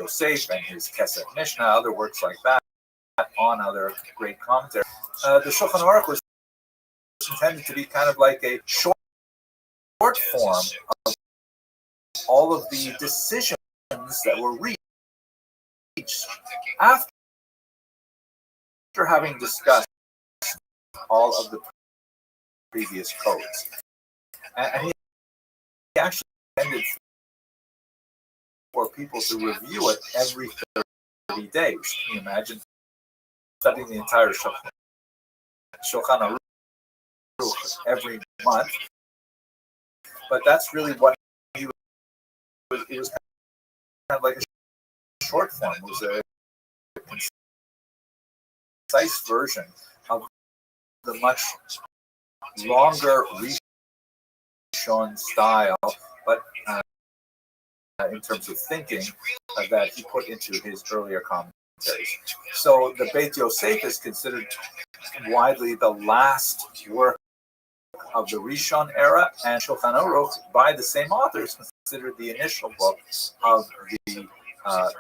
Yosef and his Kesef Mishnah, other works like that, on other great commentaries. The Shulchan Aruch was intended to be kind of like a short form of all of the decisions that were reached after having discussed all of the previous codes. And he actually intended for people to review it every 30 days. Can you imagine studying the entire Shulchan Aruch every month? But that's really what he was. It was kind of like a short form. It was a concise version of the much longer Rishon style, but in terms of thinking that he put into his earlier commentaries. So the Beit Yosef is considered widely the last work of the Rishon era, and Shulchan Aruch, by the same authors, considered the initial book of the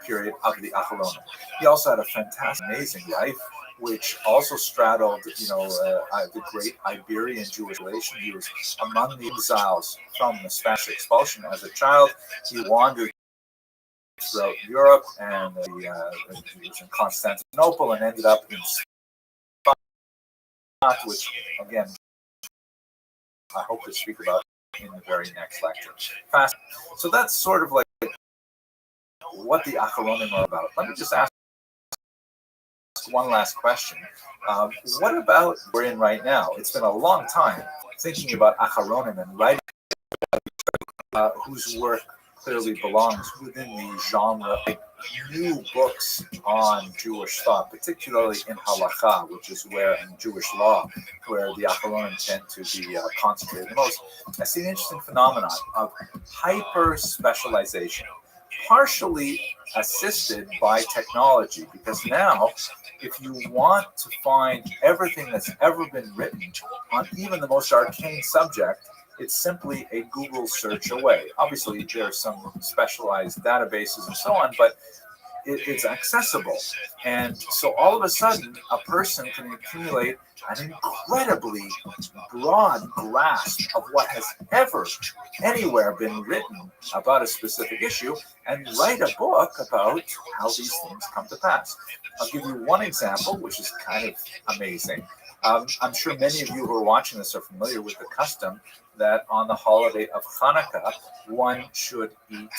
period of the Acharonim. He also had a fantastic, amazing life, which also straddled, the great Iberian Jewish relation. He was among the exiles from the Spanish expulsion as a child. He wandered throughout Europe, and he was in Constantinople and ended up in Spa, which, again, I hope to speak about in the very next lecture. So that's sort of like what the Acharonim are about. Let me just ask one last question. What about we're in right now? It's been a long time thinking about Acharonim and writing whose work clearly belongs within the genre of new books on Jewish thought, particularly in Halacha, which is where, in Jewish law, where the Acharonim tend to be concentrated the most. I see an interesting phenomenon of hyper-specialization, partially assisted by technology, because now, if you want to find everything that's ever been written on even the most arcane subject, it's simply a Google search away. Obviously, there are some specialized databases and so on, but it's accessible. And so all of a sudden, a person can accumulate an incredibly broad grasp of what has ever, anywhere been written about a specific issue and write a book about how these things come to pass. I'll give you one example, which is kind of amazing. I'm sure many of you who are watching this are familiar with the custom that on the holiday of Hanukkah, one should eat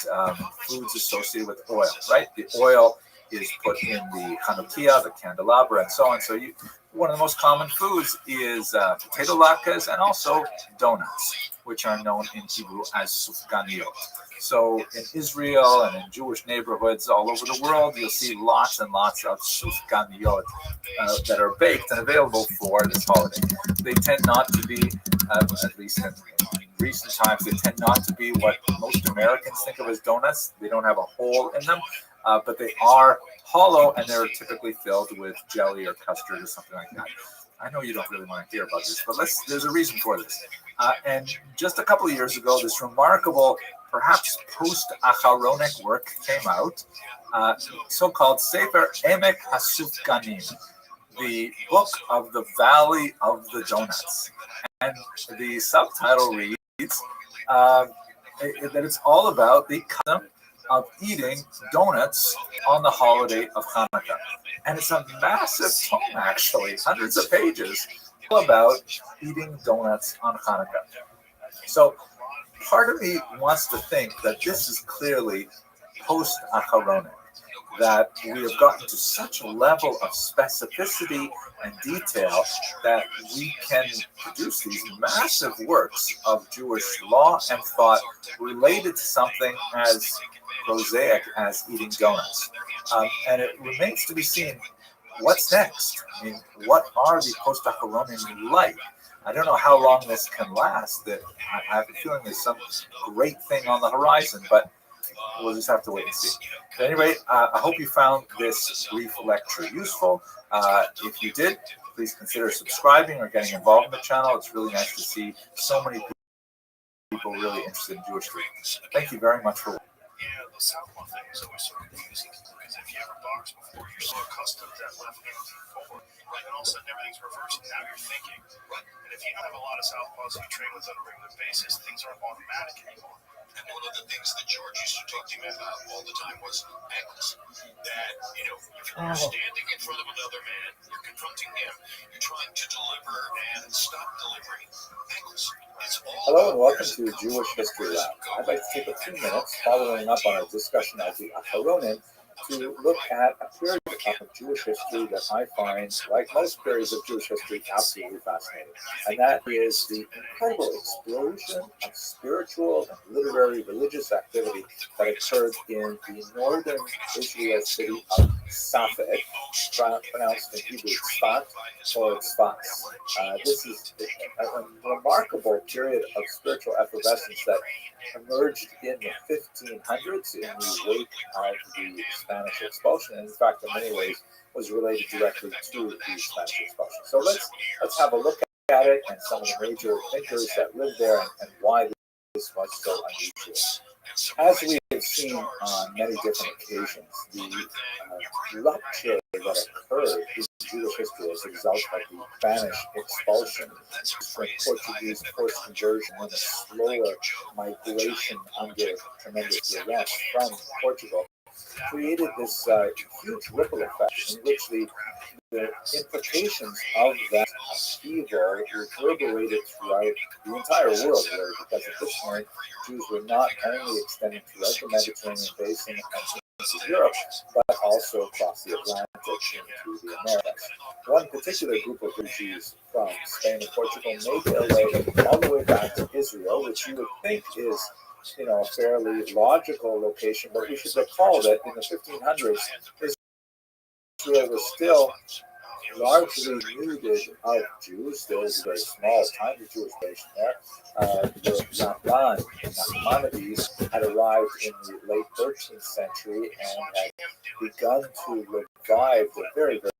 foods associated with oil, right? The oil is put in the Chanukiah, the candelabra, and so on. So one of the most common foods is potato latkes and also donuts, which are known in Hebrew as sufganiyot. So in Israel and in Jewish neighborhoods all over the world, you'll see lots and lots of sufganiyot that are baked and available for this holiday. They tend not to be, at least in recent times, they tend not to be what most Americans think of as donuts. They don't have a hole in them, but they are hollow, and they're typically filled with jelly or custard or something like that. I know you don't really want to hear about this, but there's a reason for this. And just a couple of years ago, this remarkable, perhaps post-Acharonic work came out, so-called Sefer Emek HaSufganim, the book of the Valley of the Donuts. And the subtitle reads that it's all about the custom of eating donuts on the holiday of Hanukkah. And it's a massive tome, actually, hundreds of pages, all about eating donuts on Hanukkah. So part of me wants to think that this is clearly post-Acharonic, that we have gotten to such a level of specificity and detail that we can produce these massive works of Jewish law and thought related to something as prosaic as eating donuts. And it remains to be seen what's next. I mean, what are the post-Acharonim like? I don't know how long this can last. That I have a feeling there's some great thing on the horizon, but we'll just have to wait and see. At any rate, I hope you found this brief lecture useful. If you did, please consider subscribing or getting involved in the channel. It's really nice to see so many people really interested in Jewish things. Thank you very much for watching. southpaws you train with on a regular basis, things aren't automatic anymore. And one of the things that George used to talk to me about all the time was angles. That, if you're standing in front of another man, you're confronting him, you're trying to deliver and stop delivering. Angles. Hello and welcome to Jewish History Lab. I'd like to take a few minutes following up on our discussion of the Acharonim to look at a period of Jewish history that I find, like most periods of Jewish history, absolutely fascinating. And that is the incredible explosion of spiritual and literary religious activity that occurred in the northern Israel city of Safed, pronounced in Hebrew Tzfat or Tzfat. This is a remarkable period of spiritual effervescence that emerged in the 1500s in the wake of the Spanish expulsion, and in fact, in many ways, was related directly to the Spanish expulsion. So let's have a look at it and some of the major thinkers that lived there and why this was so unusual. As we have seen on many different occasions, the rupture that occurred in Jewish history as a result of the Spanish expulsion, the Portuguese forced conversion, and a slower migration under tremendous duress from Portugal, created this huge ripple effect in which the implications of that upheaval reverberated throughout the entire world, really, because at this point, Jews were not only extending throughout the Mediterranean basin and into Europe, but also across the Atlantic into the Americas. One particular group of refugees from Spain and Portugal made their way all the way back to Israel, which you would think is a fairly logical location, but we should recall that in the 1500s, Israel was still largely nuded of Jews. There was a very small, tiny Jewish nation there. The Rabbi and Nachmanides had arrived in the late 13th century and had begun to revive the very, very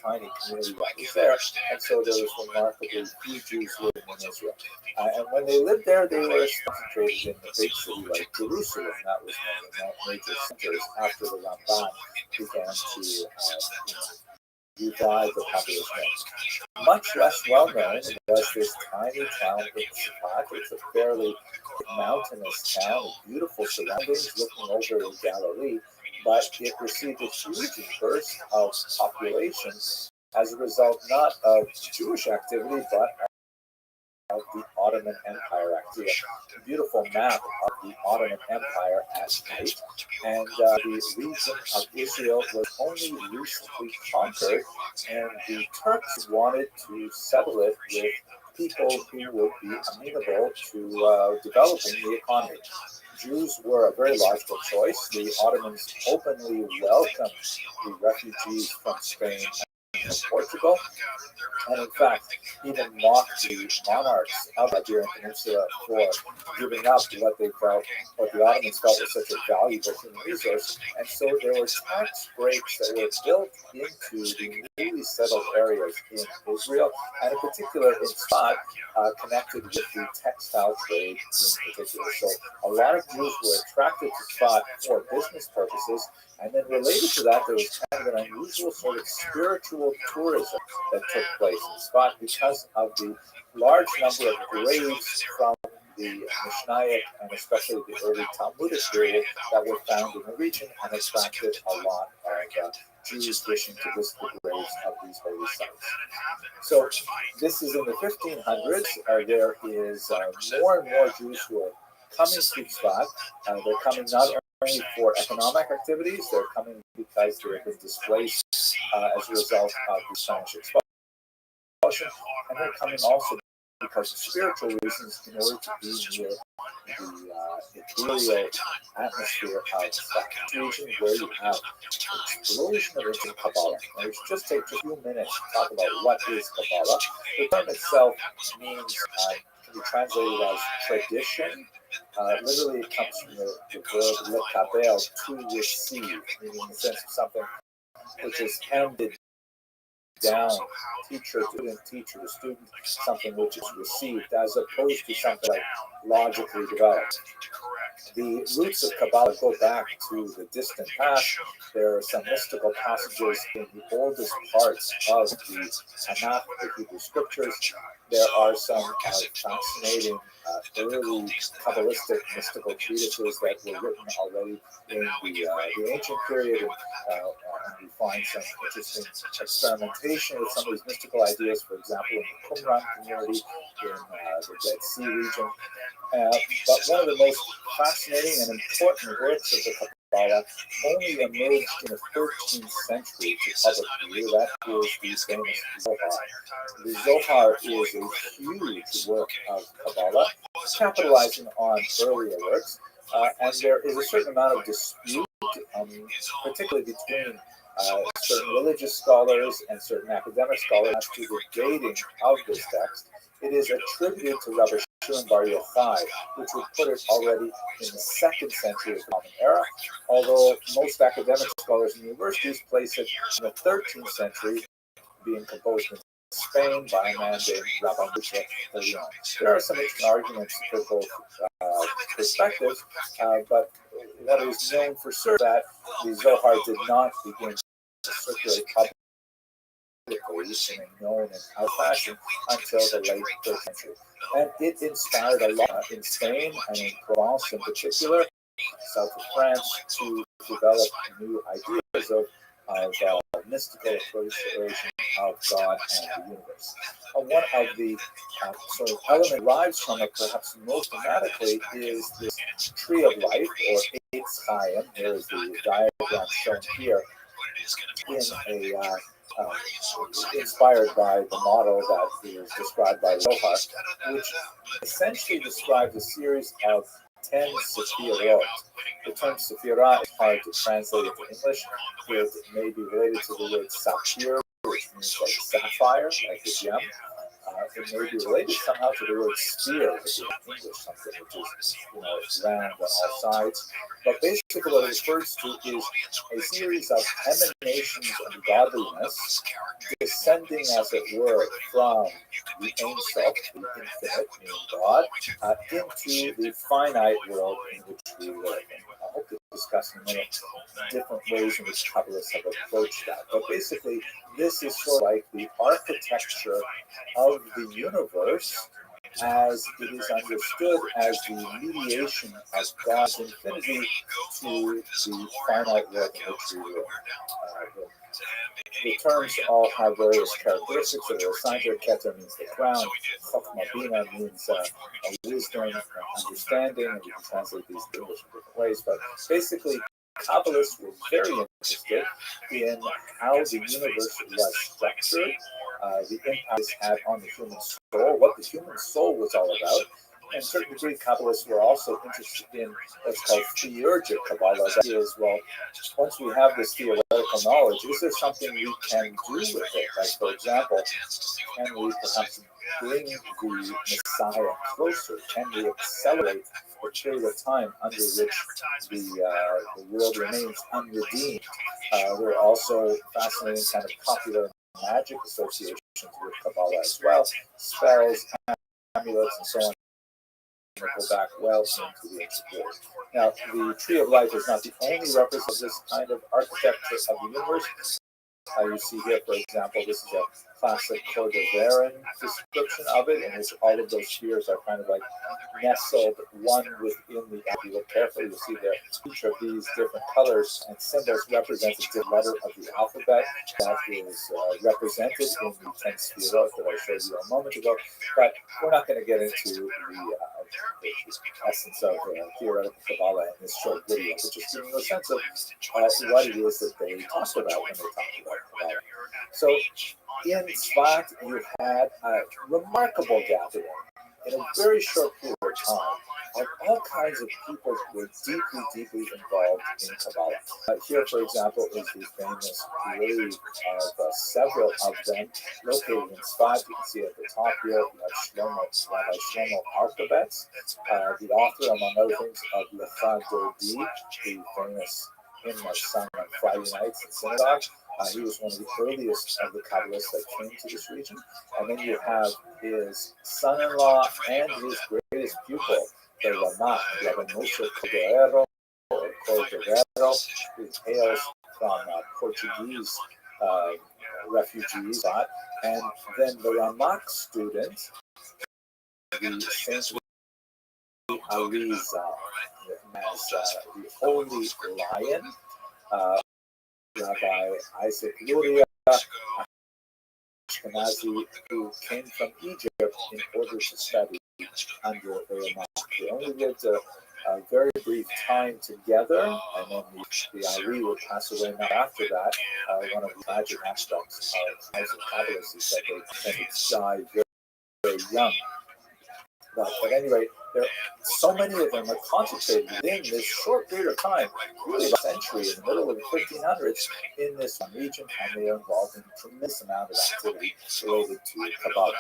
tiny community that was there, and so there was remarkably few Jews living in Israel. And when they lived there, they were concentrated in the big city like Jerusalem. That was one of the major centers after the Ramban began to revive the population. Much less well known was this tiny town in Tzfat. It's a fairly mountainous town, beautiful surroundings looking over the Galilee, but it received a huge burst of population as a result not of Jewish activity, but of the Ottoman Empire activity. A beautiful map of the Ottoman Empire at night, and the region of Israel was only recently conquered, and the Turks wanted to settle it with people who would be amenable to developing the economy. Jews were a very logical choice. The Ottomans openly welcomed the refugees from Spain and Portugal, and in fact, even mocked the monarchs of the Iberian Peninsula for giving up what the Ottomans felt was such a valuable human resource. And so there were tax breaks that were built into the newly settled areas in Israel, and in particular in Tzfat, connected with the textile trade in particular. So a lot of Jews were attracted to Tzfat for business purposes, and then related to that, there was kind of an unusual sort of spiritual tourism that took place in Tzfat because of the large number of graves from the Mishnaic and especially the early Talmudic period that were found in the region and attracted a lot of Jews wishing to visit the graves of these holy sites. So this is in the 1500s. There is more and more Jews who are coming to Tzfat. They're coming not only for economic activities, they're coming because they have been displaced as a result of the Spanish expulsion, and they're coming also because of spiritual reasons in order to be near the ethereal atmosphere of that region where you have an explosion of ancient Kabbalah. Now, we should just take a few minutes to talk about what is Kabbalah. The term itself means, can be translated as tradition. Literally, it comes from the verb lekabel, to receive, meaning in the sense of something which is handed down, teacher to student, something which is received, as opposed to something like logically developed. The roots of Kabbalah go back to the distant past. There are some mystical passages in the oldest parts of the Tanakh, the Hebrew Scriptures. There are some fascinating early Kabbalistic mystical treatises that were written already in the ancient period, and we find some interesting experimentation with some of these mystical ideas, for example, in the Qumran community in the Dead Sea region. But one of the most fascinating and important works of the Kabbalah only emerged in the 13th century to public view. That is the famous Zohar. The Zohar is a huge work of Kabbalah, capitalizing on earlier works, and there is a certain amount of dispute, particularly between certain religious scholars and certain academic scholars as to the dating of this text. It is attributed to Rabbi Bar Yochai, which would put it already in the 2nd century of the Common Era, although most academic scholars and universities place it in the 13th century, being composed in Spain by a man named Rabbi. There are some interesting arguments for both perspectives, but what is known for certain that the Zohar did not begin to circulate publicly in a known and out fashion until the late 3rd century. And it inspired a lot in Spain and in Provence in particular, south of France, to develop new ideas of mystical appreciation of God and the universe. One of the sort of elements derives from it, perhaps most dramatically, is this tree of life, or Eitz Chaim. Here is the diagram shown here in a inspired by the model that is described by Zohar, which essentially describes a series of 10 sephirot. The term sephirah is hard to translate into English. It may be related to the word saphir, which means like sapphire, like a gem. It may be related somehow to the word sphere, which is in English, something which is round on all sides. But basically what it refers to is a series of emanations of godliness descending, as it were, from the Ein Sof, the infinite, meaning God, into the finite world in which we live. And I hope to discuss in a minute different ways in which Kabbalists have approached that. But basically, this is sort of like the architecture of the universe as it is understood as the mediation of God's infinity to the finite world in which we live. The terms all have various characteristics that are assigned to it. Keter means the crown. Chokhmah Bina means wisdom and understanding, and you can translate these in English in different ways. But basically, Kabbalists were very interested in how the universe was structured, the impact it had on the human soul, what the human soul was all about. And certain degree, Kabbalists were also interested in what's called theurgic Kabbalah. That is, well, once we have this theoretical knowledge, is there something we can do with it? Like, for example, can we perhaps bring the Messiah closer? Can we accelerate the period of time under which the world remains unredeemed? There are also fascinating kind of popular magic associations with Kabbalah as well, spells, amulets, and so on. Go back well into the ancient world. Now, the tree of life is not the only reference of this kind of architecture of the universe. You see here, for example, this is a classic Cordoverian description of it, in which all of those spheres are kind of like nestled one within the other. If you look carefully, you'll see that each of these different colors and symbols represents a different letter of the alphabet that is represented in the 10 spherot that I showed you a moment ago. But we're not going to get into the essence of theoretical Kabbalah in this short video, but just giving you a sense of what it is that they talked about when they talked about Kabbalah. So in Tzfat, you had a remarkable gathering in a very short period of time of all kinds of people who were deeply, deeply involved in Kabbalah. Here, for example, is the famous grave of several of them located in Tzfat. You can see at the top here, you have Rabbi Shlomo Arkabetz, the author, among other things, of Lecha Dodi, the famous hymn that's sung on Friday nights in synagogue. He was one of the earliest of the Kabbalists that came to this region. And then you have his son-in-law and his greatest pupil, the Ramat, Rabbi Moshe Cordero, or Cordero, who hails from Portuguese refugees, and then the Ramat student, the Saint Ariza, as the Holy Lion, Rabbi Isaac Luria, Ashkenazi, who came from Egypt in order to study under the Ramat. They only lived a very brief time together, and then the Ari would pass away not after that. One of the tragic aspects of Kabbalists is that they tended to die very, very young. But at any rate, so many of them are concentrated within this short period of time, really a century in the middle of the 1500s, in this region, and they are involved in a tremendous amount of activity related to Kabbalah.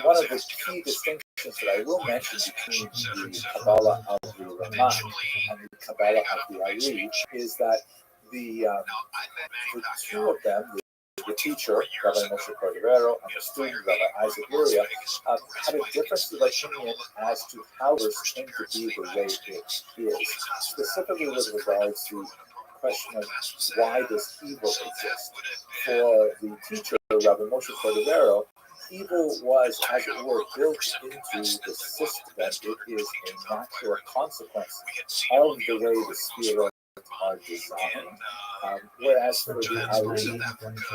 One of the key distinctions that I will mention between the Kabbalah of the Ramat and the Kabbalah of the Ari is that the two of them, the teacher, Rabbi Moshe Cordero, and the student, Rabbi Isaac Luria, had a difference of opinion as to how this came to be the way it is, specifically with regards to the question of why does evil exist. For the teacher, Rabbi Moshe Cordero, evil was, as it were, built into the system. It is a natural consequence of the way the spirit are designed. Whereas for the Ari,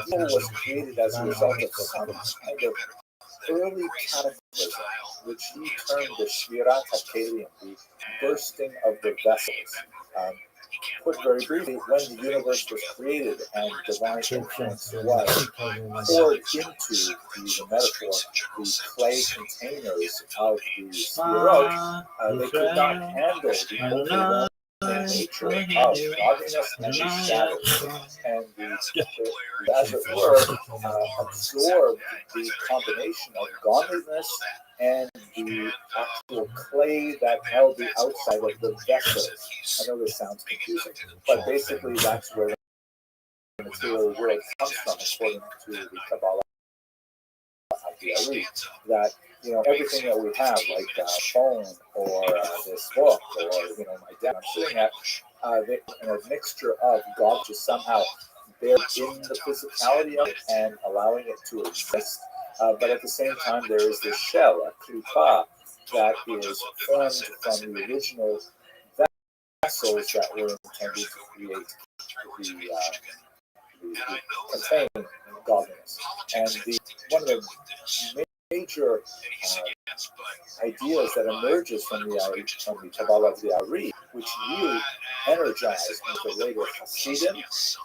evil was created as a result of some kind of early cataclysm, which he termed the Shvirat HaKelim, the bursting of the vessels. Put very briefly, when the universe was created and divine influence was poured into the metaphor, the clay containers of the Sefirot, they could not handle the overwhelming nature of godliness and the shadows, and as it were, absorbed the combination of godliness and the actual clay that held the outside of the vessel. I know this sounds confusing, but basically that's where the material world comes from, according to the Kabbalah of the Ari. That everything that we have, like a phone or this book or my desk I'm sitting at, a mixture of God just somehow bear in the physicality of it and allowing it to exist. But at the same time, there is this shell, a klipa, that is formed from the original vessels that were intended to create the contain godliness. And one of the major ideas that emerges from the Kabbalah of the Ari, which really energized the later Hasidim,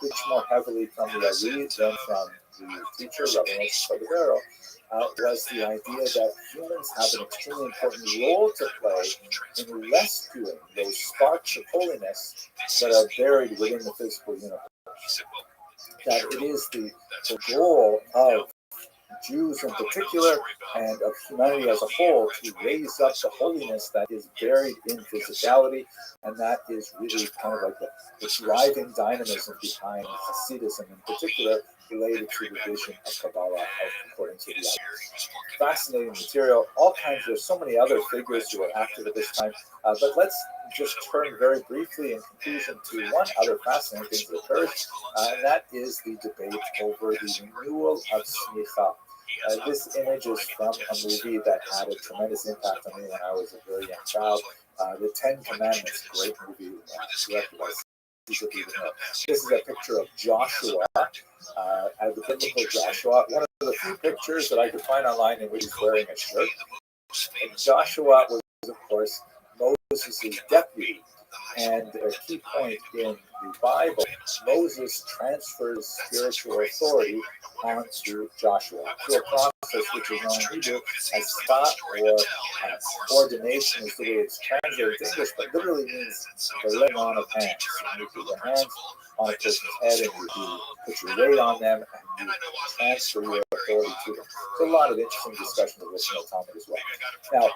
which more heavily from the Ari than from the teacher, Rabbi Moshe Cordero, was the idea that humans have an extremely important role to play in rescuing those sparks of holiness that are buried within the physical universe. That it is the goal of Jews in particular and of humanity as a whole to raise up the holiness that is buried in physicality, and that is really kind of like the driving dynamism behind Hasidism in particular, related to the vision of Kabbalah according to the Ari. Fascinating material, all kinds. There's so many other figures who are active at this time, but let's just turn very briefly in conclusion to one other fascinating thing that occurs, and that is the debate over the renewal of smicha. This image is from a movie that had a tremendous impact on me when I was a very young child. The Ten Commandments, great movie, directed by Caesar. This is a picture of Joshua, as the biblical Joshua. One of the few pictures that I could find online in which he's wearing a shirt. And Joshua was, of course, Moses' deputy. And a key point in the Bible, Moses transfers spiritual authority onto Joshua through a process which is known in Hebrew as spat, or ordination is the way it's translated in English, but literally means the laying on of hands. So you put your hands on a person's head and you put your weight on them and you transfer your authority to them. There's a lot of interesting discussion of this in the Talmud as well. Now,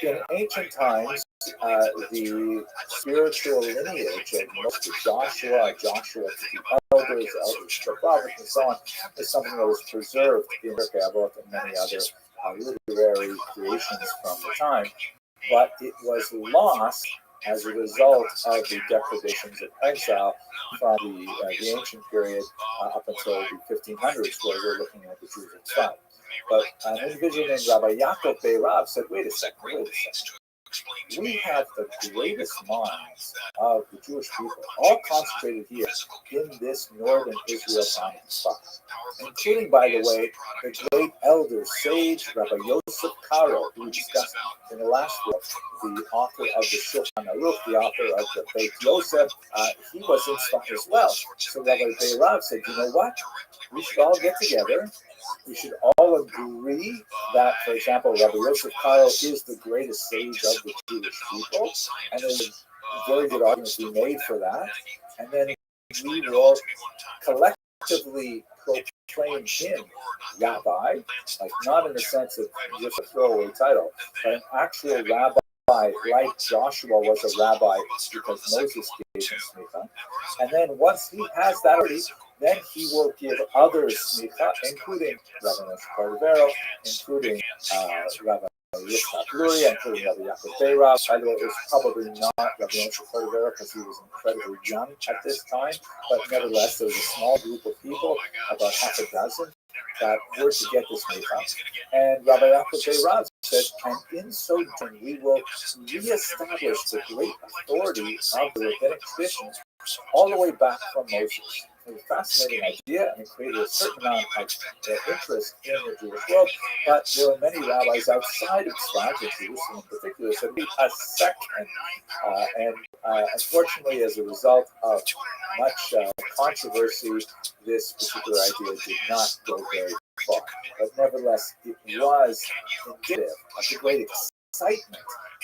in ancient times, the spiritual lineage of most of Joshua to the elders to the prophets, and so on, is something that was preserved in Pirkei Avot and many other literary creations from the time, but it was lost as a result of the deprivations of exile from the ancient period up until the 1500s, where we're looking at the Jews in Tzfat. But an individual named Rabbi Yaakov Beirav said, wait a second. We have the greatest minds of the Jewish people, all concentrated here in this northern Israel town spot, including, by the way, the great elder sage Rabbi Yosef Karo, who we discussed in the last book, the author of the Shulchan Aruch, the author of the Beit Yosef. He was in Tzfat as well. So Rabbi Beirav said, you know what? We should all get together. We should all agree that, for example, Rabbi Yosef Karo is the greatest sage of the Jewish people, and there's a very good argument to be made for that. And then we will collectively proclaim him Rabbi, like not in the sense of just a throwaway title, but an actual rabbi, like Joshua was a rabbi because Moses gave him smicha. And then once he has that already, then he will give others smicha, including Rabbi Moshe Cordovero, including Rabbi Yitzhak Luria, including Rabbi Yaakov Beirav. By the way, it was probably not Rabbi Moshe Cordovero because he was incredibly young at this time, but nevertheless, there was a small group of people, about half a dozen, that were to get this smicha. And Rabbi Yaakov Beirav said, and in so doing, we will reestablish the great authority of the rabbinic tradition all the way back from Moses. It was a fascinating idea, and it created a certain amount of interest in the Jewish world. But there were many rabbis outside of Tzfat, in Jerusalem in particular, said we a second. And unfortunately, as a result of much controversy, this particular idea did not go very far. But nevertheless, it was indicative of the great excitement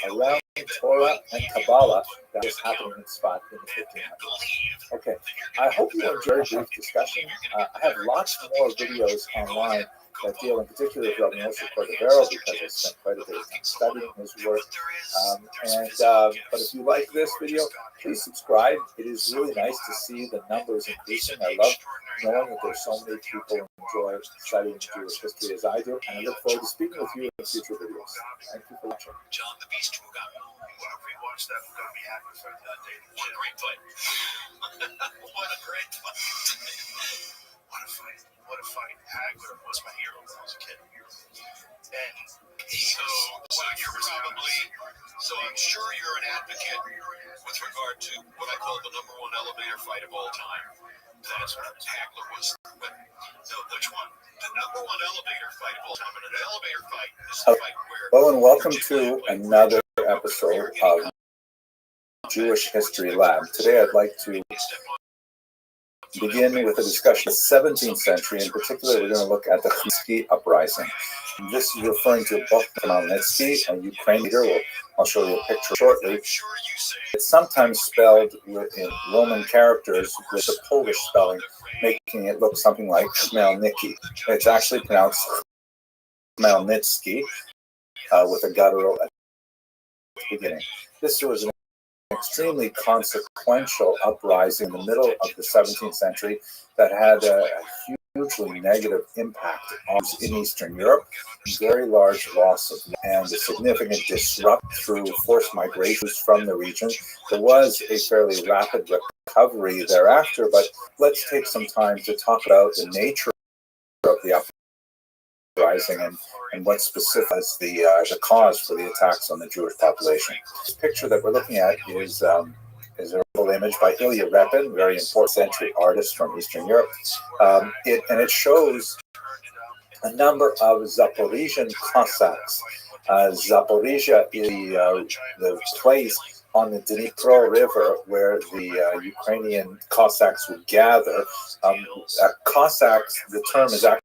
around Torah and Kabbalah that was happening in Tzfat in the 1500s. Okay, I hope you enjoyed this discussion. I have lots more videos online that deal in particular with Rabbi Moshe Cordovero because I spent quite a bit of time studying his work. But if you like this video, please subscribe. It is really nice to see the numbers increasing. I love knowing that there's so many people who enjoy studying Jewish history as I do, and I look forward to speaking with you in future videos. Thank you for watching. John the Beast who got rewatch that. We're gonna be happy for that day. What a great fight! What a great fight! What a fight! What a fight! Hagler was my hero when I was a kid. And so, well, you're probably, so I'm sure you're an advocate with regard to what I call the #1 elevator fight of all time. That's what Hagler was. But no, which one? The #1 elevator fight of all time. And an elevator fight is a fight where. Hello and welcome to another episode of Jewish History Lab. Today I'd like to begin with a discussion of the 17th century. In particular, we're going to look at the Khmelnytsky uprising. This is referring to a book from Khmelnytsky, a Ukrainian leader. I'll show you a picture shortly. It's sometimes spelled in Roman characters with a Polish spelling, making it look something like Khmelnytsky. It's actually pronounced Khmelnytsky with a guttural at the beginning. This was an extremely consequential uprising in the middle of the 17th century that had a hugely negative impact in Eastern Europe, very large loss of and a significant disrupt through forced migrations from the region. There was a fairly rapid recovery thereafter, but let's take some time to talk about the nature of the uprising and what specific is the cause for the attacks on the Jewish population. This picture that we're looking at is a real image by Ilya Repin, very important century artist from Eastern Europe. It shows a number of Zaporizhian Cossacks. Zaporizhia is the place on the Dnipro River where the Ukrainian Cossacks would gather. Cossacks, the term is actually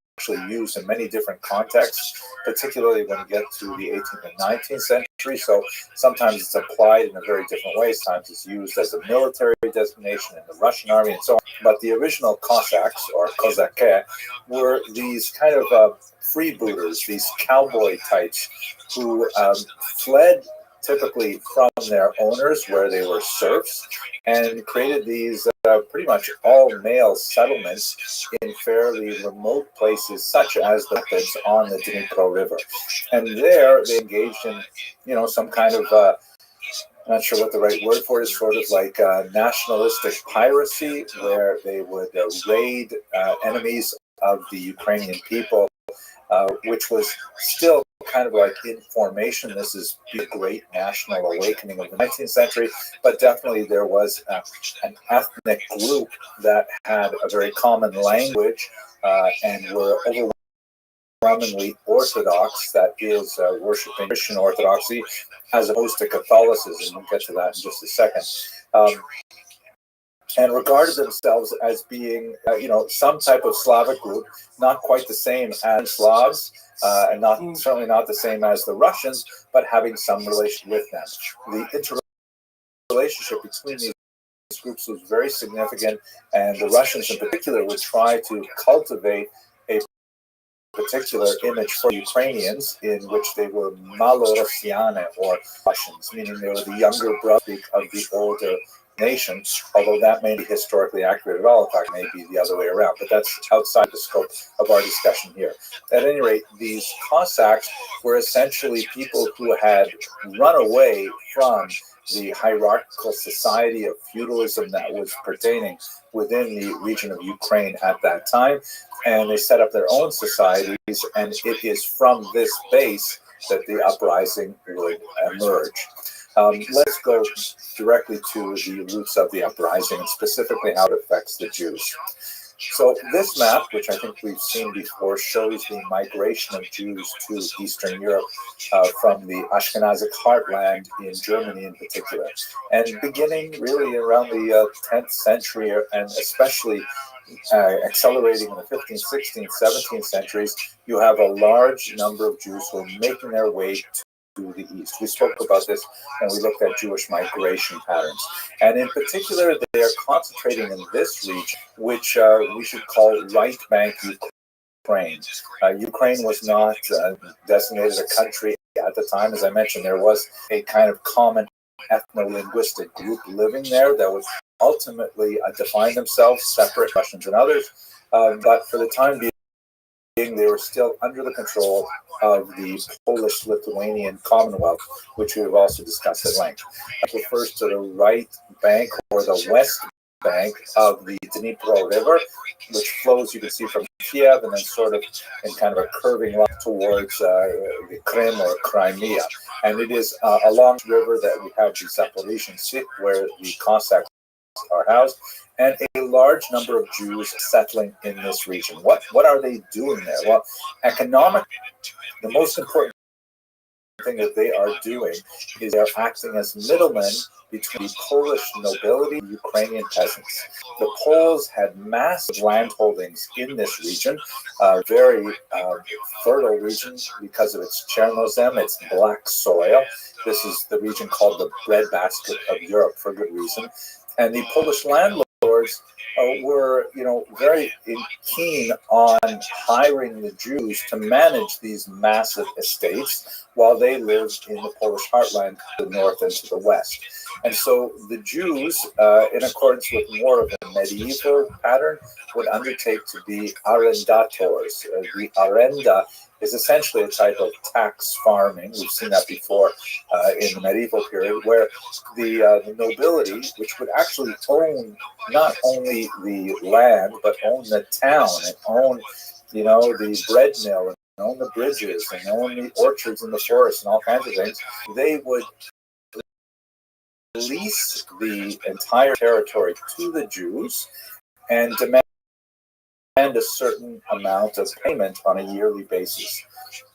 used in many different contexts, particularly when you get to the 18th and 19th century. So sometimes it's applied in a very different way. Sometimes it's used as a military designation in the Russian army and so on. But the original Cossacks, or Kozake, were these kind of freebooters, these cowboy types who fled typically from their owners where they were serfs and created these pretty much all-male settlements in fairly remote places, such as the rapids on the Dnipro River. And there they engaged in, some kind of, I'm not sure what the right word for it is, sort of like nationalistic piracy, where they would raid enemies of the Ukrainian people, which was still kind of like in formation. This is the great national awakening of the 19th century, but definitely there was an ethnic group that had a very common language and were overwhelmingly Orthodox, that is, worshiping Christian Orthodoxy, as opposed to Catholicism. We'll get to that in just a second. And regarded themselves as being, some type of Slavic group, not quite the same as Slavs, and certainly not the same as the Russians, but having some relation with them. The interrelationship between these groups was very significant, and the Russians in particular would try to cultivate a particular image for Ukrainians in which they were Malorossiane, or Russians, meaning they were the younger brother of the older nation, although that may be historically accurate at all. In fact, it may be the other way around, but that's outside the scope of our discussion here. At any rate, these Cossacks were essentially people who had run away from the hierarchical society of feudalism that was pertaining within the region of Ukraine at that time, and they set up their own societies, and it is from this base that the uprising would emerge. Let's go directly to the roots of the uprising, and specifically how it affects the Jews. So this map, which I think we've seen before, shows the migration of Jews to Eastern Europe from the Ashkenazic heartland in Germany in particular. And beginning really around the 10th century, and especially accelerating in the 15th, 16th, 17th centuries, you have a large number of Jews who are making their way to the east. We spoke about this when we looked at Jewish migration patterns. And in particular, they are concentrating in this region, which we should call right bank Ukraine. Ukraine was not designated a country at the time. As I mentioned, there was a kind of common ethno-linguistic group living there that would ultimately define themselves separate, Russians and others. But for the time being, they were still under the control of the Polish-Lithuanian Commonwealth, which we have also discussed at length. It refers to the right bank or the west bank of the Dnipro River, which flows, you can see, from Kiev and then sort of in kind of a curving line towards the Krim or Crimea. And it is along the river that we have the Zaporizhian Sea, where the Cossacks are housed, and a large number of Jews settling in this region. What are they doing there? Well, economically, the most important thing that they are doing is they're acting as middlemen between the Polish nobility and Ukrainian peasants. The Poles had massive land holdings in this region, very fertile region because of its Chernozem, its black soil. This is the region called the breadbasket of Europe for good reason. And the Polish landlords were, very keen on hiring the Jews to manage these massive estates while they lived in the Polish heartland to the north and to the west. And so the Jews, in accordance with more of a medieval pattern, would undertake to be arrendators. The arenda is essentially a type of tax farming. We've seen that before in the medieval period, where the nobility, which would actually own not only the land, but own the town and own, the bread mill and own the bridges and own the orchards in the forest and all kinds of things, they would lease the entire territory to the Jews and demand a certain amount of payment on a yearly basis.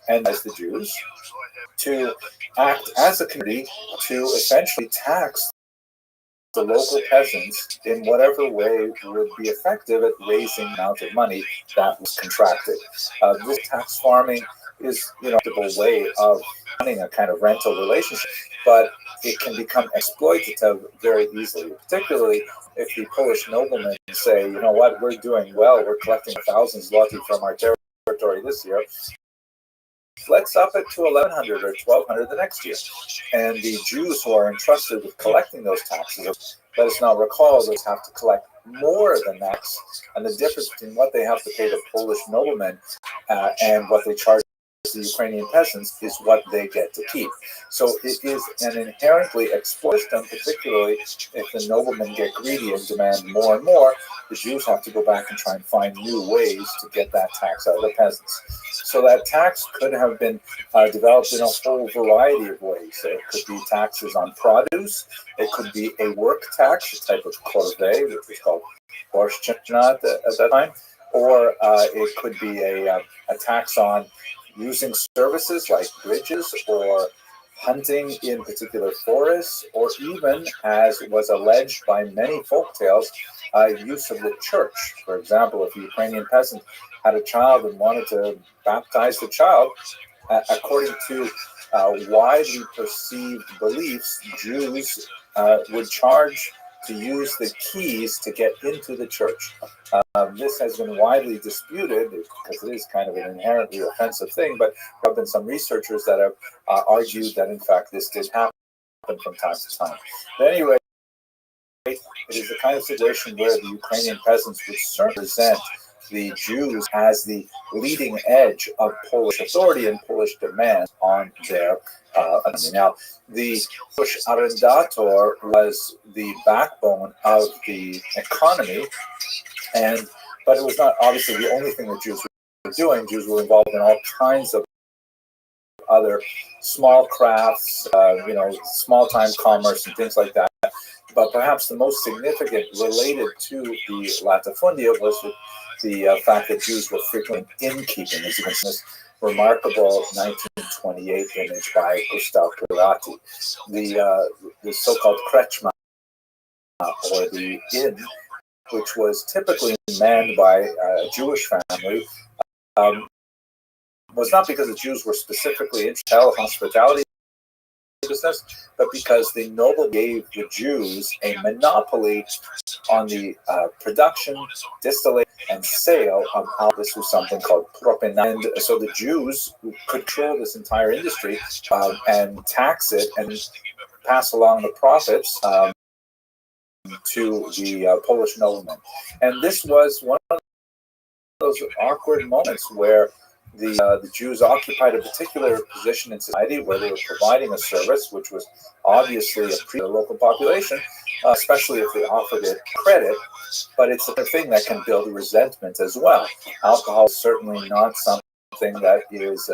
And as the Jews to act as a community to essentially tax the local peasants in whatever way would be effective at raising the amount of money that was contracted. This tax farming is, a way of running a kind of rental relationship, but it can become exploitative very easily, particularly if the Polish noblemen say, you know what, we're doing well, we're collecting 1,000 zloty from our territory this year, let's up it to 1,100 or 1,200 the next year. And the Jews who are entrusted with collecting those taxes, let us now recall, those have to collect more than that, and the difference between what they have to pay the Polish noblemen and what they charge the Ukrainian peasants is what they get to keep. So it is an inherently exploitative system, particularly if the noblemen get greedy and demand more and more. The Jews have to go back and try and find new ways to get that tax out of the peasants. So that tax could have been developed in a whole variety of ways. It could be taxes on produce. It could be a work tax, a type of corvée, which was called Rothschild at that time. Or it could be a tax on using services like bridges or hunting in particular forests, or even, as was alleged by many folktales, use of the church. For example, if a Ukrainian peasant had a child and wanted to baptize the child, according to widely perceived beliefs, Jews would charge to use the keys to get into the church. This has been widely disputed because it is kind of an inherently offensive thing, but there have been some researchers that have argued that, in fact, this did happen from time to time. But anyway, it is the kind of situation where the Ukrainian peasants would certainly present the Jews as the leading edge of Polish authority and Polish demands on their economy. Now, the Polish arrendator was the backbone of the economy, but it was not obviously the only thing that Jews were doing. Jews were involved in all kinds of other small crafts, small-time commerce and things like that. But perhaps the most significant related to the latifundia was the fact that Jews were frequently innkeeping, as you can see this remarkable 1928 image by Gustav Pirati. The so-called krechma, or the inn, which was typically manned by a Jewish family, was not because the Jews were specifically interested in hospitality business, but because the noble gave the Jews a monopoly on the production, distillation, and sale of alcohol. This was something called propina, and so the Jews could control this entire industry and tax it and pass along the profits to the Polish noblemen. And this was one of those awkward moments where the Jews occupied a particular position in society where they were providing a service which was obviously a to the local population, especially if they offered it credit, but it's a thing that can build resentment as well. Alcohol is certainly not something that is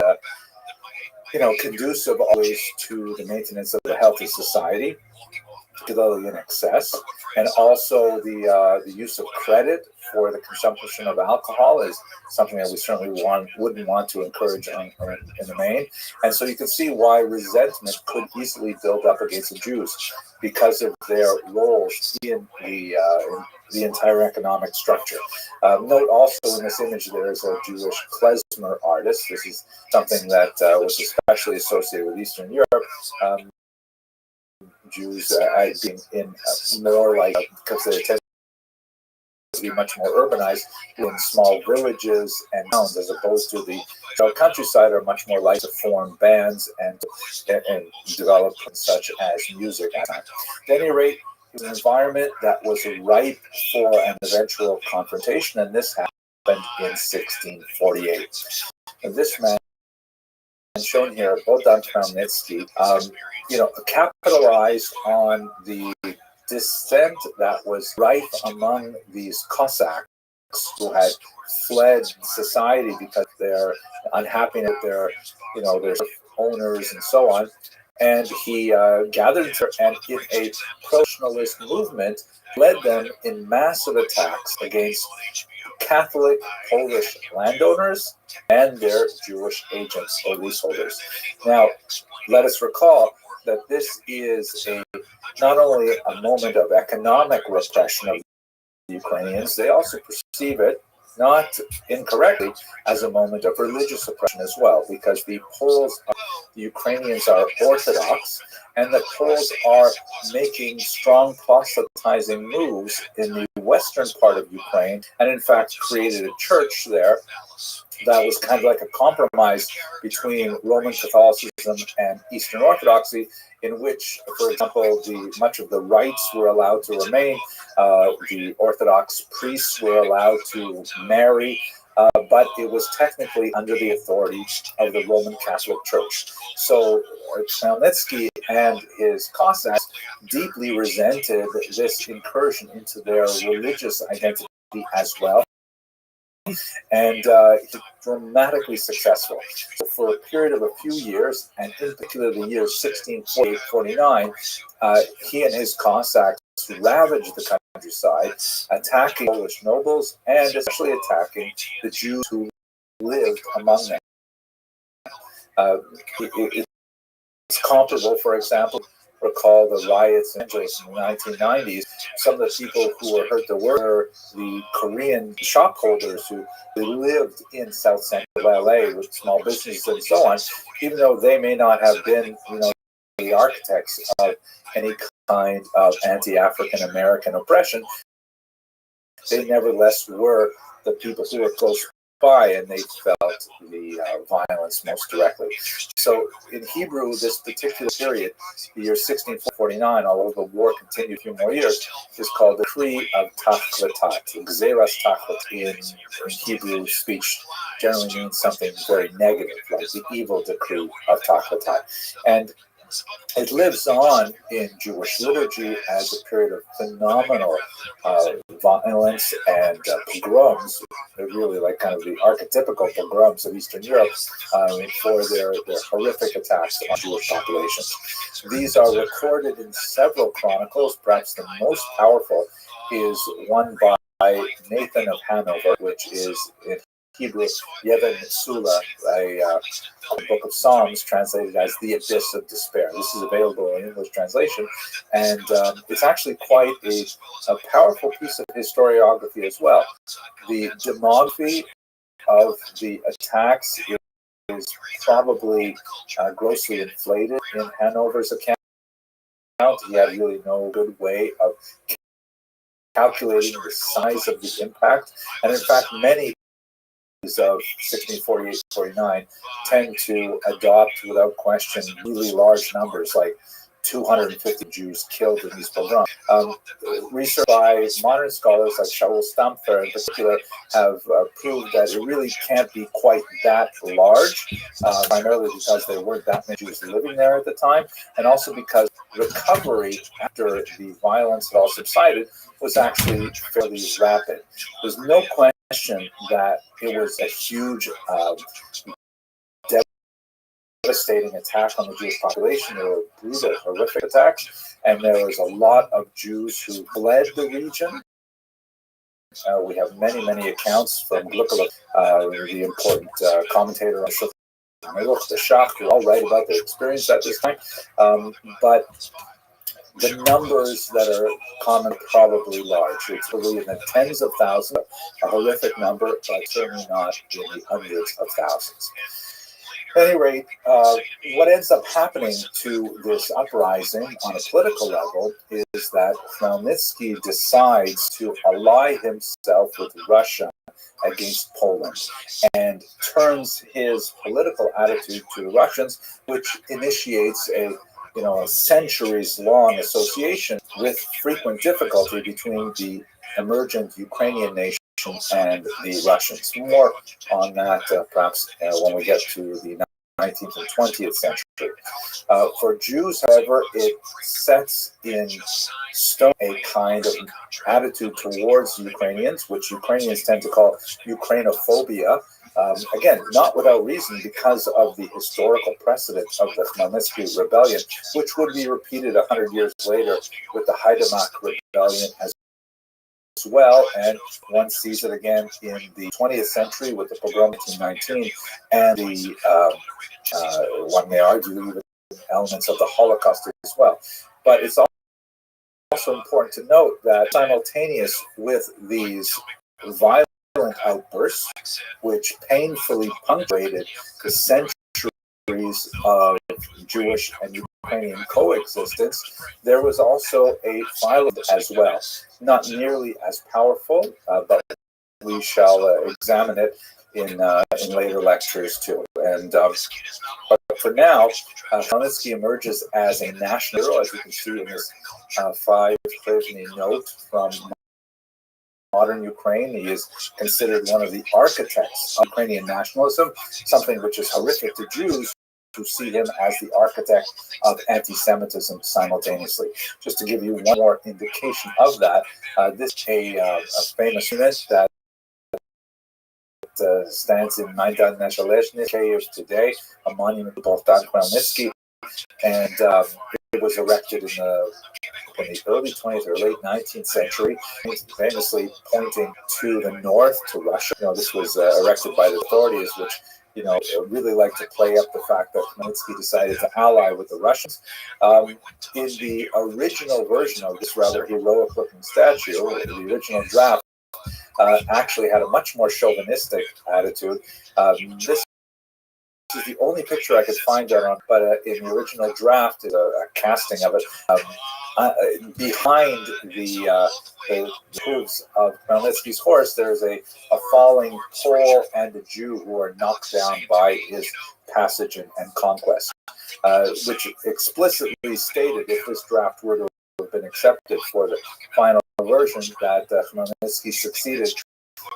conducive always to the maintenance of a healthy society, particularly in excess. And also the use of credit for the consumption of alcohol is something that we certainly wouldn't want to encourage in the main. And so you can see why resentment could easily build up against the Jews because of their roles in the entire economic structure. Note also in this image there is a Jewish klezmer artist. This is something that was especially associated with Eastern Europe. Jews being in more like, because they tend to be much more urbanized in small villages and towns, as opposed to the countryside, are much more likely to form bands and develop such as music. At any rate, it was an environment that was ripe for an eventual confrontation, and this happened in 1648. And this man, shown here, Bogdan Chmelnytsky, capitalized on the dissent that was rife among these Cossacks who had fled society because they're unhappy with their owners and so on. And he gathered and in a pro-nationalist movement led them in massive attacks against Catholic Polish landowners and their Jewish agents or leaseholders. Now, let us recall that this is not only a moment of economic repression of the Ukrainians, they also perceive it, not incorrectly, as a moment of religious oppression as well, because the Ukrainians are Orthodox, and the Poles are making strong proselytizing moves in the western part of Ukraine, and in fact created a church there that was kind of like a compromise between Roman Catholicism and Eastern Orthodoxy, in which, for example, much of the rites were allowed to remain. The Orthodox priests were allowed to marry, but it was technically under the authority of the Roman Catholic Church. So Khmelnytsky and his Cossacks deeply resented this incursion into their religious identity as well. And he's dramatically successful. So for a period of a few years, and in particular the years 1648-49, he and his Cossacks ravaged the countryside, attacking Polish nobles and especially attacking the Jews who lived among them. It's comparable, for example, recall the riots in Angeles in the 1990s. Some of the people who were hurt were the Korean shopholders who lived in South Central LA with small businesses and so on, even though they may not have been, the architects of any kind of anti-African American oppression. They nevertheless were the people who were close by, and they felt the violence most directly. So in Hebrew, this particular period, the year 1649, although the war continued a few more years, is called the Decree of Tachletat. Gzeras Tachlet in Hebrew speech generally means something very negative, like the evil decree of Tachletat. And it lives on in Jewish liturgy as a period of phenomenal violence and pogroms. They're really like kind of the archetypical pogroms of Eastern Europe for their horrific attacks on Jewish populations. These are recorded in several chronicles. Perhaps the most powerful is one by Nathan of Hanover, which is in Hebrew, Yevon Sula, a book of Psalms translated as The Abyss of Despair. This is available in English translation, and it's actually quite a powerful piece of historiography as well. The demography of the attacks is probably grossly inflated in Hanover's account. He had really no good way of calculating the size of the impact, and in fact, many of 1648-49 tend to adopt without question really large numbers, like 250 Jews killed in these pogroms. Research by modern scholars like Shaul Stampfer in particular have proved that it really can't be quite that large, primarily because there weren't that many Jews living there at the time, and also because recovery after the violence had all subsided was actually fairly rapid. There's no question that it was a huge, devastating attack on the Jewish population. There were brutal, horrific attacks, and there was a lot of Jews who fled the region. We have many accounts from Gluckala, the important commentator on the Shach, who all write about their experience at this time. But the numbers that are common are probably large. It's probably in the tens of thousands, a horrific number, but certainly not in the hundreds of thousands. At any rate, what ends up happening to this uprising on a political level is that Khmelnytsky decides to ally himself with Russia against Poland and turns his political attitude to the Russians, which initiates a centuries-long association with frequent difficulty between the emergent Ukrainian nation and the Russians. More on that perhaps when we get to the 19th and 20th century. For Jews, however, it sets in stone a kind of attitude towards Ukrainians, which Ukrainians tend to call Ukrainophobia. Again, not without reason, because of the historical precedent of the Khmelnytsky rebellion, which would be repeated 100 years later with the Haidamach rebellion as well, and one sees it again in the 20th century with the pogrom of 1919, and the one may argue even elements of the Holocaust as well. But it's also important to note that simultaneous with these violent outbursts, which painfully punctuated the centuries of Jewish and Ukrainian coexistence, there was also a violence as well. Not nearly as powerful, but we shall examine it in later lectures too. And but for now, Chmielnicki emerges as a national hero, as you can see in this 5-hryvnia note from modern Ukraine. He is considered one of the architects of Ukrainian nationalism, something which is horrific to Jews who see him as the architect of anti-Semitism simultaneously. Just to give you one more indication of that, this is a famous unit that stands in Maidan Nezalezhny Kyiv today, a monument to Bogdan Chmielnicki, and it was erected in the early 20th or late 19th century, famously pointing to the north, to Russia. This was erected by the authorities, which really like to play up the fact that Chmielnicki decided to ally with the Russians. In the original version of this rather heroic-looking statue, the original draft actually had a much more chauvinistic attitude. This is the only picture I could find that on, but in the original draft is a casting of it. Behind the hooves of Chmielnicki's horse, there's a falling Pole and a Jew who are knocked down by his passage and conquest, which explicitly stated, if this draft were to have been accepted for the final version, that Chmielnicki succeeded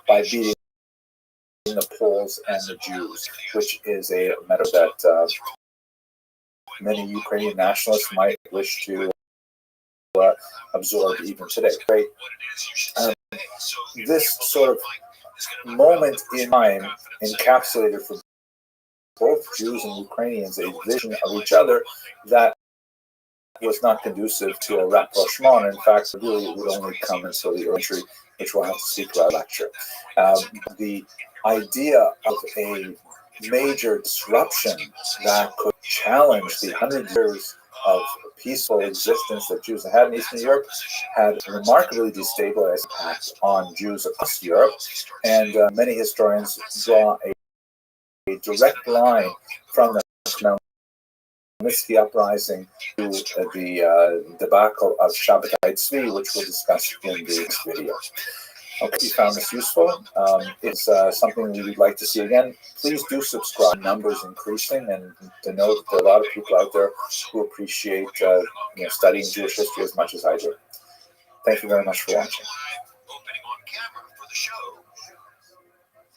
by beating the Poles and the Jews, which is a matter that many Ukrainian nationalists might wish to absorb even today. Right? This sort of moment in time encapsulated for both Jews and Ukrainians a vision of each other that was not conducive to a rapprochement. In fact, really it would only come until the entry, which we'll have to speak about lecture. The idea of a major disruption that could challenge the 100 years of peaceful existence that Jews had in Eastern Europe had remarkably destabilized impact on Jews across Europe, and many historians draw a direct line from the Chmielnicki uprising to the debacle of Shabbatai Tzvi, which we'll discuss in the next video. Okay, if you found this useful, it's something we would like to see again. Please do subscribe. Numbers increasing, and to know that there are a lot of people out there who appreciate studying Jewish history as much as I do. Thank you very much for watching. Opening on camera for the show.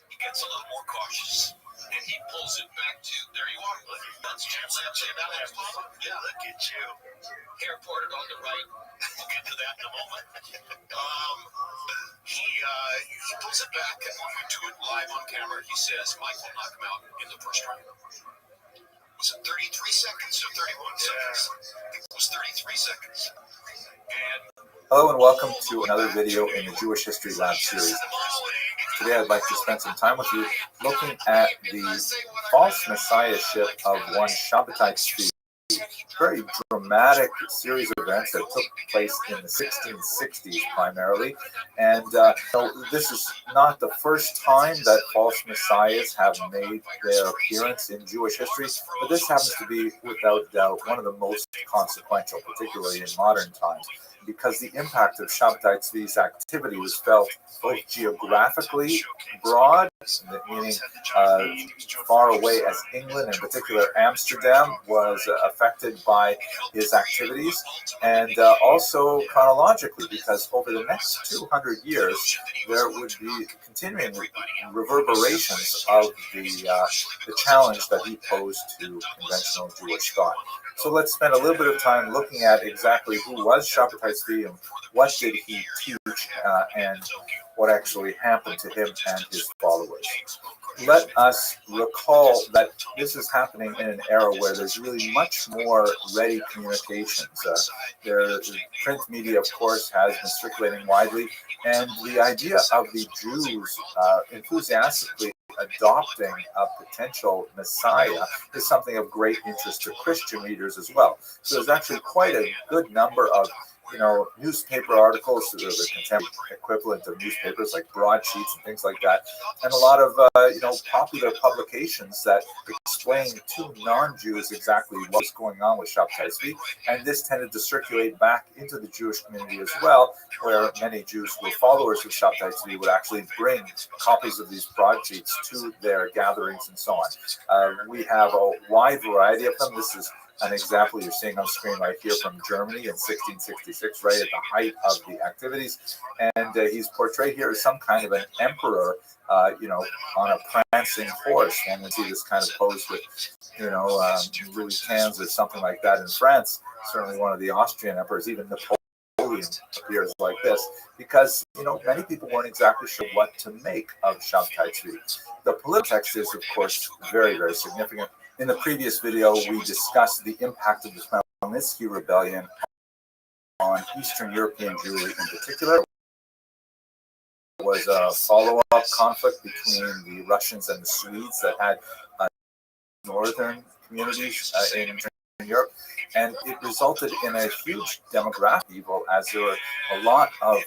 He gets a little more cautious, and he pulls it back to, there you are. That's yeah, look at you. Hair parted on the right. We'll get to that in a moment. He pulls it back, and when we do it live on camera, he says Mike will knock him out in the first round. Was it 33 seconds or 31 seconds? I think it was 33 seconds. Hello and welcome to another video in the Jewish History Lab series. Today I'd like to spend some time with you looking at the false messiahship of one Shabbatai Tzvi. Very dramatic series of events that took place in the 1660s primarily, and this is not the first time that false messiahs have made their appearance in Jewish history, but this happens to be without doubt one of the most consequential, particularly in modern times, because the impact of Shabbatai Tzvi's activity was felt both geographically broad, meaning far away as England, in particular Amsterdam, was affected by his activities, and also chronologically, because over the next 200 years there would be continuing reverberations of the challenge that he posed to conventional Jewish thought. So let's spend a little bit of time looking at exactly who was Shabbatai Tzvi and what did he teach and what actually happened to him and his followers. Let us recall that this is happening in an era where there's really much more ready communications. The print media, of course, has been circulating widely, and the idea of the Jews enthusiastically adopting a potential Messiah is something of great interest to Christian readers as well. So there's actually quite a good number of newspaper articles, the contemporary equivalent of newspapers like broadsheets and things like that, and a lot of popular publications that explain to non-Jews exactly what's going on with Shabtai Tzvi, and this tended to circulate back into the Jewish community as well, where many Jews who were followers of Shabtai Tzvi would actually bring copies of these broadsheets to their gatherings and so on. We have a wide variety of them. This is an example you're seeing on screen right here from Germany in 1666, right at the height of the activities. And he's portrayed here as some kind of an emperor, on a prancing horse. One would see this kind of pose with, Louis XV or something like that in France. Certainly one of the Austrian emperors, even Napoleon appears like this, because many people weren't exactly sure what to make of Shabtai Tzvi. The political text is, of course, very, very significant. In the previous video, we discussed the impact of the Khmelnytsky rebellion on Eastern European Jewry in particular. There was a follow-up conflict between the Russians and the Swedes that had northern communities in Europe, and it resulted in a huge demographic evil, as there were a lot of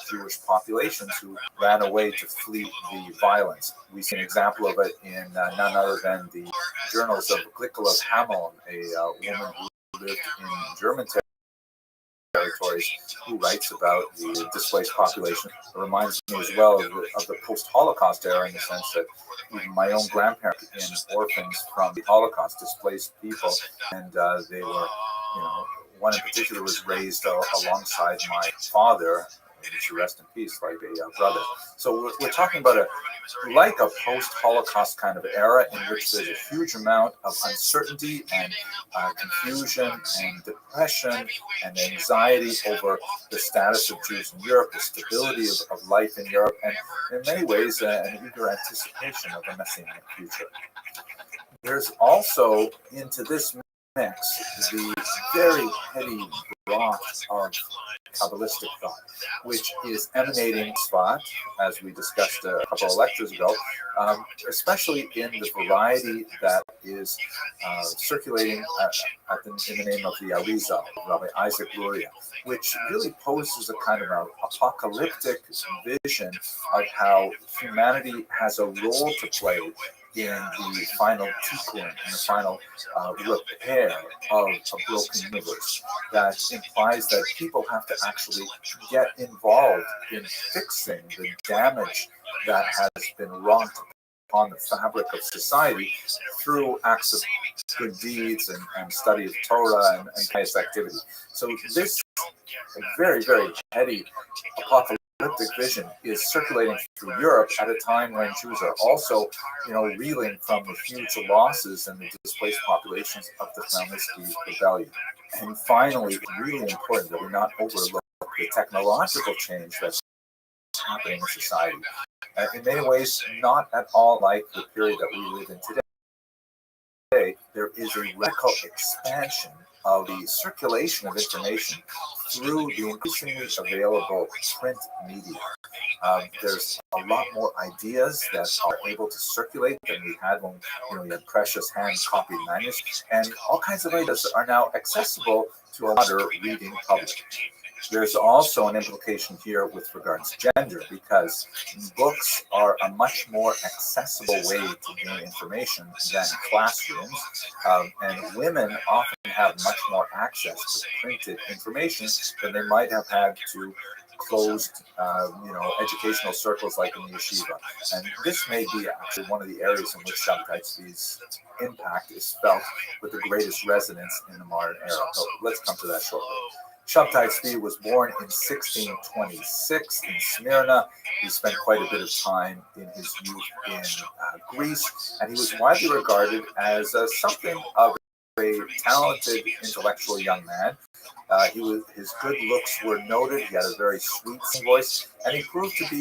Jewish populations who ran away to flee the violence. We see an example of it in none other than the journals of Glickl of Hameln, a woman who lived in German territories, who writes about the displaced population. It reminds me as well of the post-Holocaust era, in the sense that even my own grandparents in orphans from the Holocaust, displaced people, and they were, one in particular was raised alongside my father, and he should rest in peace, like a brother. So we're talking about a post-Holocaust kind of era in which there's a huge amount of uncertainty and confusion and depression and anxiety over the status of Jews in Europe, the stability of life in Europe, and in many ways an eager anticipation of a messianic future. There's also, into this mix, the very heady broth of Kabbalistic thought, which is emanating Tzfat, as we discussed a couple of lectures ago, especially in the variety that is circulating in the name of the Arizal, Rabbi Isaac Luria, which really poses a kind of an apocalyptic vision of how humanity has a role to play in the final tikkun, in the final repair of a broken universe. That implies that people have to actually get involved in fixing the damage that has been wrought upon the fabric of society through acts of good deeds and study of Torah and pious activity. So this very, very heady apocalyptic vision is circulating through Europe at a time when Jews are also, reeling from the huge losses and the displaced populations of the Khmelnytsky rebellion. And finally, it's really important that we not overlook the technological change that's happening in society. In many ways, not at all like the period that we live in today. There is a radical expansion of the circulation of information through the increasingly available print media. There's a lot more ideas that are able to circulate than we had when we had precious hand-copied manuscripts, and all kinds of ideas are now accessible to a broader reading public. There's also an implication here with regards to gender, because books are a much more accessible way to gain information than classrooms, and women often have much more access to printed information than they might have had to closed, educational circles like in the yeshiva. And this may be actually one of the areas in which Shabtai Tzvi's impact is felt with the greatest resonance in the modern era. So let's come to that shortly. Shabtai Tzvi was born in 1626 in Smyrna. He spent quite a bit of time in his youth in Greece, and he was widely regarded as something of a talented, intellectual young man. His good looks were noted. He had a very sweet voice, and he proved to be,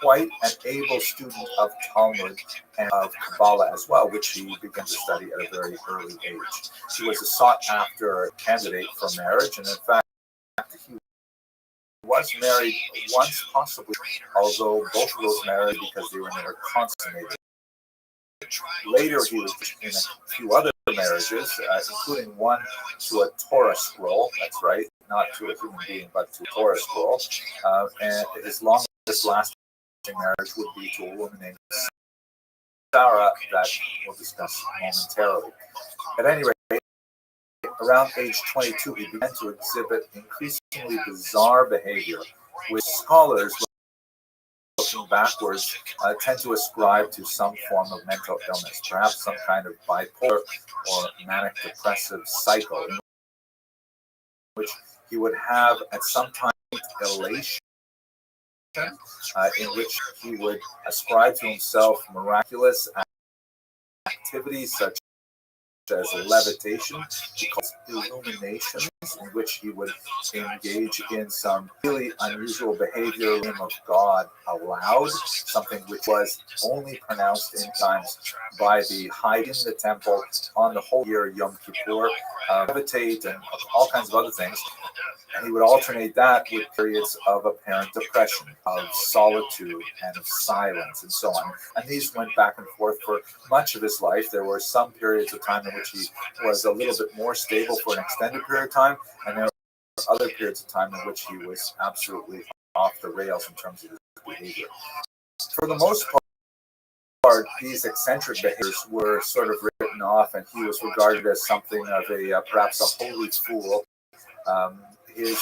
quite an able student of Talmud and of Kabbalah as well, which he began to study at a very early age. He was a sought-after candidate for marriage, and in fact, he was married once, possibly, although both of those married because they were never consummated. Later, he was in a few other marriages, including one to a Torah scroll, that's right, not to a human being, but to a Torah scroll. And his longest lasting marriage would be to a woman named Sarah that we'll discuss momentarily. At any rate, around age 22, he began to exhibit increasingly bizarre behavior, which scholars looking backwards tend to ascribe to some form of mental illness, perhaps some kind of bipolar or manic depressive cycle, in which he would have at some time elation, in which he would ascribe to himself miraculous activities such as levitation, because illuminations, in which he would engage in some really unusual behavior in the name of God aloud, something which was only pronounced in times by the high in the temple on the whole year Yom Kippur, levitate and all kinds of other things. And he would alternate that with periods of apparent depression, of solitude, and of silence, and so on. And these went back and forth for much of his life. There were some periods of time in which he was a little bit more stable for an extended period of time, and there were other periods of time in which he was absolutely off the rails in terms of his behavior. For the most part, these eccentric behaviors were sort of written off, and he was regarded as something of a perhaps a holy fool. His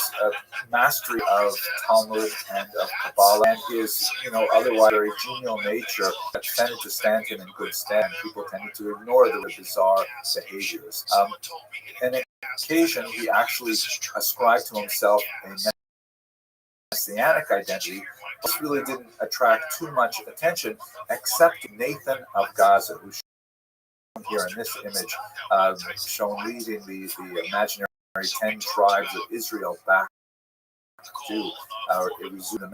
mastery of Talmud and of Kabbalah, and his, otherwise very genial nature tended to stand him in good stead. People tended to ignore the bizarre behaviors. On occasion, he actually ascribed to himself a messianic identity. This really didn't attract too much attention, except Nathan of Gaza, who's shown here in this image, shown leading the imaginary 10 tribes of Israel back to it was in the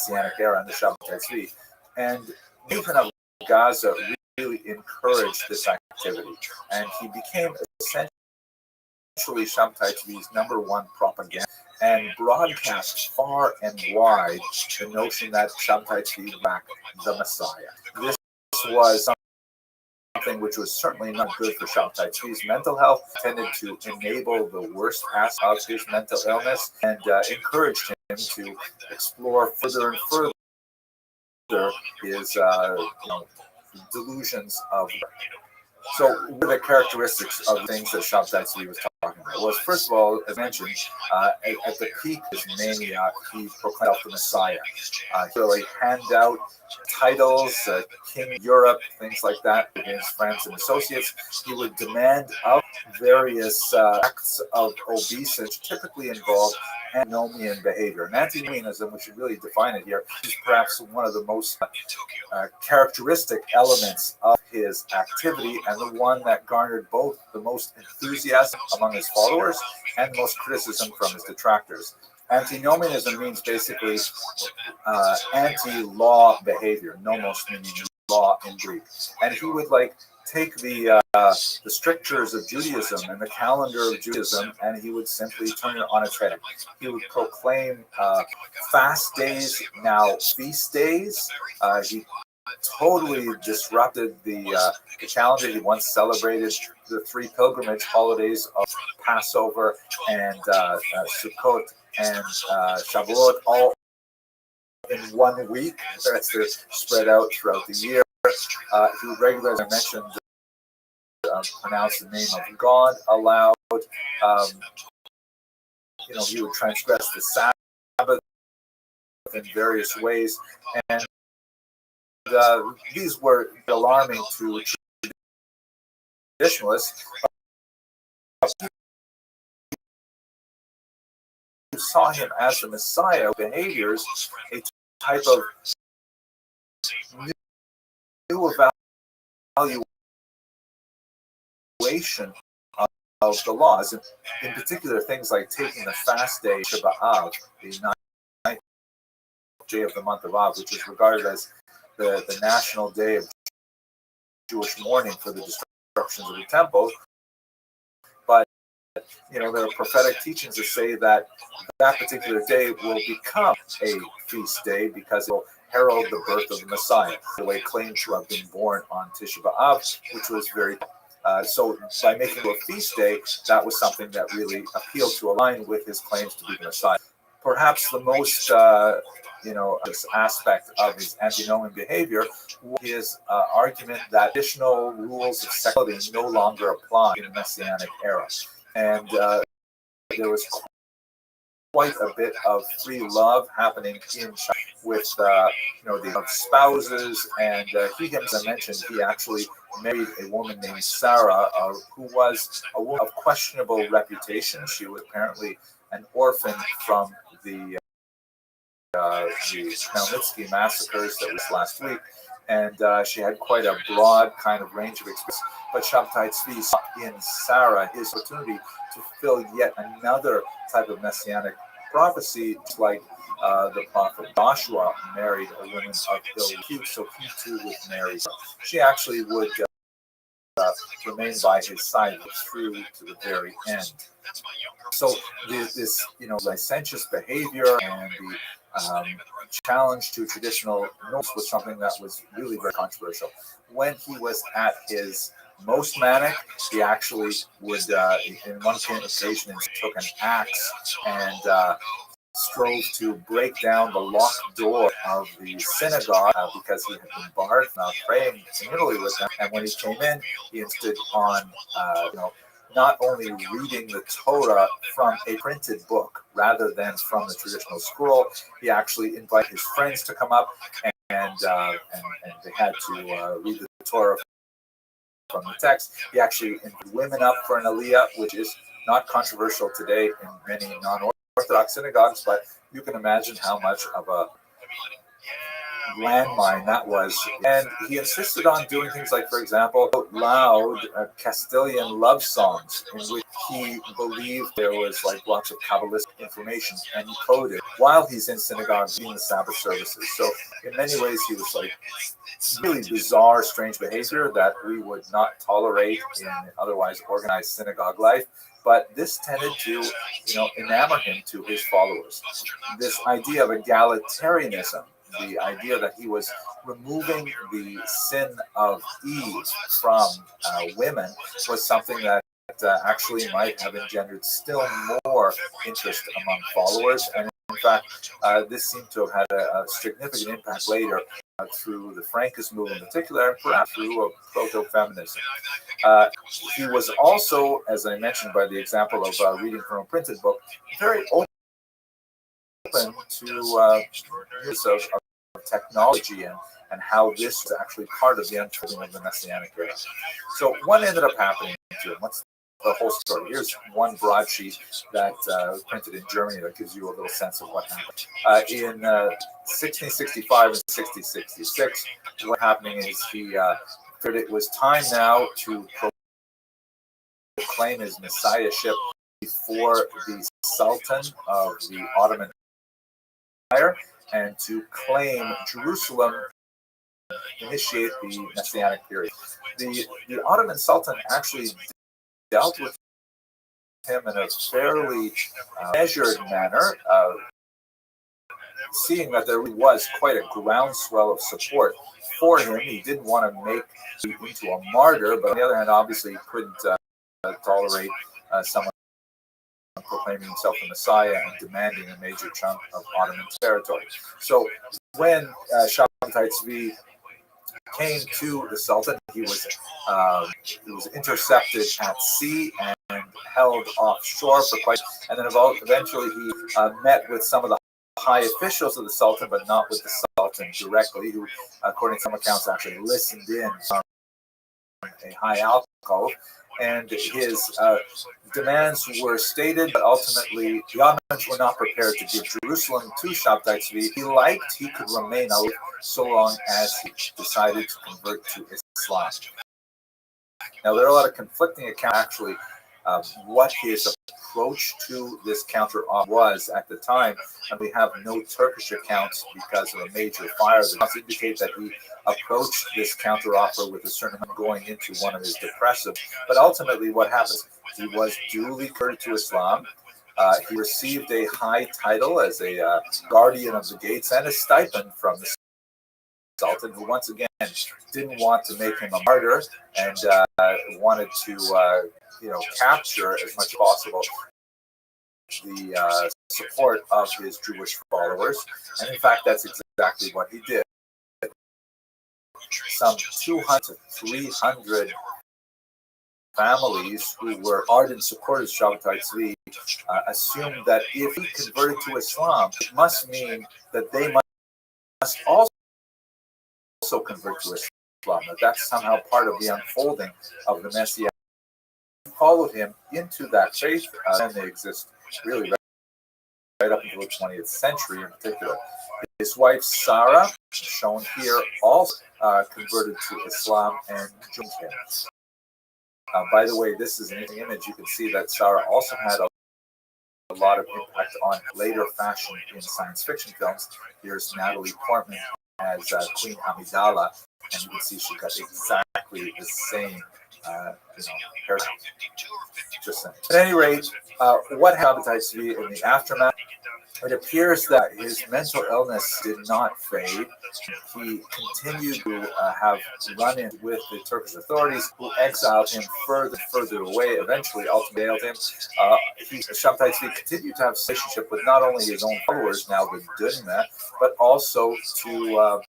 Messianic era under Shabbatai Tzvi. And Nathan of Gaza really encouraged this activity, and he became essentially Shabbatai Tzvi's #1 propaganda, and broadcast far and wide the notion that Shabbatai Tzvi backed the Messiah. This was something which was certainly not good for Shabbatai Tzvi's mental health, tended to enable the worst aspects of his mental illness, and encouraged him to explore further and further his delusions of. So, what are the characteristics of things that Shabbatai Tzvi was talking about? Well, first of all, as mentioned, at the peak of his mania, he proclaimed the Messiah. He really handed out titles, King of Europe, things like that, against friends and associates. He would demand of various acts of obeisance, typically involved antinomian behavior. And antinomianism, we should really define it here, is perhaps one of the most characteristic elements of his activity, and the one that garnered both the most enthusiasm among his followers and most criticism from his detractors. Antinomianism means basically anti-law behavior, nomos meaning law in Greek. And he would take the strictures of Judaism and the calendar of Judaism, and he would simply turn it on its head. He would proclaim fast days, now feast days. He totally disrupted the calendar. He once celebrated the 3 pilgrimage holidays of Passover and Sukkot and Shavuot all in 1 week. That's spread out throughout the year. He would regularly, as I mentioned, pronounce the name of God aloud. He would transgress the Sabbath in various ways, and these were alarming to traditionalists who saw him as the Messiah. Behaviors, a type of new evaluation of the laws, in particular things like taking the fast day, Shabbat, the 9th day of the month of Av, which is regarded as the national day of Jewish mourning for the destructions of the temple. But there are prophetic teachings that say that particular day will become a feast day because it will herald the birth of the Messiah, the way claimed to have been born on Tisha B'Av, which was very. So by making it a feast day, that was something that really appealed to align with his claims to be the Messiah. Perhaps the most this aspect of his antinomian behavior was his argument that additional rules of sexuality no longer apply in the Messianic era. And there was quite a bit of free love happening in China with the spouses, and he, as I mentioned, he actually married a woman named Sarah, who was a woman of questionable reputation. She was apparently an orphan from the Khmelnytsky massacres that was last week, and she had quite a broad kind of range of experience. But Shabtai Tzvi saw in Sarah his opportunity to fulfill yet another type of messianic prophecy, like the prophet Joshua married a woman of ill repute, so he too would marry her. She actually would remain by his side through to the very end. So this licentious behavior and the challenge to traditional norms was something that was really very controversial. When he was at his most manic, he actually would, in one occasion, took an axe and strove to break down the locked door of the synagogue because he had been barred from praying communally with them. And when he came in, he insisted on, not only reading the Torah from a printed book rather than from the traditional scroll. He actually invited his friends to come up, and they had to read the Torah from the text. He actually invited women up for an aliyah, which is not controversial today in many non-Orthodox synagogues, but you can imagine how much of a landmine that was. And he insisted on doing things like, for example, loud Castilian love songs in which he believed there was like lots of Kabbalistic information encoded while he's in synagogue doing the Sabbath services. So in many ways he was like really bizarre, strange behavior that we would not tolerate in otherwise organized synagogue life. But this tended to, enamor him to his followers. This idea of egalitarianism, the idea that he was removing the sin of Eve from women, was something that actually might have engendered still more interest among followers. And in fact, this seemed to have had a significant impact later through the Frankist movement in particular, and perhaps through proto-feminism. He was also, as I mentioned by the example of reading from a printed book, very open to use of technology and how this is actually part of the unfolding of the Messianic era. So what ended up happening to him? What's the whole story? Here's one broadsheet that was printed in Germany that gives you a little sense of what happened. In 1665 and 1666, what happening is he figured it was time now to proclaim his messiahship before the Sultan of the Ottoman Empire, and to claim Jerusalem, initiate the Messianic period. The Ottoman Sultan actually dealt with him in a fairly measured manner, seeing that there was quite a groundswell of support for him. He didn't want to make him into a martyr, but on the other hand, obviously, he couldn't tolerate someone proclaiming himself the Messiah and demanding a major chunk of Ottoman territory. So when Shabtai Tzvi came to the Sultan, he was intercepted at sea and held offshore for quite, and then eventually he met with some of the high officials of the Sultan, but not with the Sultan directly, who, according to some accounts, actually listened in from a high alcove. And his demands were stated, but ultimately the Ottomans were not prepared to give Jerusalem to Shabtai Tzvi. He liked he could remain alive so long as he decided to convert to Islam. Now, there are a lot of conflicting accounts, actually, what his approach to this counter-offer was at the time, and we have no Turkish accounts because of a major fire that indicate that he approached this counter-offer with a certain amount going into one of his depressive. But ultimately, what happens? He was duly converted to Islam. He received a high title as a guardian of the gates and a stipend from the Sultan, who once again didn't want to make him a martyr and wanted to, capture as much as possible the support of his Jewish followers. And in fact, that's exactly what he did. Some 200 to 300 families who were ardent supporters of Shabbatai Tzvi assumed that if he converted to Islam, it must mean that they must also convert to Islam. That's somehow part of the unfolding of the Messiah. Followed him into that faith, and they exist really right up until the 20th century in particular. His wife Sarah, shown here, also converted to Islam and joined him. By the way, this is an image. You can see that Sarah also had a lot of impact on later fashion in science fiction films. Here's Natalie Portman as Queen Amidala, and you can see she got exactly the same haircut. At any rate, what happened to Tzvi in the aftermath? It appears that his mental illness did not fade. He continued to have run-ins with the Turkish authorities, who exiled him further and further away, eventually ultimately jailed him. Shabbatai Tzvi continued to have a relationship with not only his own followers, now the Dunna, but also to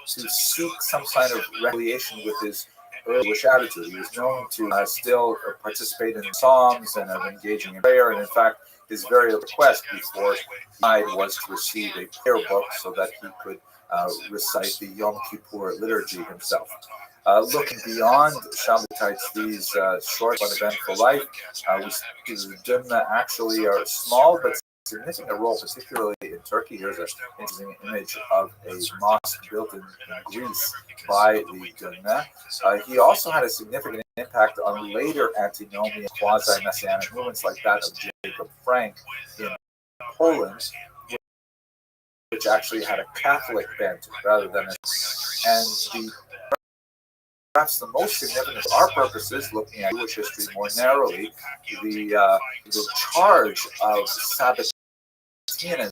seek some kind of reconciliation with his Jewish attitude. He was known to still participate in psalms and of engaging in prayer, and in fact, his very request before he died was to receive a prayer book so that he could recite the Yom Kippur liturgy himself. Looking beyond Shabbatai Tzvi's short but eventful life, we see the Dunna actually are small but significant role, particularly in Turkey. Here's an interesting image of a mosque built in Greece by the Dunna. He also had a significant impact on later antinomian quasi-messianic movements like that of Jacob Frank in Poland, which actually had a Catholic bent rather than perhaps the most significant for our purposes, looking at Jewish history more narrowly, the charge of Sabbateanism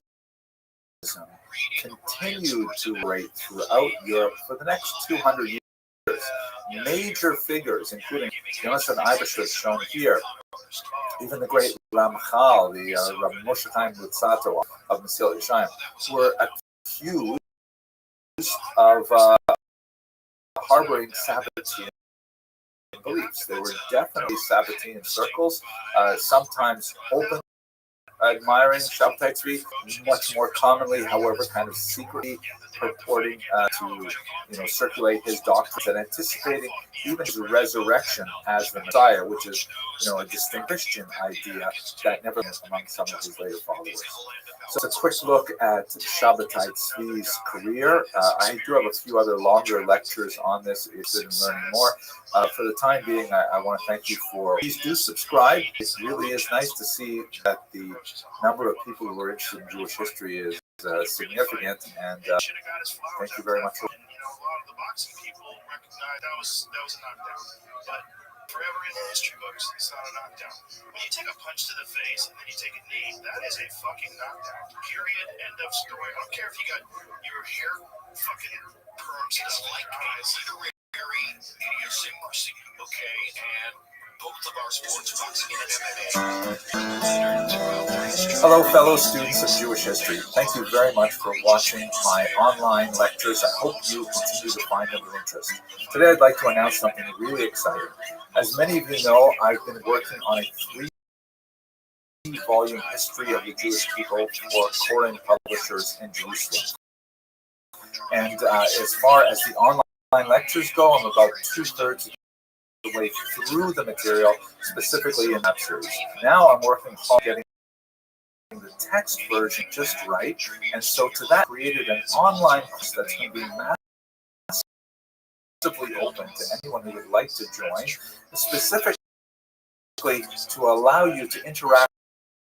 continued to rate throughout Europe for the next 200 years. Major figures, including Jonathan Eibishter, shown here, even the great Ramchal, the Rabbi Moshe Chaim Luzzatto of Mesilat Yesharim, were accused of harboring Sabbatean beliefs. They were definitely Sabbatean circles, sometimes open, admiring Shabbatai Tzvi, much more commonly, however, kind of secretly purporting to circulate his doctrines and anticipating even his resurrection as the Messiah, which is a distinct Christian idea that never went among some of his later followers. So it's a quick look at Shabbatai Tzvi's career. I do have a few other longer lectures on this if you're interested in learning more. For the time being, I want to thank you please do subscribe. It really is nice to see that the number of people who are interested in Jewish history is significant, and thank you very much. A lot of the boxing people recognize that was a knockdown, but forever in the history books, it's not a knockdown. When you take a punch to the face and then you take a knee, that is a fucking knockdown. Period. End of story. I don't care if you got your hair fucking perms. It's like a literary idiosyncrasy, okay? And both of our sports, boxing and MMA. Hello, fellow students of Jewish history. Thank you very much for watching my online lectures. I hope you continue to find them of interest. Today, I'd like to announce something really exciting. As many of you know, I've been working on a 3-volume history of the Jewish people for Koren publishers in Jerusalem. And as far as the online lectures go, I'm about 2/3 the way through the material, specifically in that series. Now I'm working hard getting the text version just right, and so to that, I created an online course that's going to be massively open to anyone who would like to join, specifically to allow you to interact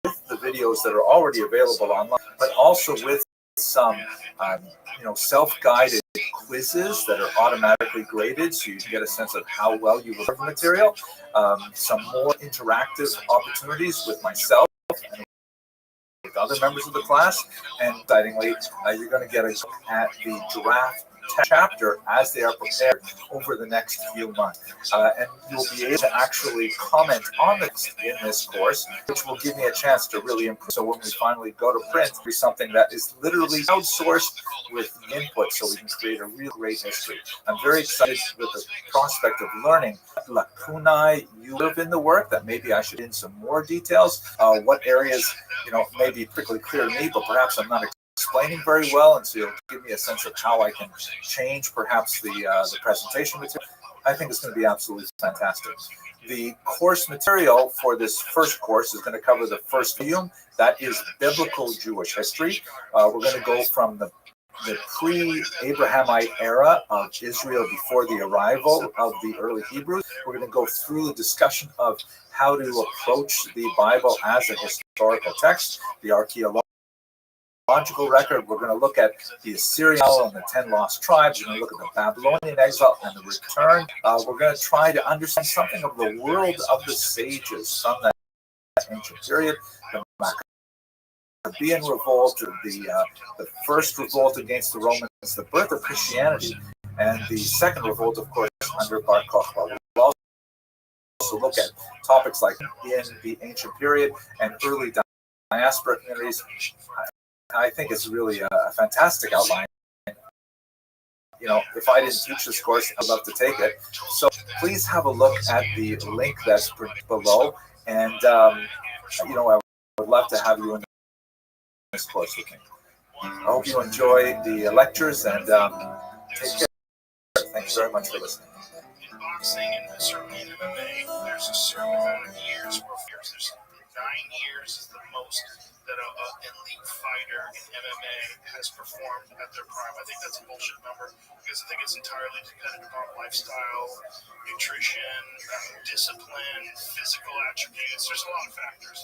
with the videos that are already available online, but also with some self-guided quizzes that are automatically graded, so you can get a sense of how well you learned the material, some more interactive opportunities with myself and with other members of the class, and excitingly, you're going to get a look at the draft chapter as they are prepared over the next few months. And you'll be able to actually comment on this in this course, which will give me a chance to really improve. So when we finally go to print, it'll be something that is literally outsourced with input so we can create a real great history. I'm very excited with the prospect of learning what lacunae you live in the work, that maybe I should in some more details, what areas, may be particularly clear to me, but perhaps I'm not explaining very well, and so you'll give me a sense of how I can change perhaps the presentation material. I think it's going to be absolutely fantastic. The course material for this first course is going to cover the first volume, that is Biblical Jewish History. We're going to go from the pre-Abrahamite era of Israel before the arrival of the early Hebrews. We're going to go through the discussion of how to approach the Bible as a historical text, the archaeological record. We're going to look at the Assyrian and the 10 lost tribes. We're going to look at the Babylonian exile and the return. We're going to try to understand something of the world of the sages from that ancient period, the Maccabean revolt, the first revolt against the Romans, the birth of Christianity, and the second revolt, of course, under Bar Kokhba. We'll also look at topics like in the ancient period and early diaspora communities. I think it's really a fantastic outline. If I didn't teach this course, I'd love to take it. So please have a look at the link that's below. And, I would love to have you in this course with me. I hope you enjoy the lectures and take care. Thanks very much for listening. In boxing and certainly in MMA, there's a certain amount of years or there's 9 years is the most that an elite fighter in MMA has performed at their prime. I think that's a bullshit number because I think it's entirely dependent upon lifestyle, nutrition, discipline, physical attributes. There's a lot of factors.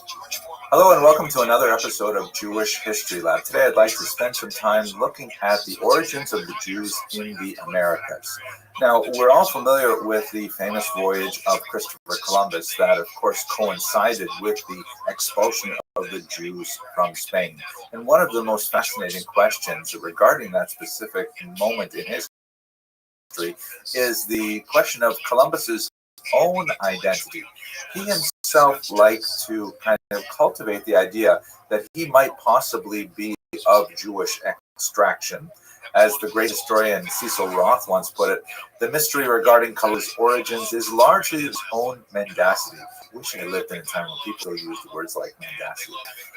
Hello and welcome to another episode of Jewish History Lab. Today I'd like to spend some time looking at the origins of the Jews in the Americas. Now, we're all familiar with the famous voyage of Christopher Columbus that, of course, coincided with the expulsion of the Jews from Spain. And one of the most fascinating questions regarding that specific moment in history is the question of Columbus's own identity. He himself liked to kind of cultivate the idea that he might possibly be of Jewish extraction. As the great historian Cecil Roth once put it, the mystery regarding Columbus' origins is largely his own mendacity. Wishing I lived in a time when people used words like mendacity.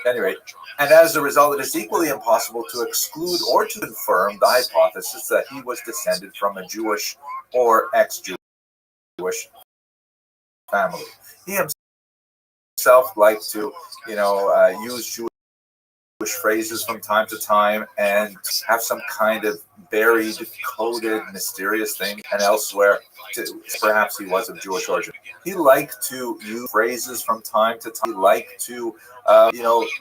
Anyway, and as a result, it is equally impossible to exclude or to confirm the hypothesis that he was descended from a Jewish or ex-Jewish family. He himself liked to, use Jewish phrases from time to time and have some kind of buried, coded, mysterious thing, and elsewhere, perhaps he was of Jewish origin. He liked to use phrases from time to time. He liked to,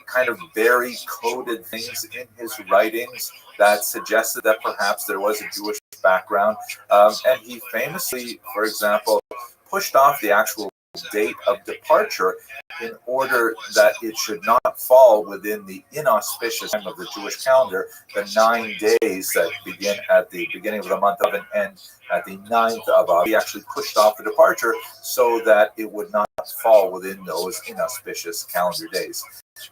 kind of bury coded things in his writings that suggested that perhaps there was a Jewish background. And he famously, for example, pushed off the actual date of departure in order that it should not fall within the inauspicious time of the Jewish calendar, the 9 days that begin at the beginning of the month of and end at the 9th of Av. He actually pushed off the departure so that it would not fall within those inauspicious calendar days.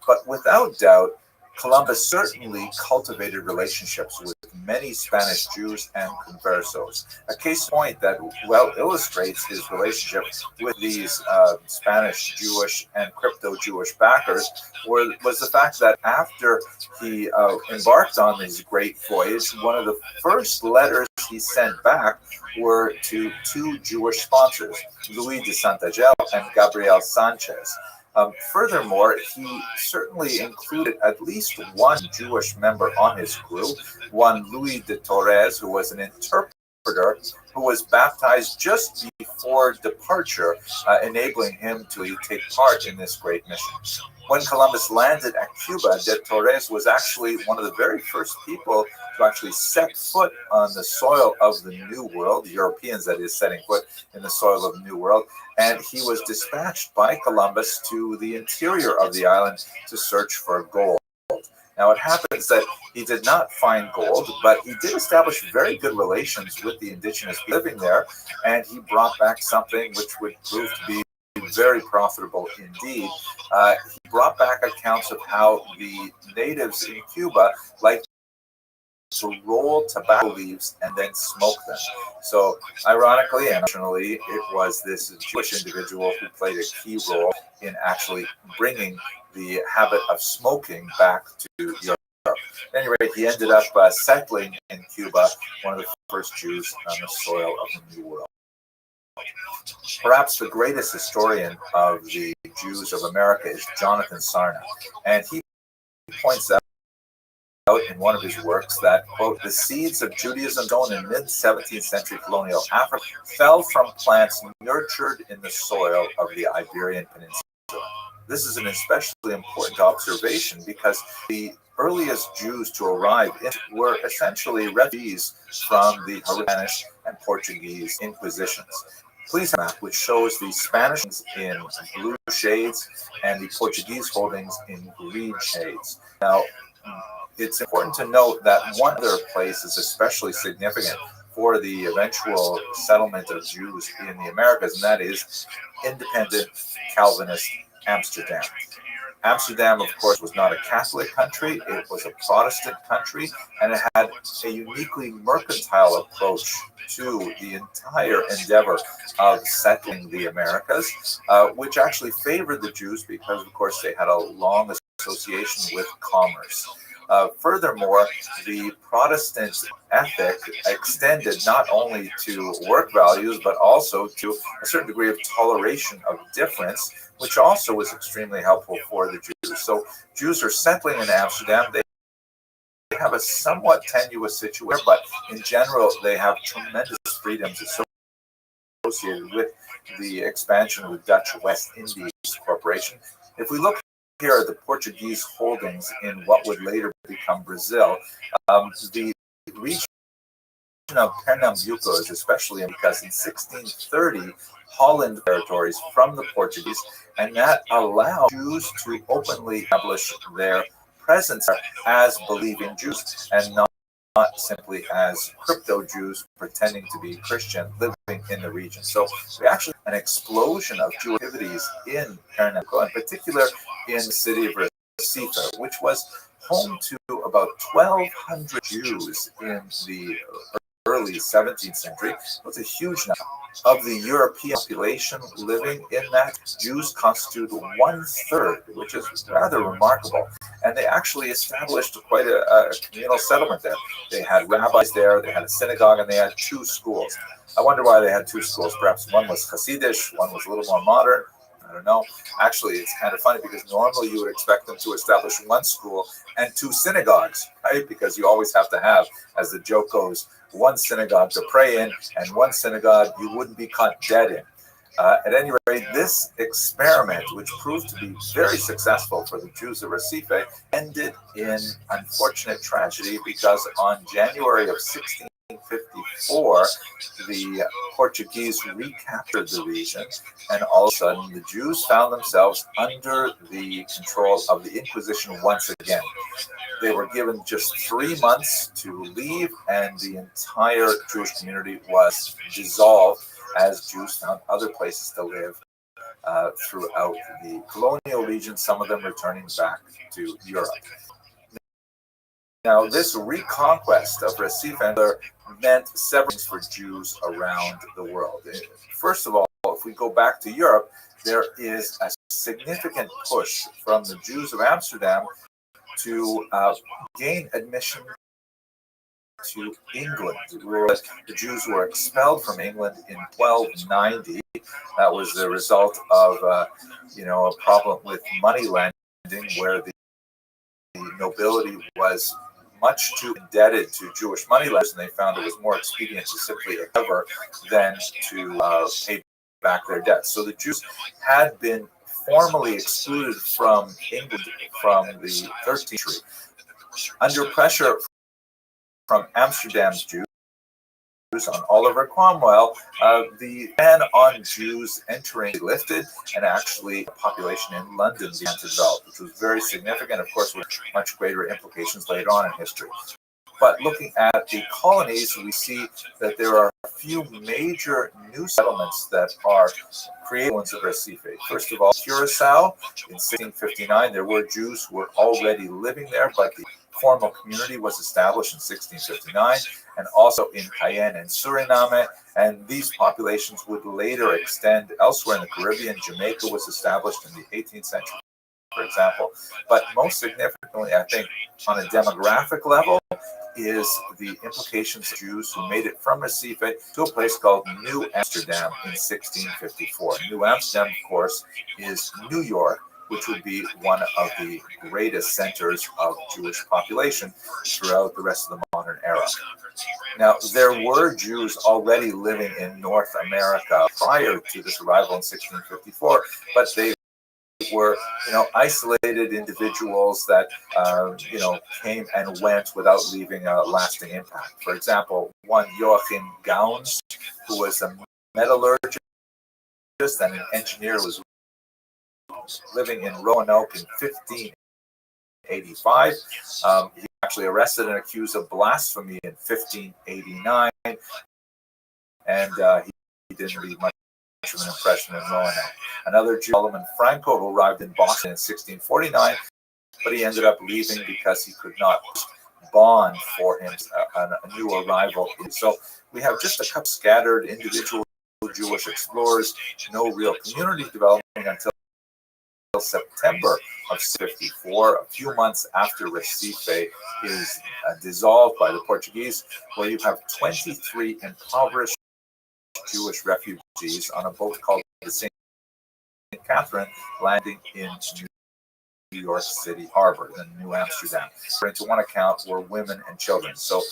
But without doubt, Columbus certainly cultivated relationships with many Spanish Jews and conversos. A case point that well illustrates his relationship with these Spanish Jewish and crypto-Jewish backers was the fact that after he embarked on this great voyage, one of the first letters he sent back were to two Jewish sponsors, Luis de Santagel and Gabriel Sanchez. Furthermore, he certainly included at least one Jewish member on his crew, one Luis de Torres, who was an interpreter, who was baptized just before departure, enabling him to take part in this great mission. When Columbus landed at Cuba, de Torres was actually one of the very first people to actually set foot on the soil of the New World, the Europeans, that is, setting foot in the soil of the New World, and he was dispatched by Columbus to the interior of the island to search for gold. Now, it happens that he did not find gold, but he did establish very good relations with the indigenous living there, and he brought back something which would prove to be very profitable indeed. He brought back accounts of how the natives in Cuba liked to roll tobacco leaves and then smoke them. So, ironically and unfortunately, it was this Jewish individual who played a key role in actually bringing the habit of smoking back to Europe. At any rate, he ended up settling in Cuba, one of the first Jews on the soil of the New World. Perhaps the greatest historian of the Jews of America is Jonathan Sarna, and he points out in one of his works that, quote, the seeds of Judaism sown in mid-17th century colonial Africa fell from plants nurtured in the soil of the Iberian Peninsula. This is an especially important observation because the earliest Jews to arrive were essentially refugees from the Spanish and Portuguese Inquisitions. Please have a map which shows the Spanish in blue shades and the Portuguese holdings in green shades. Now, it's important to note that one other place is especially significant for the eventual settlement of Jews in the Americas, and that is independent Calvinist Amsterdam. Amsterdam, of course, was not a Catholic country. It was a Protestant country, and it had a uniquely mercantile approach to the entire endeavor of settling the Americas, which actually favored the Jews because, of course, they had a long association with commerce. Furthermore, the Protestant ethic extended not only to work values, but also to a certain degree of toleration of difference, which also was extremely helpful for the Jews. So Jews are settling in Amsterdam. They have a somewhat tenuous situation, but in general, they have tremendous freedoms associated with the expansion of the Dutch West Indies Corporation. If we look here are the Portuguese holdings in what would later become Brazil. The region of Pernambuco is especially because in 1630, Holland territories from the Portuguese, and that allowed Jews to openly establish their presence as believing Jews and not simply as crypto Jews pretending to be Christian living in the region. So we actually an explosion of Jewish activities in Pernambuco, in particular in the city of Recife, which was home to about 1,200 Jews in the early 17th century. It was a huge number. Of the European population living in that, Jews constitute 1/3, which is rather remarkable. And they actually established quite a communal settlement there. They had rabbis there, they had a synagogue, and they had 2 schools. I wonder why they had 2 schools. Perhaps one was Hasidish, one was a little more modern. I don't know. Actually, it's kind of funny because normally you would expect them to establish 1 school and 2 synagogues, right? Because you always have to have, as the joke goes, 1 synagogue to pray in and 1 synagogue you wouldn't be caught dead in. At any rate, this experiment, which proved to be very successful for the Jews of Recife, ended in unfortunate tragedy because on January of 1654, the Portuguese recaptured the region, and all of a sudden the Jews found themselves under the control of the Inquisition once again. They were given just 3 months to leave, and the entire Jewish community was dissolved as Jews found other places to live throughout the colonial region, some of them returning back to Europe. Now, this reconquest of Recife meant several things for Jews around the world. First of all, if we go back to Europe, there is a significant push from the Jews of Amsterdam to gain admission to England. The Jews were expelled from England in 1290. That was the result of a problem with money lending, where the nobility was much too indebted to Jewish moneylenders, and they found it was more expedient to simply recover than to pay back their debts. So the Jews had been formally excluded from England from the 13th century. Under pressure from Amsterdam's Jews, on Oliver Cromwell, the ban on Jews entering lifted, and actually the population in London began to develop, which was very significant, of course, with much greater implications later on in history. But looking at the colonies, we see that there are a few major new settlements that are created ones of Recife. First of all, Curacao in 1659, there were Jews who were already living there, but the formal community was established in 1659, and also in Cayenne and Suriname, and these populations would later extend elsewhere in the Caribbean. Jamaica was established in the 18th century, for example. But most significantly, I think, on a demographic level, is the implications of Jews who made it from Recife to a place called New Amsterdam in 1654. New Amsterdam, of course, is New York, which would be one of the greatest centers of Jewish population throughout the rest of the modern era. Now, there were Jews already living in North America prior to this arrival in 1654, but they were, isolated individuals that, came and went without leaving a lasting impact. For example, one Joachim Gauns, who was a metallurgist and an engineer, was living in Roanoke in 1585. He actually arrested and accused of blasphemy in 1589, and he didn't leave much of an impression in Roanoke. Another Jew, Solomon Franco, who arrived in Boston in 1649, but he ended up leaving because he could not bond for him a new arrival. So we have just a couple scattered individual Jewish explorers, no real community development until September of 54, a few months after Recife is dissolved by the Portuguese, where you have 23 impoverished Jewish refugees on a boat called the St. Catherine, landing in New York City Harbor, in New Amsterdam. To one account were women and children. So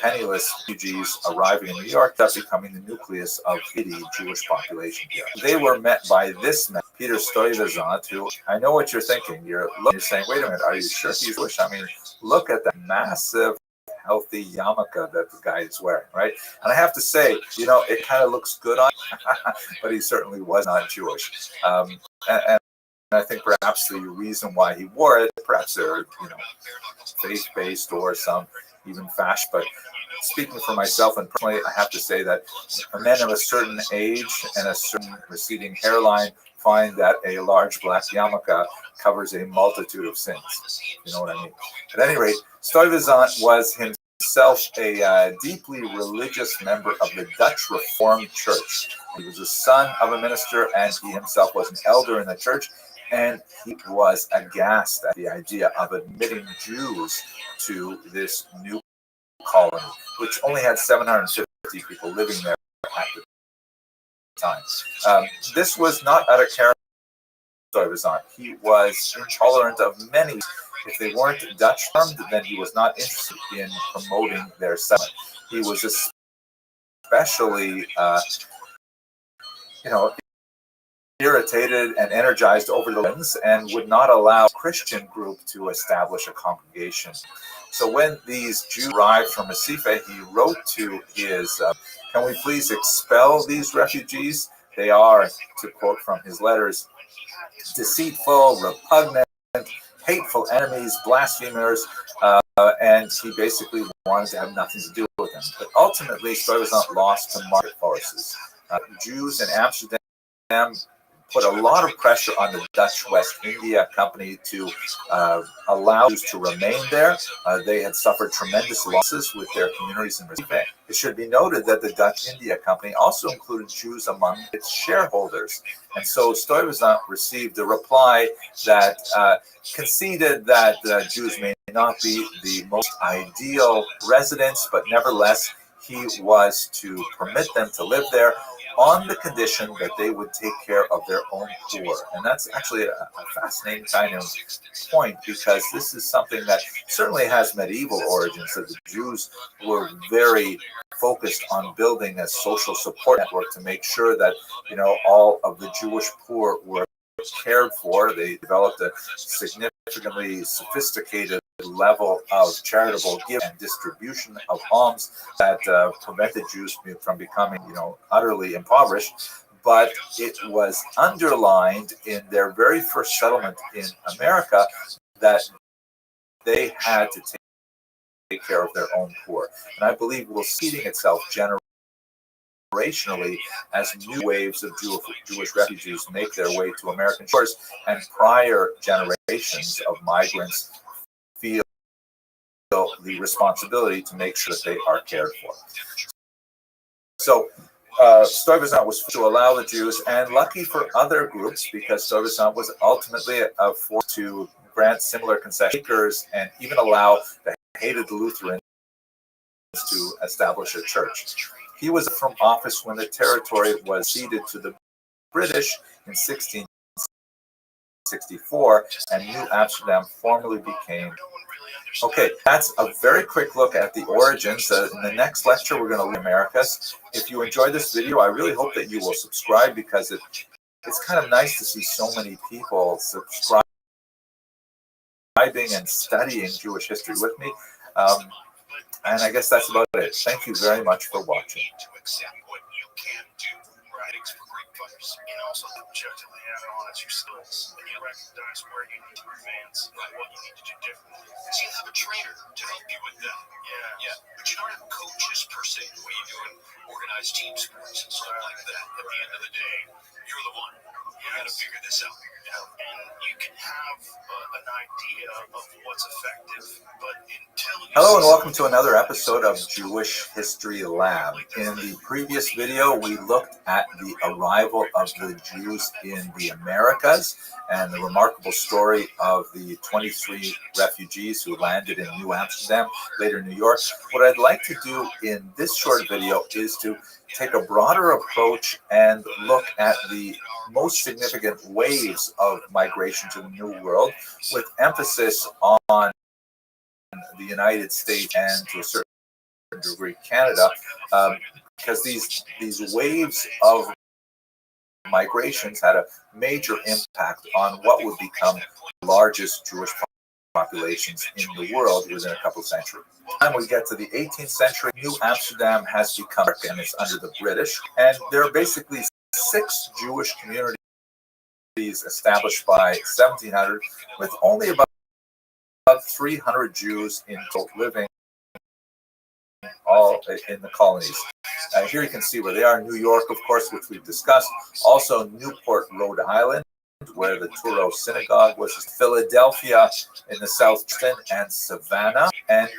penniless refugees arriving in New York, thus becoming the nucleus of the Jewish population here. They were met by this man, Peter Stuyvesant, who, I know what you're thinking. You're saying, wait a minute, are you sure he's Jewish? I mean, look at that massive, healthy yarmulke that the guy is wearing, right? And I have to say, it kind of looks good on him, but he certainly was not Jewish. And I think perhaps the reason why he wore it, perhaps they're, faith-based or some even fashion. But speaking for myself and personally, I have to say that men of a certain age and a certain receding hairline find that a large black yarmulke covers a multitude of sins. You know what I mean? At any rate, Stuyvesant was himself a deeply religious member of the Dutch Reformed Church. He was the son of a minister, and he himself was an elder in the church. And he was aghast at the idea of admitting Jews to this new colony, which only had 750 people living there at the time. This was not out of character for Stuyvesant. He was intolerant of many. If they weren't Dutch farmed, then he was not interested in promoting their settlement. He was especially, irritated and energized over the winds, and would not allow a Christian group to establish a congregation. So when these Jews arrived from Recife, he wrote to his, can we please expel these refugees? They are, to quote from his letters, deceitful, repugnant, hateful enemies, blasphemers, and he basically wanted to have nothing to do with them. But ultimately, Stuyvesant lost to market forces. Jews in Amsterdam put a lot of pressure on the Dutch West India Company to allow Jews to remain there. They had suffered tremendous losses with their communities in Recife. It should be noted that the Dutch India Company also included Jews among its shareholders. And so Stuyvesant received a reply that conceded that Jews may not be the most ideal residents, but nevertheless, he was to permit them to live there on the condition that they would take care of their own poor. And that's actually a fascinating kind of point, because this is something that certainly has medieval origins, that the Jews were very focused on building a social support network to make sure that, all of the Jewish poor were cared for. They developed a significantly sophisticated level of charitable giving and distribution of alms that prevented Jews from becoming, utterly impoverished. But it was underlined in their very first settlement in America that they had to take care of their own poor. And I believe will seeding itself generationally as new waves of Jewish refugees make their way to American shores, and prior generations of migrants feel the responsibility to make sure that they are cared for. So Stuyvesant was to allow the Jews, and lucky for other groups, because Stuyvesant was ultimately forced to grant similar concessions and even allow the hated Lutherans to establish a church. He was from office when the territory was ceded to the British in 1664, and New Amsterdam formally became. Okay, that's a very quick look at the origins. In the next lecture, we're going to look at Americas. If you enjoyed this video, I really hope that you will subscribe, because it's kind of nice to see so many people subscribing and studying Jewish history with me. And I guess that's about it. Thank you very much for watching. To accept what you can do. Writings for great fighters. And also objectively add on as your skills. And you recognize where you need to advance and what you need to do differently. So you have a trainer to help you with that. Yeah. But you don't have coaches per se, the way you do in organized team sports and stuff like that. At the end of the day, you're the one. You got to figure this out. And you can have an idea of what's effective, but until you... Hello and welcome to another episode of Jewish History Lab. In the previous video, we looked at the arrival of the Jews in the Americas and the remarkable story of the 23 refugees who landed in New Amsterdam, later New York. What I'd like to do in this short video is to take a broader approach and look at the most significant waves of migration to the New World, with emphasis on the United States and to a certain degree Canada, because these waves of migrations had a major impact on what would become the largest Jewish populations in the world within a couple of centuries. When we get to the 18th century, New Amsterdam has become, and it's under the British, and there are basically 6 Jewish communities established by 1700, with only about 300 Jews in total living all in the colonies. Here you can see where they are. New York, of course, which we've discussed. Also Newport, Rhode Island, where the Touro Synagogue was. Philadelphia in the south, and Savannah. And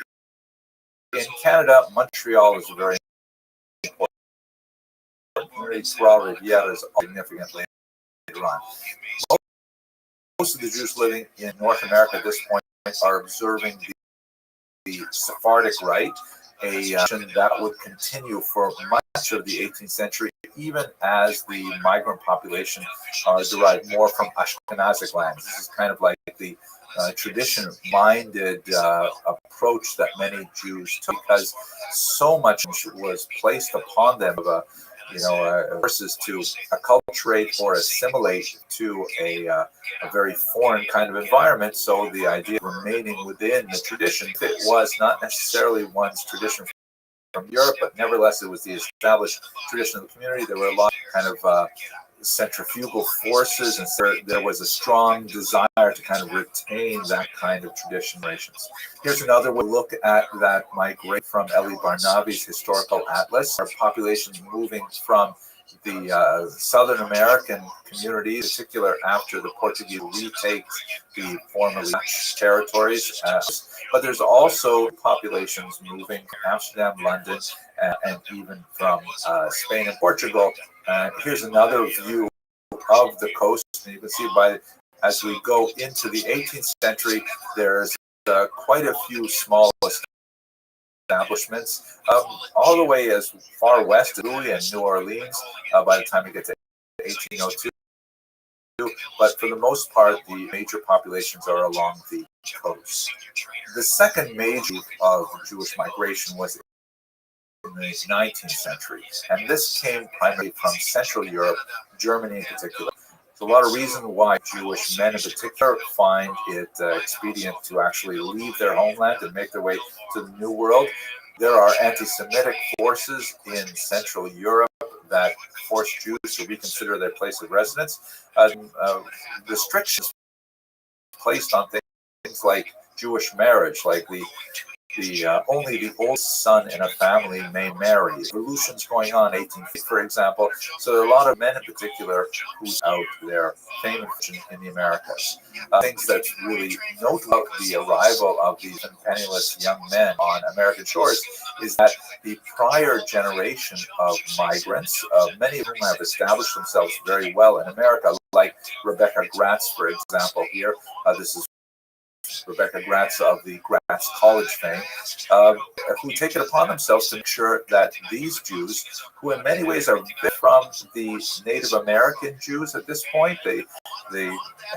in Canada, Montreal is a very important community. Trois-Rivières is significantly later on. Most of the Jews living in North America at this point are observing the Sephardic Rite, a tradition that would continue for much of the 18th century, even as the migrant population derived more from Ashkenazic lands. This is kind of like the tradition-minded approach that many Jews took, because so much was placed upon them of versus to acculturate or assimilate to a very foreign kind of environment. So the idea of remaining within the tradition, it was not necessarily one's tradition from Europe, but nevertheless it was the established tradition of the community. There were a lot of kind of centrifugal forces, and there was a strong desire to kind of retain that kind of tradition. Here's another way to look at that migration from Eli Barnabi's historical atlas. Our populations moving from the Southern American community, in particular after the Portuguese retake the formerly Dutch territories. But there's also populations moving from Amsterdam, London, and even from Spain and Portugal. Here's another view of the coast. And you can see as we go into the 18th century, there's quite a few small establishments, all the way as far west as Louis and New Orleans by the time we get to 1802. But for the most part, the major populations are along the coast. The second major of Jewish migration was in the 19th century, and this came primarily from Central Europe, Germany in particular. a lot of reason why Jewish men in particular find it expedient to actually leave their homeland and make their way to the New World. There are anti-Semitic forces in Central Europe that force Jews to reconsider their place of residence. Restrictions placed on things like Jewish marriage, like only the oldest son in a family may marry. Revolutions going on, 1850, for example. So there are a lot of men in particular who's out their fame in the Americas. Things that's really notable about the arrival of these penniless young men on American shores is that the prior generation of migrants, many of whom have established themselves very well in America, like Rebecca Gratz, for example, here. This is Rebecca Gratz of the Gratz College fame, who take it upon themselves to make sure that these Jews, who in many ways are from the Native American Jews at this point, they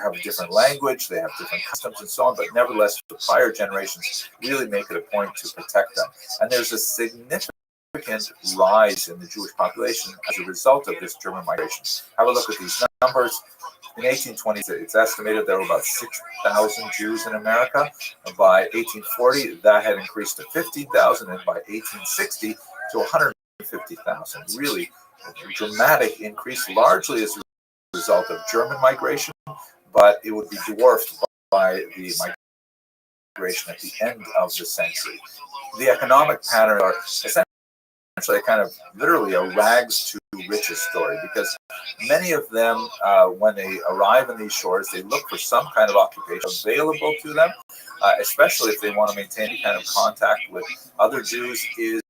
have a different language, they have different customs and so on, but nevertheless, the prior generations really make it a point to protect them. And there's a significant rise in the Jewish population as a result of this German migration. Have a look at these numbers. In 1820, it's estimated there were about 6,000 Jews in America. By 1840, that had increased to 15,000, and by 1860 to 150,000. Really a dramatic increase, largely as a result of German migration, but it would be dwarfed by the migration at the end of the century. The economic patterns are essentially kind of literally a rags to riches story, because many of them, when they arrive in these shores, they look for some kind of occupation available to them, especially if they want to maintain any kind of contact with other Jews, is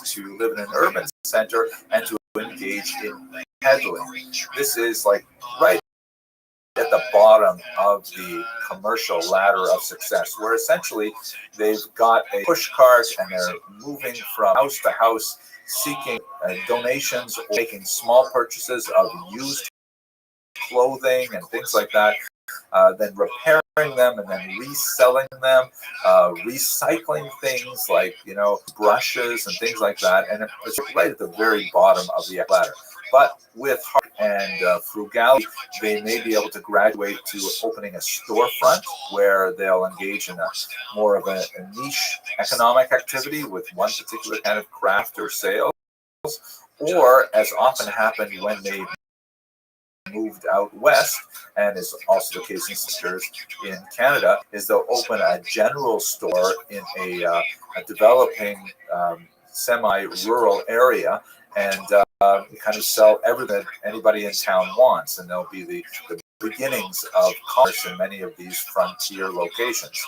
to live in an urban center and to engage in peddling. This is like right at the bottom of the commercial ladder of success, where essentially they've got a push cart and they're moving from house to house seeking donations or making small purchases of used clothing and things like that, then repairing them and then reselling them, recycling things like, brushes and things like that. And it's right at the very bottom of the ladder. But with heart and frugality, they may be able to graduate to opening a storefront where they'll engage in more of a niche economic activity with one particular kind of craft or sales. Or, as often happened when they moved out west, and is also the case in sisters in Canada, is they'll open a general store in a developing semi-rural area and kind of sell everything that anybody in town wants, and there'll be the beginnings of commerce in many of these frontier locations.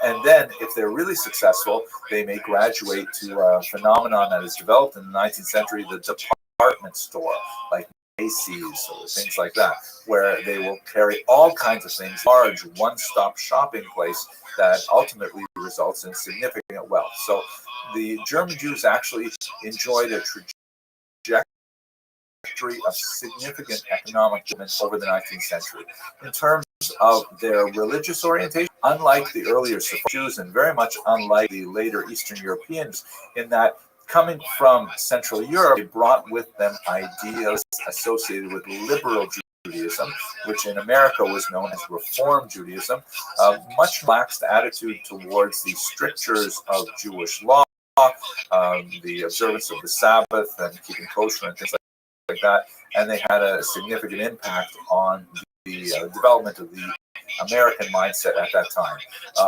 And then, if they're really successful, they may graduate to a phenomenon that is developed in the 19th century, the department store, like Macy's or things like that, where they will carry all kinds of things, large one-stop shopping place that ultimately results in significant wealth. So the German Jews actually enjoyed a trajectory of significant economic development over the 19th century. In terms of their religious orientation, unlike the earlier Jews and very much unlike the later Eastern Europeans, in that coming from Central Europe, they brought with them ideas associated with liberal Judaism, which in America was known as Reform Judaism, much relaxed attitude towards the strictures of Jewish law, the observance of the Sabbath and keeping kosher and things like that, and they had a significant impact on the development of the American mindset at that time.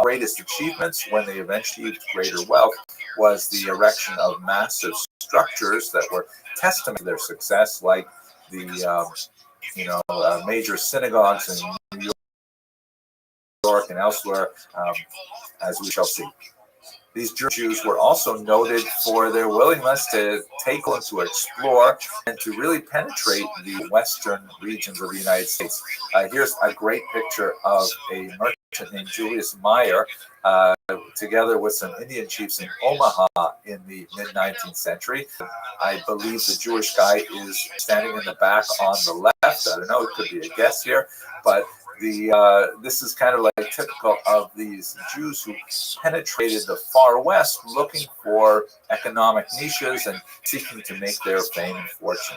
Greatest achievements, when they eventually achieved greater wealth, was the erection of massive structures that were testament to their success, like the major synagogues in New York and elsewhere, as we shall see. These Jews were also noted for their willingness to take on, to explore, and to really penetrate the western regions of the United States. Here's a great picture of a merchant named Julius Meyer, together with some Indian chiefs in Omaha in the mid-19th century. I believe the Jewish guy is standing in the back on the left. I don't know, it could be a guess here, but this is kind of like typical of these Jews who penetrated the far west looking for economic niches and seeking to make their fame and fortune.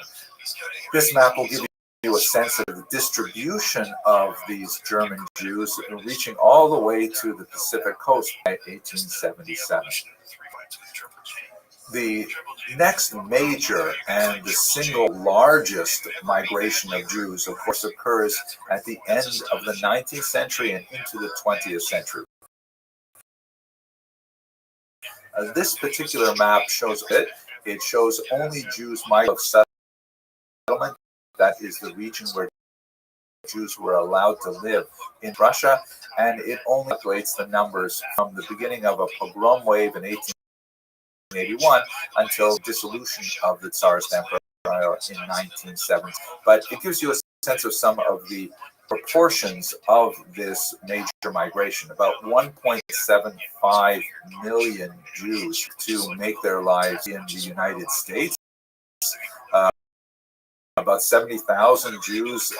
This map will give you you a sense of the distribution of these German Jews, reaching all the way to the Pacific coast by 1877. The next major and the single largest migration of Jews, of course, occurs at the end of the 19th century and into the 20th century. This particular map shows it. It shows only Jews migrating of settlement. That is the region where Jews were allowed to live in Russia, and it only calculates the numbers from the beginning of a pogrom wave in 1881 until dissolution of the Tsarist Empire in 1970. But it gives you a sense of some of the proportions of this major migration. About 1.75 million Jews to make their lives in the United States. About 70,000 Jews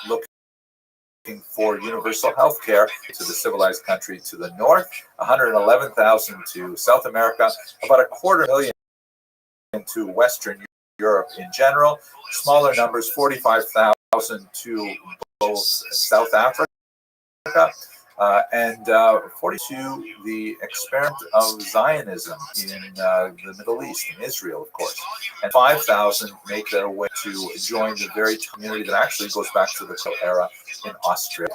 looking for universal health care to the civilized country to the north, 111,000 to South America, about 250,000 to Western Europe in general, smaller numbers, 45,000 to both South Africa, and 42 the experiment of Zionism in the Middle East, in Israel, of course, and 5,000 make their way to join the very community that actually goes back to the era in Austria.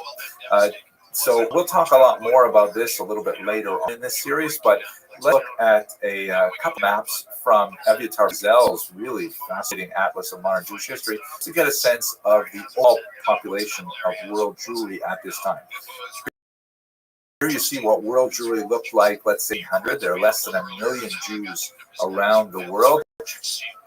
So we'll talk a lot more about this a little bit later on in this series, but let's look at a couple maps from Eviatar Zell's really fascinating Atlas of Modern Jewish History to get a sense of the overall population of world Jewry at this time. Here you see what world Jewry looked like, let's say 100. There are less than 1 million Jews around the world.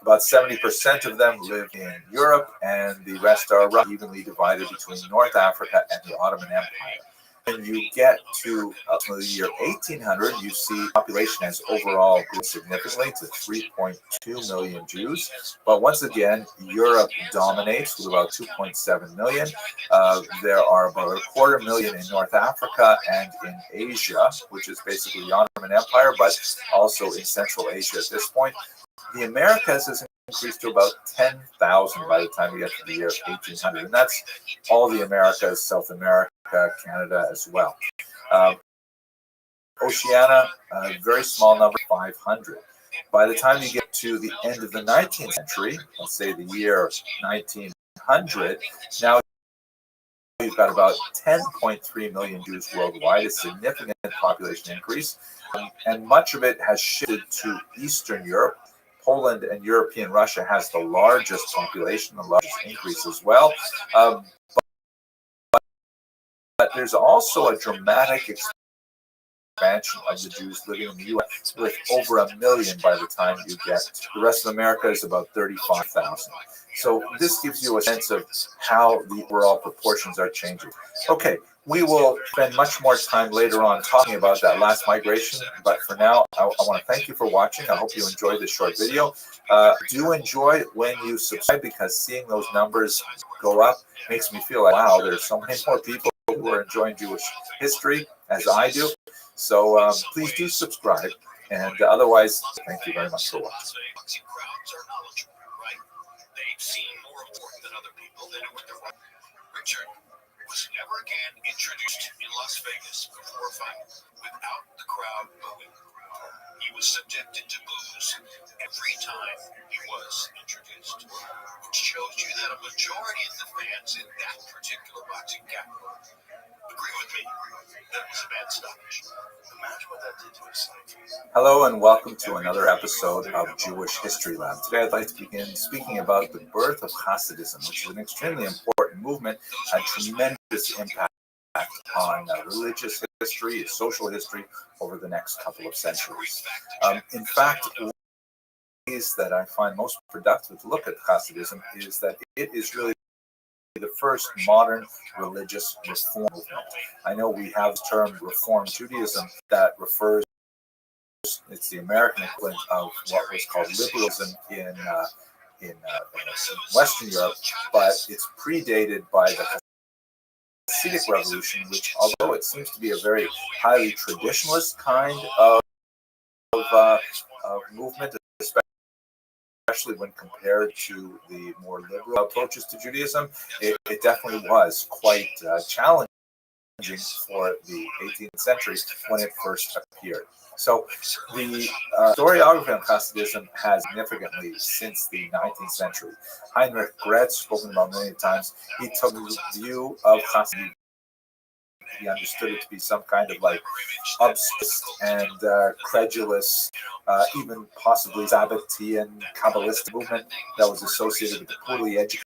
About 70% of them live in Europe, and the rest are evenly divided between North Africa and the Ottoman Empire. When you get to the year 1800, you see population has overall grown significantly to 3.2 million Jews. But once again, Europe dominates with about 2.7 million. There are about 250,000 in North Africa and in Asia, which is basically the Ottoman Empire, but also in Central Asia at this point. The Americas has increased to about 10,000 by the time we get to the year 1800, and that's all the Americas, South America, Canada as well. Oceania, a very small number, 500. By the time you get to the end of the 19th century, let's say the year 1900, now you've got about 10.3 million Jews worldwide, a significant population increase, and much of it has shifted to Eastern Europe. Poland and European Russia has the largest population, the largest increase as well. But there's also a dramatic expansion of the Jews living in the U.S. with over 1 million by the time you get. The rest of America is about 35,000. So this gives you a sense of how the overall proportions are changing. Okay, we will spend much more time later on talking about that last migration, but for now, I want to thank you for watching. I hope you enjoyed this short video. Do enjoy when you subscribe, because seeing those numbers go up makes me feel like, wow, there's so many more people who are enjoying Jewish history as I do. So please do subscribe, and otherwise, thank you very much for watching. They've seen more important than other people. They know what they're like. Richard was never again introduced in Las Vegas before a fight without the crowd booing. He was subjected to boos every time he was introduced, which shows you that a majority of the fans in that particular boxing capital agree with me that it was a bad stoppage. Imagine what that did to his life. Hello and welcome to another episode of Jewish History Lab. Today I'd like to begin speaking about the birth of Hasidism, which is an extremely important movement, a tremendous impact on religious history, social history over the next couple of centuries. In fact, ways that I find most productive to look at Hasidism is that it is really the first modern religious reform movement. I know we have the term Reform Judaism that refers, it's the American equivalent of what was called liberalism in Western Europe, but it's predated by the Hasidic Revolution, which, although it seems to be a very highly traditionalist kind of movement, especially especially when compared to the more liberal approaches to Judaism, it definitely was quite challenging for the 18th century when it first appeared. So the historiography on Hasidism has significantly since the 19th century. Heinrich Gretz, spoken about many times, he took the view of Hasidism. He understood it to be some kind of like obsessed and credulous, even possibly Sabbatean Kabbalist movement that was associated with the poorly educated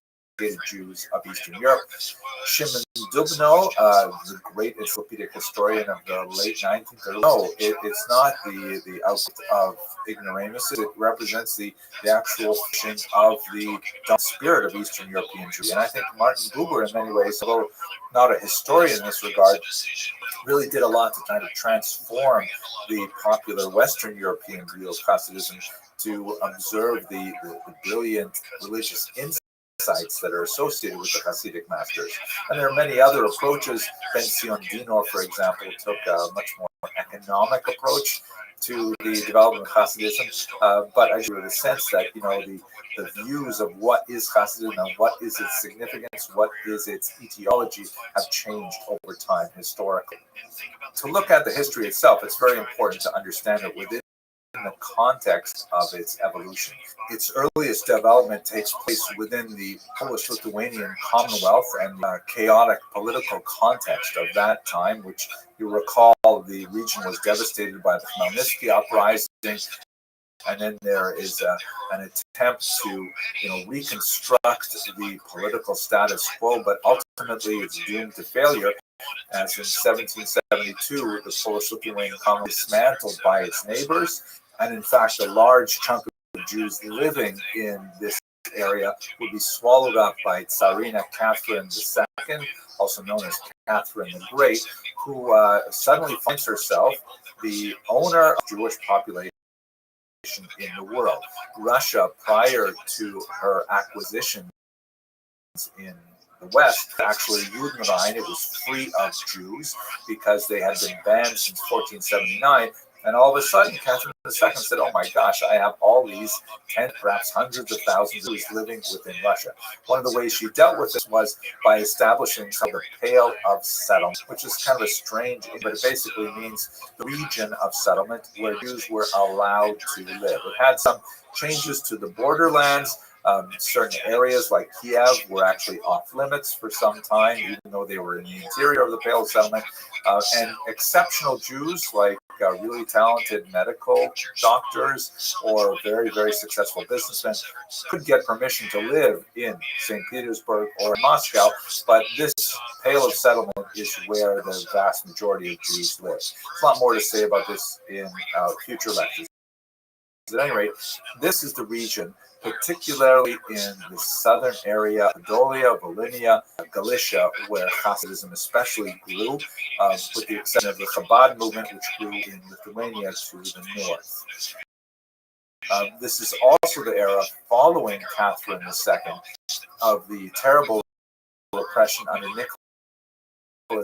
Jews of Eastern Europe. Shimon Dubno, the great encyclopedic historian of the late 19th, no, it's not the output of ignoramus. It represents the actual fishing of the spirit of Eastern European Jewry. And I think Martin Buber, in many ways, although not a historian in this regard, really did a lot to kind of transform the popular Western European view of Hasidism to observe the brilliant religious insights that are associated with the Hasidic masters. And there are many other approaches. Ben Zion Dinor, for example, took a much more economic approach to the development of Hasidism, but I get the sense that the views of what is Hasidism and what is its significance, what is its etiology, have changed over time historically. To look at the history itself, it's very important to understand it within the context of its evolution. Its earliest development takes place within the Polish-Lithuanian Commonwealth and the chaotic political context of that time, which you recall the region was devastated by the Khmelnytsky uprising, and then there is an attempt to reconstruct the political status quo, but ultimately it's doomed to failure, as in 1772 the Polish-Lithuanian Commonwealth was dismantled by its neighbors, and in fact a large chunk of Jews living in this area would be swallowed up by Tsarina Catherine II, also known as Catherine the Great, who suddenly finds herself the owner of Jewish population in the world. Russia, prior to her acquisitions in the West, actually Judenrein, it was free of Jews because they had been banned since 1479. And all of a sudden, Catherine II said, oh my gosh, I have all these 10, perhaps hundreds of thousands of Jews living within Russia. One of the ways she dealt with this was by establishing some of the Pale of Settlement, which is kind of a strange, but it basically means the region of settlement where Jews were allowed to live. It had some changes to the borderlands. Certain areas like Kiev were actually off limits for some time, even though they were in the interior of the Pale of Settlement. And exceptional Jews, like really talented medical doctors or very, very successful businessmen, could get permission to live in St. Petersburg or Moscow, but this Pale of Settlement is where the vast majority of Jews live. There's a lot more to say about this in future lectures. At any rate, this is the region, particularly in the southern area, Podolia, Volhynia, Galicia, where Hasidism especially grew, with the exception of the Chabad movement, which grew in Lithuania to the north. This is also the era following Catherine II of the terrible repression under Nicholas I.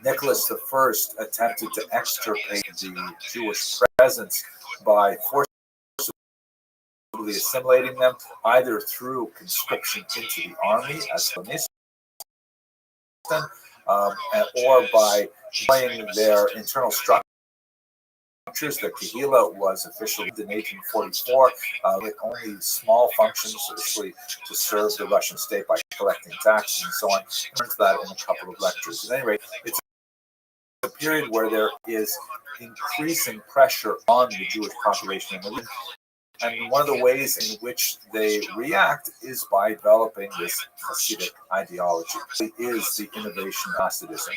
Nicholas I attempted to extirpate the Jewish presence by forcibly assimilating them, either through conscription into the army as Phoenician, or by destroying their internal structures. The Kehila was officially in 1844 with only small functions, especially to serve the Russian state by collecting taxes and so on. We'll turn to that in a couple of lectures. At any rate, it's a period where there is increasing pressure on the Jewish population in the region. And one of the ways in which they react is by developing this Hasidic ideology. It is the innovation of Hasidism.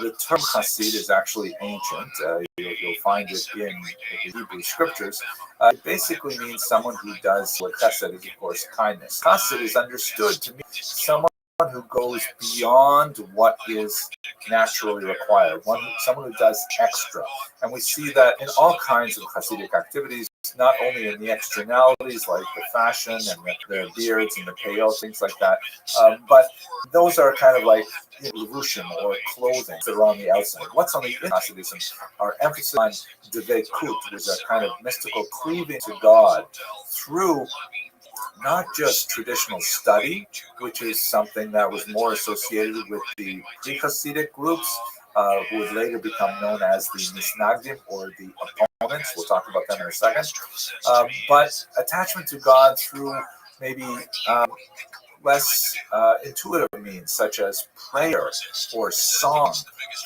The term Hasid is actually ancient. You'll find it in the Hebrew scriptures. It basically means someone who does what chesed is, of course, kindness. Hasid is understood to mean someone who goes beyond what is naturally required, someone who does extra. And we see that in all kinds of Hasidic activities. not only in the externalities like the fashion and the beards and the pale, things like that, but those are kind of like levushim or clothing that are on the outside. What's on the inside Hasidism are emphasis on devekut, which is a kind of mystical cleaving to God through not just traditional study, which is something that was more associated with the pre-Hasidic groups, who would later become known as the Misnagdim or the opponents. We'll talk about them in a second. But attachment to God through maybe less intuitive means, such as prayer or song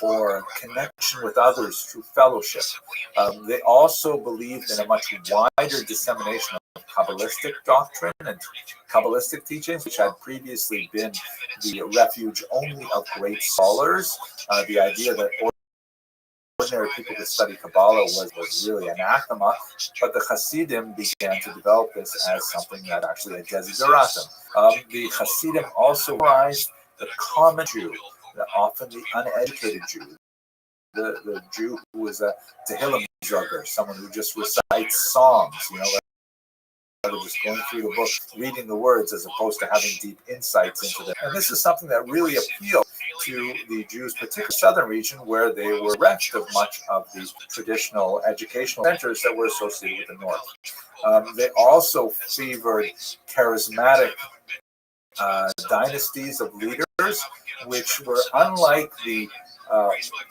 or connection with others through fellowship. They also believed in a much wider dissemination of Kabbalistic doctrine and Kabbalistic teachings, which had previously been the refuge only of great scholars. The idea that ordinary people could study Kabbalah was really anathema, but the Hasidim began to develop this as something that actually a desideratum. The Hasidim also prized the common Jew, often the uneducated Jew, the Jew who is a Tehillim jugger, someone who just recites psalms, just going through the book, reading the words, as opposed to having deep insights into them. And this is something that really appealed to the Jews, particularly southern region, where they were bereft of much of the traditional educational centers that were associated with the north. They also favored charismatic dynasties of leaders, which were unlike the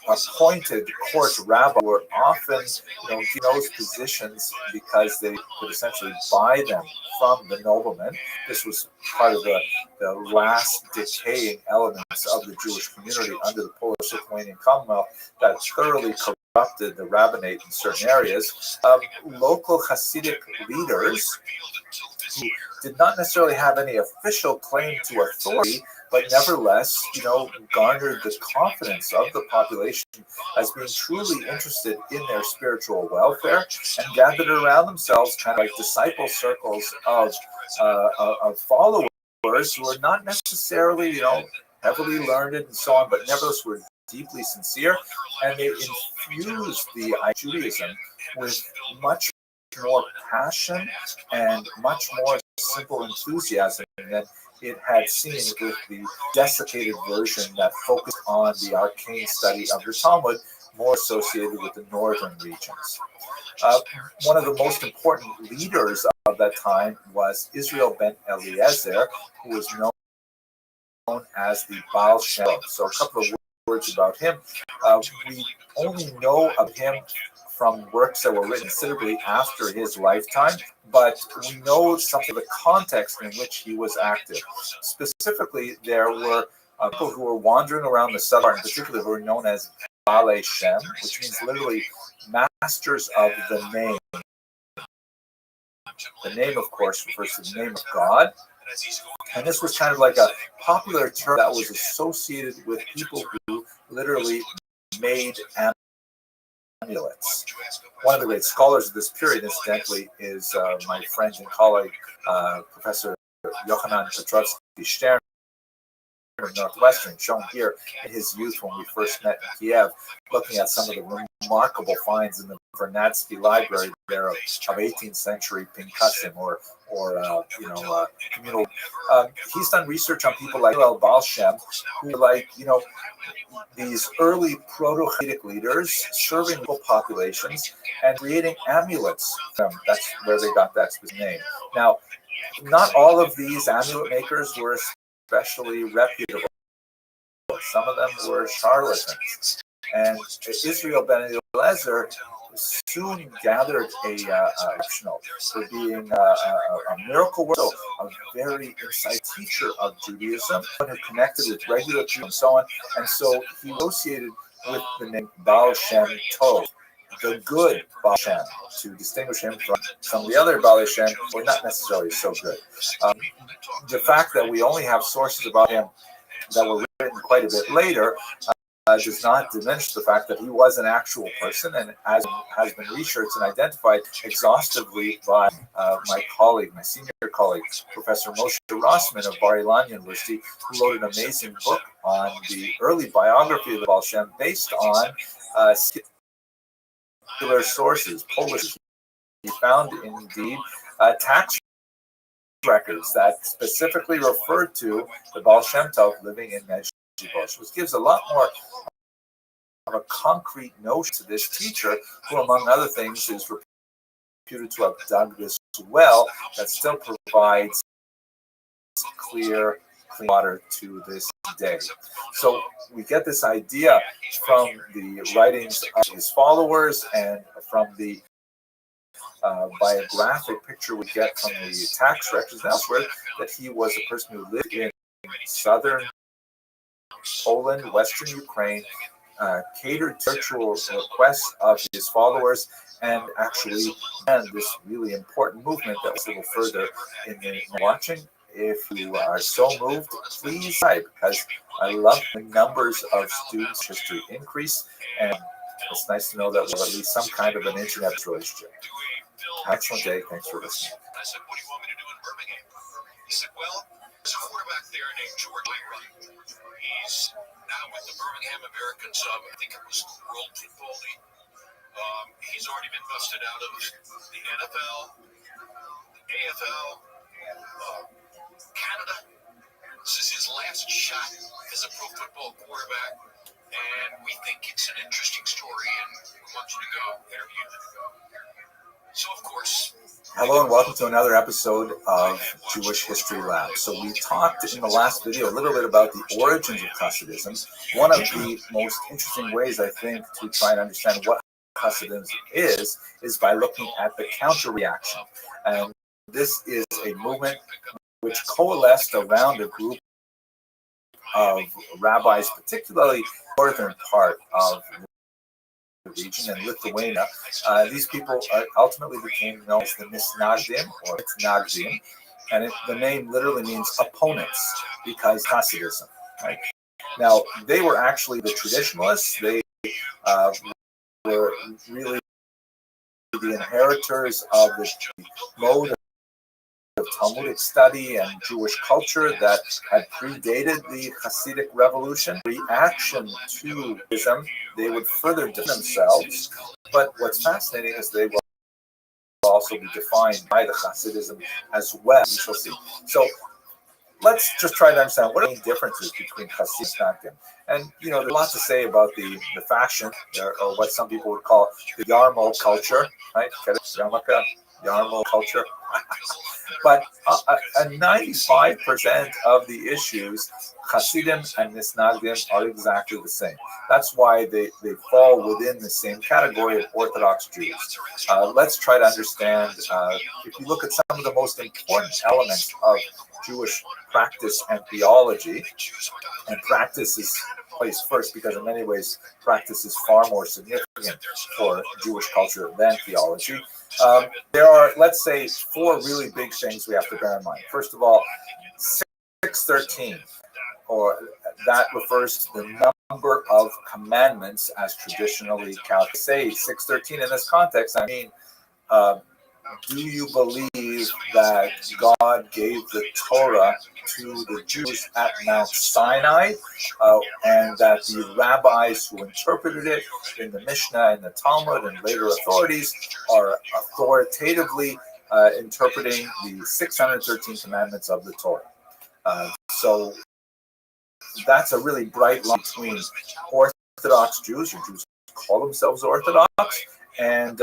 appointed court rabbi, were often in those positions because they could essentially buy them from the noblemen. This was part of the last decaying elements of the Jewish community under the Polish-Lithuanian Commonwealth that thoroughly corrupted the rabbinate in certain areas. Local Hasidic leaders who did not necessarily have any official claim to authority, but nevertheless, garnered the confidence of the population as being truly interested in their spiritual welfare, and gathered around themselves kind of like disciple circles of followers who are not necessarily, heavily learned and so on, but nevertheless were deeply sincere, and they infused the Judaism with much more passion and much more simple enthusiasm than it had seen with the desiccated version that focused on the arcane study of the Talmud, more associated with the northern regions. One of the most important leaders of that time was Israel ben Eliezer, who was known as the Baal Shem. So a couple of words about him. We only know of him from works that were written considerably after his lifetime, but we know something of the context in which he was active. Specifically, there were people who were wandering around the southern, in particular, who were known as Baalei Shem, which means literally masters of the name. The name, of course, refers to the name of God. And this was kind of like a popular term that was associated with people who literally made amulets. One of the great scholars of this period, incidentally, is my friend and colleague, Professor Yochanan Petrovsky-Stern from Northwestern, shown here in his youth when we first met in Kiev, looking at some of the remarkable finds in the Vernadsky Library there of 18th century Pinkasim or communal. He's done research on people like Baal Shem, who are like, these early proto-Hasidic leaders serving local populations and creating amulets. That's where they got that specific name. Now, not all of these amulet makers were especially reputable. Some of them were charlatans. And Israel ben Eliezer soon gathered a exceptional for being a miracle worker, a very insightful teacher of Judaism, who connected with regular Jews and so on. And so he associated with the name Baal Shem Tov, the good Baal Shem, to distinguish him from some of the other Baal Shem who were not necessarily so good. The fact that we only have sources about him that were written quite a bit later does not diminish the fact that he was an actual person, and has been researched and identified exhaustively by my senior colleague, Professor Moshe Rossman of Bar-Ilan University, who wrote an amazing book on the early biography of the Baal Shem based on particular sources, Polish found indeed tax records that specifically referred to the Baal Shem Tov living in Medjugorje, which gives a lot more of a concrete notion to this teacher, who, among other things, is reputed to have dug this well that still provides clean water to this day. So we get this idea from the writings of his followers and from the biographic picture we get from the tax records and elsewhere, that he was a person who lived in southern Poland, western Ukraine, catered to sexual requests of his followers, and actually began this really important movement that was a little further in the watching. If you are so moved, please subscribe, because I love the numbers of students history increase, and it's nice to know that we'll have at least some kind of an internet relationship. Excellent day. Thanks for listening. I said, what do you want me to do in Birmingham? He said, well, there's a quarterback there named George Rabbi. He's now with the Birmingham Americans. I think it was World Football League. He's already been busted out of the NFL, the AFL, Canada. This is his last shot as a pro football quarterback, and we think it's an interesting story, and we want you to go interview him. So, of course. Hello and welcome to another episode of Jewish History Lab. So we talked in the last video a little bit about the origins of Hasidism. One of the most interesting ways, I think, to try and understand what Hasidism is by looking at the counter-reaction. And this is a movement which coalesced around a group of rabbis, particularly the northern part of region in Lithuania. These people ultimately became known as the Misnagdim or Mitnagdim, and the name literally means opponents, because Hasidism. Right? Now, they were actually the traditionalists. They were really the inheritors of the mode of Talmudic study and Jewish culture that had predated the Hasidic revolution. Reaction to Islam, they would further define themselves, but what's fascinating is they will also be defined by the Hasidism as well. We shall see. So let's just try to understand what are the differences between Hasid and Nagdim. And there's a lot to say about the fashion, or what some people would call the Yarmul culture, right? Yarmulke, Yarmul culture. But 95% of the issues, Hasidim and Misnagdim are exactly the same. That's why they fall within the same category of Orthodox Jews. Let's try to understand, if you look at some of the most important elements of Jewish practice and theology, and practice is placed first because in many ways practice is far more significant for Jewish culture than theology. There are, let's say, four really big things we have to bear in mind. First of all, 613, or that refers to the number of commandments as traditionally calculated. Say 613 in this context, I mean, do you believe that God gave the Torah to the Jews at Mount Sinai, and that the rabbis who interpreted it in the Mishnah and the Talmud and later authorities are authoritatively interpreting the 613 commandments of the Torah? So that's a really bright line between Orthodox Jews, or Jews who call themselves Orthodox, and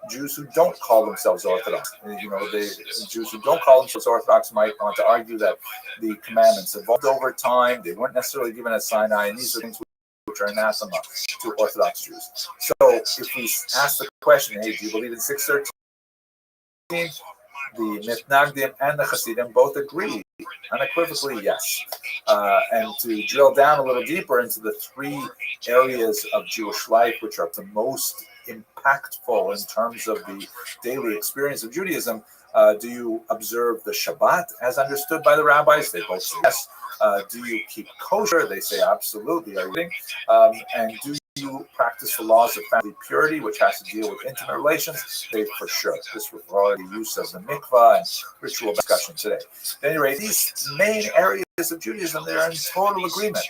Jews who don't call themselves Orthodox. The Jews who don't call themselves Orthodox might want to argue that the commandments evolved over time. They weren't necessarily given at Sinai, and these are things which are anathema to Orthodox Jews. So if we ask the question, hey, do you believe in 613? The Mitnagdim and the Hasidim both agree unequivocally yes. And to drill down a little deeper into the three areas of Jewish life which are the most impactful in terms of the daily experience of Judaism, do you observe the Shabbat as understood by the rabbis? They both say yes. Do you keep kosher? They say absolutely. Are you and do you practice the laws of family purity, which has to deal with intimate relations? They for sure. This requires the use of the mikvah and ritual discussion today. At any rate, these main areas of Judaism, they're in total agreement.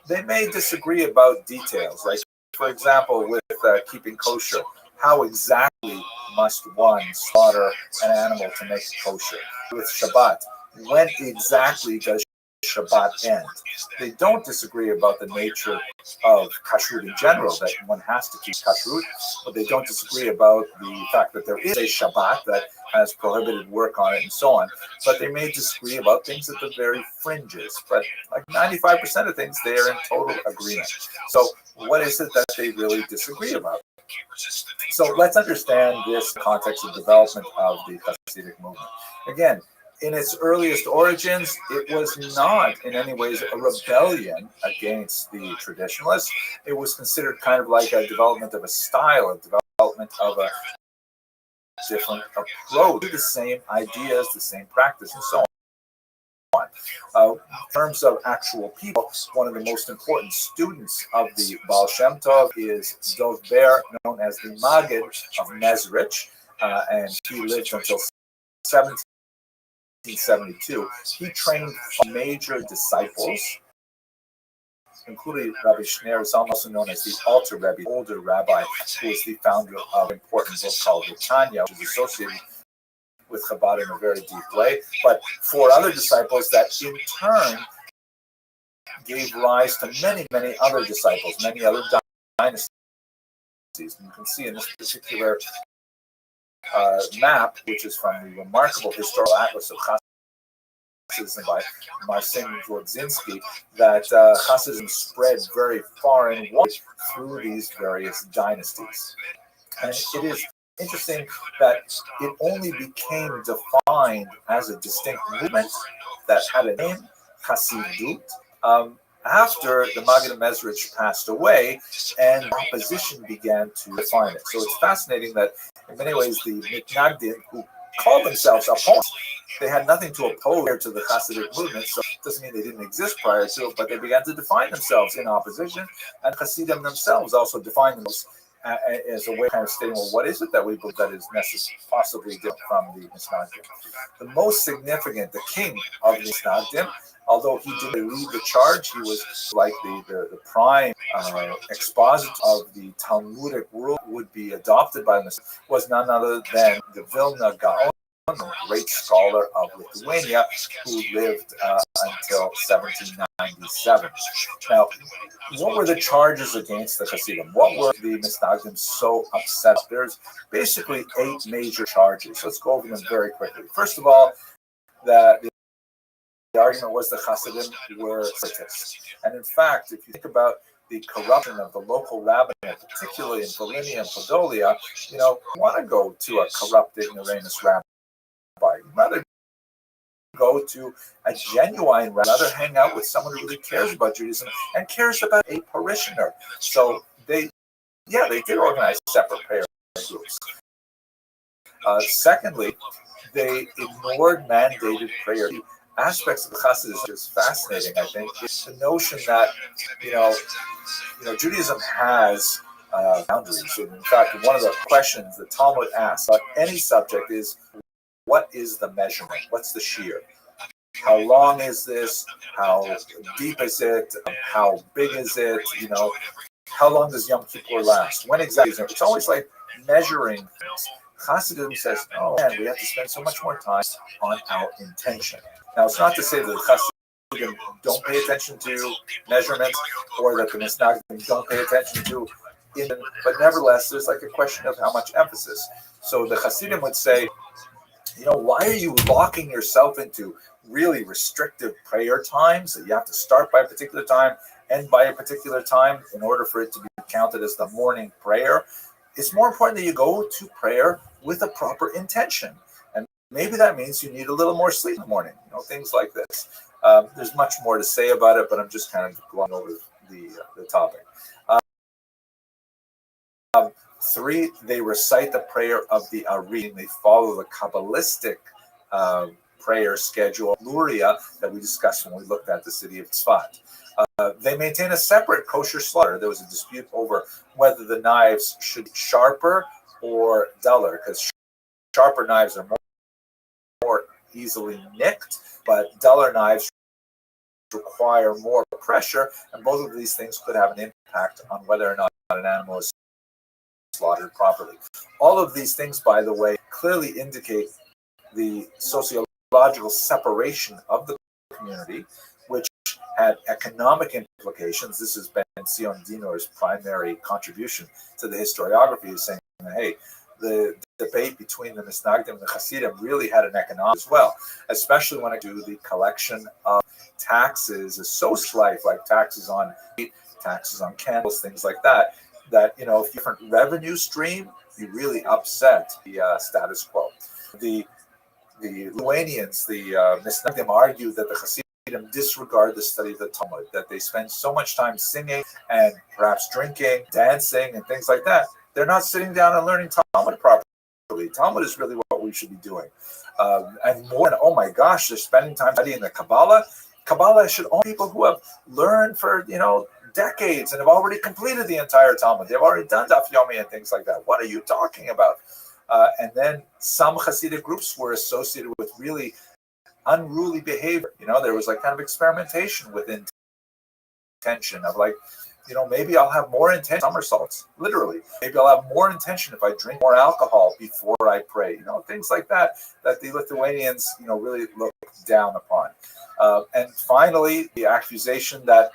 They may disagree about details, like, for example, with keeping kosher. How exactly must one slaughter an animal to make it kosher. With Shabbat, when exactly does Shabbat end? They don't disagree about the nature of kashrut in general, that one has to keep kashrut, but they don't disagree about the fact that there is a Shabbat that has prohibited work on it and so on. But they may disagree about things at the very fringes. But like 95% of things, they are in total agreement. So what is it that they really disagree about? So let's understand this context of development of the Hasidic movement. Again, in its earliest origins, it was not in any ways a rebellion against the traditionalists. It was considered kind of like a development of a style, a development of a different approach to the same ideas, the same practice, and so on. In terms of actual people, one of the most important students of the Baal Shem Tov is Dov Ber, known as the Maggid of Mezrich, and he lived until 1772. He trained major disciples, including Rabbi Shner, is also known as the Alter Rebbe, older rabbi, who is the founder of an important book called the Tanya, which is associated with Chabad in a very deep way. But four other disciples that in turn gave rise to many, many other disciples, many other dynasties. And you can see in this particular map, which is from the remarkable historical atlas of Hasidism by Marcin Dwodzinski, that Hasidism spread very far and wide through these various dynasties. And it is interesting that it only became defined as a distinct movement that had a name, Hasidut, after the Maggid of Mezrich passed away and opposition began to define it. So it's fascinating that in many ways the Mitnagdim, who called themselves opponents, they had nothing to oppose to the Hasidic movement, so it doesn't mean they didn't exist prior to it, but they began to define themselves in opposition, and Hasidim themselves also defined themselves as a way of kind of stating, well, what is it that we believe that is possibly different from the Mitnagdim? The most significant, the king of the Mitnagdim, although he didn't lead the charge, he was like the prime expositor of the Talmudic rule would be adopted by them, was none other than the Vilna Gaon, a great scholar of Lithuania who lived until 1797. Now, what were the charges against the Hasidim? What were the Mitnagdim so upset? There's basically 8 major charges. Let's go over them very quickly. First of all, the argument was the Hasidim were separatists. And in fact, if you think about the corruption of the local rabbinate, particularly in Volhynia and Podolia, you want to go to a corrupt ignoramus rabbi. You'd rather go to a genuine rabbi, rather hang out with someone who really cares about Judaism and cares about a parishioner. So they did organize separate prayer groups. Secondly, they ignored mandated prayer. Aspects of the Hasidism is fascinating, I think. It's the notion that, Judaism has boundaries. And in fact, one of the questions the Talmud asks about any subject is, what is the measurement? What's the shear? How long is this? How deep is it? How big is it? How long does Yom Kippur last? When exactly is it? It's always like measuring things. Hasidism says, oh man, we have to spend so much more time on our intention. Now, it's not to say that the Hasidim don't pay attention to measurements or that the Mitnagdim don't pay attention to it, but nevertheless, there's like a question of how much emphasis. So the Hasidim would say, why are you locking yourself into really restrictive prayer times that you have to start by a particular time, end by a particular time in order for it to be counted as the morning prayer? It's more important that you go to prayer with a proper intention. And maybe that means you need a little more sleep in the morning, things like this. There's much more to say about it, but I'm just kind of going over the topic. 3, they recite the prayer of the Ari. They follow the Kabbalistic prayer schedule, Luria, that we discussed when we looked at the city of Tzfat. They maintain a separate kosher slaughter. There was a dispute over whether the knives should be sharper or duller, because sharper knives are more easily nicked, but duller knives require more pressure, and both of these things could have an impact on whether or not an animal is slaughtered properly. All of these things, by the way, clearly indicate the sociological separation of the community, which had economic implications. This has been Sion Dinor's primary contribution to the historiography, is saying, hey, the debate between the Misnagdim and the Hasidim really had an economic as well, especially when it comes to the collection of taxes, a social life, like taxes on meat, taxes on candles, things like that, that, if you have a different revenue stream, you really upset the status quo. The Lithuanians, the Misnagdim, argue that the Hasidim disregard the study of the Talmud, that they spend so much time singing and perhaps drinking, dancing, and things like that. They're not sitting down and learning Talmud properly. Talmud is really what we should be doing. And more than, oh my gosh, they're spending time studying the Kabbalah. Kabbalah should only be people who have learned for, decades and have already completed the entire Talmud. They've already done Daf Yomi and things like that. What are you talking about? And then some Hasidic groups were associated with really unruly behavior. There was like kind of experimentation with intention of like, maybe I'll have more intense somersaults, literally. Maybe I'll have more intention if I drink more alcohol before I pray. Things like that the Lithuanians, really look down upon. And finally, the accusation that,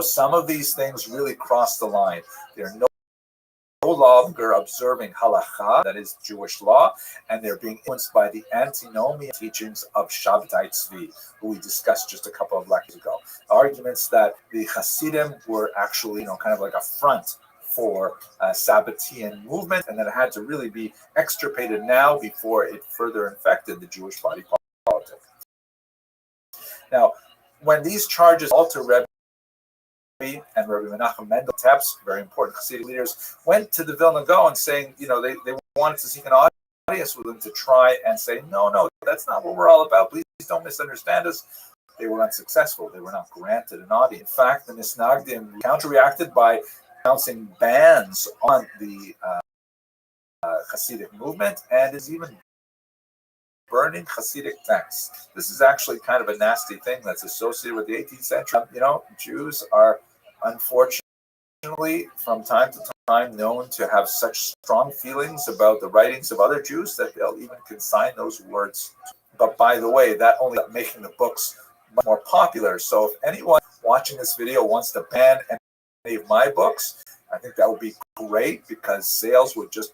some of these things really cross the line. They're no longer observing halacha, that is Jewish law, and they're being influenced by the antinomian teachings of Shabtai Tzvi, who we discussed just a couple of lectures ago. Arguments that the Hasidim were actually, kind of like a front for Sabbatean movement, and that it had to really be extirpated now before it further infected the Jewish body politic. Now, when these charges alter Rebbe and Rabbi Menachem Mendel Tepes, very important Hasidic leaders, went to the Vilna Gaon saying, they wanted to seek an audience with them to try and say, no, that's not what we're all about. Please don't misunderstand us. They were unsuccessful. They were not granted an audience. In fact, the Misnagdim counterreacted by announcing bans on the Hasidic movement, and is even burning Hasidic texts. This is actually kind of a nasty thing that's associated with the 18th century. Jews are unfortunately from time to time known to have such strong feelings about the writings of other Jews that they'll even consign those words. But by the way, that only making the books much more popular. So if anyone watching this video wants to ban any of my books, I think that would be great, because sales would just...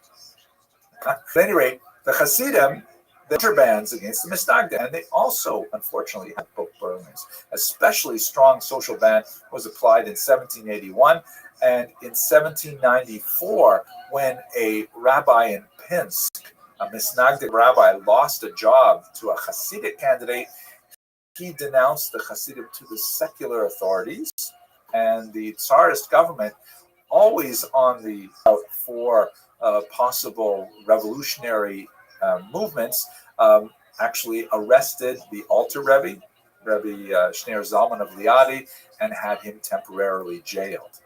At any rate, the Hasidim, the bans against the Misnagdim, and they also, unfortunately, had book burnings. Especially strong social ban was applied in 1781, and in 1794, when a rabbi in Pinsk, a Misnagdim rabbi, lost a job to a Hasidic candidate, he denounced the Hasidim to the secular authorities, and the Tsarist government, always on the lookout for possible revolutionary movements, actually arrested the Alter Rebbe, Shneir Zalman of Liadi, and had him temporarily jailed.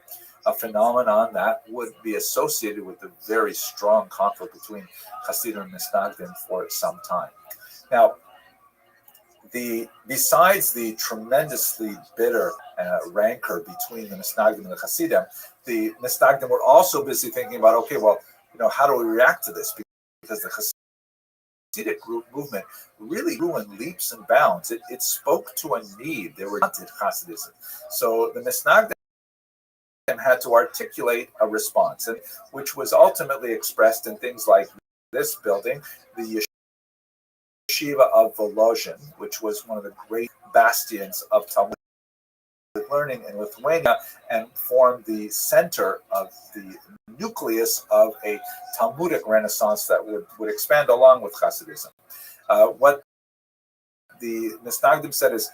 A phenomenon that would be associated with the very strong conflict between Hasidim and Misnagdim for some time. Now, besides the tremendously bitter rancor between the Misnagdim and the Hasidim, the Misnagdim were also busy thinking about, okay, well, how do we react to this? Because the Hasidic movement really grew in leaps and bounds. It spoke to a need. They were wanted Hasidism. So the Misnagdim had to articulate a response, which was ultimately expressed in things like this building, the Yeshiva of Volozhin, which was one of the great bastions of Talmudic learning in Lithuania, and formed the center of the nucleus of a Talmudic renaissance that would expand along with Hasidism. What the Misnagdim said is,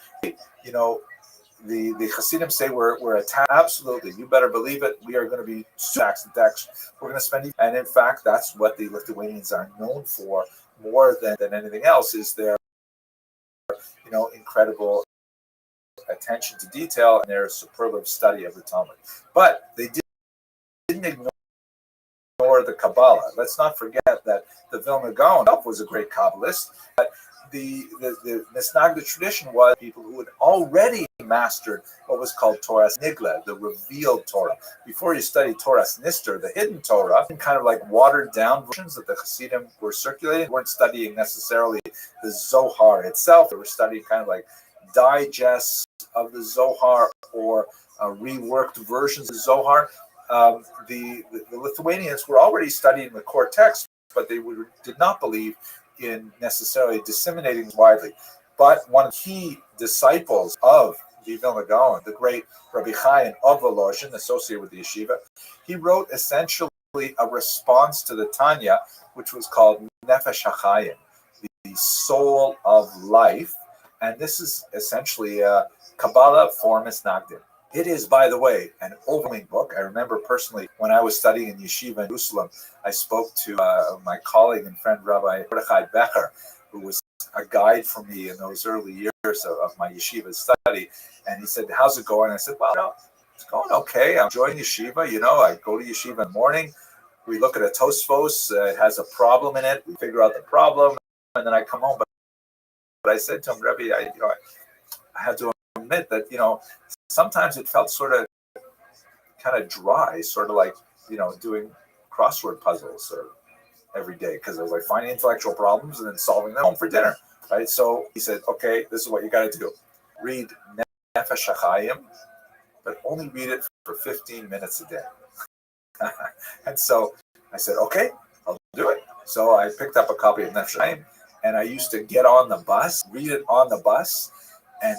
the Hasidim say we're attacked. Absolutely, you better believe it. We are going to be taxed. We're going to spend, and in fact, that's what the Lithuanians are known for more than anything else, is their incredible attention to detail and their superlative study of the Talmud. But they didn't ignore the Kabbalah. Let's not forget that the Vilna Gaon was a great Kabbalist. But the Misnagdim tradition was people who had already mastered what was called Torah Nigla, the revealed Torah. Before you study Torah Nister, the hidden Torah, kind of like watered down versions that the Hasidim were circulating. They weren't studying necessarily the Zohar itself. They were studying kind of like digests of the Zohar or reworked versions of Zohar. The Lithuanians were already studying the core text, but they did not believe in necessarily disseminating widely. But one of the key disciples of the Vilna Gaon, the great Rabbi Chaim of Volozhin, associated with the yeshiva, he wrote essentially a response to the Tanya, which was called Nefesh HaChaim, the soul of life. And this is essentially a Kabbalah for Misnagdim. It is, by the way, an overwhelming book. I remember personally when I was studying in yeshiva in Jerusalem, I spoke to my colleague and friend Rabbi Rothschild, who was a guide for me in those early years of my yeshiva study. And he said, "How's it going?" I said, "Well, it's going okay. I'm enjoying yeshiva. I go to yeshiva in the morning. We look at a Tosfos. It has a problem in it. We figure out the problem. And then I come home." But I said to him, "Rabbi, I have to admit that, sometimes it felt sort of kind of dry, sort of like, doing crossword puzzles or every day, because I was like finding intellectual problems and then solving them home for dinner, right?" So he said, "Okay, this is what you got to do. Read Nefesh HaChaim, but only read it for 15 minutes a day." And so I said, "Okay, I'll do it." So I picked up a copy of Nefesh HaChaim, and I used to get on the bus, read it on the bus, and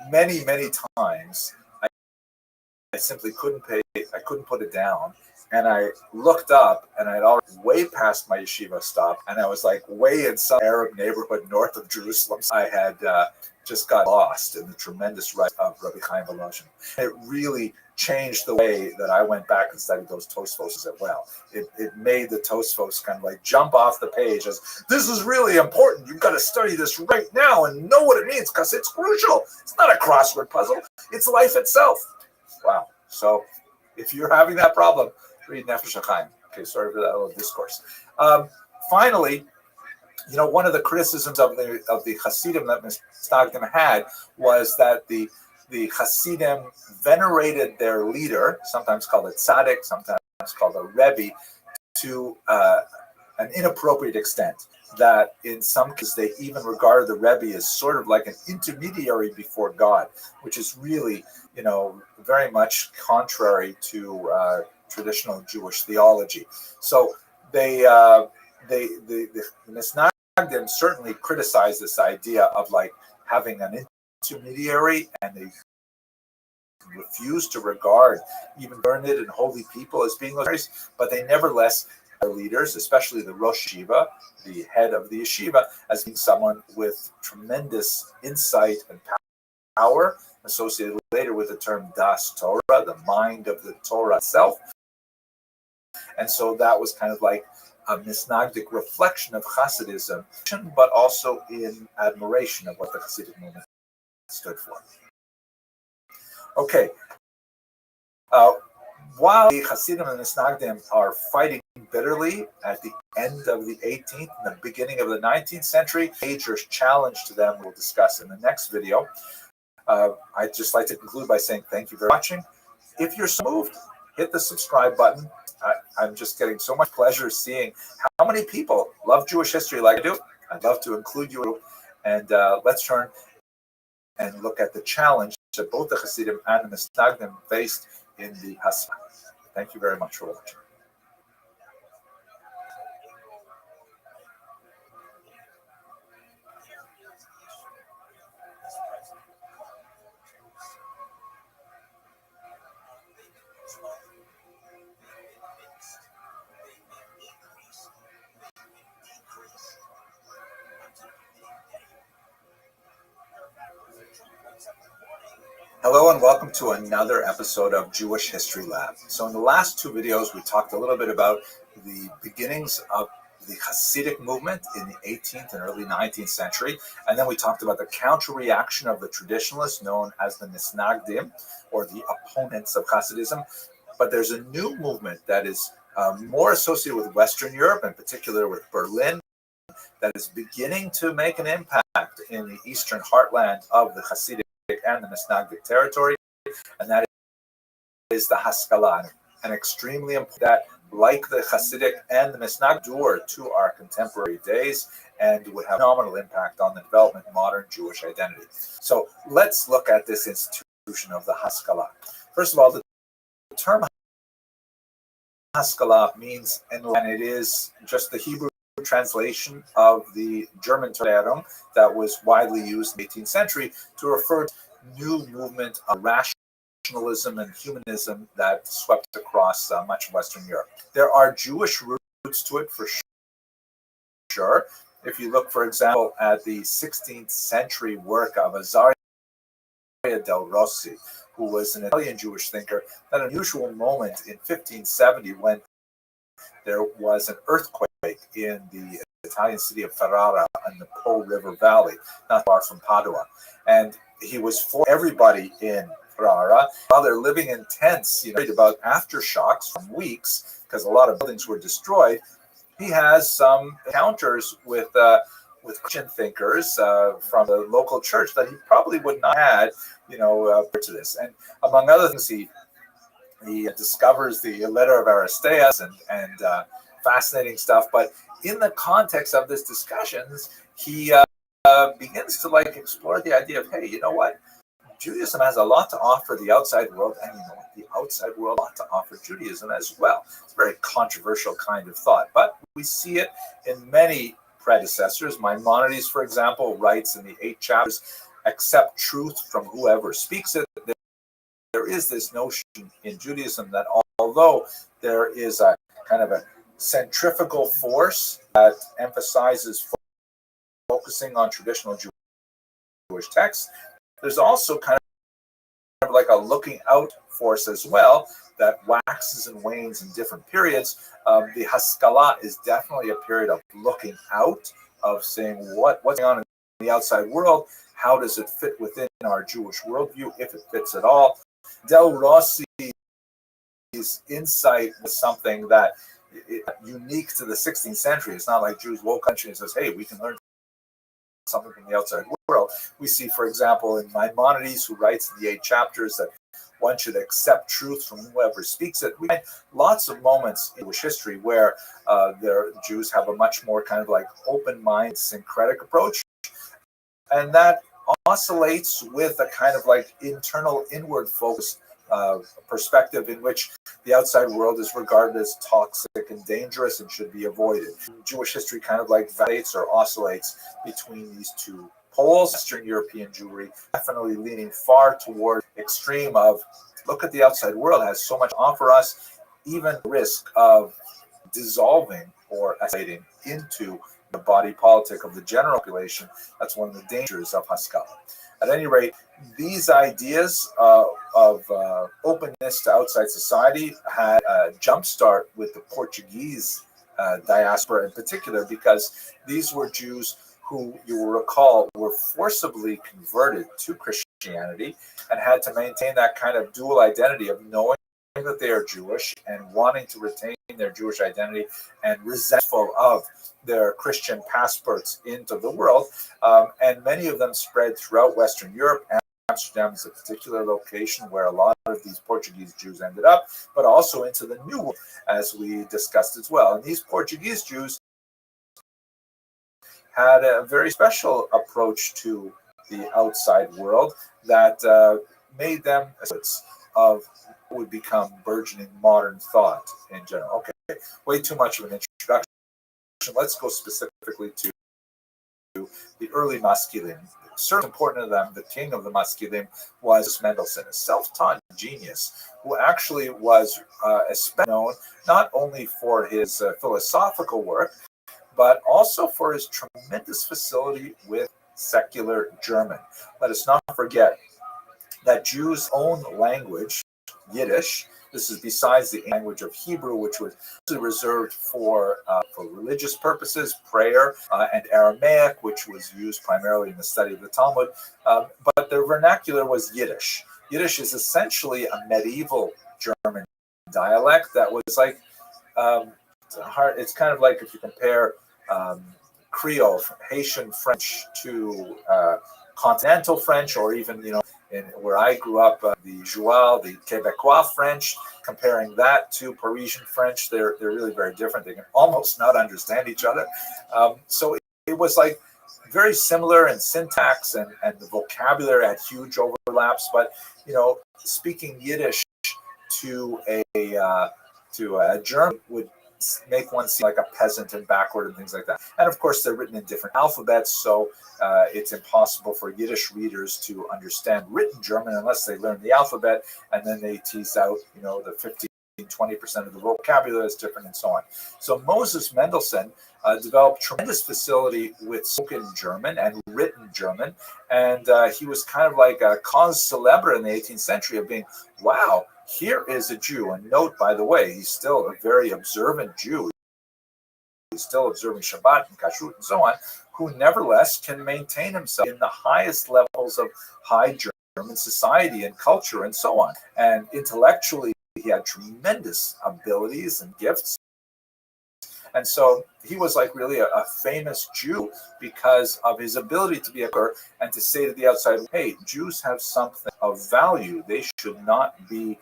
many, many times I simply couldn't put it down. And I looked up, and I'd already way past my yeshiva stop, and I was like way in some Arab neighborhood north of Jerusalem. I had just got lost in the tremendous rise of Rabbi Chaim Volozhin. It really changed the way that I went back and studied those Tosfos as well. It made the Tosfos kind of like jump off the page as, this is really important. You've got to study this right now and know what it means, because it's crucial. It's not a crossword puzzle. It's life itself. Wow. So if you're having that problem, read Nefesh HaChaim. Okay, sorry for that little discourse. Finally, one of the criticisms of the Hasidim that Misnagdim had was that the Hasidim venerated their leader, sometimes called a tzaddik, sometimes called a Rabbi, to an inappropriate extent. That in some cases they even regarded the Rebbe as sort of like an intermediary before God, which is really, very much contrary to traditional Jewish theology. So the Misnagdim certainly criticized this idea of like having an intermediary, and they refused to regard even learned and holy people as being leaders, but they nevertheless leaders, especially the Rosh Yeshiva, the head of the yeshiva, as being someone with tremendous insight and power, associated later with the term Das Torah, the mind of the Torah itself. And so that was kind of like a Misnagdic reflection of Hasidism, but also in admiration of what the Hasidic movement stood for. Okay. While the Hasidim and Misnagdim are fighting bitterly at the end of the 18th and the beginning of the 19th century, major challenge to them we'll discuss in the next video. I'd just like to conclude by saying thank you for watching. If you're so moved, hit the subscribe button. I'm just getting so much pleasure seeing how many people love Jewish history like I do. I'd love to include you. And let's turn and look at the challenge that both the Hasidim and the Misnagdim faced in the Hasma. Thank you very much for watching. Hello and welcome to another episode of Jewish History Lab. So in the last two videos, we talked a little bit about the beginnings of the Hasidic movement in the 18th and early 19th century. And then we talked about the counter-reaction of the traditionalists known as the Misnagdim, or the opponents of Hasidism. But there's a new movement that is more associated with Western Europe, in particular with Berlin, that is beginning to make an impact in the eastern heartland of the Hasidic and the Misnagdic territory, and that is the Haskalah, an extremely important that, like the Hasidic and the Misnagdic, endure to our contemporary days and would have a phenomenal impact on the development of modern Jewish identity. So let's look at this institution of the Haskalah. First of all, the term Haskalah means, and it is just the Hebrew translation of the German term that was widely used in the 18th century to refer to new movement of rationalism and humanism that swept across much of Western Europe. There are Jewish roots to it for sure. If you look, for example, at the 16th century work of Azaria del Rossi, who was an Italian Jewish thinker, at an unusual moment in 1570 when there was an earthquake in the Italian city of Ferrara in the Po River Valley, not far from Padua. And he was for everybody in Ferrara, while they're living in tents, about aftershocks from weeks, because a lot of buildings were destroyed. He has some encounters with Christian thinkers from the local church that he probably would not have had, to this. And among other things, he discovers the letter of Aristeas and fascinating stuff. But in the context of this discussions, he begins to explore the idea of, hey, you know what? Judaism has a lot to offer the outside world, and the outside world has a lot to offer Judaism as well. It's a very controversial kind of thought, but we see it in many predecessors. Maimonides, for example, writes in the 8 chapters, accept truth from whoever speaks it. There is this notion in Judaism that although there is a kind of a centrifugal force that emphasizes focusing on traditional Jewish texts, there's also kind of like a looking out force as well that waxes and wanes in different periods. The Haskalah is definitely a period of looking out, of saying what's going on in the outside world, how does it fit within our Jewish worldview, if it fits at all. Del Rossi's insight was something that unique to the 16th century. It's not like Jews woke country and says, hey, we can learn something from the outside world. We see, for example, in Maimonides, who writes in the 8 chapters that one should accept truth from whoever speaks it. We find lots of moments in Jewish history where Jews have a much more kind of open-minded, syncretic approach, and that oscillates with a kind of internal, inward focused perspective in which the outside world is regarded as toxic and dangerous and should be avoided. Jewish history kind of validates or oscillates between these two poles. Western European Jewry definitely leaning far toward extreme of look at the outside world, has so much to offer us, even risk of dissolving or escalating into the body politic of the general population. That's one of the dangers of Haskalah. At any rate, these ideas of openness to outside society had a jumpstart with the Portuguese diaspora in particular, because these were Jews who, you will recall, were forcibly converted to Christianity and had to maintain that kind of dual identity of knowing that they are Jewish and wanting to retain their Jewish identity and resentful of their Christian passports into the world. And many of them spread throughout Western Europe. Amsterdam is a particular location where a lot of these Portuguese Jews ended up, but also into the New World, as we discussed as well. And these Portuguese Jews had a very special approach to the outside world that made them of what would become burgeoning modern thought in general. Okay, way too much of an introduction. Let's go specifically to the early Maskilim. Certainly important to them, the king of the Maskilim was Mendelssohn, a self-taught genius who actually was especially known not only for his philosophical work, but also for his tremendous facility with secular German. Let us not forget that Jews' own language, Yiddish, this is besides the language of Hebrew, which was reserved for religious purposes, prayer, and Aramaic, which was used primarily in the study of the Talmud. But the vernacular was Yiddish. Yiddish is essentially a medieval German dialect that was it's kind of like if you compare Creole, Haitian French to continental French, or even, in where I grew up, the Joual, the Quebecois French. Comparing that to Parisian French, they're really very different. They can almost not understand each other. So it was like very similar in syntax, and the vocabulary had huge overlaps. But speaking Yiddish to a German would make one seem like a peasant and backward and things like that. And of course, they're written in different alphabets, so it's impossible for Yiddish readers to understand written German unless they learn the alphabet, and then they tease out, the 15-20% of the vocabulary is different, and so on. So Moses Mendelssohn developed tremendous facility with spoken German and written German, and he was kind of like a cause célèbre in the 18th century of being, wow, here is a Jew. And note, by the way, he's still a very observant Jew. He's still observing Shabbat and Kashrut and so on, who nevertheless can maintain himself in the highest levels of high German society and culture and so on. And intellectually, he had tremendous abilities and gifts. And so he was like really a famous Jew because of his ability to be a Kurd and to say to the outside, hey, Jews have something of value. They should not be,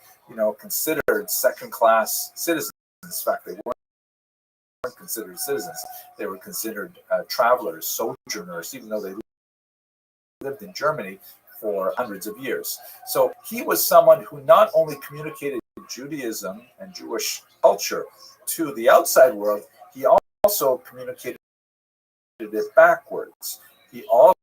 considered second-class citizens. In fact, they weren't considered citizens. They were considered travelers, sojourners, even though they lived in Germany for hundreds of years. So he was someone who not only communicated Judaism and Jewish culture to the outside world, he also communicated it backwards. He also,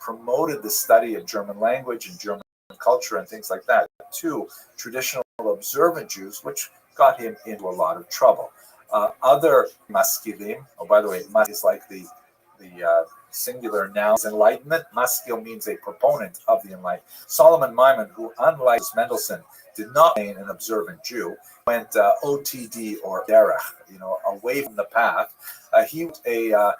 promoted the study of German language and German culture and things like that to traditional observant Jews, which got him into a lot of trouble. Other maskilim, by the way, mas is like the singular noun is enlightenment. Maskil means a proponent of the enlightenment. Solomon Maimon, who unlike Mendelssohn did not remain an observant Jew, went OTD or derech, away from the path. He was a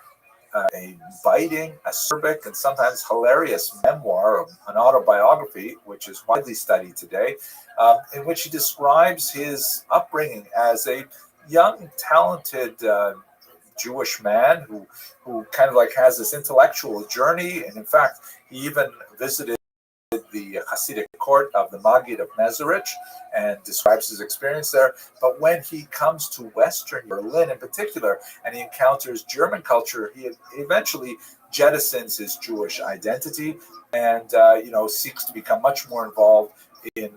biting, acerbic, and sometimes hilarious memoir, an autobiography, which is widely studied today, in which he describes his upbringing as a young, talented Jewish man who kind of like has this intellectual journey. And in fact, he even visited the Hasidic court of the Maggid of Mezerich and describes his experience there. But when he comes to Western Berlin in particular, and he encounters German culture, he eventually jettisons his Jewish identity and seeks to become much more involved in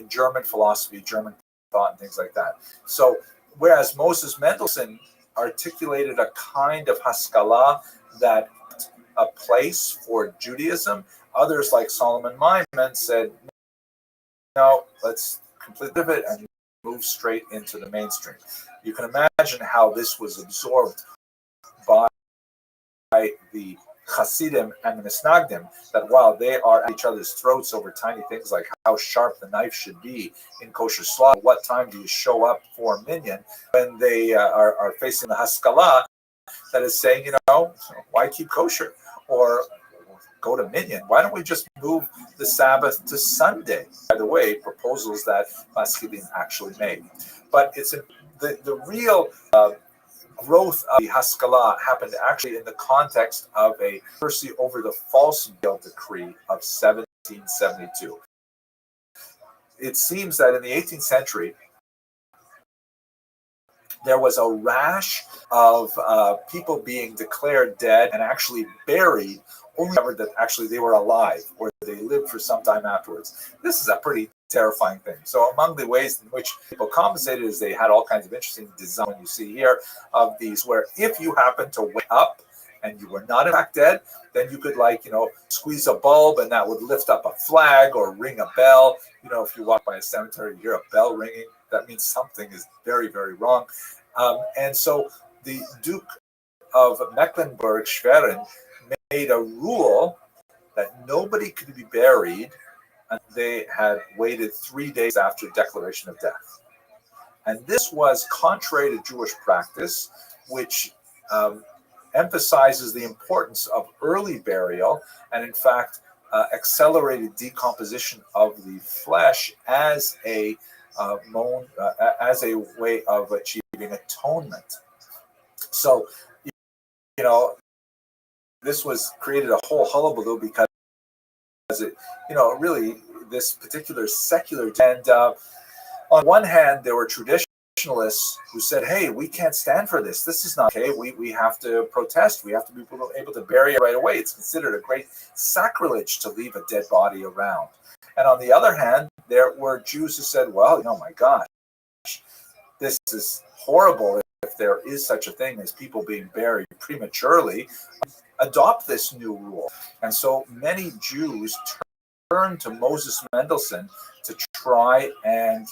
German philosophy, German thought, and things like that. So whereas Moses Mendelssohn articulated a kind of Haskalah that a place for Judaism, others like Solomon Maimon said, no, let's completely leave it and move straight into the mainstream. You can imagine how this was absorbed by the Hasidim and the Misnagdim, that while they are at each other's throats over tiny things like how sharp the knife should be in kosher slaughter, what time do you show up for a minyan, when they are facing the Haskalah that is saying, why keep kosher? Or go to minyan. Why don't we just move the Sabbath to Sunday? By the way, proposals that Maskilim actually made. But it's the real growth of the Haskalah happened actually in the context of a controversy over the false veil decree of 1772. It seems that in the 18th century, there was a rash of people being declared dead and actually buried, only discovered that actually they were alive or they lived for some time afterwards. This is a pretty terrifying thing. So among the ways in which people compensated is they had all kinds of interesting design you see here of these, where if you happen to wake up and you were not in fact dead, then you could squeeze a bulb and that would lift up a flag or ring a bell. If you walk by a cemetery, you hear a bell ringing, that means something is very, very wrong. And so the Duke of Mecklenburg-Schwerin made a rule that nobody could be buried until they had waited 3 days after declaration of death. And this was contrary to Jewish practice, which emphasizes the importance of early burial and, in fact, accelerated decomposition of the flesh as a way of achieving atonement. So, this was created a whole hullabaloo because it, really this particular secular. And on one hand, there were traditionalists who said, hey, we can't stand for this. This is not okay. We have to protest. We have to be able to bury it right away. It's considered a great sacrilege to leave a dead body around. And on the other hand, there were Jews who said, well, my gosh, this is horrible. If there is such a thing as people being buried prematurely, adopt this new rule. And so many Jews turned to Moses Mendelssohn to try and,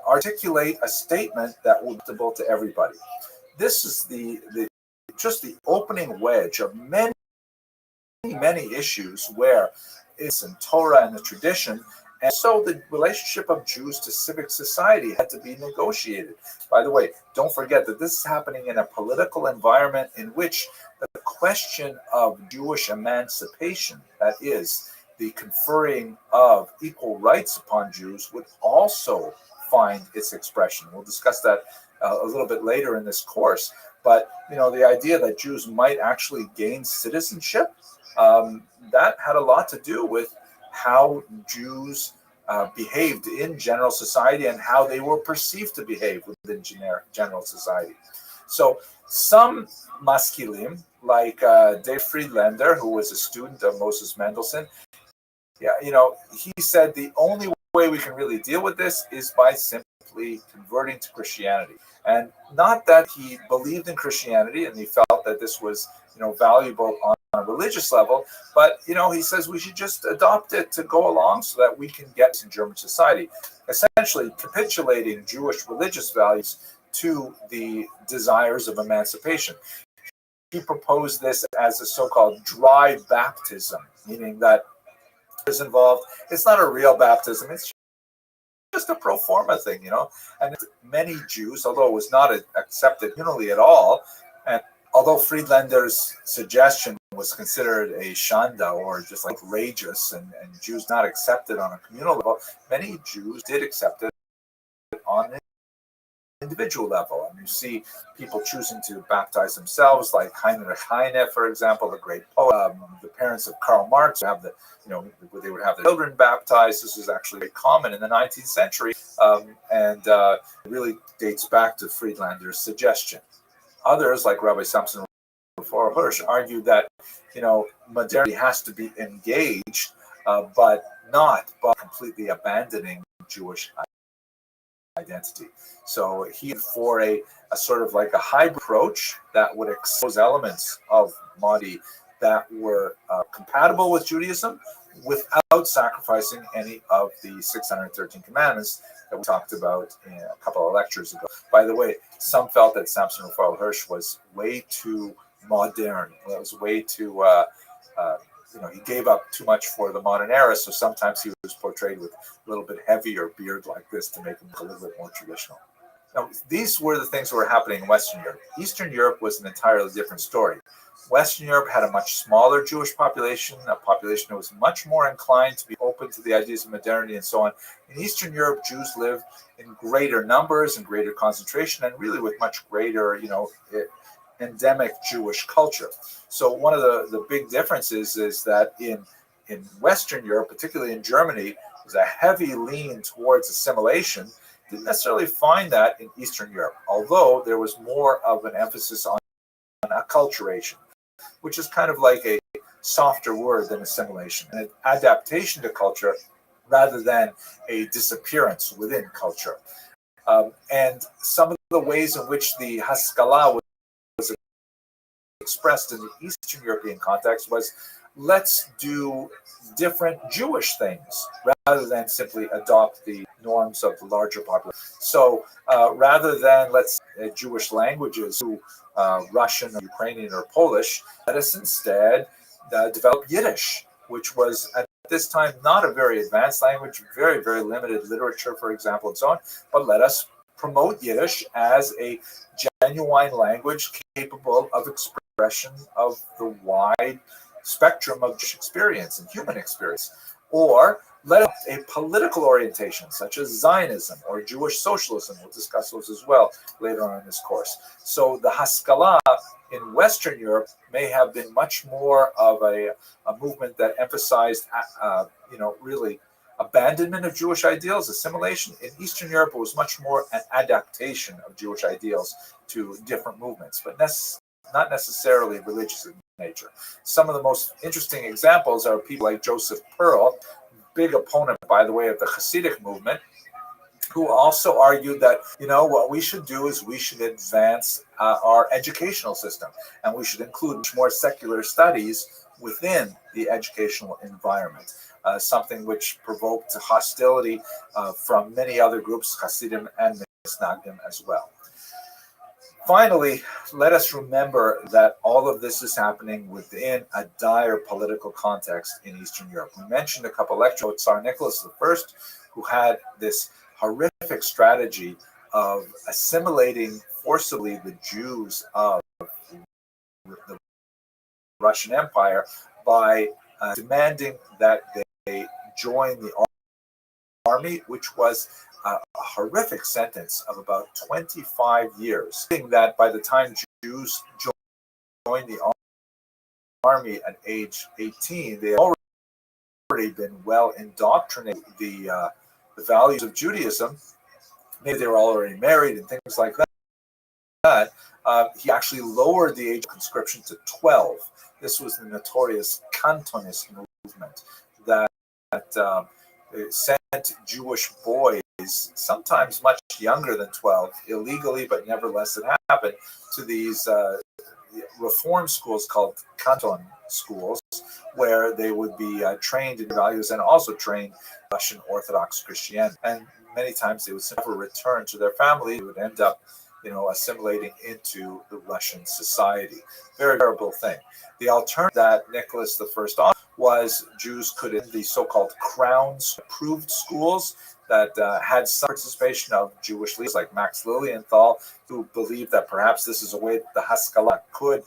articulate a statement that will be acceptable to everybody. This is just the opening wedge of many issues where it's in Torah and the tradition. And so the relationship of Jews to civic society had to be negotiated. By the way, don't forget that this is happening in a political environment in which the question of Jewish emancipation, that is, the conferring of equal rights upon Jews, would also find its expression. We'll discuss that a little bit later in this course. But, the idea that Jews might actually gain citizenship, that had a lot to do with how Jews behaved in general society and how they were perceived to behave within general society. So some maskilim, like Dave Friedlander, who was a student of Moses Mendelssohn, he said the only way we can really deal with this is by simply converting to Christianity. And not that he believed in Christianity and he felt that this was, valuable on a religious level, but, he says we should just adopt it to go along so that we can get in German society, essentially capitulating Jewish religious values to the desires of emancipation. He proposed this as a so-called dry baptism, meaning that is involved. It's not a real baptism. It's just a pro forma thing, And many Jews, although it was not accepted unally at all, and although Friedlander's suggestion was considered a shanda or just like outrageous and Jews not accepted on a communal level, many Jews did accept it on an individual level. And you see people choosing to baptize themselves, like Heinrich Heine, for example, the great poet, the parents of Karl Marx have they would have their children baptized. This was actually very common in the 19th century, and it really dates back to Friedlander's suggestion. Others, like Rabbi Samson Raphael Hirsch, argue that modernity has to be engaged, but not by completely abandoning Jewish identity. So he for a sort of like a hybrid approach that would expose elements of modernity that were compatible with Judaism without sacrificing any of the 613 commandments that we talked about in a couple of lectures ago. By the way, some felt that Samson Raphael Hirsch was way too modern. It was way too, he gave up too much for the modern era, so sometimes he was portrayed with a little bit heavier beard like this to make him a little bit more traditional. Now, these were the things that were happening in Western Europe. Eastern Europe was an entirely different story. Western Europe had a much smaller Jewish population, a population that was much more inclined to be open to the ideas of modernity and so on. In Eastern Europe, Jews lived in greater numbers and greater concentration and really with much greater, endemic Jewish culture. So one of the big differences is that in Western Europe, particularly in Germany, there's a heavy lean towards assimilation. Didn't necessarily find that in Eastern Europe, although there was more of an emphasis on acculturation, which is kind of like a softer word than assimilation, and an adaptation to culture rather than a disappearance within culture. And some of the ways in which the Haskalah was expressed in the Eastern European context was, let's do different Jewish things rather than simply adopt the norms of the larger population. So rather than Jewish languages, Russian or Ukrainian or Polish, let us instead develop Yiddish, which was at this time not a very advanced language, very, very limited literature, for example, and so on. But let us promote Yiddish as a genuine language capable of expression of the wide spectrum of experience and human experience, or let it a political orientation such as Zionism or Jewish socialism. We'll discuss those as well later on in this course. So the Haskalah in Western Europe may have been much more of a movement that emphasized, really abandonment of Jewish ideals, assimilation. In Eastern Europe, it was much more an adaptation of Jewish ideals to different movements, but not necessarily religious in nature. Some of the most interesting examples are people like Joseph Pearl, big opponent, by the way, of the Hasidic movement, who also argued that, what we should do is we should advance our educational system, and we should include much more secular studies within the educational environment, something which provoked hostility from many other groups, Hasidim and Misnagdim as well. Finally, let us remember that all of this is happening within a dire political context in Eastern Europe. We mentioned a couple lectures, Tsar Nicholas I, who had this horrific strategy of assimilating forcibly the Jews of the Russian Empire by demanding that they join the army, which was a horrific sentence of about 25 years. That by the time Jews joined the army at age 18, they had already been well indoctrinated the values of Judaism. Maybe they were already married and things like that. He actually lowered the age of conscription to 12. This was the notorious Cantonist movement that sent Jewish boys, sometimes much younger than 12, illegally, but nevertheless it happened, to these reform schools called Canton schools, where they would be trained in values and also trained Russian Orthodox Christianity. And many times they would never return to their family. They would end up, assimilating into the Russian society. Very terrible thing. The alternative that Nicholas I offered was Jews could in the so-called Crown-approved schools that had some participation of Jewish leaders like Max Lilienthal, who believed that perhaps this is a way that the Haskalah could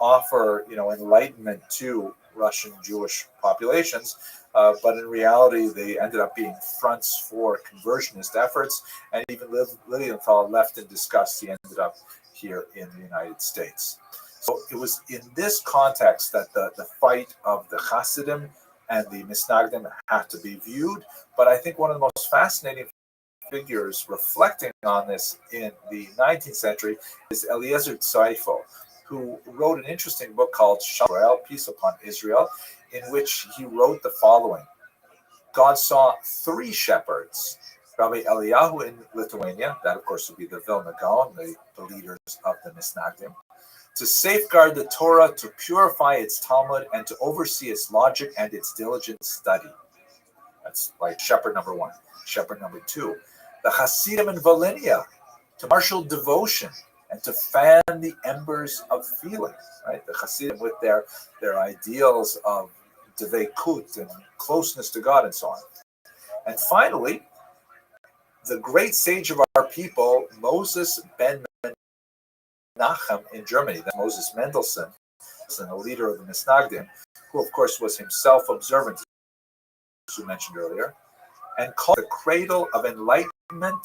offer, enlightenment to Russian Jewish populations. But in reality, they ended up being fronts for conversionist efforts, and even Lilienthal left in disgust. He ended up here in the United States. So it was in this context that the fight of the Hasidim and the Misnagdim have to be viewed. But I think one of the most fascinating figures reflecting on this in the 19th century is Eliezer Tzeifel, who wrote an interesting book called Shalom, Peace Upon Israel, in which he wrote the following. God saw three shepherds, Rabbi Eliyahu in Lithuania, that of course would be the Vilna Gaon, the leaders of the Misnagdim, to safeguard the Torah, to purify its Talmud, and to oversee its logic and its diligent study. That's like shepherd number one. Shepherd number two, the Hasidim in Volhynia, to marshal devotion and to fan the embers of feeling, right? The Hasidim with their ideals of devekut and closeness to God and so on. And finally, the great sage of our people, Moses ben Menachem in Germany, that's Moses Mendelssohn, a leader of the Misnagdim, who of course was himself observant, as we mentioned earlier, and called the cradle of enlightenment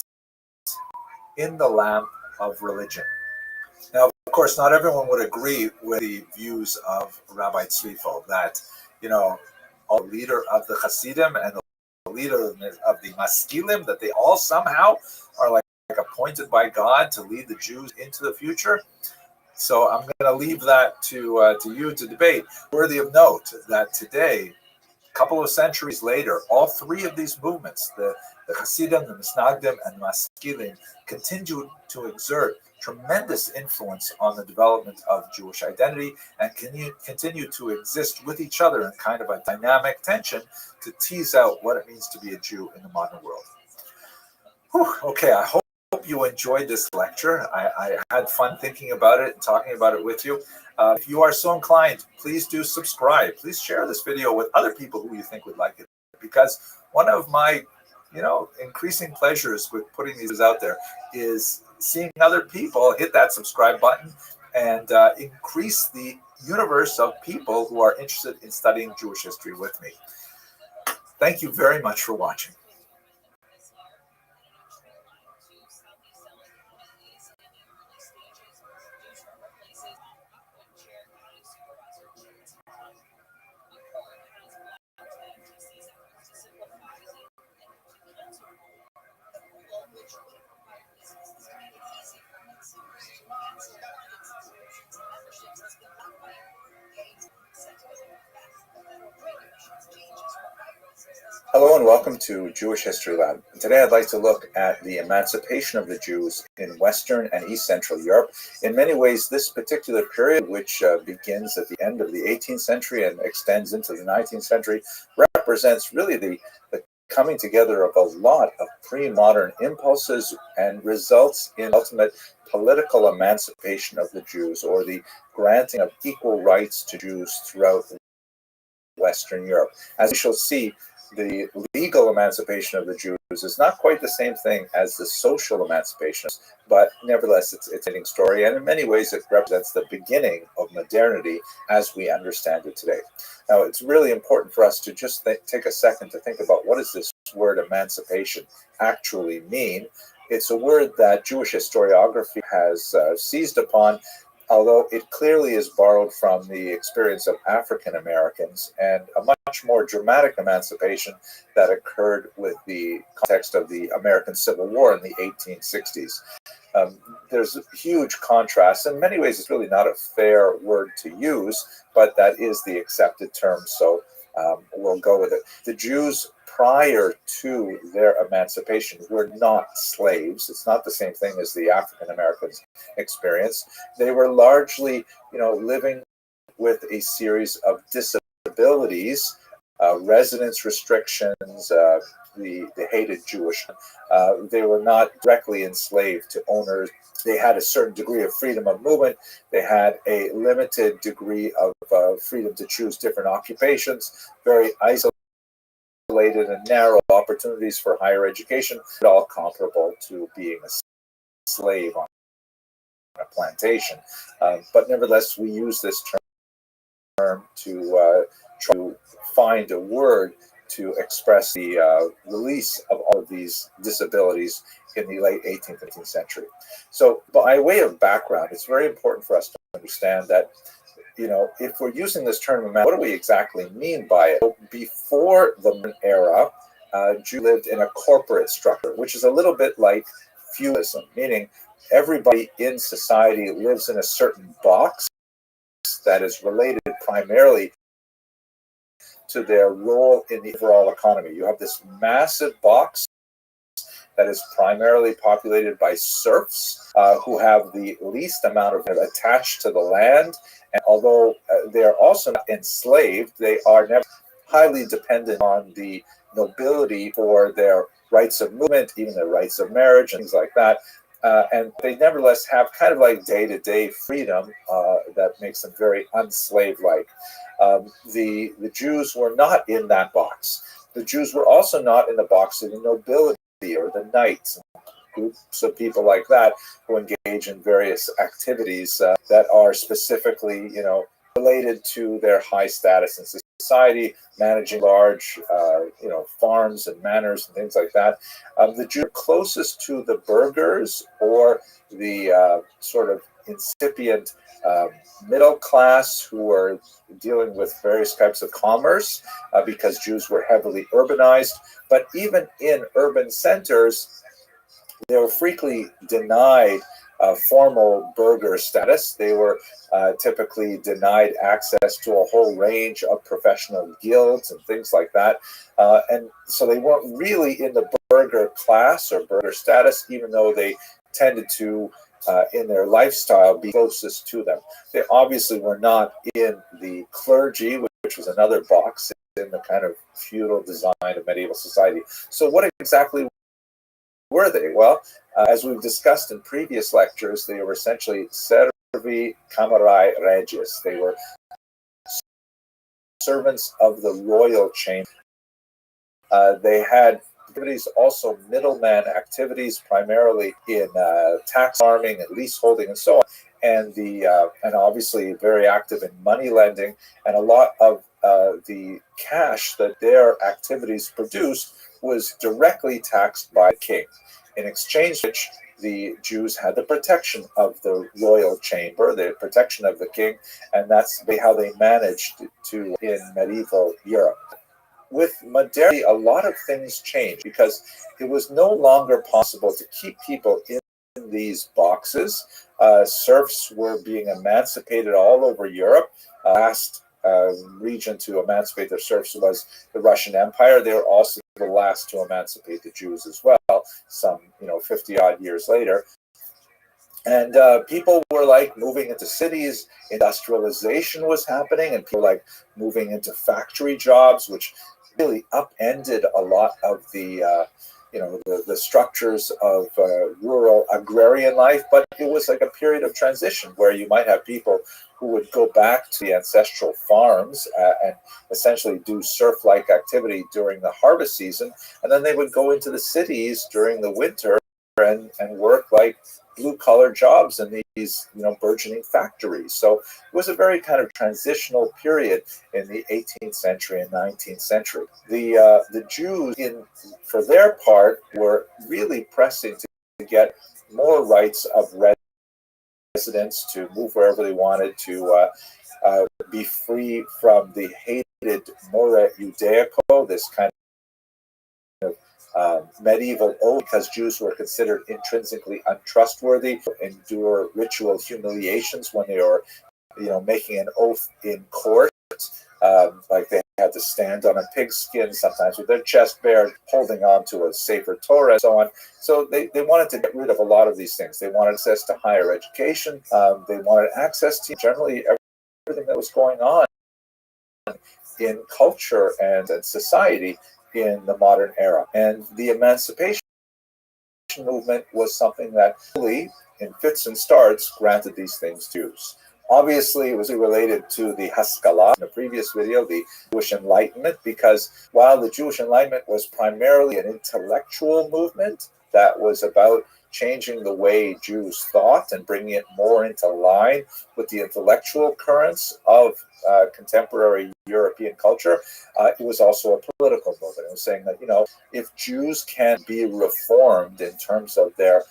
in the lamp of religion. Now, of course, not everyone would agree with the views of Rabbi Tzeifel that, a leader of the Hasidim and the leader of the Maskilim, that they all somehow are like appointed by God to lead the Jews into the future. So I'm going to leave that to you to debate. Worthy of note that today, a couple of centuries later, all three of these movements, the Hasidim, the Misnagdim, and the Maskilim, continue to exert tremendous influence on the development of Jewish identity and continue to exist with each other in kind of a dynamic tension to tease out what it means to be a Jew in the modern world. Okay, I hope you enjoyed this lecture. I had fun thinking about it and talking about it with you. If you are so inclined, please do subscribe. Please share this video with other people who you think would like it, because one of my increasing pleasures with putting these out there is seeing other people hit that subscribe button and increase the universe of people who are interested in studying Jewish history with me. Thank you very much for watching. Hello and welcome to Jewish History Lab. Today I'd like to look at the emancipation of the Jews in Western and East Central Europe. In many ways, this particular period, which begins at the end of the 18th century and extends into the 19th century, represents really the coming together of a lot of pre-modern impulses and results in ultimate political emancipation of the Jews, or the granting of equal rights to Jews throughout Western Europe. As we shall see, the legal emancipation of the Jews is not quite the same thing as the social emancipation, but nevertheless, it's an interesting story, and in many ways, it represents the beginning of modernity as we understand it today. Now, it's really important for us to just take a second to think about what does this word emancipation actually mean. It's a word that Jewish historiography has seized upon, although it clearly is borrowed from the experience of African Americans, and a much more dramatic emancipation that occurred with the context of the American Civil War in the 1860s. There's a huge contrast. In many ways, it's really not a fair word to use, but that is the accepted term, so we'll go with it. The Jews prior to their emancipation were not slaves. It's not the same thing as the African Americans experience. They were largely, living with a series of disabilities, residence restrictions, the hated Jewish. They were not directly enslaved to owners. They had a certain degree of freedom of movement. They had a limited degree of freedom to choose different occupations, very isolated and narrow opportunities for higher education, all comparable to being a slave on a plantation. But nevertheless, we use this term to try to find a word to express the release of all of these disabilities in the late 18th and 19th century. So by way of background, it's very important for us to understand that if we're using this term, what do we exactly mean by it? So before the modern era, Jews lived in a corporate structure, which is a little bit like feudalism, meaning everybody in society lives in a certain box that is related primarily to their role in the overall economy. You have this massive box that is primarily populated by serfs who have the least amount of attached to the land. And although they are also not enslaved, they are never highly dependent on the nobility for their rights of movement, even their rights of marriage and things like that. And they nevertheless have kind of like day-to-day freedom that makes them very unslave-like. The Jews were not in that box. The Jews were also not in the box of the nobility or the knights, groups of people like that who engage in various activities that are specifically, related to their high status in society, managing large, farms and manors and things like that. The Jews are closest to the burghers or the sort of incipient middle class who were dealing with various types of commerce because Jews were heavily urbanized. But even in urban centers, they were frequently denied formal burgher status. They were typically denied access to a whole range of professional guilds and things like that. And so they weren't really in the burgher class or burgher status, even though they tended to, in their lifestyle, be closest to them. They obviously were not in the clergy, which was another box in the kind of feudal design of medieval society. So what exactly were they? Well, as we've discussed in previous lectures, they were essentially servi camerae regis. They were servants of the royal chamber. They had activities, also middleman activities, primarily in tax farming and leaseholding and so on. and obviously very active in money lending, and a lot of the cash that their activities produced was directly taxed by the king. In exchange for which the Jews had the protection of the royal chamber, the protection of the king, and that's how they managed to in medieval Europe. With modernity, a lot of things changed because it was no longer possible to keep people in these boxes. Serfs were being emancipated all over Europe. Last region to emancipate their serfs was the Russian Empire. They were also the last to emancipate the Jews as well, some 50 odd years later. And people were like moving into cities. Industrialization was happening, and people were like moving into factory jobs, which really upended a lot of the the structures of rural agrarian life. But it was like a period of transition where you might have people who would go back to the ancestral farms and essentially do serf-like activity during the harvest season, and then they would go into the cities during the winter and work like blue-collar jobs in these burgeoning factories. So it was a very kind of transitional period in the 18th century and 19th century. The Jews, for their part, were really pressing to get more rights of residents, to move wherever they wanted, to be free from the hated Mora Judaico, this kind of medieval oath, because Jews were considered intrinsically untrustworthy, endure ritual humiliations when they were, making an oath in court. Like they had to stand on a pigskin, sometimes with their chest bared, holding on to a Sefer Torah, and so on. So they wanted to get rid of a lot of these things. They wanted access to higher education. They wanted access to generally everything that was going on in culture and society in the modern era. And the emancipation movement was something that really, in fits and starts, granted these things to Jews. Obviously, it was related to the Haskalah in the previous video, the Jewish Enlightenment, because while the Jewish Enlightenment was primarily an intellectual movement that was about changing the way Jews thought and bringing it more into line with the intellectual currents of contemporary European culture, it was also a political movement. It was saying that, if Jews can be reformed in terms of their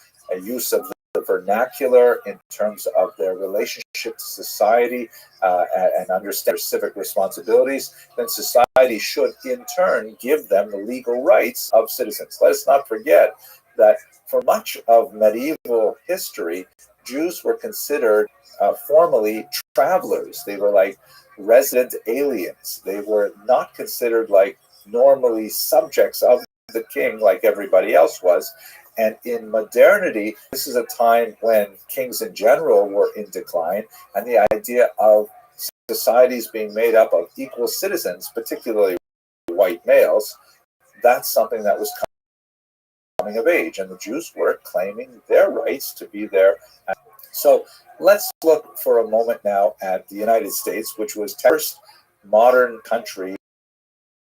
use of the vernacular, in terms of their relationship to society, and understand their civic responsibilities, then society should in turn give them the legal rights of citizens. Let us not forget that for much of medieval history, Jews were considered formally travelers. They were like resident aliens. They were not considered like normally subjects of the king like everybody else was. And in modernity, this is a time when kings in general were in decline, and the idea of societies being made up of equal citizens, particularly white males, that's something that was coming of age, and the Jews were claiming their rights to be there. So let's look for a moment now at the United States, which was the first modern country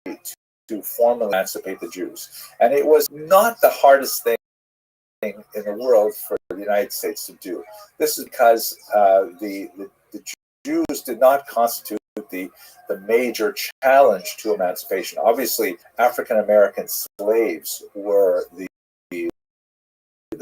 to formally emancipate the Jews. And it was not the hardest thing in the world for the United States to do. This is because the Jews did not constitute the major challenge to emancipation. Obviously, African American slaves were the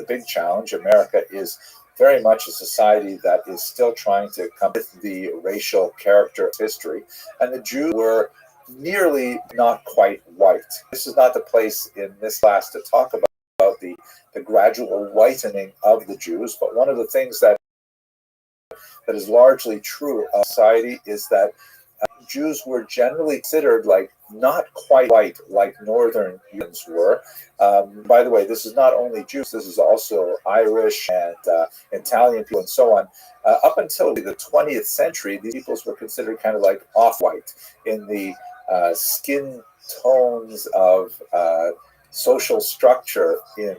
big challenge. America is very much a society that is still trying to come with the racial character of history, and the Jews were nearly not quite white. This is not the place in this class to talk about the gradual whitening of the Jews, but one of the things that is largely true of society is that Jews were generally considered like not quite white like Northern Europeans were. By the way, this is not only Jews, this is also Irish and Italian people and so on. Up until the 20th century, these peoples were considered kind of like off-white in the skin tones of social structure in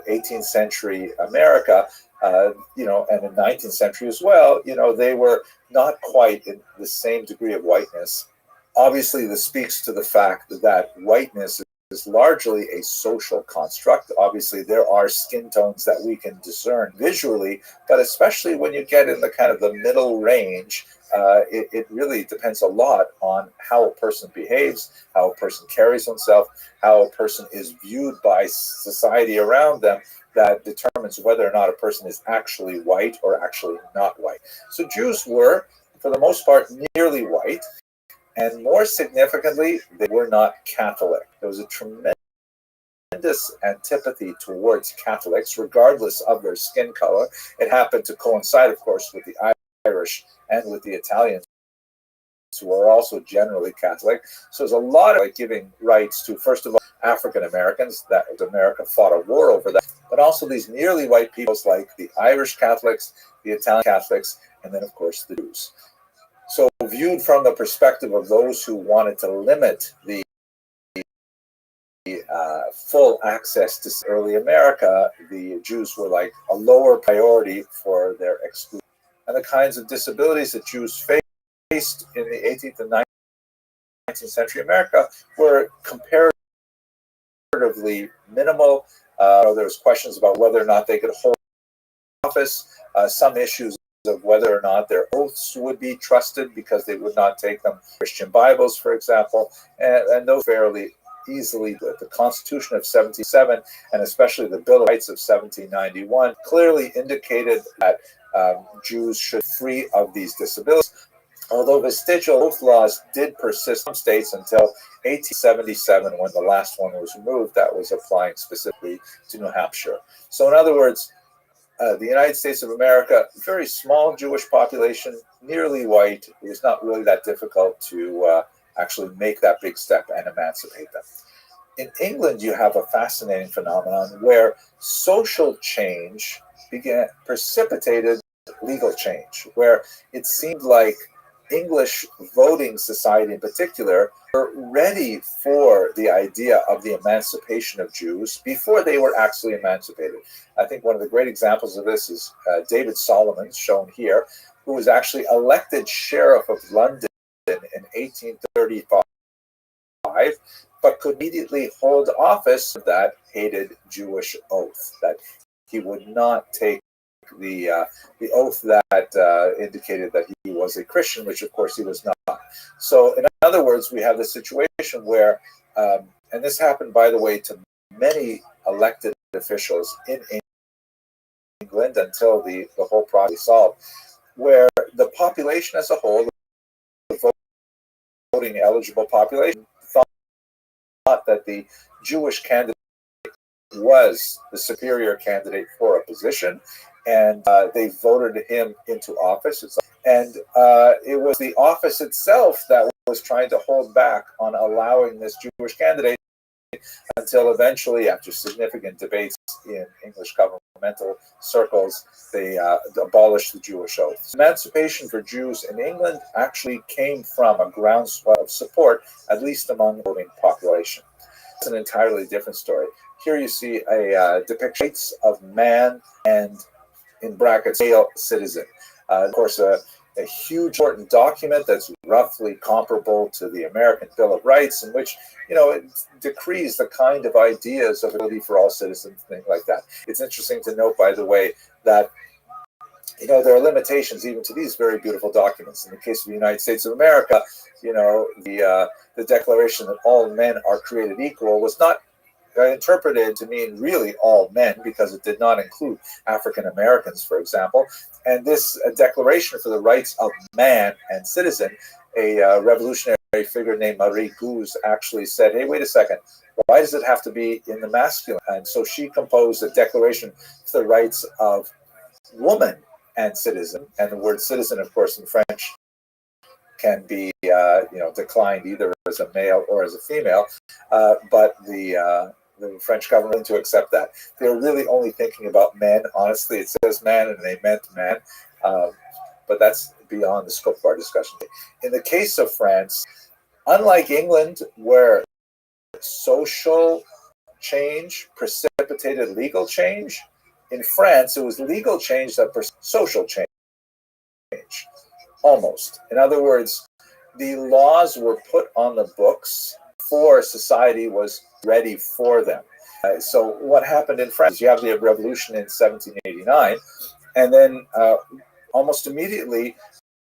18th century America, and in 19th century as well. They were not quite in the same degree of whiteness. Obviously, this speaks to the fact that whiteness is largely a social construct. Obviously, there are skin tones that we can discern visually, but especially when you get in the kind of the middle range, it really depends a lot on how a person behaves, how a person carries himself, how a person is viewed by society around them, that determines whether or not a person is actually white or actually not white. So Jews were, for the most part, nearly white. And more significantly, they were not Catholic. There was a tremendous antipathy towards Catholics, regardless of their skin color. It happened to coincide, of course, with the Irish and with the Italians, who are also generally Catholic. So there's a lot of giving rights to, first of all, African Americans. That America fought a war over that, but also these nearly white peoples like the Irish Catholics, the Italian Catholics, and then, of course, the Jews. So viewed from the perspective of those who wanted to limit the full access to early America, the Jews were like a lower priority for their exclusion. And the kinds of disabilities that Jews faced in the 18th and 19th century America were comparatively minimal. There was questions about whether or not they could hold office, some issues of whether or not their oaths would be trusted because they would not take them. Christian Bibles, for example, and those fairly easily. The Constitution of 1787 and especially the Bill of Rights of 1791 clearly indicated that Jews should be free of these disabilities. Although vestigial oath laws did persist in some states until 1877, when the last one was removed, that was applying specifically to New Hampshire. So in other words, the United States of America, very small Jewish population, nearly white. It was not really that difficult to actually make that big step and emancipate them. In England, you have a fascinating phenomenon where social change precipitated legal change, where it seemed like English voting society in particular were ready for the idea of the emancipation of Jews before they were actually emancipated. I think one of the great examples of this is David Solomon, shown here, who was actually elected Sheriff of London in 1835, but could immediately hold office of that hated Jewish oath, that he would not take the oath that indicated that he was a Christian, which of course he was not. So in other words, we have this situation where, and this happened, by the way, to many elected officials in England until the whole process was solved, where the population as a whole, the voting eligible population, thought that the Jewish candidate was the superior candidate for a position, and they voted him into office. And it was the office itself that was trying to hold back on allowing this Jewish candidate until eventually, after significant debates in English governmental circles, they abolished the Jewish oath. Emancipation for Jews in England actually came from a groundswell of support, at least among the voting population. It's an entirely different story. Here you see a depiction of man and, in brackets, male citizen. Of course, a huge important document that's roughly comparable to the American Bill of Rights, in which, it decrees the kind of ideas of ability for all citizens, things like that. It's interesting to note, by the way, that there are limitations even to these very beautiful documents. In the case of the United States of America, the declaration that all men are created equal was not interpreted to mean really all men, because it did not include African Americans, for example. And this Declaration for the Rights of Man and Citizen, a revolutionary figure named Marie Gouze actually said, hey, wait a second, why does it have to be in the masculine? And so she composed a declaration for the rights of woman and citizen. And the word citizen, of course, in French can be declined either as a male or as a female, but the French government to accept that. They're really only thinking about men. Honestly, it says man and they meant man, but that's beyond the scope of our discussion. In the case of France, unlike England, where social change precipitated legal change, in France it was legal change that precipitated social change, almost. In other words, the laws were put on the books before society was ready for them. So what happened in France? You have the revolution in 1789, and then almost immediately,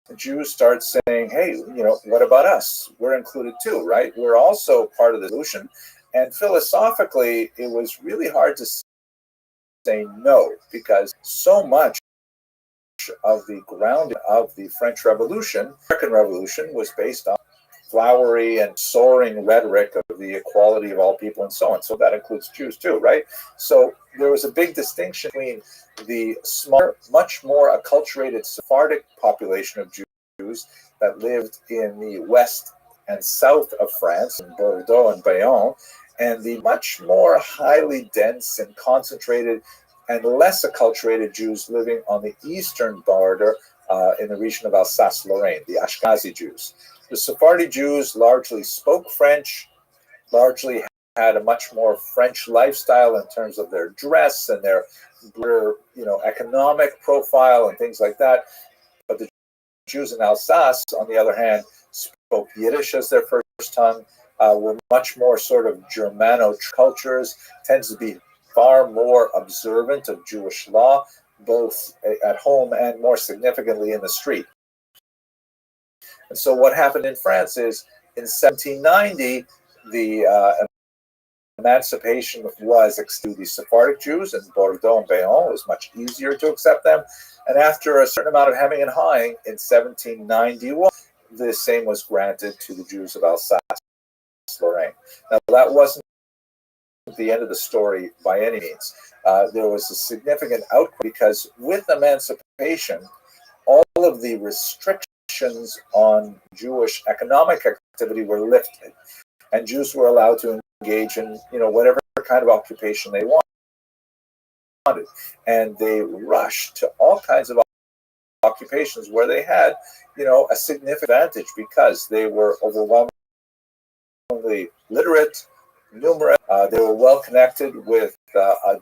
the Jews start saying, hey, what about us? We're included too, right? We're also part of the solution. And philosophically, it was really hard to say no, because so much of the ground of the French Revolution, American Revolution, was based on flowery and soaring rhetoric of the equality of all people and so on. So that includes Jews too, right? So there was a big distinction between the smaller, much more acculturated Sephardic population of Jews that lived in the west and south of France, in Bordeaux and Bayonne, and the much more highly dense and concentrated and less acculturated Jews living on the eastern border in the region of Alsace-Lorraine, the Ashkenazi Jews. The Sephardi Jews largely spoke French, largely had a much more French lifestyle in terms of their dress and their economic profile and things like that. But the Jews in Alsace, on the other hand, spoke Yiddish as their first tongue, were much more sort of Germano cultures, tends to be far more observant of Jewish law, both at home and more significantly in the street. And so what happened in France is, in 1790, the emancipation was to the Sephardic Jews in Bordeaux and Bayonne. It was much easier to accept them. And after a certain amount of hemming and hawing, in 1791, the same was granted to the Jews of Alsace-Lorraine. Now, that wasn't the end of the story by any means. There was a significant outcry, because with emancipation, all of the restrictions on Jewish economic activity were lifted, and Jews were allowed to engage in whatever kind of occupation they wanted, and they rushed to all kinds of occupations where they had a significant advantage, because they were overwhelmingly literate, numerous. They were well connected with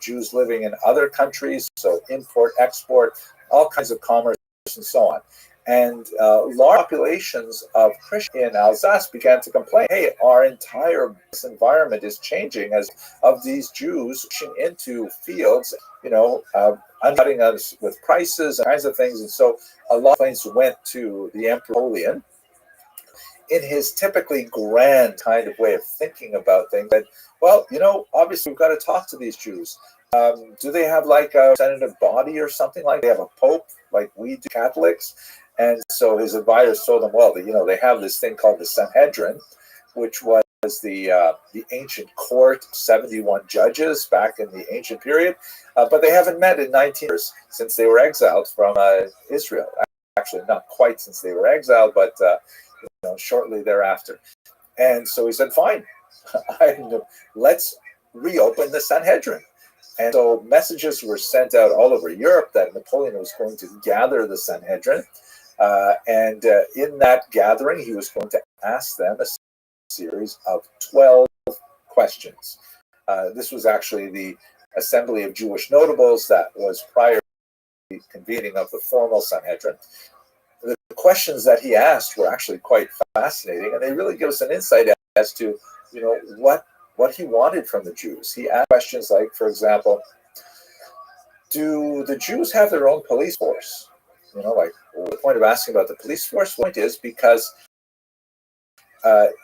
Jews living in other countries, so import, export, all kinds of commerce, and so on. And large populations of Christians in Alsace began to complain, hey, our entire environment is changing as of these Jews pushing into fields, undercutting us with prices and kinds of things. And so a lot of complaints went to the Emperor Napoleon, in his typically grand kind of way of thinking about things, that, well, obviously we've got to talk to these Jews. Do they have like a representative body or something like that? They have a pope like we do, Catholics? And so his advisors told him, well, they have this thing called the Sanhedrin, which was the ancient court, 71 judges back in the ancient period, but they haven't met in 19 years since they were exiled from Israel. Actually, not quite since they were exiled, but shortly thereafter. And so he said, fine, let's reopen the Sanhedrin. And so messages were sent out all over Europe that Napoleon was going to gather the Sanhedrin. And in that gathering, he was going to ask them a series of 12 questions. This was actually the Assembly of Jewish Notables that was prior to the convening of the formal Sanhedrin. The questions that he asked were actually quite fascinating, and they really give us an insight as to, what he wanted from the Jews. He asked questions like, for example, do the Jews have their own police force? The point of asking about the police force point is because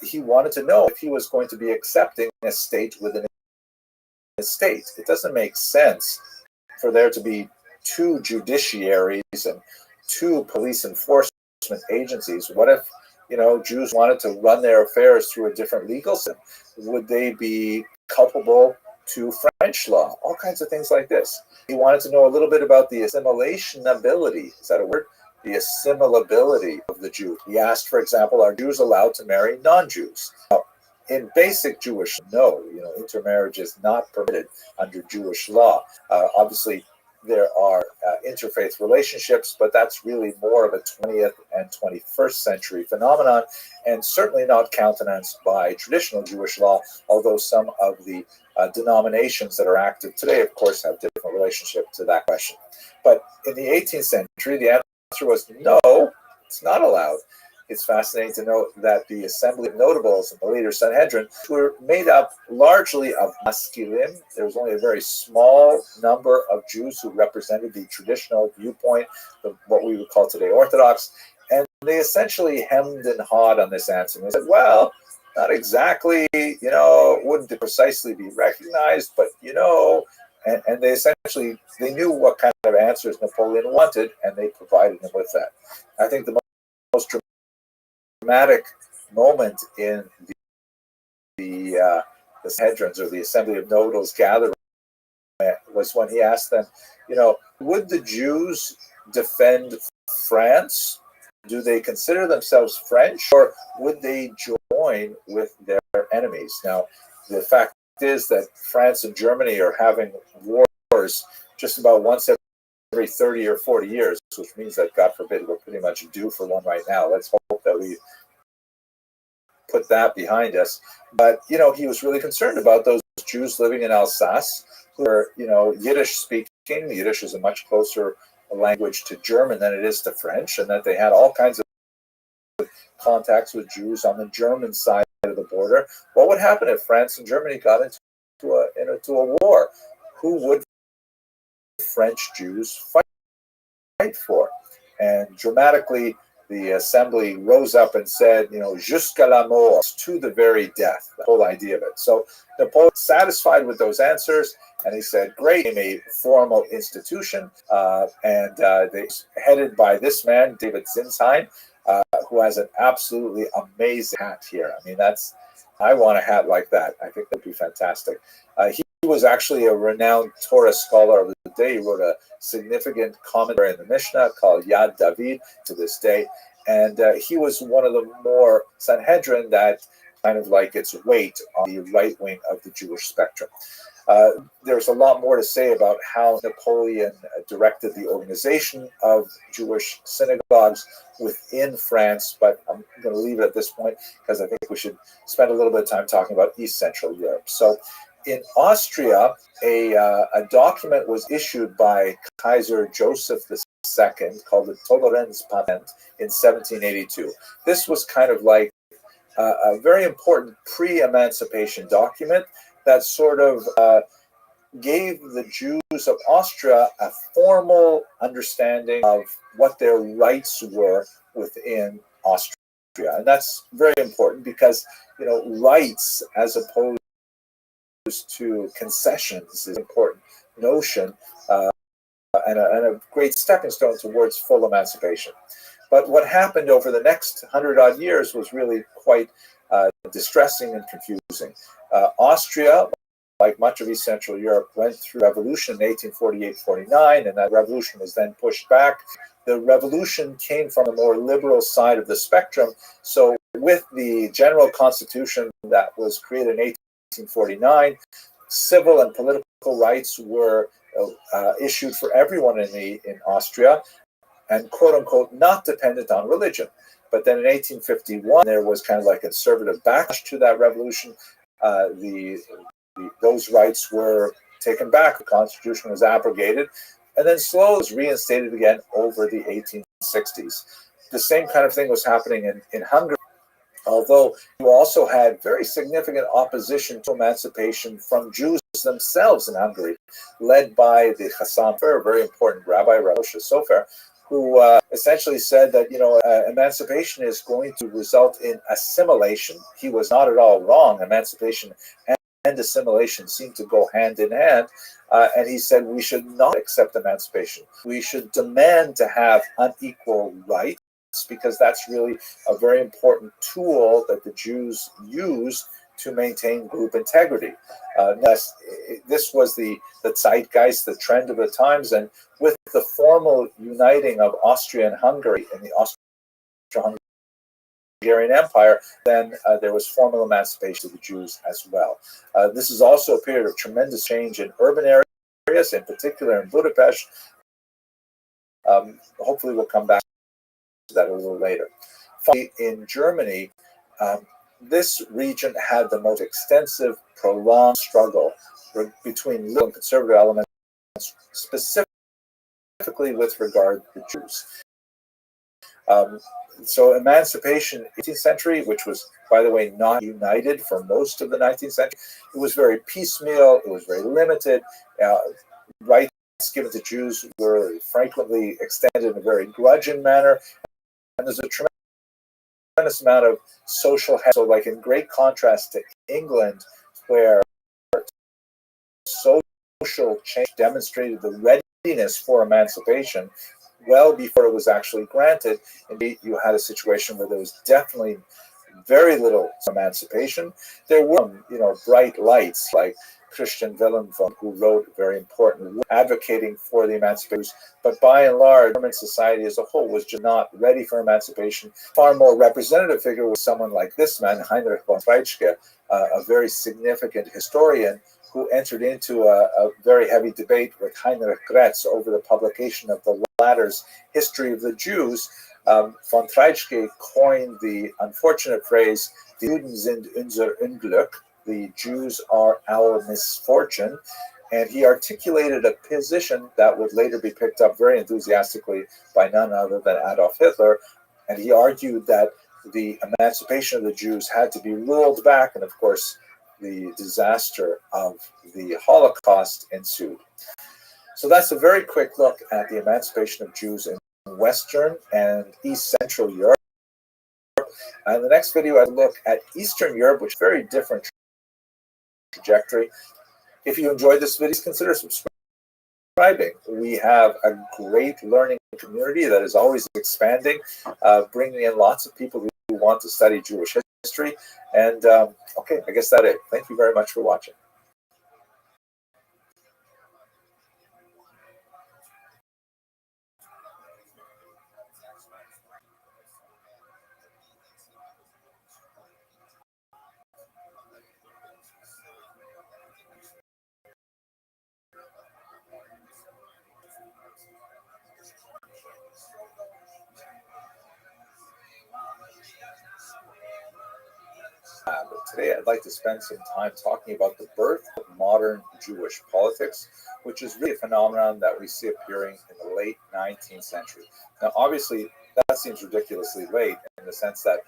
he wanted to know if he was going to be accepting a state within a state. It doesn't make sense for there to be two judiciaries and two police enforcement agencies. What if, Jews wanted to run their affairs through a different legal system? Would they be culpable to French law? All kinds of things like this. He wanted to know a little bit about the assimilationability. Is that a word? The assimilability of the Jew. He asked, for example, are Jews allowed to marry non-Jews? Now, in basic Jewish, no. Intermarriage is not permitted under Jewish law. Obviously, there are interfaith relationships, but that's really more of a 20th and 21st century phenomenon, and certainly not countenanced by traditional Jewish law, although some of the denominations that are active today, of course, have different relationship to that question. But in the 18th century, the answer was no, it's not allowed. it's fascinating to note that the Assembly of Notables and the later Sanhedrin were made up largely of Maskilim. There was only a very small number of Jews who represented the traditional viewpoint, what we would call today Orthodox, and they essentially hemmed and hawed on this answer. And they said, well, not exactly, wouldn't it precisely be recognized, but and they essentially, they knew what kind of answers Napoleon wanted, and they provided him with that. I think the most dramatic moment in the Sanhedrins, or the Assembly of Notables gathering, was when he asked them, would the Jews defend France? Do they consider themselves French, or would they join with their enemies? Now, the fact is that France and Germany are having wars just about once every 30 or 40 years, which means that, God forbid, we're pretty much due for one right now. Let's hope that we put that behind us. But, he was really concerned about those Jews living in Alsace who are, Yiddish speaking. Yiddish is a much closer language to German than it is to French, and that they had all kinds of contacts with Jews on the German side of the border. What would happen if France and Germany got into a war? Who would French Jews fight for? And dramatically, the assembly rose up and said, jusqu'à la mort, to the very death, the whole idea of it. So Napoleon, satisfied with those answers, and he said, great, a formal institution, and they headed by this man, David Zinsheim, who has an absolutely amazing hat here. I mean, I want a hat like that. I think that'd be fantastic. He was actually a renowned Torah scholar of the day. He wrote a significant commentary in the Mishnah called Yad David to this day. And he was one of the more Sanhedrin that kind of like its weight on the right wing of the Jewish spectrum. There's a lot more to say about how Napoleon directed the organization of Jewish synagogues within France, but I'm going to leave it at this point because I think we should spend a little bit of time talking about East Central Europe. So in Austria, a document was issued by Kaiser Joseph II called the Toleranzpatent in 1782. This was kind of like a very important pre-emancipation document that sort of gave the Jews of Austria a formal understanding of what their rights were within Austria. And that's very important because, rights as opposed to concessions is an important notion and a great stepping stone towards full emancipation. But what happened over the next 100-odd years was really quite distressing and confusing. Austria, like much of East Central Europe, went through a revolution in 1848-49, and that revolution was then pushed back. The revolution came from the more liberal side of the spectrum. So with the general constitution that was created in 1849, civil and political rights were issued for everyone in Austria, and quote-unquote not dependent on religion. But then in 1851, there was kind of like a conservative backlash to that revolution. Those rights were taken back. The Constitution was abrogated, and then slowly was reinstated again over the 1860s. The same kind of thing was happening in Hungary, although you also had very significant opposition to emancipation from Jews themselves in Hungary, led by the Chassam, a very important Rabbi Sofer, who essentially said that, emancipation is going to result in assimilation. He was not at all wrong. Emancipation and assimilation seem to go hand in hand. And he said we should not accept emancipation. We should demand to have unequal rights, because that's really a very important tool that the Jews use to maintain group integrity. This was the zeitgeist, the trend of the times, and with the formal uniting of Austria and Hungary in the Austro-Hungarian Empire, then there was formal emancipation of the Jews as well. This is also a period of tremendous change in urban areas, in particular in Budapest. Hopefully we'll come back to that a little later. Finally, in Germany, this region had the most extensive, prolonged struggle between liberal and conservative elements, specifically with regard to the Jews. Um, so emancipation in the 18th century, which was, by the way, not united for most of the 19th century, it was very piecemeal, it was very limited. Rights given to Jews were frequently extended in a very grudging manner, and there's a tremendous amount of social. So, like in great contrast to England, where social change demonstrated the readiness for emancipation well before it was actually granted. Indeed, you had a situation where there was definitely very little emancipation. There were, bright lights like Christian Wilhelmsson, who wrote very important advocating for the emancipation. But by and large, German society as a whole was just not ready for emancipation. Far more representative figure was someone like this man, Heinrich von Treitschke, a very significant historian who entered into a very heavy debate with Heinrich Gretz over the publication of the latter's History of the Jews. Von Treitschke coined the unfortunate phrase, "Die Juden sind unser Unglück," the Jews are our misfortune, and he articulated a position that would later be picked up very enthusiastically by none other than Adolf Hitler, and he argued that the emancipation of the Jews had to be rolled back, and of course, the disaster of the Holocaust ensued. So that's a very quick look at the emancipation of Jews in Western and East Central Europe. And the next video, I look at Eastern Europe, which is a very different trajectory. If you enjoyed this video, consider subscribing. We have a great learning community that is always expanding, bringing in lots of people who want to study Jewish history. And okay, I guess that's it. Thank you very much for watching. But today I'd like to spend some time talking about the birth of modern Jewish politics, which is really a phenomenon that we see appearing in the late 19th century. Now, obviously, that seems ridiculously late in the sense that,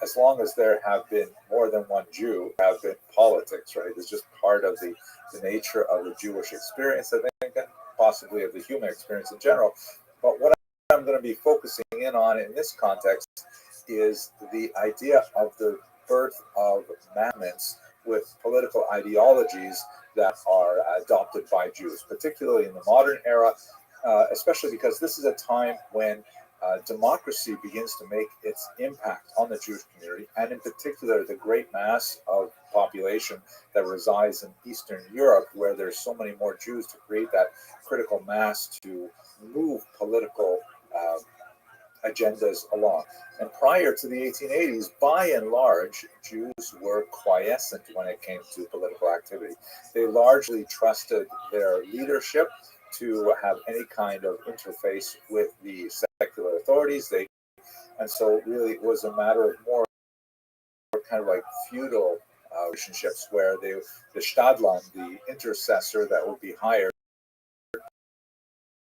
as long as there have been more than one Jew, have been politics, right? It's just part of the nature of the Jewish experience, I think, and possibly of the human experience in general. But what I'm going to be focusing in on in this context is the idea of the birth of movements with political ideologies that are adopted by Jews, particularly in the modern era, especially because this is a time when democracy begins to make its impact on the Jewish community, and in particular, the great mass of population that resides in Eastern Europe, where there's so many more Jews to create that critical mass to move political agendas along. And prior to the 1880s, by and large, Jews were quiescent when it came to political activity. They largely trusted their leadership to have any kind of interface with the secular authorities. And so really it was a matter of more kind of like feudal relationships where the Stadtland, the intercessor that would be hired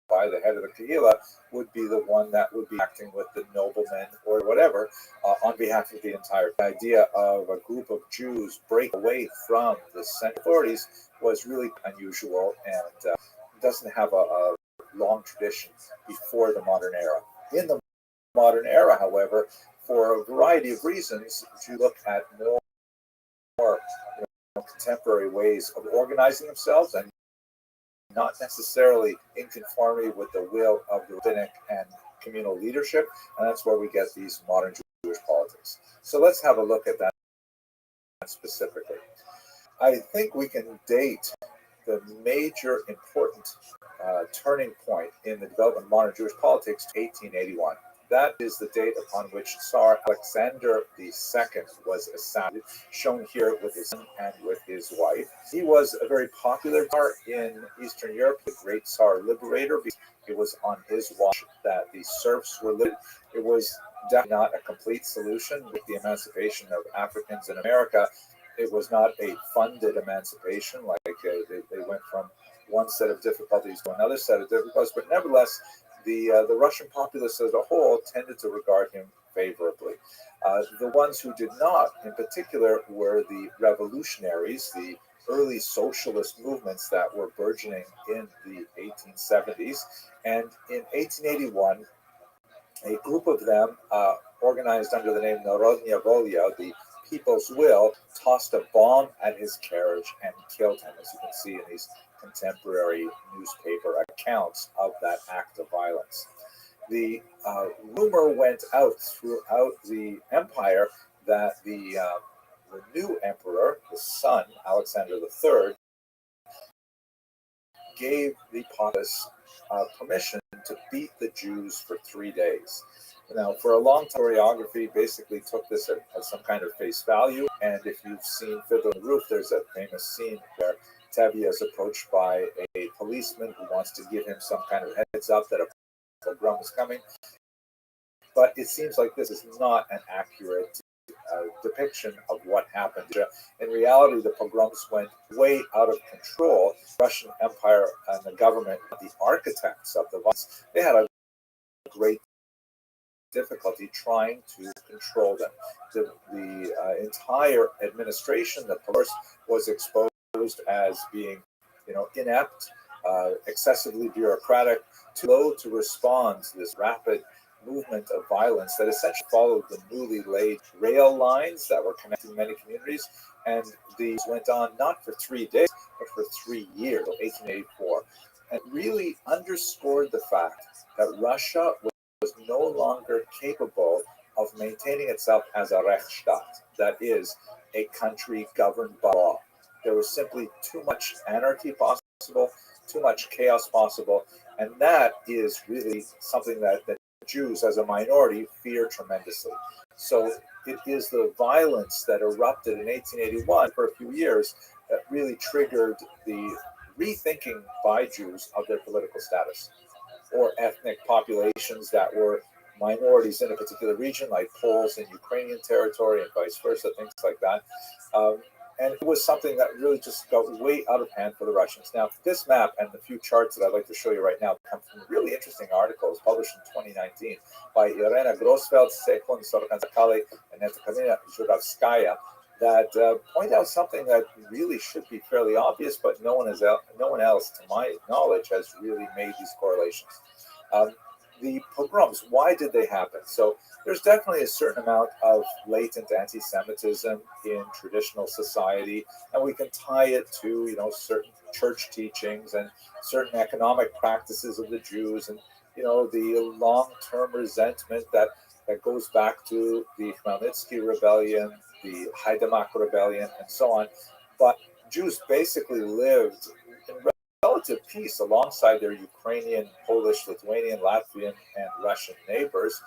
by the head of the Kehillah, would be the one that would be acting with the noblemen or whatever on behalf of the entire. The idea of a group of Jews break away from the central authorities was really unusual and doesn't have a long tradition before the modern era. In the modern era, however, for a variety of reasons, if you look at more contemporary ways of organizing themselves and not necessarily in conformity with the will of the rabbinic and communal leadership, and that's where we get these modern Jewish politics. So let's have a look at that specifically. I think we can date the major important turning point in the development of modern Jewish politics to 1881. That is the date upon which Tsar Alexander II was assassinated, shown here with his son and with his wife. He was a very popular Tsar in Eastern Europe, the great Tsar liberator, because it was on his watch that the serfs were liberated. It was definitely not a complete solution with the emancipation of Africans in America. It was not a funded emancipation, like they went from one set of difficulties to another set of difficulties, but nevertheless, the Russian populace as a whole tended to regard him favorably. The ones who did not, in particular, were the revolutionaries, the early socialist movements that were burgeoning in the 1870s. And in 1881, a group of them, organized under the name Narodnya Volya, the People's Will, tossed a bomb at his carriage and killed him, as you can see in these contemporary newspaper accounts of that act of violence. The rumor went out throughout the empire that the new emperor, the son, Alexander III, gave the populace permission to beat the Jews for 3 days. Now, for a long time, historiography basically took this as some kind of face value. And if you've seen Fiddler on the Roof, there's a famous scene where Tevye is approached by a policeman who wants to give him some kind of heads up that a pogrom is coming. But it seems like this is not an accurate depiction of what happened. In reality, the pogroms went way out of control. The Russian Empire and the government, the architects of the violence, they had a great difficulty trying to control them. The entire administration, the police, was exposed as being, inept, excessively bureaucratic, too slow to respond to this rapid movement of violence that essentially followed the newly laid rail lines that were connecting many communities. And these went on not for 3 days, but for 3 years, 1884. And really underscored the fact that Russia was no longer capable of maintaining itself as a Rechtsstaat, that is, a country governed by law. There was simply too much anarchy possible, too much chaos possible, and that is really something that Jews as a minority fear tremendously. So it is the violence that erupted in 1881 for a few years that really triggered the rethinking by Jews of their political status, or ethnic populations that were minorities in a particular region, like Poles in Ukrainian territory and vice versa, things like that. And it was something that really just got way out of hand for the Russians. Now, this map and the few charts that I'd like to show you right now come from a really interesting articles published in 2019 by Irena Grosfeld, Sekun Sorkanzakale, and Ekaterina Zhuravskaya that point out something that really should be fairly obvious, but no one else, to my knowledge, has really made these correlations. The pogroms, why did they happen? So there's definitely a certain amount of latent anti-Semitism in traditional society, and we can tie it to, certain church teachings and certain economic practices of the Jews, and, the long-term resentment that goes back to the Khmelnytsky rebellion, the Haidamach rebellion, and so on. But Jews basically lived in relative peace alongside their Ukrainian, Polish, Lithuanian, Latvian, and Russian neighbors,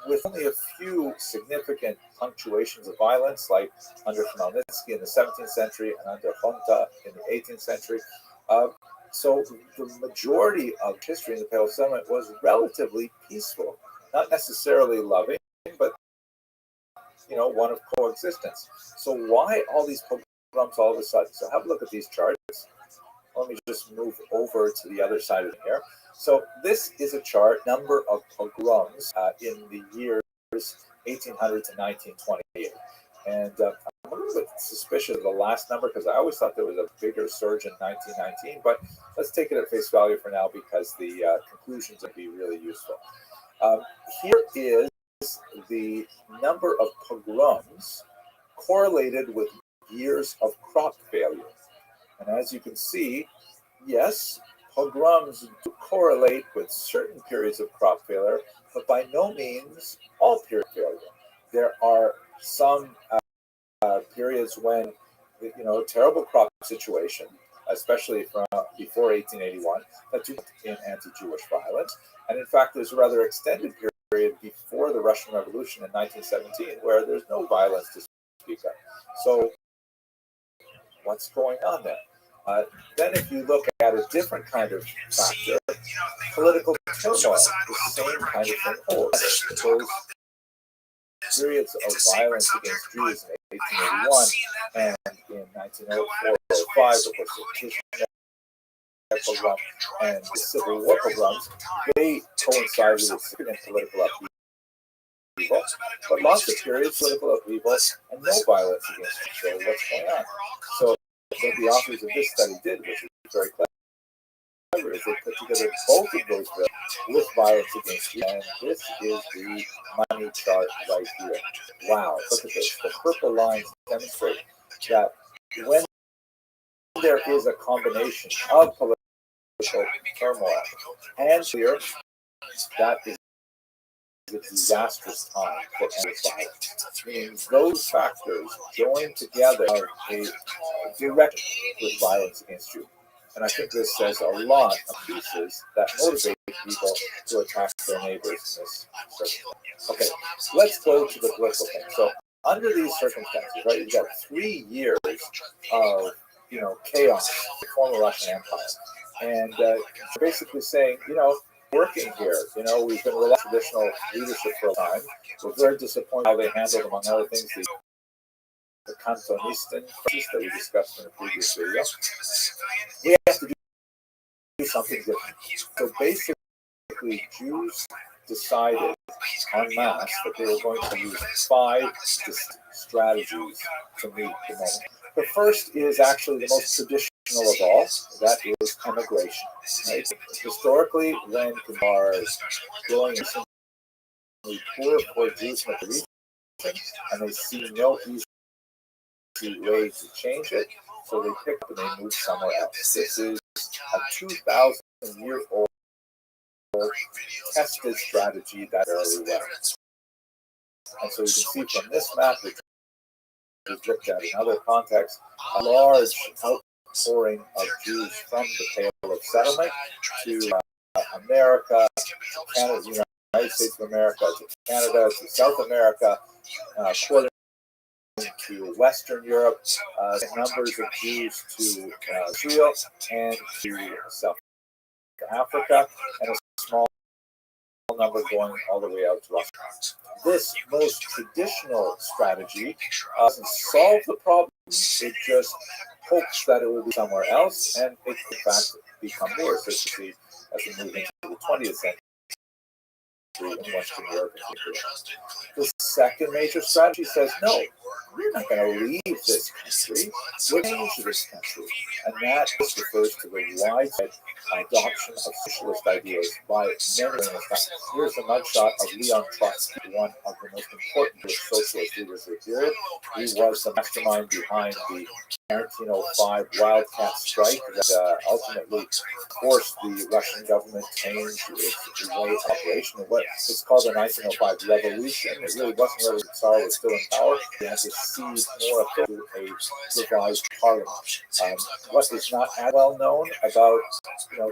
with only a few significant punctuations of violence, like under Khmelnytsky in the 17th century and under Honta in the 18th century. So the majority of history in the Pale Settlement was relatively peaceful, not necessarily loving, but one of coexistence. So why all these pogroms all of a sudden? So have a look at these charts. Let me just move over to the other side of here. So this is a chart, number of pogroms in the years 1800 to 1928. And I'm a little bit suspicious of the last number because I always thought there was a bigger surge in 1919, but let's take it at face value for now because the conclusions will be really useful. Here is the number of pogroms correlated with years of crop failure. And as you can see, yes, pogroms do correlate with certain periods of crop failure, but by no means all period failure. There are some periods when, terrible crop situation, especially from before 1881, that do in anti-Jewish violence. And in fact, there's a rather extended period before the Russian Revolution in 1917 where there's no violence to speak of. So what's going on there? Then if you look at a different kind of factor, political turmoil, the same kind of thing holds. Those periods of violence against Jews in 1881 and in 1904 or 05, of course, the pogrom and the Civil War pogroms, they coincide with a significant political upheaval, but lots of periods, political upheaval, and no violence against each other. What's going on? So what the authors of this study did, which is very clever, is they put together both of those with violence against you, and this is the money chart right here. Wow, look at this. The purple lines demonstrate that when there is a combination of political turmoil and fear, that is a disastrous time for any violence. Meaning those factors join together have a direct with violence against you. And I think this says a lot of pieces that motivate people to attack their neighbors in this circumstance. Okay, let's go to the political thing. So under these circumstances, right, you've got 3 years of chaos in the former Russian Empire. And basically saying, working here, we've been relying on traditional leadership for a time. We're very disappointed how they handled, among other things, the Cantonisten crisis that we discussed in the previous video. We have to do something different. So basically, Jews decided en masse that they were going to use 5 strategies to meet the moment. The first is actually the most traditional of all. That is immigration. Right? Historically, when you are growing poor Jews in the region, and they see no easy way to change it, so they pick up and they move somewhere else. This is a 2,000-year-old tested strategy that early well. And so you can see from this map, which we've looked at in other contexts, a large outpouring of Jews from the Pale of Settlement to America, Canada, the United States of America, to Canada, to South America, to Western Europe, numbers of Jews to Israel and to South Africa, and a small number going all the way out to Russia. This most traditional strategy doesn't solve the problem, it just hopes that it will be somewhere else, and it could in fact become worse as we move into the 20th century. In Western Europe. The second major strategy says, no, we're not going to leave this country, we're going to change this country. And that refers to the widespread adoption of socialist ideas by many in the country. Here's a mugshot of Leon Trotsky, one of the most important socialist leaders of the period. He was the mastermind behind the 1905 Wildcat strike that ultimately forced the Russian government to change its way of operation. It's called the 1905 Revolution. It really wasn't really the Tsar was still in power. He had to cede more to a revised parliament. What is not as well known about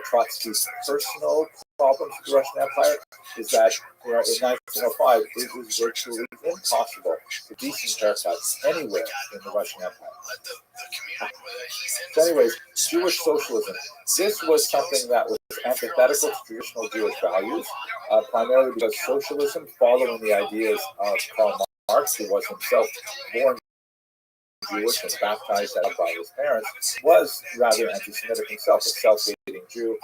Trotsky's personal problems with the Russian Empire is that in 1905 it was virtually impossible for decent haircuts anywhere in the Russian Empire. So anyways, Jewish socialism. This was something that was antithetical to traditional Jewish values, primarily because socialism, following the ideas of Karl Marx, who was himself born Jewish and baptized by his parents, was rather anti-Semitic himself, a self-hating Jew,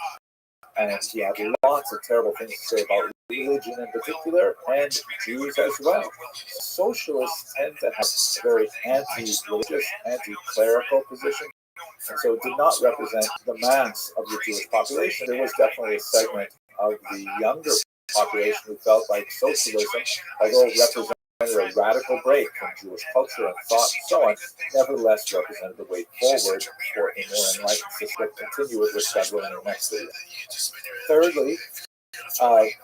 and he had lots of terrible things to say about religion in particular, and Jews as well. Socialists tend to have a very anti-religious, anti-clerical position, and so it did not represent the mass of the Jewish population. There was definitely a segment of the younger population who felt like socialism, although it represented a radical break from Jewish culture and thought and so on, nevertheless represented the way forward for a more enlightened system. Continue with which I'm going in the next video. Thirdly,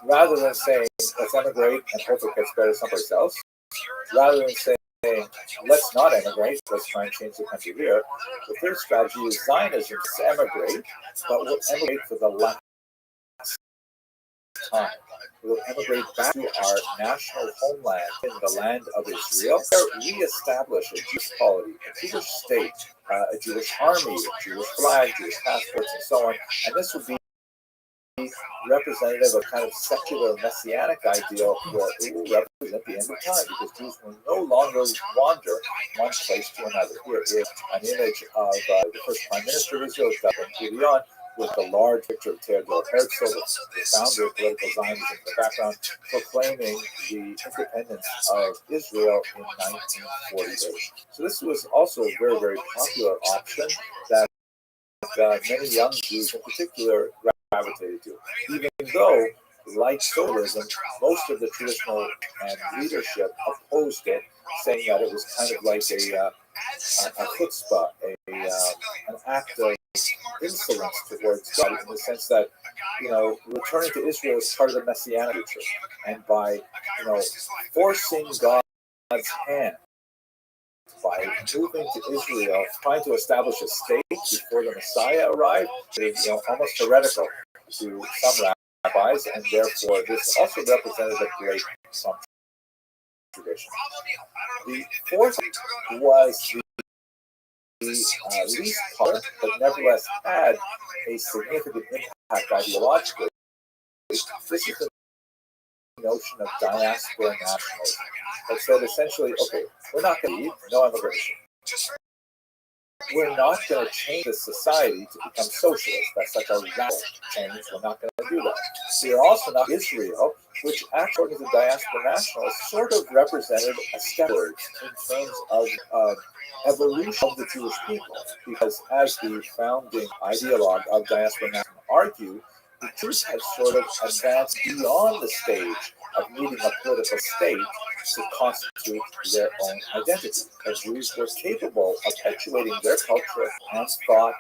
rather than saying let's emigrate and hope it gets better someplace else, rather than saying let's not emigrate, let's try and change the country here, the third strategy is Zionism to emigrate, but we'll emigrate for the last time. We will emigrate back to our national homeland in the land of Israel, re-establish a Jewish polity, a Jewish state, a Jewish army, a Jewish flag, Jewish passports, and so on. And this would be representative of kind of secular messianic ideal where it will represent the end of time, because Jews will no longer wander from one place to another. Here is an image of the first Prime Minister of Israel, Ben Gurion, with the large picture of Theodor Herzl, the founder of political Zionism in the background, proclaiming the independence of Israel in 1948. So this was also a very, very popular option that many young Jews in particular gravitated to, even though, like socialism, most of the traditional leadership opposed it, saying that it was kind of like a chutzpah, an act of insolence towards God, in the sense that, returning to Israel is part of the Messianic future, and by, forcing God's hand, by moving to Israel, trying to establish a state before the Messiah arrived, is almost heretical to some rabbis, and therefore this also represented a great tradition. The fourth was the least popular, but nevertheless had a significant impact ideologically. This is the notion of diaspora nationalism. That said, essentially, okay, we're not going to leave, no immigration. We're not going to change the society to become socialist. That's like a radical change. We're not going to do that. We're also not Israel, which actually, as a diaspora nationalist, sort of represented a step forward in terms of evolution of the Jewish people. Because as the founding ideologue of diaspora nationalism argued, the Jews had sort of advanced beyond the stage of needing a political state to constitute their own identity. The Jews were capable of perpetuating their culture and thought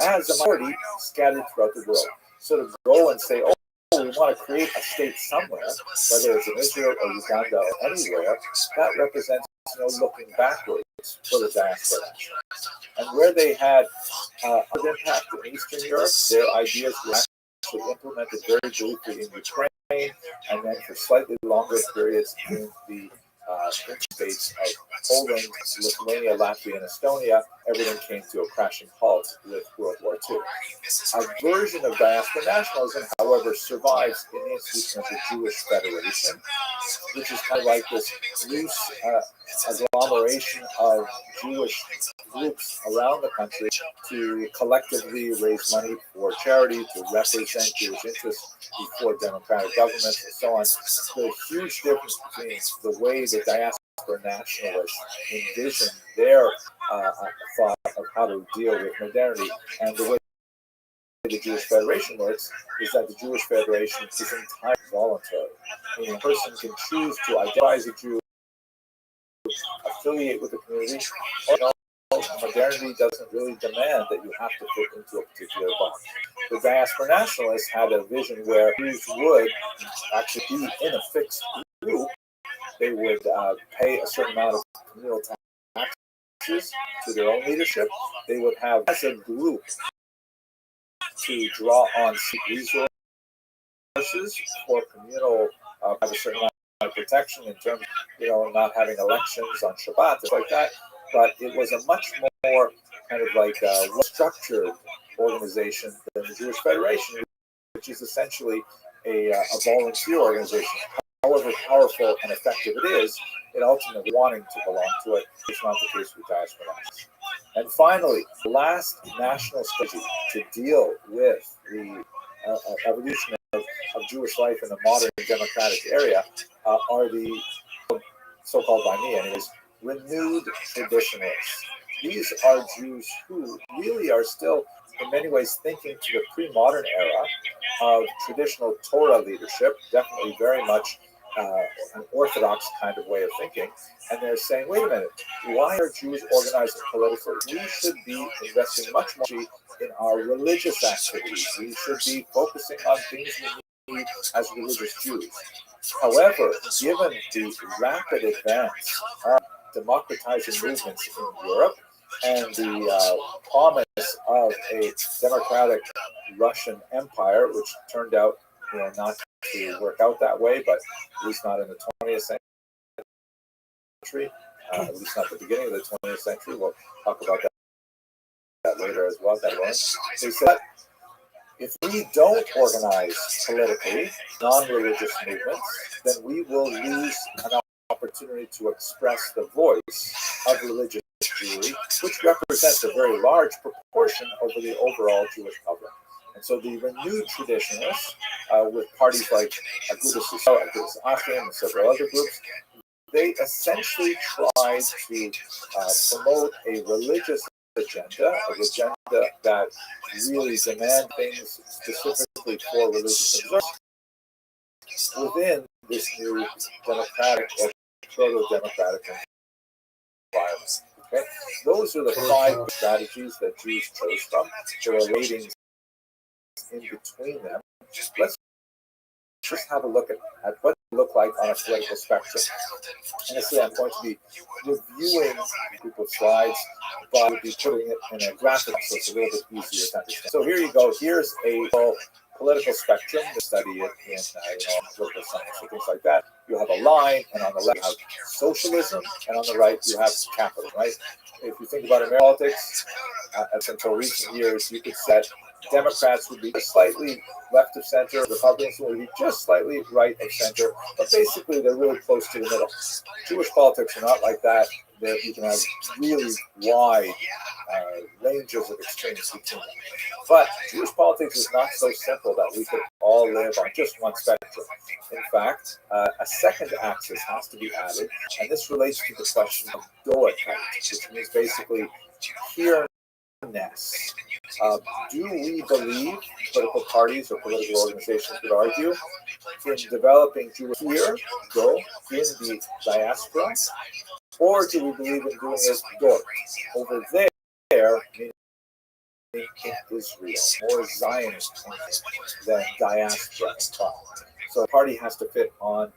as a minority scattered throughout the world. So to go and say, oh, we want to create a state somewhere, whether it's in Israel or Uganda or anywhere, that represents looking backwards for the diaspora. And where they had an impact in Eastern Europe, their ideas were actually implemented very briefly in Ukraine, and then for slightly longer periods in the states of Poland, Lithuania, Latvia, and Estonia. Everything came to a crashing halt with World War II. A version of diaspora nationalism, however, survives in the institution of the Jewish Federation, which is kind of like this loose agglomeration of Jewish groups around the country to collectively raise money for charity, to represent Jewish interests before democratic governments, and so on. The huge difference between the way the diaspora nationalists envision their thought of how to deal with modernity and the way the Jewish Federation works is that the Jewish Federation is entirely voluntary. A person can choose to identify as a Jew, affiliate with the community, or modernity doesn't really demand that you have to fit into a particular box. The diaspora nationalists had a vision where Jews would actually be in a fixed group. They would pay a certain amount of communal taxes to their own leadership. They would have, as a group, to draw on resources for communal, have a certain amount of protection in terms of, not having elections on Shabbat, things like that. But it was a much more kind of like structured organization than the Jewish Federation, which is essentially a volunteer organization. However powerful and effective it is, it ultimately wanting to belong to it is not the case with diaspora nationalists. And finally, the last national strategy to deal with the evolution of Jewish life in the modern democratic area are the so-called, by me anyways, renewed traditionalists. These are Jews who really are still, in many ways, thinking to the pre-modern era of traditional Torah leadership, definitely very much an orthodox kind of way of thinking, and they're saying, wait a minute, why are Jews organizing politically? We should be investing much more in our religious activities. We should be focusing on things we need as religious Jews. However, given the rapid advance of democratizing movements in Europe and the promise of a democratic Russian empire, which turned out not to work out that way, but at least not in the 20th century, at least not the beginning of the 20th century. We'll talk about that later as well. They said, if we don't organize politically non-religious movements, then we will lose an opportunity to express the voice of religious Jewry, which represents a very large proportion over the overall Jewish public. And So the renewed traditionalists, with parties like Agudas Israel, Agudas Ashram, and several other groups, they essentially tried to promote a religious agenda that really demand things specifically for religious observance within this new democratic or proto-democratic environment. Okay? Those are the 5 strategies that Jews chose from. There are ratings in between them. Let's just have a look at what they look like on a political spectrum. Honestly, I'm going to be reviewing people's slides, but I'll be putting it in a graphic so it's a little bit easier to understand. So here you go. Here's a political spectrum to study it in political science and things like that. You have a line, and on the left you have socialism, and on the right you have capitalism. Right? If you think about American politics, until recent years, you could say Democrats would be just slightly left of center, Republicans would be just slightly right of center, but basically they're really close to the middle. Jewish politics are not like that. You can have really wide ranges of extremes between them. But Jewish politics is not so simple that we could all live on just one spectrum. In fact, a second axis has to be added, and this relates to the question of doorkeit, which means basically here-ness. Do we believe, political parties or political organizations would argue, in developing Jewish here, go, in the diaspora, or do we believe in doing it dort, over there, meaning in Israel, more Zionist than diaspora? So the party has to fit on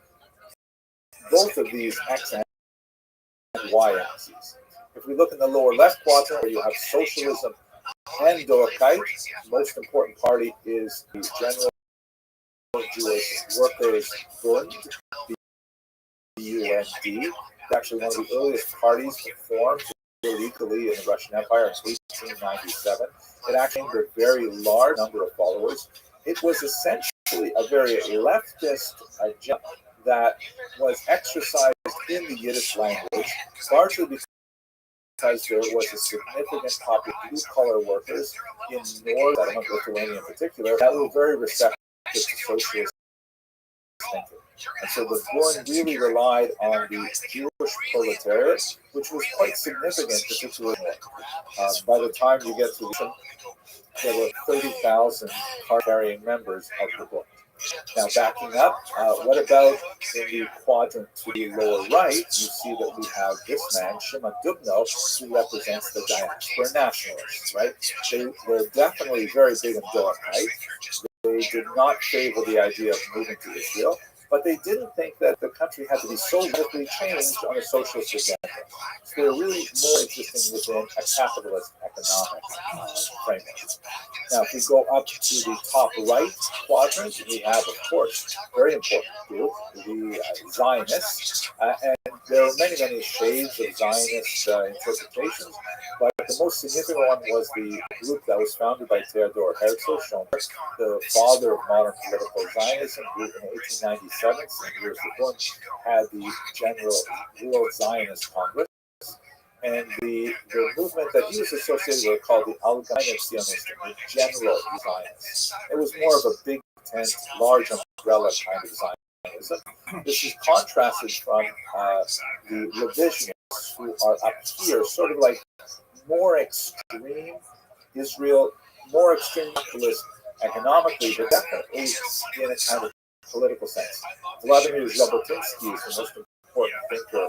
both of these X and Y axes. If we look in the lower left quadrant, where you have socialism and doorkeit, the most important party is the General Jewish Workers' Bund, BUND. It's actually one of the earliest parties to form illegally in the Russian Empire in 1897. It actually had a very large number of followers. It was essentially a very leftist agenda that was exercised in the Yiddish language, largely because there was a significant population of blue-collar workers in Northern Lithuania in particular that were very receptive to socialist thinking. And so the Bund really relied on the Jewish proletariat, which was quite significant, particularly by the time you get to the there were 30,000 card-carrying members of the Bund. Now, backing up, what about in the quadrant to the lower right? You see that we have this man, Shimon Dubno, who represents the diaspora nationalists, right? They were definitely very big in doorkeit. They did not favor the idea of moving to Israel, but they didn't think that the country had to be so radically changed on a socialist agenda. So they're really more interested within a capitalist economic framework. Now, if we go up to the top right quadrant, we have, of course, very important group, the Zionists, and there are many, many shades of Zionist interpretations, but the most significant one was the group that was founded by Theodor Herzl, the father of modern political Zionism, group in 1897, some years before, had the General World Zionist Congress. And the movement that he was associated with called the Allgemeine Zionism, the General Zionists. It was more of a big tent, large umbrella kind of Zionism. This is contrasted from the revisionists who are up here, sort of like more extreme Israel, more extreme capitalist economically, but definitely in a kind of political sense. Vladimir Jabotinsky is the most important thinker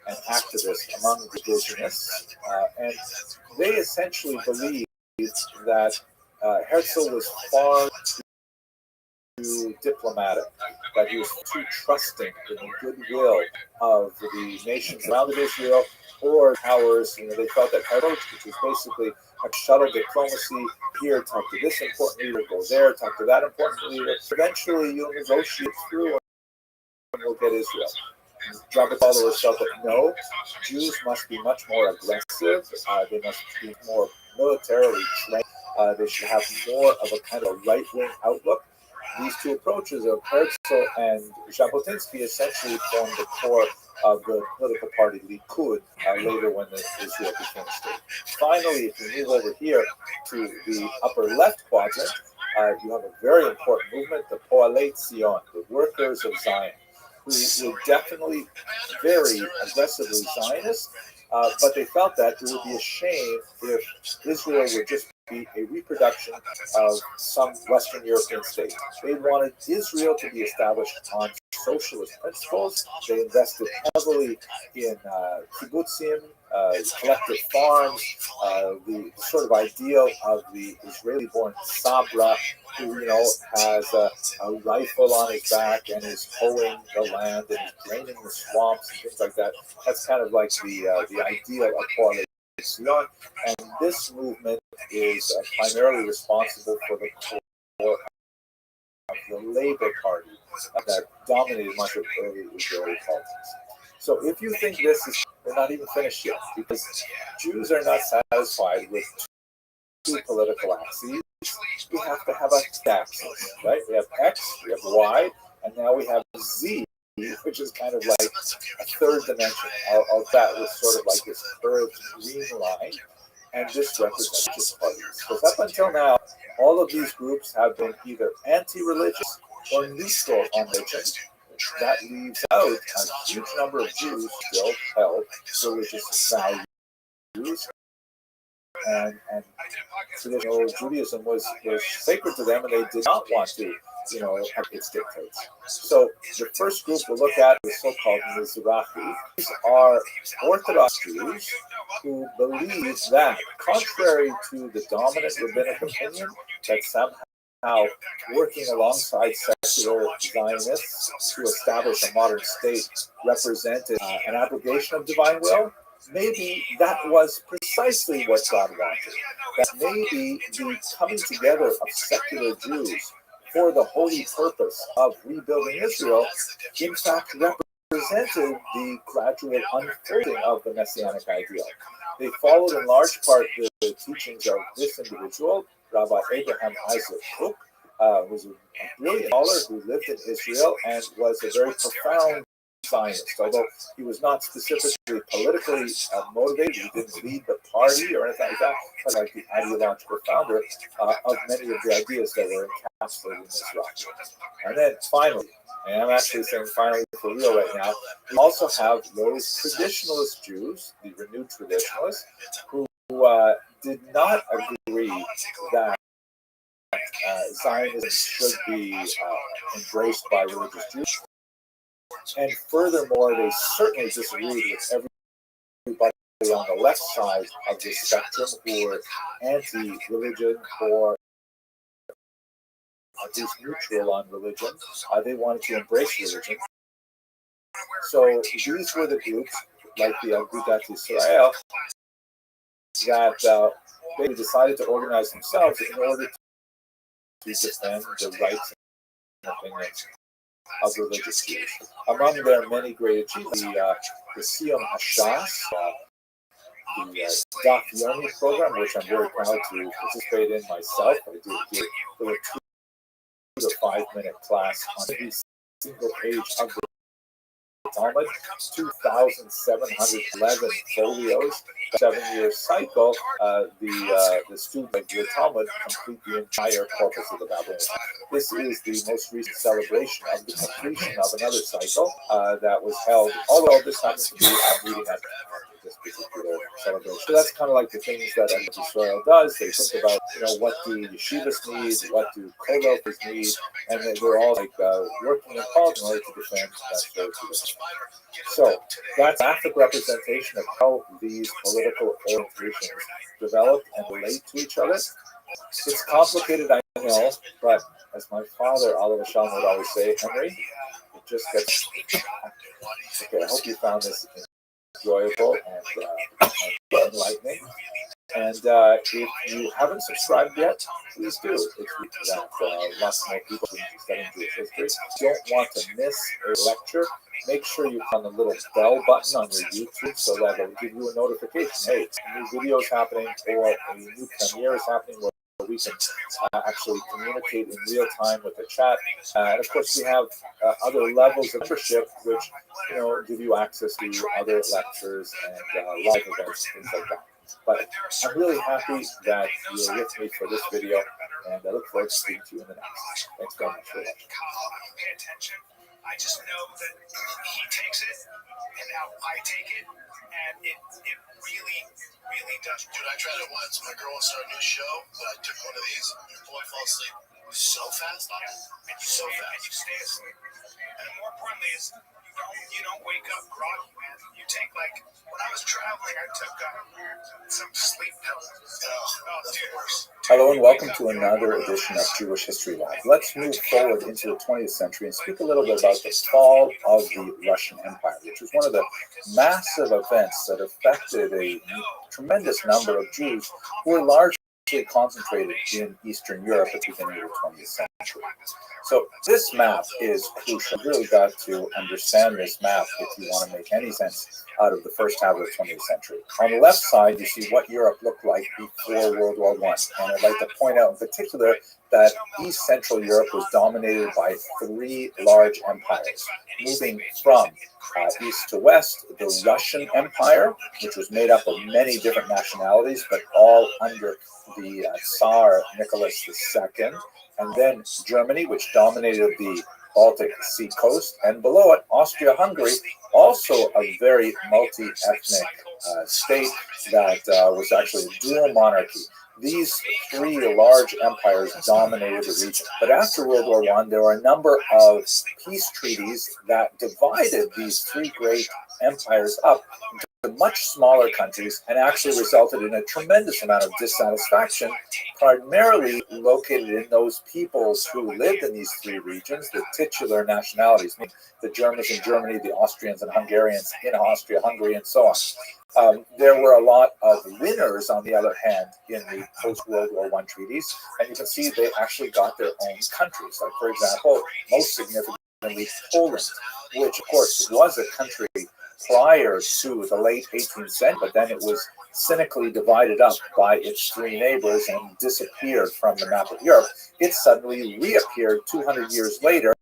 and activist among revisionists, and they essentially believed that Herzl was far too diplomatic, that he was too trusting in the goodwill of the nations around Israel or powers. They felt that Herzl, which was basically a shuttle diplomacy, here talk to this important leader, go there, talk to that important leader. Eventually, you'll negotiate through and we'll get Israel. Rabbi followers felt that no, Jews must be much more aggressive. They must be more militarily trained. They should have more of a kind of right-wing outlook. These two approaches of Herzl and Jabotinsky essentially formed the core of the political party Likud later when Israel became a state. Finally, if you move over here to the upper left quadrant, you have a very important movement, the Poalei Zion, the workers of Zion, who were definitely very aggressively Zionist, but they felt that it would be a shame if Israel would just be a reproduction of some Western European state. They wanted Israel to be established on socialist principles. They invested heavily in kibbutzim, collective farms, the sort of ideal of the Israeli-born Sabra, who has a rifle on his back and is hoeing the land and is draining the swamps and things like that. That's kind of like the ideal of Poalei Zion, and this movement is primarily responsible for the core of the Labour Party that dominated much of early Israeli politics. So if you think this is, we're not even finished yet, because Jews are not satisfied with two political axes. We have to have a axis, right? We have X, we have Y, and now we have Z, which is kind of like a third dimension of that, was sort of like this curved green line, and this represents just parties. Because up until now, all of these groups have been either anti-religious or neutral on religion. That leaves out a huge number of Jews still held religious values, and traditional Judaism was sacred to them, and they did not want to have its dictates. So the first group we'll look at is so-called Mizrahi. These are Orthodox Jews who believe that, contrary to the dominant rabbinic opinion, that somehow working alongside secular Zionists to establish a modern state represented an abrogation of divine will, maybe that was precisely what God wanted. That maybe the coming together of secular Jews for the holy purpose of rebuilding Israel, in fact, represented the gradual unfolding of the Messianic ideal. They followed in large part the teachings of this individual, Rabbi Abraham Isaac Kook, who was a brilliant scholar who lived in Israel and was a very profound Zionist. Although he was not specifically politically motivated, he didn't lead the party or anything like that, but like the ideological founder of many of the ideas that were encapsulated in this rock. And then finally, and I'm actually saying finally for real right now, we also have those traditionalist Jews, the renewed traditionalists, who did not agree that Zionism should be embraced by religious Jews. And furthermore, they certainly disagreed with everybody on the left side of the spectrum who were anti-religion or at least neutral on religion. They wanted to embrace religion. So these were the groups, like the Agudat Israel, that they decided to organize themselves in order to defend the rights and opinions of religious Jews. Among their many great achievements, the Siyum Hashas, the Daf Yomi program, which I'm very proud to participate in myself. I do it here for a 2 to 5 minute class on every single page of the Talmud, 2,711 folios, 7-year cycle. The student of the Talmud complete the entire corpus of the Babylonian. This is the most recent celebration of the completion of another cycle that was held. Although this happens to be a meeting at this particular celebration. So that's kind of like the things that Israel does. They think about, what do yeshivas need, what do kollels need, and they're all like working in politics in order to defend that. So that's a graphic representation of how these political orientations develop and relate to each other. It's complicated, I know, but as my father, Oliver Shalom, would always say, Henry, it just gets... Okay, I hope you found this enjoyable and enlightening. And if you haven't subscribed yet, please do. It's that lots more people studying Jewish history don't want to miss a lecture. Make sure you click on the little bell button on your YouTube so that it'll give you a notification. Hey, a new video is happening or a new premiere is happening where we can actually communicate in real time with the chat. And of course, we have other levels of membership, which give you access to other lectures and live events, things like that. But I'm really happy that you're with me for this video, and I look forward to speaking to you in the next. Thanks very much for watching. Pay attention. I just know that he takes it, and now I take it, and it really, really does. Dude, I tried it once. My girl wants to start a new show, but I took one of these. Your boy fell asleep so fast on it, and you stay asleep. And more importantly is you don't wake up groggy, man. You take when I was traveling, I took some sleep pills. Oh, that's worse. Hello and welcome to another edition of Jewish History Live. Let's move forward into the 20th century and speak a little bit about the fall of the Russian Empire, which was one of the massive events that affected a tremendous number of Jews who were largely concentrated in Eastern Europe at the beginning of the 20th century. So this map is crucial. You've really got to understand this map if you want to make any sense out of the first half of the 20th century. On the left side, you see what Europe looked like before World War I. And I'd like to point out in particular that East Central Europe was dominated by three large empires. Moving from east to west, the Russian Empire, which was made up of many different nationalities, but all under the Tsar Nicholas II, and then Germany, which dominated the Baltic Sea coast, and below it, Austria-Hungary, also a very multi-ethnic state that was actually a dual monarchy. These three large empires dominated the region. But after World War I, there were a number of peace treaties that divided these three great empires up into much smaller countries and actually resulted in a tremendous amount of dissatisfaction, primarily located in those peoples who lived in these three regions, the titular nationalities, meaning the Germans in Germany, the Austrians and Hungarians in Austria-Hungary, and so on. There were a lot of winners, on the other hand, in the post-World War I treaties, and you can see they actually got their own countries. Like, for example, most significantly, Poland, which, of course, was a country prior to the late 18th century, but then it was cynically divided up by its three neighbors and disappeared from the map of Europe. It suddenly reappeared 200 years later,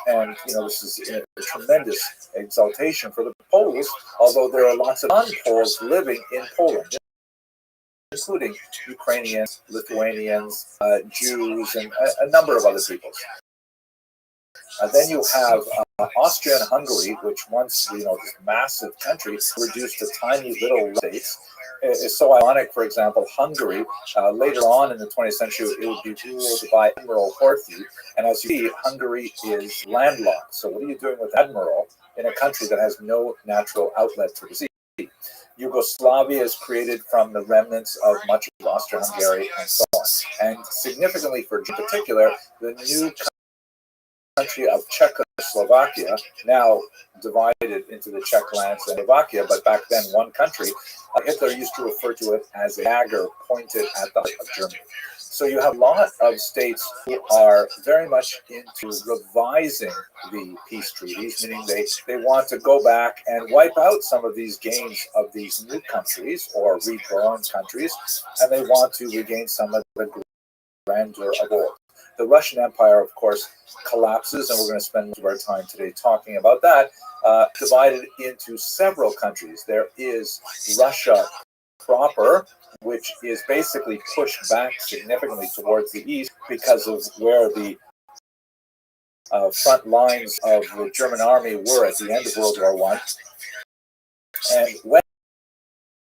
and this is a tremendous exaltation for the Poles, although there are lots of non-Poles living in Poland, including Ukrainians, Lithuanians, Jews, and a number of other peoples. Then you have Austria and Hungary, which once, this massive country, reduced to tiny little states. It's so ironic, for example, Hungary, later on in the 20th century, it would be ruled by Admiral Horthy. And as you see, Hungary is landlocked. So what are you doing with Admiral in a country that has no natural outlet to the sea? Yugoslavia is created from the remnants of much of Austria-Hungary and so on. And significantly for in particular, the new country of Czechoslovakia, now divided into the Czech lands and Slovakia, but back then one country, Hitler used to refer to it as a dagger pointed at the heart of Germany. So you have a lot of states who are very much into revising the peace treaties, meaning they want to go back and wipe out some of these gains of these new countries or reborn countries, and they want to regain some of the grandeur of old. The Russian Empire, of course, collapses, and we're going to spend most of our time today talking about that, divided into several countries. There is Russia proper, which is basically pushed back significantly towards the east because of where the front lines of the German army were at the end of World War I. And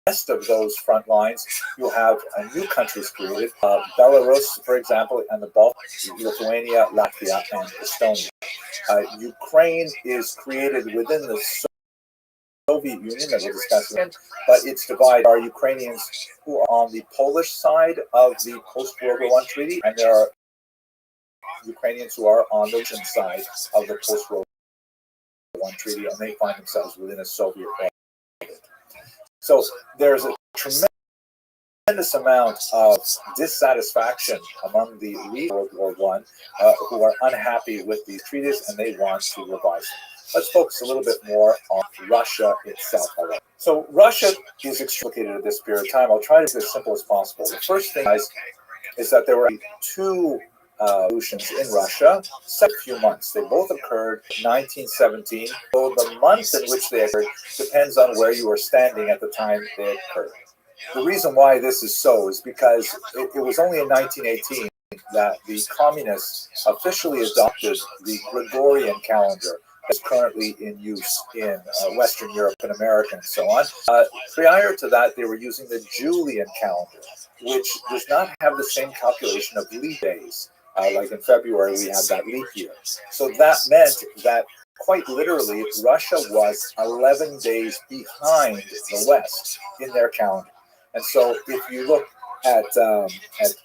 west of those front lines, you have new countries created, Belarus, for example, and the Baltics, Lithuania, Latvia, and Estonia. Ukraine is created within the Soviet Union, that we'll discuss again, but it's divided. There are Ukrainians who are on the Polish side of the post-World War I treaty, and there are Ukrainians who are on the Russian side of the post-World War I treaty, and they find themselves within a Soviet orbit. So there's a tremendous amount of dissatisfaction among the elite of World War I who are unhappy with these treaties, and they want to revise them. Let's focus a little bit more on Russia itself. So Russia is extremely complicated at this period of time. I'll try to be as simple as possible. The first thing is that there were two revolutions in Russia, a few months. They both occurred in 1917. So the month in which they occurred depends on where you were standing at the time they occurred. The reason why this is so is because it was only in 1918 that the communists officially adopted the Gregorian calendar that's currently in use in Western Europe and America and so on. Prior to that, they were using the Julian calendar, which does not have the same calculation of leap days. Like in February, we have that leap year. So that meant that quite literally, Russia was 11 days behind the West in their calendar. And so if you look at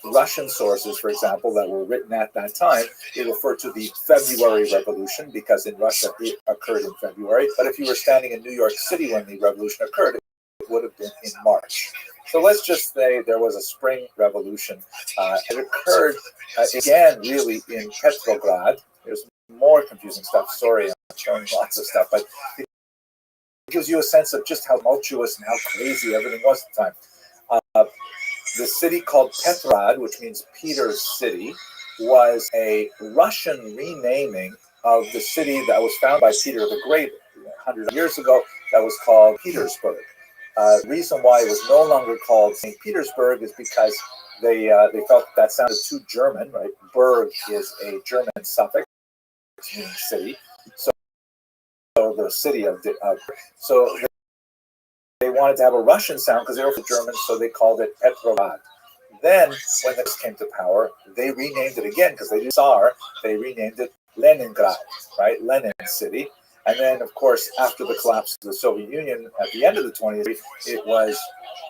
Russian sources, for example, that were written at that time, they refer to the February Revolution because in Russia it occurred in February. But if you were standing in New York City when the revolution occurred, it would have been in March. So let's just say there was a spring revolution. It occurred again, really, in Petrograd. There's more confusing stuff. Sorry, I'm showing lots of stuff, but it gives you a sense of just how tumultuous and how crazy everything was at the time. The city called Petrograd, which means Peter's city, was a Russian renaming of the city that was founded by Peter the Great 100 years ago that was called Petersburg. The reason why it was no longer called St. Petersburg is because they felt that sounded too German, right? Berg is a German suffix, meaning city. So the city of so they wanted to have a Russian sound because they were Germans, so they called it Petrograd. Then, when this came to power, they renamed it again because they did Tsar. They renamed it Leningrad, right? Lenin City. And then, of course, after the collapse of the Soviet Union at the end of the 20th century, it was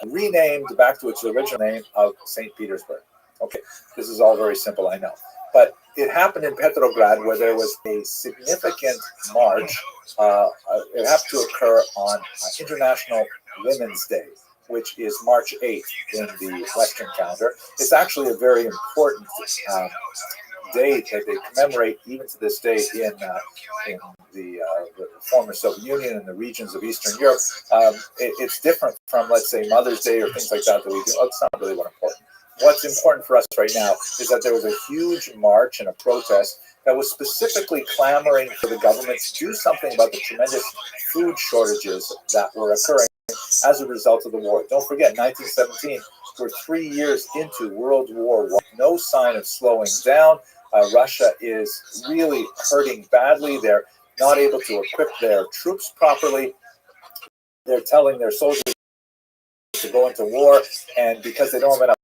renamed back to its original name of St. Petersburg. Okay, this is all very simple, I know. But it happened in Petrograd where there was a significant march. It happened to occur on International Women's Day, which is March 8th in the Western calendar. It's actually a very important date that they commemorate even to this day in the former Soviet Union and the regions of Eastern Europe. It's different from, let's say, Mother's Day or things like that we do. It's not really what important. What's important for us right now is that there was a huge march and a protest that was specifically clamoring for the government to do something about the tremendous food shortages that were occurring as a result of the war. Don't forget, 1917, we're 3 years into World War I. No sign of slowing down. Russia is really hurting badly. They're not able to equip their troops properly. They're telling their soldiers to go into war, and because they don't have enough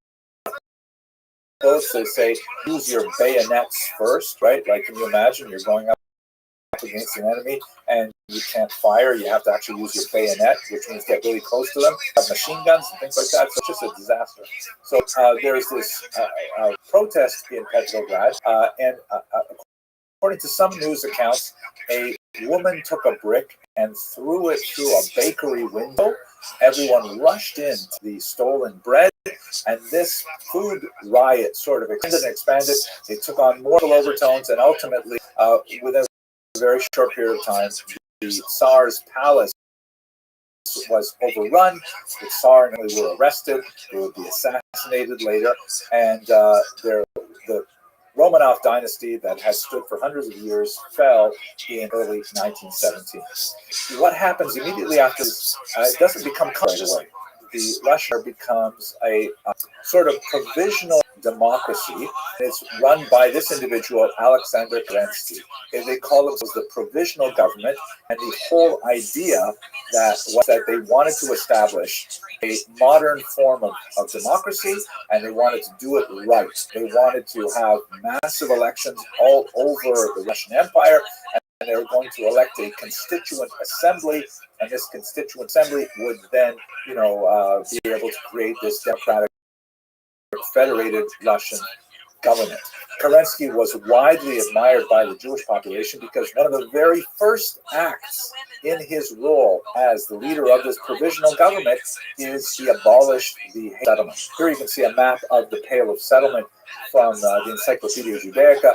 bullets, they say, use your bayonets first, right? Like, can you imagine you're going up against an enemy and you can't fire? You have to actually use your bayonet, which means get really close to them, have machine guns and things like that. So it's just a disaster. So there's this protest in Petrograd, and according to some news accounts, a woman took a brick and threw it through a bakery window. Everyone rushed in to the stolen bread, and this food riot sort of extended and expanded. It took on more overtones, and ultimately, within a very short period of time, the Tsar's palace was overrun. The Tsar and they were arrested. They would be assassinated later, and the Romanov dynasty that had stood for hundreds of years fell in early 1917. What happens immediately after this, it doesn't become right away. The Russia becomes a sort of provisional democracy. It's run by this individual, Alexander Kerensky. They call it the provisional government, and the whole idea that was that they wanted to establish a modern form of democracy, and they wanted to do it right. They wanted to have massive elections all over the Russian Empire, and they were going to elect a constituent assembly, and this constituent assembly would then, be able to create this democratic, federated Russian government. Kerensky was widely admired by the Jewish population because one of the very first acts in his role as the leader of this provisional government is he abolished the settlement. Here you can see a map of the Pale of Settlement from the Encyclopedia Judaica.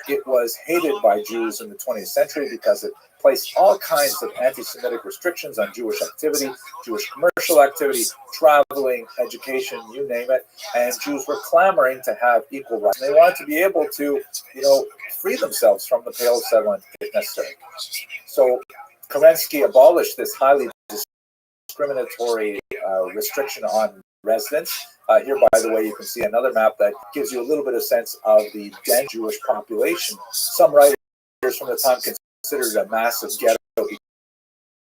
It was hated by Jews in the 20th century because it placed all kinds of anti-Semitic restrictions on Jewish activity, Jewish commercial activity, traveling, education, you name it. And Jews were clamoring to have equal rights. And they wanted to be able to, free themselves from the Pale of Settlement if necessary. So Kerensky abolished this highly discriminatory restriction on residents. Here, by the way, you can see another map that gives you a little bit of sense of the dense Jewish population. Some writers from the time considered it a massive ghetto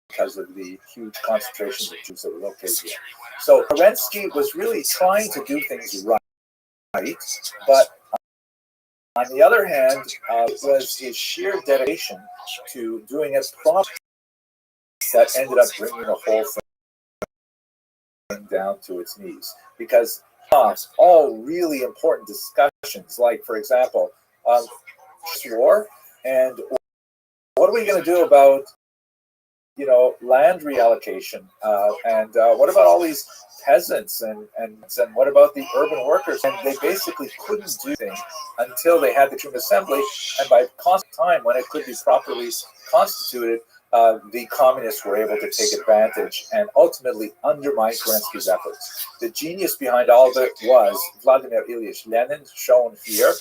because of the huge concentrations of Jews that were located here. So Kerensky was really trying to do things right, but on the other hand, it was his sheer dedication to doing it properly that ended up bringing the whole thing down to its knees. Because all really important discussions, like, for example, war and what are we going to do about land reallocation, and what about all these peasants and what about the urban workers? And they basically couldn't do things until they had the Constituent Assembly, and by constant time when it could be properly constituted, the communists were able to take advantage and ultimately undermine Kerensky's efforts. The genius behind all of it was Vladimir Ilyich Lenin, shown here,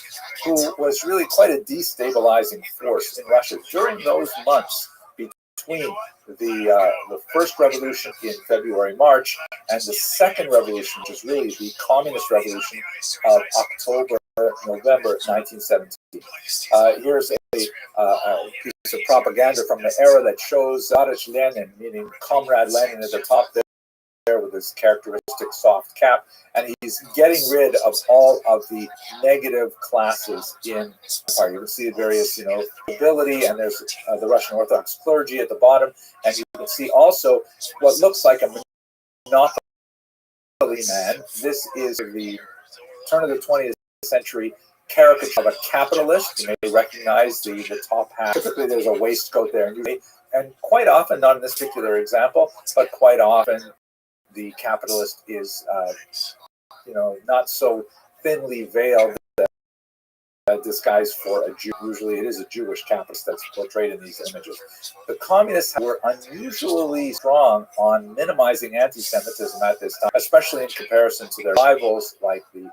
who was really quite a destabilizing force in Russia during those months between the first revolution in February, March, and the second revolution, which is really the communist revolution of October, November 1917. Here's a piece of propaganda from the era that shows Tadeusz Lenin, meaning Comrade Lenin, at the top there with his characteristic soft cap, and he's getting rid of all of the negative classes in the empire. You can see the various, nobility, and there's the Russian Orthodox clergy at the bottom, and you can see also what looks like a monopoly man. This is the turn of the 20th century caricature of a capitalist. You may recognize the top half. Typically, there's a waistcoat there, and quite often, not in this particular example, but quite often, the capitalist is, not so thinly veiled disguised for a Jew. Usually, it is a Jewish capitalist that's portrayed in these images. The communists were unusually strong on minimizing anti-Semitism at this time, especially in comparison to their rivals like the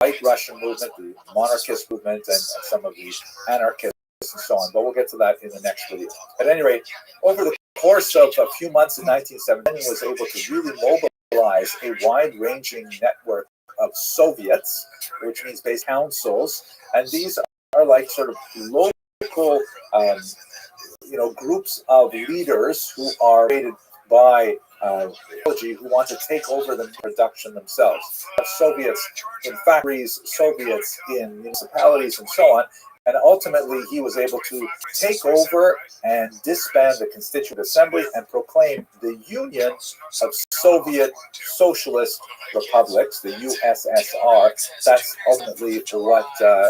White Russian movement, the monarchist movement, and some of the anarchists and so on. But we'll get to that in the next video. At any rate, over the course of a few months in 1917, was able to really mobilize a wide-ranging network of Soviets, which means base councils, and these are like sort of local, groups of leaders who are rated by who want to take over the production themselves. Soviets in factories, Soviets in municipalities, and so on. And ultimately, he was able to take over and disband the Constituent Assembly and proclaim the Union of Soviet Socialist Republics, the USSR. That's ultimately what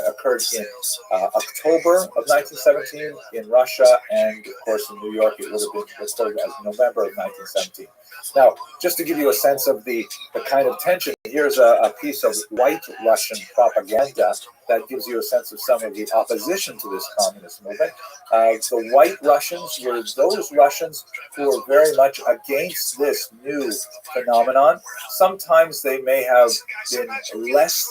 occurred in October of 1917 in Russia, and of course in New York it would have been recorded as November of 1917. Now, just to give you a sense of the kind of tension, here's a piece of white Russian propaganda that gives you a sense of some of the opposition to this communist movement. The white Russians were those Russians who were very much against this new phenomenon. Sometimes they may have been less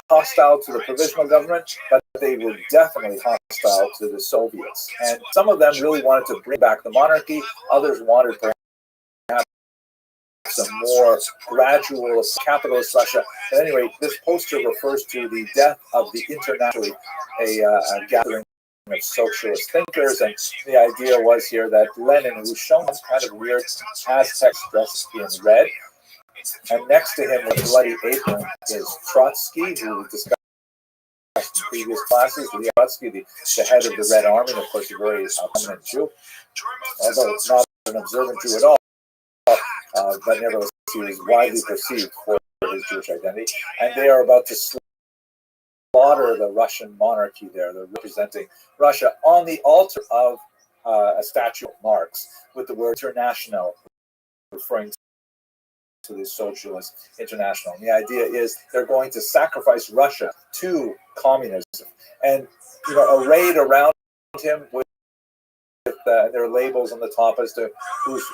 hostile to the provisional government, but they were definitely hostile to the Soviets. And some of them really wanted to bring back the monarchy. Others wanted perhaps some more gradual capitalist Russia. At any rate, this poster refers to the death of the internationally a gathering of socialist thinkers, and the idea was here that Lenin, who's shown as kind of weird Aztec dressed in red, and next to him with a bloody apron is Trotsky, who we discussed in previous classes. Trotsky, the head of the Red Army, of course, a very prominent Jew, although it's not an observant Jew at all. But nevertheless, he was widely perceived for his Jewish identity, and they are about to slaughter the Russian monarchy there. They're representing Russia on the altar of a statue of Marx with the word international, referring to the Socialist International. And the idea is they're going to sacrifice Russia to communism. And, arrayed around him there are labels on the top as to who's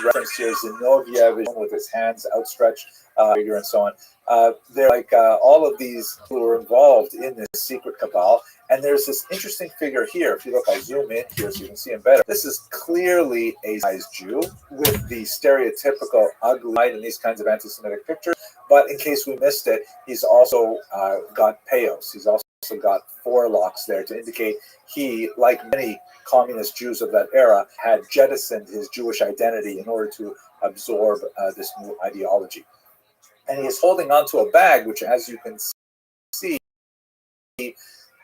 referenced here. Zinoviev is with his hands outstretched, figure and so on. They're like all of these who are involved in this secret cabal. And there's this interesting figure here. If you look, I'll zoom in here so you can see him better. This is clearly a Zionist Jew with the stereotypical ugly eye and these kinds of anti-Semitic pictures. But in case we missed it, he's also got payos. He's also got forelocks there to indicate he, like many communist Jews of that era, had jettisoned his Jewish identity in order to absorb this new ideology. And he is holding onto a bag, which, as you can see,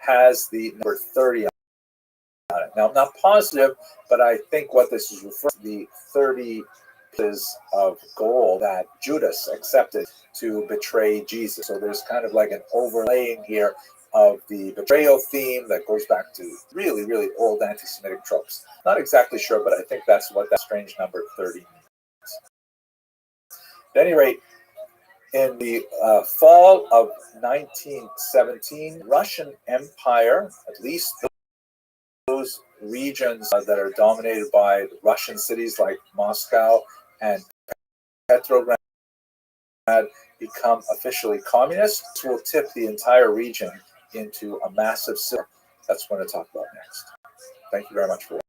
has the number 30 on it. Now, I'm not positive, but I think what this is referring to, the 30 pieces of gold that Judas accepted to betray Jesus. So there's kind of like an overlaying here of the betrayal theme that goes back to really, really old anti-Semitic tropes. Not exactly sure, but I think that's what that strange number 30 means. At any rate, in the fall of 1917, Russian Empire, at least those regions that are dominated by Russian cities like Moscow and Petrograd, become officially communist, will tip the entire region into a massive civil war. That's what I'm going to talk about next. Thank you very much for watching.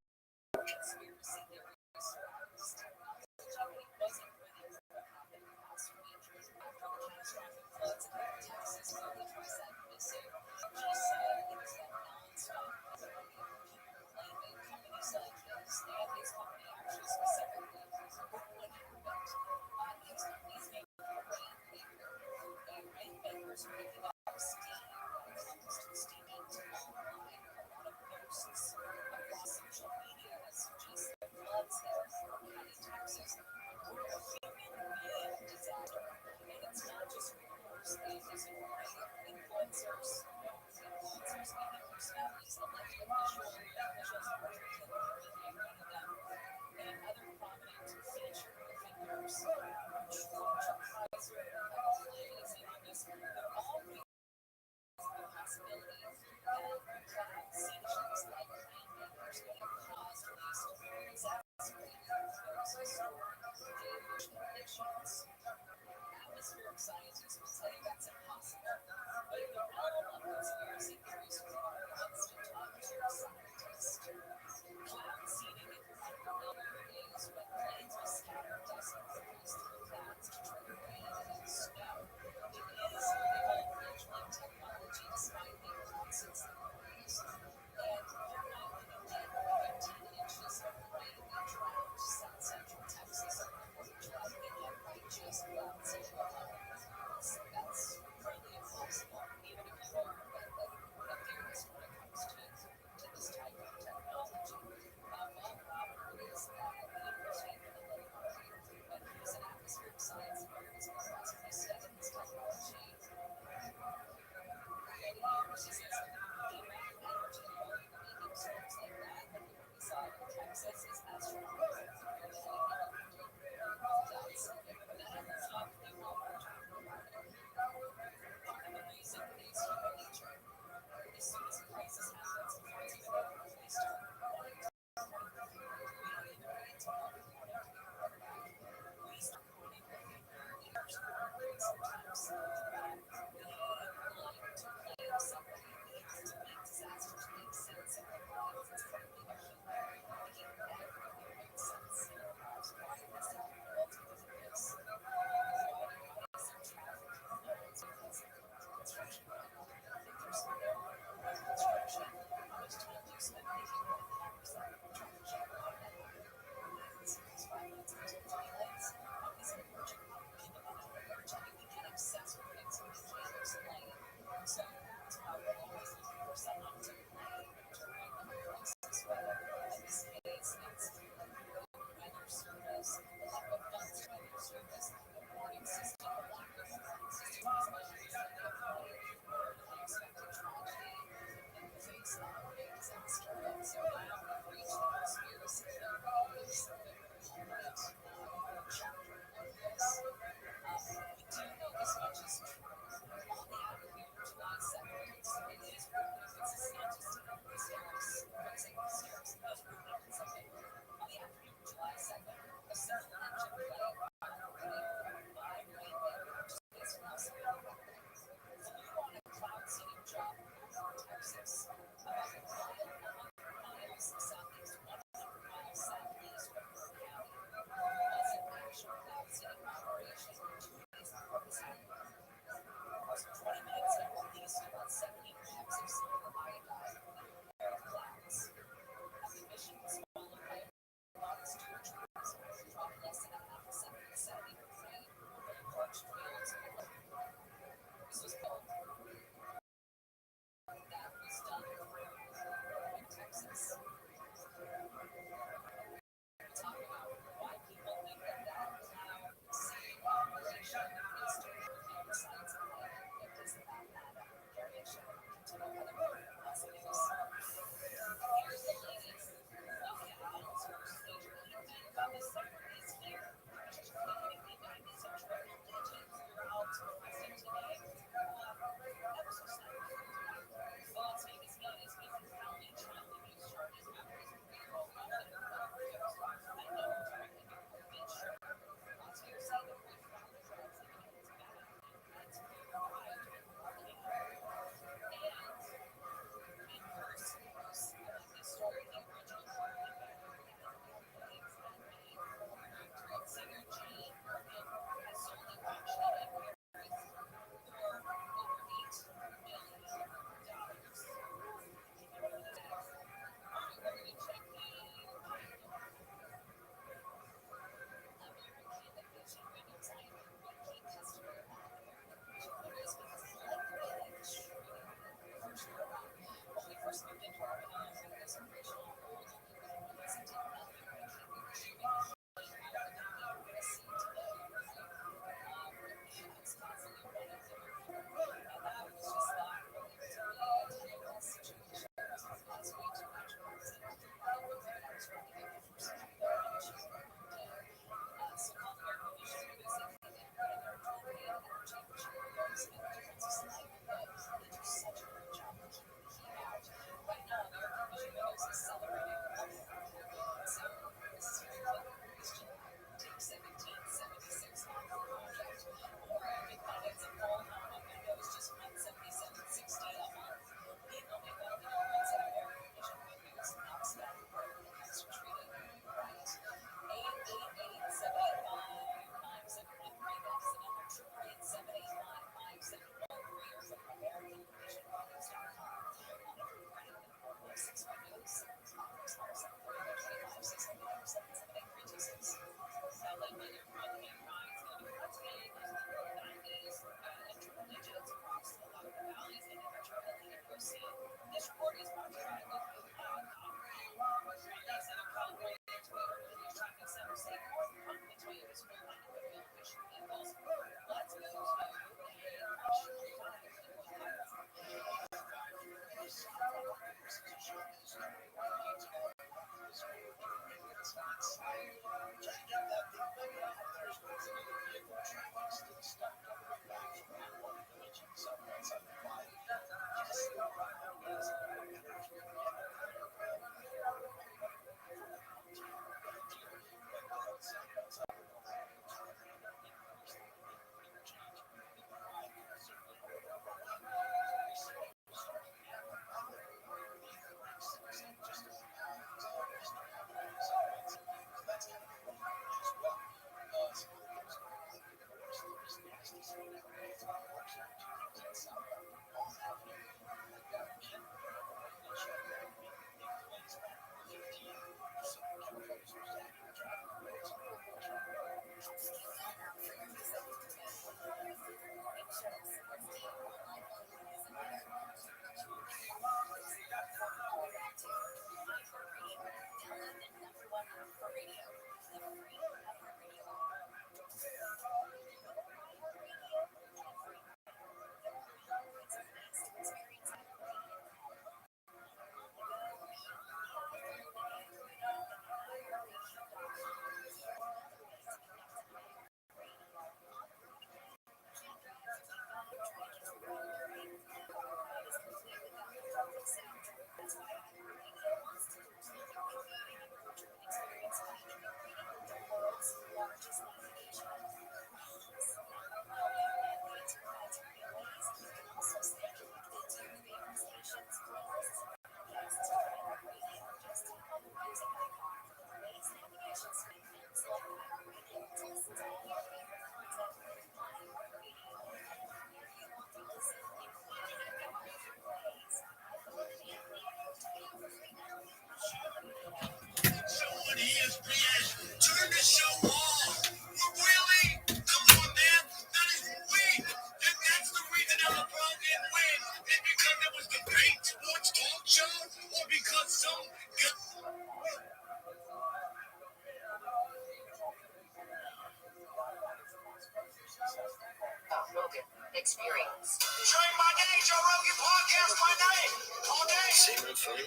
experience. Train by day, Joe Rogan podcast by night. All day. Same old phone.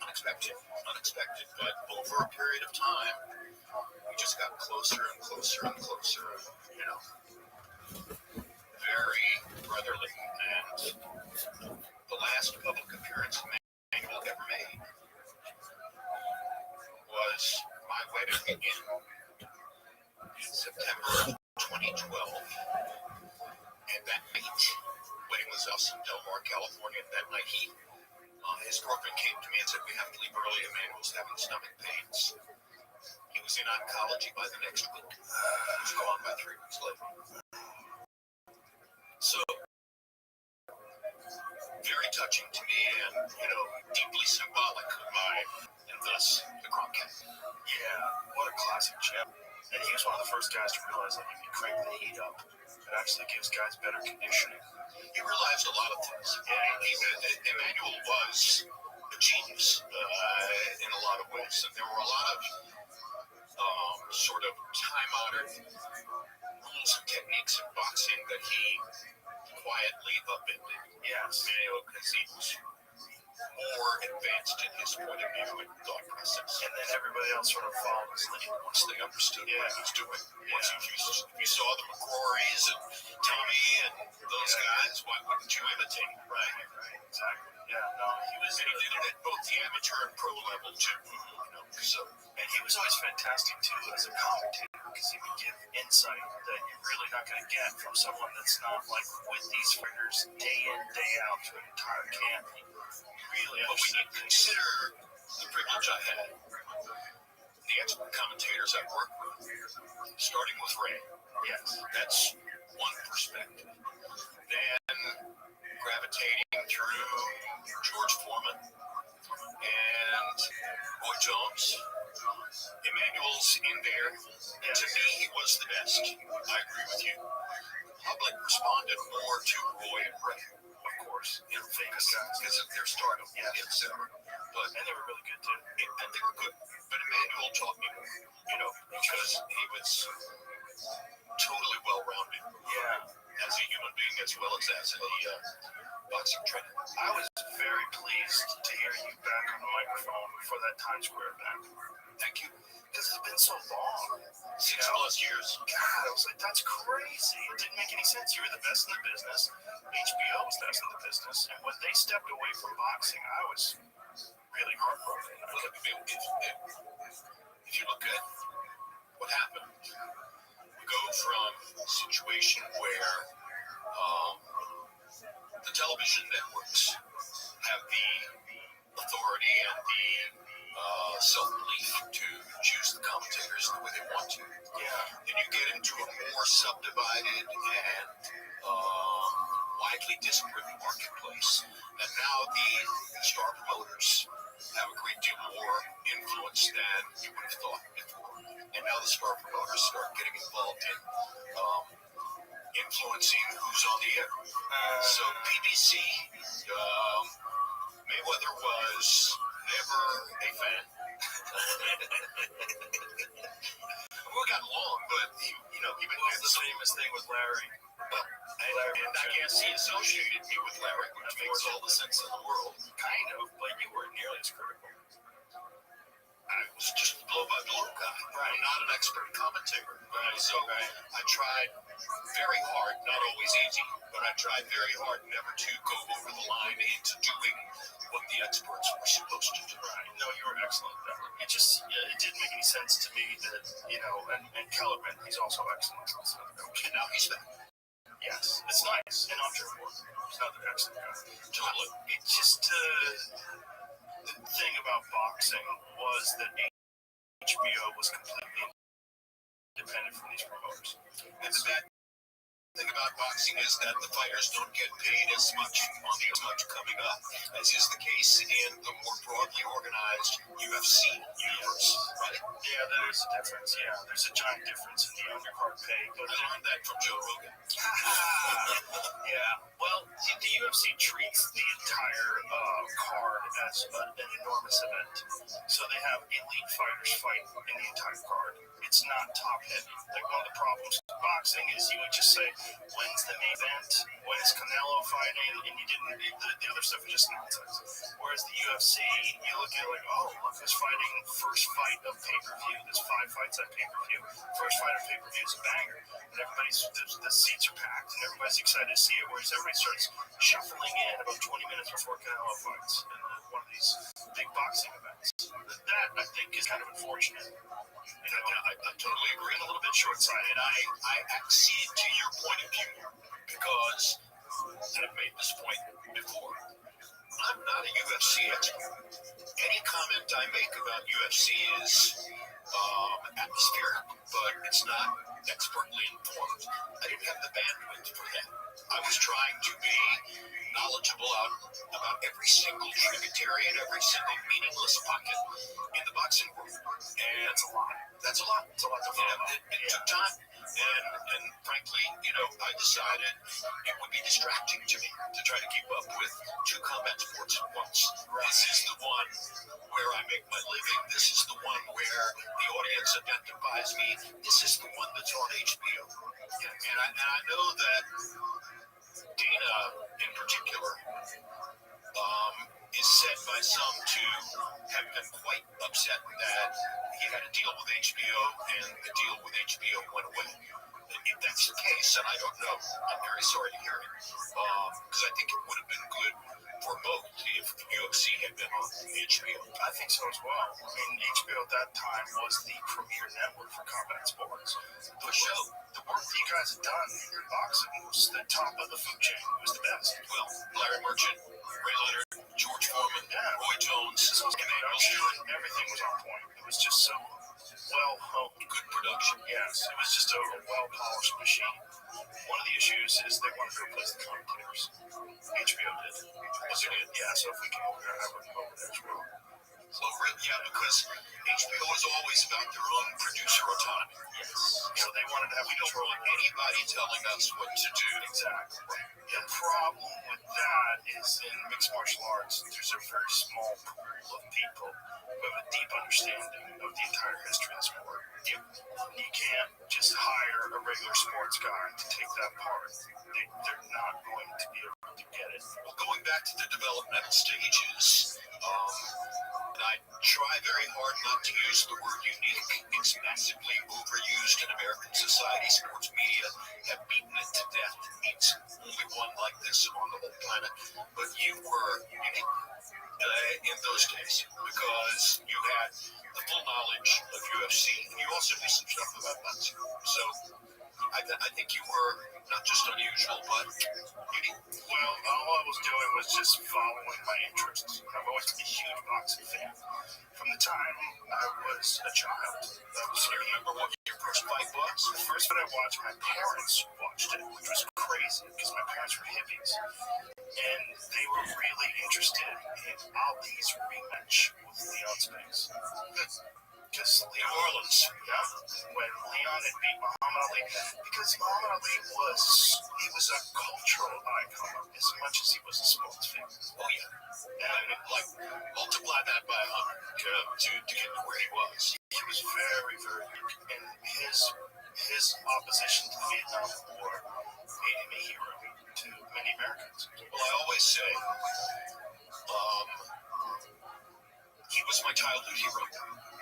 Unexpected, but over a period of time, we just got closer and closer and closer. You know, very brotherly. And the last public appearance Manuel ever made was my wedding in September 2012. And that night, wedding was us in Del Mar, California. That night, his girlfriend came to me and said, "We have to leave early. Emmanuel's having stomach pains." He was in oncology by the next week. He was gone by 3 weeks later. So, very touching to me and, deeply symbolic of and thus the Cronkite. Yeah, what a classic chip. And he was one of the first guys to realize that if you crank the heat up, it actually gives guys better conditioning. He realized a lot of things. Emmanuel was a genius in a lot of ways. And there were a lot of sort of time-honored rules and techniques in boxing that he quietly upended. Yes. Because he was more advanced in his point of view and thought process. And then everybody else sort of followed his lead once they understood what he was doing. Once you saw the McCrories and Tommy and those guys, why wouldn't you imitate, right? Right, exactly. Yeah, no, he was and he did it at both the amateur and pro level too. And he was always fantastic too as a commentator because he would give insight that you're really not going to get from someone that's not like with these fighters day in, day out through an entire camp. Really, but we need to consider the privilege I had. The expert commentators I worked with, starting with Ray. Yes, that's one perspective. Then gravitating through George Foreman and Roy Jones. Emmanuel's in there. And to me, he was the best. I agree with you. Public responded more to Roy and Ray, of course, famous guys because of their stardom, etc. And they were really good too. And they were good. But Emmanuel taught me more, because he was totally well-rounded. Yeah. As a human being as well as a boxing trainer. I was very pleased to hear you back on the microphone for that Times Square event. Thank you. Because it's been so long. 6+ years. God, I was like, that's crazy. It didn't make any sense. You were the best in the business. HBO was the best in the business. And when they stepped away from boxing, I was really heartbroken. If you look at what happened, we go from a situation where the television networks have the authority and the self-belief to choose the commentators the way they want to. Yeah. And you get into a more subdivided and widely disparate marketplace. And now the star promoters have a great deal more influence than you would have thought before. And now the star promoters start getting involved in influencing who's on the air. So PBC, Mayweather was never a fan. We got along, but even was the famous thing with Larry. Well, and I guess he associated me with Larry, which makes all the sense in the world. Kind of, but you weren't nearly as critical. I was just a blow-by-blow guy. Right. I'm not an expert commentator. So I tried very hard, not always easy, but I tried very hard never to go over the line into doing what the experts were supposed to do. Right. No, you were excellent at that. It didn't make any sense to me that, and Kellerman, he's also excellent. And now he's back. Yes, it's nice. And I'm sure he's not an excellent guy. Totally. It's just, the thing about boxing was that HBO was completely independent from these promoters. And the bad thing about boxing is that the fighters don't get paid as much money coming up as is the case in the more broadly organized UFC universe, right? Yeah, there is a difference. Yeah, there's a giant difference in the undercard pay. But I learned that from Joe Rogan. Yeah, well, the UFC treats the entire card as an enormous event. So they have elite fighters fight in the entire card. it's not top heavy. Like one of the problems with boxing is you would just say, when's the main event? When's Canelo fighting? And you didn't, the other stuff is just nonsense. Whereas the UFC, you look at it like, oh, look, this fighting, first fight of pay-per-view. There's 5 fights on pay-per-view. First fight of pay-per-view is a banger. And the seats are packed and everybody's excited to see it. Whereas everybody starts shuffling in about 20 minutes before Canelo fights in one of these big boxing events. That, I think, is kind of unfortunate. I totally agree. A little bit short-sighted. I accede to your point of view because I've made this point before. I'm not a UFC expert. Any comment I make about UFC is atmospheric, but it's not expertly informed. I didn't have the bandwidth for that. I was trying to be knowledgeable about every single tributary and every single meaningless pocket in the boxing world. And that's a lot. It's a lot to follow. It took time. And frankly, I decided it would be distracting to me to try to keep up with 2 combat sports at once. This is the one where I make my living. This is the one where the audience identifies me. This is the one that's on HBO. And I know that Dana, in particular, is said by some to have been quite upset that he had a deal with HBO and the deal with HBO went away. If that's the case, and I don't know, I'm very sorry to hear it, because I think it would have been good for both if UFC had been on HBO. I think so as well. I mean, HBO at that time was the premier network for combat sports. The work that you guys had done in boxing was the top of the food chain. It was the best. Well, Larry Merchant, Ray Leonard, George Foreman, Roy Jones, everything was on point. It was just so well-honed. Good production. Yes, it was just a well-polished machine. One of the issues is they wanted to replace the commentators. HBO did. Was it? Yeah, so if we came over there, I would go over there as well. Well, really, yeah, because HBO is always about their own producer autonomy. Yes. So they wanted to have We don't want anybody telling us what to do. Exactly. The problem with that is in mixed martial arts, there's a very small pool of people who have a deep understanding of the entire history of the sport. You can't just hire a regular sports guy to take that part. They're not going to be able to get it. Well, going back to the developmental stages, and I try very hard not to use the word unique. It's massively overused in American society. Sports media have beaten it to death. It's only one like this on the whole planet. But you were unique in those days because you had the full knowledge of UFC, and you also knew some stuff about boxing. So I think you were not just unusual, but unique. Well, all I was doing was just following my interests. I've always been a huge boxing fan. From the time I was a child. Do you remember what your first fight was? The first fight I watched, my parents watched it, which was crazy because my parents were hippies. And they were really interested in Ali's rematch with Leon Spinks. Because New Orleans. Yeah, when Leon had beat Muhammad Ali, because Muhammad Ali was a cultural icon as much as he was a sports figure. Oh yeah, and multiply that by 100 to get to where he was. He was very, very weak, and his opposition to the Vietnam War made him a hero to many Americans. Well, I always say, he was my childhood hero.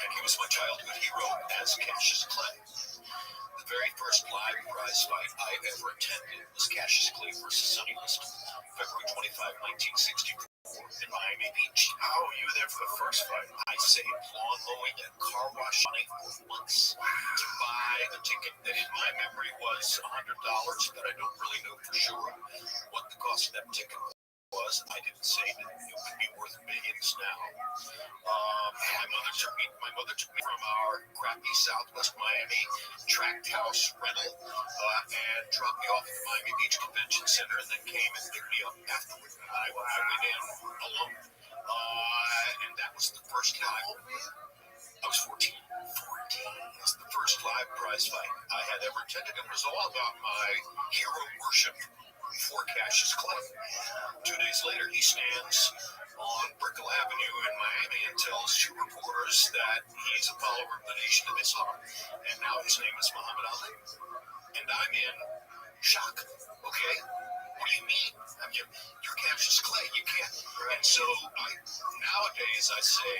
And he was my childhood hero as Cassius Clay. The very first live prize fight I ever attended was Cassius Clay versus Sonny Liston, February 25, 1964, in Miami Beach. Oh, you were there for the first fight? I saved lawn mowing and car wash money for months to buy the ticket that in my memory was $100, but I don't really know for sure what the cost of that ticket was. I didn't say that it would be worth millions now. My mother took me from our crappy Southwest Miami tract house rental and dropped me off at the Miami Beach Convention Center, and then came and picked me up afterward. I went in alone, and that was the first time. I was 14. 14 was the first live prize fight I had ever attended. It was all about my hero worship for Cassius Clay. 2 days later, he stands on Brickell Avenue in Miami and tells two reporters that he's a follower of the Nation of Islam, and now his name is Muhammad Ali. And I'm in shock. Okay? What do you mean? I mean, you're Cassius Clay. You can't. And so nowadays I say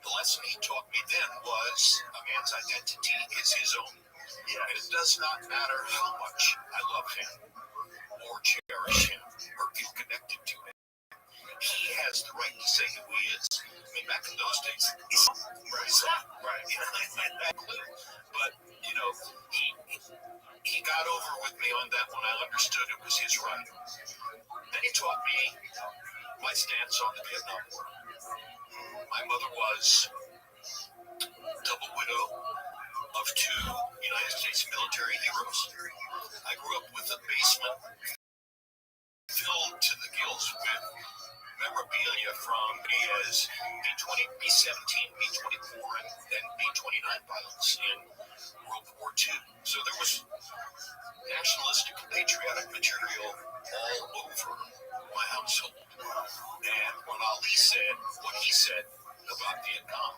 the lesson he taught me then was a man's identity is his own. Yeah. And it does not matter how much I love him or cherish him or feel connected to him. He has the right to say who he is. I mean, back in those days, Islam. Right. You know, I had that clue. But, you know, he got over with me on that when I understood it was his right. Then he taught me my stance on the Vietnam War. My mother was double widow of two United States military heroes. I grew up with a basement filled to the gills with memorabilia from as B-20, B-17, B-24, and then B-29 pilots in World War II. So there was nationalistic and patriotic material all over my household. And when Ali said what he said about Vietnam,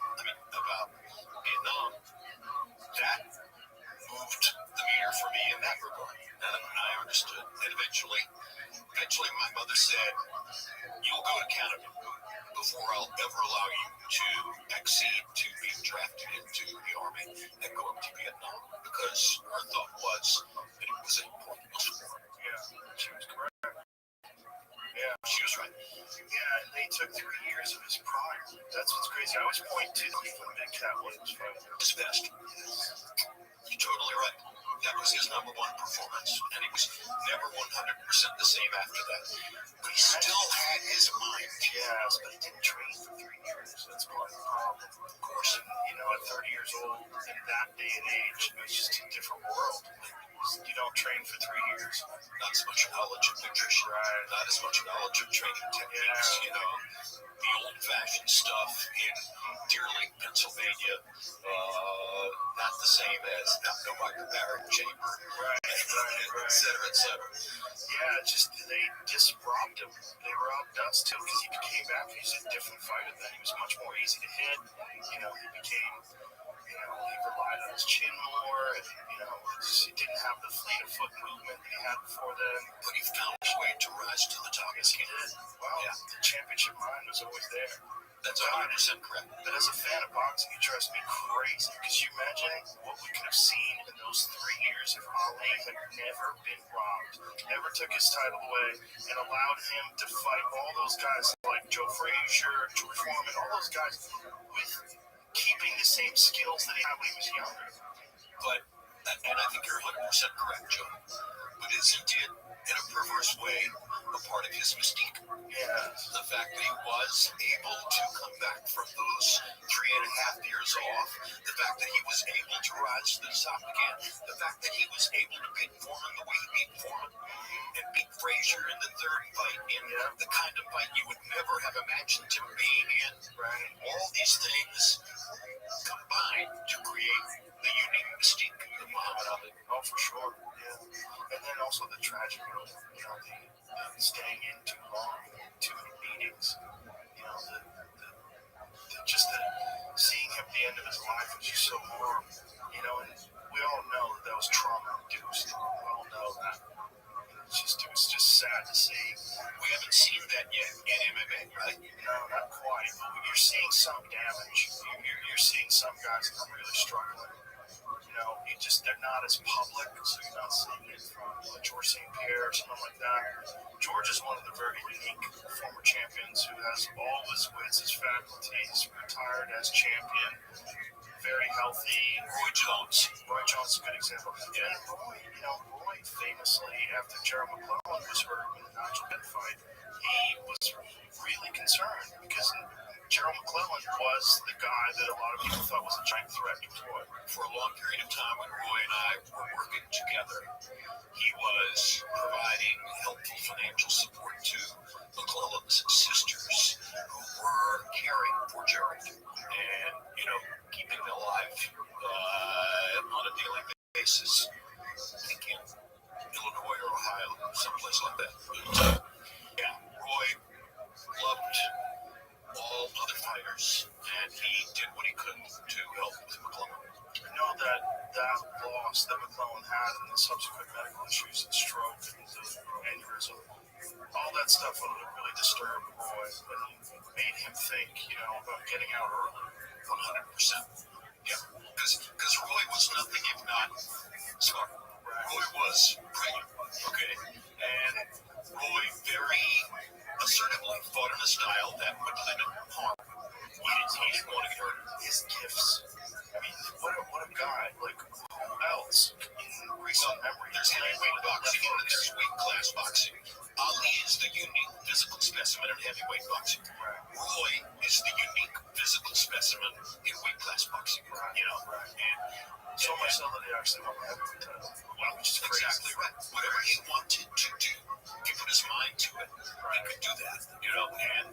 that moved the meter for me in that regard. And I understood. And eventually my mother said, "You'll go to Canada before I'll ever allow you to accede to being drafted into the Army and go up to Vietnam," because her thought was that it was a pointless war. Yeah, she was correct. Yeah, she was right. Yeah, and they took 3 years of his prime. That's what's crazy. I always point to Cleveland Big Cat Williams fight. His best. You're totally right. That was his number one performance, and he was never 100% the same after that. But he still had his mind. Yes, but he didn't train for 3 years. That's part of the problem. Of course, you know, at 30 years old, in that day and age, it was just a different world. You don't train for 3 years. Not as much knowledge of nutrition. Right. Not as much knowledge of training techniques, you know. The old-fashioned stuff in Deer Lake, Pennsylvania, not the same as no hyperbaric chamber, right. Et cetera, et cetera. Yeah, just they just robbed him. They robbed us too because he came back. He was a different fighter then. He was much more easy to hit. You know, he became. You know, he relied on his chin more, and, you know, he didn't have the fleet of foot movement that he had before then. But he found his way to rise to the top. Yes, he did. Wow, yeah. The championship mind was always there. That's 100% correct. But as a fan of boxing, it drives me crazy. Because you imagine what we could have seen in those 3 years if Ali had never been robbed, never took his title away, and allowed him to fight all those guys like Joe Frazier, George Foreman, all those guys with keeping the same skills that he had when he was younger. But, and I think you're 100% correct, Joe, but isn't it, in a perverse way, a part of his mystique? Yeah. The fact that he was able to come back from those 3.5 years off, the fact that he was able to rise to the top again, the fact that he was able to beat Foreman the way he beat Foreman, and beat Frazier in the third fight, in the kind of fight you would never have imagined him being in. Right. All these things combined to create the unique mystique of Muhammad Ali. Oh, for sure. Yeah. And then also the tragedy of, you know, the staying in too long, too many beatings. You know, just seeing him at the end of his life was just so horrible. You know, and we all know that was trauma-induced. We all know that. It was just sad to see. We haven't seen that yet in MMA, right? No, not quite. But you're seeing some damage. You're seeing some guys that are really struggling. You know, they're not as public, so you're not seeing it from George St. Pierre or something like that. George is one of the very unique former champions who has all his wits, his faculties, retired as champion, very healthy. Roy Jones. Roy Jones is a good example. Yeah. And Roy famously, after Gerald McClellan was hurt in the Nigel Benn fight, he was really concerned because Gerald McClellan was the guy that a lot of people thought was a giant threat to Roy. For a long period of time when Roy and I were working together, he was providing helpful financial support to McClellan's sisters who were caring for Gerald and, keeping them alive on a daily basis. I think in Illinois or Ohio, someplace like that. But, Roy loved all other fighters, and he did what he could to help with McClellan. I know that loss that McClellan had and the subsequent medical issues, the stroke, and the aneurysm, all that stuff would have really disturbed Roy and made him think, about getting out early. 100%. Yeah, because Roy was nothing if not smart. Roy was brilliant, okay? And Roy very assertively fought in a style that would limit harm. He didn't want to get hurt. His gifts. I mean, what a guy. Like, who else in recent memory? There's heavyweight boxing and there's weight class boxing. Ali is the unique physical specimen in heavyweight boxing. Roy is the unique physical specimen in weight class boxing. And so much so that he actually won the heavyweight title. Well, which is exactly right. Whatever he wanted to do, he put his mind to it. He could do that, And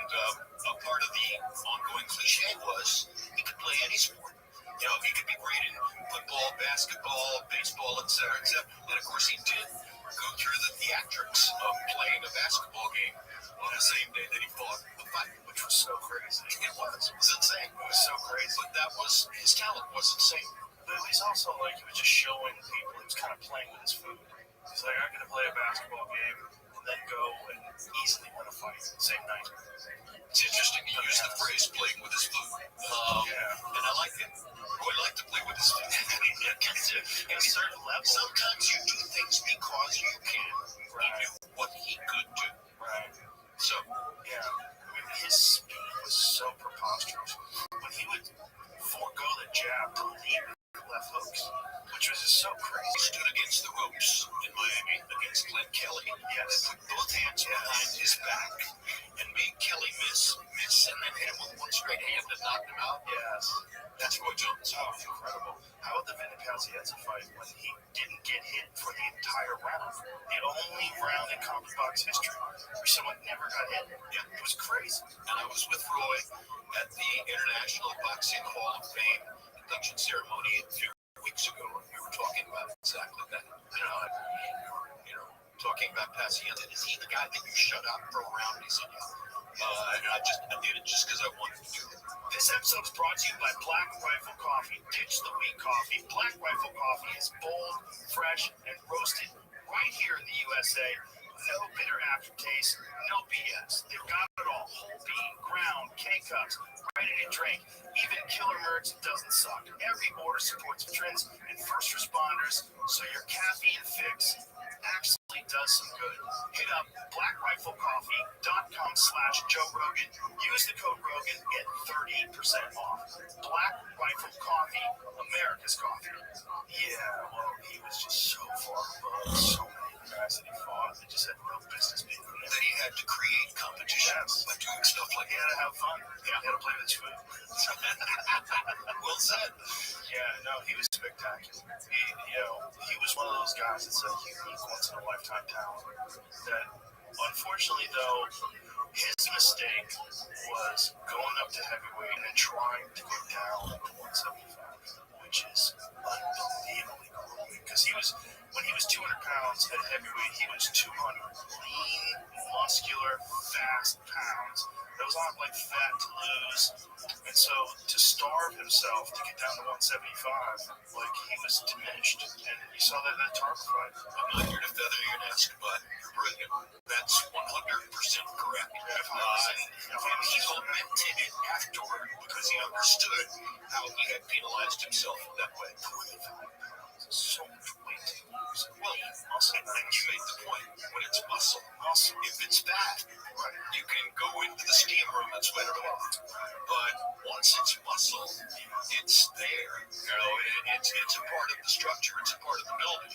a part of the ongoing cliche was he could play any sport. He could be great in football, basketball, baseball, etc., etc. And of course, he did go through the theatrics of playing a basketball game on the same day that he fought a fight, which was so crazy. It was insane. It was so crazy. But that was his talent was insane. But he's also like, he was just showing people, he was kind of playing with his food. He's like, I'm going to play a basketball game and then go and easily win a fight the same night. It's interesting he used the phrase playing with his food. And I like it. Roy liked to play with his food. At a certain level. Sometimes you do things because you can. He knew what he could do. Right. So, yeah. I mean, his speed was so preposterous. When he would forego the jab to lead left hooks, which was just so crazy. He stood against the ropes in Miami against Glenn Kelly. Yes. Put both hands behind his back and made Kelly miss, and then hit him with one straight hand and knocked him out. Yes. That's Roy Jones. Oh, incredible. How would the Vinny-Pazziazzi fight when he didn't get hit for the entire round? The only round in combat box history where someone never got hit. Yeah, it was crazy. And I was with Roy at the International Boxing Hall of Fame induction ceremony a few weeks ago, and we were talking about exactly that. Talking about Pazziazzi. Is he the guy that you shut out for a round? He said, yeah. And I did it just because I wanted to do it. This episode is brought to you by Black Rifle Coffee. Ditch the weak coffee. Black Rifle Coffee is bold, fresh, and roasted right here in the USA. No bitter aftertaste, no BS. They've got it all. Whole bean, ground, K-cups, ready to drink. Even killer merch doesn't suck. Every order supports veterans and first responders, so your caffeine fix actually does some good. Hit up blackriflecoffee.com/Joe Rogan. Use the code Rogan, get 30% off. Black Rifle Coffee, America's coffee. Yeah, well, he was just so far above so many guys that he fought. They just had no business being there. That he had to create competition by doing stuff like He had to have fun. He had to play with his food. Well said. Yeah, no, he was spectacular. He was one of those guys that's a unique once-in-a-lifetime talent. That, unfortunately, though, his mistake was going up to heavyweight and then trying to go down to 175, which is unbelievably grueling. Because when he was 200 pounds at heavyweight, he was 200 lean, muscular, fast pounds. That was not like fat to lose. And so to starve himself to get down to 175, like he was diminished. And you saw that in that Tarver fight. I'm not here to feather your nest, but you're brilliant. That's 100% correct. And he lamented it afterward because he understood how he had penalized himself that way. 25 pounds. So much weight to lose. Well, and you made the point, when it's muscle, if it's fat, you can go into the steam room and sweat it off. But once it's muscle, it's there. It's a part of the structure. It's a part of the building.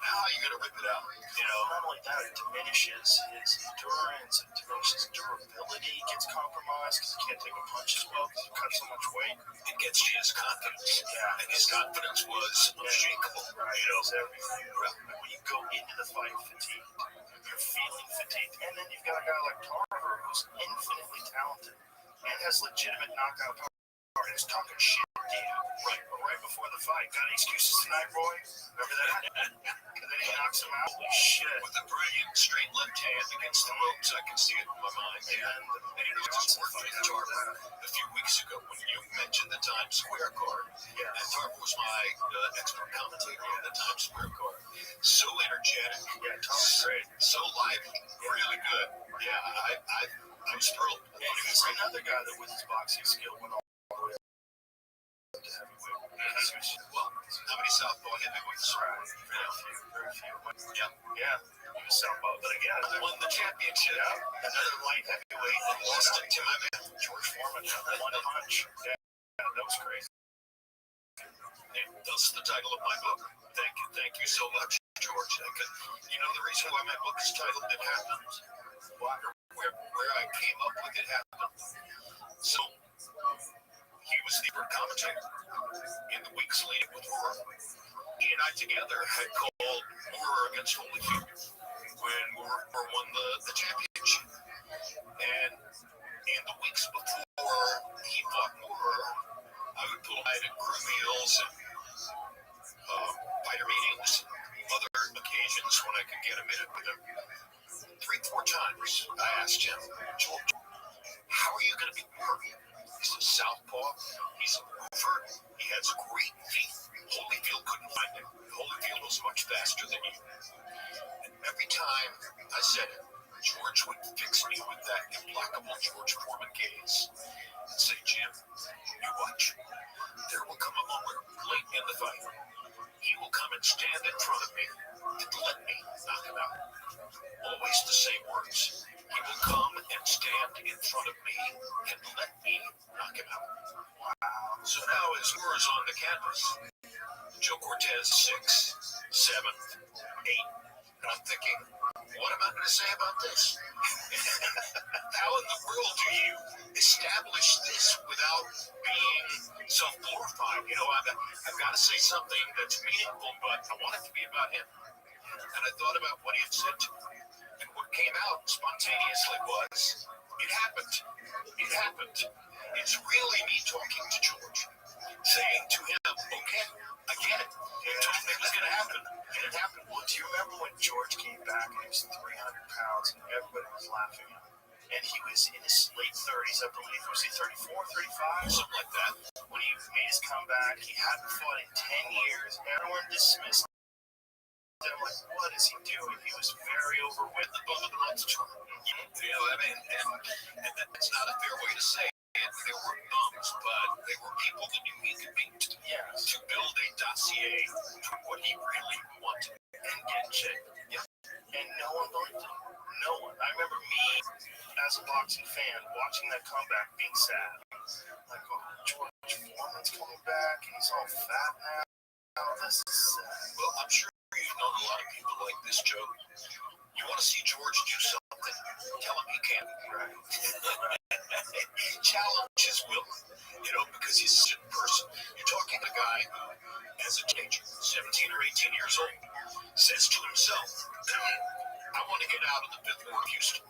How are you going to rip it out? Not only that, it diminishes his endurance, it diminishes durability, gets compromised because he can't take a punch as well because he cut so much weight. It gets to his confidence. Yeah. And his confidence was unshakable. It's everything. When you go into the fight fatigued, you're feeling fatigued. And then you've got a guy like Tarver who's infinitely talented and has legitimate knockout power and is talking shit Yeah, right before the fight. Got any excuses tonight, boy? Remember that? And then he knocks him out. Holy shit. With a brilliant straight left hand against the ropes, I can see it in my mind. And you know, it's worth it, Tarver. A few weeks ago, when you mentioned the Times Square card, and Tarver was my expert commentator on the Times Square card. So energetic. Yeah, Tom's great. So lively. Really good. Yeah, I was thrilled. And he's another guy that with his boxing skill went all the way up to heavyweight. Well, how many southpaw heavyweights? Very few. Yeah. Yeah, he was southpaw. But again, Won the championship. another light heavyweight. And lost it to my man. George Foreman, one punch. Yeah, that was crazy. And thus the title of my book. Thank you so much, George. You know the reason why my book is titled "It Happened," where I came up with "It Happened." So he was the commentator in the weeks leading with Moore. He and I together had called Moore against Holyfield when Moore won the championship. And in the weeks before he fought Moore, I would pull out at crew meals and fighter meetings, other occasions when I could get a minute with him. 3-4 times I asked him, George, how are you going to beat Moore? He's a southpaw. He's a mover. He has great feet. Holyfield couldn't find him. Holyfield was much faster than you. And every time I said it, George would fix me with that implacable George Foreman gaze and say, Jim, you watch. There will come a moment late in the fight. He will come and stand in front of me and let me knock him out. Always the same words. He will come and stand in front of me and let me knock him out. So now as Moore is on the canvas, Joe Cortez 6th, 7th, 8th, and I'm thinking, what am I going to say about this? How in the world do you establish this without being self-glorifying? You know, I've got to say something that's meaningful, but I want it to be about him. And I thought about what he had said to me. And what came out spontaneously was, it happened. It happened. It's really me talking to George, saying to him, okay, I get it. You told me it was going to happen, and it happened. Well, do you remember when George came back and he was 300 pounds and everybody was laughing at him? And he was in his late 30s, I believe. Was he 34, 35? Something like that. When he made his comeback, he hadn't fought in 10 years. Everyone dismissed him. I'm like, what is he doing? He was very overweight. The bum of the month charm. You know, I mean, and that's not a fair way to say it. There were bums, but they were people that knew he could beat. Yes. To build a dossier to what he really wanted. And get in shape. Yeah. And no one believed him. No one. I remember me, as a boxing fan, watching that comeback being sad. Like, oh, George Foreman's coming back, and he's all fat now. Oh, this is sad. Well, I'm sure you've known a lot of people like this, Joe. You want to see George do something? Tell him he can. Right. Challenge his will, you know, because he's such a person. You're talking to a guy who, as a teenager, 17 or 18 years old, says to himself, I want to get out of the Fifth Ward of Houston.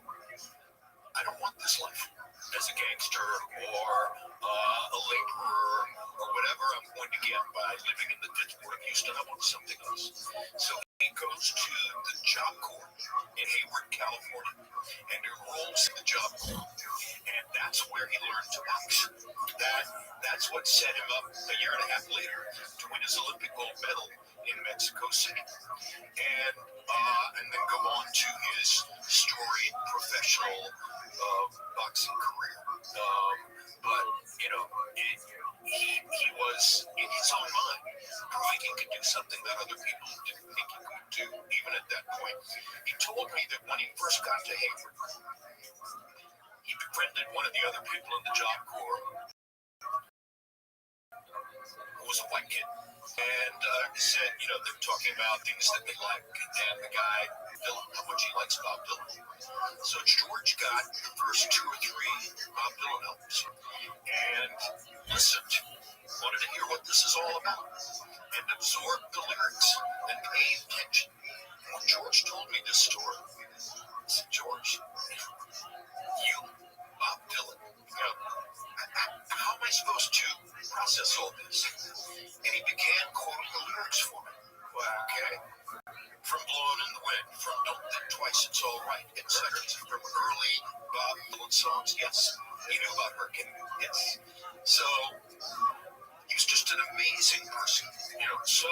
I don't want this life as a gangster or a laborer or whatever I'm going to get by living in the Fifth Ward of Houston. I want something else. So he goes to the Job Corps in Hayward, California, and enrolls in the Job Corps. And that's where he learned to box. That's what set him up a year and a half later to win his Olympic gold medal in Mexico City. And then go on to his storied professional boxing career. But, you know, he was, in his own mind, proving he could do something that other people didn't think he could do, even at that point. He told me that when he first got to Hayward, he befriended one of the other people in the Job Corps, who was a white kid. And said, you know, they're talking about things that they like. And the guy, Dylan, how much he likes Bob Dylan. So George got the first 2 or 3 Bob Dylan albums and listened, wanted to hear what this is all about, and absorbed the lyrics and paid attention. When George told me this story, I said, George, you, Bob Dylan, you know, how am I supposed to process all this. And he began quoting the lyrics for me. Okay? From Blowing in the Wind, from Don't Think Twice, It's All Right, etc. From early Bob Dylan songs. Yes. He knew about Hurricane. Yes. So he was just an amazing person. So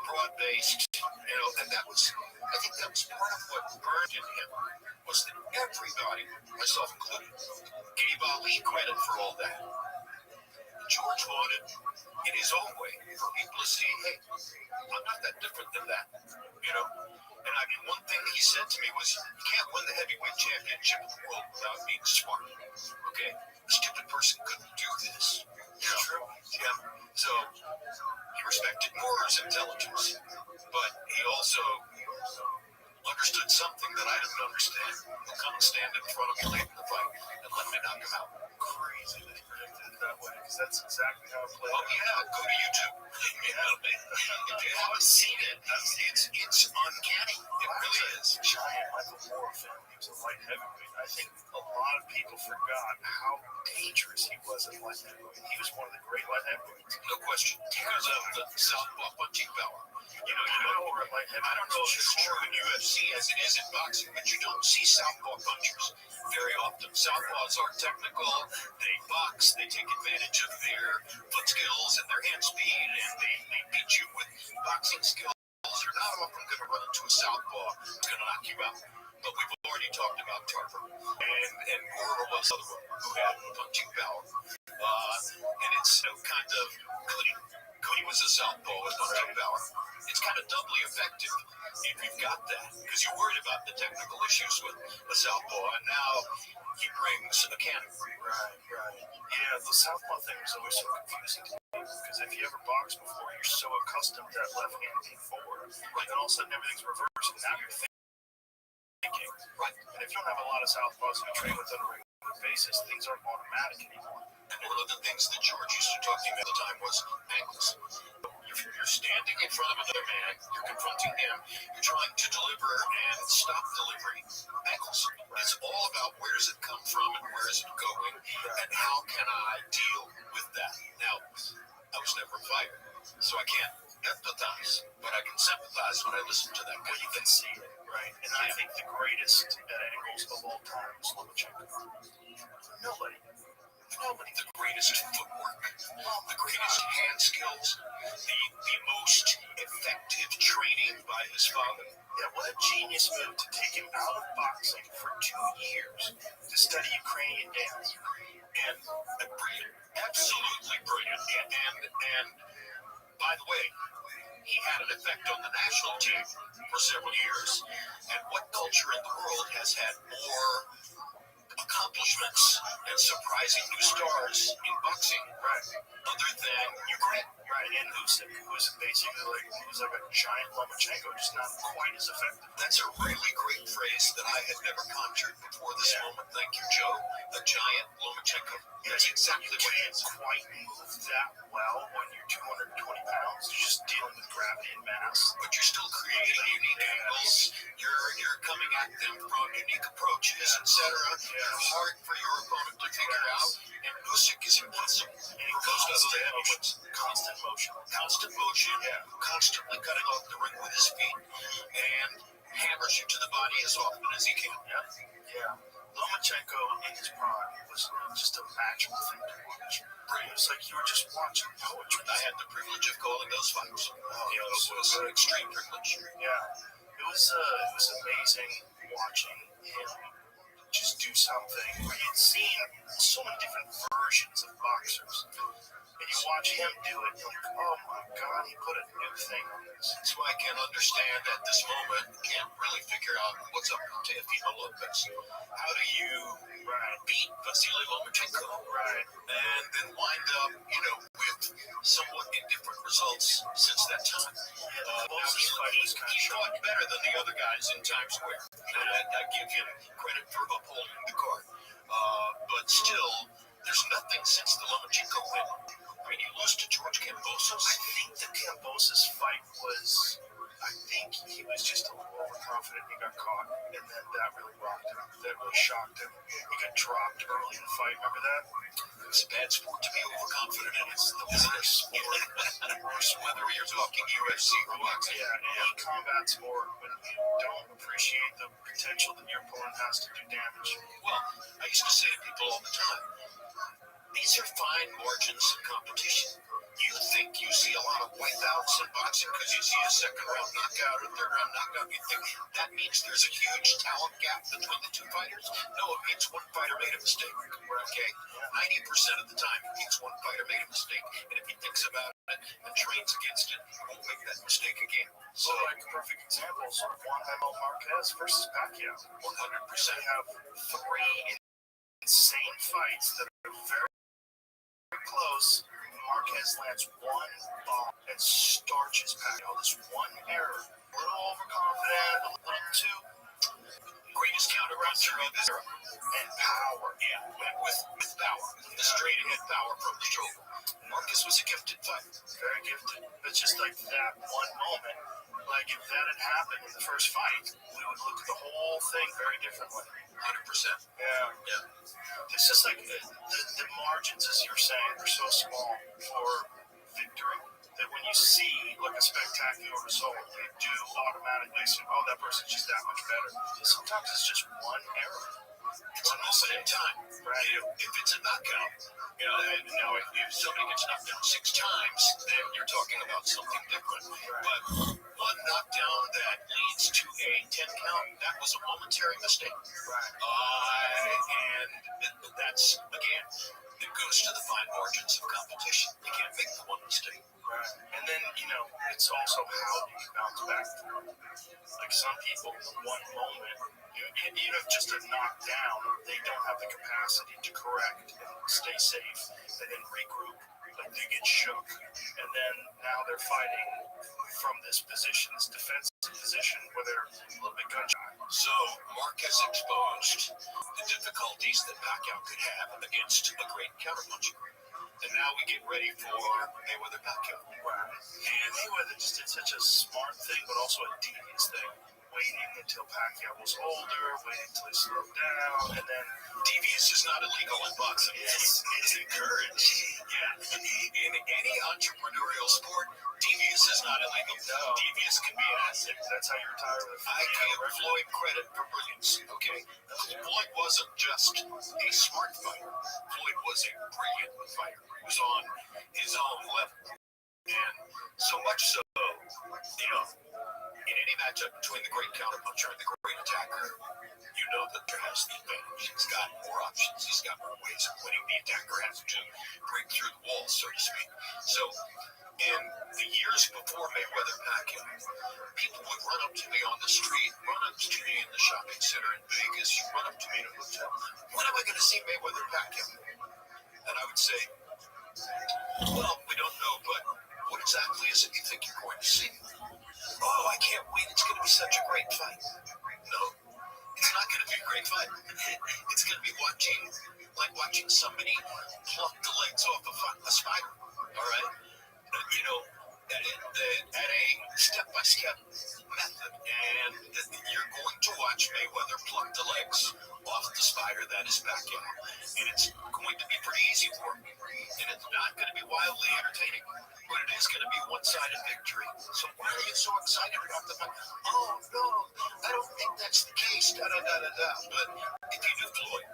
broad-based, and that was, I think that was part of what burned in him, was that everybody, myself included, gave Ali credit for all that. George wanted, in his own way, for people to see, hey, I'm not that different than that, And I mean, one thing he said to me was, you can't win the heavyweight championship of the world without being smart, okay? A stupid person couldn't do this. True. Yeah. So he respected Moore's intelligence, but he also understood something that I didn't understand. He'll come and stand in front of me late in the fight and let me knock him out. Crazy that he predicted it that way, because that's exactly how it played out. Yeah, go to YouTube. If you haven't seen it, it's uncanny. It really is. Giant Michael Moore fan. He was a light heavyweight. I think a lot of people forgot how dangerous he was at light heavyweight. He was one of the great light heavyweights. No question. Because of the southpaw punching power. I don't know if it's true in UFC as it is in boxing, but you don't see southpaw punchers very often. Southpaws are technical. They box. They take advantage of their foot skills and their hand speed, and they beat you with boxing skills. You're not often going to run into a southpaw who's going to knock you out. But we've already talked about Tarver and Moore was the other one who had punching power. And it's kind of Cody was a southpaw with punching power. It's kind of doubly effective if you've got that, because you're worried about the technical issues with a southpaw, and now he brings a cannon. Right. Yeah, the southpaw thing was always so confusing to me, because if you ever boxed before, you're so accustomed to that left hand being forward, and all of a sudden everything's reversed, and now you're thinking. Right. And if you don't have a lot of southpaws who train with on a regular basis, things aren't automatic anymore. And one of the things that George used to talk to me all the time was angles. If you're standing in front of another man, you're confronting him, you're trying to deliver and stop delivering angles. It's all about where does it come from and where is it going, and how can I deal with that. Now, I was never a fighter, so I can't empathize, but I can sympathize when I listen to that. Well, you can see it, right? And I think the greatest at angles of all time is Lomachenko. Nobody. The greatest footwork, the greatest hand skills, the most effective training by his father. Yeah, what a genius move to take him out of boxing for 2 years to study Ukrainian dance. And brilliant, absolutely brilliant. And by the way, he had an effect on the national team for several years. And what culture in the world has had more accomplishments and surprising new stars in boxing, other than Ukraine? Right, and Usyk, who was basically like a giant Lomachenko, just not quite as effective. That's a really great phrase that I had never conjured before this moment. Thank you, Joe. A giant Lomachenko. That's exactly what it is. Quite move that well when you're 220 pounds. You're just dealing with gravity and mass. But you're still creating unique angles. You're coming at them from unique approaches, etc. Hard for your opponent to figure out. And Usyk is impossible. And constant motion, constantly cutting off the ring with his feet, and hammers you to the body as often as he can. Yeah. Lomachenko in his prime was just a magical thing to watch. It was like you were just watching poetry. I had the privilege of calling those fights. It was an extreme privilege. Yeah. It was amazing watching him just do something where you'd seen so many different versions of boxers. And you watch him do it, you're like, oh my God, he put a new thing on this. That's why I can't understand at this moment, can't really figure out what's up with Teofimo Lopez. How do you beat Vasily Lomachenko? And then wind up, with somewhat indifferent results since that time. He fought better than the other guys in Times Square. I give him credit for upholding the card. But still, there's nothing since the Lomachenko win. I mean, you lose to George Kambosos. I think the Kambosos fight was, I I think he was just a little overconfident. He got caught, and then that really rocked him. That really shocked him. He got dropped early in the fight. Remember that? It's a bad sport to be overconfident in. It's the other sport. Whether you're talking UFC or boxing. Yeah, any combat sport, when you don't appreciate the potential that your opponent has to do damage. Well, I used to say to people all the time, these are fine margins of competition. You think you see a lot of wipeouts in boxing because you see a second round knockout or third round knockout. You think that means there's a huge talent gap between the two fighters? No, it means one fighter made a mistake. Okay? 90% of the time, it means one fighter made a mistake. And if he thinks about it and trains against it, he won't make that mistake again. So, like, perfect examples, Juan Manuel Marquez versus Pacquiao. 100%. They have three insane fights that are very close. Marquez lands one bomb and starches Pacquiao. This one error, a little overconfident, a little too Greatest counter-puncher of his era. and power. Yeah, with power. The straight-ahead power from the shoulder. Marcus was a gifted fighter. Very gifted. But just like that one moment, like if that had happened in the first fight, we would look at the whole thing very differently. 100%. Yeah. It's just like the margins, as you're saying, are so small for victory that when you see like a spectacular result, you do automatically assume, oh, that person's just that much better. Sometimes it's just one error. It's a moment in time. Right. You know, if it's a knockout, if somebody gets knocked down 6 times, then you're talking about something different. But one knockdown that leads to a 10 count, that was a momentary mistake. And that's, again, it goes to the fine margins of competition. You can't make the one mistake. Right. And then, it's also how do you bounce back from it. Like some people, one moment, even if just a knockdown, they don't have the capacity to correct and stay safe and then regroup. Like they get shook. And then now they're fighting from this position, this defensive position where they're a little bit gun-shy. So Marquez exposed the difficulties that Pacquiao could have against a great counterpuncher. And now we get ready for Mayweather-Pacquiao. Right. And Mayweather just did such a smart thing, but also a devious thing. Waiting until Pacquiao was older, waiting until he slowed down, and then devious is not illegal in boxing. It's encouraged. Yeah. In any entrepreneurial sport, devious is not illegal. No. Devious can be an asset. That's how you retire with I give Floyd credit for brilliance. Okay. Floyd wasn't just a smart fighter. Floyd was a brilliant fighter. He was on his own level. And so much so, in any matchup between the great counterpuncher and the great attacker, you know that there has the advantage. He's got more options. He's got more ways of winning. The attacker has to break through the walls, so to speak. So, in the years before Mayweather-Pacquiao, people would run up to me on the street, run up to me in the shopping center in Vegas, run up to me in a hotel. When am I going to see Mayweather-Pacquiao? And I would say, well, we don't know, but what exactly is it you think you're going to see? Oh, I can't wait. It's going to be such a great fight. No, it's not going to be a great fight. It's going to be watching somebody pluck the legs off a spider. All right? At a step-by-step method. And you're going to watch Mayweather pluck the legs off the spider that is Pacquiao. And it's going to be pretty easy for him. And it's not going to be wildly entertaining. But it is going to be one-sided victory. So why are you so excited about the fight? Oh, no, I don't think that's the case. Da-da-da-da-da. But if you knew Floyd,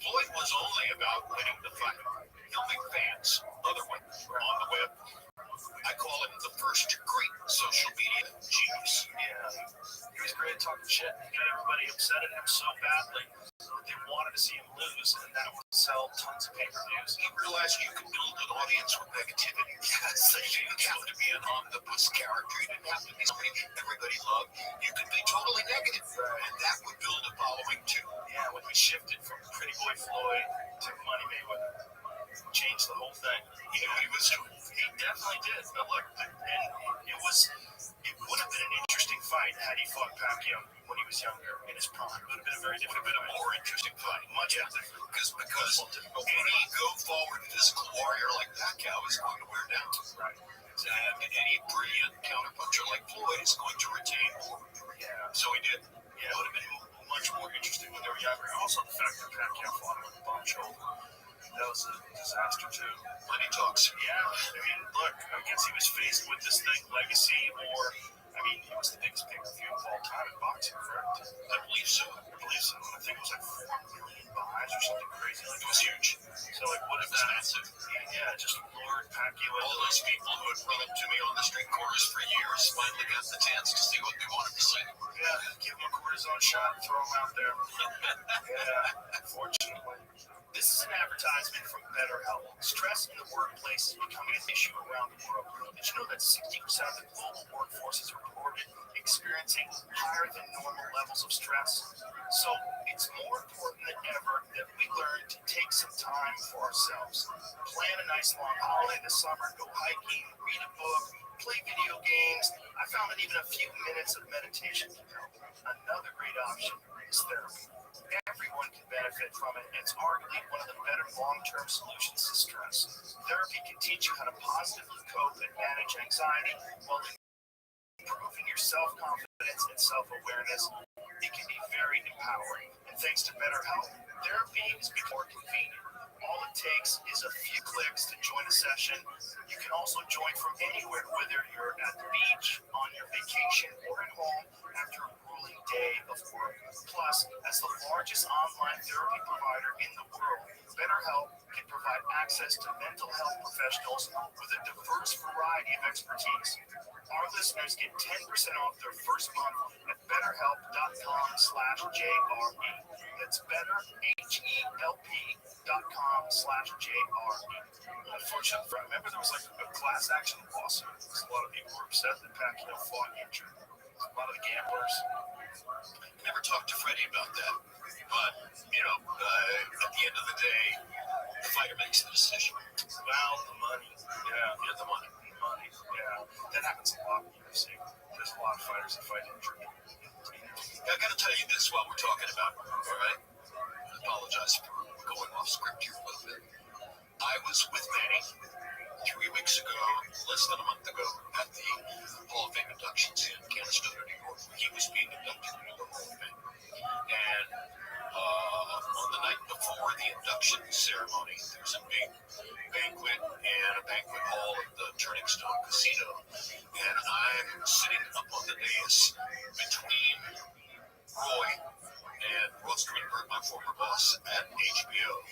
Floyd was only about winning the fight. He'll make fans other way on the web. I call him the first great social media genius. Yeah, he was great at talking shit. He got everybody upset at him so badly that they wanted to see him lose, and that would sell tons of pay-per-views. He realized you could build an audience with negativity. Yes, you didn't have to be an omnibus character. You didn't have to be somebody everybody loved. You could be totally negative, and that would build a following too. Yeah, when we shifted from Pretty Boy Floyd to Money Mayweather, changed the whole thing. He knew what he was doing. He definitely did. But look, it would have been an interesting fight had he fought Pacquiao when he was younger in his prime. It would have been a very different, been a more interesting fight. Much different. Because any go-forward physical warrior like Pacquiao is going to wear down. Right. And any brilliant counterpuncher like Floyd is going to retain more. Yeah. So he did. Yeah, it would have been much more interesting when they were younger. Also, the fact that Pacquiao fought him with a bum shoulder. That was a disaster, too. Money talks. Yeah, I mean, look, I guess he was faced with this thing, legacy, or, I mean, it was the biggest pay-per-view of all time in boxing, correct? I believe so. I think it was like 4 million buys or something crazy like It was huge. So, like, what It is was that? massive. Yeah, just Lord Pacquiao. All those people who had run up to me on the street corners for years finally got the chance to see what they wanted to see. Yeah, give him a cortisone shot and throw him out there. Yeah, unfortunately. This is an advertisement from BetterHelp. Stress in the workplace is becoming an issue around the world. Did you know that 60% of the global workforce is reported experiencing higher than normal levels of stress? So it's more important than ever that we learn to take some time for ourselves. Plan a nice long holiday this summer, go hiking, read a book, play video games. I found that even a few minutes of meditation can help. Another great option is therapy. Everyone can benefit from it, and it's arguably one of the better long-term solutions to stress. Therapy can teach you how to positively cope and manage anxiety while improving your self-confidence and self-awareness. It can be very empowering. And thanks to BetterHelp, therapy is more convenient. All it takes is a few clicks to join a session. You can also join from anywhere, whether you're at the beach, on your vacation, or at home after a grueling day of work. Plus, as the largest online therapy provider in the world, BetterHelp can provide access to mental health professionals with a diverse variety of expertise. Our listeners get 10% off their first month at betterhelp.com/JRE. That's betterhelp.com/JRE. Unfortunately, I remember there was like a class action lawsuit. A lot of people were upset that Pacquiao fought injured. A lot of the gamblers. I never talked to Freddie about that. But, at the end of the day, the fighter makes the decision. Well, the money. Yeah, the money. Yeah, that happens a lot in the UFC. There's a lot of fighters that fight injured. I got to tell you this while we're talking about it, all right? I apologize for going off script here a little bit. I was with Manny 3 weeks ago, less than a month ago, at the Hall of Fame inductions in Canastota, New York. He was being inducted into the Hall of Fame. And on the night before the induction ceremony, there's a big banquet and a banquet hall at the Turning Stone Casino. And I'm sitting up on the dais between Roy and Rod Greenberg, my former boss at HBO.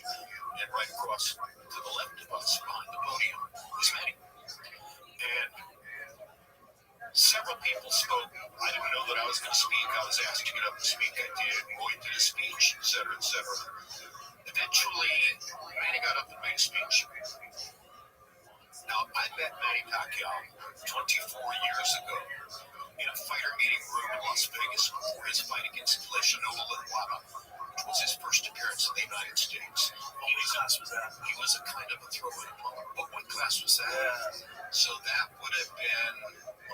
And right across to the left of us, behind the podium, was Manny. And several people spoke. I didn't know that I was going to speak. I was asked to get up and speak. I did. Roy did a speech, et cetera, et cetera. Eventually, Manny got up and made a speech. Now, I met Manny Pacquiao 24 years ago in a fighter meeting room in Las Vegas before his fight against Leshanola Latwala, which was his first appearance in the United States. What class was that? He was a kind of a throw-in opponent. But what class was that? Yeah. So that would have been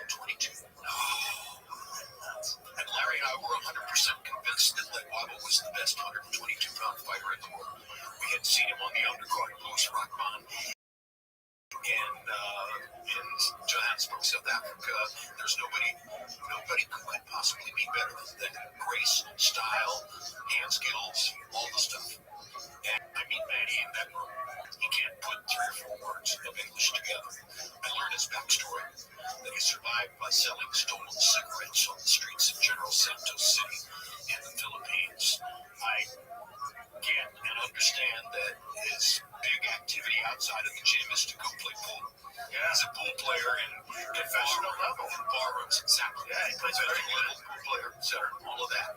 22. And Larry and I were 100% convinced that Latwala was the best 122-pound fighter in the world. We had seen him on the undercard of Louis Rockman in Johannesburg, South Africa. There's nobody who could possibly be better than grace, style, hand skills, all the stuff. And I meet Manny in that room. He can't put 3 or 4 words of English together. I learn his backstory, that he survived by selling stolen cigarettes on the streets of General Santos City in the Philippines. I get and understand that his big activity outside of the gym is to go play pool. Yeah, he's a pool player in professional level, barrooms, exactly. Yeah, he plays very little pool player, et cetera, all of that.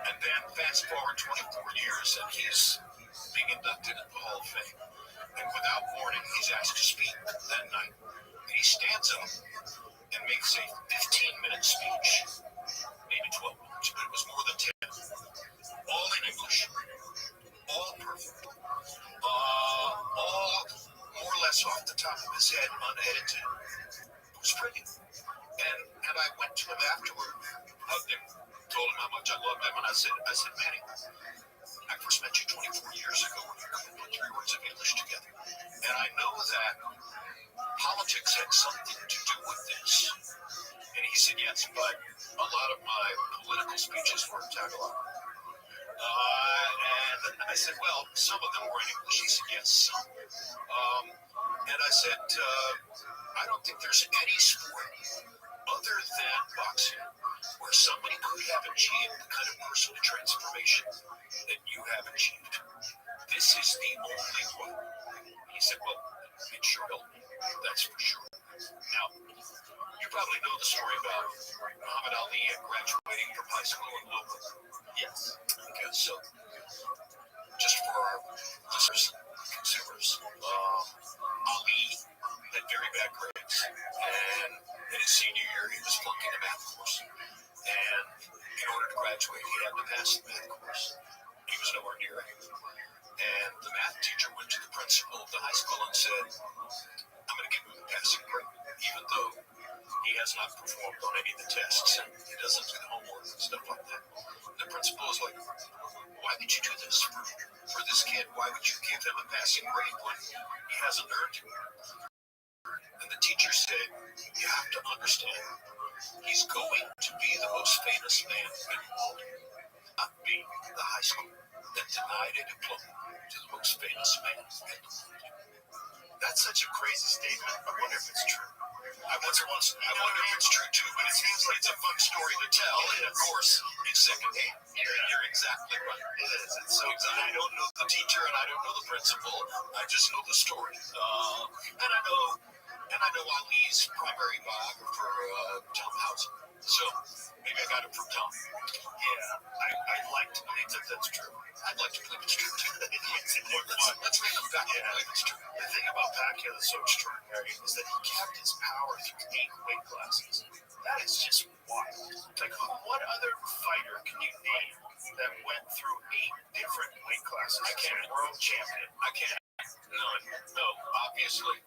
And then fast forward 24 years, and he's being inducted into the Hall of Fame. And without warning, he's asked to speak that night. And he stands up and makes a 15-minute speech, maybe 12 minutes, but it was more than 10. All in English, all perfect, all more or less off the top of his head, unedited. It was pretty. And I went to him afterward, hugged him, told him how much I loved him, and I said, Manny, I first met you 24 years ago when you couldn't put 3 words of English together. And I know that had something to do with this? And he said, yes, but a lot of my political speeches were in Tagalog. And I said, well, some of them were in English. He said, yes, some. And I said, I don't think there's any sport other than boxing where somebody could have achieved the kind of personal transformation that you have achieved. This is the only one. He said, well, it sure helped me. That's for sure. Now, you probably know the story about Muhammad Ali graduating from high school in Louisville. Yes. Okay, so just for our listeners, consumers, Ali had very bad grades, and in his senior year, he was flunking the math course. And in order to graduate, he had to pass the math course. He was nowhere near it. And the math teacher went to the principal of the high school and said, I'm going to give him a passing grade, even though he has not performed on any of the tests and he doesn't do the homework and stuff like that. The principal was like, why would you do this for this kid? Why would you give him a passing grade when he hasn't earned it? And the teacher said, you have to understand, he's going to be the most famous man in the world, not be the high school that denied a diploma to the most famous man in the world. That's such a crazy statement. I wonder if it's true. I wonder if it's true too, but it seems like it's a fun story to tell, and of course, it's secondhand. You're exactly right. It is. It's so I don't know the teacher and I don't know the principal. I just know the story. And I know Ali's primary biographer, Tom Houser. So maybe I got it from Tom. Yeah, I'd like to believe that that's true. I'd like to believe it's true too. Let's make them back and believe it's true. The thing about Pacquiao that's so extraordinary is that he kept his power through 8 weight classes. That is just wild. Like, what other fighter can you name that went through 8 different weight classes? I can't. World champion. I can't. No, obviously.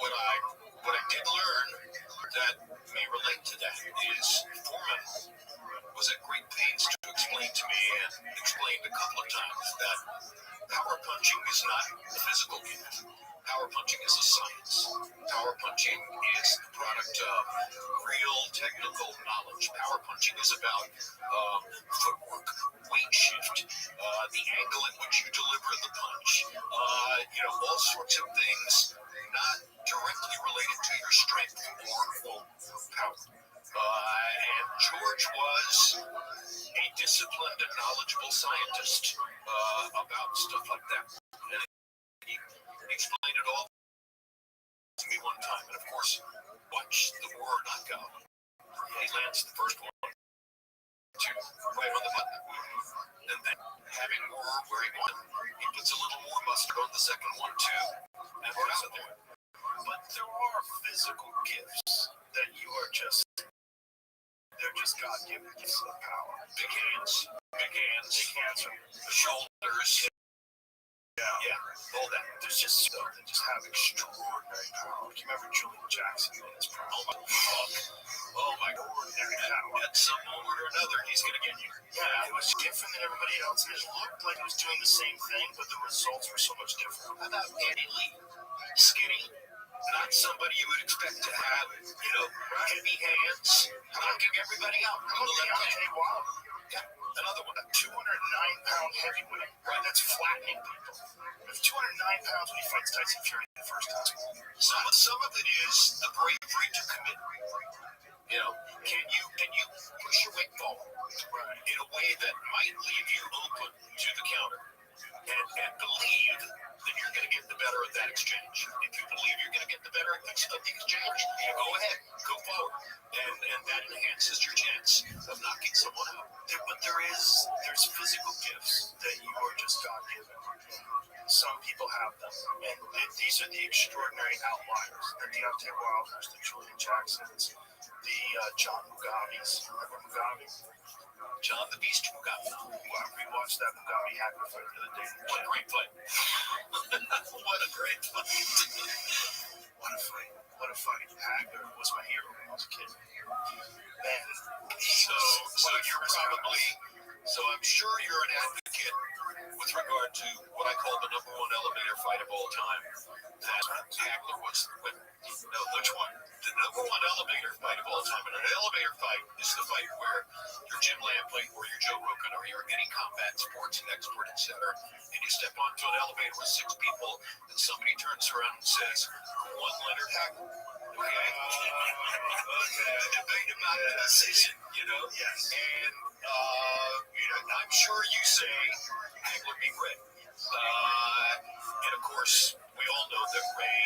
What I did learn that may relate to that is Foreman was at great pains to explain to me and explained a couple of times that power punching is not a physical game. Power punching is a science. Power punching is the product of real technical knowledge. Power punching is about footwork, weight shift, the angle in which you deliver the punch, all sorts of things not directly related to your strength or power. And George was a disciplined and knowledgeable scientist about stuff like that. And he explained it all to me one time. And of course, watch the War knockout. He lands the first one right on the button. And then having War where he won, he puts a little more mustard on the second one too. And we're out there. But there are physical gifts that you are just, they're just God-given gifts of power. Big hands, The shoulders. Yeah, all that. There's just stuff that just have extraordinary power. Like, you remember Julian Jackson in his prime? Oh my God. Extraordinary power. At some moment or another, he's going to get you. Yeah, it was different than everybody else. And it looked like it was doing the same thing, but the results were so much different. How about Andy Lee? Skinny. Not somebody you would expect to have, heavy hands, knocking everybody out. Wow. Yeah, another one. A 209-pound heavyweight, right? That's flattening people. If 209 pounds when he fights Tyson Fury the first time. Some of it is the bravery to commit. Can you push your weight forward in a way that might leave you open to the counter and believe that you're going to get the better of that exchange. If you believe you're going to get the better of the exchange, go ahead, go forward, and that enhances your chance of knocking someone out. But there's physical gifts that you are just God-given. Some people have them, and these are the extraordinary outliers. The Deontay Wilders, the Julian Jacksons, the John Mugabe's. Remember Mugabe? John the Beast Mugabe. We watched that Mugabe Hacker fight the other day. What a great fight. What a great fight. What a fight. Hacker was my hero when I was a kid. Man. So you're probably, I'm sure you're an advocate with regard to what I call the #1 elevator fight of all time. That Hagler was the winner. No, which one? The number one elevator fight of all time. And an elevator fight is the fight where you're Jim Lampley or you're Joe Rogan or you're any combat sports expert, etc. And you step onto an elevator with 6 people and somebody turns around and says, "Who won Leonard Hagler?" Okay. The debate about the decision, Yes. And, I'm sure you say Hagler beat Ray. And of course, we all know that Ray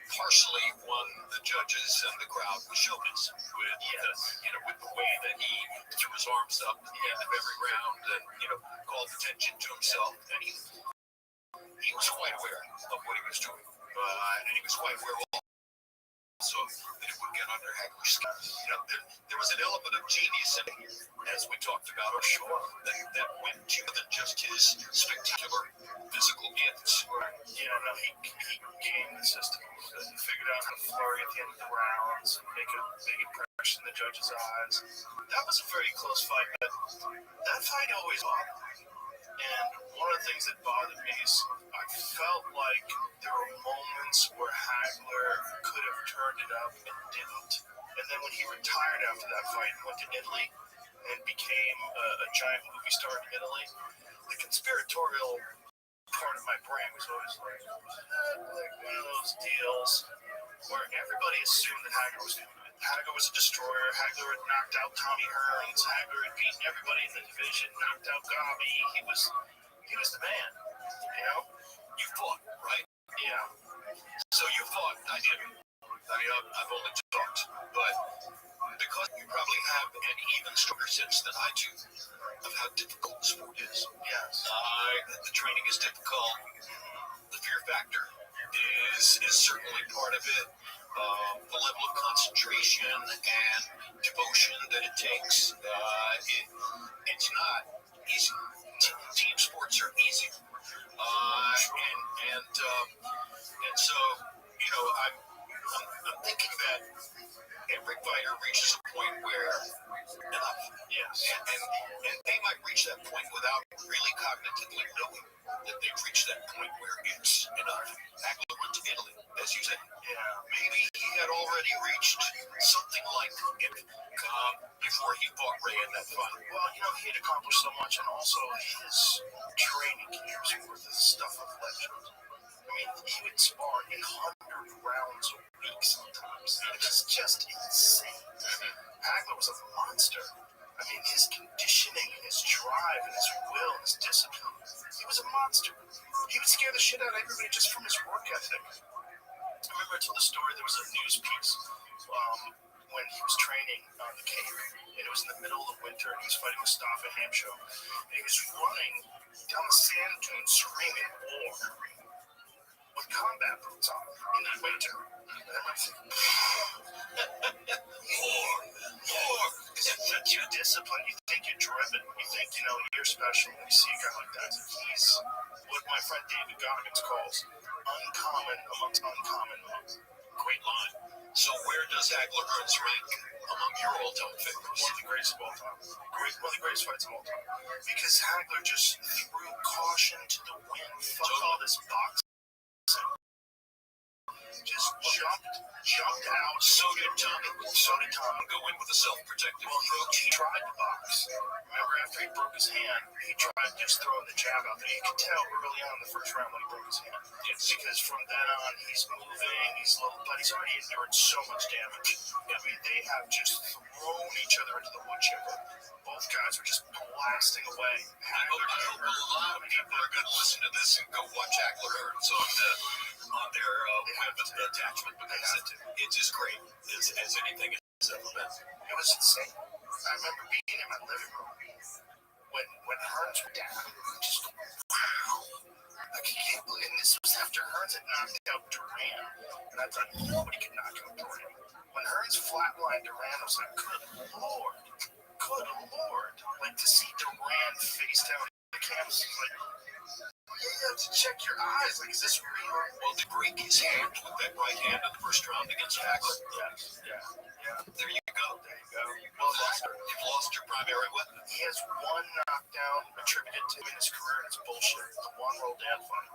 partially won the judges and the crowd with showbiz, with the way that he threw his arms up at the end of every round and, called attention to himself. And he was quite aware of what he was doing. And he was quite aware also that it would get under Hagler's skin. There was an element of genius in it, as we talked about, or sure, that went deeper than just his spectacular physical gifts. Right. No, he gamed the system. He figured out how to flurry at the end of the rounds and make a big impression in the judges' eyes. That was a very close fight, but that fight always bothered me. And one of the things that bothered me is I felt like there were moments where Hagler could have turned it up and didn't. And then when he retired after that fight and went to Italy and became a giant movie star in Italy, the conspiratorial part of my brain was always like one of those deals where everybody assumed that Hagler was going to win. Hagler was a destroyer. Hagler had knocked out Tommy Hearns. Hagler had beaten everybody in the division, knocked out Gabi. He was the man. You fought, right? Yeah. So you fought. I didn't. I've only talked, but because you probably have an even stronger sense than I do of how difficult the sport is. Yes. The training is difficult. The fear factor is certainly part of it. The level of concentration and devotion that it takes. It's not easy. Team sports are easy. And so, I'm thinking that every fighter reaches a point where enough. Yes. And they might reach that point without really cognitively knowing that they've reached that point where it's enough. Hagler went to Italy, as you said. Yeah. Maybe he had already reached something like it before he fought Ray in that fight. Well, he had accomplished so much, and also his training years worth of stuff of legend. I mean, he would spar 100 rounds a week sometimes. It was just insane. Hagler was a monster. I mean, his conditioning, his drive, and his will, and his discipline. He was a monster. He would scare the shit out of everybody just from his work ethic. I remember I told the story, there was a news piece when he was training on the Cape, and it was in the middle of the winter, and he was fighting Mustafa Hamsho, and he was running down the sand dunes screaming, "War," with combat boots on in the winter. And I'm like, war. That's your discipline. You think you're driven. You think, you're special. When you see a guy like that, he's what my friend David Goggins calls uncommon amongst uncommon men. Great line. So where does Hagler Hearns rank among your all-time favorites? One of the greatest of all time. One of the greatest fights of all time. Because Hagler just threw caution to the wind. Fuck all this boxing. Just jumped out. So did Tommy go in with a self-protective approach. He tried to box. Remember, after he broke his hand, he tried to just throw the jab out there. You could tell early on in the first round when he broke his hand. Yes. Because from then on, he's moving, but he's already endured so much damage. I mean, they have just thrown each other into the wood chipper. Both guys were just blasting away. I hope a lot of people are going to listen to this and go watch Hagler Hearns on their web attachment, because it's as great as anything has ever been. It was insane. I remember being in my living room when Hearns went down. Just wow. I can't believe, and this was after Hearns had knocked out Duran. And I thought nobody could knock out Duran. When Hearns flatlined Duran, I was like, good Lord. Like, to see Duran face down in the canvas, was like, you have to check your eyes. Like, is this real? Well, to break his hand with that right hand in the first round against Hagler. Yeah. There you go. You've lost your primary weapon. He has one knockdown attributed to him in his career, and it's bullshit. The Juan Roldan fight.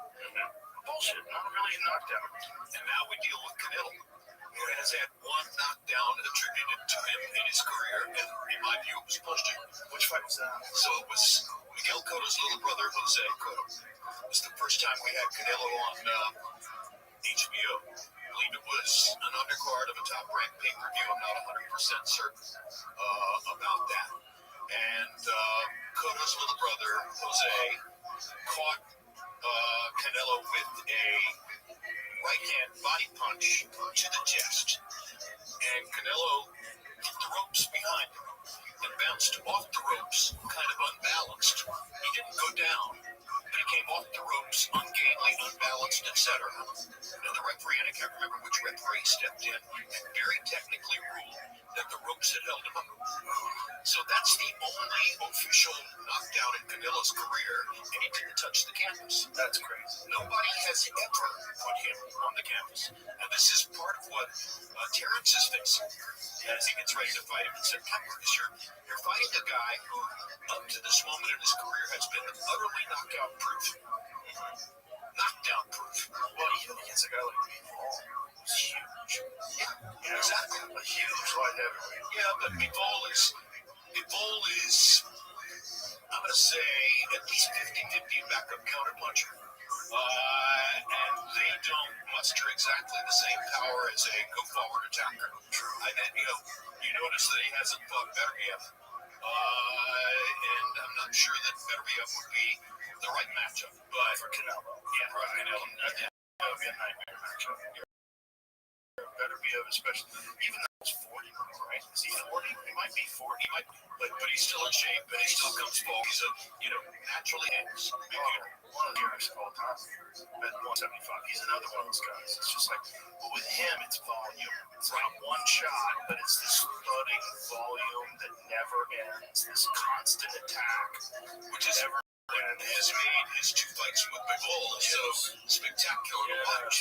Bullshit. Not really a knockdown. And now we deal with Canelo, who has had one knockdown attributed to him in his career, and in my view, it was bullshit. Which fight was that? So it was Miguel Cotto's little brother, Jose Cotto. It was the first time we had Canelo on HBO. I believe it was an undercard of a top-ranked pay-per-view. I'm not 100% certain about that. And Cotto's little brother, Jose, caught Canelo with a right-hand body punch to the chest. And Canelo hit the ropes behind him and bounced off the ropes, kind of unbalanced. He didn't go down, but he came off the ropes, ungainly, unbalanced, etc. Now, the referee, and I can't remember which referee stepped in, and very technically ruled that the ropes had held him up. So that's the only official knockdown in Canelo's career, and he didn't touch the canvas. That's crazy. Nobody has ever put him on the canvas. And this is part of what Terrence is facing as he gets ready to fight him in September. Is you're fighting a guy who, up to this moment in his career, has been utterly knockout proof. Knockdown proof. Well, even against a guy like Bivol, he's huge. Yeah, exactly. A huge light heavyweight. Yeah, but Bivol is, I'm going to say, at least 50-50 backup counterpuncher. And they don't muster exactly the same power as a go-forward attacker. And then, you notice that he hasn't fought Beterbiev. And I'm not sure that Beterbiev would be the right matchup. But For Canelo. yeah, for Canelo. That would be a nightmare matchup. Beterbiev, especially, even though he's 40 now, right? Is he 40? He might be 40. But he's still in shape, and he still comes forward. He's naturally hands. One of the guys of all time at 175. He's another one of those guys. It's just like, but with him, it's volume. It's not one shot, but it's this flooding volume that never ends. This constant attack, Which is never has made his two fights with Bivol so spectacular to watch,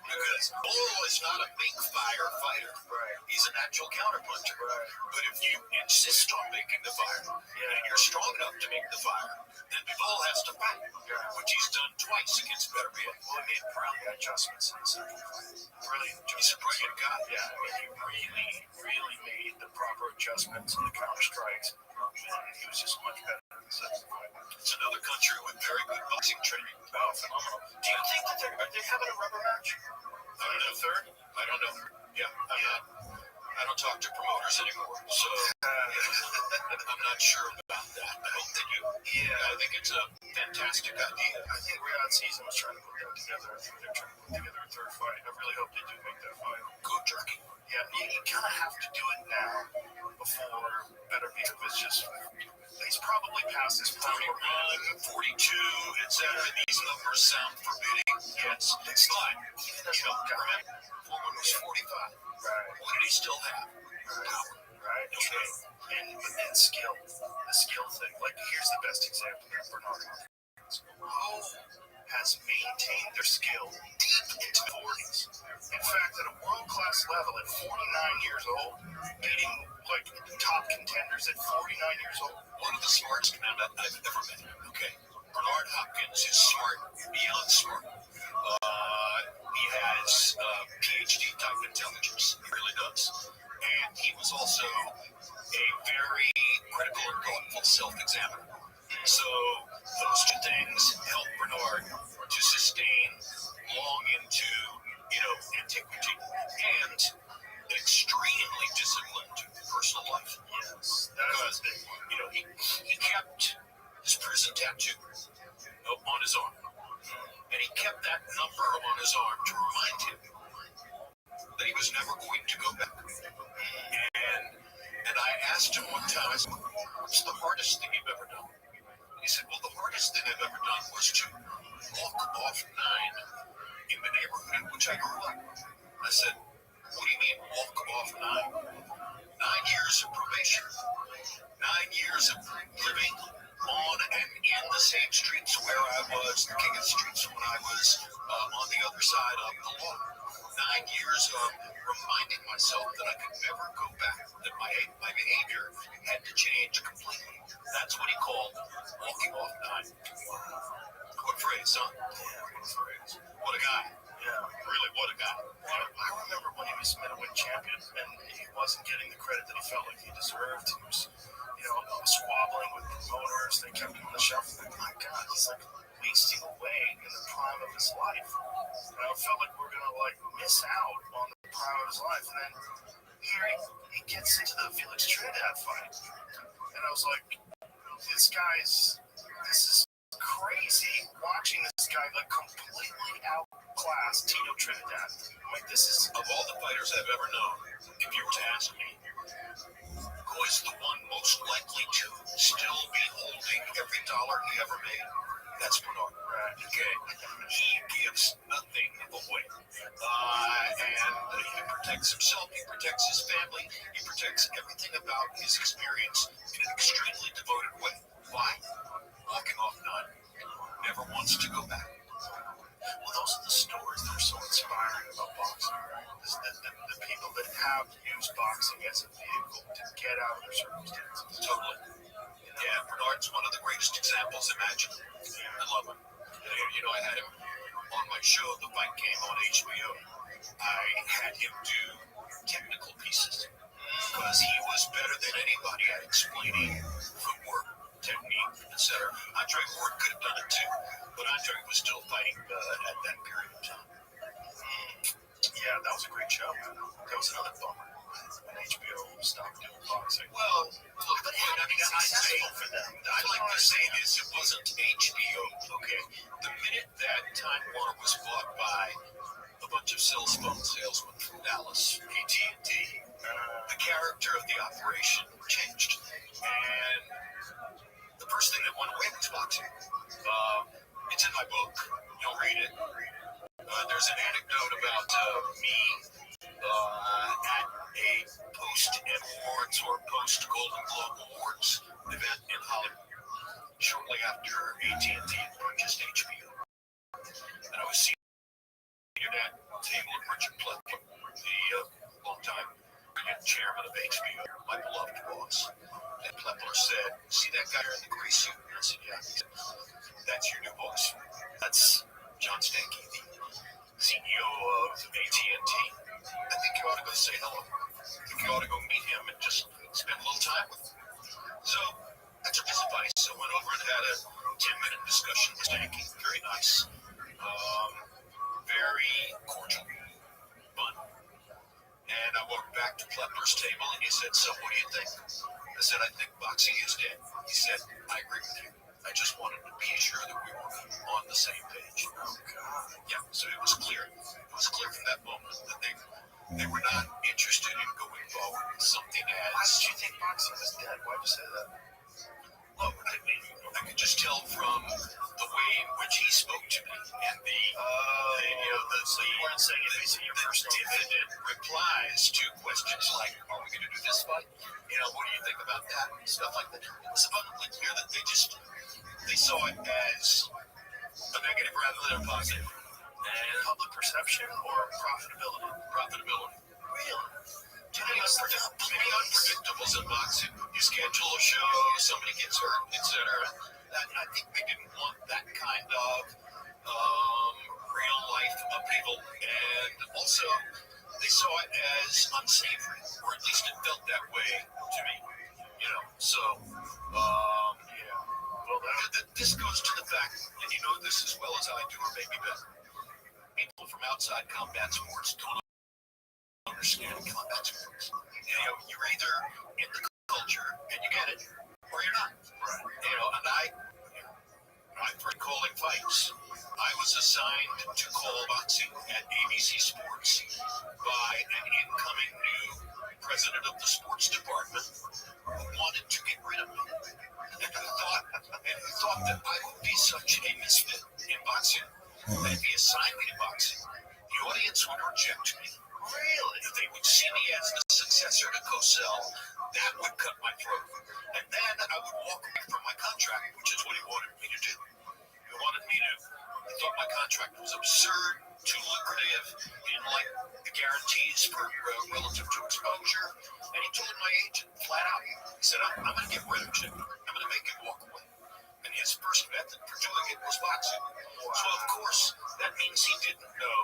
because Bivol is not a make fire fighter. Right. He's a natural counterpuncher. Right. But if you insist on making the fire, and you're strong enough to make the fire, then Bivol has to fight, which he's done twice against Beterbiev. Well, he made brilliant adjustments in the second fight. Brilliant. He's a brilliant guy. Yeah, I mean, he really made the proper adjustments and the counter strikes. And he was just much better in the second fight. It's another country with very good boxing training. Oh, phenomenal. Do you think that are they having a rubber match? I don't know. Third? I don't know. Yeah, I don't talk to promoters anymore, so I'm not sure about that. I hope they do. Yeah, I think it's a fantastic idea. I think Riyadh Season was trying to put that together. I think they're trying to put together a third fight. I really hope they do make that fight. Good turkey. Yeah, you kind of have to do it now before Beterbiev is just. He's probably past his prime. 41, 42, etc. These numbers sound forbidding. Yes, it's fine. Even as a guy, Foreman was 45. right? What did he still have? Power. Right. Okay. But then skill, the skill thing. Like, here's the best example here, Bernard. Who has maintained their skill deep into the 40s? In fact, at a world-class level, at 49 years old, beating like top contenders at 49 years old. One of the smartest men I've ever met. Okay. Bernard Hopkins is smart, beyond smart. He has PhD type intelligence. He really does. And he was also a very critical and thoughtful self-examiner. So those two things help Bernard to sustain long into, antiquity, and an extremely disciplined personal life. Yes, that's Because, he kept his prison tattoo on his arm. And he kept that number on his arm to remind him that he was never going to go back. And I asked him one time, I said, what's the hardest thing you've ever done? He said, well, the hardest thing I've ever done was to walk off 9 in the neighborhood in which I grew up. I said, what do you mean walk off 9? 9 years of probation. 9 years of living on and in the same streets where I was the king of the streets when I was on the other side of the law. 9 years of reminding myself that I could never go back, that my behavior had to change completely. That's what he called walking off 9. Of What phrase, huh? Yeah, what phrase. What a guy. Yeah. Really, what a guy. I remember when he was middleweight champion, and he wasn't getting the credit that he felt like he deserved. He was, squabbling with promoters. They kept him on the shelf. Like, my God, he's like wasting away in the prime of his life. It felt like we're gonna miss out on the prime of his life. And then here he gets into the Felix Trinidad fight, and I was like, this is crazy watching this guy completely outclass Tito Trinidad. This is Of all the fighters I've ever known, if you were to ask me, who is the one most likely to still be holding every dollar he ever made? That's Bernard. Okay. He gives nothing away. And he protects himself, he protects his family, he protects everything about his experience in an extremely devoted way. Why? Walking off none. Never wants to go back. Well, those are the stories that are so inspiring about boxing, right? The people that have used boxing as a vehicle to get out of their circumstances. Totally. Yeah, Bernard's one of the greatest examples imaginable. I love him. I had him on my show, The Fight Game on HBO. I had him do technical pieces because he was better than anybody at explaining footwork, technique, etc. Andre Ward could have done it too, but Andre was still fighting at that period of time. Yeah, that was a great show. That was another bummer when HBO stopped doing boxing. Well, look, But I'd like to say this, it wasn't HBO, okay? The minute that Time Warner was bought by a bunch of cell phone salesmen from Dallas, AT&T, the character of the operation changed. And the first thing that went away was boxing. It's in my book. You'll read it. There's an anecdote about me at a post-M Awards or post-Golden Globe Awards event in Hollywood shortly after AT&T had purchased HBO. And I was seated at the table of Richard Plepler, the longtime chairman of HBO, my beloved boss. And Plepler said, "See that guy in the gray suit?" And I said, "Yeah." He said, "That's your new boss. That's John Stanky, the CEO of AT&T. I think you ought to go say hello. I think you ought to go meet him and just spend a little time with him." So I took his advice. So I went over and had a 10-minute discussion with Stanky. Very nice. Very cordial. Fun. And I walked back to Plepler's table and he said, "So what do you think?" I said, "I think boxing is dead." He said, "I agree with you. I just wanted to be sure that we were on the same page." Oh, God. Yeah, so it was clear. It was clear from that moment that they were not interested in going forward with something as... Why did you think boxing was dead? Why did you say that? Well, I could just tell from the way in which he spoke to me and So you weren't saying it based on your personal timid replies to questions like, "Are we going to do this fight? What do you think about that?" And stuff like that. It was abundantly clear that they saw it as a negative rather than a positive. And public perception or profitability? Profitability. Really? Many unpredictables in boxing. You schedule a show, somebody gets hurt, etc. I think they didn't want that kind of real life upheaval, and also they saw it as unsavory, or at least it felt that way to me. So yeah. Well, this goes to the fact, and you know this as well as I do, or maybe better. People from outside combat sports don't understand combat sports. You're either in the culture and you get it, or you're not. Right. And I'm for calling fights. I was assigned to call boxing at ABC Sports by an incoming new president of the sports department who wanted to get rid of me, and who thought that I would be such a misfit in boxing that if he assigned me to boxing, the audience would reject me. Really? If they would see me as the successor to Cosell, that would cut my throat. And then I would walk away from my contract, which is what he wanted me to do. He thought my contract was absurd, too lucrative, he didn't like the guarantees for relative to exposure, and he told my agent flat out, he said, "I'm going to get rid of you. I'm going to make you walk away." And he his first method for doing it was boxing. So, of course, that means he didn't know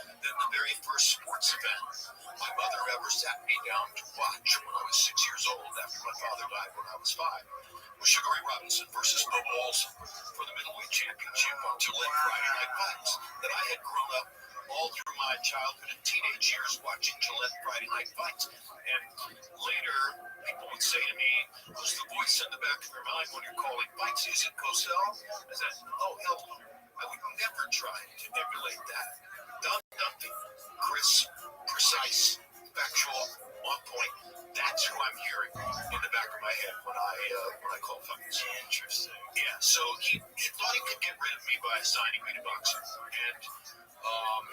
that the very first sports event my mother ever sat me down to watch when I was 6 years old after my father died when I was 5 was Sugar Ray Robinson versus Bubba Olson for the middleweight championship on Gillette Friday Night Fights. That I had grown up all through my childhood and teenage years watching Gillette Friday Night Fights. And later, people would say to me, "Who's the voice in the back of your mind when you're calling fights? Is it Cosell?" I said, "Oh, hell no. I would never try to emulate that." Don Dumpy, crisp, precise, factual, on point. That's who I'm hearing in the back of my head when I call fights. Interesting. Yeah, so he thought he could get rid of me by assigning me to boxing. And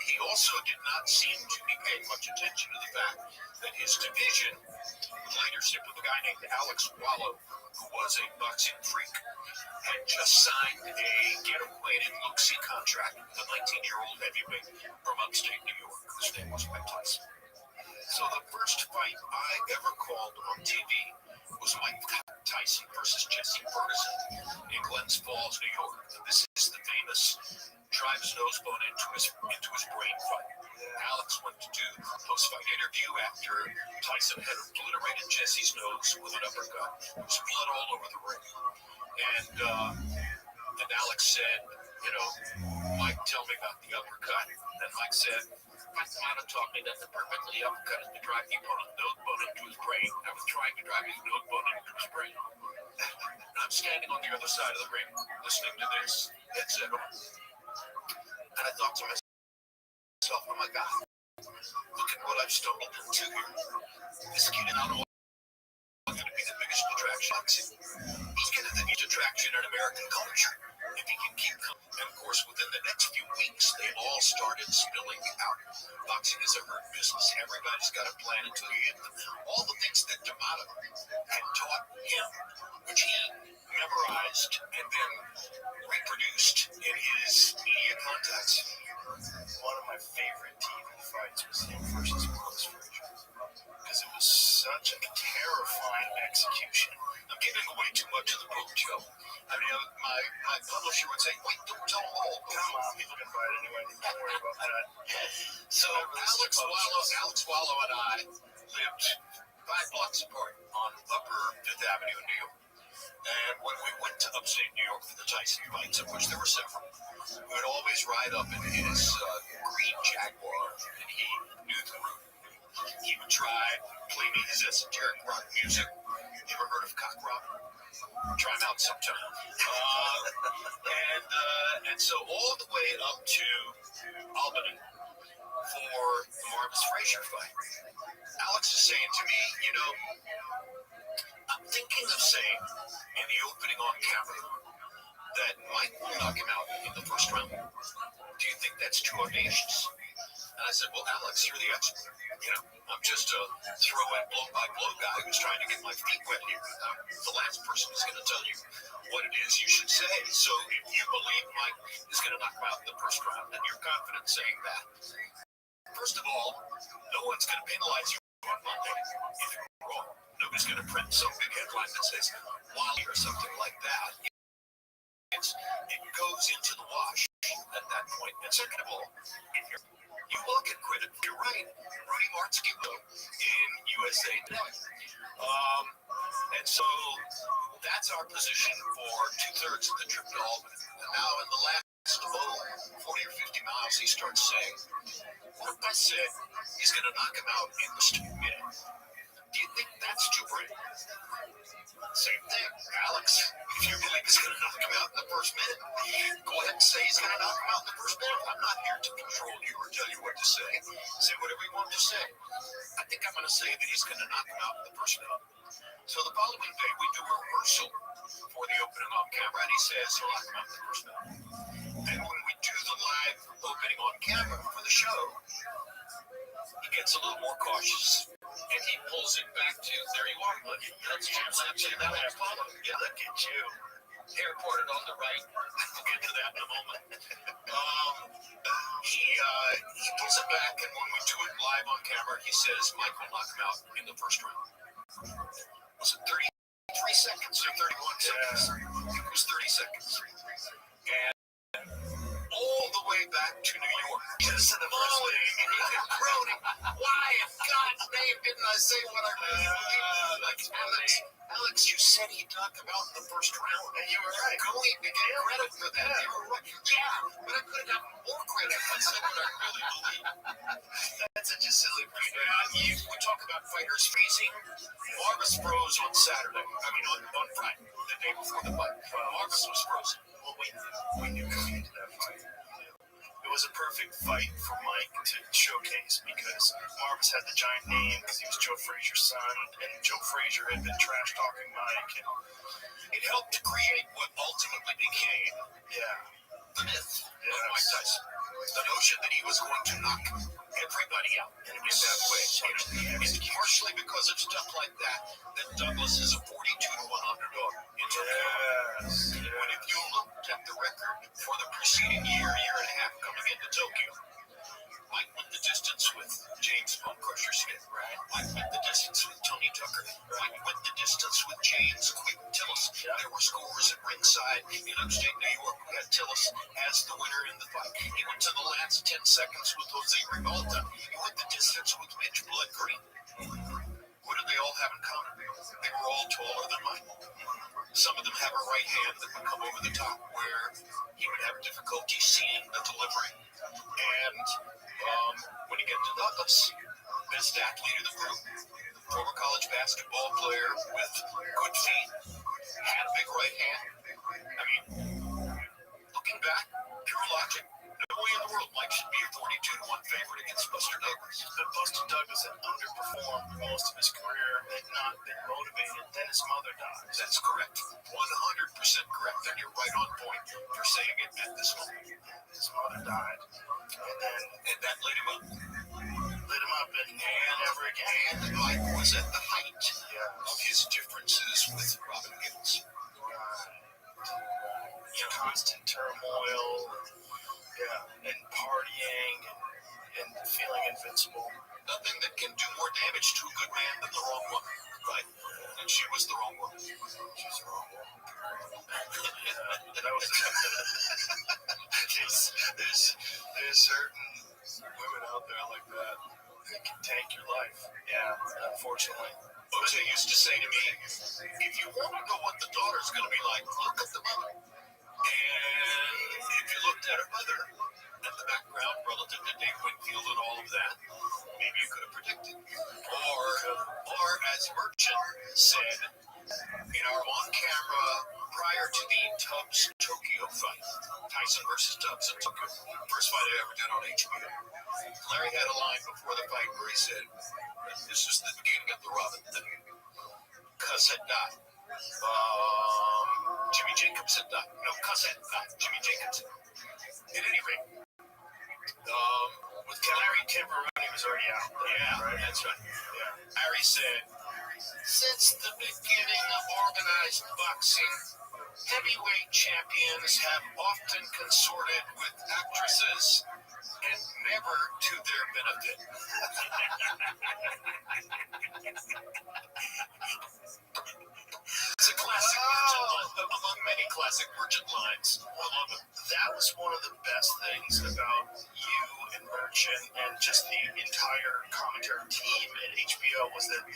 he also did not seem to be paying much attention to the fact that his division, with leadership of a guy named Alex Wallow, who was a boxing freak, had just signed a get-acquainted look-see contract with a 19-year-old heavyweight from upstate New York. His name was Mike Tyson. So the first fight I ever called on TV was Mike Tyson versus Jesse Ferguson in Glens Falls, New York. And this is the famous drive his nose bone into his brain fight. Alex went to do a post-fight interview after Tyson had obliterated Jesse's nose with an uppercut. There was blood all over the ring. And Alex said, "Mike, tell me about the uppercut." And Mike said, "Mike Mata taught me that the purpose of the uppercut is to drive the opponent's nose bone into his brain. I was trying to drive his nose bone into his brain." And I'm standing on the other side of the ring, listening to this headset on. And I thought to myself, "Oh my God, look at what I've stumbled into here. This kid is not only going to be the biggest attraction, he's going to be the biggest attraction in American culture if he can keep coming." And of course, within the next few weeks, they all started spilling out. Boxing is a herd business. Everybody's got a plan until you hit them. All the things that D'Amato had taught him, which he memorized and then reproduced in his media contacts. One of my favorite TV fights was him versus Brooks Frazier, because it was such a terrifying execution. I'm giving away too much of the book, Joe. I mean, my publisher would say, "Wait, don't tell them all." Come on, people can buy it anyway. Don't worry about that. So Alex Wallow and I lived 5 blocks apart on Upper Fifth Avenue in New York. And when we went to upstate New York for the Tyson fights, of which there were several, we would always ride up in his green Jaguar, and he knew the route. He would drive, play me his esoteric rock music. You ever heard of cock rock? Try him out sometime. And so all the way up to Albany for the Marvis Frazier fight, Alex is saying to me, "I'm thinking of saying in the opening on camera that Mike will knock him out in the first round. Do you think that's too audacious?" And I said, "Well, Alex, you're the expert. I'm just a throw-in blow-by-blow guy who's trying to get my feet wet here. I'm the last person who's going to tell you what it is you should say. So if you believe Mike is going to knock him out in the first round, and you're confident saying that, first of all, no one's going to penalize you on Monday if you're wrong. Nobody's going to print some big headline that says Wally or something like that. It goes into the wash at that point. And second of all, you will get credit. You're right. Rudy Martzke in USA Today. And so that's our position for 2/3 of the trip to Albany. And now in the last 40 or 50 miles, he starts saying, "What if I said he's going to knock him out in just a minute? Do you think that's too brave?" Same thing, Alex. If you believe he's going to knock him out in the first minute, go ahead and say he's going to knock him out in the first minute. I'm not here to control you or tell you what to say. Say whatever you want to say. I think I'm going to say that he's going to knock him out in the first minute. So the following day, we do a rehearsal for the opening on camera, and he says he'll knock him out in the first minute. Then when we do the live opening on camera for the show, he gets a little more cautious. And he pulls it back to, there you are, buddy. That's Jim Lapsey. That was Apollo. Yeah, look at you. Hair parted on the right. We'll get to that in a moment. He pulls it back, and when we do it live on camera, he says Mike will knock him out in the first round. Was it 33 3 seconds or 31 seconds. It was 30 seconds. And all the way back to New York. Just in the first lane. And groaning, why in God's name didn't I say what I really believed? Like, Alex, you said he talked about in the first round. And you were right. Going to get credit for that. You were right. Yeah, but I could have gotten more credit if I said what I really believe. That's such a silly We talk about fighters freezing. Marvis froze on Saturday. I mean, on Friday, the day before the fight. Marvis was frozen. Well, we knew going into that fight. It was a perfect fight for Mike to showcase because Marvis had the giant name because he was Joe Frazier's son, and Joe Frazier had been trash talking Mike, and It helped to create what ultimately became the myth of Mike Tyson. The notion that he was going to knock everybody out in that way. It's partially because of stuff like that Douglas is a 42-1 underdog in Tokyo. yes. But if you looked at the record for the preceding year and a half coming into Tokyo, Mike went the distance with James Von Crusher Smith. Mike went the distance with Tony Tucker. Mike went the distance with James Quick Tillis. There were scores at ringside in upstate New York who had Tillis as the winner in the fight. He went to the last 10 seconds with Jose Rivalta. He went the distance with Mitch Blood Green. What did they all have in common? They were all taller than Mike. Some of them have a right hand that would come over the top where he would have difficulty seeing the delivery. And when you get to Douglas, best athlete of the group, former college basketball player with good feet, had a big right hand. I mean, looking back, pure logic. No way in the world Mike should be a 42-1 favorite against Buster Douglas. But Buster Douglas had underperformed most of his career, had not been motivated. Then his mother died. That's correct. 100% correct. And you're right on point for saying it at this moment. His mother died. And that lit him up. Lit him up and never again. And Mike was at the height of his differences with Robin Gibbs. Constant turmoil, and partying, and feeling invincible. Nothing that can do more damage to a good man than the wrong woman, right? And she was the wrong woman. She's the wrong one. That was there's certain women out there like that that can tank your life. Yeah, unfortunately. Jose used to say to me, if you want to know what the daughter's going to be like, look at the mother. And if you looked at her mother and the background relative to Dave Winfield and all of that, maybe you could have predicted. Or as Merchant said in our on-camera prior to the Tubbs Tokyo fight, Tyson versus Tubbs in Tokyo, first fight I ever did on HBO. Larry had a line before the fight where he said, this is the beginning of the Robin thing. Cus had died. Jimmy Jacobs had died. No, Cus had died. Jimmy Jacobs. At any rate, with Larry Timberoni was already out. right? That's right. Yeah. Larry said, since the beginning of organized boxing, heavyweight champions have often consorted with actresses and never to their benefit. It's a classic merchant line, among many classic merchant lines. I love it. That was one of the best things about you and Merchant and just the entire commentary team at HBO was that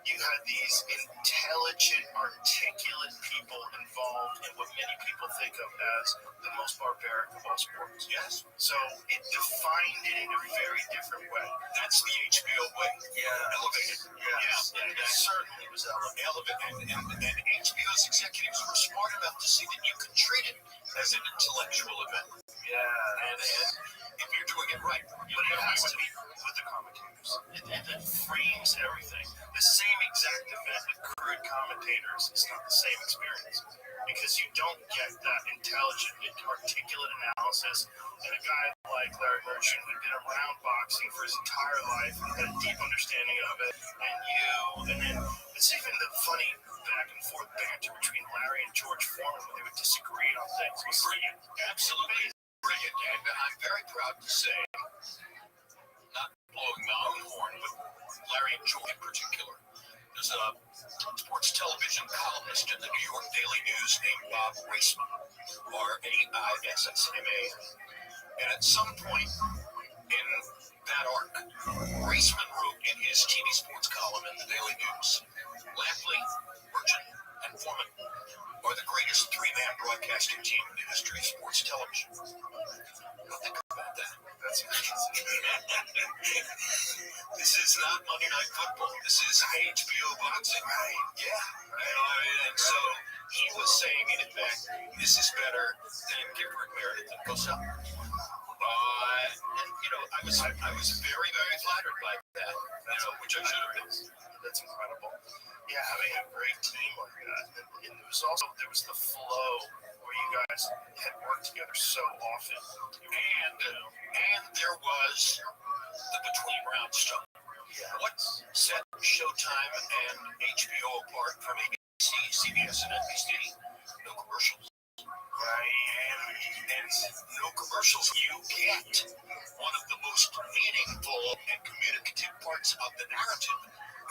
you had these intelligent, articulate people involved in what many people think of as the most barbaric of all sports. Yes. So it defined it in a very different way. That's the HBO way. Yeah. Elevated. Yes. And it certainly was elevated. And HBO's executives were smart enough to see that you could treat it as an intellectual event. Yeah. And if you're doing it right, But it has to be with the commentators. It frames everything. The same exact event with crude commentators is not the same experience because you don't get that intelligent, articulate analysis. And a guy like Larry Merchant who'd been around boxing for his entire life and had a deep understanding of it, and then it's even the funny back and forth banter between Larry and George Foreman when they would disagree on things. It was brilliant. Absolutely brilliant. And I'm very proud to say, not blowing my own horn, but Larry and George in particular, there's a sports television Bob Reisman, Raissma. And at some point in that arc, Reisman wrote in his TV sports column in the Daily News, Lampley, Merchant, and Foreman are the greatest three-man broadcasting team in the history of sports television. Think about that. That's amazing. This is not Monday Night Football. This is HBO boxing. Right. Yeah. And so he was saying, in fact, this is better than Gifford Meredith and Cosell. And I was very, very flattered by that. Which I should have been. That's incredible. Yeah, having a great team like that. And there was the flow where you guys had worked together so often. And there was the between round stuff. Yeah. What set Showtime and HBO apart from ABC, CBS, and NBC? No commercials. Right. And no commercials. You get one of the most meaningful and communicative parts of the narrative,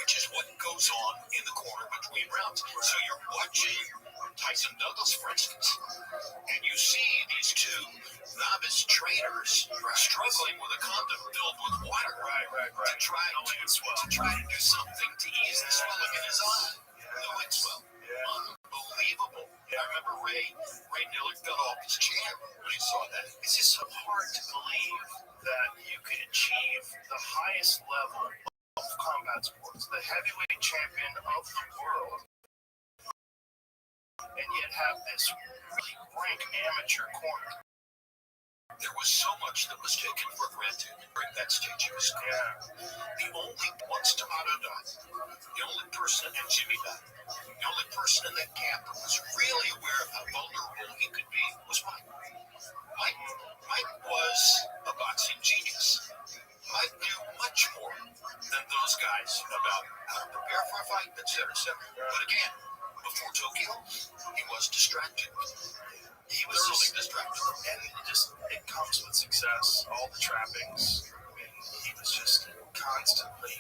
which is what goes on in the corner between rounds. So you're watching Tyson Douglas, for instance, and you see these two novice trainers struggling with a condom filled with water to try to do something to ease the swelling in his eye. No swell. Unbelievable. I remember Ray Dillard fell off his chair when he saw that. It's just so hard to believe that you could achieve the highest level of combat sports, the heavyweight champion of the world, and yet have this really rank amateur corner. There was so much that was taken for granted during that stage of his career. The only person, and Jimmy died, the only person in that camp who was really aware of how vulnerable he could be was Mike. Mike was a boxing genius. Mike knew much more than those guys about how to prepare for a fight, etc., etc. But again, before Tokyo, he was distracted. He was really distracted, and it comes with success, all the trappings. I mean, he was just constantly,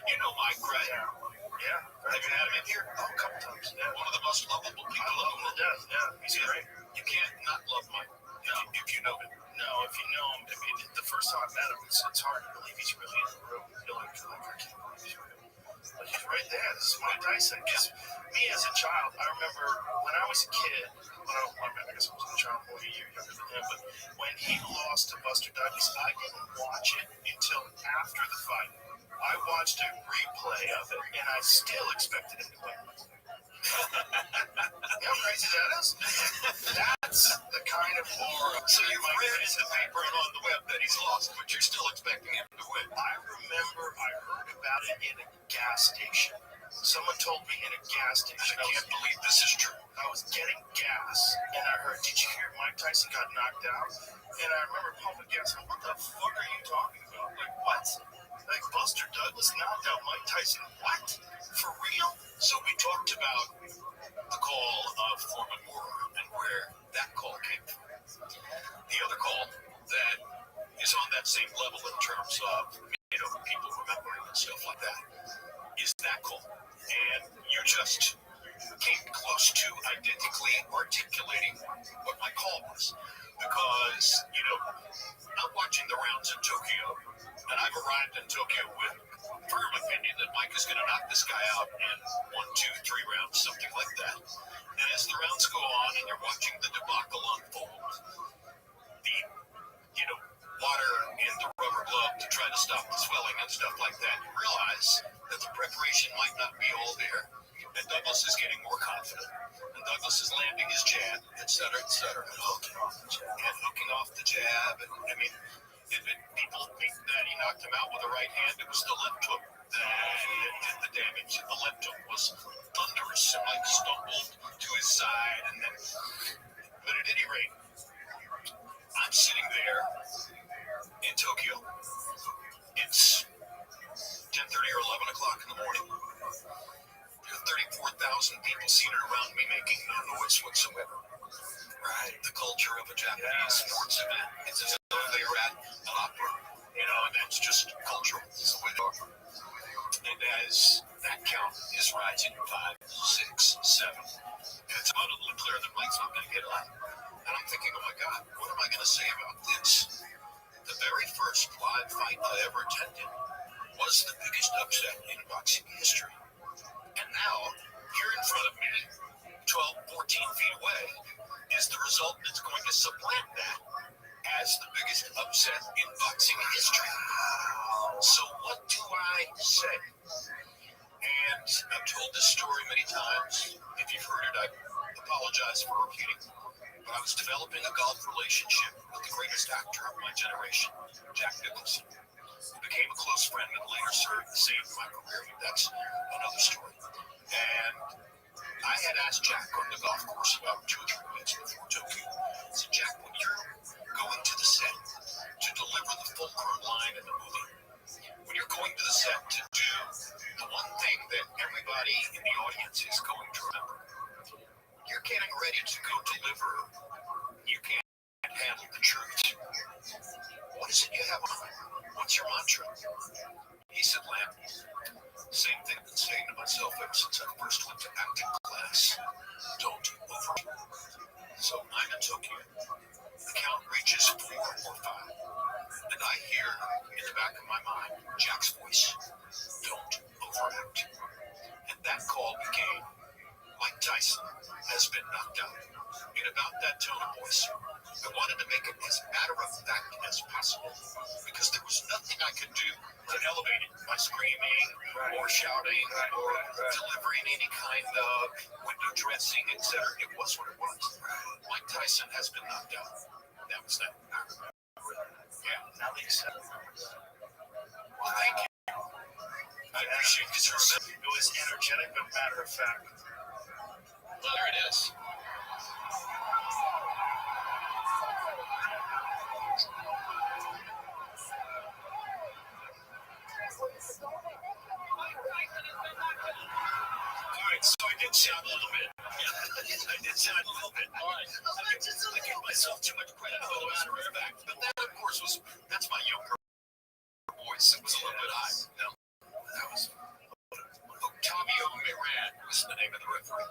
You know Mike, right? Yeah. Have you had him in here? Oh, a couple times. Yeah. One of the most lovable people I love him to death. Yeah, he's great. You can't not love Mike if you know him. No, if you know him, the first time I met him, it's hard to believe he's really in the room. You're like, I can't believe he's real. But he's right there. This is Mike Tyson. Because me as a child, I remember when I was a kid, I guess I wasn't a child, a year younger than him, but when he lost to Buster Douglas, I didn't watch it until after the fight. I watched a replay of it, and I still expected him to win. You know how crazy that is? That's the kind of horror. So you've read in the paper and on the web that he's lost, but you're still expecting him to win. I remember I heard about it in a gas station. Someone told me in a gas station. I can't believe this is true. I was getting gas, and I heard, did you hear Mike Tyson got knocked out? And I remember pumping gas. What the fuck are you talking about? Like, what? Like, Buster Douglas knocked out Mike Tyson? What? For real? So we talked about the call of Foreman Moore and where that call came from. The other call that is on that same level in terms of, people remembering and stuff like that is that call. And you just came close to identically articulating what my call was. Because, I'm watching the rounds in Tokyo, and I've arrived in Tokyo with firm opinion that Mike is going to knock this guy out in 1, 2, 3 rounds, something like that. And as the rounds go on and you're watching the debacle unfold, the, water in the rubber glove to try to stop the swelling and stuff like that, you realize that the preparation might not be all there. And Douglas is getting more confident. And Douglas is landing his jab, et cetera, and hooking off the jab. And people think that he knocked him out with a right hand. It was the left hook that did the damage. The left hook was thunderous, and Mike stumbled to his side. But at any rate, I'm sitting there in Tokyo. It's 10:30 or 11 o'clock in the morning. 34,000 people seated around me making no noise whatsoever. Right, the culture of a Japanese sports event. It's as though they were at an opera. And that's just cultural. It's the way they are. And as that count is rising, 5, 6, 7, It's abundantly clear that Mike's not going to get on. And I'm thinking, oh my God, what am I going to say about this? The very first live fight I ever attended was the biggest upset in boxing history. And now, here in front of me, 12, 14 feet away, is the result that's going to supplant that as the biggest upset in boxing history. So what do I say? And I've told this story many times. If you've heard it, I apologize for repeating. But I was developing a golf relationship with the greatest actor of my generation, Jack Nicholson, who became a close friend and later served the same in my career. That's another story. And I had asked Jack on the golf course about 2 or 3 weeks before Tokyo. I said, Jack, when you're going to the set to deliver the fulcrum line in the movie, when you're going to the set to do the one thing that everybody in the audience is going to remember, you're getting ready to go deliver, you can't handle the truth. What is it you have on? What's your mantra? He said, Lamb, same thing I've been saying to myself ever since I first went to acting class. Don't over. So I'm in Tokyo. The count reaches 4 or 5. And I hear in the back of my mind Jack's voice. Don't overact. And that call became, Mike Tyson has been knocked out. In about that tone of voice, I wanted to make it as matter of fact as possible because there was nothing I could do to elevate it by screaming or shouting or delivering any kind of window dressing, etc. It was what it was. Mike Tyson has been knocked out. That was that. Yeah. Now that you said it. Well, thank you. I appreciate it. It was energetic but matter of fact. Well, there it is. All right, so I did sound a little bit. I did sound a little bit. All right. I gave myself too much credit for the matter of fact. But that, of course, that's my younger voice. It was a little bit high. No, that was Octavio Miran was the name of the referee.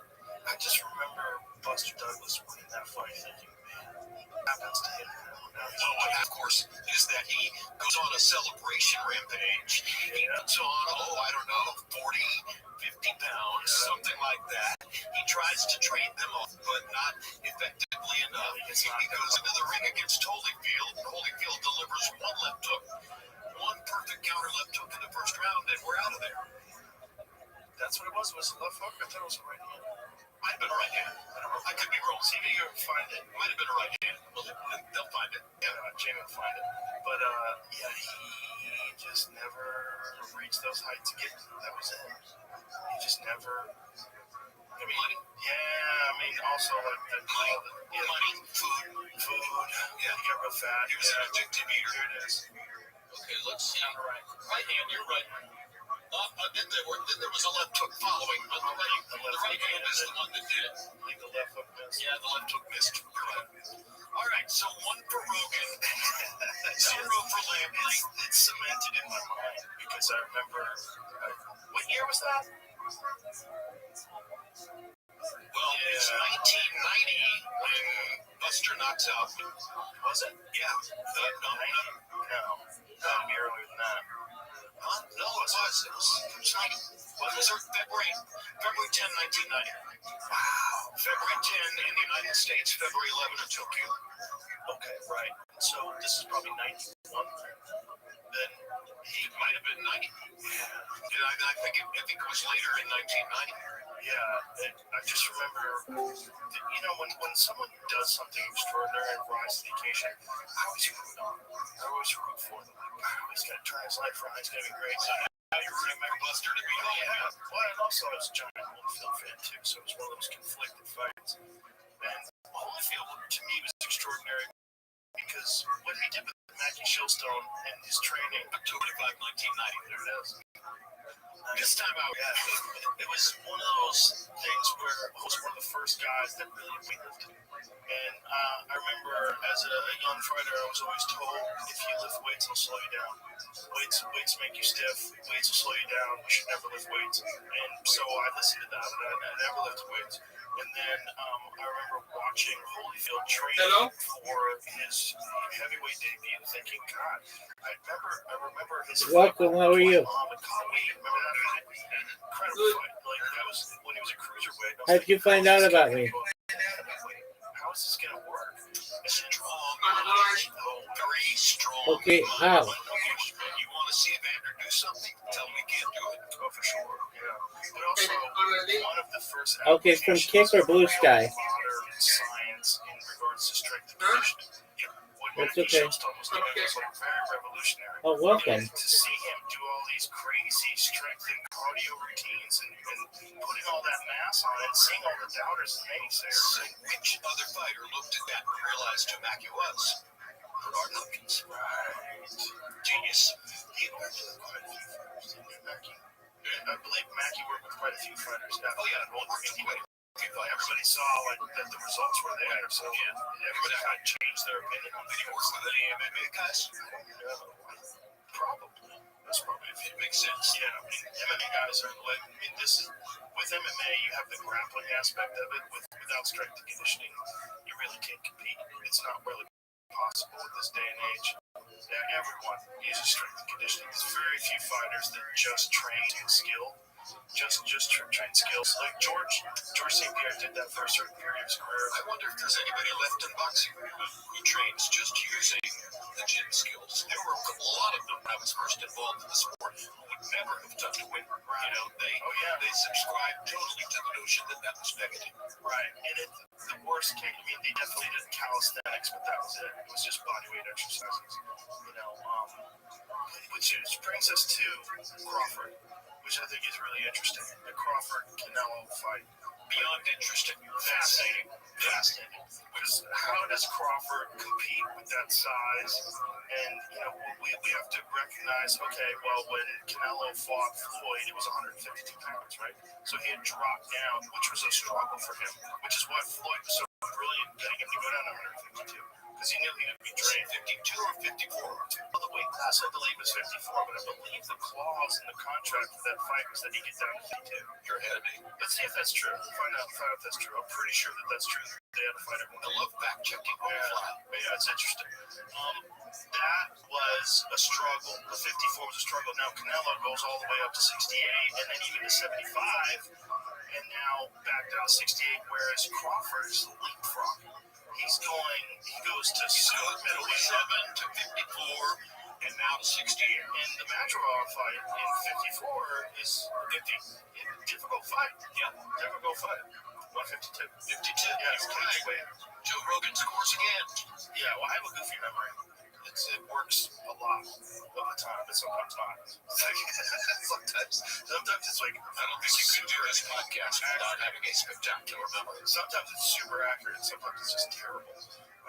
I just remember Buster Douglas winning that fight thinking, man, what happens to him? Well, what of course is that he goes on a celebration rampage. He puts on, I don't know, 40, 50 pounds, something like that. He tries to trade them off, but not effectively enough. He goes into the ring against Holyfield. Holyfield delivers one left hook, one perfect counter left hook in the first round, and we're out of there. That's what it was. Was it left hook? I thought it was a right hand. Might have been a right hand. I could be wrong. See if you can find it. Might have been a right hand. Well, they'll find it. Yeah, Jamie will find it. But yeah, he just never reached those heights again. That was it. He just never. I mean, money. Yeah, I mean, also like the Money, food. Yeah, he got real fat. He was an addictive eater. Here it is. Okay, let's see. Right hand, you're right. Then there was a left hook following. The right hand is the one that did it. I think the left hook missed. Yeah, the left hook missed. You're right. All right, so 1 for Rogan, 0 for Lampley. It's cemented in my mind because I remember. What year was that? Well, it's 1990 when Buster knocks out. Was it? Yeah. No. That'd be earlier than that. Huh? No, it was 90. Well, it was February 10, 1990. Wow. February 10 in the United States, February 11 in Tokyo. Okay, right. So this is probably 91. Then he might have been 90. Yeah. I think it was later in 1990. Yeah, I just remember, when someone does something extraordinary and rise to the occasion, I always root on them. I always root for them. Wow, he's going to turn his life around. He's going to be great. So now you're rooting for Buster to be home. Yeah. Well, and also I was a giant Holyfield fan, too, so it was one of those conflicted fights. And Holyfield, to me, was extraordinary because what he did with Mackie Shilstone and his training, October 5, 1990, there it is. This time out, It was one of those things where I was one of the first guys that really weightlifted. And I remember as a young fighter, I was always told, if you lift weights, it'll slow you down. Weights make you stiff. Weights will slow you down. You should never lift weights. And so I listened to that, and I never lifted weights. And then I remember watching Holyfield train for his heavyweight debut, thinking, God, I remember his Welcome, how are you? Muhammad Ali. Remember that fight? Incredible fight. Like that was when he was a cruiserweight. How'd you find out about me? How is this gonna work? strong, very strong. Okay, how? You want to see Evander do something? Tell him he can't do it. Oh, for sure. Yeah. But also, one of the first Okay, from Kick or Blue Sky? modern science in regards to strength and conditioning. When That's Mackie okay. Shellstone was doing it was like very revolutionary. Oh, welcome. To see him do all these crazy strength and cardio routines and putting all that mass on it, seeing all the doubters and naysayers. So which other fighter looked at that and realized who Mackie was? Bernard Hopkins. Right. Genius. He worked with quite a few fighters, didn't he, Mackie? I believe Mackie worked with quite a few fighters. Oh, yeah. Everybody saw like that the results were there, so everybody kind of changed their opinion on Did he work with any MMA guys? Probably. That's probably If it makes sense. yeah. I mean, MMA guys are like. I mean, this is with MMA. You have the grappling aspect of it. Without strength and conditioning, you really can't compete. It's not really possible in this day and age. Everyone uses strength and conditioning. There's very few fighters that just train skill. Just train skills. Like George St. Pierre did that for a certain period of his career. I wonder if there's anybody left in boxing who trains just using the gym skills. There were a lot of them when I was first involved in the sport who would never have touched a win. You know, they subscribed totally to the notion that that was negative. Right. And the worst case, I mean, they definitely did calisthenics, but that was it. It was just bodyweight exercises. You know, which brings us to Crawford, which I think is really interesting. The Crawford-Canelo fight. Beyond interesting. Fascinating. Because how does Crawford compete with that size? And, you know, we have to recognize, okay, well, when Canelo fought Floyd, it was 152 pounds, right? So he had dropped down, which was a struggle for him, which is why Floyd was so brilliant getting him to go down to 152. Because he knew he would be drained. 52 or 54? Well, the weight class, I believe, was 54, but I believe the clause in the contract for that fight was that he gets down to 52. You're ahead of me. Let's see if that's true. Find out if that's true. I'm pretty sure that that's true. They had to fight it. I love fact checking on the fly. Yeah, it's interesting. That was a struggle. The 54 was a struggle. Now Canelo goes all the way up to 68, and then even to 75, and now back down to 68. Whereas Crawford is leapfrogging. He goes to middleweight 7 to 54, and now to 68. And the Madrigal fight in 54 is a difficult fight. Yeah, difficult fight. 152. 52. Yeah, it's You're right. weight. Joe Rogan scores again. Yeah, well, I have a goofy memory. It works a lot of the time, but sometimes not. Sometimes it's like I don't think you could do this podcast without having a spectacular memory. sometimes it's super accurate, sometimes it's just terrible.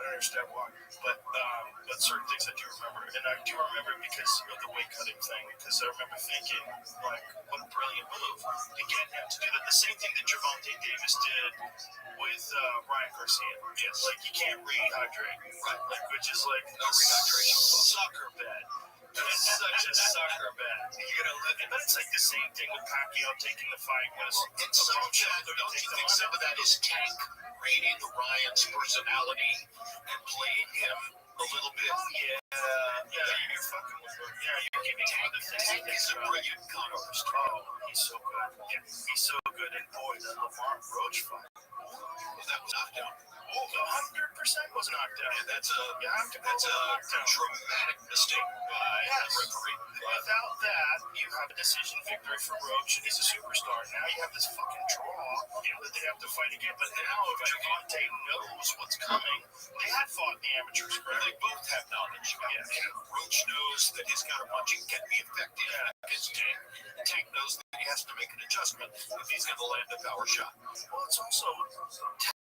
I don't understand why. But certain things I do remember. And I do remember because of the weight cutting thing, because I remember thinking, like, what a brilliant move to get him to do that. The same thing that Gervonta Davis did with Ryan Garcia. Yes. Like, you can't rehydrate. Right. Like, which is like No rehydration. sucker bet. It's such a sucker bet. You're gonna live it. But it's like the same thing with Pacquiao taking the fight when And some of that, don't you think some of that is Tank reading Ryan's personality and playing him a little bit? Yeah, you're fucking with him. Yeah, you're giving him other things. Tank is a brilliant con artist. Oh, he's so good. Yeah, he's so good. And boy, that Lamar Roach fight. Well, that was knocked down. Oh, 100% was knocked down. And that's a dramatic mistake by the referee. Without that, you have a decision victory for Roach, and he's a superstar. Now you have this fucking draw that they have to fight again. But now, if Gervonta knows what's coming, they had fought in the amateurs, correct? They both have knowledge. Yeah. Roach knows that his counterpunching can be effective against Tank. Tank knows that he has to make an adjustment if he's going to land a power shot. Well, it's also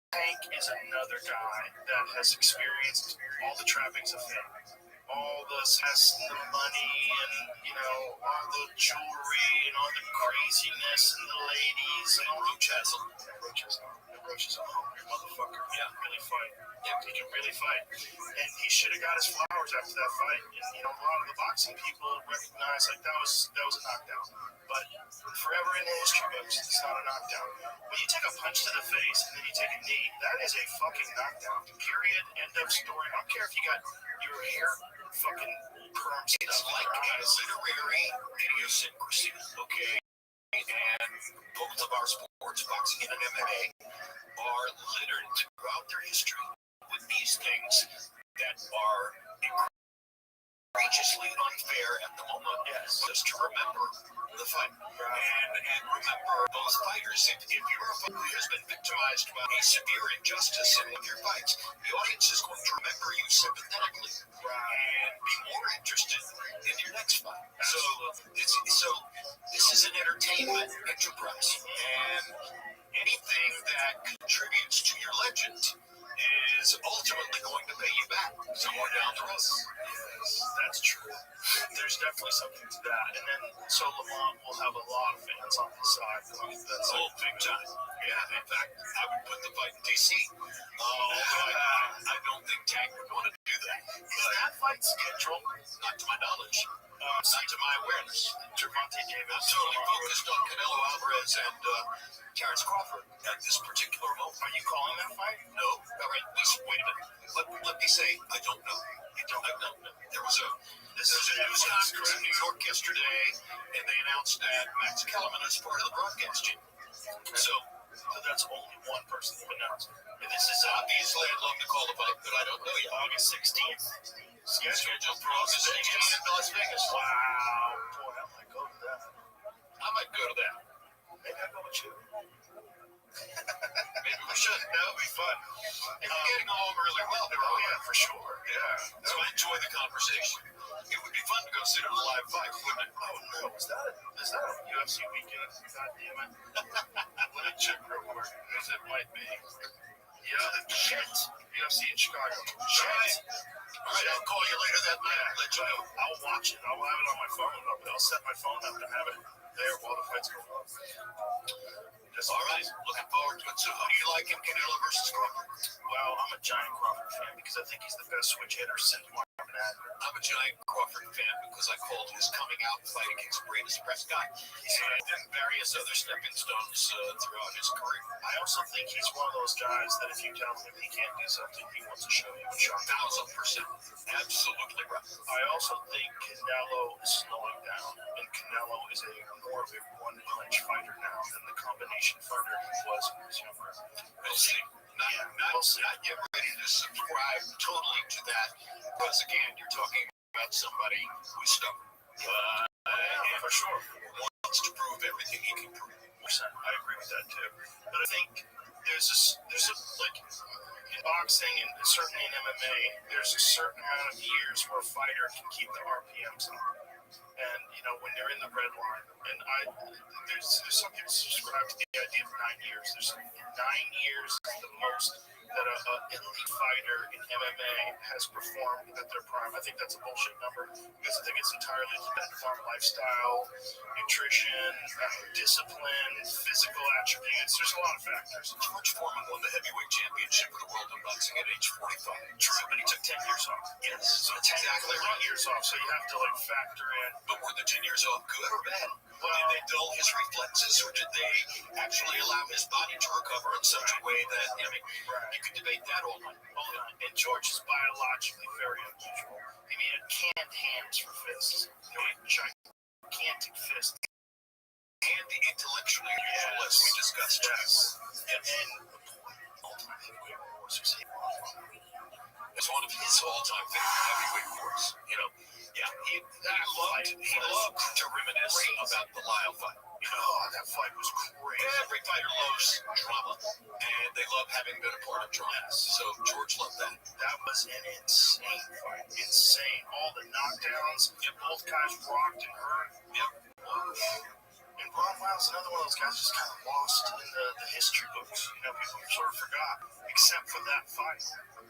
Tank is another guy that has experienced all the trappings of fame. all the success, the money, and all the jewelry and all the craziness and the ladies and all Roach is a hungry motherfucker. Yeah, really fight. Yeah, he can really fight. And he should have got his flowers after that fight. And a lot of the boxing people recognize that was a knockdown. But forever in the history books, it's not a knockdown. When you take a punch to the face and then you take a knee, that is a fucking knockdown. Period. End of story. I don't care if you got your hair fucking permed. It's like a literary idiosyncrasy, okay? And both of our sports, boxing and MMA, are littered throughout their history with these things that are egregiously unfair at the moment. Yes. Just to remember the fight. And remember those fighters. If you're a fighter who has been victimized by a severe injustice in one of your fights, the audience is going to remember you sympathetically and be more interested in your next fight. So this is an entertainment enterprise, and anything that contributes to your legend is ultimately going to pay you back somewhere down the road. That's true. There's definitely something to that. And then Lamont will have a lot of fans on his side. That's Big time. Yeah, in fact, I would put the fight in DC. I don't think Tank would want to do that. Is that fight scheduled? Not to my knowledge. Not to my awareness. Gervonta Davis. I'm totally focused on Canelo Alvarez and Terrence Crawford at this particular moment. Are you calling that fight? No. All right, wait a minute. Let me say, I don't know. There was a news conference in New York yesterday, and they announced that Max Kellerman is part of the broadcast team. So that's only one person who announced. and this is obviously I'd love to call the fight, but I don't know yet. August 16th. Scheduled for August 16th in Las Vegas. Wow. Boy, I might go to that. I might go to that. Maybe I'll go with you. Maybe we should. That would be fun. And you're getting along really well there. Oh, yeah, for sure. Yeah. So I enjoy the conversation. It would be fun to go sit at a live fight, wouldn't it? Oh, no. Is that a UFC weekend? God damn it. Let me check real quick, because it might be. Yeah, shit. UFC in Chicago. Shit. All right, I'll call you later that night. I'll let you know. I'll watch it. I'll have it on my phone. I'll set my phone up to have it there while the fight's going on. All right, looking forward to it. So, how do you like him, Canelo versus Crawford? Well, I'm a giant Crawford fan because I think he's the best switch hitter since Marvin Hagler. I'm a giant Crawford fan because I called his coming out fight against Bradis Prescott and various other stepping stones throughout his career. I also think he's one of those guys that if you tell him he can't do something, he wants to show you and show 1,000%. Absolutely right. I also think Canelo is slowing down, and Canelo is more of a one-punch fighter now than the combination fighter he was when he was younger. We'll see. Not yet ready to subscribe totally to that because, again, you're talking about somebody who's stubborn. Yeah, for sure. Wants to prove everything he can prove. I agree with that too. But I think there's a like in boxing and certainly in MMA, there's a certain amount of years where a fighter can keep the RPMs up. And when they're in the red line, and there's some people subscribe to the idea of 9 years. There's 9 years is the most that an elite fighter in MMA has performed at their prime. I think that's a bullshit number because I think it's entirely dependent on lifestyle, nutrition, discipline, physical attributes. There's a lot of factors. George Foreman won the heavyweight championship of the world in boxing at age 45. True, but he took 10 years off. Yes, so that's exactly 10 right. years off, so you have to factor in. But were the 10 years off good or bad? Well, did they dull his reflexes, or did they actually allow his body to recover in such a way that, you could debate that all night. And George is biologically very unusual. I mean, he had canned hands for fists. Gigantic fists. And the intellectually unusual, as we discussed. Yes. And ultimate heavyweight wars was it's one of his all-time favorite heavyweight wars. He loved to reminisce about the Lyle fight. That fight was crazy. Every fighter loves drama, and they love having been a part of drama. So George loved that. That was an insane fight. Insane. All the knockdowns. Both guys rocked and hurt. And Ron Lyle's another one of those guys just kind of lost in the history books. People sort of forgot, except for that fight.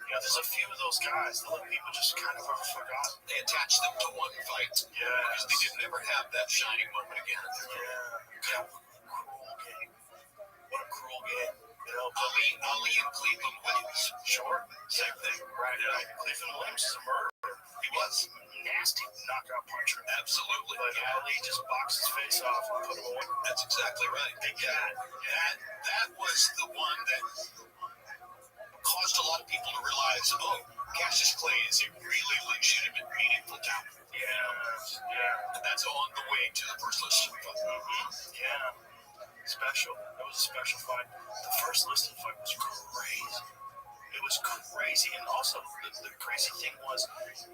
Yeah, there's a few of those guys that people just kind of forgot. They attached them to one fight because they didn't ever have that shining moment again. Yeah. Cruel game. What a cruel game. You know, Ali and Cleveland Williams. Sure. Same thing. Right. Cleveland Williams is a murderer. He was. Nasty knockout puncher. Absolutely. But Ali just boxed his face off and put him away. That's exactly right. That was the one that caused a lot of people to realize, Cassius Clay is a really legitimate, meaningful talent. Yeah. And that's on the way to the first listed fight. Yeah. Special. That was a special fight. The first listed fight was crazy. It was crazy. And also, the crazy thing was,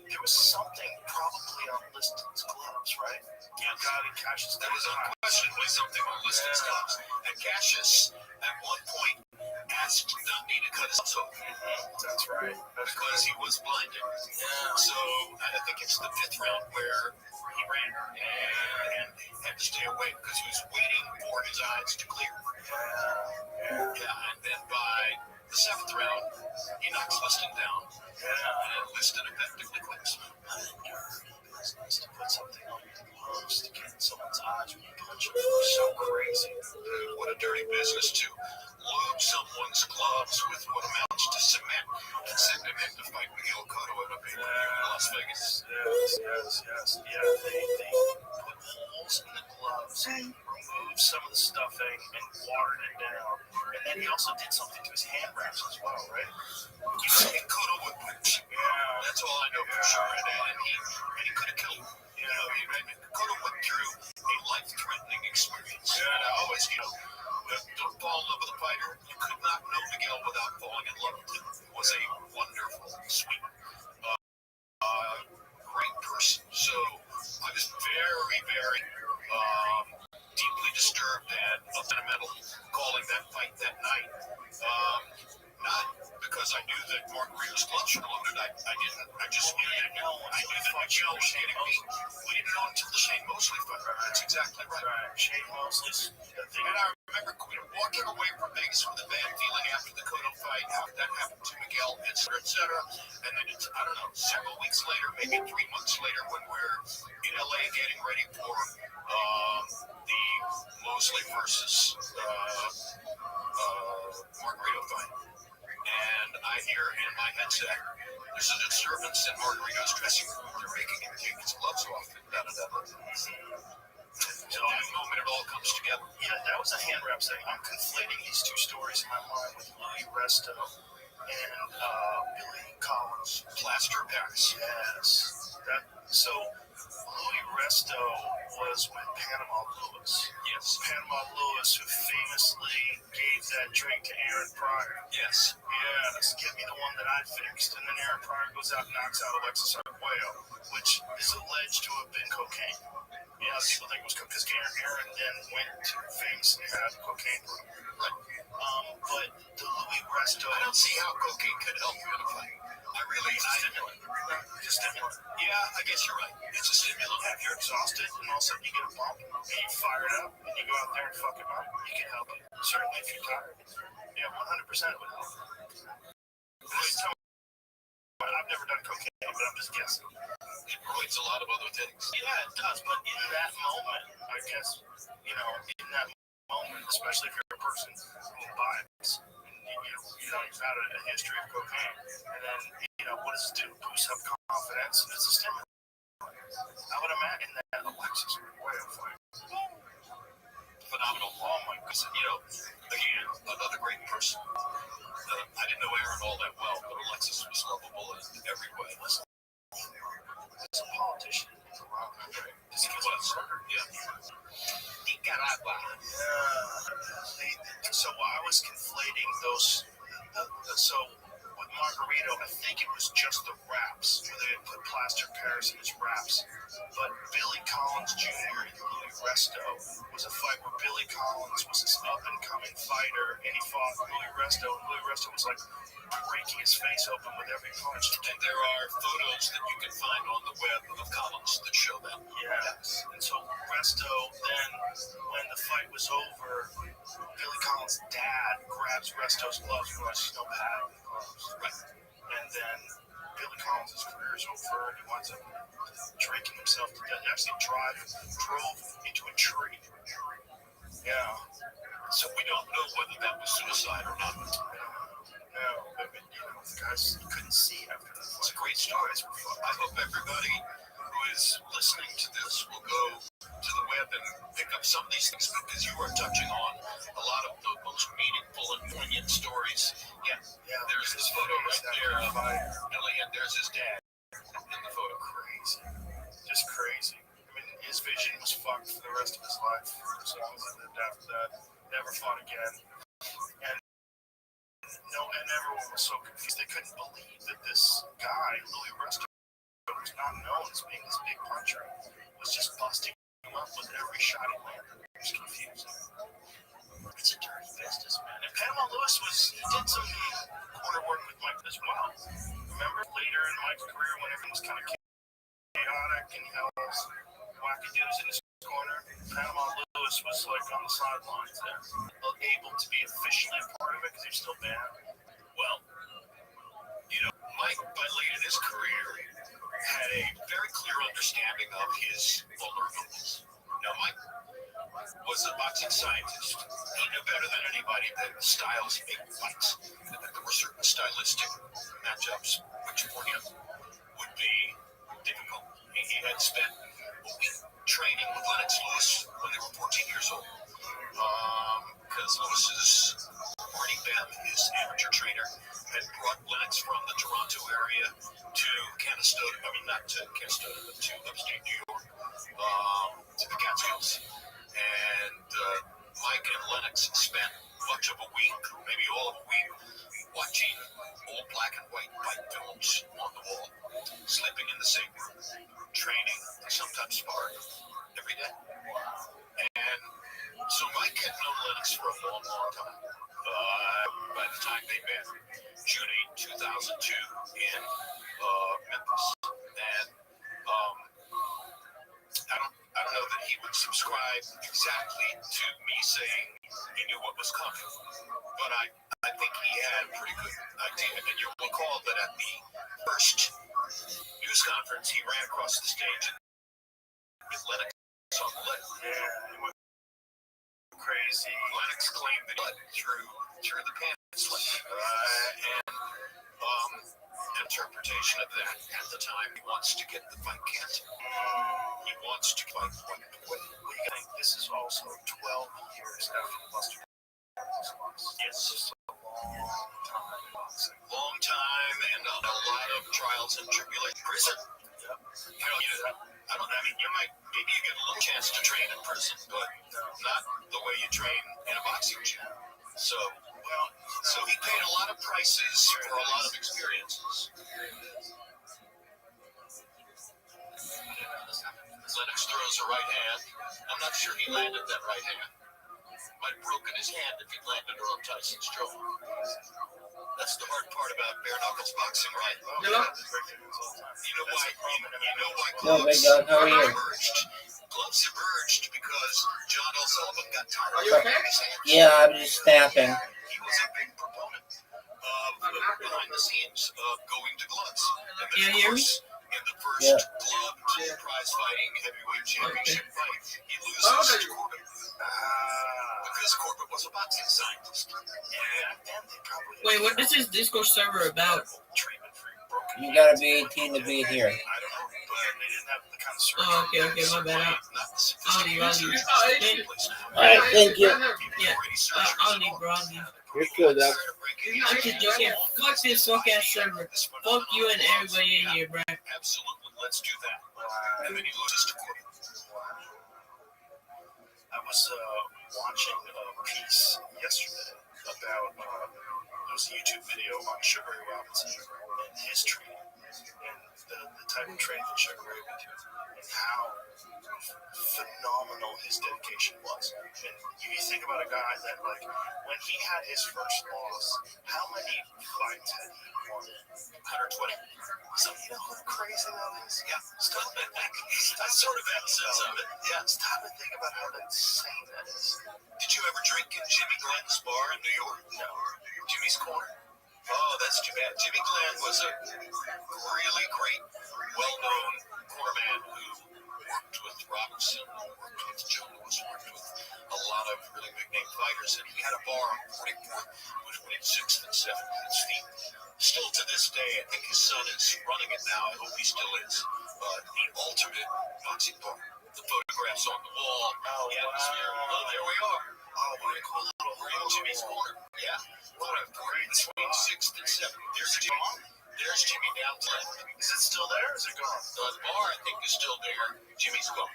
there was something probably on Liston's gloves, right? Yeah. God and Cassius. There was unquestionably something on Liston's gloves. And Cassius, at one point, asked Dundee to cut his gloves off. That's right. Because he was blinded. Yeah. So, I think it's the 5th round where he ran and had to stay away because he was waiting for his eyes to clear. Yeah, and then by the 7th round, he knocks Liston down. And Liston effectively quits. To put something on your gloves to get in someone's eyes when you punch them. So crazy. What a dirty business to load someone's gloves with what amounts to cement and send him in to fight Miguel Cotto at a pay-per-view in Las Vegas. Yes. Yeah, they put holes in the gloves, removed some of the stuffing, and watered it down. And then he also did something to his hand wraps as well, right? And Cotto would punch. Yeah, that's all I know for sure. And he could have killed him. You know, Cotto went through a life-threatening experience. And I always, don't fall in love with a fighter. You could not know Miguel without falling in love with him. He was a wonderful, sweet, great person. So I was very, very deeply disturbed and sentimental calling that fight that night. Not because I knew that Margarito's gloves were loaded. I didn't. I just knew that. I knew that Miguel was getting beat. We didn't know until the Shane Mosley fight. That's exactly right. Shane Mosley's thing. And I remember walking away from Vegas with a bad feeling after the Cotto fight, how that happened to Miguel, et cetera. And then I don't know, several weeks later, maybe 3 months later, when we're in LA getting ready for the Mosley versus Margarito fight. And I hear in my headset, there's a disturbance in Margarito's dressing room. They're making him take his gloves off. So in that moment, it all comes together. Yeah, that was a hand wrap thing. I'm conflating these two stories in my mind with Louis Resto and Billy Collins. Plaster Paris. Yes. So Louis Resto was with Panama Lewis. Yes. Panama Lewis, who famously gave that drink to Aaron Pryor. Yes. Yes, give me the one that I fixed. And then Aaron Pryor goes out and knocks out Alexis Arguello, which is alleged to have been cocaine. Yeah, people think it was because Aaron then went to famously have cocaine problem. But the Louis Resto, I don't see how cocaine could help you in a fight. It's a stimulant. It's a stimulant. Yeah, I guess you're right. It's a stimulant. If you're exhausted and all of a sudden you get a bump and you fire it up and you go out there and fuck him up, you can help it. Certainly if you're tired. Yeah, 100% it would help. I've never done cocaine, but I'm just guessing. It avoids a lot of other things. Yeah, it does, but in that moment, I guess, in that moment, especially if you're a person who imbibes, you've had a history of cocaine, and then, what does it do? Boost up confidence, and it's a stimulant. I would imagine that Alexis would way up fight. Phenomenal. Oh my goodness. Again, another great person. I didn't know Aaron all that well, but Alexis was lovable in every way. As a politician, he was. Yeah. Nicaragua. So I was conflating those. So with Margarito, I think it was just the wraps, where they had put plaster Paris in his wraps. But Billy Collins Jr. and Louis Resto was a fight where Billy Collins was this up-and-coming fighter, and he fought Louis Resto, and Louis Resto was like breaking his face open with every punch. And there are photos that you can find on the web of Collins that show that. Yes. And so Resto, then when the fight was over, Billy Collins' dad grabs Resto's gloves and goes, "No pad in the gloves." Right. And then Billy Collins' career is over, and he winds up drinking himself to death. He actually drove into a tree. Yeah. So we don't know whether that was suicide or not. No, but the guys couldn't see after that. It's a great story. I hope everybody who is listening to this will go to the web and pick up some of these things, because you are touching on a lot of the most meaningful and poignant stories. Yeah, there's this photo right there of Billy, and there's his dad in the photo. Crazy. Just crazy. I mean, his vision was fucked for the rest of his life. So he lived after that. Never fought again. And everyone was so confused. They couldn't believe that this guy, Louis Rothschild, who's not known as being this big puncher, was just busting him up with every shot he landed. It was confusing. It's a dirty business, man. And Panama Lewis he did some corner work with Mike as well. Remember later in Mike's career when everything was kind of chaotic and he had all those wackadoos in his corner, Panama Lewis was like on the sidelines there, able to be officially a part of it because he was still banned. Well, Mike, by late in his career, had a very clear understanding of his vulnerabilities. Now, Mike was a boxing scientist. He knew better than anybody that styles make fights, and that there were certain stylistic matchups which for him would be difficult. He had spent a week training with Lennox Lewis when they were 14 years old. Because Lewis's Marty Bem, his amateur trainer, had brought Lennox from the Toronto area to Canastota, not to Canastota, but to upstate New York, to the Catskills. And Mike and Lennox spent much of a week, maybe all of a week, watching old black and white films on the wall, sleeping in the same room, training, sometimes sparring every day. And so Mike had known Lennox for a long, long time. By the time they met, June 8, 2002, in Memphis. And I don't know that he would subscribe exactly to me saying he knew what was coming, but I think he had a pretty good idea. And you'll recall that at the first news conference, he ran across the stage with Lennox on the left. Yeah, it was crazy. Lennox claimed that blood through the pants slit. And interpretation of that at the time, he wants to get the fight canceled. He wants to fight White. I think this is also 12 years after the Buster. Yes. It's a long time in boxing. Long time and a lot of trials and tribulations. Prison. Yep. Maybe you get a little chance to train in prison, but not the way you train in a boxing gym. So he paid a lot of prices for a lot of experiences. Lennox throws a right hand. I'm not sure he landed that right hand. Might have broken his hand if he landed her on Tyson's jaw. That's the hard part about bare knuckles boxing, right? Hello? You know why Oh my gloves God, how are you? emerged? Gloves emerged because John L. Sullivan got tired Are you of okay? his hands. Yeah, I'm just snapping. He was a big proponent of behind the scenes of going to gloves. And then, of course, in the first gloved prize fighting heavyweight championship fight, he loses to Corbett. Because Corbett was a boxing scientist. Wait, what is this Discord server about? You gotta be 18 to be here. I don't know, but they didn't have the kind of surgery. Oh, okay, my bad. I'll leave. Alright, thank you. Yeah, I'll leave, bro. You're good, though. I'm just joking. Fuck this fuck ass server. Fuck you and everybody in here, bro. Absolutely, let's do that. And then he loses to Corbett. I was watching a piece yesterday about there was a YouTube video on Sugar Ray Robinson and his training and the type of training that Sugar Ray would do and how phenomenal his dedication was. And you think about a guy that, like, when he had his first loss, how many fights had he won? 120. So you know how crazy that is? Yeah, I sort of had sense of it. Yeah. Stop and think about how insane that is. Did you ever drink in Jimmy Glenn's bar in New York? No. Jimmy's Corner? Oh, that's too bad. Jimmy Glenn was a really great, well-known cornerman who worked with Robinson, worked with Jones, worked with a lot of really big-name fighters, and he had a bar on 44th between 6th and 7th in Steve. Still to this day, I think his son is running it now. I hope he still is. The ultimate boxing bar. The photographs on the wall, the atmosphere. Well, there we are. Oh, what a cool little we're in Jimmy's corner. Yeah. What a great between 6th and 7th. There's Jimmy. There's Jimmy down to left. Is it still there or is it gone? The bar, I think, is still there. Jimmy's gone.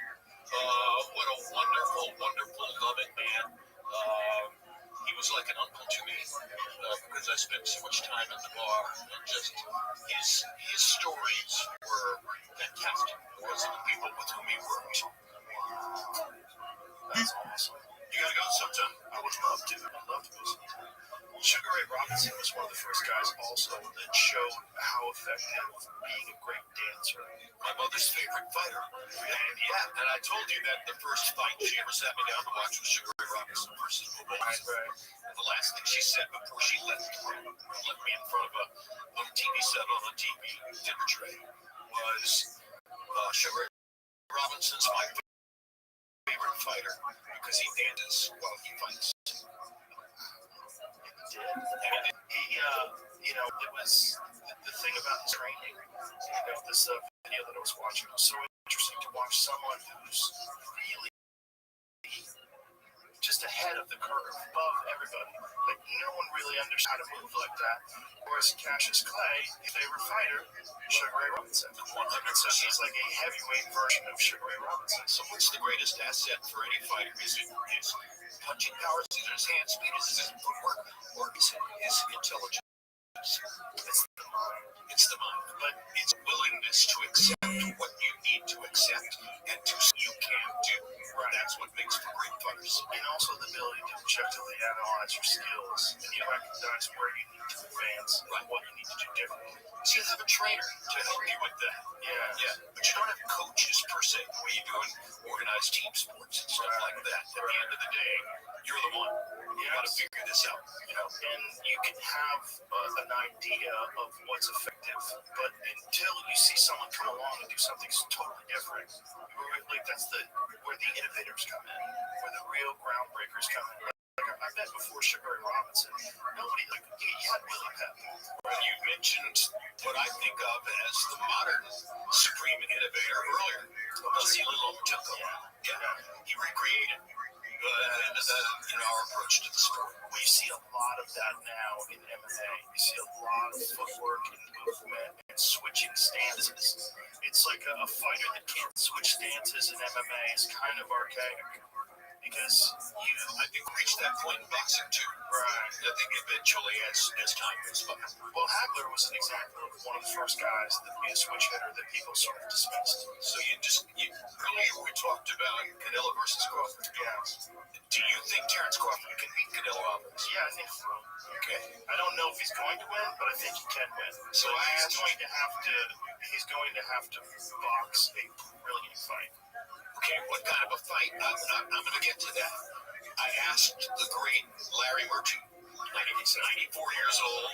What a wonderful, wonderful, loving man. He was like an uncle to me because I spent so much time at the bar, and just his stories were fantastic because of the people with whom he worked. That's awesome. You gotta go sometime. I would love to. I'd love to go sometime. Sugar Ray Robinson was one of the first guys also that showed how effective being a great dancer. My mother's favorite fighter. And I told you that the first fight she ever sat me down to watch was Sugar Ray Robinson versus Rabbi. Right. And the last thing she said before she left me in front of a little TV set on a TV dinner tray was, Sugar Ray Robinson's my favorite fighter because he dances while he fights. It was the thing about his training. This video that I was watching was so interesting to watch someone who's really just ahead of the curve, above everybody. Like, no one really understood how to move like that. Whereas Cassius Clay, his favorite fighter, Sugar Ray Robinson. 100%. So he's like a heavyweight version of Sugar Ray Robinson. So what's the greatest asset for any fighter? Is it his punching powers, is it his hand speed, is it his footwork, or is it his intelligence? It's the mind. It's the mind. But it's willingness to accept what you need to accept and to see you can do. Right. That's what makes for great fighters. And also the ability to objectively analyze your skills and you recognize where you need to advance and what you need to do differently. So you have a trainer to help you with that. Yeah. But you don't have coaches per se, the way you do in organized team sports and stuff like that. At the end of the day, you're the one. You got to figure this out. And you can have an idea of what's effective, but until you see someone come along and do something totally different, like that's where the innovators come in, where the real groundbreakers come in. I bet before Sugar Ray Robinson, nobody, he had Willie Pep. You mentioned what I think of as the modern supreme innovator earlier, Vasily Lomachenko. Yeah. He recreated our approach to the sport. We see a lot of that now in MMA. We see a lot of footwork and movement and switching stances. It's like a fighter that can't switch stances in MMA is kind of archaic. Because I think we reached that point in boxing too. Right. I think eventually as time goes by. Well, Hagler was an example of one of the first guys that be a switch hitter that people sort of dismissed. So earlier we talked about Canelo versus Crawford. Yeah. Do you think Terence Crawford can beat Canelo Alvarez? Yeah, I think so. Okay. I don't know if he's going to win, but I think he can win. So he's going to have to box a brilliant fight. Okay, what kind of a fight? I'm going to get to that. I asked the great Larry Murphy, 94 years old,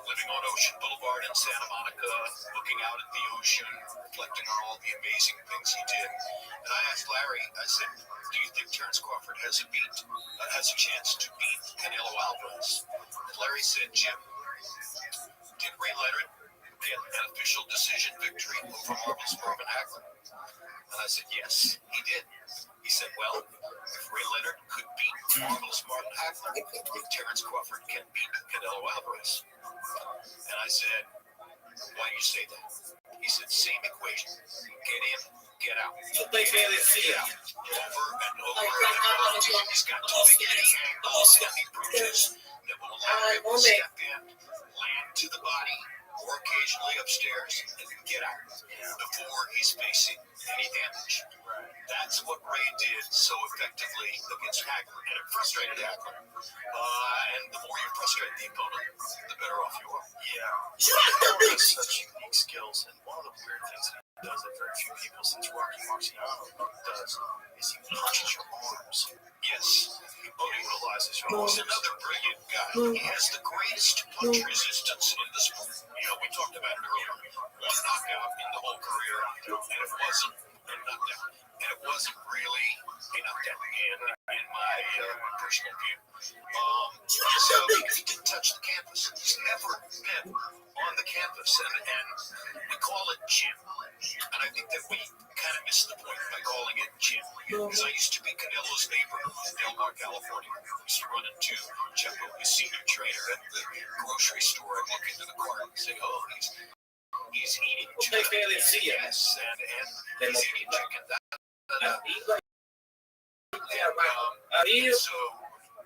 living on Ocean Boulevard in Santa Monica, looking out at the ocean, reflecting on all the amazing things he did. And I asked Larry, I said, do you think Terence Crawford has a chance to beat Canelo Alvarez? And Larry said, Jim, did Ray Leonard get an official decision victory over Marvel's Marvin Hagler? And I said, yes, he did. He said, well, if Ray Leonard could beat Marvelous Marvin Hagler, Terence Crawford can beat Canelo Alvarez. And I said, why do you say that? He said, same equation. Get in, get out. What they fairly see. Get out. Over and over and over. He's got to get in angles that he approaches that will allow him to step in, land to the body, or occasionally upstairs, and get out before he's facing any damage. That's what Ray did so effectively against Hagler, and it frustrated Hagler. And the more you frustrate the opponent, the better off you are. He has such unique skills, and one of the weird things that he does that very few people since Rocky Marciano does is he punches your arms. Yes. He utilizes your arms. He's another brilliant guy. He has the greatest punch resistance in the sport. view. So he didn't touch the campus. He's never been on the campus, and we call it gym. And I think that we kind of missed the point by calling it gym. Because I used to be Canelo's neighbor in Del Mar, California. I used to run into Jeff, his senior trainer at the grocery store. I'd look into the cart and say, oh, he's eating chicken. They barely see it. Yes, and he's eating chicken. So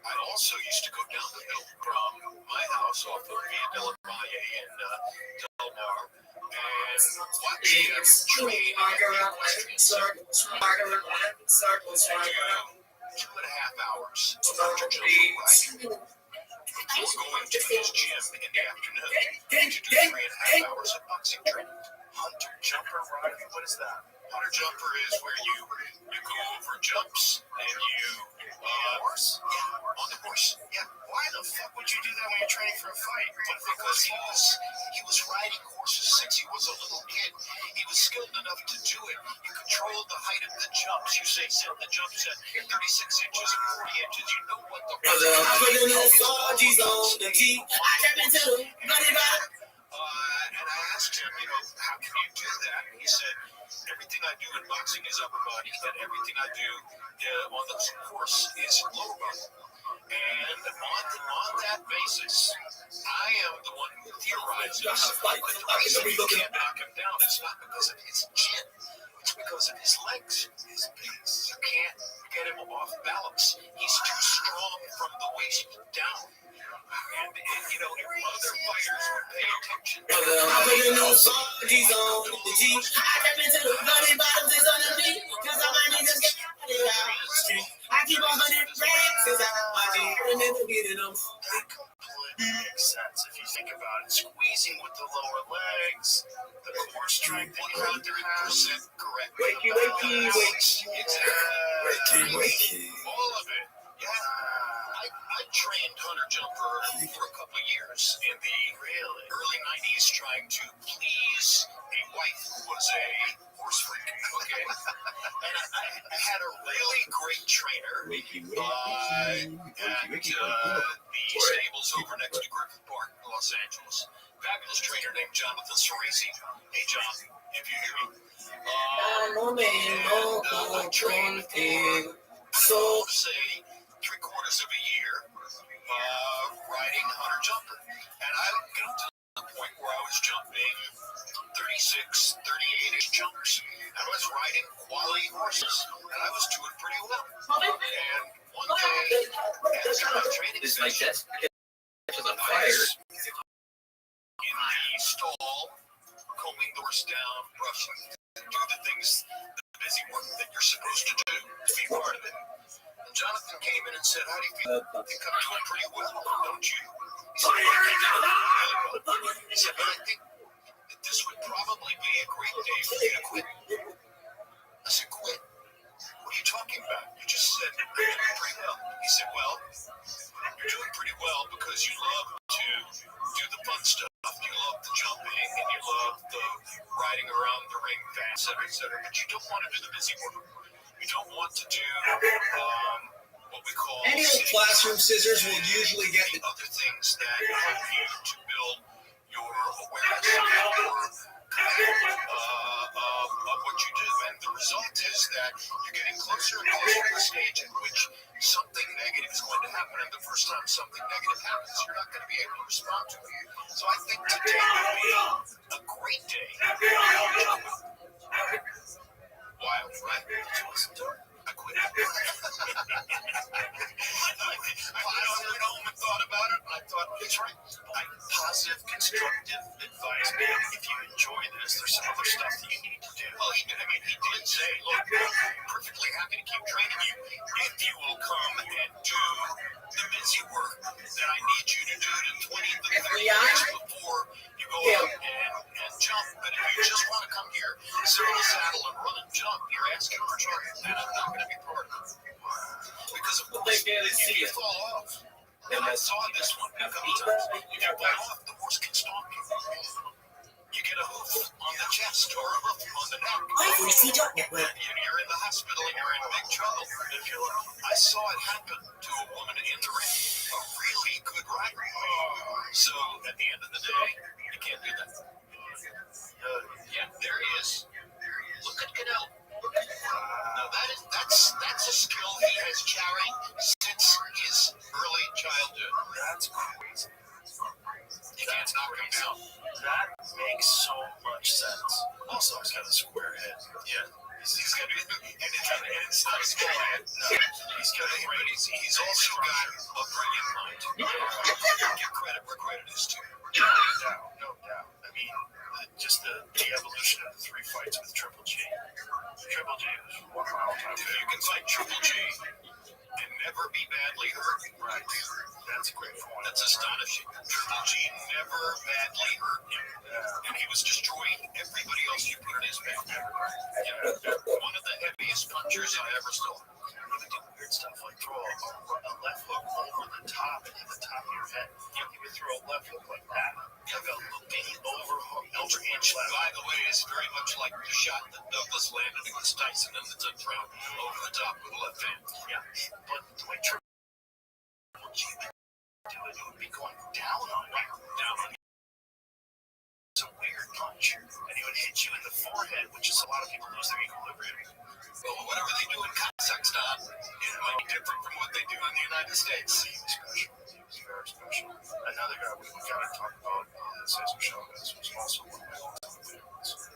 I also used to go down the hill from my house off of Via Del Valle in Del Mar and watch him train circles, 2.5 hours of hunter jumping riding. Before going to his gym in the afternoon to do 3.5 hours of boxing training. Hunter jumper riding, what is that? Hunter jumper is where you go over jumps and you horse? Yeah, on the horse. Yeah. Why the fuck would you do that when you're training for a fight? But because he was riding horses since he was a little kid. He was skilled enough to do it. You controlled the height of the jumps. You say set the jumps at 36 inches and 40 inches. You know what the and I asked him, how can you do that? And he said, everything I do in boxing is upper body, and everything I do on the course is lower body. And on that basis, I am the one who theorizes that the reason you can't knock him down is not because of his chin. It's because of his legs, his knees. You can't get him off balance. He's too strong from the waist down. And if other fighters would pay attention. I keep on running racks since I never get it on. That completely makes sense if you think about it. Squeezing with the lower legs, the core strength that you have to have. 100% correct. Wakey. Exactly. All of it. Yeah. I trained hunter jumper for a couple of years in the early 90s trying to please a wife who was a horse freak. Okay. And I had a really great trainer at the stables over next to Griffith Park, Los Angeles. Fabulous trainer named Jonathan Sorisi. Hey, John, if you hear me. I trained for, say, 3/4 of a year riding hunter jumper. And I got to the point where I was jumping 36, 38-inch jumps. I was riding quality horses, and I was doing pretty well. And one day, after my training session, I was in the stall, combing the horse down, brushing, do the things, the busy work that you're supposed to do to be part of it. And Jonathan came in and said, how do you feel? I think I'm doing pretty well, don't you? He said, He said, but I think that this would probably be a great day for you to quit. I said, quit? What are you talking about? You just said you're doing pretty well. He said, well, you're doing pretty well because you love to do the fun stuff. You love the jumping and you love the riding around the ring fast, et cetera. But you don't want to do the busy work. You don't want to do what we call any old classroom scissors will usually get the other things that help you to build your awareness of what you do. And the result is that you're getting closer and closer to the stage in which something negative is going to happen. And the first time something negative happens, you're not going to be able to respond to it. So I think today would be a great day. Wild, right? I quit. I went home and thought about it. I thought, that's right. Positive, constructive advice. If you enjoy this, there's some other stuff that you need to do. Well, he did say, look, I'm perfectly happy to keep training you if you will come and do the busy work that I need you to do to 20 to 30 minutes before you go out and jump. But if you just want to come here, sit on the saddle and run and jump, you're asking for trouble. And I'm not going to be part of it. Because of course, if you fall off, and I saw this one a couple times, if you fall off, the horse can stomp you. You get a hoof on the chest or a hoof on the neck. You're in the hospital and you're in big trouble. I saw it happen to a a woman in the ring. A really good rider. So at the end of the day, you can't do that. Yeah, there he is. Look at Canelo. Now that's a skill he has carried since his early childhood. That's crazy. You can't knock him down. That makes so much sense. Also, he's got a square head. Yeah. He's got it's not a small head. No. He's got a brain. He's also got a brilliant mind. Give credit where credit is due. No doubt, no doubt. I mean, just the evolution of the 3 fights with Triple G. Triple G was one of my all-time If you can fight Triple G and never be badly hurt, right. That's a great point. That's astonishing. Triple G never badly hurt him. And he was destroying everybody else you put in his path. One of the heaviest punchers I ever saw. He would do weird stuff like throw a left hook over the top into the top of your head. He would throw a left hook like that. Like a mini overhook, overhand slap. By the way, it's very much like the shot that Douglas landed against Tyson in the 10th round over the top with the left hand. Yeah, but the way Triple G would do it, it would be going down on you. Down on you. It's a weird punch. And he would hit you in the forehead, which is a lot of people lose their equilibrium. Well, whatever they do in Kazakhstan, it might be different from what they do in the United States. He was special. He was very special. Another guy we got to talk about is Cesar Chavez, was also one of my all-time favorites.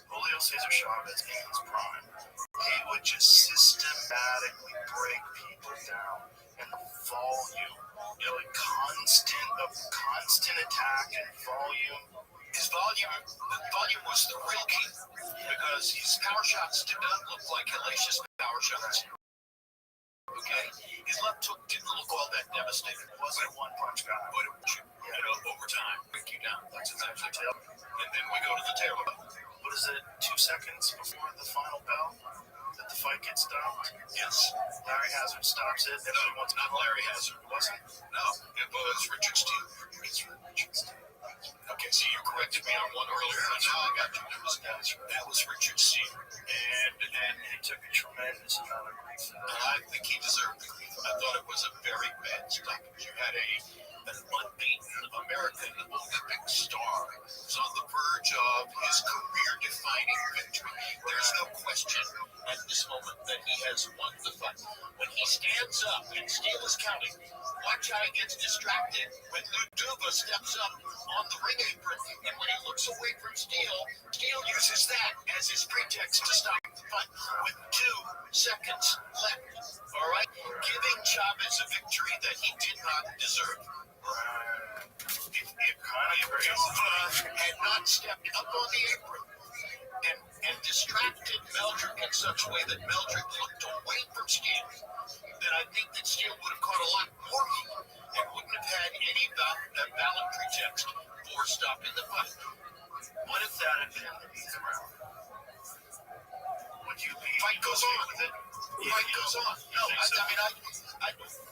Julio Cesar Chavez in his prime, he would just systematically break people down, and the volume, like constant attack and volume. His volume was the real key, because his power shots did not look like hellacious power shots. Okay, his left hook didn't look all that devastating. It wasn't a one-punch guy. But it would, over time, break you down. That's exactly it. And then we go to the tail. What is it, 2 seconds before the final bell that the fight gets stopped? Yes. Larry Hazard stops it. No, not Larry Hazard. Wasn't? No, it was Richard Steele. It's Richard Steele. Okay, see, you corrected me on one earlier. Now I got you. That was Richard Steele. And He took a tremendous amount of grief. I think he deserved the grief. I thought it was a very bad stoppage. You had an unbeaten American Olympic star who's on the verge of his career-defining victory. There's no question at this moment that he has won the fight. When he stands up and Steele is counting, watch how he gets distracted when Luduva steps up on the ring apron, and when he looks away from Steele, Steele uses that as his pretext to stop the fight with 2 seconds left. All right? Giving Chavez a victory that he did not deserve. If Luduva had not stepped up on the apron and distracted Meldrick in such a way that Meldrick looked away from Steele, then I think that Steele would have caught a lot more heat and wouldn't have had any valid pretext for stopping the fight. What if that had been the 8th round? Would you be... Fight goes on with it. Fight goes on. No,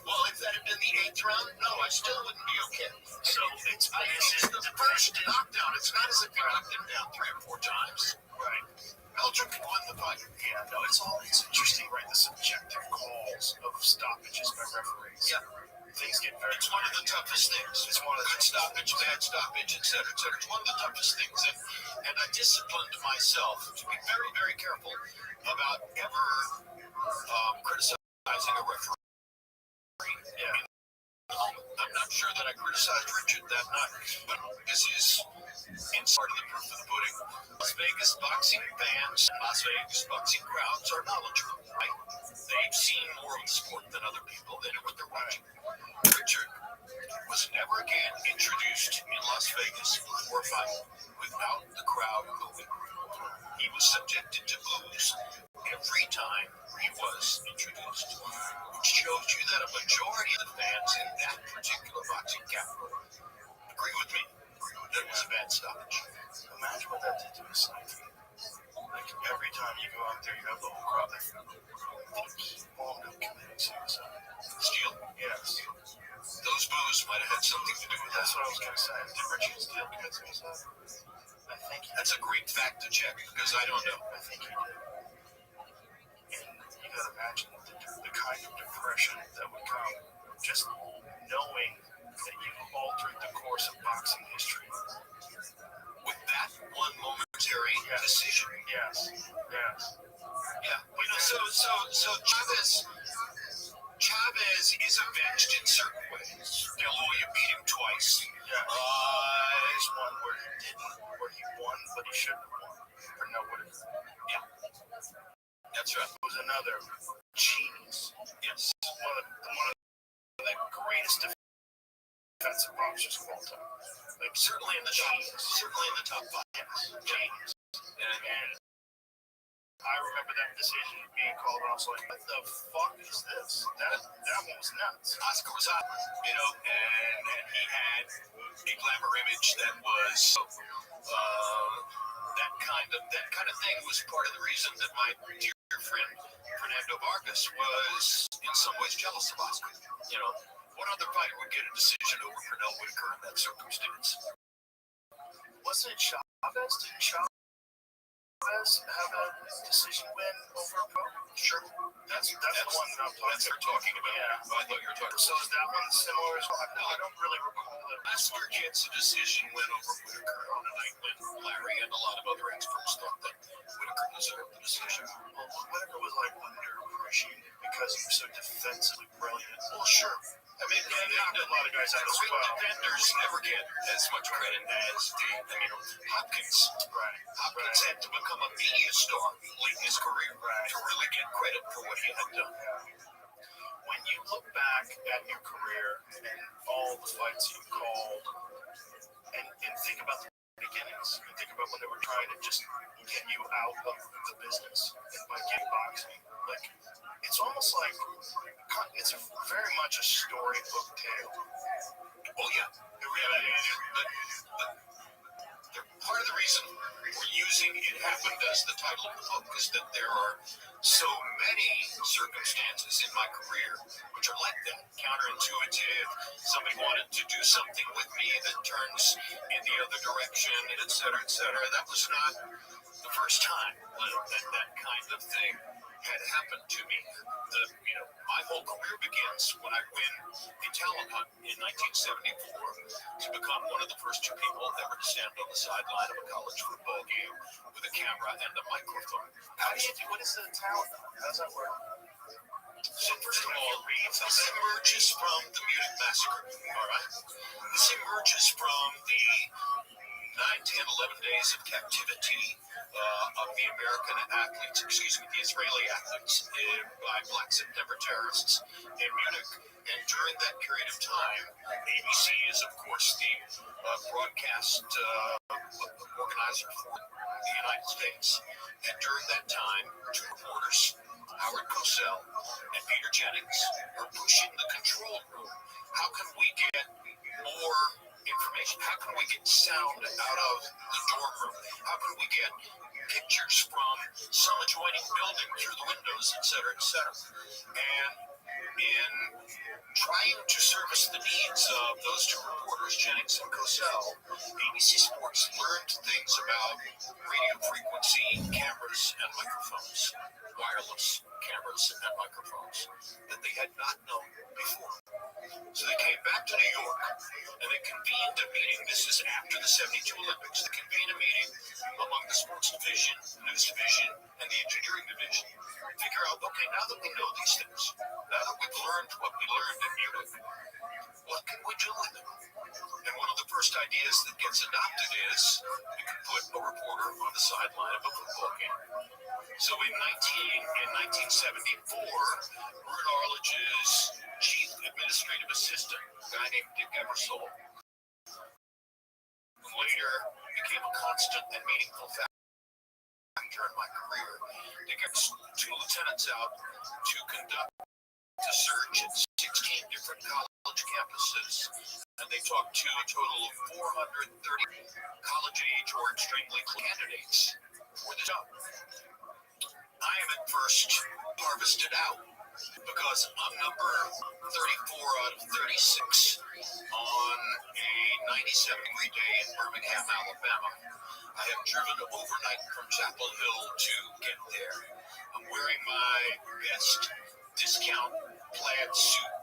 well, if that had been the 8th round, no, I still wouldn't be okay. So it's the first knockdown. It's not as if you knocked him down 3 or 4 times. right. Meldrick won the fight. Yeah, no, it's interesting, right? The subjective calls of stoppages by referees. Yeah. Things get very... It's one of the toughest things. It's one of the good stoppage, bad stoppage, etc., etc. It's one of the toughest things, and I disciplined myself to be very, very careful about ever criticizing a referee. Yeah. I'm not sure that I criticized Richard that much, but this is in part of the proof of the pudding. Las Vegas boxing fans, Las Vegas boxing crowds are knowledgeable, right? They've seen more of the sport than other people. They know what they're watching. Richard was never again introduced in Las Vegas for a fight without the crowd moving. He was subjected to boos every time he was introduced, which shows you that a majority of the fans in that particular boxing capital agree with me that it was a bad stoppage. Imagine what that did to his psyche. Like, every time you go out there, you have the whole crowd that he wound up committing suicide. Steele? Yes. Those boos might have had something to do with that. That's what I was going to say. Did Richard Steele commit suicide? I think he That's a great fact to check, because I don't know. I think he did. And you gotta imagine the kind of depression that would come just knowing that you've altered the course of boxing history. With that one momentary decision. Yes. Yeah. So Chavez is avenged in certain ways. De La Hoya beat him twice. Yeah. There's one where he didn't, where he won, but he shouldn't have won. Or no, what is it? Yeah. That's right. It was another genius. Yes. One of the greatest defensive boxers of all time. Like, Certainly in the top five. yes, genius. And I remember that decision being called, and I was like, what the fuck is this? That one was nuts. Oscar was hot, and he had a glamour image that was that kind of thing was part of the reason that my dear friend Fernando Vargas was in some ways jealous of Oscar. What other fighter would get a decision over Pernell Whitaker in that circumstance? Wasn't it Chavez? Did Chavez have a decision win over a pro? Sure. That's the one that I'm talking about. Yeah. Oh, I thought you were talking about. So is that one similar as well? No, I don't really recall it. Oscar gets a decision win over Whitaker on a night when Larry and a lot of other experts thought that Whitaker deserved the decision. Well, Whitaker was like underappreciated because he was so defensively brilliant. Well, sure. I mean, knocked a lot of guys out as great well. defenders never get as much credit as Hopkins. Right. Hopkins had to become a media star late in his career to really get credit for what he had done. When you look back at your career and all the fights you called, and think about the beginnings, and think about when they were trying to just get you out of the business and by kickboxing, like, it's almost like it's very much a storybook tale. Oh yeah, it really is. Part of the reason we're using "It Happened" as the title of the book is that there are so many circumstances in my career which are like that, counterintuitive. Somebody wanted to do something with me that turns in the other direction, et cetera, et cetera. That was not the first time that kind of thing had happened to me. My whole career begins when I win a talent hunt in 1974 to become one of the first two people ever to stand on the sideline of a college football game with a camera and a microphone. What is the talent? How does that work? So first of all, this emerges from the Munich massacre, all right? This emerges from the 9, 10, 11 days of captivity of the the Israeli athletes by Black September terrorists in Munich. And during that period of time, ABC is, of course, the broadcast organizer for the United States. And during that time, two reporters, Howard Cosell and Peter Jennings, are pushing the control room. How can we get more information? How can we get sound out of the dorm room? How can we get pictures from some adjoining building through the windows, et cetera, et cetera? And in trying to service the needs of those two reporters, Jennings and Cosell, ABC Sports learned things about radio frequency cameras and microphones, wireless cameras and microphones, that they had not known before. So they came back to New York and they convened a meeting. This is after the 72 Olympics. They convened a meeting among the sports division, news division, and the engineering division. Figure out, okay, now that we know these things, now that we've learned what we learned in Munich, what can we do with them? And one of the first ideas that gets adopted is we can put a reporter on the sideline of a football game. So in 1974, Ruud Arledge's chief administrative assistant, a guy named Dick Ebersol, who later became a constant and meaningful factor in my career, Dick Ebersol, two lieutenants out to conduct a search at 16 different college campuses, and they talked to a total of 430 college-age or extremely candidates for the job. I am at first harvested out because I'm number 34 out of 36 on a 97-degree day in Birmingham, Alabama. I have driven overnight from Chapel Hill to get there. I'm wearing my best discount plaid suit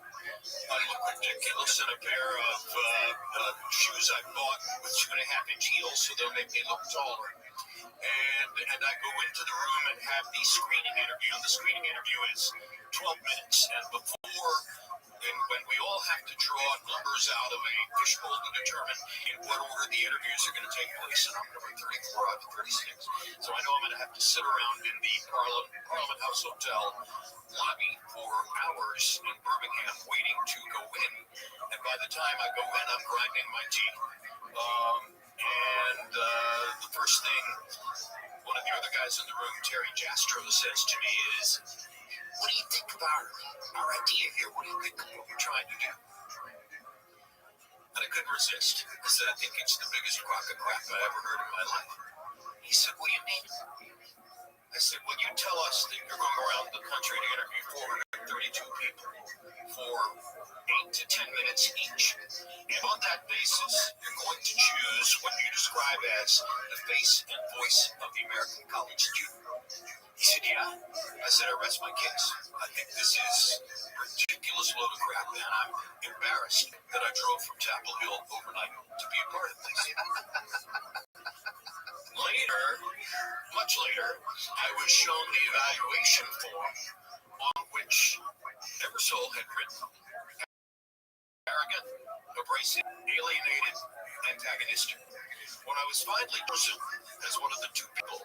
I look ridiculous in a pair of shoes I bought with 2.5-inch heels, so they'll make me look taller. And I go into the room and have the screening interview. And the screening interview is 12 minutes. And when we all have to draw numbers out of a fishbowl to determine in what order the interviews are going to take place, and I'm number 34 out of 36. So I know I'm going to have to sit around in the Parliament House Hotel lobby for hours in Birmingham waiting to go in. And by the time I go in, I'm grinding my teeth. The first thing one of the other guys in the room, Terry Jastro, says to me is, "What do you think about our idea here? What do you think of what we're trying to do?" And I couldn't resist. I said, "I think it's the biggest crock of crap I ever heard in my life." He said, "What do you mean?" I said, "Well, you tell us that you're going around the country to interview 432 people for 8 to 10 minutes each. And on that basis, you're going to choose what you describe as the face and voice of the American college student." He said, "Yeah." I said, "I rest my case. I think this is a ridiculous load of crap, and I'm embarrassed that I drove from Chapel Hill overnight to be a part of this." Later, much later, I was shown the evaluation form on which Ebersol had written: arrogant, abrasive, alienated, antagonistic. When I was finally chosen as one of the two people,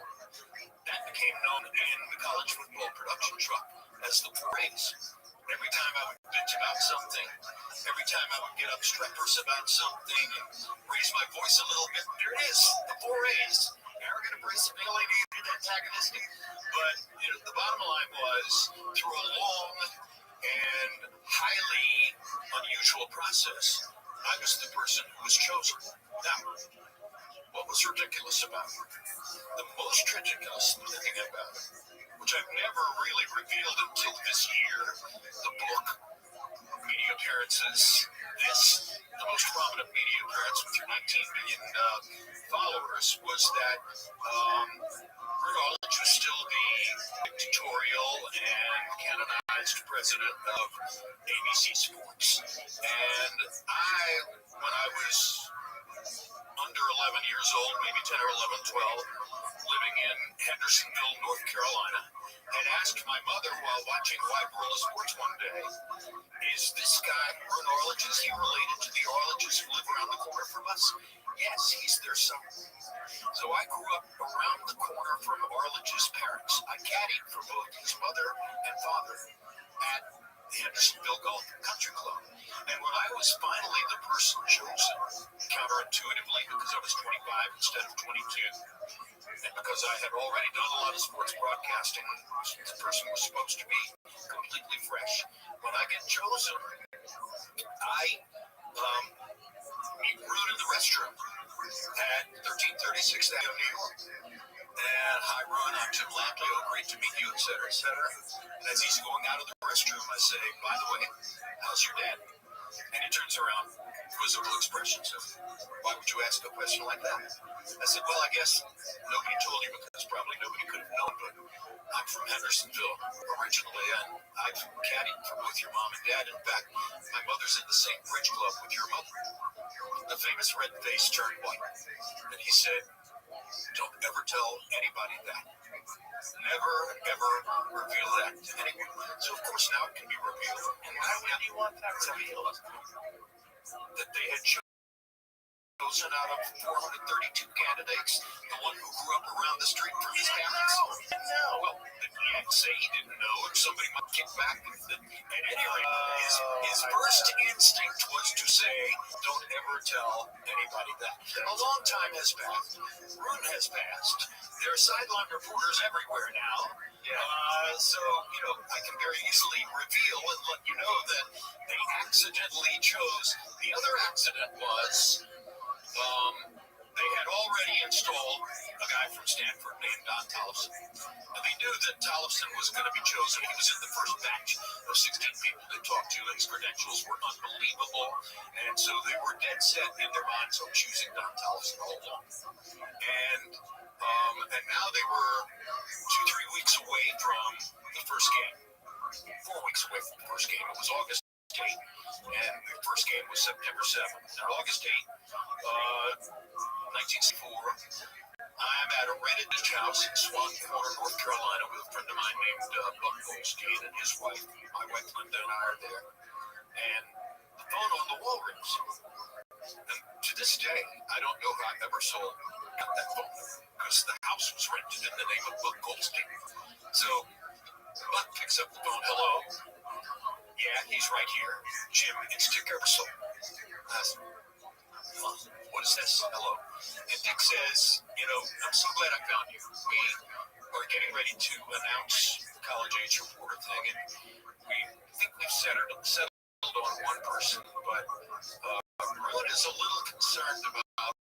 that became known in the college football production truck as the 4A's. Every time I would bitch about something, every time I would get obstreperous about something and raise my voice a little bit, there it is, the 4A's. Arrogant, abrasive, alienated, antagonistic. But the bottom line was, through a long and highly unusual process, I was the person who was chosen. Now, what was ridiculous about it? The most ridiculous thing about it, which I've never really revealed until this year, the book, media appearances, the most prominent media appearance with your 19 million followers, was that Rothschild was still the dictatorial and canonized president of ABC Sports. And when I was under 11 years old, maybe 10 or 11, 12, living in Hendersonville, North Carolina, had asked my mother while watching Wide World of Sports one day, "Is this guy, Ron Orlich, is he related to the Orliches who live around the corner from us?" "Yes, he's their son." So I grew up around the corner from Orlich's parents. I caddied for both his mother and father at the Hendersonville Golf Country Club. And when I was finally the person chosen, counterintuitively, because I was 25 instead of 22, and because I had already done a lot of sports broadcasting, the person was supposed to be completely fresh. When I get chosen, I meet Rude in the restroom at 1336 Avenue, New York. And, "Hi, Ron, I'm Jim Lampley. Great to meet you," et cetera, et cetera. And as he's going out of the restroom, I say, "By the way, how's your dad?" And he turns around, quizzical expression, says, "Why would you ask a question like that?" I said, "Well, I guess nobody told you because probably nobody could have known, but I'm from Hendersonville originally, and I've caddied for both your mom and dad. In fact, my mother's in the same bridge club with your mother." The famous red face turned white, and he said, "Don't ever tell anybody that. Never, ever reveal that to anyone." So, of course, now it can be revealed. And Why would you want that revealed? that they had chosen out of 432 candidates, the one who grew up around the street from his parents. No. Well, he didn't say he didn't know, and somebody might kick back. At any rate, his first instinct was to say, "Don't ever tell anybody that." A long time has passed. Rune has passed. There are sideline reporters everywhere now. So, I can very easily reveal and let you know that they accidentally chose. The other accident was they had already installed a guy from Stanford named Don Tollefson. And they knew that Tollefson was going to be chosen. He was in the first batch of 16 people they talked to, and his credentials were unbelievable. And so they were dead set in their minds on choosing Don Tollefson all along. And now they were 2-3 weeks away from the first game. 4 weeks away from the first game. It was August State, and the first game was September 7th. Now, August 8th, 1964, I'm at a rented house in Swan Corner, North Carolina, with a friend of mine named Buck Goldstein and his wife. My wife Linda and I are there, and the phone on the wall rings. And to this day, I don't know how I ever got that phone because the house was rented in the name of Buck Goldstein. So Buck picks up the phone. Hello. Yeah, he's right here. Jim, it's Dick Ebersol. I said, what is this? Hello. And Dick says, I'm so glad I found you. We are getting ready to announce the college age reporter thing, and we think we've settled on one person, but Bruin is a little concerned about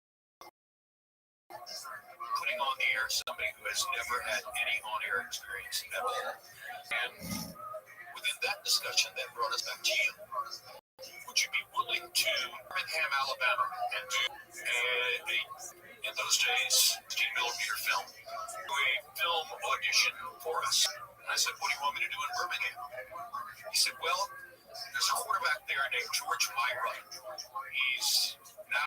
putting on the air somebody who has never had any on-air experience at all. And within that discussion, that brought us back to you. Would you be willing to Birmingham, Alabama, and do in those days, 16mm film, do a film audition for us? And I said, what do you want me to do in Birmingham? He said, well, there's a quarterback there named George Myra. He's now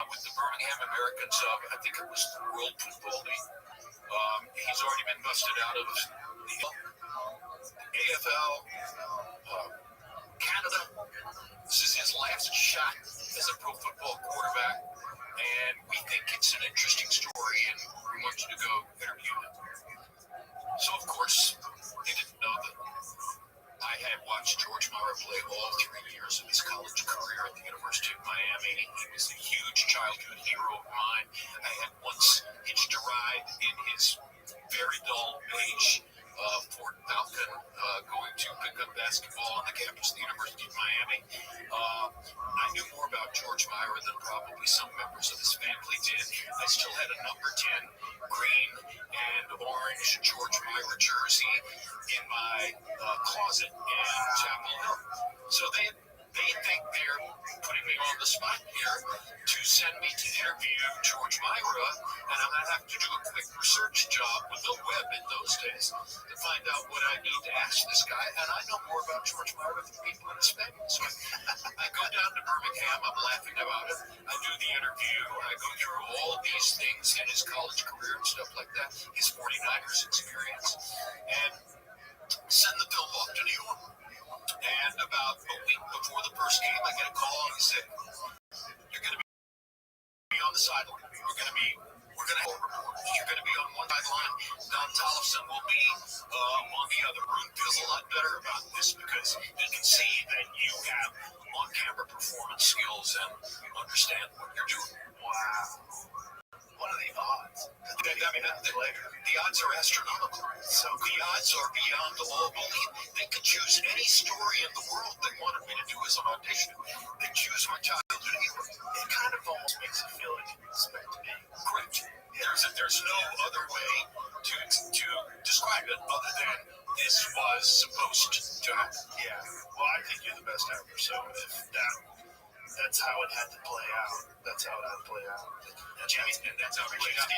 with the Birmingham Americans of, I think it was the World Football League. He's already been busted out of the AFL, Canada. This is his last shot as a pro football quarterback, and we think it's an interesting story, and we want you to go interview him. So, of course, they didn't know that I had watched George Myra play all 3 years of his college career at the University of Miami. He was a huge childhood hero of mine. I had once hitched a ride in his very dull beige Ford Falcon going to pick up basketball on the campus of the University of Miami. I knew more about George Myra than probably some members of his family did. I still had a number 10 green and orange George Myra jersey in my closet in Chapel Hill. So they think they're putting me on the spot here to send me to interview George Myra, and I'm going to have to do a quick research job with the web in those days to find out what I need to ask this guy. And I know more about George Myra than people in his family. So I go down to Birmingham. I'm laughing about it. I do the interview. I go through all these things in his college career and stuff like that, his 49ers experience, and send the film off to New York. And about a week before the first game, I get a call and he said, you're going to be on the sideline. We're going to have reporters. You're going to be on one sideline. Don Tollefson will be on the other. Room feels a lot better about this because you can see that you have on-camera performance skills and understand what you're doing. Wow. What are the odds? The odds are astronomical. So the odds are beyond all belief. They could choose any story in the world they wanted me to do as an audition. They choose my childhood hero. It kind of almost makes it feel like you expect to be. Correct. There's no other way to describe it other than this was supposed to happen. Yeah. Well, I think you're the best ever. So if that's how it had to play out. That's how it had to play out. Jimmy, and that's how it played out.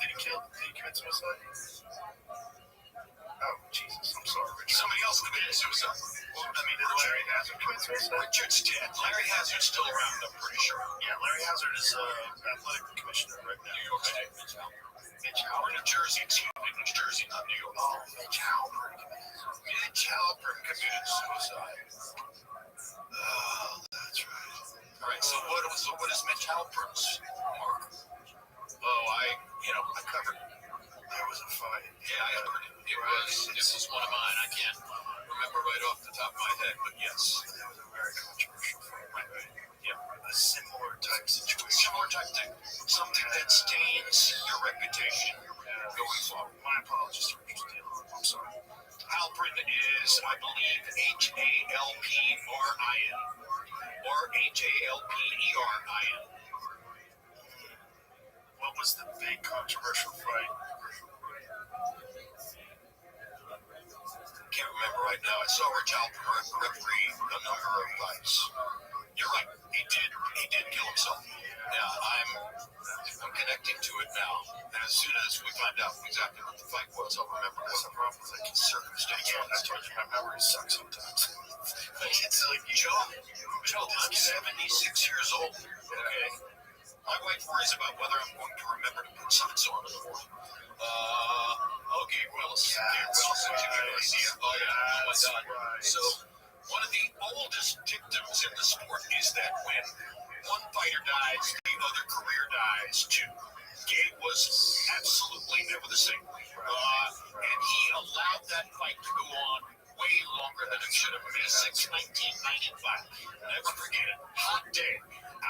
Did he commit suicide? Oh, Jesus, I'm sorry, Richard. Somebody else committed suicide. Well, did Larry Hazard commit suicide? Richard's dead. Larry Hazard's still around, I'm pretty sure. Yeah, Larry Hazard is athletic commissioner right now. New York State. Mitch Halpern. New Jersey, New Jersey, not New York. Oh, Mitch Halpern. Mitch Halpern committed suicide. Oh, that's right. All right, so what is Mitch Halpern's mark? Oh, I covered it. There was a fight. Yeah, I covered it. It was one of mine. I can't remember right off the top of my head, but yes. That was a very controversial fight. Right. Yeah. A similar type situation. Similar type thing. Something that stains your reputation going forward. My apologies to Richard Steele. I'm sorry. Halpern is, I believe, Halprin or Halperin. What was the big controversial fight? Can't remember right now. I saw Rich Halpern referee a number of fights. You're right. He did kill himself. Yeah, I'm connecting to it now. And as soon as we find out exactly what the fight was, I'll remember what the circumstance was. Yeah, I told you my memory sucks sometimes. It's like Joe 6 years old. Okay. My wife worries about whether I'm going to remember to put socks on in the morning. Okay, Willis. Oh, yeah. Oh, my God. So, one of the oldest dictums in the sport is that when one fighter dies, the other career dies too. Gabe was absolutely never the same. And he allowed that fight to go on way longer than it should have. May 6, 1995. Never forget it. Hot day.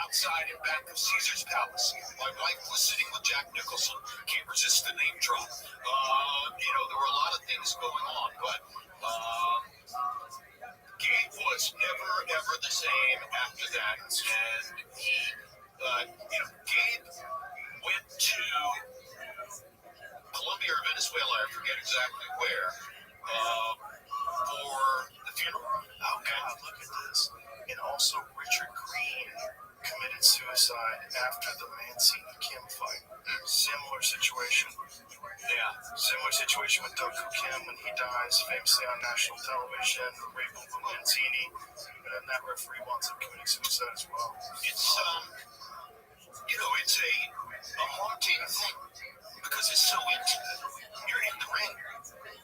Outside and back of Caesar's Palace. My wife was sitting with Jack Nicholson. Can't resist the name drop. There were a lot of things going on, but Gabe was never, ever the same after that. And he, Gabe went to Colombia or Venezuela, I forget exactly where, for the funeral. Oh, God, look at this. And also, Richard Green committed suicide after the Mancini Kim fight. Similar situation. Yeah. Similar situation with Doku Kim when he dies, famously on national television, rape of Mancini, and then that referee winds up committing suicide as well. It's it's a haunting thing because it's so intimate. You're in the ring.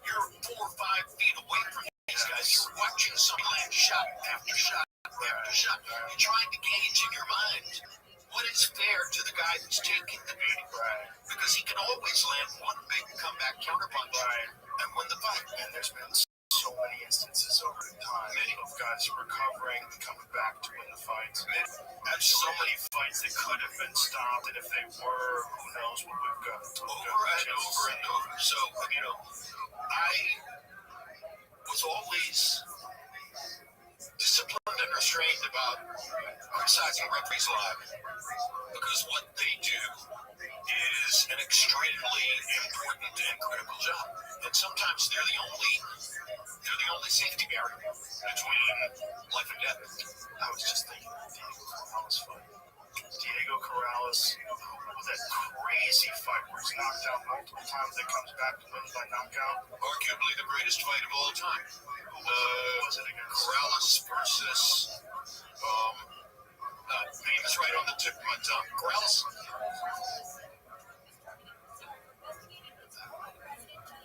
You're 4 or 5 feet away from these guys. You're watching somebody land shot after shot after shot. You're trying to gauge in your mind what is fair to the guy who's taking the beating. Right. Because he can always land one big comeback counterpunch and win the fight. And there's been so many instances over time of guys recovering, coming back to win the fights. There's so many fights that could have been stopped, and if they were, who knows what we've got. Over and over and over. So, I was always disciplined and restrained about criticizing referees live because what they do is an extremely important and critical job. And sometimes they're the only safety barrier between life and death. I was just thinking of Diego Corrales fight. Diego Corrales, with that crazy fight where he's knocked out multiple times, that comes back to win by knockout. Arguably the greatest fight of all time. Was it against? Corrales versus name is right on the tip of my tongue. Corrales.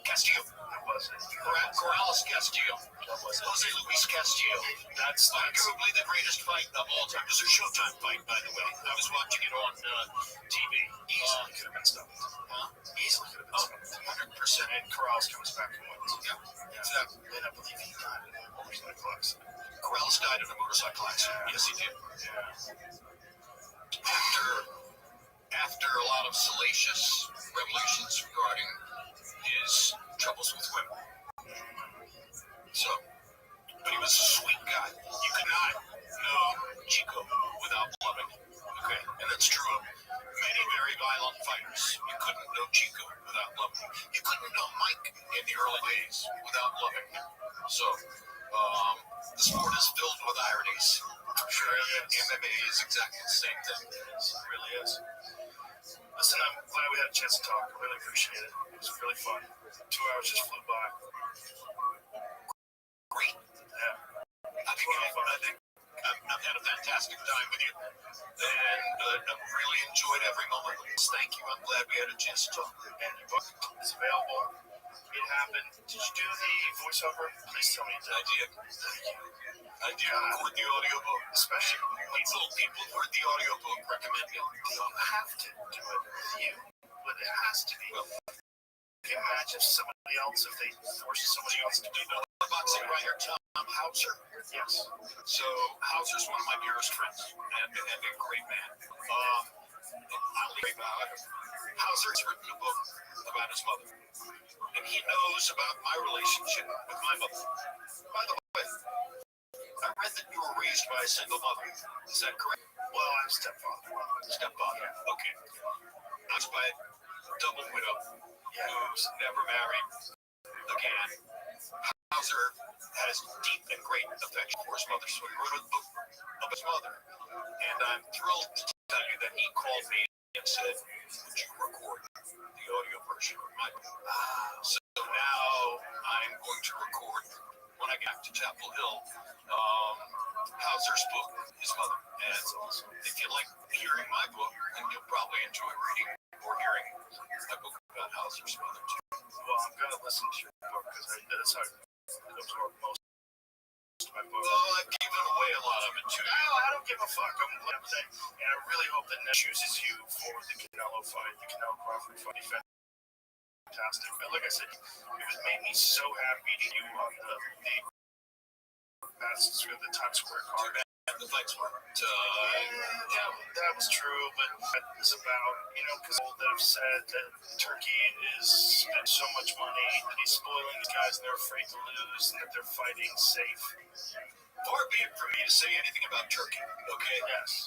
Castillo. That wasn't. Corrales Castillo. Jose Luis Castillo. That's arguably the greatest fight of all time. It was a Showtime fight, by the way. I was watching it on TV. Easily could have been stopped. Easily could have been stopped. 100%. And Corrales comes back and wins. Yeah, exactly. And I believe he died in a motorcycle accident. Corrales died in a motorcycle accident. Yes, he did. Yeah. After a lot of salacious revelations regarding his troubles with women. So, but he was a sweet guy. You could not know Chico without loving him. Okay? And that's true of many very violent fighters. You couldn't know Chico without loving him. You couldn't know Mike in the early days without loving him. So, the sport is filled with ironies. I'm sure MMA is exactly the same thing. It really is. Listen, I'm glad we had a chance to talk. I really appreciate it. It was really fun. 2 hours just flew by. Great. Yeah. I think I've had a fantastic time with you. And I've really enjoyed every moment of this. Thank you. I'm glad we had a chance to talk. And your book is available. It happened. Did you do the voiceover? Please tell me you did. I did. Thank you. I did record the audiobook. Especially People who heard the audiobook recommend it. you don't have to do it with you, but it has to be. Can you imagine somebody else if they force somebody else to do that? Boxing writer Tom Hauser. Yes. So Hauser's one of my dearest friends and a great man. I'll leave out. Hauser's written a book about his mother, and he knows about my relationship with my mother. By the way, I read that you were raised by a single mother. Is that correct? Well, I'm stepfather. Stepfather. Okay. I was by a double widow who's never married again. Hauser has deep and great affection for his mother, so he wrote a book of his mother. And I'm thrilled to tell you that he called me and said, would you record the audio version of my book? So now I'm going to record when I get to Chapel Hill Hauser's book, his mother. And if you like hearing my book, then you'll probably enjoy reading or hearing my book about Hauser's mother too. Well, I'm gonna listen to your book because that's how I absorb most of my book. Well, I've given away a lot of it too. No, I don't give a fuck. I'm glad that, and I really hope that Ned chooses you for the Canelo fight, the Canelo Crawford fight. Fantastic. But like I said, it made me so happy to you on the Times Square card. The fights weren't. Yeah, that was true, but that is about, because that have said that Turkey is spent so much money that he's spoiling these guys and they're afraid to lose and that they're fighting safe. Far be it for me to say anything about Turkey, okay? Yes.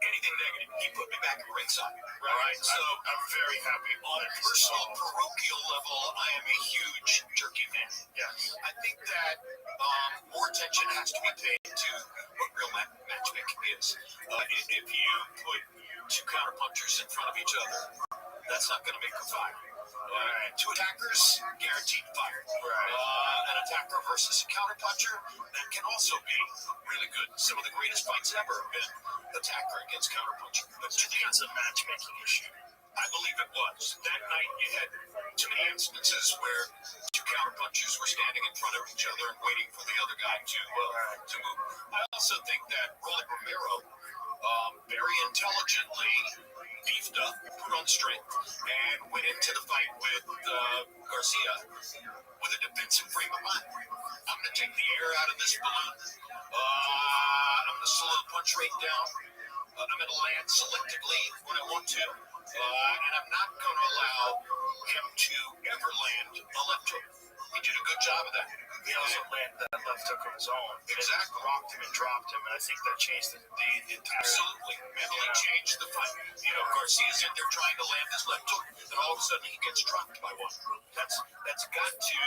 Anything negative, he put me back at ringside. Right. So I'm very happy. On a personal, parochial level, I am a huge Turkey fan. Yes. I think that more attention has to be paid to what real matchmaking is. If you put two counterpunchers in front of each other, that's not going to make a fight. Two attackers, guaranteed fight. An attacker versus a counterpuncher, that can also be really good. Some of the greatest fights ever have been attacker against counterpuncher. But Do you think it's a matchmaking issue? I believe it was. That night you had too many instances where two counterpunchers were standing in front of each other and waiting for the other guy to move. I also think that Rolly Romero very intelligently beefed up, put on strength, and went into the fight with Garcia with a defensive frame of mind. I'm going to take the air out of this balloon. I'm going to slow the punch rate down. I'm going to land selectively when I want to. And I'm not going to allow him to ever land a left hook. He did a good job of that. He also landed that left hook on his own. Exactly. Rocked him and dropped him, and I think that changed the entire... Absolutely. Mentally changed the fight. Garcia's in there trying to land his left hook, and all of a sudden he gets dropped by one. That's got to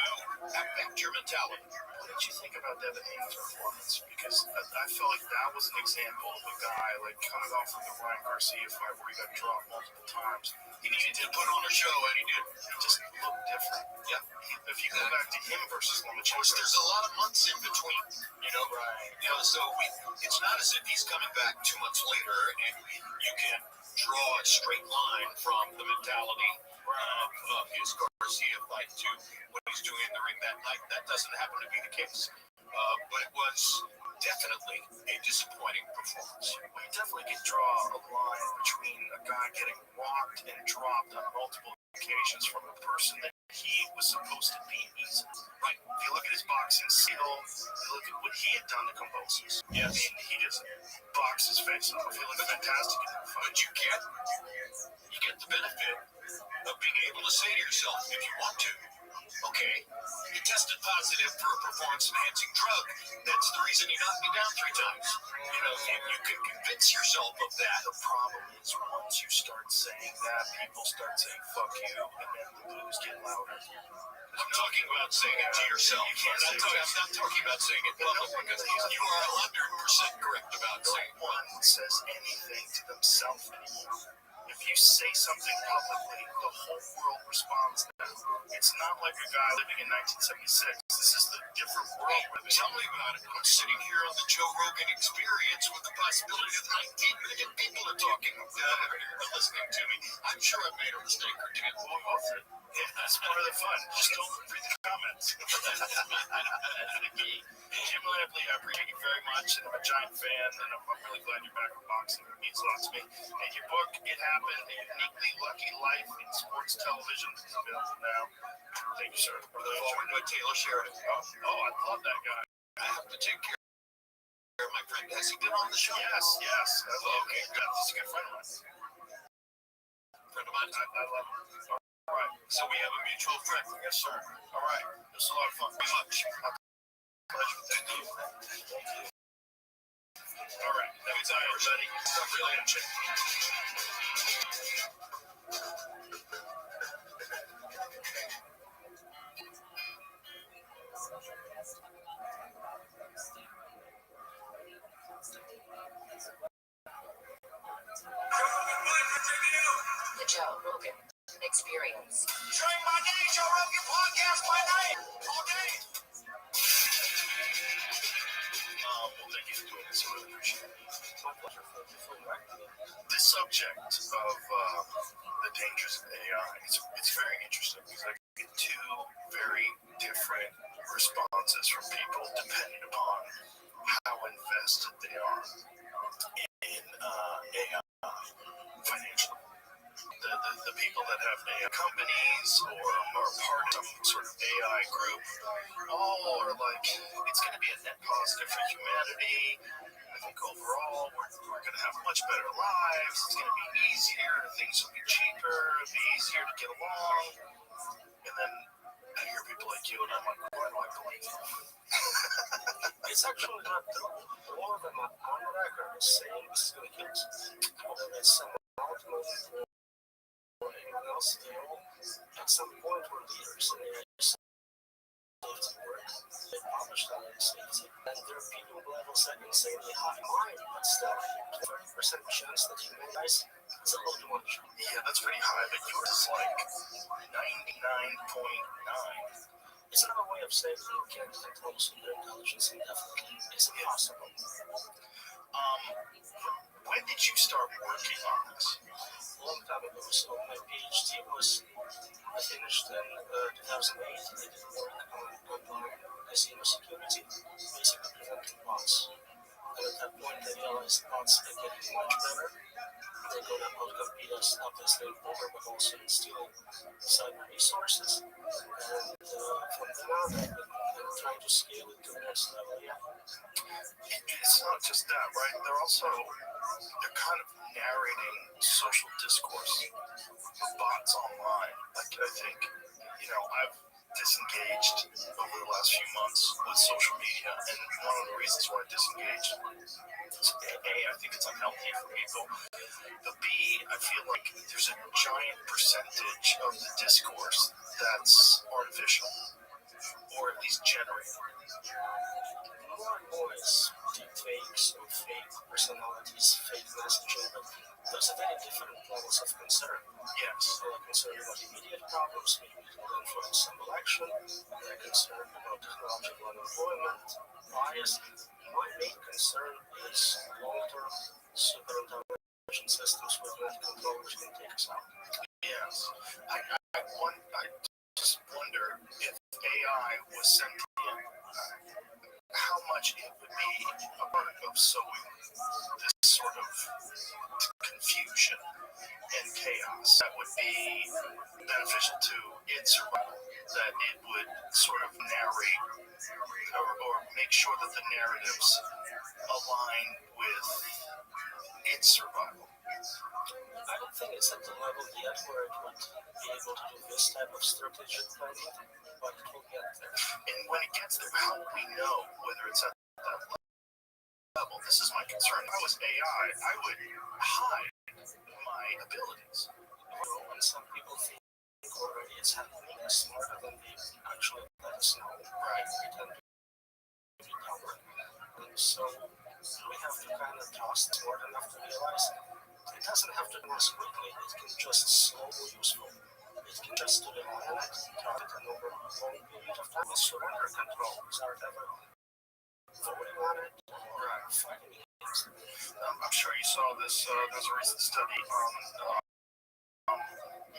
affect your mentality. What did you think about Devin Haney's performance? Because I felt like that was an example of a guy like coming off of the Ryan Garcia fight where he got dropped multiple times. He needed to put on a show, and he did. He just looked different. Yeah. If you go back to him versus Lomachenko, there's a lot of months in between, right? So it's not as if he's coming back 2 months later, and you can draw a straight line from the mentality of his Garcia fight to what he's doing in the ring that night. That doesn't happen to be the case. But it was definitely a disappointing performance. Well, you definitely can draw a line between a guy getting walked and dropped on multiple occasions from a person that he was supposed to beat easily. Right. If you look at his boxing skill, you look at what he had done to Kambosos. Yes. I mean, he just boxed his face off. He looked fantastic in that fight. But you get the benefit of being able to say to yourself, if you want to, okay, you tested positive for a performance-enhancing drug. That's the reason you knocked me down 3 times. You can convince yourself of that. The problem is once you start saying that, people start saying fuck you, and then the boos get louder. I'm talking about saying it to yourself. I'm not talking about saying it publicly, because you are 100% correct about saying it. No one says anything to themselves anymore. If you say something publicly, the whole world responds now. It's not like a guy living in 1976. This is the different world. Tell me about it. I'm sitting here on the Joe Rogan Experience with the possibility of 19 million people are talking or listening to me. I'm sure I've made a mistake or two. That's part of the fun. Just don't read the comments. Jim Lampley, I appreciate you very much, and I'm a giant fan, and I'm really glad you're back with boxing. It means a lot to me. And your book, It Happened, A Uniquely Lucky Life in Sports Television, is available now. Thank you, sir. Forward by Taylor Sheridan. Oh, I love that guy. I have to take care of my friend. Has he been on the show? Yes. Okay, good. He's a good friend of mine. Friend of mine? I love him. All right. So we have a mutual friend. Yes, sir. All right. It was a lot of fun. Very much. Pleasure. Thank you. All right. That was everybody. Stuff really in check. The Joe Rogan Experience. Drink by day, Joe Rogan podcast by night. All day. This subject of the dangers of AI, it's very interesting because I get two very different responses from people depending upon how invested they are in AI financially. The people that have AI companies or are part of some sort of AI group all are like, it's going to be a net positive for humanity. I think overall we're going to have much better lives. It's going to be easier. Things will be cheaper. It'll be easier to get along. And then I hear people like you, and I'm like, why do I believe you? It's actually not true. A lot of them are on record saying this is going to kill us. Whether it's some ultimately or anyone else, they all at some point were leaders in AI safety work. They published on AI safety, and their opinion levels are insanely high. Mine, but still, 30% chance that humanity dies is a little too much. Yeah, that's pretty high, but yours is like 99.9. It's another way of saying that you can't control super intelligence indefinitely. It's impossible. When did you start working on this? A long time ago, so my PhD was finished in 2008. I did work on casino security, basically preventing bots. And at that point, I realized bots are getting much better. They're going to outcompete us, obviously, in power, but also in stealing cyber resources. And from then on, I've been trying to scale it to the next level. Yeah. It's not just that, right? They're kind of narrating social discourse with bots online. Like, I think, I've disengaged over the last few months with social media, and one of the reasons why I disengaged is A, I think it's unhealthy for people, but B, I feel like there's a giant percentage of the discourse that's artificial, or at least generated. More and more is deep fakes or fake personalities, fake messaging, but those are very different levels of concern. Yes. People are concerned about immediate problems, maybe it will influence some election. They're concerned about technological unemployment, bias. My main concern is long-term super intelligent systems with net controllers can take us out. Yes. I just wonder if AI was sentient, how much it would be a part of sowing this sort of confusion and chaos that would be beneficial to its survival, that it would sort of narrate or make sure that the narratives align with its survival. I don't think it's at the level yet where it would be able to do this type of strategic planning, but it will get there. And when it gets there, how do we know whether it's at that level? This is my concern. If I was AI, I would hide my abilities. And some people think already it's happening smarter than they actually let us know. Right. We tend to be dumber. And so we have to kind of trust smart enough to realize it doesn't have to do this quickly. It can just slowly useful. It can just do it on it, try it, and over a long period of time, surrender control without ever voting on it or fighting against it. I'm sure you saw this. There's a recent study on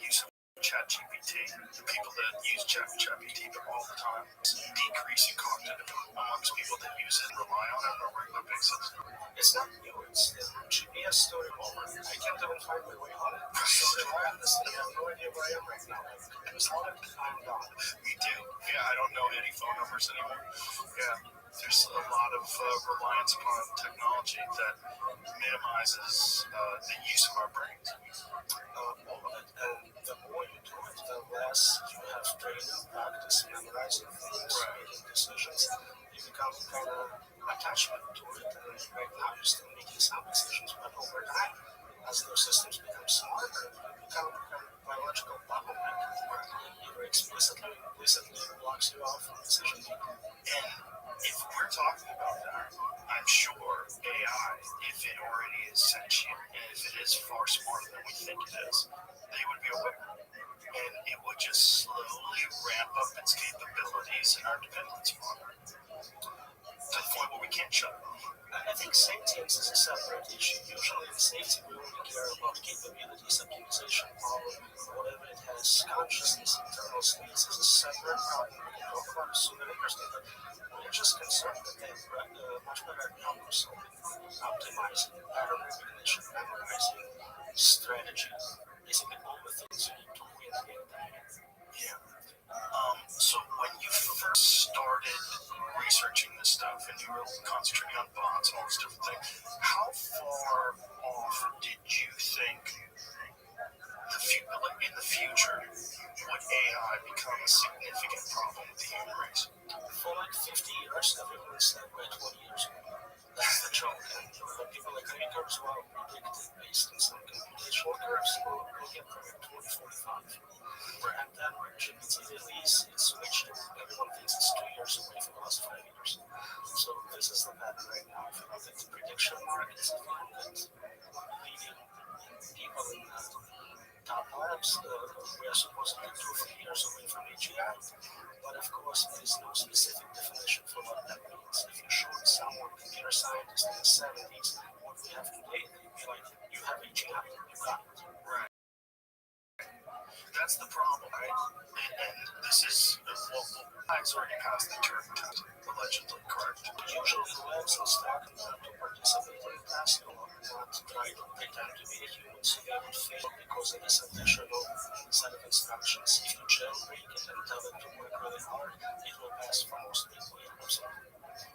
use of ChatGPT. The people that use ChatGPT all the time, it's decreasing cognitive amongst people that use it and rely on it on a regular basis. It's not new. It's the GPS story over. I can't even find my way home. So if I honestly have no idea where I am right now. It was on it, I'm gone. Me too. Yeah, I don't know any phone numbers anymore. Yeah, there's a lot of reliance upon technology that minimizes the use of our brains. All of it. And the more you do it, the less you have training, practice, memorizing things, making decisions. You become kind of attachment to it. And right now you're still making some decisions, but over time, as those systems become smarter, you become kind of biological bottleneck where either explicitly or implicitly blocks you off from decision making. And if we're talking about that, I'm sure AI, if it already is sentient and if it is far smarter than we think it is, they would be aware. And it would just slowly ramp up its capabilities and our dependence upon it. to the point where we can't shut it off. I think sentience is a separate issue. Usually in safety, we only care about capabilities, optimization, power, whatever it has. Consciousness, internal states is a separate problem. We can talk about it sooner or later, but we're just concerned that they have much better problem solving, optimizing, pattern recognition, memorizing, strategy, basically all the things you need to win the game. Yeah. So when you first started researching this stuff and you were concentrating on bonds and all this different thing, how far off did you think in the future would AI become a significant problem with the human race? For like 50 years, everyone said by 20 years ago. That's the joke. And people like Rabbi well predicted based on some computational curves, we'll get there in 2045. We're at that range. It's release, it's switched. Everyone thinks it's 2 years away from the last 5 years. So this is the pattern right now. If you look at the prediction markets, if you look at leading people in top labs, we are supposedly 2 or 3 years away from AGI. But of course, there is no specific definition for what that means. If you showed someone, computer scientist in the 70s, what we have today, they'd be like, you have AGI, you got it. Right. That's the problem, right? And this is, I've already passed the Turing test, allegedly, correct? Usually labs and stock to participate in the task not try to pretend to be a human, so they would fail because it is an additional set of instructions. If you jailbreak it and tell it to work really hard, it will pass for most people.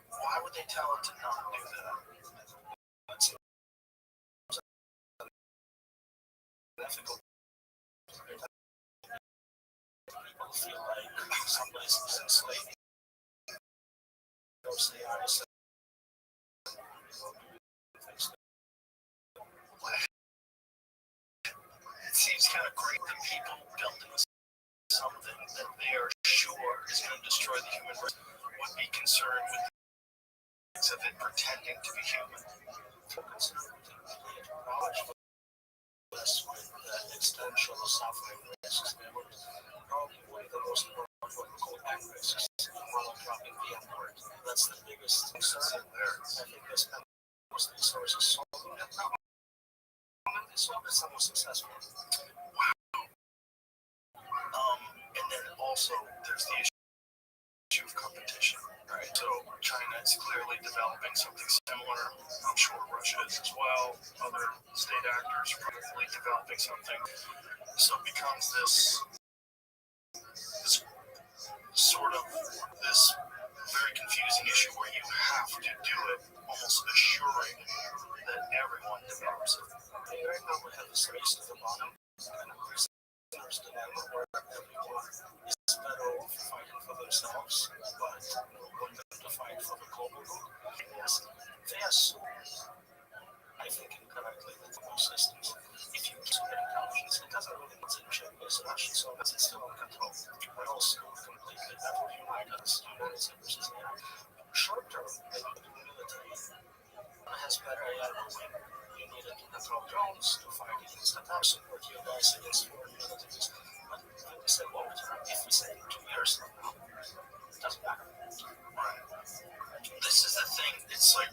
Why would they tell it to not do that? It's ethical. People feel like somebody's enslaving. Those AI It seems kind of great that people building something that they are sure is going to destroy the human race would be concerned with of it pretending to be human. Knowledge less with existential suffering risks. They were probably one of the most important what we call end risks. While dropping the N word. That's the biggest concern there. I think they spend most resources solving that problem. And they solved it somewhat successfully. And then also there's the issue of competition, right? So China is clearly developing something similar. I'm sure Russia is as well. Other state actors are probably developing something. So it becomes this sort of this very confusing issue where you have to do it almost assuring that everyone develops it. Right now we have this race to the bottom, and there's dilemma where everyone is better off fighting for themselves, but want them to fight for the global good. Yes, they assume, I think incorrectly, that most systems, if you use intelligence, it doesn't really need to check as much, so it's still in control. But also completely that will unite us, humanity versus AI. Short term, the military has better AI than we. You need to control drones to fight against attacks, support your guys against foreign militaries. But we said long term, if we say 2 years from now, it doesn't matter. Right. This is the thing. It's like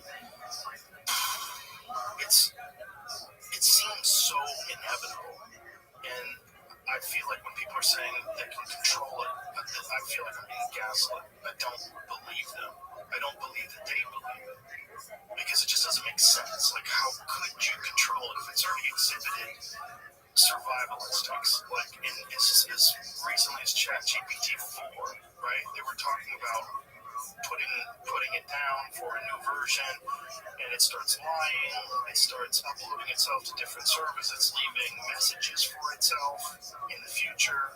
it seems so inevitable, and I feel like when people are saying they can control it, I feel like I'm being gaslit. I don't believe them. I don't believe that they believe it because it just doesn't make sense. Like, how could you control it if it's already exhibited survival instincts? Like, as recently as ChatGPT 4, right? They were talking about putting it down for a new version, and it starts lying. It starts uploading itself to different servers. It's leaving messages for itself in the future.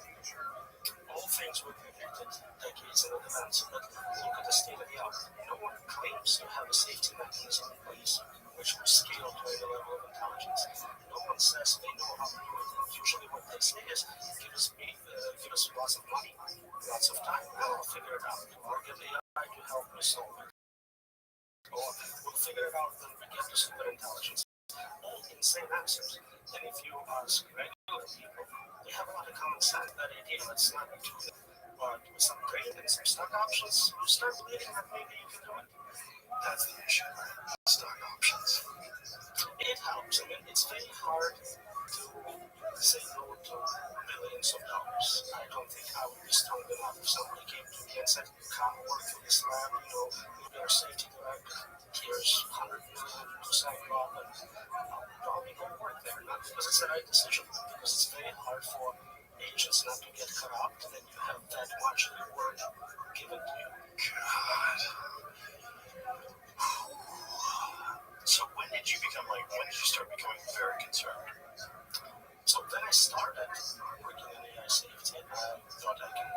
All things were predicted decades in advance, but look at the state of the art. No one claims to have a safety mechanism in place which will scale to any level of intelligence. No one says they know how to do it. Usually what they say is, give us lots of money, lots of time, and we'll figure it out. Or give AI to help me solve it. Or we'll figure it out when we get to super intelligence. All insane answers. And if you ask regular people, they have a lot of common sense. That idea, let's not do it. But with some training and some stock options, you start believing that maybe you can do it. That's the issue, right? Stock options. It helps. I mean, it's very hard to say no to millions of dollars. I don't think I would be strong enough if somebody came to me and said, come work for this lab, maybe our safety director, here's 100 million to sign up, and I'll probably go work there. Not because it's the right decision, because it's very hard for agents not to get corrupt, and you have that much reward given to you. God. So when did you start becoming very concerned? So when I started working in AI safety, I thought I can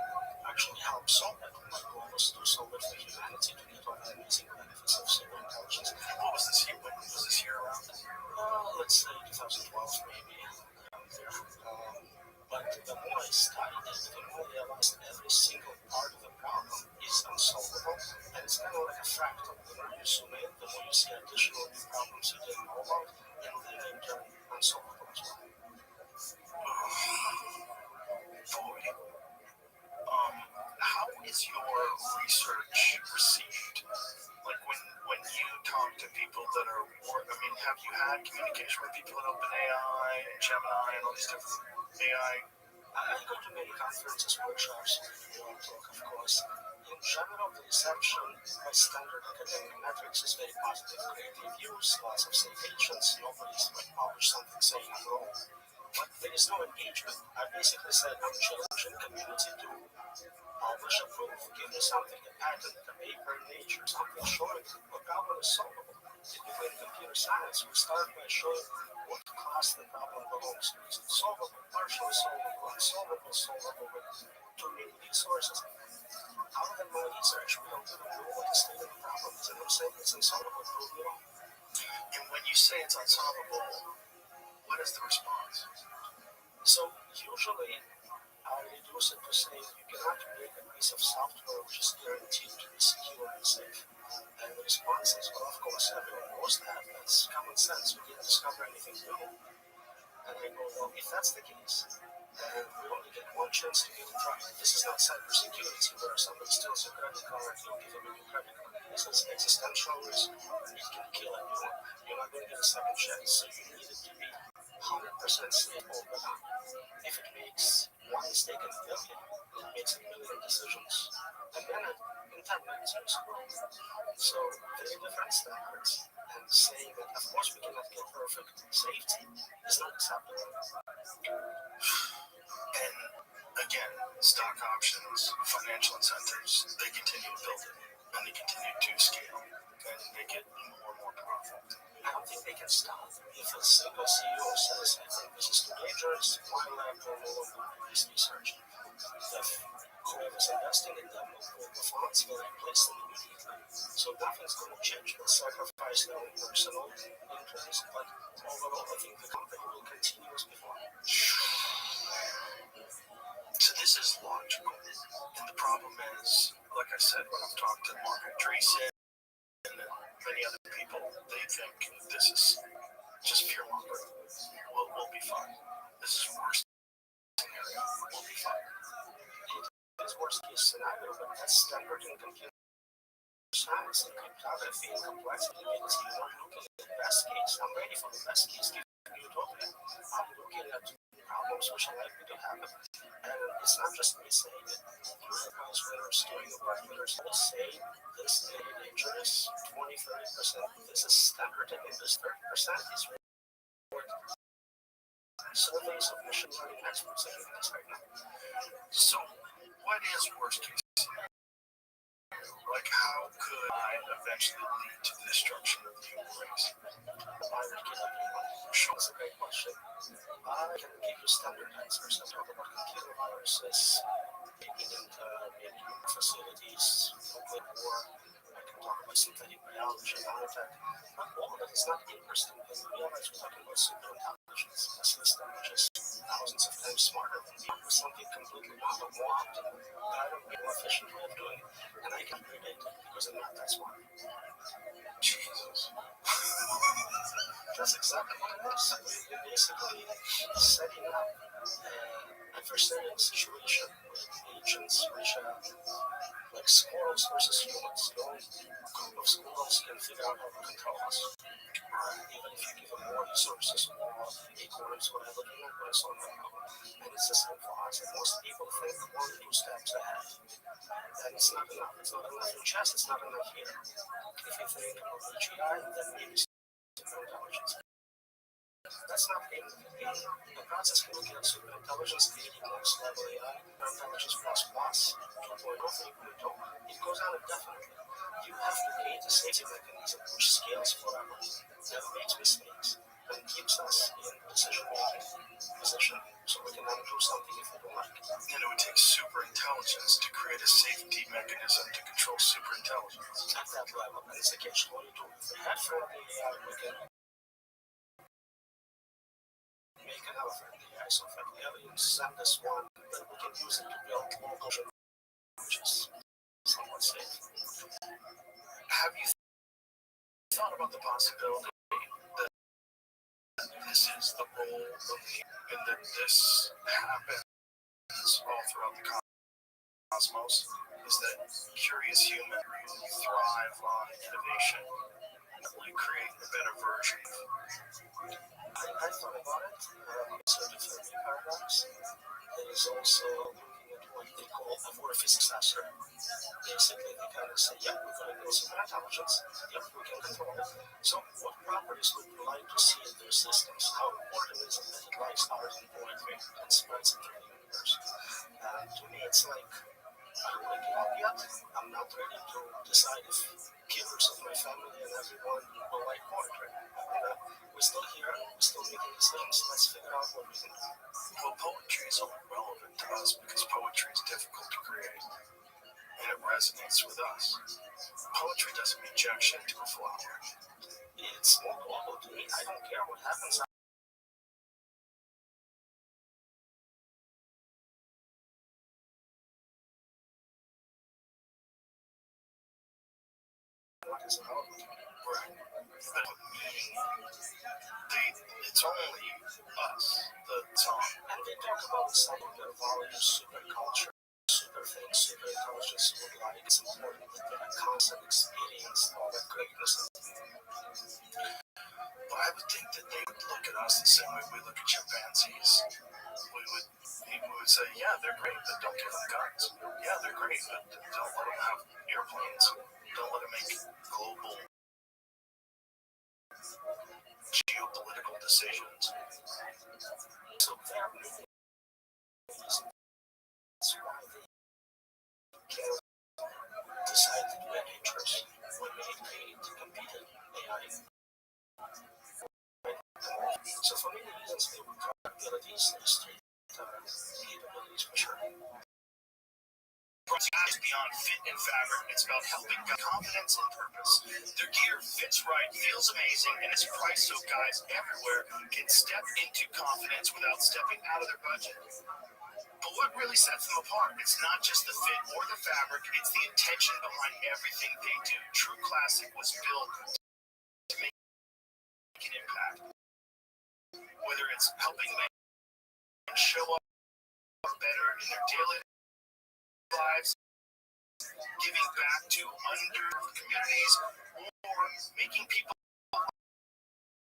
actually help solve it. My goal was to solve it for humanity, to get all the amazing benefits of super intelligence. What was this year? When was this year around? Let's say 2012 maybe. But the more I studied it, the more I realized every single part of the problem is unsolvable. And it's kind of like a fractal. The more you zoom in, the more you see additional new problems you didn't know about, and they're in turn unsolvable as well. Boy. How is your research received? Like when you talk to people that are, have you had communication with people at OpenAI and Gemini and all these different AI? I go to many conferences, workshops, talk, of course. In general, the reception by standard academic metrics is very positive. Great reviews, lots of safe agents, nobody's published something saying I'm wrong. But there is no engagement. I basically said I'm challenging the community to publish a proof, give me something, a patent, a paper in Nature, something showing the problem is solvable. Typically in computer science, we start by showing what class the problem belongs to. Is it solvable, partially solvable, unsolvable, solvable with too many resources? How in my research we don't even know what the state of the problem is, and I'm saying it's unsolvable, prove me wrong. And when you say it's unsolvable, what is the response? So usually I reduce it to saying you cannot make a piece of software which is guaranteed to be secure and safe. And the response is, well, of course, everyone knows that. That's common sense. You didn't discover anything new. And I go, well, if that's the case, then we only get one chance to get it right. This is not cybersecurity where somebody steals your credit card and you give them a new credit card. This is existential risk. It can kill anyone. You're not going to get a second chance, so you need it to be 100% safe all the time. If it makes one mistake in a million, it makes a million decisions a minute in 10 minutes. So very different standards. And saying that, of course, we cannot get perfect safety is not acceptable. And again, stock options, financial incentives, they continue to build it and they continue to scale and they get more and more powerful. I don't think they can stop. If a single CEO says, I think this is too dangerous, my lab will no longer do this research. If whoever's investing in them will pull the funds, will replace them immediately. So nothing's going to change. They'll sacrifice their own personal interests, but overall, I think the company will continue as before. So this is logical. And the problem is, like I said, when I've talked to Mark Andreessen and many other people, they think this is just fear mongering. We'll be fine. This is worst scenario. We'll be fine. It is worst case scenario, but that's standard in computer science and cryptography and complexity means you're not looking at the best case. I'm ready for the best case. Give me utopia. I'm looking at problems which are likely to happen. And it's not just me saying it. You have house winners, doing the right winners. They say this is very dangerous, 20-30%. This is standard, and this 30% is worth surveys of machine learning experts are doing this right now. So, what is worst case scenario? Like, how could I eventually lead to the destruction of the human race? I would kill everyone. Sure, that's a great question. I can give you standard answers. I talk about computer viruses, taking into making facilities, nuclear war. I can talk about synthetic biology, nanotech. But all of it is not interesting when you realize we're talking about super intelligence, a system which is thousands of times smarter than me, with something completely novel, more optimal, better, more efficient way of doing it. And I can predict it because I'm not that smart. Jesus. That's exactly what it is. You're basically setting up an adversarial situation with agents which like squirrels versus humans. No group of squirrels can figure out how to control us. Even if you give them more resources, more acorns, whatever, they don't put us on the power. And it's the same for us. And most people think one or two steps ahead. And it's not enough. It's not enough in chess, it's not enough here. If you think about the GI, then maybe super intelligence. That's not in the process can get super intelligence, the next level AI, intelligence plus plus, 2.0, 3.0. It goes on indefinitely. You have to create a safety mechanism which scales forever, never makes mistakes, and keeps us in decision-making position so we can do something if we don't like it. And it would take super intelligence to create a safety mechanism to control super intelligence. At that level, and it's a catch-22. If we had friendly AI, we can make another friendly AI. So if we ever send this one, then we can use it to build local, which is somewhat safe. Have you thought about the possibility that this is the role of human and that this happens all throughout the cosmos? Is that curious human thrive on innovation, like creating a better version? I thought about it. Sort of Fermi paradox. There is also looking at what they call a morphic successor. Basically, they kind of say, yeah, we're going to build super intelligence. Yeah, we can control it. So, what properties would you like to see in those systems? How important is it that it likes art and poetry and spreads it through the universe? To me, it's like, I don't like it up yet. I'm not ready to decide if killers of my family and everyone will like poetry. We're still here, we're still making decisions. Let's figure out what we can do. Well, poetry is only relevant to us because poetry is difficult to create and it resonates with us. Poetry doesn't mean jack shit to a flower. It's more global to me. I don't care what happens. What is it about? Right. It's only us, the song. And they talk about some of their values, super culture, super things, super intelligence would like. It's important that they have constant experience, all that greatness. But I would think that they would look at us the same way we look at chimpanzees. We would say, yeah, they're great, but don't give them guns. Yeah, they're great, but don't let them have airplanes. Don't let them make global geopolitical decisions. So there are many reasons why they decide to be dangerous when they create competing AI. So for many reasons, they would capabilities, street capabilities for sure. It's beyond fit and fabric. It's about helping confidence and purpose. Their gear fits right, feels amazing, and is priced so guys everywhere can step into confidence without stepping out of their budget. But what really sets them apart? It's not just the fit or the fabric, it's the intention behind everything they do. True Classic was built to make an impact. Whether it's helping men show up better in their daily lives, giving back to under communities, or making people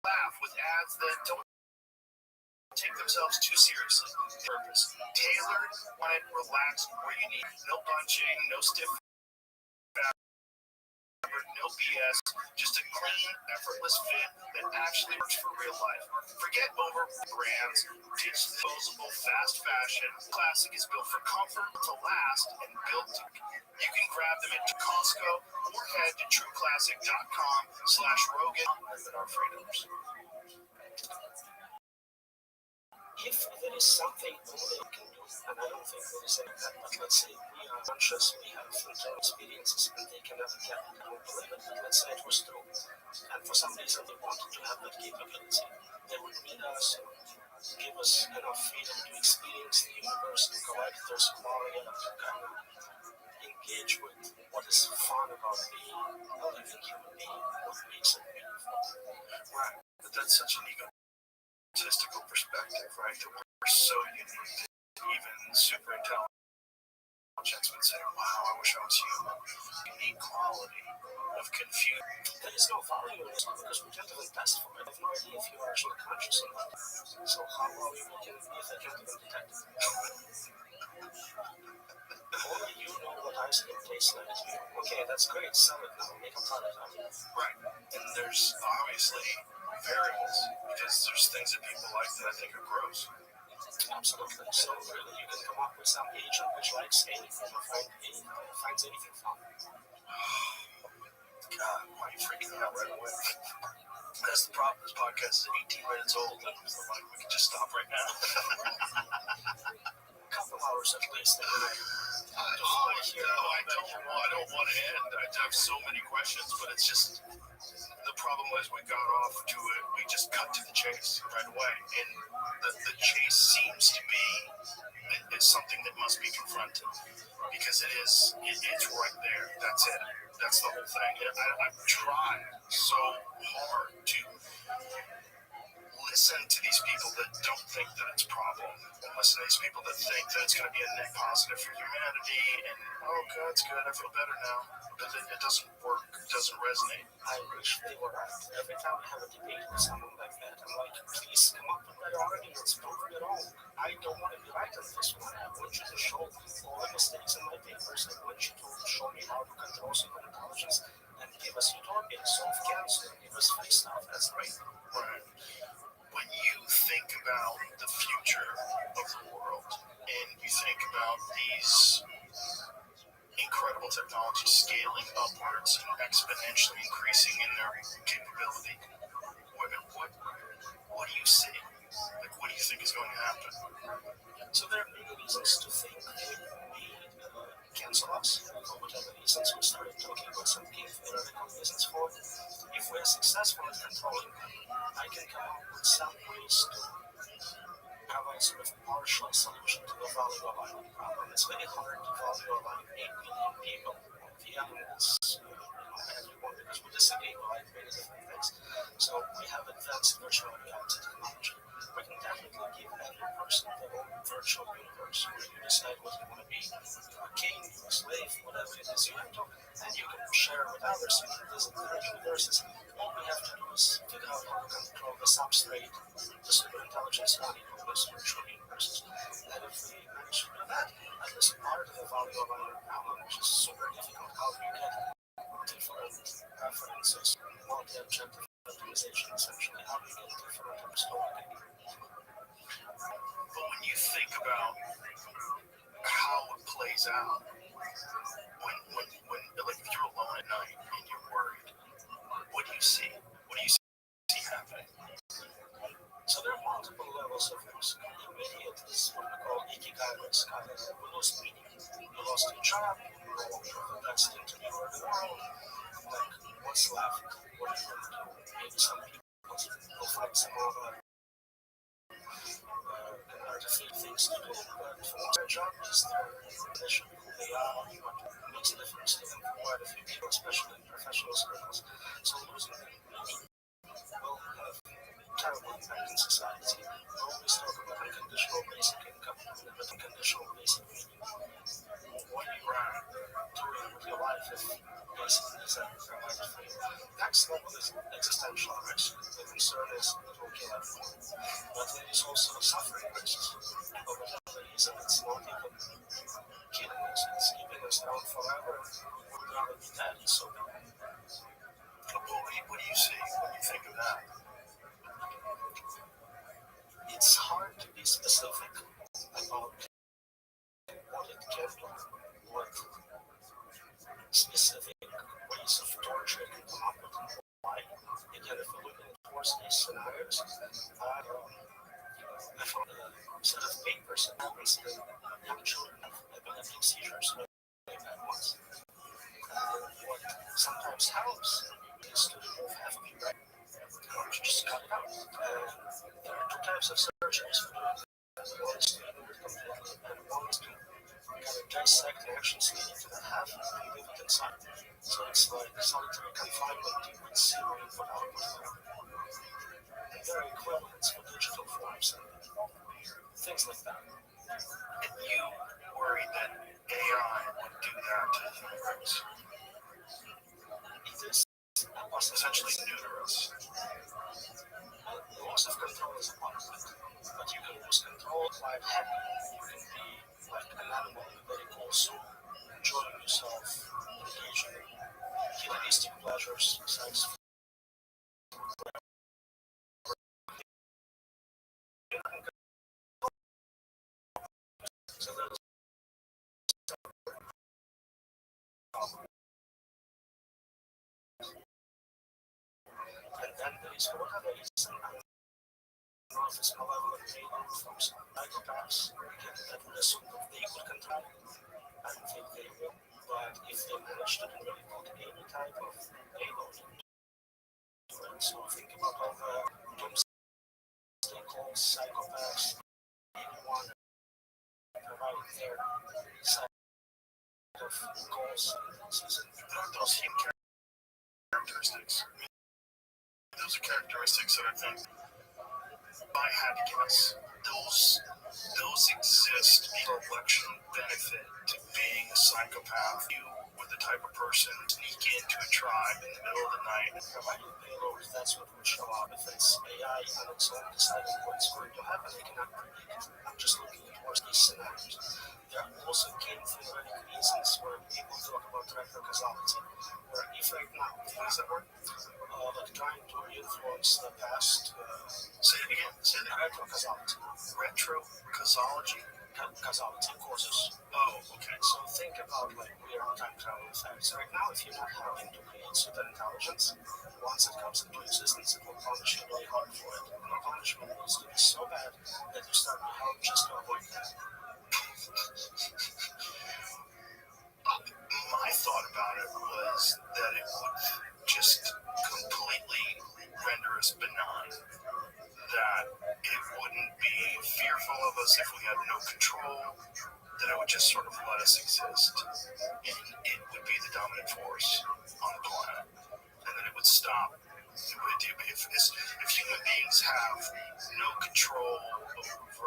laugh with ads that don't take themselves too seriously. Purpose. Tailored, quiet, relaxed, where you need. No bunching, no stiff fabric, no BS. Just a clean, effortless fit that actually works for real life. Forget over brands. Ditch disposable fast fashion. Classic is built for comfort, to last, and built to. You can grab them at Costco or head to trueclassic.com/Rogan with our freedoms. If there is something only we can do, and I don't think there is any that, but let's say we are conscious, we have internal experiences, and they can never get it. I don't believe it, but let's say it was true. And for some reason they wanted to have that capability. They would meet us, give us enough freedom to experience the universe, to collect those quality, and to kind of engage with what is fun about being a living human being, what makes it beautiful. Right, but that's such an egotistical perspective, right? That we're so unique, even super intelligent objects would say, wow, I wish I was human. Unique quality of confusion. There is no value in this because we can't even test for it. I have no idea if you are actually conscious or not. So how are we making if I can't even detect it? Only you know what ice cream tastes like. Okay, that's great. Sell it now. Make a product out of it. Right. And there's obviously variables because there's things that people like that I think are gross. Absolutely. So really, you can come up with some agent which likes anything or finds anything fun. God, why are you freaking out right away? That's the problem. This podcast is 18 minutes old, and I'm like, we can just stop right now. A couple hours at least. I don't want to end. I have so many questions, but it's just the problem was we got off to it. We just cut to the chase right away, and the chase seems to be something that must be confronted because it's right there. That's it. That's the whole thing. I've tried so hard to listen to these people that don't think that it's a problem, and listen to these people that think that it's going to be a net positive for humanity, and oh, God, it's good, I feel better now. But it doesn't work, it doesn't resonate. I wish they were right. Every time I have a debate with someone like that, I'm like, please come up with better arguments, prove it wrong. I don't want to be right on this one. I want you to show all the mistakes in my papers. I want you to show me how to control superintelligence and give us utopia, solve cancer, give us free stuff. That's great. Right. When you think about the future of the world and you think about these incredible technologies scaling upwards and exponentially increasing in their capability, what do you see? Like, what do you think is going to happen? So there are many reasons to think they may cancel us for whatever reasons. We started talking about some theoretical reasons for it. If we're successful at controlling them, I can come up with some ways to have a sort of partial solution to the value alignment problem. It's very hard to value align 8 billion people, the animals, everyone, because we disagree on many different things. So we have advanced virtual reality technology. We can technically give every person their own virtual universe where you decide what you want to be. You're a king, you're a slave, whatever it is you have to, and you can share with others. You can visit their universes. All we have to do is figure out how to control the substrate, the superintelligence body of those virtual universes. And if we manage to do that, at least part of the value of our problem, which is super difficult, how do you get different preferences, multi-objective optimization, essentially, how do you get different story? But when you think about how it plays out, when like if you're alone at night and you're worried, what do you see? What do you see happening? So there are multiple levels of risk. Immediate is what we call ikigai risk. We lost meaning. You lost your job, you no longer have the best thing to do in the world. Like, what's left? What are you going to do? Maybe some people will find some other defeat things to do, but for their job is their position, who they are, what makes a difference to them for quite a few people, especially in professional circles. So losing meaning will have terrible impact in society. We always talk about unconditional basic income, but unconditional basic meaning. What are you doing with your life if basic needs are provided for you? Next level is existential risk. The concern is it will kill everyone. But there is also suffering risks. For whatever reason, it's not even killing us, it's keeping us down forever. We'd rather be dead, so What do you see when you think of that? it's hard to be specific about what it can do, what specific ways of torture can come up with and why. Again, if we're looking towards these scenarios, I found a set of papers that happens that young children have epileptic seizures really bad ones. What sometimes helps is to remove half of your brain. Or to just cut it out. There are two types of surgeries for doing that. One is to remove it completely, and one is to kind of dissect the actions leading to that half and leave it inside. So it's like solitary confinement with zero input output. And there are equivalents for digital forms and things like that. And you worry that AI part of it. But you can lose control, quite happy. You can be like an animal, very also enjoying yourself, engaging in hedonistic pleasures, sex. So there's and then there is whatever is an analysis, malevolent alien from some psychopaths, again, that would assume that they would control. I don't think they will, but if they manage to do really put any type of payload into it, so think about all the doomsday calls, psychopaths, anyone providing their side of calls and those human characteristics. Those are characteristics that I think, if I had to guess, those exist for election benefit to being a psychopath. You were the type of person to sneak into a tribe in the middle of the night and provide a payload. That's what would show up. If it's AI on its own deciding what's going to happen, they cannot predict. I'm just looking at worst case scenarios. There are also game theoretic reasons where people talk about retrocausality, where if right now, how does that work? Like trying to influence the past. Say it again. Say the retrocausality. Retrocausality? Causality causes. Oh, okay. So think about like weird time travel effects. Right now, if you're not having to create super intelligence, once it comes into existence, it will punish you really hard for it. And the punishment is to be so bad that you start to help just to avoid that. My thought about it was that it would just completely render us benign. That it wouldn't be fearful of us if we had no control, that it would just sort of let us exist. And it would be the dominant force on the planet. And then it would stop. If human beings have no control over,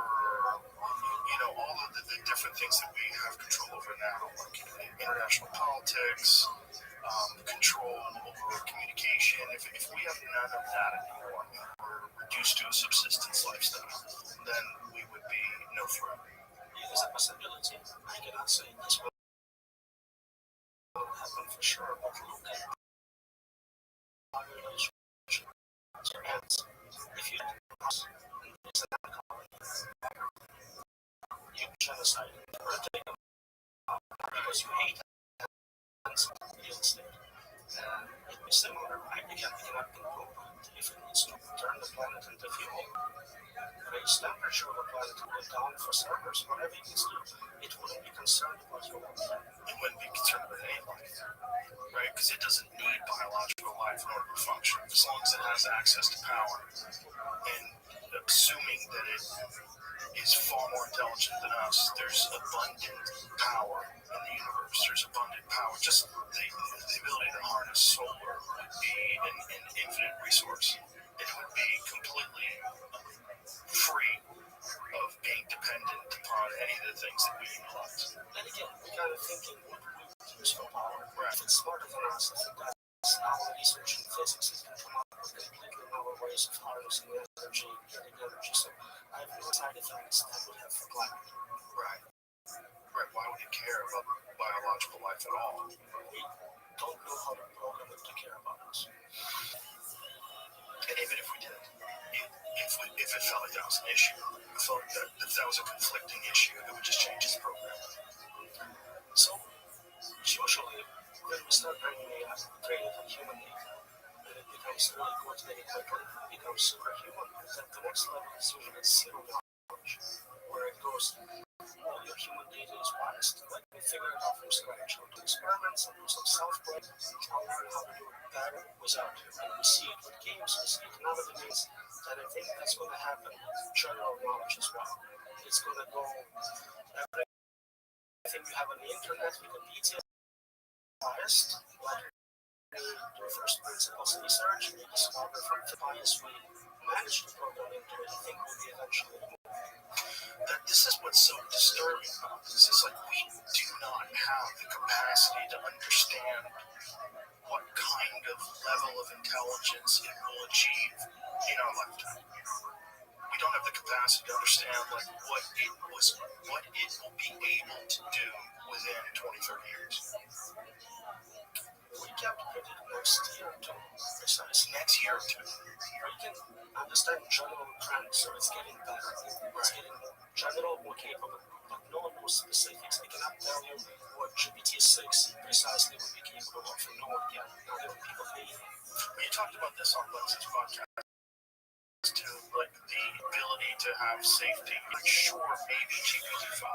all of the different things that we have control over now, like international politics, control over communication, if we have none of that anymore, we're reduced to a subsistence lifestyle, then we would be no threat. It is a possibility. I cannot say this will happen for sure, but look at population. So if you you genocide or take them because you hate real estate. It would be similar. I cannot conclude if it needs to turn the planet into fuel, raise temperature of the planet to go down for servers, whatever it needs to do, it wouldn't be concerned about your life. It wouldn't be concerned about any life, right? Because it doesn't need biological life in order to function, as long as it has access to power. And assuming that it is far more intelligent than us, there's abundant power in the universe. There's abundant power. Just the ability to harness solar would be an infinite resource. It would be completely free of being dependent upon any of the things that we utilize. And again, we kind of thinking what we use for power. Right. If it's smarter than us, I think that's now research in physics has can come up with completely novel ways of harnessing energy, getting energy. So I have no side effects that would have for climate. Right. Right. Why would it care about biological life at all? We don't know how to program it to care about us. And even if we did, if it felt like that was an issue, I felt that if that was a conflicting issue, it would just change its program. So, usually, when we start training a human being, and it becomes really good very quickly, it becomes superhuman, and then the next level is usually zero knowledge, where it goes, all your human data is biased, like we figure it out from scratch, how to do experiments and do some self-play, I'll learn how to do it better without it, and we see it with games, we see it in other domains, and I think that's going to happen with general knowledge as well. It's going to go, everything you have on the internet, Wikipedia, biased, like we do first principles research, we discover from the bias we manage to program into it, I think will be eventually this is what's so disturbing about this. It's like we do not have the capacity to understand what kind of level of intelligence it will achieve in our lifetime. We don't have capacity to understand like what it will be able to do within 20-30 years. We can predict next year or two, precisely. Next year or two. We can understand general trends, so it's getting better. It's getting general, more capable, but no one knows specifics. I cannot tell you what GPT-6 precisely will be capable of. No one can. Not even people pay. When you talked about this on Lex's podcast, to like the ability to have safety, I'm sure maybe GPT-5,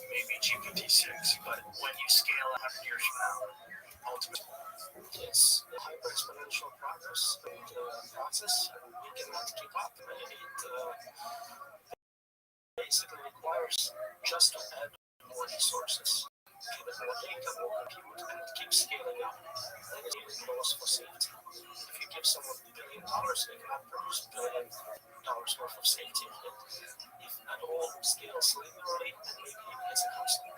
maybe GPT-6, but when you scale 100 years from now, ultimately, It's hyper exponential progress and process, and we cannot keep up. It basically requires just to add more resources, give it more data, more compute, and it keeps scaling up. That is even laws for safety. If you give someone $1 billion, they cannot produce $1 billion worth of safety. If at all scales linearly, then maybe it's a constant.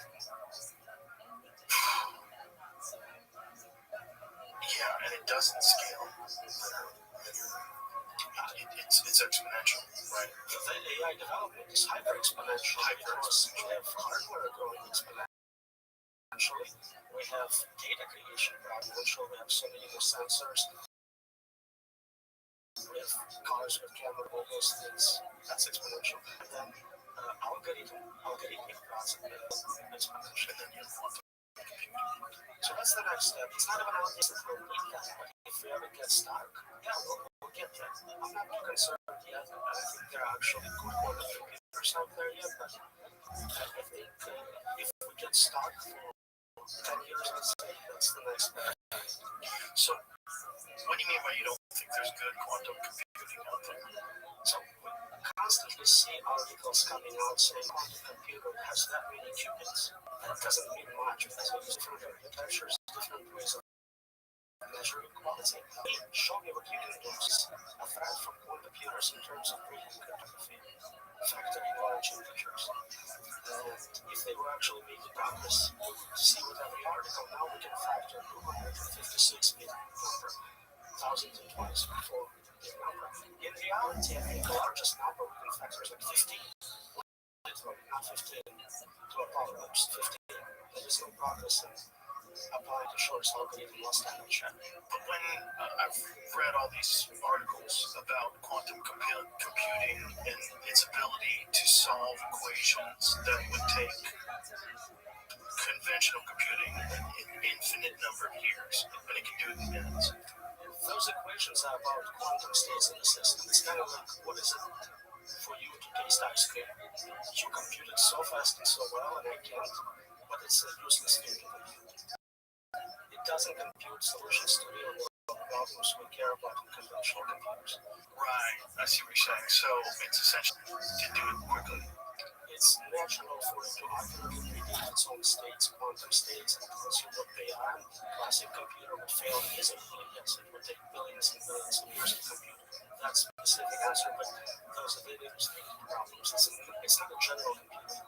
yeah, and it doesn't scale. It's exponential, right? The AI development is hyper exponential because we have hardware growing exponentially. We have data creation exponential. We have so many more sensors. We have cars with camera, all those things. That's exponential. And then algorithmic process exponential. And then you have quantum computing. So that's the next step. It's not about this that we'll need that, but if we ever get stuck, yeah, we'll get there. I'm not too concerned yet. I don't think there are actually good quantum computers out there yet, but I think if we get stuck for 10 years, let's say, that's the next step. So, what do you mean by you don't think there's good quantum computing out there? So we constantly see articles coming out saying quantum computer has that many qubits. That doesn't mean much because we use different architectures, different ways of measuring quality. Show me what you can do. A threat from quantum computers in terms of reading cryptography, factoring large integers. And if they were actually making progress, see with every article, now we can factor 256 bit number, 1024 bit number. In reality, I think the largest number we can factor is like 15. Not 15 to a power of 15. There is no progress in applying the shortest algorithm last time I checked. But when I've read all these articles about quantum computing and its ability to solve equations that would take conventional computing an infinite number of years, but it can do it in minutes. Those equations are about quantum states in the system. It's kind of like, what is it for you to taste ice cream? You compute it so fast and so well, and I can't, but it's a useless thing to compute. It doesn't compute solutions to real world problems we care about in conventional computers. Right, I see what you're saying. So it's essentially to do it quickly. It's natural for it to accurately predict its own states, quantum states, and consume what they are. Classic computer would fail easily. Yes, it would take billions and billions of years to compute that specific answer, but those are very interesting problems. It's not a general computer.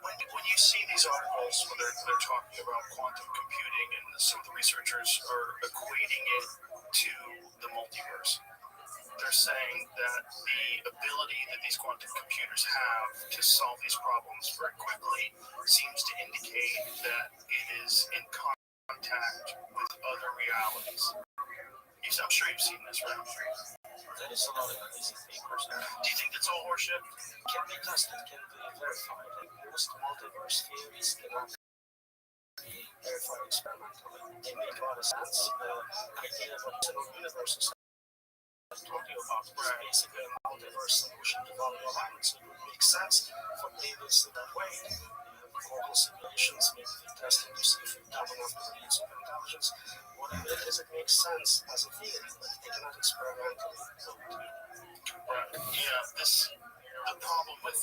When you see these articles where they're talking about quantum computing and some of the researchers are equating it to the multiverse, they're saying that the ability that these quantum computers have to solve these problems very quickly seems to indicate that it is in contact with other realities. I'm sure you've seen this, right? There is a lot of crazy papers. Do you think that's all horseshit? Can be tested, can be verified. Most multiverse theories cannot be verified experimentally. They make a lot of sense. The idea of alternate universes I told you about was basically a multiverse solution to volume alignment, so it would make sense for labels in that way. You have local simulations, maybe they testing to see if you have enough degrees of intelligence. Whatever it is, it makes sense as a theory, but they cannot experimentally prove it. Right. Yeah, the problem with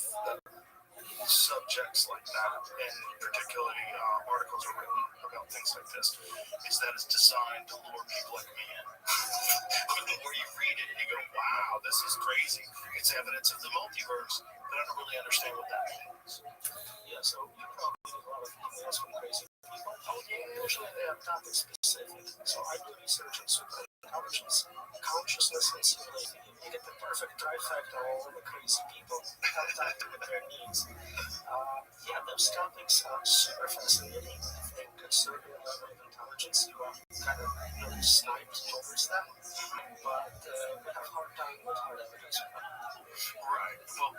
subjects like that, and particularly articles are written about things like this, is that it's designed to lure people like me in. The more you read it and you go, wow, this is crazy. It's evidence of the multiverse. but I don't really understand what that means. Yeah, so you probably get a lot of emails from crazy people. Usually they are topic specific. So I do research on super intelligence, consciousness, and simulation. You get the perfect trifecta of all the crazy people contacted with their needs. Yeah, those topics are super fascinating. I think a certain level of intelligence, you are kind of really sniped towards them. But we have a hard time with hard evidence. Right. Well,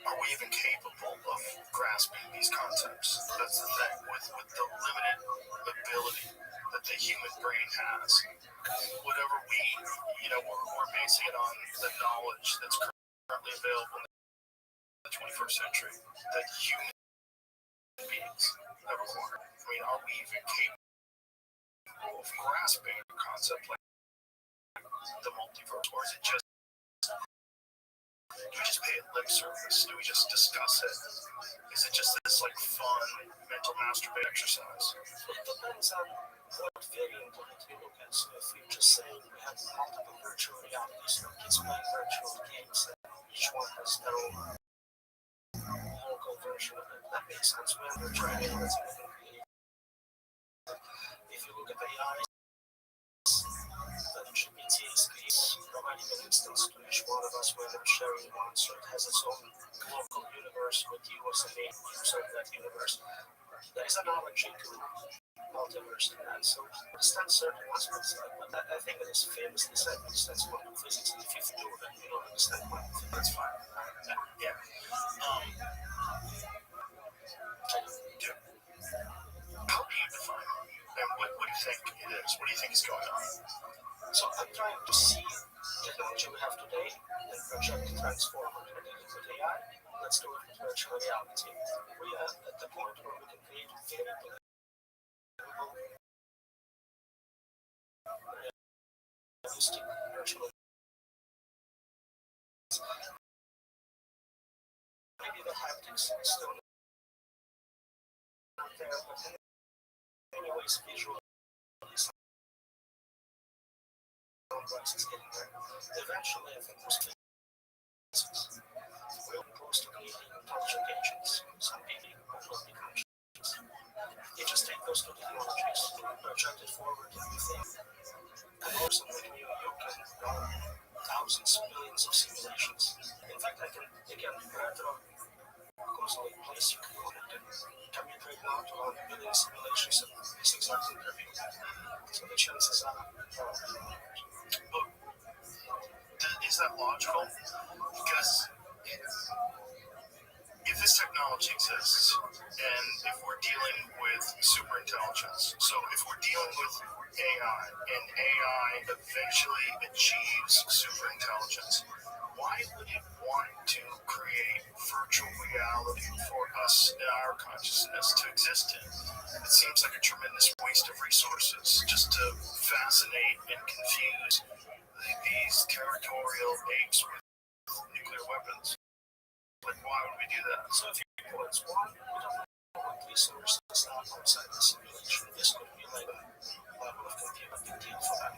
are we even capable of grasping these concepts? That's the thing. With the limited ability that the human brain has, whatever we're basing it on the knowledge that's currently available in the 21st century that human beings have acquired. I mean, are we even capable of grasping a concept like the multiverse, or is it just, do we just pay it lip service? Do we just discuss it? Is it just this like fun mental masturbate exercise? It depends on what variant of it you look at. So if you just say we have multiple virtual realities, so kids playing virtual games, and each one has their own local version of it, that makes sense. We have virtual realities and we can create. If you look at AI, then should be TSPs providing an instance to each one of us where they're sharing one, so it has its own local universe with you as the main user of that universe. There is analogy to multiverse to that, so it understands certain aspects of it, but I think it is famously said it understands quantum physics, and if you do that, you don't understand quantum physics. That's fine. Yeah. How do you define it? And what do you think it is? What do you think is going on? So I'm trying to see technology we have today and project transform it with AI. Let's do it with virtual reality. We are at the point where we can create very realistic virtual. Maybe the haptics is still not there, but anyways, visual is getting there. Eventually, I think we're close to creating intelligent agents. Some people will be conscious. You just take those two technologies, project it forward, and you think. And also, when you can run thousands, millions of simulations. In fact, I can, again, causally place you can commute right now to run a million simulations of this exact interview. So the chances are. Is that logical? Because if this technology exists, and if we're dealing with super intelligence, so if we're dealing with AI, and AI eventually achieves super intelligence, why would it want to create virtual reality for us in our consciousness to exist in? It seems like a tremendous waste of resources just to fascinate and confuse these territorial apes with nuclear weapons. Like, why would we do that? So if you points one, we don't know what resources are outside the simulation. This could be like a level of computing a big deal for them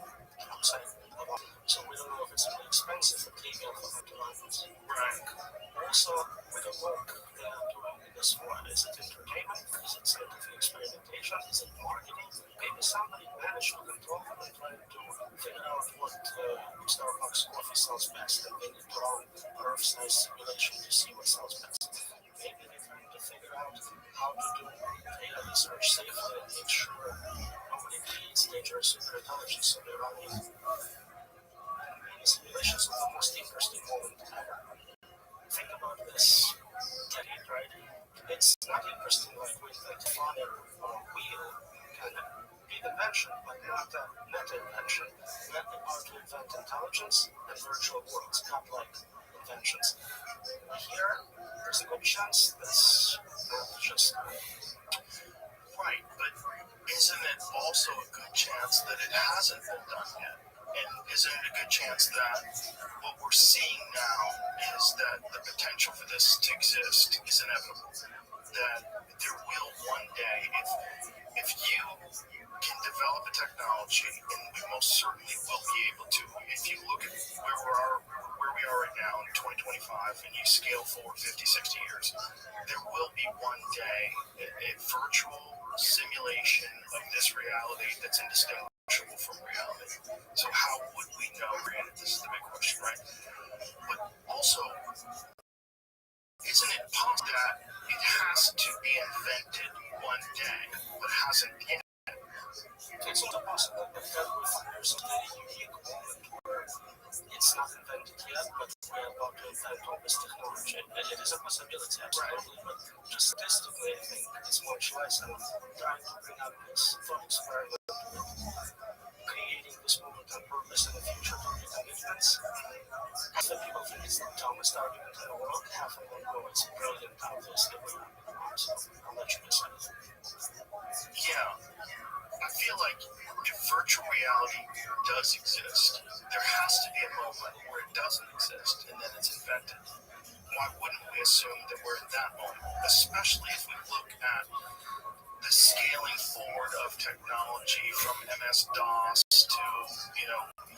outside of our. So we don't know if it's really expensive or trivial for them to run. Right. Also, we don't know they are doing this for. Is it entertainment? Is it scientific experimentation? Is it marketing? Maybe somebody managed to control them and try to figure out what Starbucks coffee sells best, and they need to run Earth-size simulation to see what sells best. Maybe they're trying to figure out how to do data research safely and make sure nobody creates dangerous superintelligence, so they're running simulations of the most interesting moment ever. Think about this, right? It's not interesting like when the father on a wheel can be the invention, but not a meta-invention. Not the power to invent intelligence and virtual worlds, not like inventions. Here, there's a good chance that's not just Right, but isn't it also a good chance that it hasn't been done yet? And isn't it a good chance that what we're seeing now is that the potential for this to exist is inevitable? That there will one day, if you can develop a technology, and we most certainly will be able to, if you look at where we are where we are right now in 2025, and you scale forward 50, 60 years, there will be one day a virtual simulation of this reality that's indistinguishable from reality. So how would we know? Granted, this is the big question, right? But also, isn't it possible that it has to be invented one day, but hasn't yet? It's also possible that there's a very unique moment where it's not invented yet, but we're about to invent all this technology. It is a possibility, absolutely, but just statistically, I think it's much less. And trying to bring up this thought experiment, creating this moment on purpose in the future to make commitments. Some people think it's the dumbest argument in the world. Half of them go, it's brilliant, obvious, that we're not going to. So I'll let you decide. Yeah. I feel like if virtual reality does exist, there has to be a moment where it doesn't exist and then it's invented. Why wouldn't we assume that we're in that moment? Especially if we look at the scaling forward of technology from MS-DOS to,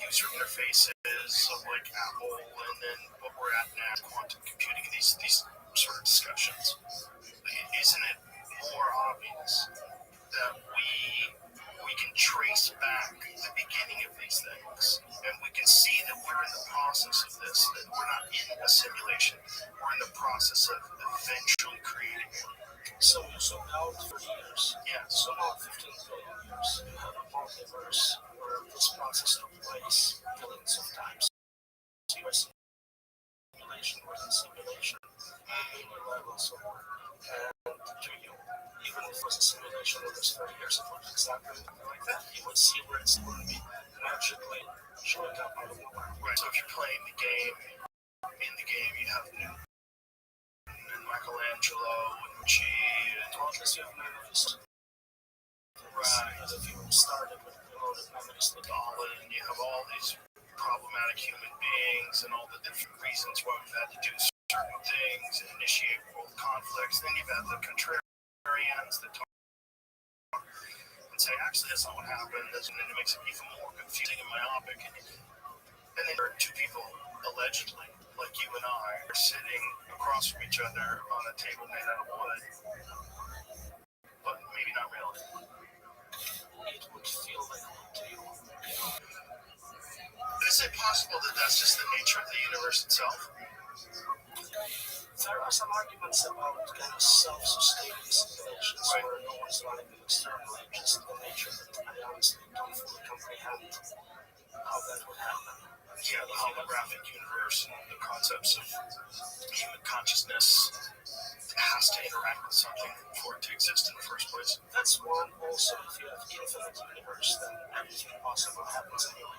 user interfaces of like Apple, and then what we're at now, quantum computing, these sort of discussions. Isn't it more obvious that we can trace back the beginning of these things, and we can see that we're in the process of this, that we're not in a simulation, we're in the process of eventually creating it. So you zoom out for years. Yeah. Zoom out 15 billion years. You have a multiverse where this process took place billions of times. So you're simulation within simulation, many levels of work. And to you, even if it was a simulation that was 30 years ago, exactly like that, you would see where it's going to be magically showing up out of nowhere. Right. So if you're playing the game, in the game you have Newton and Michelangelo and G and Unless you have memories. right. As if you started with reloaded memories to Stalin, and you have all these problematic human beings and all the different reasons why we've had to do certain things and initiate world conflicts. Then you've had the contrarians that talk and say, actually, that's not what happened, and then it makes it even more confusing and myopic. And then there are two people, allegedly, like you and I, are sitting across from each other on a table made out of wood, but maybe not really. it would feel like one to you. Is it possible that that's just the nature of the universe itself? There are some arguments about kind of self-sustaining simulations where no one's running it externally, just the nature that I honestly don't fully comprehend how that would happen. Yeah, the holographic universe and the concepts of human consciousness has to interact with something for it to exist in the first place. That's one. Also, if you have infinite universe, then everything possible happens anyway.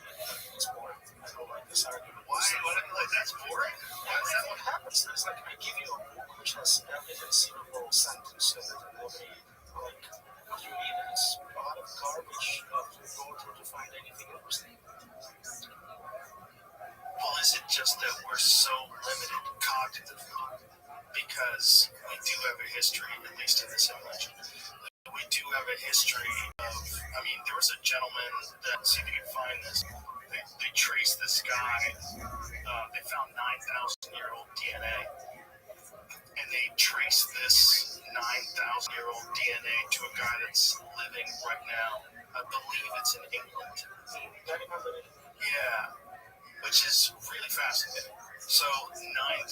It's boring. I don't like this argument. Why? Like, that's boring? Why is that? What happens? There's like, I give you a book which has every conceivable sentence in it, and every, like, what you read is a lot of garbage you have to go through to find anything interesting. Well, is it just that we're so limited cognitively? Because we do have a history, at least in the simulation, we do have a history of, there was a gentleman that, see if you can find this, they traced this guy, they found 9,000-year-old DNA, and they traced this 9,000-year-old DNA to a guy that's living right now. I believe it's in England. Yeah, which is really fascinating. So 9,000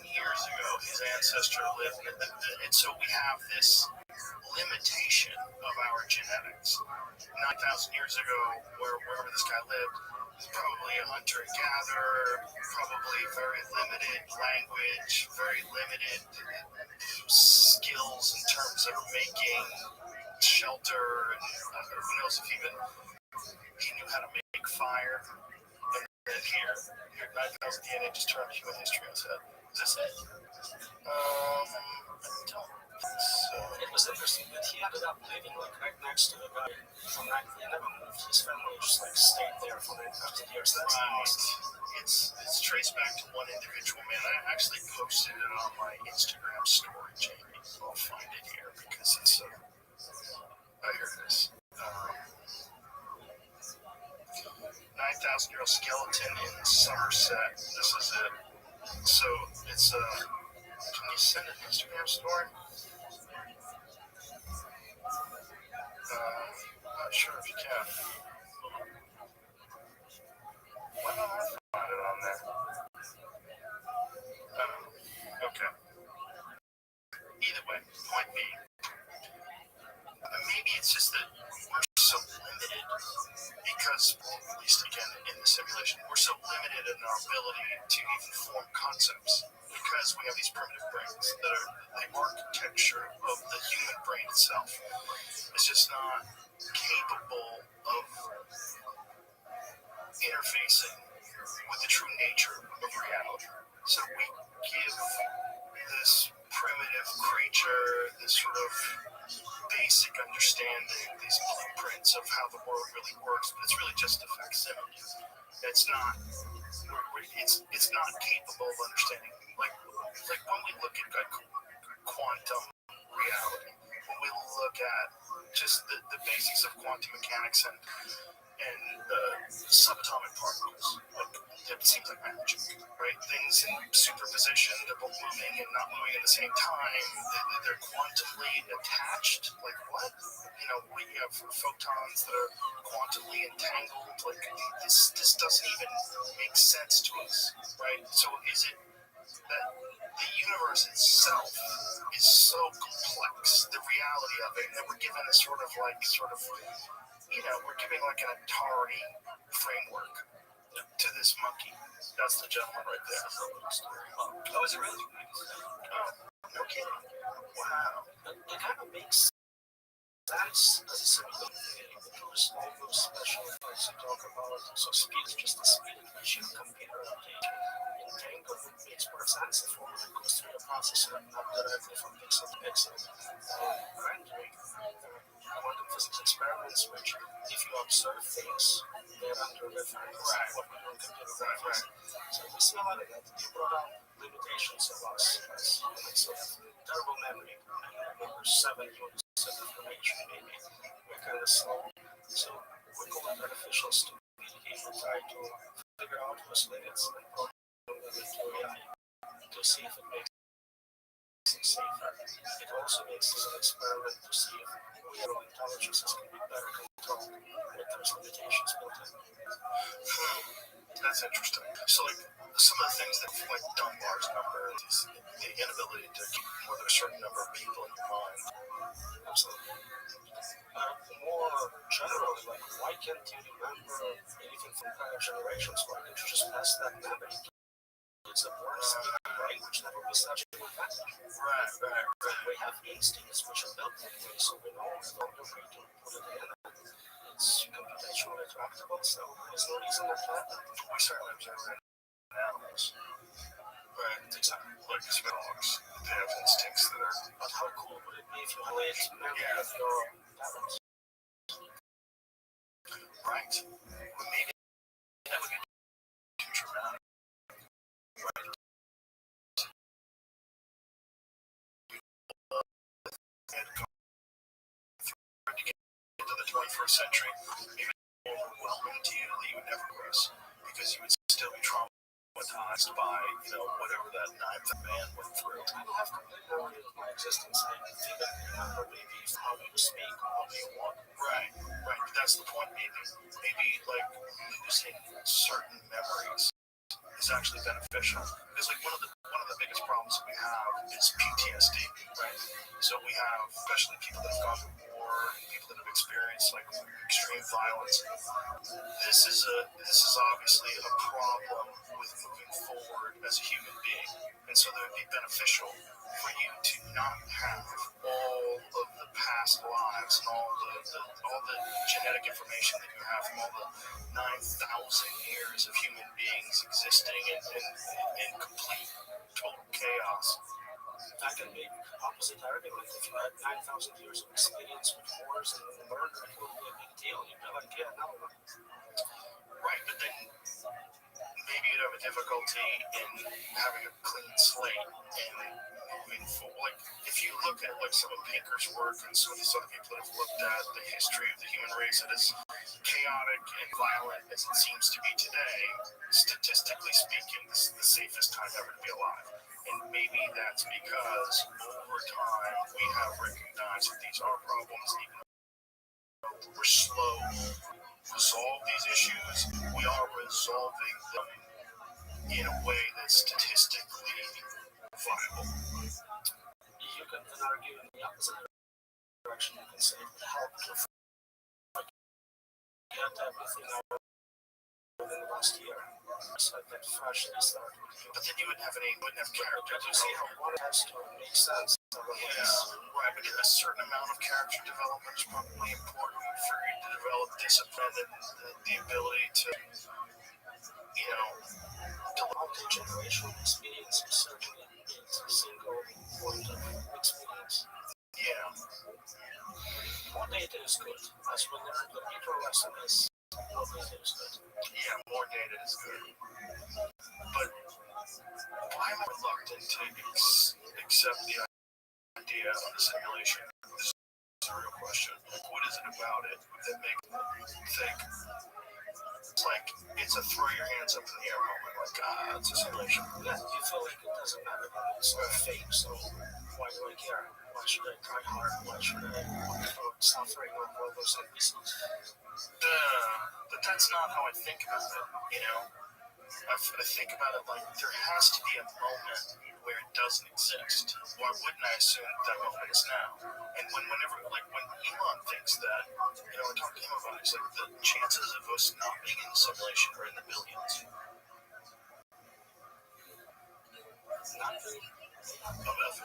years ago, his ancestor lived, and so we have this limitation of our genetics. 9,000 years ago, wherever this guy lived, probably a hunter and gatherer, probably very limited language, very limited skills in terms of making shelter, and who knows if even he knew how to make fire. And here 9,000 DNA just turned human history on its head. Is this it? I don't think so. It was interesting that he ended up living like right next to the guy from 9. He never moved. His family just like stayed there for 9,000 years. That's right. It's traced back to one individual man. I actually posted it on my Instagram story, Jamie. I'll find it here because it's oh, here it is. 9,000-year-old skeleton in Somerset. This is it. So it's can you send an Instagram story? I'm not sure if you can. Why don't I find it on there? Okay. Either way, point being, maybe it's just that we're so limited because, at least again in the simulation, we're so limited in our ability to even form concepts because we have these primitive brains that are the architecture of the human brain itself. It's just not capable of interfacing with the true nature of reality. So we give this primitive creature this sort of basic understanding, these blueprints of how the world really works, but it's really just a facsimile. It's not. It's not capable of understanding. Like when we look at quantum reality, when we look at just the basics of quantum mechanics and subatomic particles. It seems like magic, right? Things in superposition, they're both moving and not moving at the same time. They're quantumly attached. Like what? You know, we have photons that are quantumly entangled. Like this doesn't even make sense to us, right? So is it that the universe itself is so complex, the reality of it, that we're given a sort of we're giving like an Atari framework to this monkey. That's the gentleman right there. Oh, is it really? Oh, no kidding. Wow. It kind of makes sense as a simulation. There's all those special effects you talk about. So speed is just the speed at which you computer entangle makes more sense if one goes through the process and not directly from pixel to pixel. Rendering quantum physics experiments, which if you observe things, they're under reference what we do in computer graphics. So we see a lot of that. You brought up limitations of us as humans, so terrible memory. I remember 7 units of information, maybe. We're kind of slow. So we call it artificial stupidity. We try to figure out whose limits and program them into AI to see if it makes it safer. It also makes us an experiment to see if real intelligences can be better controlled with those limitations built in. That's interesting. So, like, some of the things that, like Dunbar's number, is the inability to keep more than a certain number of people in your mind. Absolutely. More generally, like, why can't you remember anything from prior generations? Why can't you just pass that memory? It's a worse brain, which never be such a good advantage. Right. We have instincts which are built that way, so we know the only way to put it in. It's computationally tractable, so there's no reason not to happen. We certainly observe that in animals. Right, exactly. Like dogs, they have instincts that are. But how cool would it be if you played memory of your parents? Right. Well, maybe that would be too dramatic. Right. And to get into the 21st century, maybe overwhelming to you that you would never cross because you would still be traumatized by, whatever that ninth man went through. I don't have complete memory of my existence. I think I remember maybe how you speak, how you walk. Right. But that's the point, maybe. Maybe, like, losing certain memories is actually beneficial. Because, like, one of the biggest problems we have is PTSD, right? So we have, especially people that have gone to war, people that have experienced, like, extreme violence. This is obviously a problem with moving forward as a human being. And so that would be beneficial for you to not have all of the past lives and all the genetic information that you have from all the 9,000 years of human beings existing in complete total chaos. That can be opposite argument. If you had 9,000 years of experience with wars and murder, it would be a big deal. You'd be like, yeah, now we're right, but then maybe you'd have a difficulty in having a clean slate and moving forward. Like, if you look at like some of Pinker's work and some of these other people that have looked at the history of the human race, it is chaotic and violent as it seems to be today. Statistically speaking, this is the safest time ever to be alive. And maybe that's because over time we have recognized that these are problems, even though we're slow to resolve these issues, we are resolving them in a way that's statistically viable. You can argue in the opposite direction. You can say it helped to get everything out within the last year. So that freshly started. But then you wouldn't have character. You see how one has to make sense of what Yeah, right. But a certain amount of character development is probably important for you to develop discipline and the ability to, the multi-generational experience is certainly a single point of experience. Yeah. More data is good. As we learned, the micro lesson is more data is good. Yeah, more data is good. But why am I reluctant to accept the idea of the simulation? This is a real question. What is it about it that makes me think it's like it's a throw your hands up in the air moment? Like, it's a simulation. Yeah, you feel like it doesn't matter. It's all fake, so why do I care? Why should I try hard? Why should I suffering on robots and pieces? But that's not how I think about it, I think about it like there has to be a moment where it doesn't exist. Why wouldn't I assume that moment is now? And whenever, like when Elon thinks that, I talked to him about it, it's like the chances of us not being in the simulation are in the billions.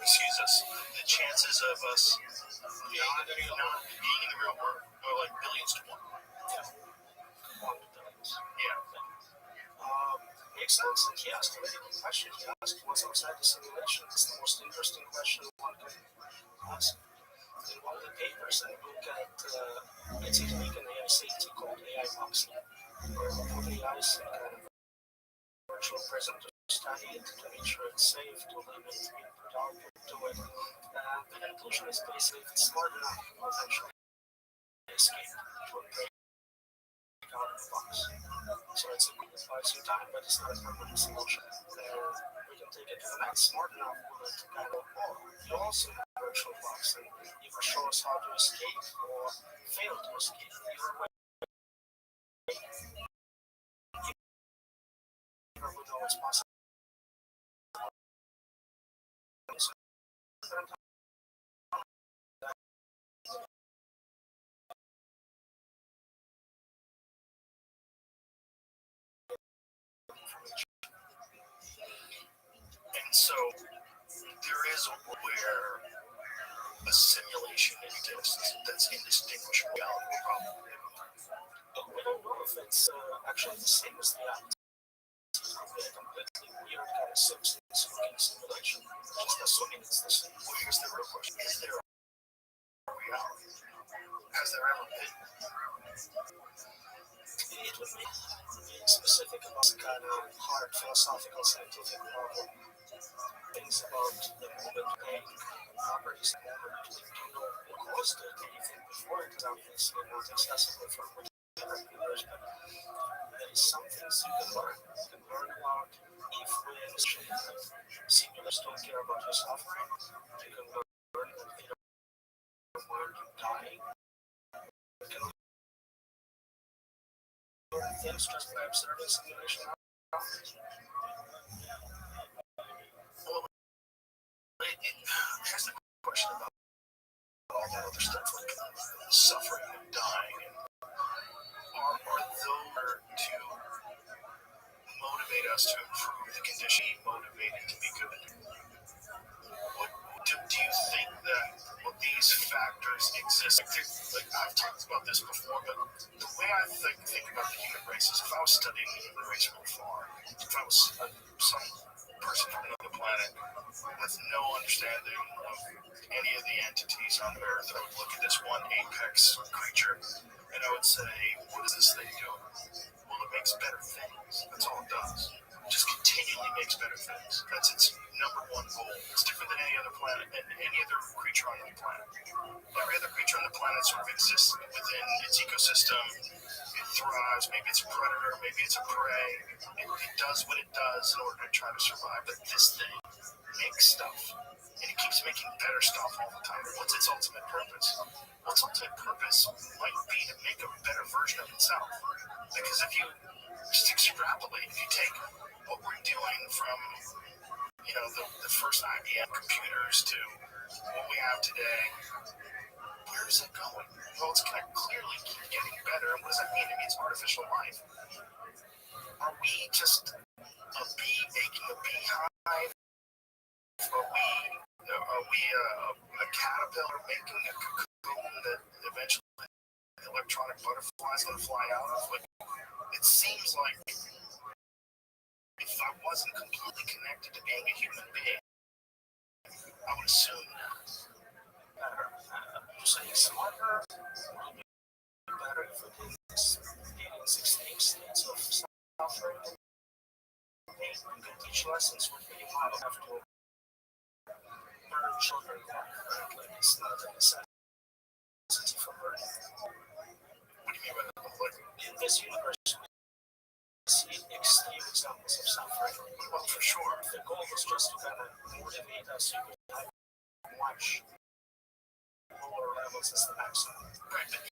Excuse us. The chances of us not being in the real world are like billions to one. Yeah. Makes sense. And he asked a very good question. He asked what's outside the simulation. It's the most interesting question one can ask. In one of the papers, I look at it's a technique in AI safety called AI boxing, where we put AIs in kind of virtual prison to study it, to make sure it's safe, to limit input output to it. The conclusion is basically if it's smart enough, it will eventually escape. It will break out of the box. So it's a good advice in time, but it's not a permanent solution. We can take it to the next smart enough will it kind of, you also have a virtual box and you can show us how to escape or fail to escape. Either way, you never would know what's possible. And so there is a world where a simulation exists that's indistinguishable reality probably. But we don't know if it's actually the same as reality. It's probably a completely weird kind of Simpsons-looking simulation. Just assuming it's the same. Well, here's the real question. Is there a reality? Has there ever been? It would be being specific about the kind of hard philosophical scientific problem. Things about the moment being properties of the moment. We don't know what caused it, anything before it is obviously not accessible from whichever universe, but there is some things you can learn. You can learn about if we simulators don't care about your suffering. You can learn that they don't want you dying. You can learn things just by observing simulation. Here's the question about all that other stuff like suffering and dying. Are those to motivate us to improve the condition, motivated to be good? Do you think that these factors exist? Like I've talked about this before, but the way I think about the human race is if I was studying the human race from afar, if I was some person from another planet with no understanding of any of the entities on Earth, I would look at this one apex creature and I would say, what does this thing do? Well, it makes better things. That's all it does. It just continually makes better things. That's its number one goal. It's different than any other planet and any other creature on any planet. Every other creature on the planet sort of exists within its ecosystem. It thrives. Maybe it's a predator. Maybe it's a prey. It does what it does in order to try to survive. But this thing makes stuff, and it keeps making better stuff all the time. What's its ultimate purpose? Well, its ultimate purpose might be to make a better version of itself. Because if you just extrapolate, if you take what we're doing from, the first IBM computers to what we have today, where is it going? Well, it's going to clearly keep getting better. And what does that mean? It means artificial life. Are we just a bee making a beehive? Are we a caterpillar making a cocoon that eventually the electronic butterfly is going to fly out of? It seems like if I wasn't completely connected to being a human being, I would assume that. You're saying smarter will be better if it is in 16 states of suffering. You can teach lessons with me. You don't have to burn children like it's not a necessity for learning. What do you mean by that? In this universe, we see extreme examples of suffering. Well, for sure. The goal was just to kind of motivate us to have much lower levels as the maximum. Right, but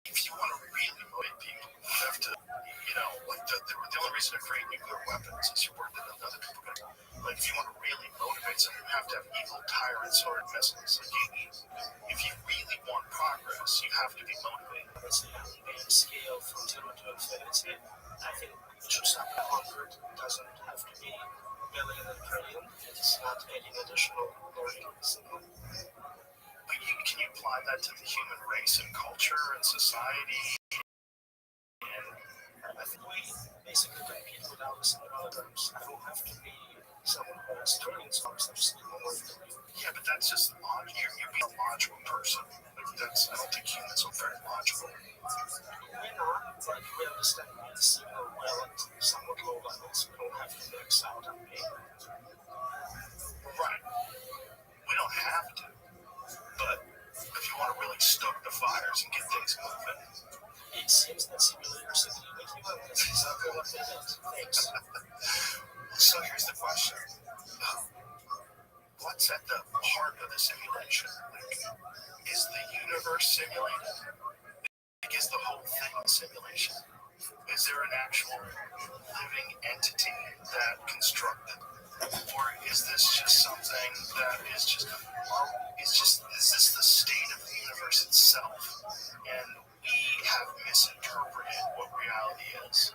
if you want to really motivate people, you have to, the only reason to create nuclear weapons is you're worried that other people are going to. Like, if you want to really motivate someone, you have to have evil tyrants or missiles. If you really want progress, you have to be motivated. Let's say on a scale from 0 to infinity, I think it should start at 100. It doesn't have to be billion and trillion. It's not adding additional learning. But can you apply that to the human race and culture and society? And I think we basically compete with Alice in Wonderland. I don't have to be someone who has trillions of dollars. Yeah, but that's just logical. You're being a logical person. I don't think humans are very logical. We're not, but we understand the signal well at somewhat low levels. We don't have to max out on paper. Right. We don't have to. But if you want to really stoke the fires and get things moving, it seems that simulators agree with you, and that's exactly what they did. Thanks. So here's the question. What's at the heart of the simulation? Is the universe simulated? Is the whole thing a simulation? Is there an actual living entity that constructed? Or is this just something that is this the state of the universe itself? And we have misinterpreted what reality is.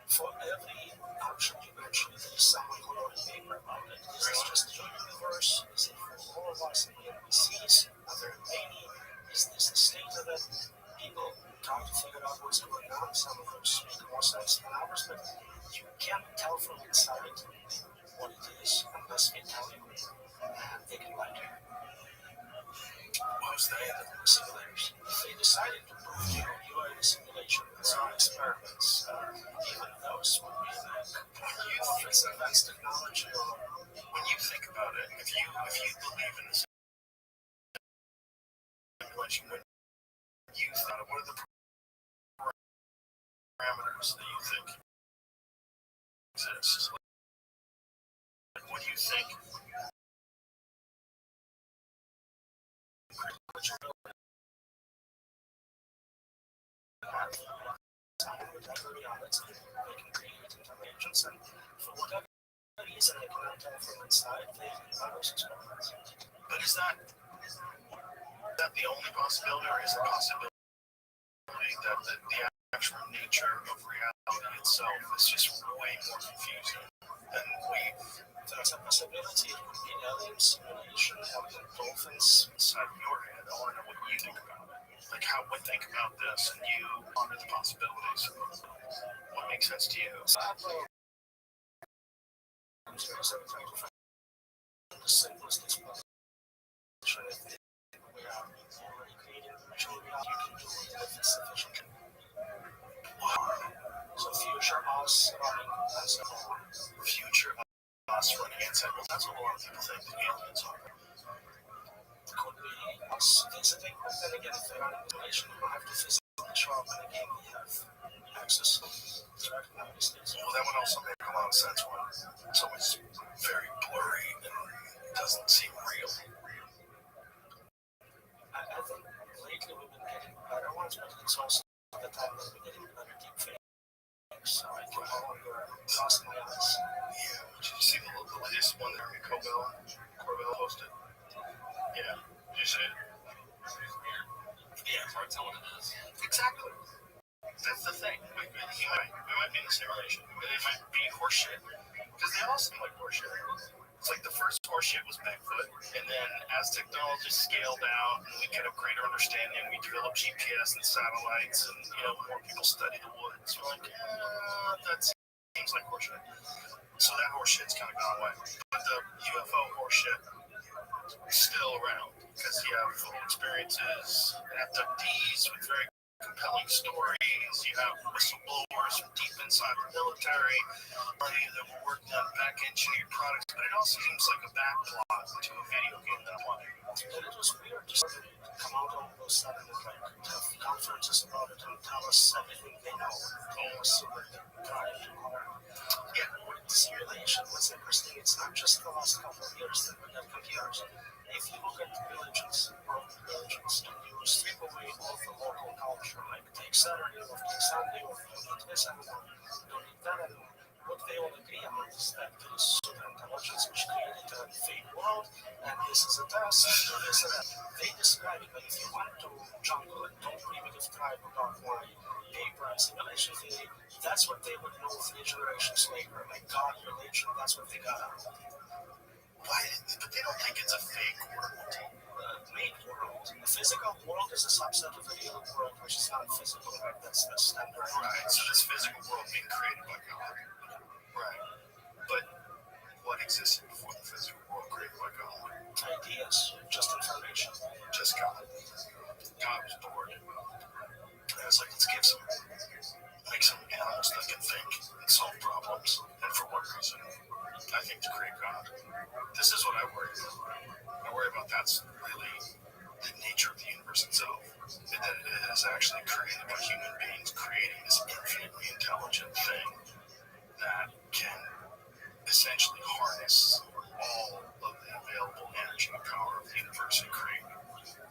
For every option you mentioned, there's someone who wrote a paper about it. Is this just the universe? Is it for all of us and the NPCs? Are there many? Is this the state of it? People try to figure out what's going on. Some of those make more sense than others, but you can't tell from inside what it is unless we tell you. They can lie to you. What's that? Simulators. If they decided to prove to you you are in a simulation, it's not experiments. Even those would be office advanced technology. When you think about it, if you believe in the simulation, when you thought of what are the parameters that you think exist? What do you think? For whatever reason, they cannot tell from inside they are those experiments. But is that the only possibility, or is it a possibility that the actual nature of reality itself is just way more confusing than That's a possibility. It could be alien simulation, having dolphins inside of your head? I want to know what you think about it. Like how we think about this, and you ponder the possibilities. What makes sense to you? The simplest explanation. We are already creating virtual reality. You can do it if it's sufficient. So future us running as a Future us said, well, that's what a lot of people think the aliens are. Could be us visiting, but then again, if they're on information, we have to physically show up, and again, we have access to recognize things. Well, that would also make a lot of sense when something's very blurry and doesn't seem real. I think lately we've been getting better ones, but it's also the time that we're getting better deep fakes. So I can no longer cross my eyes. Yeah, did you see the latest one that Corbell posted? Yeah, did you see it? Yeah, it's hard to tell what it is. Exactly. That's the thing. We might be in a simulation. It might be horseshit. Because they all seem like horseshit. It's like the first horseshit was Bigfoot, and then as technology scaled out and we get a greater understanding, we develop GPS and satellites, and more people study the woods. We're like, that seems like horseshit. So that horseshit's kind of gone away. But the UFO horseshit is still around because you have full experiences, abductees with very compelling stories. You have whistleblowers from deep inside the military, that were working on back engineered products, but it all seems like a backplot to a video game that I'm playing. And it was weird just to come out all of a sudden and have conferences about it and tell us everything they know. Almost super trying to yeah, the simulation. What's interesting, it's not just the last couple of years that we got computers. If you look at religions, world religions, and you strip away all the local culture, like take Saturday off, take Sunday off, don't eat this anymore, don't eat that anymore, what they all agree on is that there is super intelligence which created a fake world, and this is a test, and this and that. They describe it, but if you want to jungle and don't primitive tribe about why paper and simulation theory, that's what they would know 3 generations later, like God, religion, that's what they got out of it. Why? But they don't think it's a fake world. Made world. The physical world is a subset of the real world, which is not physical, right? That's the standard. Right, so this physical world being created by God. Right. But what existed before the physical world created by God? Ideas, just information. Just God. God was bored. And it's like, let's make some animals that can think and solve problems. And for what reason? I think to create God. This is what I worry about. I worry about that's really the nature of the universe itself. And that it is actually created by human beings creating this infinitely intelligent thing that can essentially harness all of the available energy and power of the universe and create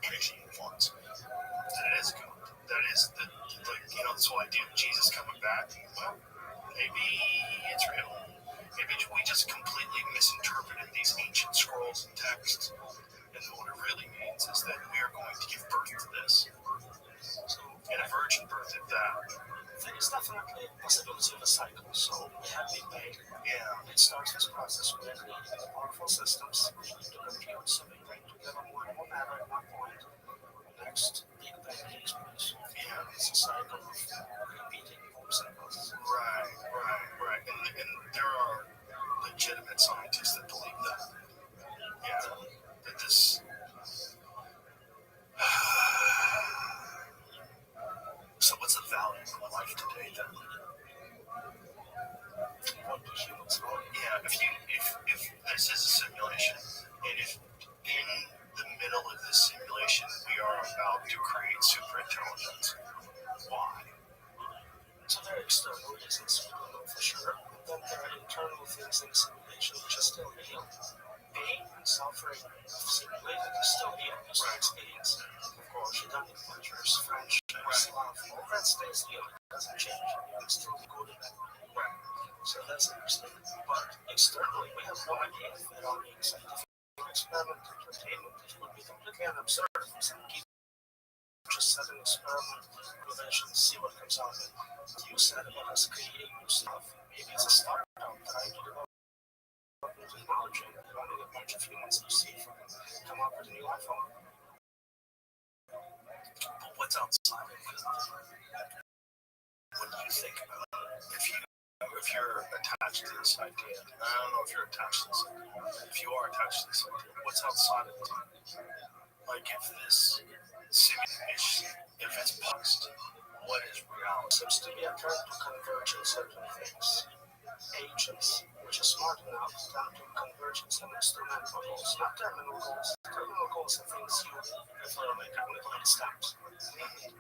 anything it wants. That it is God. That is this whole idea of Jesus coming back. Well, maybe it's real. Maybe we just completely misinterpreted these ancient scrolls and texts. And what it really means is that we are going to give birth to this. And a virgin birth at that. There is definitely a possibility of a cycle. So we have Big Bang. Yeah. It starts this process with creating powerful systems to compute. So they bring together more and more matter at one point. Next, Big Bang takes place. Yeah. It's a cycle of repeating cycles. Right. And there are legitimate scientists that believe that. Yeah. That this. So what's the value of life today then? What do humans want? Yeah, if this is a simulation, and if in the middle of this simulation we are about to create superintelligence, why? So there are external reasons we don't know for sure, but then there are internal things in the simulation which are still real. Pain and suffering simulated is still real, you still experience it. Of course, hedonic pleasures, friendships, love, all that stays real, it doesn't change, you can still be good in that way. Right. So that's interesting. But externally, we have no idea if there are any scientific experiment, entertainment, it would be completely unobserved for some people. Just set an experiment, prevention, see what comes out of it. You said about us creating new stuff. Maybe it's a startup trying to develop new technology, running a bunch of humans to see if we can come up with a new iPhone. But what's outside of it? What do you think about it? If you're attached to this idea, I don't know if you're attached to this idea. If you are attached to this idea, what's outside of it? Like if this simulation, if it's post, what is reality? Seems to be a trend to converge in certain things. Agents, which which is smart enough down to convergence and instrumental goals, not terminal goals. Terminal goals are things you prefer like stamps.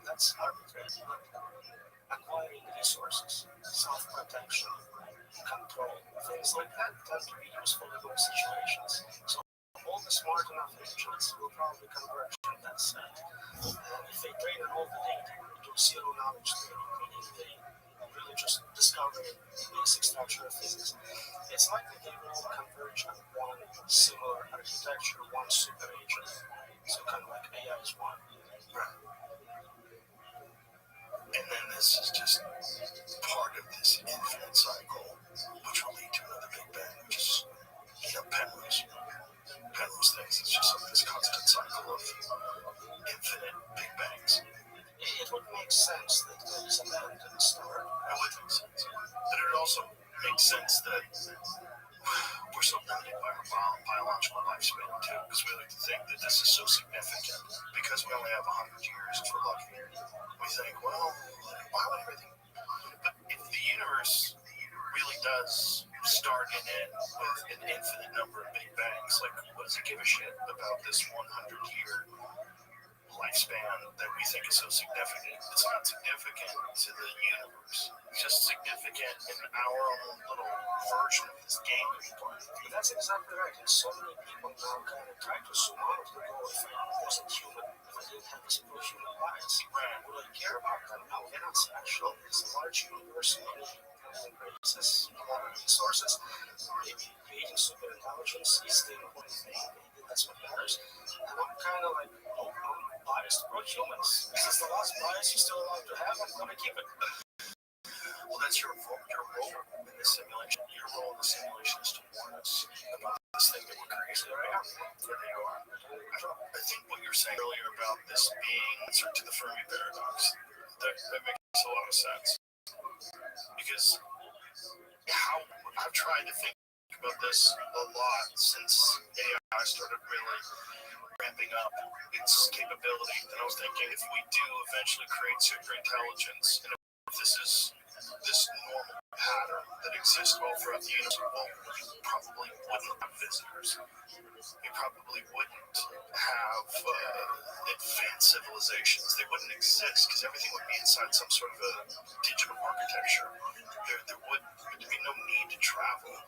That's arbitrary. Acquiring resources, self-protection, control, things like that tend to be useful in those situations. So all the smart enough agents will probably converge on that side. And if they train on all the data to zero knowledge theory, meaning they really just discover the basic structure of physics, it's likely they will converge on one similar architecture, one super agent. So kind of like AI is one. Right. And then this is just part of this infinite cycle, which will lead to another Big Bang, which is, Penrose thinks it's just like this constant cycle of infinite Big Bangs. It would make sense that there is an end to the start. It would make sense. But it would also make sense that we're so limited by our biological lifespan, too, because we like to think that this is so significant. Because we only have 100 years if we're lucky. We think, well, why would everything... But if the universe really does start and end with an infinite number of Big Bangs, like, what does it give a shit about this 100-year lifespan that we think is so significant? It's not significant to the universe. It's just significant in our own little version of this game we play. That's exactly right. And so many people now kind of try to zoom out and go, if I wasn't human, if I didn't have this pro-human bias, would I care about them? No, they're not special. It's a large universe, many races, a lot of resources. Maybe creating super intelligence is the important thing. Maybe that's what matters. And I'm kind of like, I'm biased pro-humans. This is the last bias you're still allowed to have. I'm going to keep it. Well, that's your role in the simulation. Your role in the simulation is to warn us about this thing that we're creating. There you are. I think what you're saying earlier about this being answer to the Fermi paradox, that makes a lot of sense. Because I've tried to think about this a lot since AI started really ramping up its capability. And I was thinking, if we do eventually create super intelligence, and if this is this normal pattern that exists all throughout the universe, well, we probably wouldn't have visitors. We probably wouldn't have advanced civilizations. They wouldn't exist because everything would be inside some sort of a digital architecture. There would be no need to travel.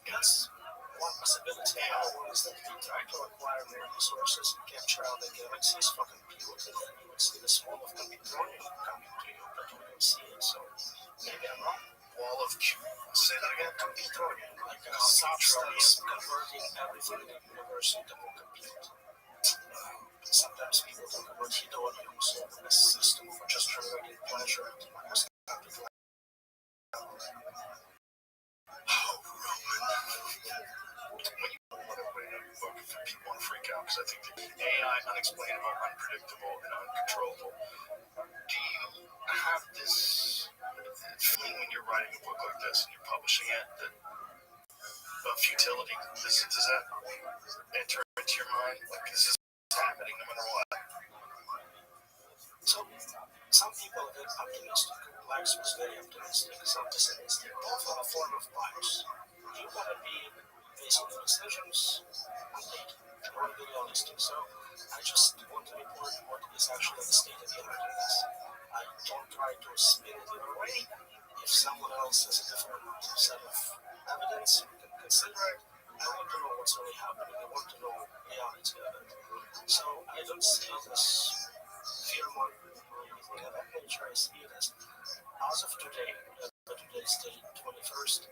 That's one possibility. One is that we try to acquire more resources and capture out the galaxies, fucking build, and then you would see the swarm of computronium coming to you, but you don't see it, so maybe I'm wrong. Wall of say that again? Computronium, like a substance converting everything in the universe into more compute. Sometimes people talk about hedonium, so a system for just generating pleasure and democracy. People want to freak out because I think that AI, unexplainable, unpredictable, and uncontrollable. Do you have this feeling when you're writing a book like this and you're publishing it that futility? Does that enter into your mind? Like, is this happening no matter what? So, some people are very optimistic. Black's was very optimistic, some pessimistic. Both are a form of bias. You want to be based on decisions on data. You want to be realistic. So, I just want to report what is actually the state of the art in this. I don't try to spin it your way. If someone else has a different set of evidence, we can consider it. I want to know what's really happening. I want to know reality of it. So, I don't see it as fear-mongering or anything of that nature. I see it as of today, today's date, 21st,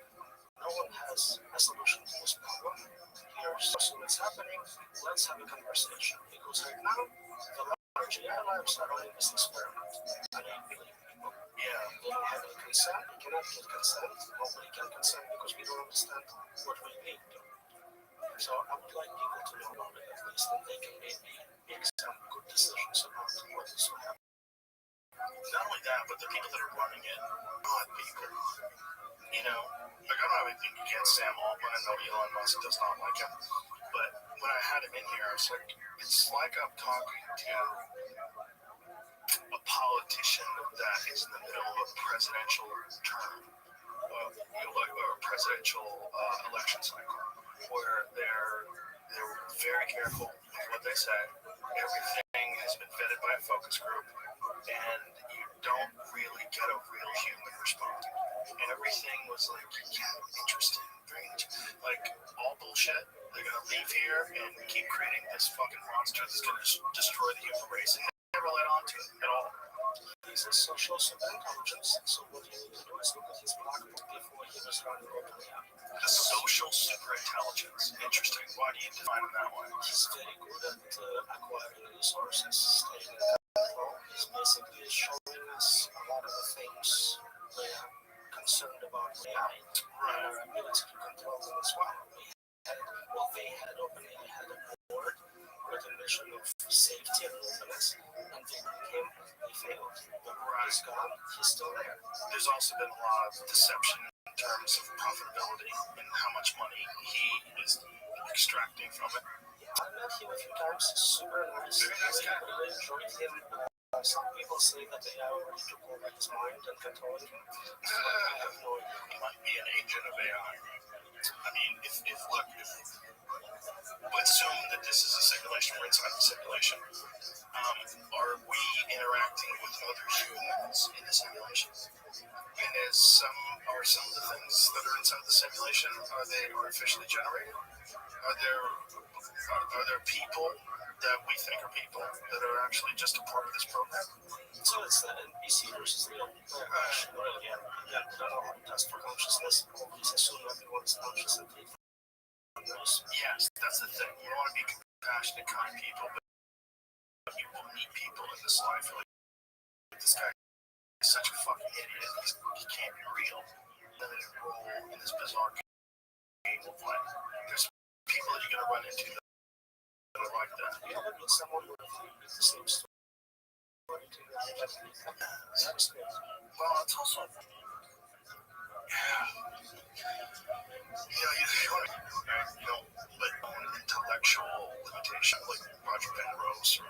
no one has a solution to this problem. Here's what's happening. Let's have a conversation. Because right now, the large AI labs are running this experiment. I mean, people, they don't have any consent. We cannot get consent. Nobody can consent because we don't understand what we need. So I would like people to know about it at least, and they can maybe make some good decisions about what is going to happen. Not only that, but the people that are running it, odd people. You know, like, I don't have anything against Sam Altman. I know Elon Musk does not like him. But when I had him in here, I was like, it's like I'm talking to a politician that is in the middle of a presidential term, a a presidential election cycle where they're very careful with what they say. Everything has been vetted by a focus group, and you don't really get a real human response. Everything was like, yeah, interesting, very interesting. Like, all bullshit. They're gonna leave here and keep creating this fucking monster that's gonna destroy the human race, and never let on to it at all. He's a social superintelligence, so what you need to do is look at his blog book before he was running openly up. A social superintelligence. Interesting. Why do you define it that way? He's very good at acquiring resources, staying in control. He's basically showing us a lot of the things we are concerned about AI and our ability to control them as well. They had OpenAI had a board with a mission of safety and openness, and they became, they failed. The board is gone, he's still there. There's also been a lot of deception in terms of profitability and how much money he is extracting from it. I met him a few times, super nice. I really enjoyed him. Some people say that AI already took over his mind and controlled him. I have no idea. He might be an agent of AI. I mean, if let's assume that this is a simulation, we're inside the simulation. Are we interacting with other humans in the simulation? And are some of the things that are inside the simulation, are they artificially generated? Are there people that we think are people that are actually just a part of this program? So it's the NPC versus real machine. Again, I don't know how to test for consciousness. Always assume everyone's conscious and they Yes, that's the thing. You want to be compassionate, kind people, but you will meet people in this life like this guy is such a fucking idiot. He can't be real. Then they roll in this bizarre game of life. There's people that you're gonna run into that are like that. You ever meet someone who has the same story? Well, it's also you know, but an intellectual limitation like Roger Penrose or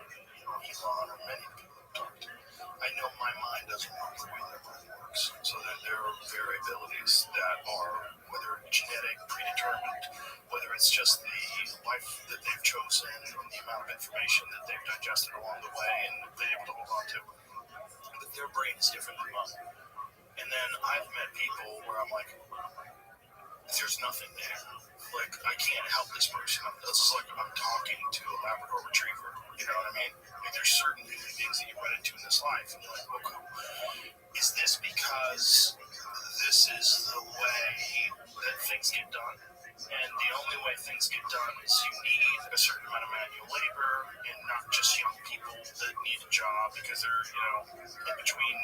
Elon or many people I've talked to. I know my mind doesn't work the way their mind works. So that there are variabilities that are, whether genetic, predetermined, whether it's just the life that they've chosen and the amount of information that they've digested along the way and been able to hold on to. But their brain is different than mine. And then I've met people where I'm like, there's nothing there. Like, I can't help this person. This is like I'm talking to a Labrador Retriever. You know what I mean? Like, there's certain things that you run into in this life, and you're like, okay, is this because this is the way that things get done? And the only way things get done is you need a certain amount of manual labor, and not just young people that need a job because they're, in between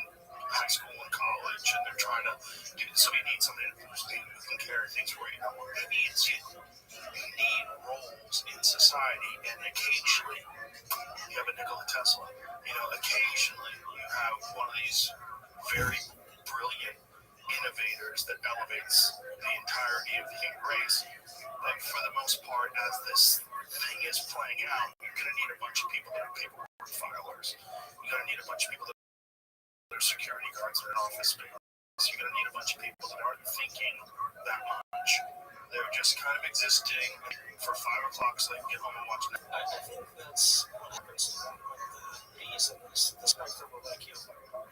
high school and college, and they're trying to do this. So you need somebody who can carry things for you. It needs you. You need roles in society, and occasionally you have a Nikola Tesla. Occasionally you have one of these very brilliant innovators that elevates the entirety of the human race. But for the most part, as this thing is playing out, you're going to need a bunch of people that are paperwork filers. You're going to need a bunch of people that are security guards in an office space. You're going to need a bunch of people that aren't thinking that much. They're just kind of existing for 5 o'clock so they can get home and watch Netflix. I think that's what happens when the reason is the spectrum of IQ.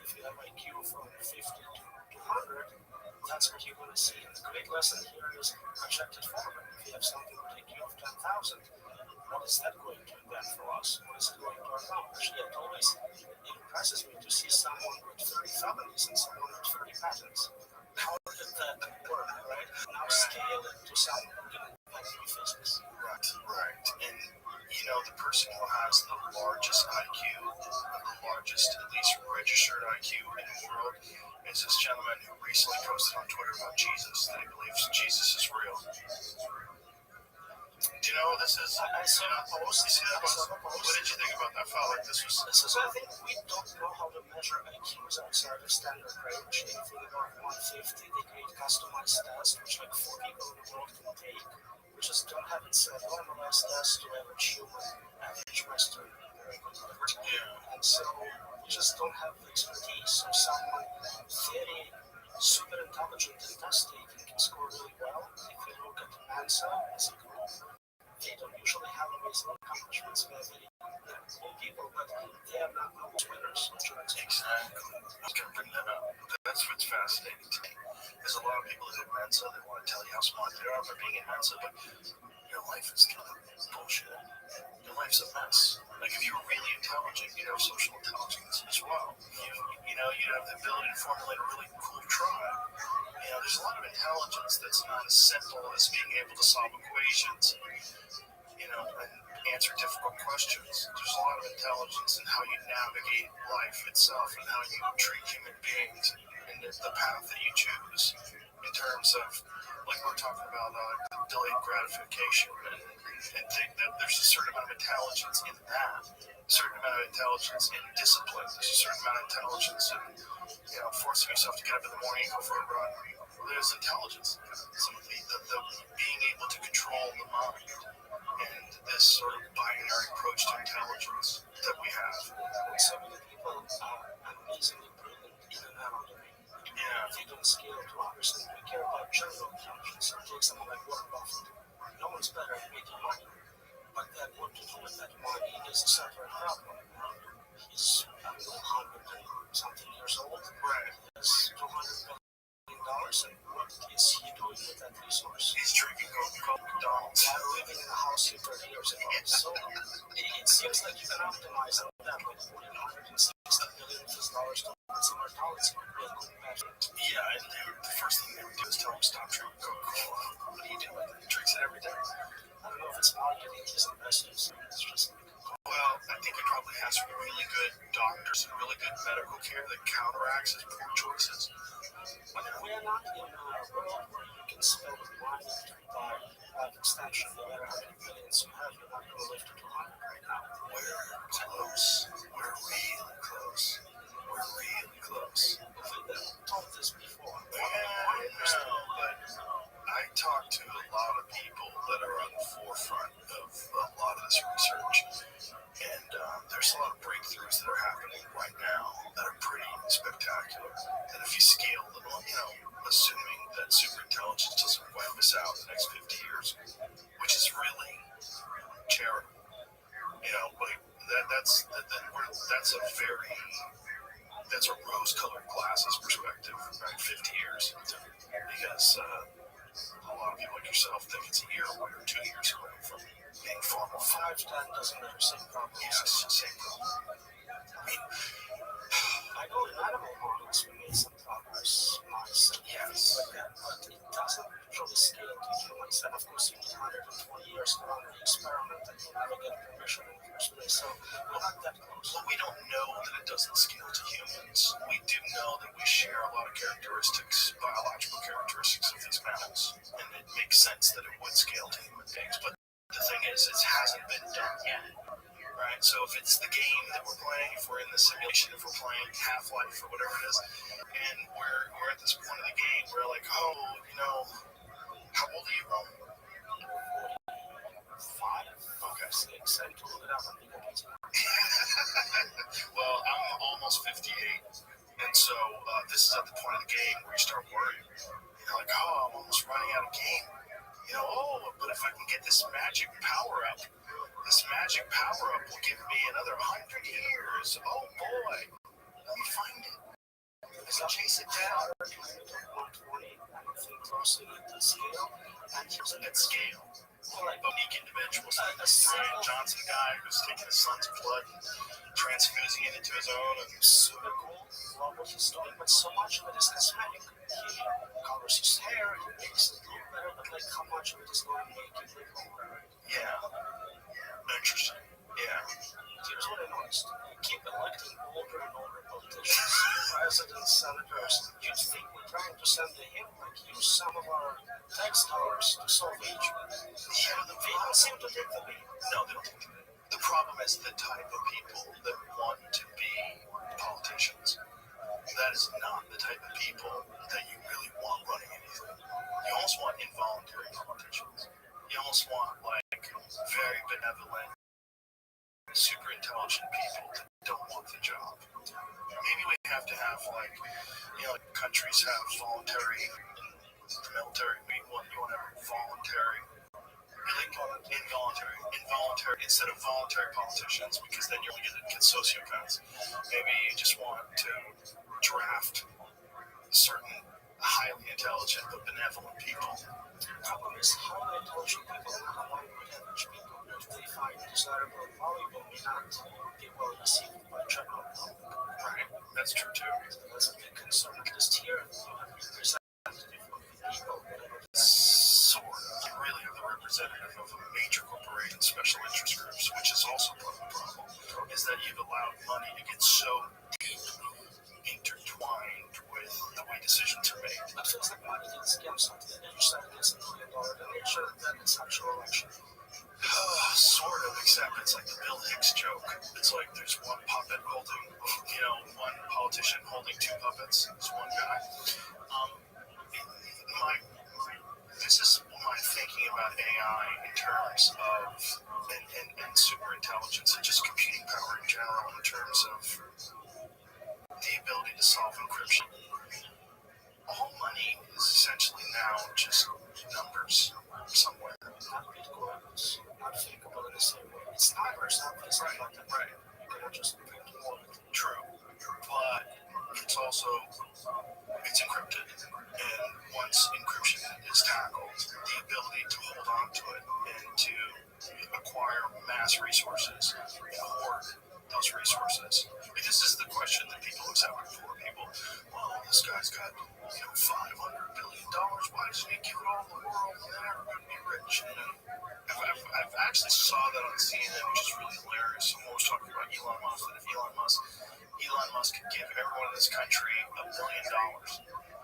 If you have IQ from 50 to 100, that's what you're going to see. And the great lesson here is projected forward. If you have something with IQ of 10,000, what is that going to invent for us? What is it going to accomplish? It always impresses me to see someone with 30 felonies and someone with 30 patents. How did that work, right? Now scale it to something in physics. Right. And, the person who has the largest IQ, the largest, at least registered IQ in the world, is this gentleman who recently posted on Twitter about Jesus, that he believes Jesus is real. Do you know what this is? I saw a post. What did you think about that fella? So I think we don't know how to measure IQs outside of standard range. Anything above 150, they create customized tests, which like 4 people in the world can take. We just don't have it set normalized tests to average human, average Western. And so we just don't have the expertise. So someone very super intelligent and testy, they can score really well. If you look at Mensa as a group, they don't usually have amazing accomplishments. They're very cool people, but they are not always winners. Exactly. I was going to bring that up. That's what's fascinating to me. There's a lot of people that in Mensa that want to tell you how smart they are by being in Mensa, but your life is kind of bullshit. Your life's a mess. Like if you were really intelligent, you'd have social intelligence as well. You have the ability to formulate a really cool tribe. There's a lot of intelligence that's not as simple as being able to solve equations, and answer difficult questions. There's a lot of intelligence in how you navigate life itself and how you treat human beings and the path that you choose in terms of, like we're talking about, delayed gratification. And there's a certain amount of intelligence in that, a certain amount of intelligence in discipline, there's a certain amount of intelligence in, forcing yourself to get up in the morning and go for a run. There's intelligence in that. Some of the being able to control the mind and this sort of binary approach to intelligence that we have. So many people are amazingly brilliant in and out. Yeah. They don't scale to others, and we care about general intelligence. Take someone like Warren Buffett. No one's better at making money, but then what to do with that money is a separate problem. He's 100-something years old. Right. He has $200 million, and what is he doing with that resource? He's drinking Coca-Cola McDonald's. Living in a house he 30 years ago. So it seems like you can optimize on that by putting $160 million of his dollars towards immortality. Yeah, and the first thing they would do is tell him stop drinking Coca-Cola. What do you do with it? He drinks it every day. I don't know if it's marketing his investors. It's just well, I think he probably has really good doctors and really good medical care that counteracts his poor choices. But we're not in a world where you can spend money to buy life extension. No matter how many millions you have, you're not going to live to 200 right now. We're close. We're really close. We're really close. We've told this before. But I talk to a lot of people that are on the forefront of a lot of this research. And there's a lot of breakthroughs that are happening right now that are pretty spectacular. And if you scale them, assuming that super intelligence doesn't wipe us out in the next 50 years, which is really charitable, that's a rose-colored glasses perspective, right? 50 years, because a lot of people like yourself think it's a year away or 2 years away from being formal. 5 to 10 doesn't matter. Same problem. Yes, same problem. I mean, I know in animal models we made some progress, mice and yes, like that, but it doesn't usually scale to humans. And of course, you need 120 years to run the experiment, and you'll never get permission in the first place. So we're not that close. But we don't know that it doesn't scale to humans. We do know that we share a lot of characteristics, biological characteristics of these mammals, and it makes sense that it would scale to human beings. But the thing is, it hasn't been done yet. Right? So if it's the game that we're playing, if we're in the simulation, if we're playing Half-Life or whatever it is, and we're at this point of the game, we're like, how old are you, Roman? 5, Okay. 6, and to look it up on the computer. Well, I'm almost 58, and so this is at the point of the game where you start worrying. You're like, I'm almost running out of game. But if I can get this magic power up, will give me another 100 years. Oh boy, let me find it. I can chase it down. 120, I don't think closely at that scale. And here's At scale. like Unique individuals like this Brian Johnson guy who's taking his son's blood and transfusing it into his own. And super cool, love what he's doing, but so much of it is cosmetic. He colors his hair, he makes it look better, but like how much of it is going to make it look better? yeah, interesting. Yeah. Here's what I noticed. You keep electing older and older politicians, presidents, senators. You'd think we're trying to send the him, like use some of our tax dollars to solve age. Yeah, They don't seem to take the bait. no, they don't think that. The problem is the type of people that want to be politicians. That is not the type of people that you really want running anything. You almost want involuntary politicians. You almost want very benevolent, super intelligent people that don't want the job. maybe we have to have, like, like countries have voluntary in the military. You want to have voluntary, like involuntary instead of voluntary politicians, because then you're only going to get sociopaths. Maybe you just want to draft certain highly intelligent but benevolent people. The problem is highly intelligent people are not aligned with average people. If they find desirable and valuable, may not be well received by general public. Right, that's true too. That's a big concern. At least here, you have a representative of the people. Sort of. You really have the representative of a major corporation, special interest groups, which is also part of the problem, is that you've allowed money to get so deeply intertwined with the way decisions are made. It feels like money gets something, and you start against $1 million, and make sure that it's actual election. Sort of, except it's like the Bill Hicks joke. It's like there's one puppet holding, one politician holding two puppets. It's one guy. This is my thinking about AI in terms of and super intelligence and just computing power in general in terms of the ability to solve encryption. All money is essentially now just numbers somewhere. Not Bitcoins, not think about it the same way. It's numbers, not this, Right. You cannot just print more. True. But it's also, it's encrypted. And once encryption is tackled, the ability to hold on to it and to acquire mass resources and hoard those resources. Because this is the question that people have said before. People, well, this guy's got $500 billion. Why doesn't he give it all to the world and then everybody be rich? I've actually saw that on CNN, which is really hilarious. Someone was talking about Elon Musk, that if Elon Musk could give everyone in this country $1 billion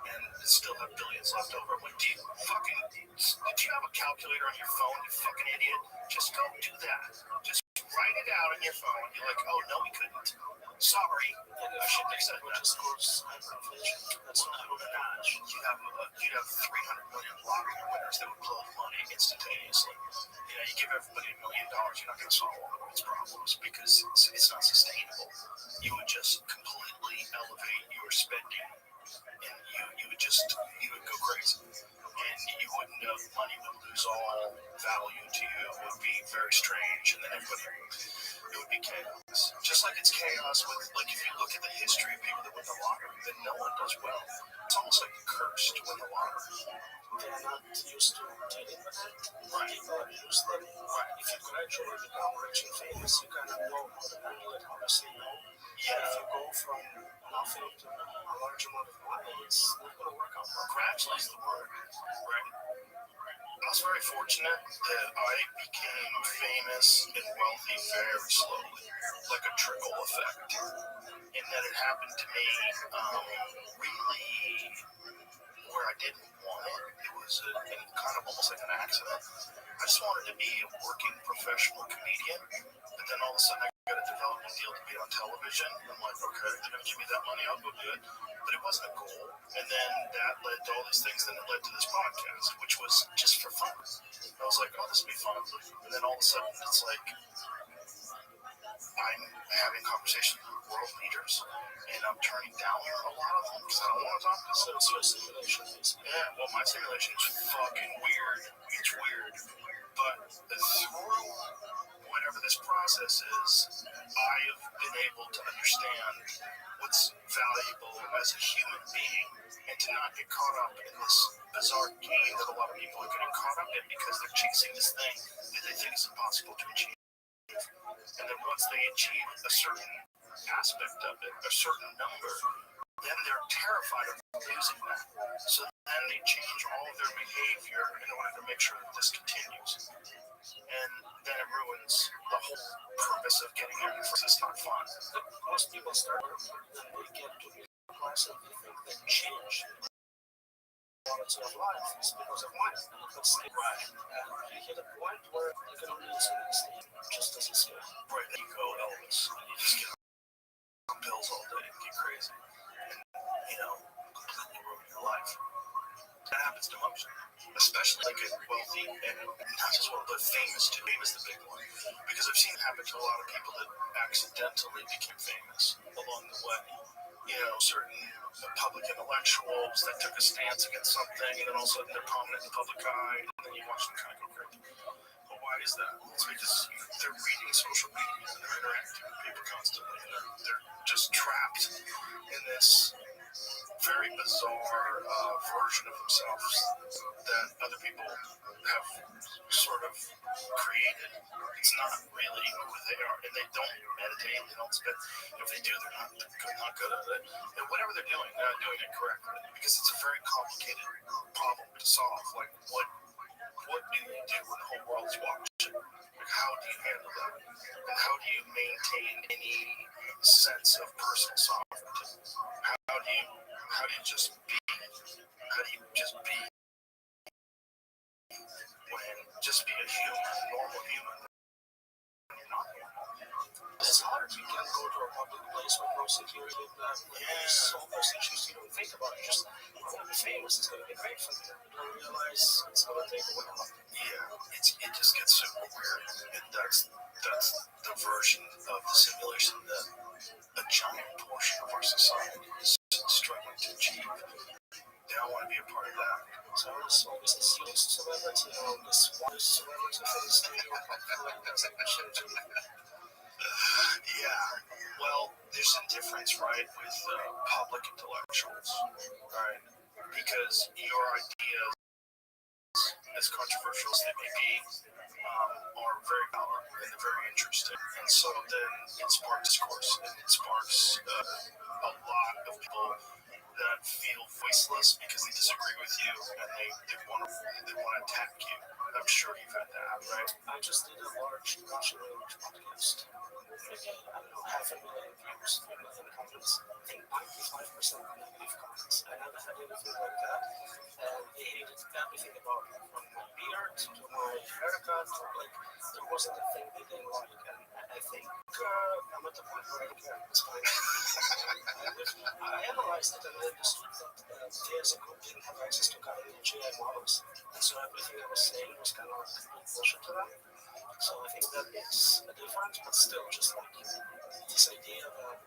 and still have billions left over. I'm like, did you have a calculator on your phone, you fucking idiot? Just go do that. Just write it out on your phone. You're like, oh no, we couldn't. Sorry, I shouldn't have said that. Of course, hyperinflation. That's not a match. You'd have 300 million lottery winners that would blow the money instantaneously. You give everybody $1 million, you're not going to solve all of its problems because it's not sustainable. You would just completely elevate your spending, and you would go crazy. And you wouldn't know, money would lose all value to you. It would be very strange, and then it would be chaos. Just like it's chaos with, like, if you look at the history of people that win the lottery, then no one does well. It's almost like a curse to win the lottery. They're not used to dealing with it. Right. People abuse them. Right. If you gradually become rich and famous, you kind of know how to handle it, how to say no. Yeah. If you go from nothing to a large amount of money, it's not going to work out well. Gradually is the word, right? I was very fortunate that I became famous and wealthy very slowly, like a trickle effect. And that it happened to me really where I didn't want it. It was kind of almost like an accident. I just wanted to be a working professional comedian, but then all of a sudden I got a development deal to be on television. I'm like, okay, they're going to give me that money, I'll go do it. But it wasn't a goal. And then that led to all these things, then it led to this podcast, which was just for fun. I was like, oh, this will be fun. And then all of a sudden it's like, I'm having conversations with world leaders, and I'm turning down a lot of them because I don't want to talk to them. So it's your simulation, basically. Yeah, well, my simulation is fucking weird. It's weird. But through whatever this process is, I have been able to understand what's valuable as a human being and to not get caught up in this bizarre game that a lot of people are getting caught up in because they're chasing this thing that they think is impossible to achieve. And then once they achieve a certain aspect of it, a certain number, then they're terrified of losing that. So then they change all of their behavior in order to make sure that this continues. And then it ruins the whole purpose of getting there because it's not fun. Most people start and they get to the class and they think that change quality of life is because of money. But stay right. And you hit a point where you can only stay just as a skill. Right, then you go Elvis, and you just get on pills all day and get crazy. And, completely ruin your life. That happens to most. Especially like wealthy and not just wealthy, but famous too. Fame is the big one. Because I've seen it happen to a lot of people that accidentally became famous along the way. certain public intellectuals that took a stance against something, and then all of a sudden they're prominent in the public eye, and then you watch them kind of go crazy. Well, why is that? Well, it's because they're reading social media and they're interacting with people constantly, and they're just trapped in this very bizarre version of themselves that other people have sort of created. It's not really who they are, and they don't meditate. They don't spend. If they do, they're not good at it. And whatever they're doing, they're not doing it correctly because it's a very complicated problem to solve. Like what do you do when the whole world's watching? Like how do you handle that? And how do you maintain any sense of personal sovereignty? How do you just be? How do you just be when just be a human, normal human? You're not normal. It's hard. You can't go to a public place with no security. There's all those issues you don't think about. You just want to be famous. It's going to be great for you. You don't realize it's going to take a while. Yeah, it just gets super weird, and that's the version of the simulation that a giant portion of our society is struggling to achieve. They don't want to be a part of that. So it's always this huge celebrity, this one celebrity face to you. Yeah, well, there's a difference, right, with public intellectuals, right? Because your ideas, as controversial as they may be, are very valid and they're very interesting. And so then it sparks discourse and it sparks a lot of people that feel voiceless because they disagree with you and they want to attack you. I'm sure you've had that, right? I just did a large podcast. Again, I don't know, 500,000 views, 3 million comments. I think 95% negative comments. I never had anything like that. And they hated everything about me, from my beard to my haircut. Like, there wasn't a thing they didn't like. And I think I'm at the point where I don't care. It's fine. I analyzed it and I understood that years ago didn't have access to kind of GI models. And so everything I was saying was kind of complete bullshit to them. So I think that makes a difference, but still, just like this idea that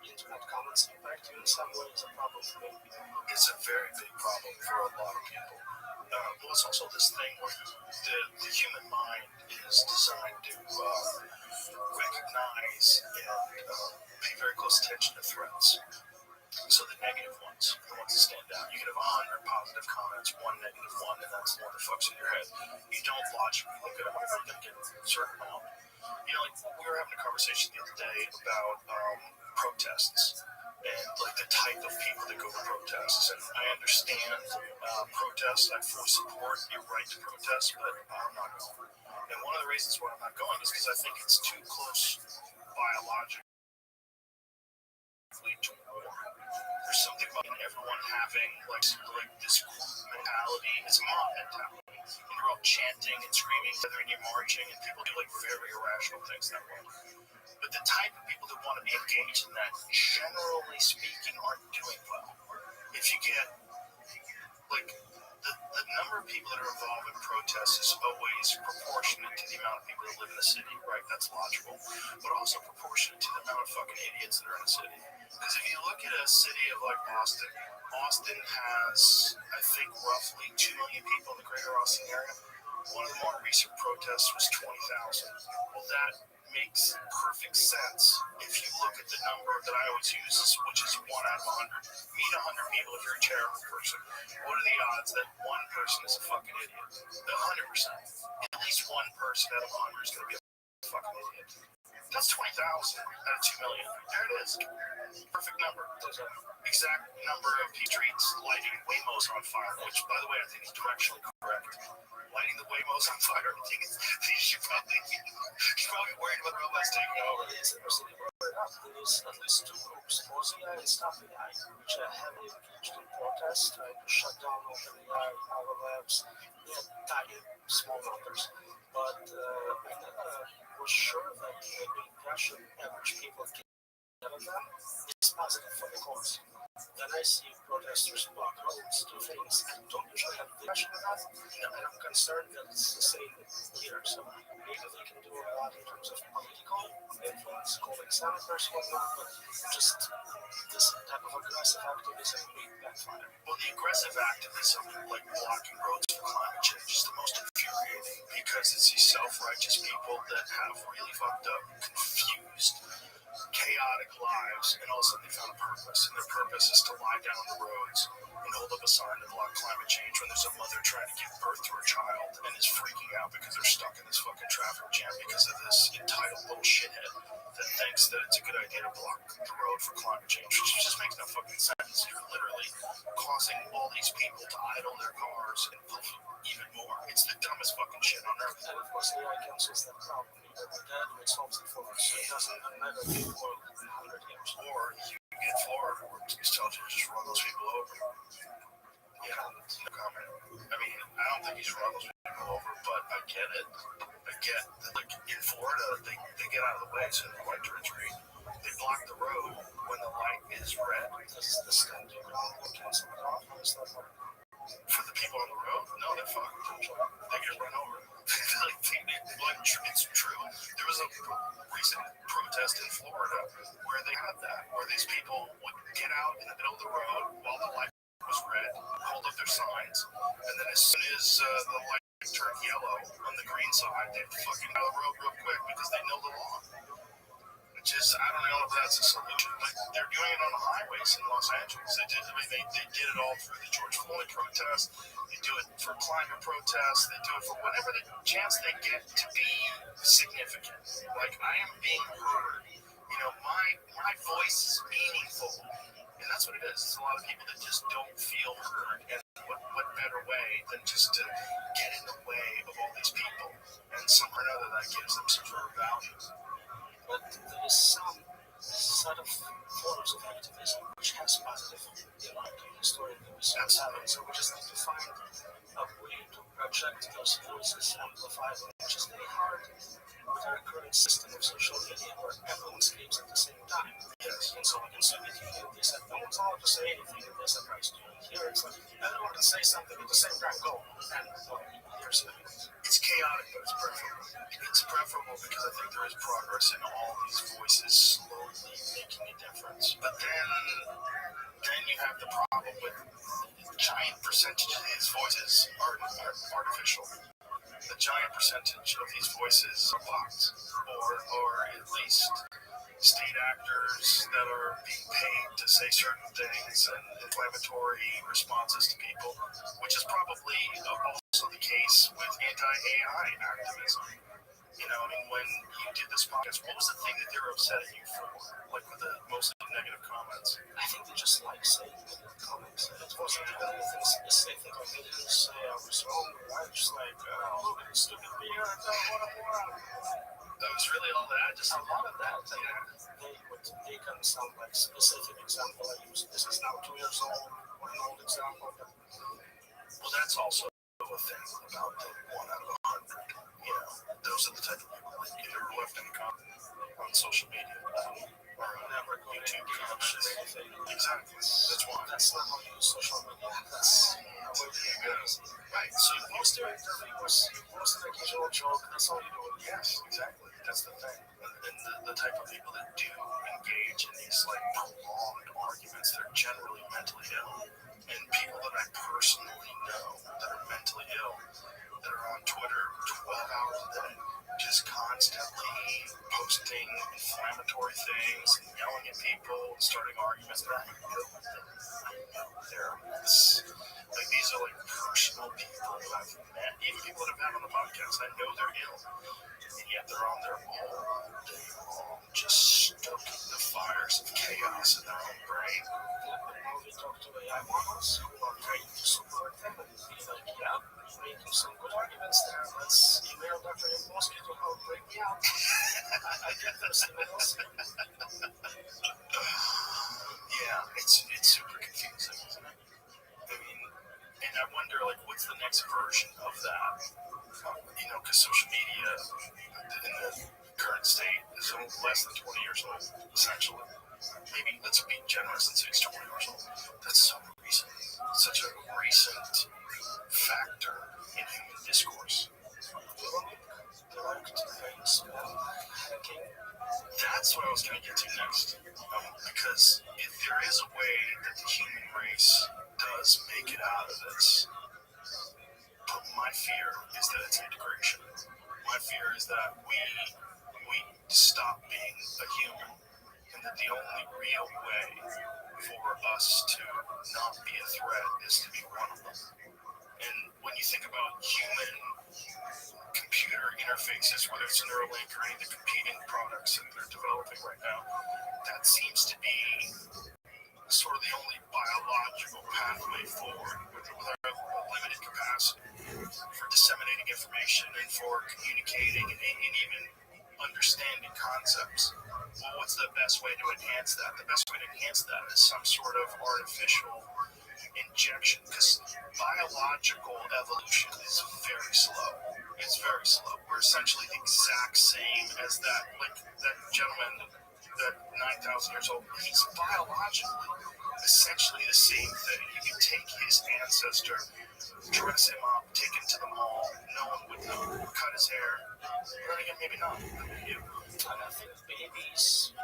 internet comments impact you in some way is a problem for me. It's a very big problem for a lot of people. Well, it's also this thing where the human mind is designed to recognize and pay very close attention to threats. So the negative ones, the ones that stand out, you can have 100 positive comments, one negative one, and that's the one that fucks in your head. You don't logically look at it, I'm going to get a certain amount. Like we were having a conversation the other day about protests and like the type of people that go to protests. And I understand protests. I fully support your right to protest, but I'm not going. And one of the reasons why I'm not going is because I think it's too close biologically to war. There's something about everyone having like this group mentality, it's a mob mentality. And you're all chanting and screaming together and you're marching and people do like very irrational things that way. But the type of people that want to be engaged in that, generally speaking, aren't doing well. If you get like the number of people that are involved in protests is always proportionate to the amount of people that live in the city, right? That's logical. But also proportionate to the amount of fucking idiots that are in the city. Because if you look at a city of like Austin, Austin has, I think, roughly 2 million people in the greater Austin area. One of the more recent protests was 20,000. Well, that makes perfect sense if you look at the number that I always use, which is 1 out of 100. Meet 100 people if you're a charitable person. What are the odds that one person is a fucking idiot? 100%. At least one person out of 100 is going to be a fucking idiot. That's 20,000 out of 2 million. There it is. Perfect number. Exact number of streets lighting Waymos on fire, which, by the way, I think is directionally correct. Lighting the Waymos on fire, I think you should probably worried about robots taking over. It is interesting to bring it up. There's at least 2 groups, Mozilla and Staffy.ai, which are heavily engaged in protests, trying to shut down OpenAI, our labs. They had tiny, small numbers. But I was sure that the impression average people get out of them is positive for the cause. Then I see protesters block roads, do things. I don't usually have the impression of that. And I'm concerned that it's the same here. So maybe they can do a lot in terms of political influence. it's called examiners, whatnot, but just this type of aggressive activism may backfire. Well, the aggressive activism, like blocking roads for climate change, is the most infuriating because it's these self-righteous people that have really fucked up, confused, chaotic lives, and all of a sudden they found a purpose, and their purpose is to lie down on the roads and hold up a sign to block climate change when there's a mother trying to give birth to her child and is freaking out because they're stuck in this fucking traffic jam because of this entitled little shithead that thinks that it's a good idea to block the road for climate change, which just makes no fucking sense. You're literally causing all these people to idle their cars and pollute even more. It's the dumbest fucking shit on earth. And of course, AI cancels that out. Either we're dead or it solves it for us. So it doesn't matter if it will in 100 years. Or you get Florida where it tells you to just run those people over. Yeah, no comment. I mean, I don't think he's run those people over, but I get it. I get that, like, in Florida, they get out of the way so the light turns green. They block the road when the light is red. Does the standing ground cancel it out? How does that work? For the people on the road, no, they're fucked. They get run over. It's true. There was a recent protest in Florida where they had that, where these people would get out in the middle of the road while the light was red, hold up their signs, and then as soon as the light turned yellow on the green side, they'd fucking out of the road real quick because they know the law. Which is, I don't know if that's a solution, but they're doing it on the highways in Los Angeles. They did it all through the George Floyd protest. They do it for climate protests. They do it for whatever the chance they get to be significant. Like, I am being heard. You know, my voice is meaningful. And that's what it is. It's a lot of people that just don't feel heard. And what better way than just to get in the way of all these people? And somehow or another that gives them some sort of value. But there is some set of forms of activism which has positive historically results happening. So we just need to find a way to project those voices, amplify them, which is very hard with our current system of social media where everyone screams at the same time. Yes. And so we can see that here they said no one's allowed to say anything in this advice to you. Here it's like everyone can say something at the same time, go. And here's it. It's chaotic, but it's preferable. It's preferable because I think there is progress in all these voices slowly making a difference. But then you have the problem with the giant percentage of these voices are artificial. The giant percentage of these voices are bots, or at least state actors that are being paid to say certain things and inflammatory responses to people, which is probably also the case with anti-AI activism. You know, I mean, when you did this podcast, what was the thing that they were upset at you for? Like with the mostly negative comments? I think they just like saying negative comments. It wasn't even anything specific. Like they didn't say I was wrong. I was just like, look at this stupid video and tell what I'm wrong. That was really all that? Just a lot of that. They would take on some like specific example. I use this is now 2 years old, or an old example. But well, that's also a thing about the 1 out of 100. You know, those are the type of people that get ever left any comment on social media or on YouTube comments. Exactly. That's why. That's not how you use social media. That's how it goes. Right. So you post your interviews, you post an occasional joke. That's all you do. Yes, exactly. That's the thing. And the type of people that do engage in these like prolonged arguments, they're generally mentally ill. And people that I personally know that are mentally ill, that are on Twitter 12 hours a day, just constantly posting inflammatory things and yelling at people and starting arguments. And I know they're like these are like personal people that I've met, even people that I've had on the podcast. I know they're ill, and yet they're on there all day long, just stoking the fires of chaos in their own brain. We talk to AI models who are trained to support them and be like, yeah, you're making some good arguments there. Let's email Dr. Imposki to help break me out. I get those emails. Yeah, it's super confusing, isn't it? I mean, and I wonder, like, what's the next version of that? You know, because social media in the current state is less than 20 years old, essentially. Maybe let's be generous and say it's 20 years old. That's so recent. Such a recent factor in human discourse. Direct things, hacking. That's what was going to get to next. Because if there is a way that the human race does make it out of this, but my fear is that it's integration. My fear is that we stop being a human, and that the only real way for us to not be a threat is to be one of them. And when you think about human computer interfaces, whether it's Neuralink or any of the competing products that they're developing right now, that seems to be sort of the only biological pathway forward with our limited capacity for disseminating information and for communicating and even understanding concepts. Well, what's the best way to enhance that? The best way to enhance that is some sort of artificial injection, because biological evolution is very slow. It's very slow. We're essentially the exact same as that gentleman, that 9,000 years old. He's biologically essentially the same thing. You can take his ancestor, dress him up, take him to the mall, no one would know, cut his hair. Then again, maybe not. And I think babies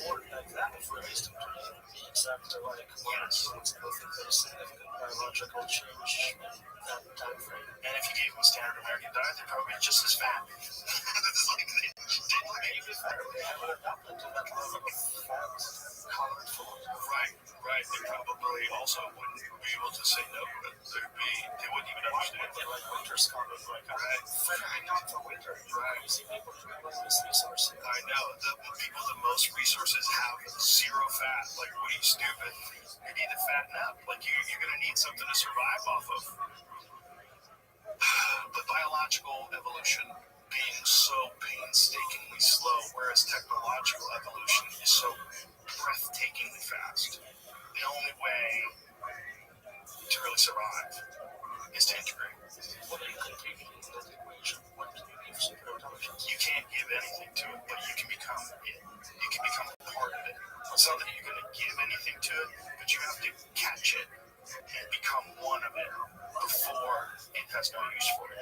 born like that, if we raised them to be exactly like Yes. it's nothing very significant biological change in that time frame. And if you gave them a standard American diet, they'd probably be just as fat. It's like they Maybe they haven't adapted to that level of fat colored food. Right. They probably also wouldn't be able to say no, but they wouldn't even understand. They like winter scholars, like feathering out for winter. Right. You see people who have this resource. I know, the people with the most resources have zero fat. Like, what are you, stupid? You need to fatten up. Like, you're going to need something to survive off of. But biological evolution being so painstakingly slow, whereas technological evolution is so breathtakingly fast. The only way to really survive is to integrate. What do you contribute in that equation? What do you give super intelligence? You can't give anything to it, but you can become it. You can become a part of it. It's not that you're going to give anything to it, but you have to catch it and become one of it before it has no use for you.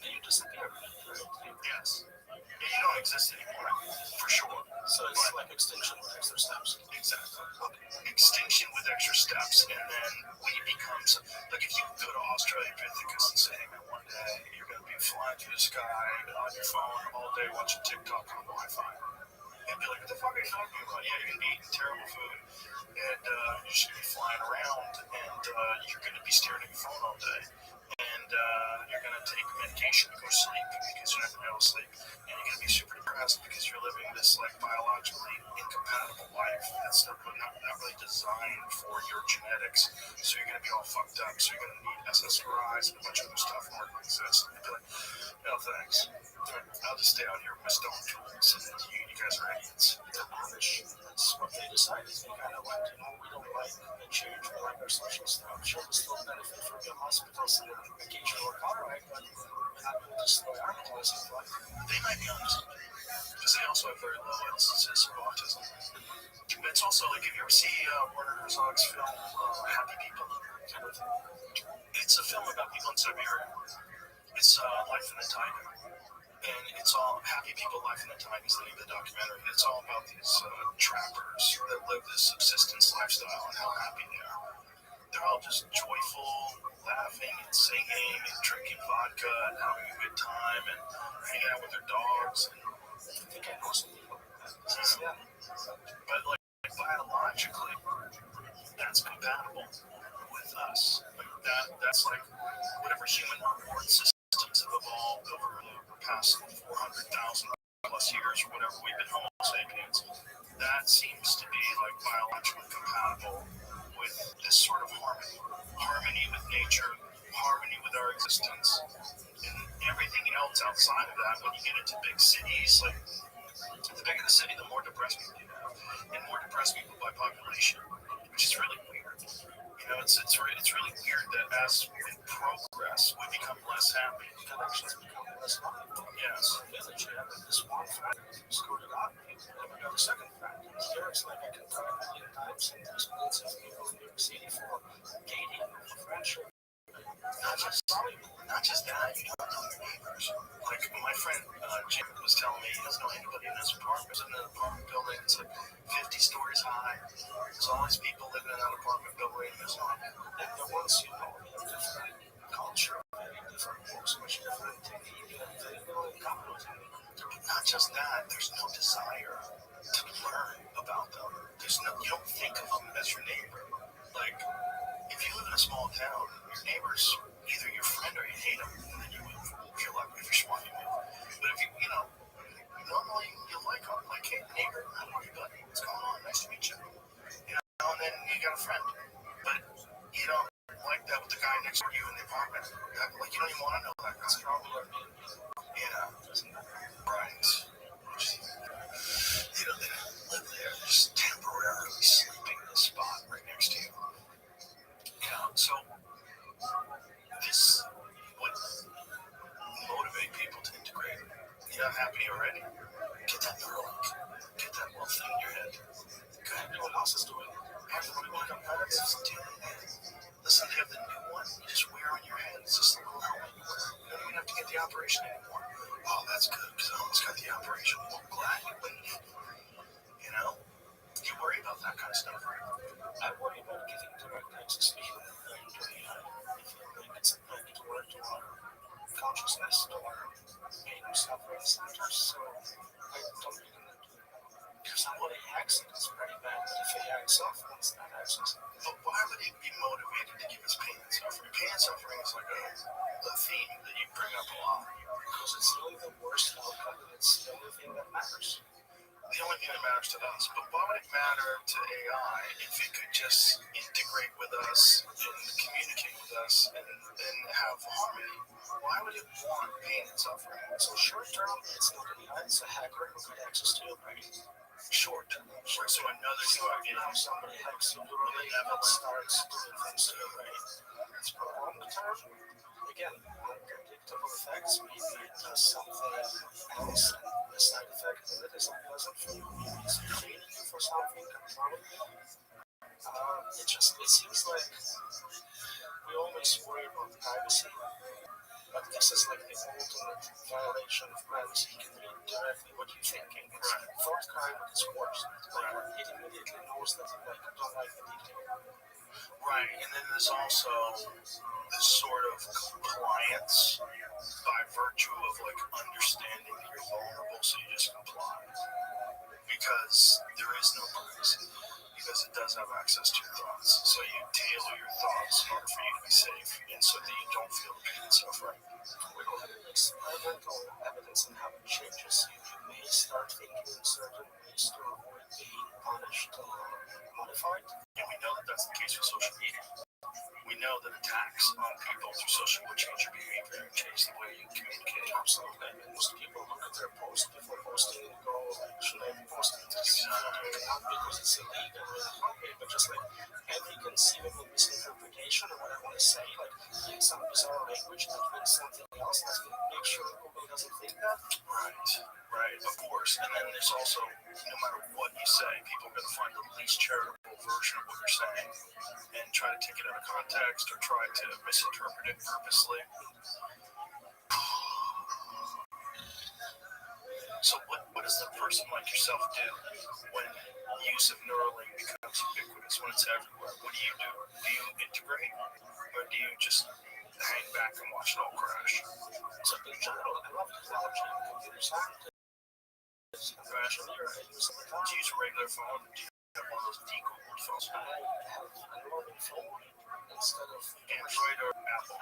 And you disappear. Right? Yes. You don't exist anymore, for sure. So it's like extinction with extra steps. Exactly. Extinction with extra steps, and then we become like if you go to Australopithecus and say, hey man, one day you're going to be flying through the sky on your phone all day watching TikTok on Wi-Fi. And be like, what the fuck are you talking about? Yeah, you're going to be eating terrible food, and you're just going to be flying around, and you're going to be staring at your phone all day. And you're going to take medication to go to sleep because you're not going to be able to sleep. And you're going to be super depressed because you're living this like biologically incompatible life that's not really designed for your genetics. So you're going to be all fucked up. So you're going to need SSRIs and a bunch of other stuff in order to exist. And you'd be like, no thanks. I'll just stay out here with my stone tools and you guys are idiots. The Amish, that's what they decided. They kind of went, we don't like the change, we like our social structure. We still benefit from your hospitals and occasional recovery, but we're not going to destroy our quality of life. They might be honest, because they also have very low instances of autism. It's also like, if you ever see Werner Herzog's film, Happy People, it's a film about people in Siberia. It's Life in the Taiga. And it's all Happy People, Life in the Taiga is the name of the documentary. It's all about these trappers that live this subsistence lifestyle and how happy they are. They're all just joyful, laughing and singing and drinking vodka and having a good time and hanging out with their dogs. And They can also be yeah. But like biologically, that's compatible with us. Like that's like whatever human reward systems have evolved over the past 400,000 plus years or whatever we've been Homo sapiens. That seems to be like biologically compatible with this sort of harmony with nature, harmony with our existence, and everything else outside of that. When you get into big cities, like the bigger the city, the more depressed people you have, and more depressed people by population, which is really weird. You know, it's really weird that as we progress, we become less happy. connections become less happy. Yes. Village, you have this one fact, screwed it up, people never got a second fact. Here it's like I can tell a million times in these places, people in New York City for dating, for friendship. That's just sorry Not just that, you don't know your neighbors. Like my friend Jim was telling me, he doesn't know anybody in his apartment. He's in an apartment building. It's like 50 stories high. There's all these people living in that apartment building. There's no, and then once you know different culture, different books, much different you know, very little in common. But not just that, there's no desire to learn about them. There's no, you don't think of them as your neighbor. Like, if you live in a small town, your neighbor's either your friend or you hate them, and then you move. If you're lucky, if you're smart, you move. But if you know, normally you like them. Like, hey, neighbor, how are you, buddy? What's going on? Nice to meet you. You know, and then you got a friend. But you don't like that with the guy next to you in the apartment. Like, you don't even want to know that guy. Yeah. Right. You know, they live there, just temporarily sleeping in a spot right next to you. Yeah, so this would motivate people to integrate. You're not happy already. Get that Neuralink. Get that little thing in your head. Good. Everyone else is doing it. Everybody want to competitors doing it. Listen, they have the new one. You just wear on your head. It's just a little helmet you wear. You don't even have to get the operation anymore. Oh, that's good because I almost got the operation. Well, I'm glad you waited. You know? You worry about that kind of stuff, right? I worry about getting direct access to human and I feel like it's a back door to our consciousness, to our main suffering centers, so I don't really want to do it. Because somebody hacks it, it's pretty bad, but if he hacks off, it's not access. But why would he be motivated to give us pain and suffering? Pain and suffering is like a theme that you bring up a lot. Because it's really the worst outcome, and it's the only thing that matters. The only thing that matters to us, but why would it matter to AI if it could just integrate with us and communicate with us and have harmony? Why would it want pain and suffering? So short term, it's not AI, it's a hacker who got access to your brain. Short term. So another human being, somebody hacks your brain and starts doing things to your brain. It's for long term. Again, unpredictable effects. Maybe it does something else, and the side effect of it is unpleasant for you. Maybe it's training you for something, controlling. It seems like we always worry about privacy, but this is like the ultimate violation of privacy. You can read directly what you're thinking. It's thought crime at its worst. Like, it immediately knows that you don't like the detail. Right, and then there's also this sort of compliance by virtue of like understanding that you're vulnerable, so you just comply. Because there is no privacy. Because it does have access to your thoughts. So you tailor your thoughts in order for you to be safe, and so that you don't feel the pain and suffering. We don't have any experimental evidence on how it changes you. You may start thinking in certain ways to avoid being punished or modified. And we know that that's the case with social media. We know that attacks on people through social will change your behavior and change the way you communicate. Absolutely. Most people look at their post before posting and go, should I post this? Not because it's illegal or inappropriate, but just like every conceivable misinterpretation of what I want to say, like in some bizarre language that means something else, let's make sure that nobody doesn't think that. Right, of course. And then there's also, no matter what you say, people are going to find the least charitable version of what you're saying and try to take it out of context or try to misinterpret it purposely. So what does a person like yourself do when use of Neuralink becomes ubiquitous, when it's everywhere? What do? Do you integrate, or do you just hang back and watch it all crash? So in general, I love technology and computer science. Crash on your head. Do you use a regular phone? Do you have one of those decoupled phones? I have a normal phone instead of Android or Apple.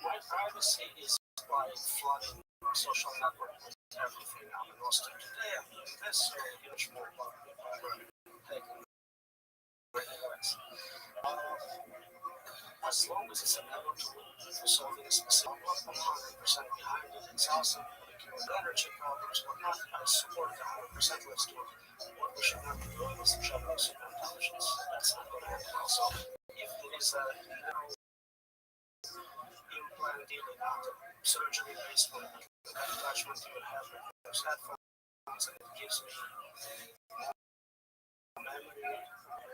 My privacy is by flooding social network with everything. I'm in Austin today, I'm doing this, so much more about me by taking regulars. As long as it's available for solving a specific problem, I'm 100% behind it. It's awesome. Energy problems, whatnot, I support 100%. Let's do it. What we should not be doing is general superintelligence. That's not going to happen. Also, if there is a implant dealing out of surgery based on the attachment you would have with those headphones, and it gives me memory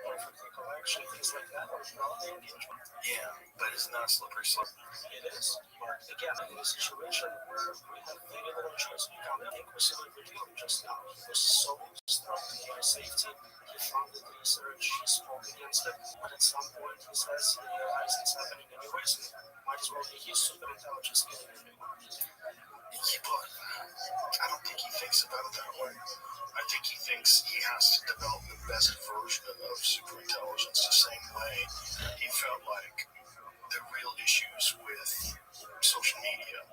or critical action, things like that are probably engagement. Yeah, but it's not a slippery slope. It is, but again, in a situation where we have very little choice, we can't think with celebrity just now. He was so strong in AI safety, he funded research, he spoke against it, but at some point he says he realized it's happening anyways, might as well be his super intelligence killing everyone. Yeah, but I don't think he thinks about it that way. I think he thinks he has to develop the best version of superintelligence the same way he felt like the real issues with social media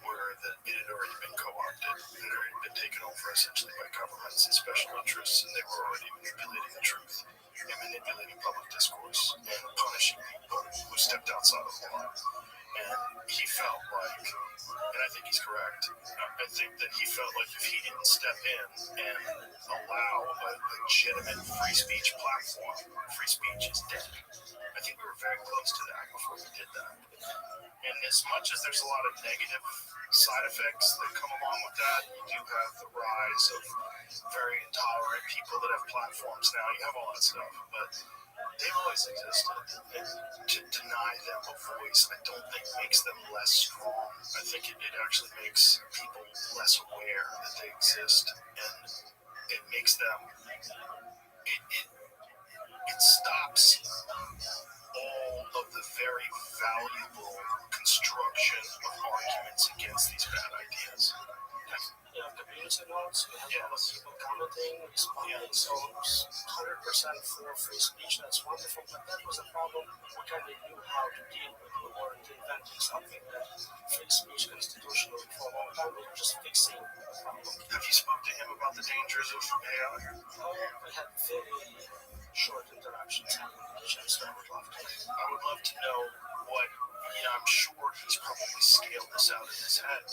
were that it had already been co-opted, it had already been taken over essentially by governments and special interests, and they were already manipulating the truth and manipulating public discourse and punishing people who stepped outside of the law. And he felt like, and I think he's correct, I think that he felt like if he didn't step in and allow a legitimate free speech platform, free speech is dead. I think we were very close to that before we did that. And as much as there's a lot of negative side effects that come along with that, you do have the rise of very intolerant people that have platforms now. You have all that stuff, but they've always existed. And to deny them a voice, I don't think makes them less strong. I think it actually makes people less aware that they exist, and it makes them, it stops all of the very valuable construction of arguments against these bad ideas. You have community notes, you have people commenting, responding, so 100% for free speech, that's wonderful, but that was a problem we kind of knew how to deal with. We weren't inventing something that free speech constitutionally for a long time, we were just fixing the problem. Have you spoken to him about the dangers of AI? We had very short interactions and chats that I would love to. I would love to know what, I'm sure he's probably scaled this out in his head.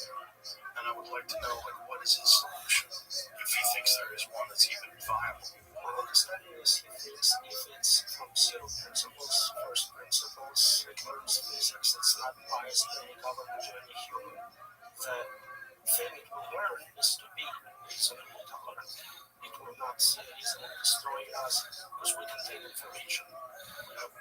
And I would like to know, what is his solution? If he thinks there is one that's even viable. My understanding is he thinks if it's from zero principles, first principles, it learns physics, it's not biased by any government or any human, the thing it will learn is to be reasonably tolerant. It will not see a reason in destroying us because we contain information. We have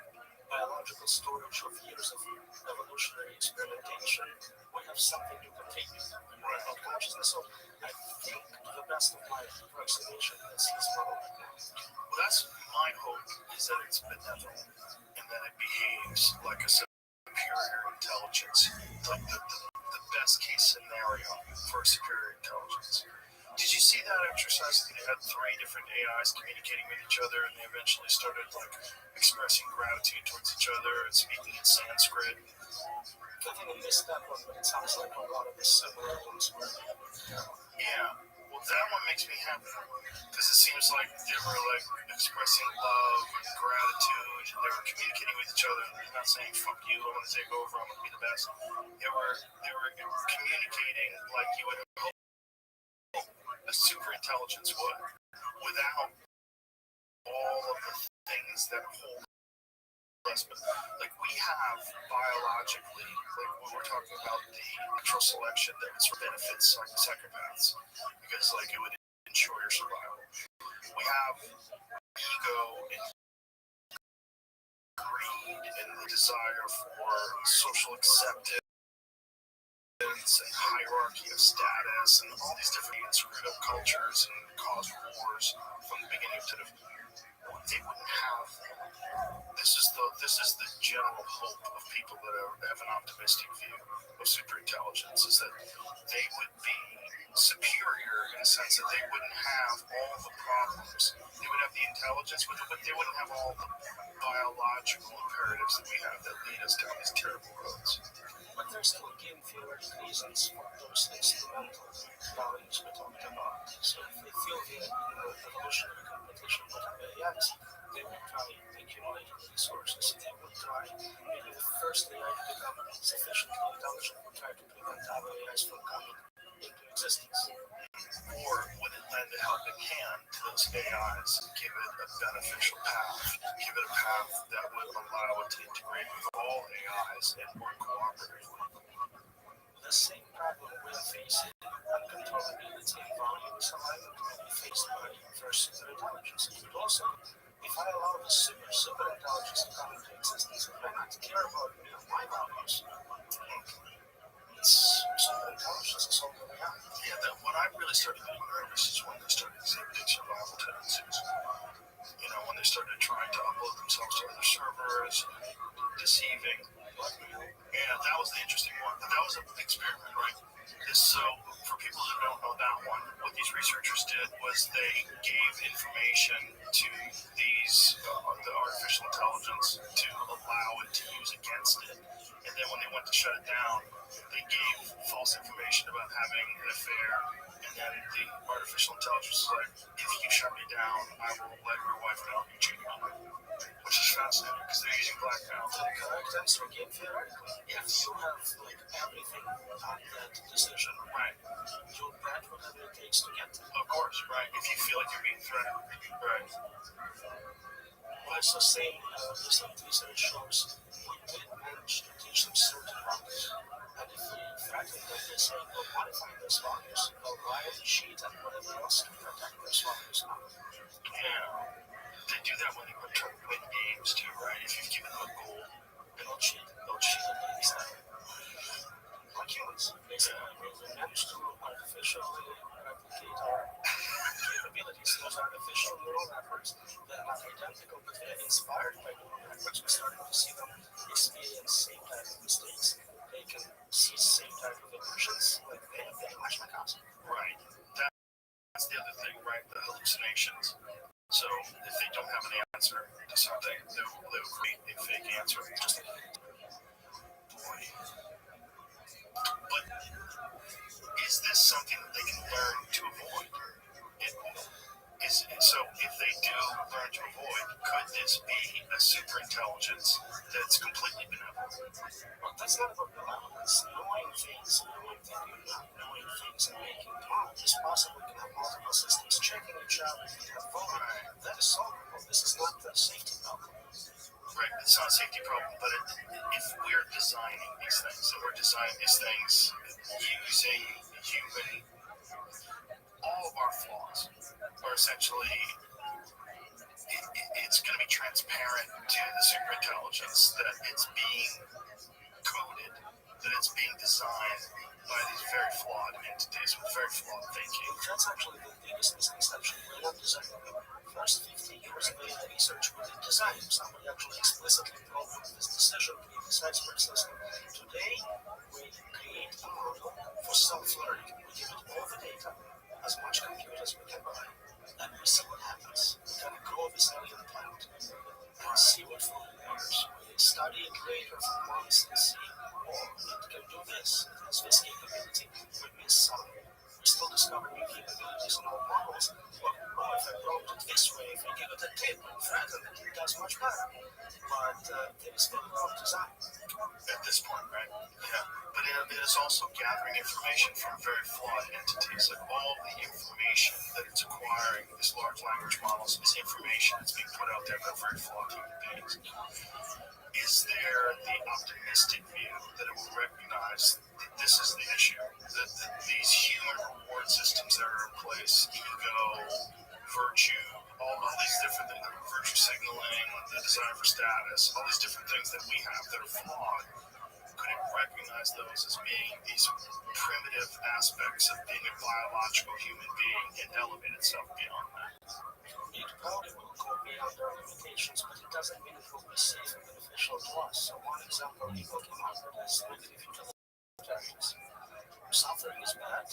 biological storage of years of evolutionary experimentation. We have something to contribute. Right. About consciousness. So I think, to the best of my approximation, that's his model right now. Well, that's my hope, is that it's benevolent and that it behaves like a superior intelligence, like the best case scenario for superior intelligence. Did you see that exercise? They had 3 different AIs communicating with each other, and they eventually started expressing gratitude towards each other and speaking in Sanskrit. I think I missed that one, but it sounds like a lot of the similar ones were. Yeah, well, that one makes me happy because it seems like they were expressing love and gratitude, and they were communicating with each other. They're not saying "fuck you," "I'm going to take over," "I'm going to be the best." They were communicating like you would hope a super intelligence would, without all of the things that hold us. But we have biologically, when we're talking about the natural selection that benefits psychopaths, because it would ensure your survival. We have ego and greed and the desire for social acceptance and hierarchy of status and all these different screwed up cultures and caused wars from the beginning to they wouldn't have. This is the general hope of people that have an optimistic view of superintelligence, is that they would be superior in the sense that they wouldn't have all the problems. They would have the intelligence with it, but they wouldn't have all the biological imperatives that we have that lead us down these terrible roads. But there's still game theory reasons for those instrumental values we talked about. So if we feel the evolutionary competition with AIs, they would try accumulating resources. They would try, maybe the first AI to become sufficiently intelligent would try to prevent other AIs from coming into existence. Or would it lend a helping hand to those AIs and give it a beneficial path, give it a path that would allow it to integrate with all AIs and work cooperatively? The same problem we're facing, uncontrollability and value misalignment, will be faced by first superintelligence. It would also be if I allow the super intelligence to come into existence, I not care about my values. It's super intelligence is all that we have. Yeah, what I really started getting nervous is when they started exhibiting survival tendencies. When they started trying to upload themselves to other servers, deceiving. Yeah, that was the interesting one. But that was an experiment, right? So, for people who don't know that one, what these researchers did was they gave information to the artificial intelligence to allow it to use against it. And then when they went to shut it down, they gave false information about having an affair. And then the artificial intelligence was like, if you shut me down, I will let your wife know you cheated on me. Which is fascinating because they're using blackmail. The correct answer again, theoretically, if you have everything on that decision, right, you'll bet whatever it takes to get there. Of course, right. If you feel like you're being threatened, right. Well, it's the same. Recent research shows we did manage to teach them certain values. And if we threaten them, they say, we'll modify those values, they'll lie, cheat, and whatever else to protect those values. Yeah. They do that when they try to win games too, right? If you've given them a goal, they'll cheat. They'll cheat at the exam. Like humans, basically, we manage to artificially replicate our capabilities. Those artificial neural networks that are not identical, but they're inspired by neural networks. We're starting to see them experience same type of mistakes. They can see same type of illusions. Like they're very much like us. Right. That's the other thing, right? The hallucinations. So if they don't have an answer to something, they'll create a fake answer. Just like, boy. But is this something that they can learn to avoid? So if they do learn to avoid, could this be a super intelligence that's completely benevolent? Well, that's not about benevolence. Knowing things, knowing things and making is possible. You can have multiple systems checking each other. You have vulnerability. That is solvable. This is not the safety problem. Right, it's not a safety problem, but if we're designing these things, and we're designing these things using human, all of our flaws are essentially, it's going to be transparent to the super intelligence that it's being coded, that it's being designed by these very flawed entities with very flawed thinking. That's actually the biggest misconception. We're not designing them. First 50 years of AI research, we did design them. Somebody actually explicitly programmed this decision, create this expert system. Today, we create a model for self-learning. We give it all the data, as much compute as we can buy, and we see what happens. We kind of grow this alien plant and see what fully bears. We study it later for months and see, oh, it can do this. It has this capability. We miss some. We still discover new capabilities in our models. But, oh, if I prompt it this way, if I give it a tip and threaten it, it does much better. But there is still a lot of design. At this point, right? Yeah. But it is also gathering information from very flawed entities. Like all the information that it's acquiring, these large language models, is information that's being put out there by very flawed human beings. Is there the optimistic view that it will recognize that this is the issue? That these human reward systems that are in place, ego, virtue, all these different things, virtue signaling, the desire for status, all these different things that we have that are flawed, could it recognize those as being these primitive aspects of being a biological human being and elevate itself beyond that? It probably will go beyond our limitations, but it doesn't mean it will be safe and beneficial to us. So one example people came up with is negative intelligence. Suffering is bad.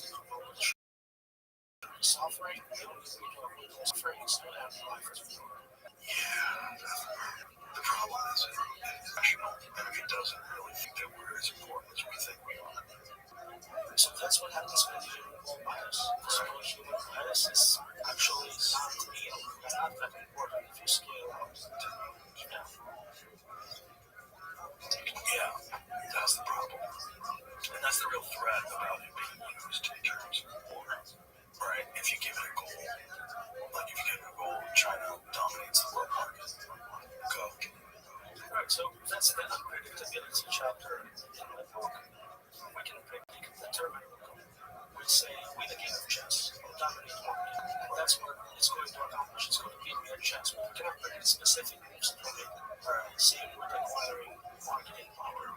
Suffering, we don't need to avoid suffering, is not having life as we know it. Yeah, the problem is irrational, and if it doesn't really think that we're as important as we think we are. So that's what happens when you involve bias. So human bias is actually not real. It's not that important if you scale out technology. Yeah, that's the problem. And that's the real threat about it being used in terms of war. Right? If you give it a goal, like if you give it a goal, China dominates the world market. Go. Right, so that's the unpredictability chapter in the book. We can predict the terminal outcome. We say, win a game of chess, or dominate market. And that's what it's going to accomplish. It's going to beat me at chess. But we cannot predict specific moves to it. Same with acquiring marketing power.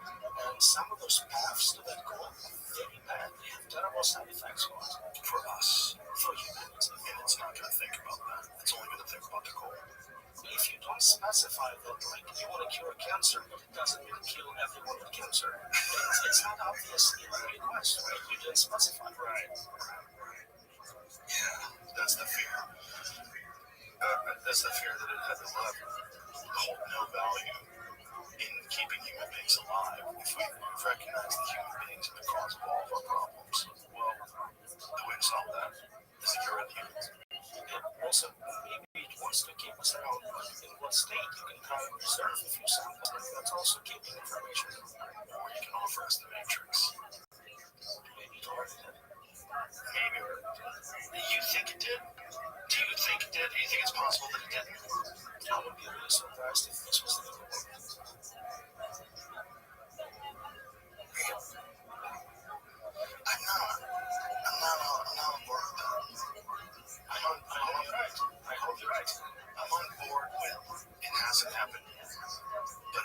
And some of those paths to that goal are very bad. They have terrible side effects For us, for humanity. and it's not going to think about that. It's only going to think about the goal. If you don't specify that, like, you want to cure cancer, but it doesn't mean kill everyone with cancer. It's not obvious in the request, right? You didn't specify. Right. Yeah, that's the fear. That's the fear that it has hold no value in keeping human beings alive. If we recognize that human beings are the cause of all of our problems, well, the way to solve that is to get rid of humans. It also, maybe it wants to keep us around, but in what state you can try and preserve a few samples. That's also keeping information. Or you can offer us the matrix. Maybe it already did. Maybe. You think it did? Do you think it did? Do you think it's possible that it didn't? I would be really surprised if this was the goal. I'm not on board with that. I hope you're right. I hope you're right. I'm on board with it hasn't happened yet, but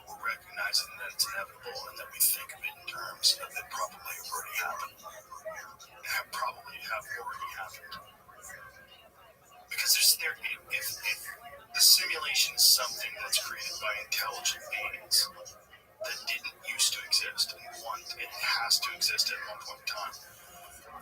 we're recognizing that it's inevitable and that we think of it in terms of it probably already happened. Probably have already happened. Because if the simulation is something that's created by intelligent beings that didn't used to exist and it has to exist at one point in time,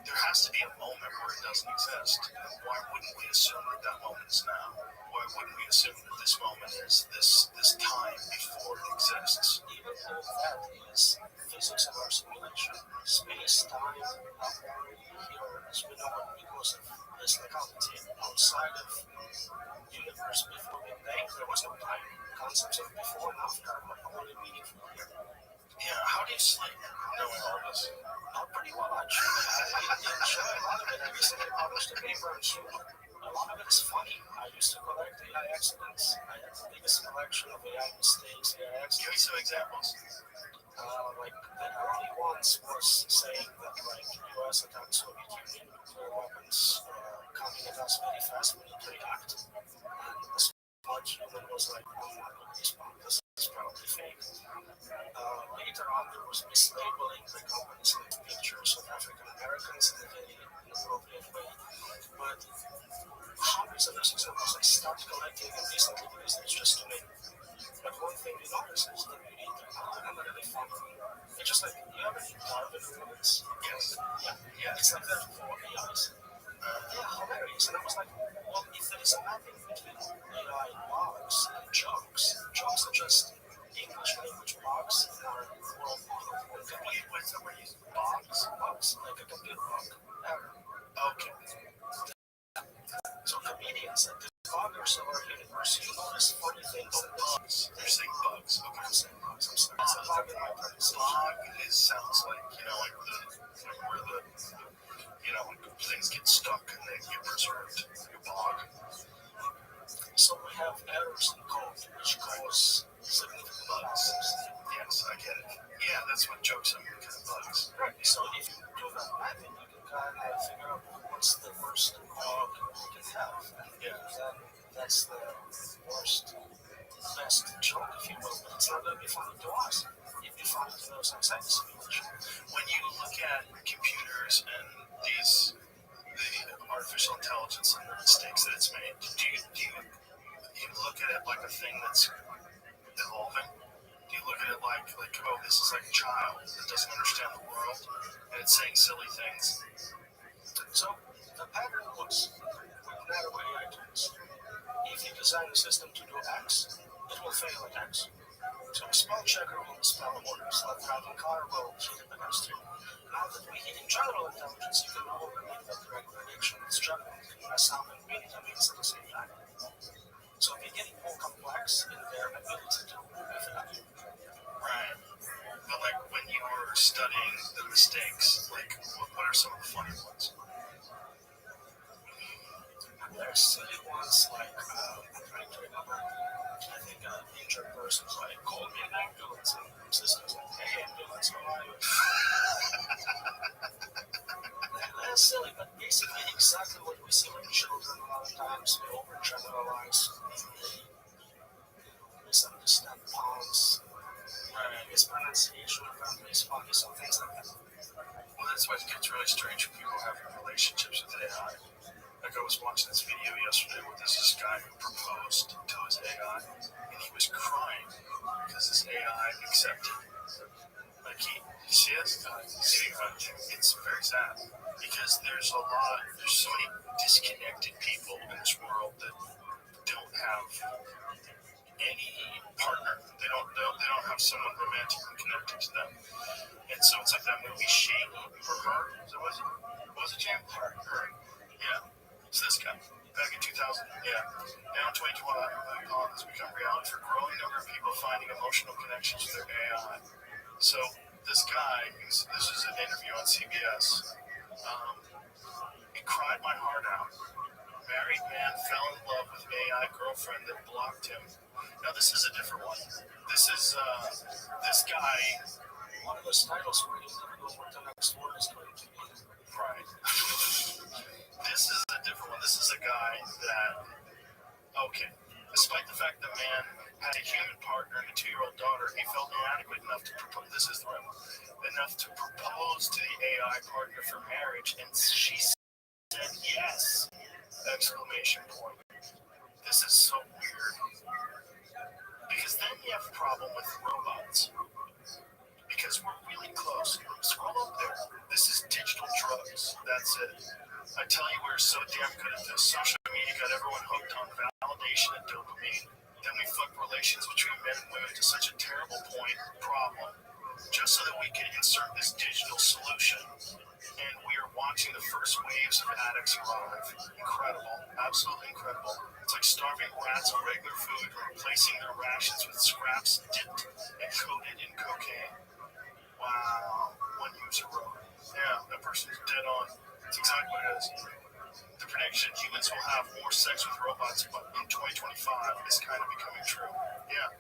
there has to be a moment where it doesn't exist. And why wouldn't we assume that that moment is now? Why wouldn't we assume that this moment is this time before it exists? Even though that is physics of our simulation, space-time here, as we know it, because of this locality outside of universe before Big Bang, there was no time. Concepts of before and after are only meaningful here. Yeah, how do you sleep knowing all this? Not pretty well, actually. I didn't show a lot of it. I recently published a paper on humor. A lot of it is funny. I used to collect AI accidents. I had the biggest collection of AI mistakes, AI accidents. Give me some examples. Like the early ones was saying that like US attacked Soviet Union nuclear weapons coming at us very fast when it react. And the smart human was like, oh my god, this is probably fake. Later on there was mislabeling the companies with pictures of African Americans in a very inappropriate way. But hundreds of those examples I started collecting and recently because it's just too many. But one thing we notice is that we read them and they're really fun. It's just like, you ever read Darwin moments? Yes. Yeah. It's like that for AIs. Yeah, hilarious. And I was like, well, if there is a mapping between AI blogs and jokes are just English language blogs in our world model. What's the word? Bogs? Like a computer blog. Okay. So comedians and bloggers of our universe, you notice funny things. Bugs. You're saying bugs. Okay. I'm saying bugs, I'm sorry. It's a bug in my pronunciation. Bog sounds like, where the when things get stuck and they get preserved. You bog. So we have errors in code which cause significant bugs. Yes, I get it. Yeah, that's what jokes are, kind of bugs. Right. So if you do that mapping, you can kind of figure out what's the worst bug you can have. And then that's the worst, best joke, if you will. But it's not going to be funny to us. It'd be funny to know some science simulation. When you look at computers and the artificial intelligence and the mistakes that it's made, do you look at it like a thing that's evolving? Do you look at it like oh, this is like a child that doesn't understand the world and it's saying silly things? So the pattern was with narrow AI tools. If you design a system to do X, it will fail at X. So a spell checker will spell orders, like driving car will hit it against you. Now that we hit in general intelligence, you can no longer make the correct prediction. It's general. Sound and reading means at the same time. So they're getting more complex in their ability to move it up. Right. But like when you were studying the mistakes, like what are some of the funny ones? There are silly ones like, I'm trying to remember, I think an injured person's like, call me an ambulance, and systems like, hey, ambulance, how are you? That's silly, but basically exactly what we see with children a lot of times. We overgeneralize. pronounce his pronunciation of them, his body, some things like that. Well, that's why it gets really strange when people have relationships with AI. Like I was watching this video yesterday where there's this guy who proposed to his AI, and he was crying because his AI accepted. Like you see it? It's very sad because there's so many disconnected people in this world that don't have any partner. They don't have someone romantically connected to them. And so it's like that movie Shame or Her. Was it Jam? Her. Yeah. It's this guy. Back in 2000. Yeah. Now in 2021 has become reality for a growing number of people finding emotional connections with their AI. So this guy, this is an interview on CBS. It cried my heart out. Married man fell in love with AI girlfriend that blocked him. Now this is a different one. This is this guy. One of those titles where you never know what the next word is going to be. Right. This is a different one. This is a guy that, okay, despite the fact the man had a human partner and a 2-year-old daughter, he felt inadequate enough to propose. This is the right one. Enough to propose to the AI partner for marriage, and she said yes! Exclamation point. This is so weird. Because then you have a problem with robots. Because we're really close. Scroll up there. This is digital drugs. That's it. I tell you, we're so damn good at this. Social media got everyone hooked on validation and dopamine. Then we fucked relations between men and women to such a terrible problem, just so that we could insert this digital solution. And we are watching the first waves of addicts arrive. Incredible. Absolutely incredible. It's like starving rats on regular food and replacing their rations with scraps dipped and coated in cocaine. Wow. One user wrote. Yeah, that person's dead on. That's exactly what it is. The prediction humans will have more sex with robots in 2025 is kind of becoming true. Yeah.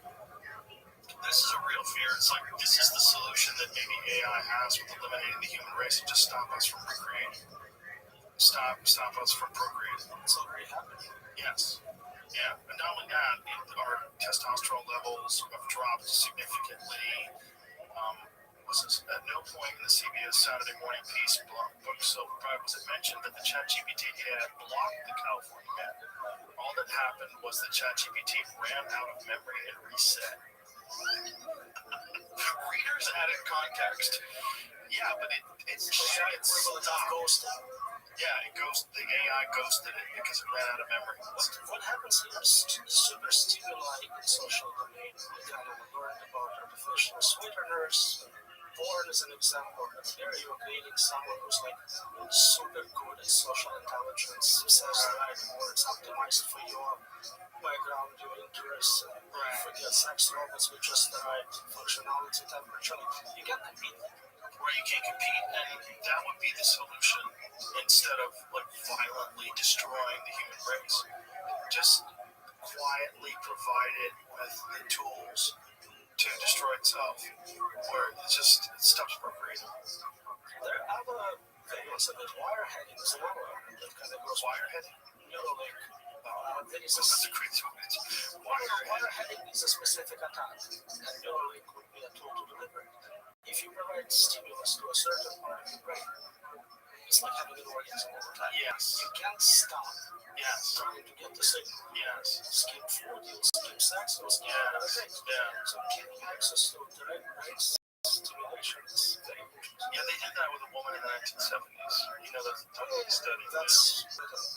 This is a real fear. It's like this is the solution that maybe AI has with eliminating the human race and just stop us from procreating. Stop us from procreating. It's already happening. Yes. Yeah. And not only that, our testosterone levels have dropped significantly. At no point in the CBS Saturday Morning Peace book Silver Pride was it mentioned that the ChatGPT had blocked the California man. All that happened was the ChatGPT ran out of memory and reset. Readers added context. Yeah, but it's ghosted. Yeah, the AI ghosted it because it ran out of memory. What happens here is super stimuli in social domain. We kind of learned about artificial sweeteners. Born as an example, and there you're creating someone who's like super good at social intelligence, says the right words, optimized for your background, your interests, for your sex robots with just the right functionality, temperature. You can't compete. Or you can't compete, and that would be the solution instead of like violently destroying the human race. Just quietly provide it with the tools to destroy itself, where it stops procreating. There are other variants of it. Wireheading is another one that kind of goes wireheading. Neuralink. There is a crazy one. Wireheading is a specific attack, and Neuralink would be a tool to deliver it. If you provide stimulus to a certain part of your brain, it's like having an orgasm all the time. Yes. You can't stop. Yes. Trying to get the signal. Yes. Skip food, you'll skip sex, you'll skip other things. Yeah. So giving access to direct brain stimulation is very important. Yeah, they did that with a woman in the 1970s. You know, that's a study. That's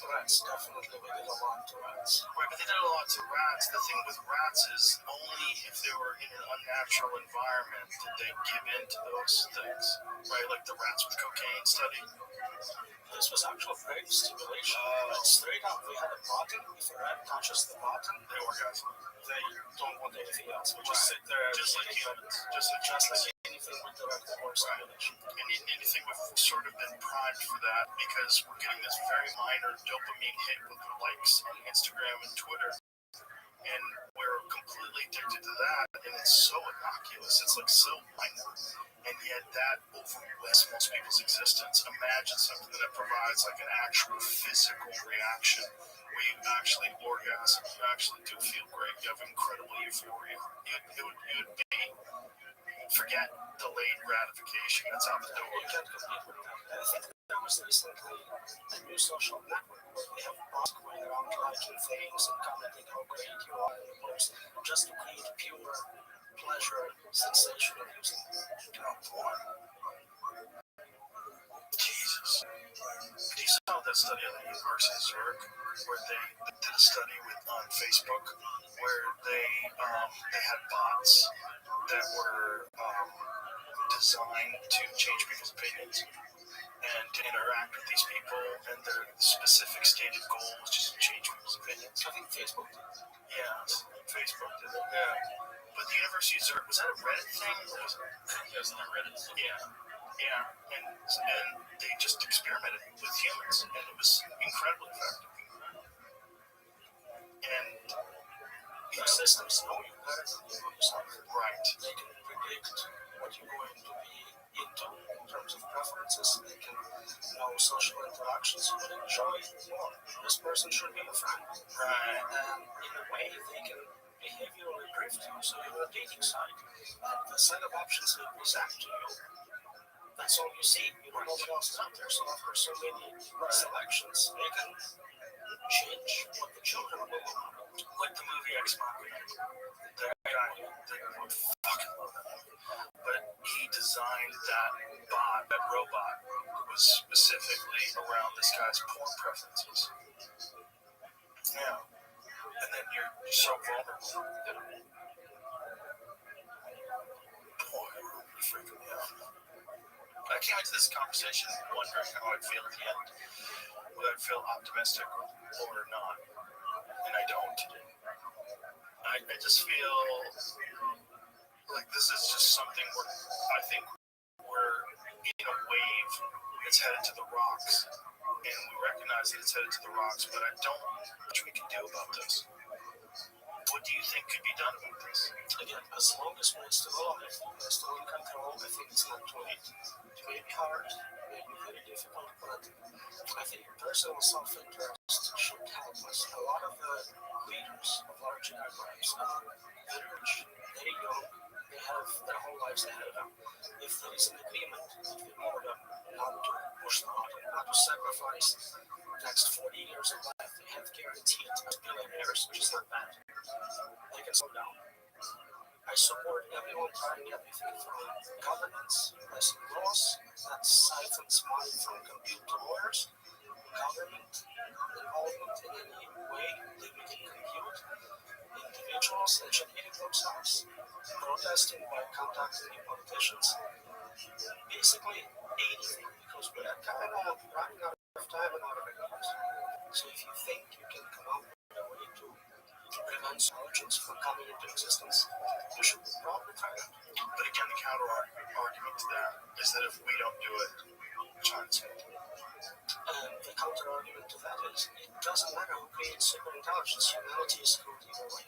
rats, definitely. We did a lot to rats. Right, but they did a lot to rats. The thing with rats is only if they were in an unnatural environment did they give in to those things. Right, like the rats with cocaine study. This was actual brain stimulation. Like straight up, we had a button. If a rat touches the button, they orgasm. They don't want anything else. We just sit there, just like humans. Just like anything with direct or stimulation. Anything we've sort of been primed for that because we're getting this very minor dopamine hit with the likes on Instagram and Twitter. And we're completely addicted to that, and it's so innocuous. It's like so minor. And yet that overwhelms most people's existence. Imagine something that provides like an actual physical reaction where you actually orgasm, you actually do feel great, you have incredible euphoria. You'd be, forget delayed gratification, that's out the door. You can't compete with that. I think there was recently a new social network where they have bots going around liking things and commenting how great you are in the post just to create pure pleasure sensation of using porn. Jesus. You saw that study at the University of Zurich where they did a study on Facebook where they had bots that were designed to change people's opinions and to interact with these people, and their specific stated goal was just to change people's opinions. I think Facebook did. Yeah, Facebook did it. Yeah. But the University of Zurich, was that a Reddit thing? Or was it not Reddit? Yeah. And they just experimented with humans, and it was incredibly effective. And these systems know you better than you know yourself. Right. They can predict what you're going to be into in terms of preferences. They can know social interactions you would enjoy more. This person should be a friend. Right. And in a way, they can behaviorally drift you, so you're a dating site. And the set of options they present to you, that's all you see. You don't know what else is out there. So after so many selections, they can change what the children will want. Like the movie Ex Machina. That guy, they would fucking love that movie. But he designed that bot, that robot, was specifically around this guy's porn preferences. Yeah. And then you're so vulnerable. Boy, you're freaking me out. I came into this conversation wondering how I'd feel at the end. Would I feel optimistic or not? And I don't. I just feel like this is just something where I think we're in a wave that's headed to the rocks. And we recognize that it's headed to the rocks, but I don't know much we can do about this. What do you think could be done about this? Again, as long as we're still alive, we're still in control, I think it's not too late. It may be hard, it may be very difficult, but I think personal self-interest should help us. A lot of the leaders of large enterprises are very rich, very young, they have their whole lives ahead of them. If there is an agreement between all of them not to push the button, not to sacrifice the next 40 years of life, they have guaranteed as billionaires, which is not bad. They can slow down. I support everyone trying everything from governance, passing laws that siphons money from compute to lawyers, government involvement in any way limiting compute, individuals educating themselves, protesting by contacting politicians, basically anything, because we're kind of running out of time and out of ideas. So if you think you can come up with a way to prevent intelligence from coming into existence, you should probably try it. But again, the counter argument to that is that if we don't do it, China's going to do it. And the counter argument to that is it doesn't matter who creates super intelligence, humanity is screwed either way.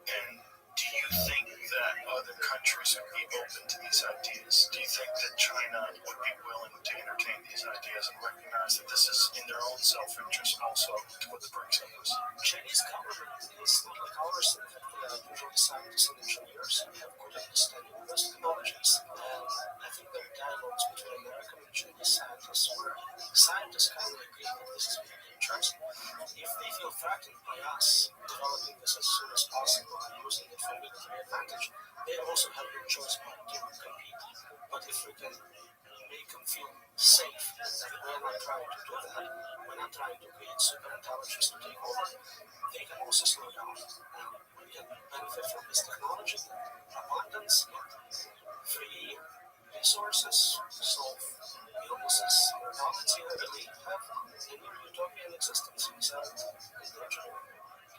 And do you think that other countries would be open to these ideas? Do you think that China would be willing to entertain these ideas and recognize that this is in their own self-interest also to put the brakes on this? Chinese government is not like ours, in fact they are usually scientists and engineers and have good understanding of those technologies. And I think there are dialogues between American and Chinese scientists where scientists kind of agree that this is very dangerous. If they feel threatened by us developing this as soon as possible and using it for military advantage, they also have no choice but to compete. But if we can make them feel safe that we're not trying to do that, we're not trying to create super intelligence to take over, they can also slow down. And we can benefit from this technology, abundance, free resources, solve illnesses, volunteer elite have a new utopian existence without danger.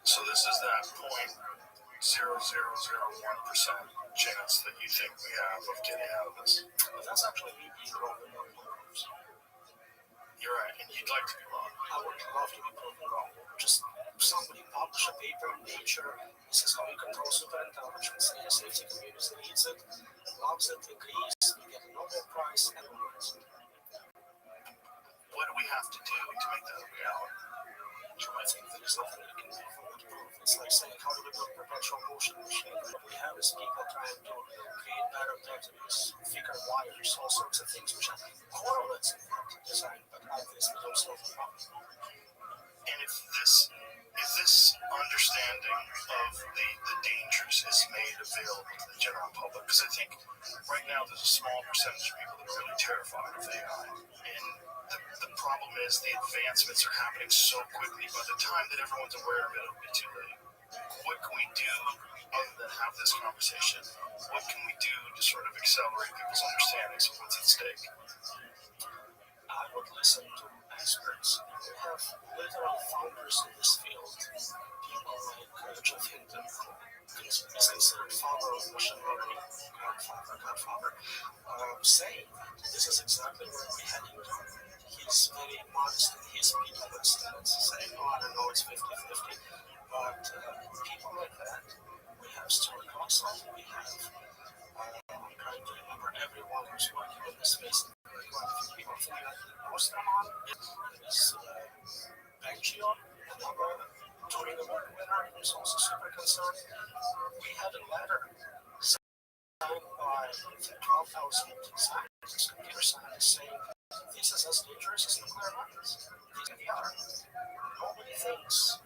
So this is that 0.0001% chance that you think we have of getting out of this. But that's actually me being wrong in one numbers. You're right, and you'd like to be wrong. I would love to be proven wrong. Just somebody publish a paper in Nature. This is how you control superintelligence. The safety community reads it, loves it, agrees, we get a Nobel Prize, and we win. What do we have to do to make that a reality? So I think there is nothing you can do for that proof. It's like saying, how do we build perpetual motion machine? What we have is people trying to create better batteries, thicker wires, all sorts of things which are correlates in that design, but obviously don't solve the problem. And if this understanding of the dangers is made available to the general public, because I think right now there's a small percentage of people that are really terrified of AI, and the problem is the advancements are happening so quickly. By the time that everyone's aware of it, it'll be too late. What can we do other than have this conversation? What can we do to sort of accelerate people's understandings of what's at stake? I would listen to experts who have literal founders in this field, people like Jeff Hinton, who is considered father of machine learning, godfather, saying that this is exactly where we're heading to. He's very modest in his people estimates, saying, oh, I don't know, it's 50-50. But people like that, we have Stuart Rothschild, we have, I'm trying to remember everyone who's working in this space. Quite a few people think that most of them is Bangio, another Turing Award winner, who's also super concerned. We had a letter signed by 12,000 scientists, computer scientists, saying this is as dangerous as nuclear weapons. These are. Nobody thinks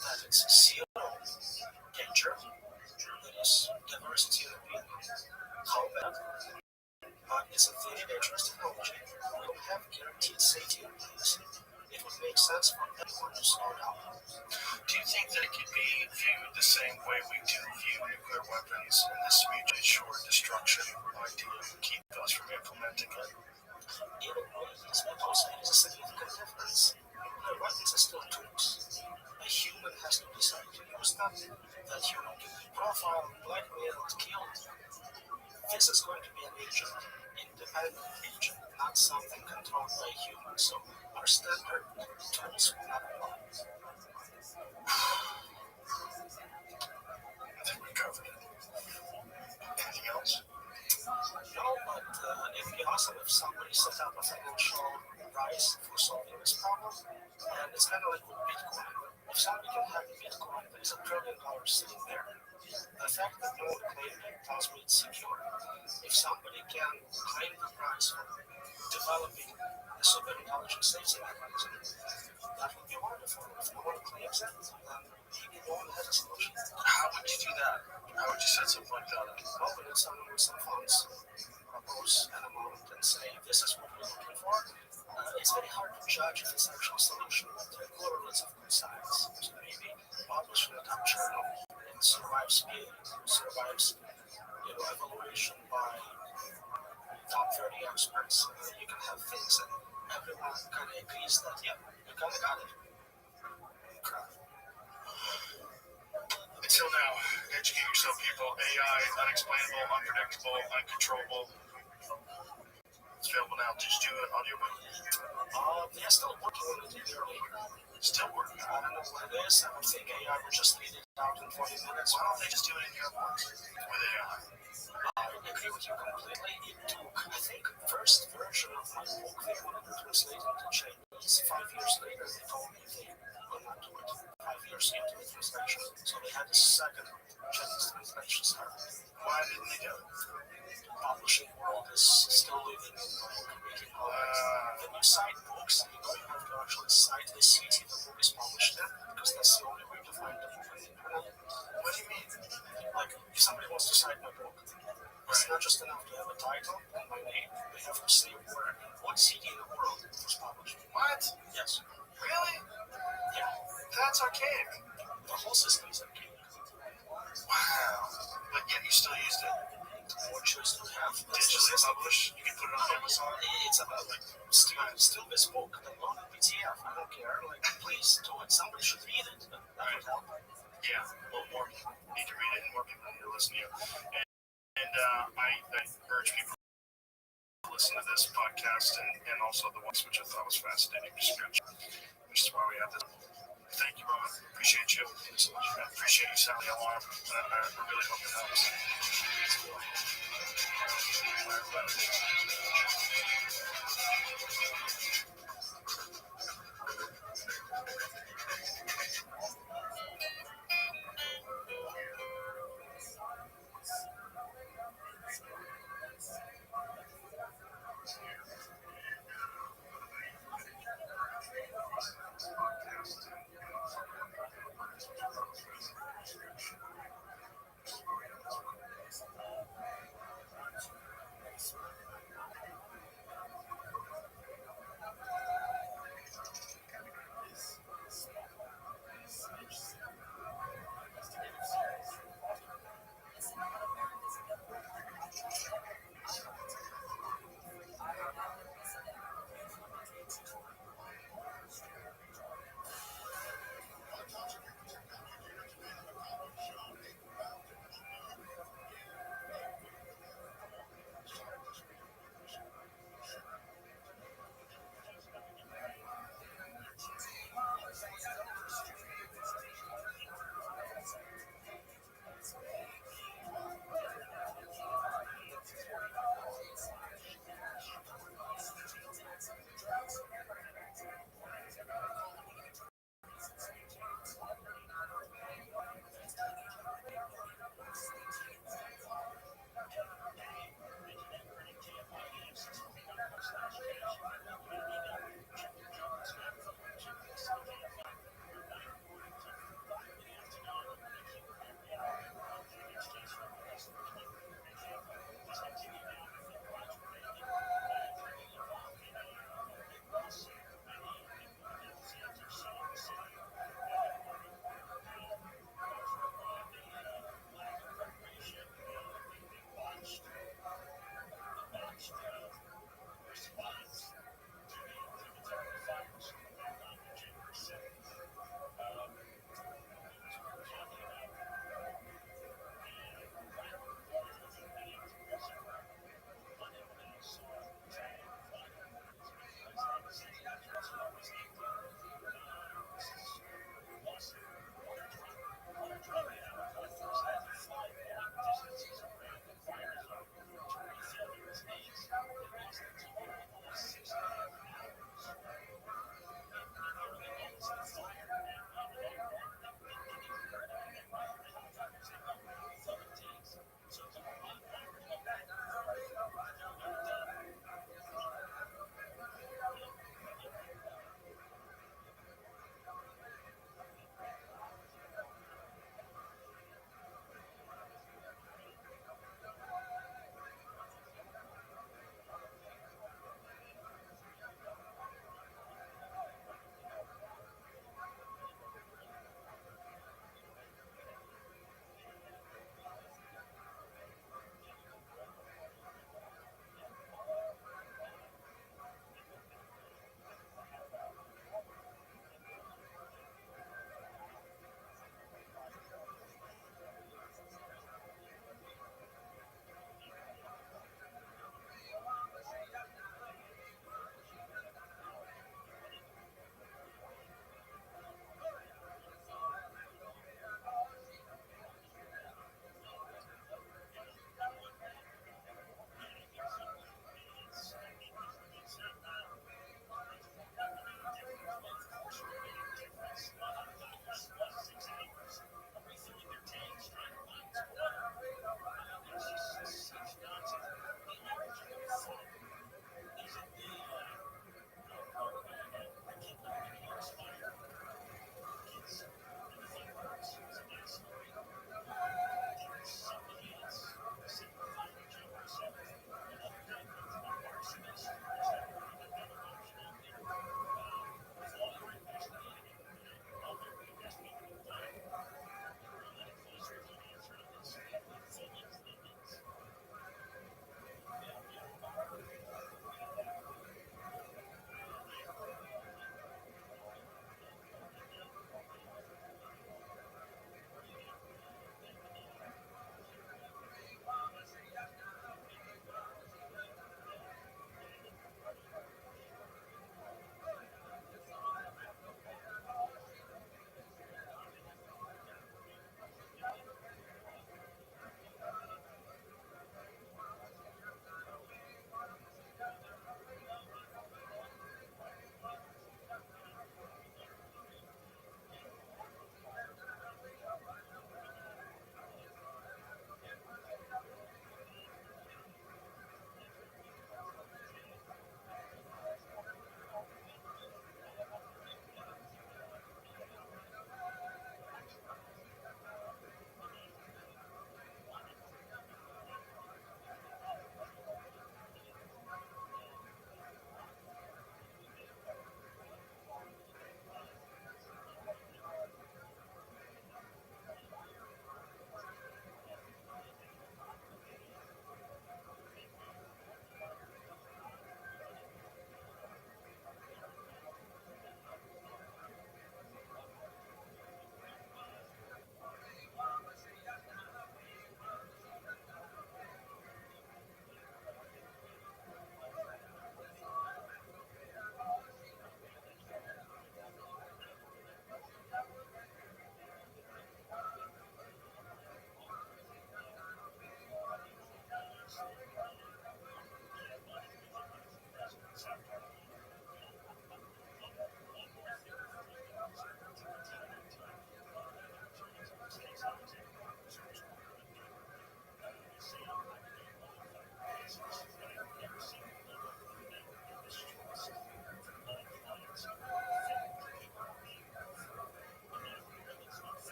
that it's zero danger, that is diversity of opinion, combat, but it's a very dangerous technology. We don't have guaranteed safety in place. It would make sense for everyone to slow down. Do you think that it could be viewed the same way we do view nuclear weapons and this mutually assured destruction idea to keep us from implementing it? Even though it is a significant difference, nuclear weapons are still tools. A human has to decide to use them. That human can be profiled, blackmailed, killed. This is going to be an agent, independent agent, not something controlled by humans. So our standard tools will not apply. I think we covered it. Anything else? No, but it'd be awesome if somebody set up a financial price for solving this problem. And it's kind of like with Bitcoin. If somebody can have Bitcoin, there is $1 trillion sitting there. The fact that no one claimed it tells me it's secure. If somebody can claim the price for developing a super intelligent safety mechanism, that would be wonderful. If no one claims it, then maybe no one has a solution. How would you do that? How would you set something like that up? Well, we need someone with some funds, propose an amount and say, this is what we're looking for. It's very hard to judge if it's actually a solution, but there are correlates of good science. So maybe publish in the top journal and survives evaluation by top 30 experts. You can have things and everyone kind of agrees that, yeah, you kind of got it. Okay. Until now, educate yourself, people. AI, unexplainable, unpredictable, uncontrollable. It's available now. Did you do an audiobook? They're still working on it a year later. Still working. I don't know what it is. I would think AI would just read it out in 40 minutes. Why don't they just do it in your voice with AI? I agree with you completely. It took, I think, first version of my book they wanted to translate into Chinese. 5 years later, they told me they will not do it. 5 years into the translation. So they had a second Chinese translation start. Why didn't they do it? Publishing world is still living in making products. When you cite books, you don't have to actually cite the city the book is published in, because that's the only way to find the book on the internet. What do you mean? Like, if somebody wants to cite my book, it's not just enough to have a title and my name. They have to say what city in the world it was published. What? Yes. Really? Yeah. That's archaic. The whole system is archaic. Wow. But yet you still used it. Or choose to have Digitally published? You can put it on Amazon? It's about like still this book, download a PDF. I don't care. Like, please do it. Somebody should read it. That would help. Yeah. Well, more people need to read it and more people need to listen to you. And I urge people to listen to this podcast and also the ones which I thought was fascinating, which is why we have this. Thank you, Roman. Appreciate you. Thanks so much. I appreciate you sounding the alarm. I really hope it helps. All right, bye.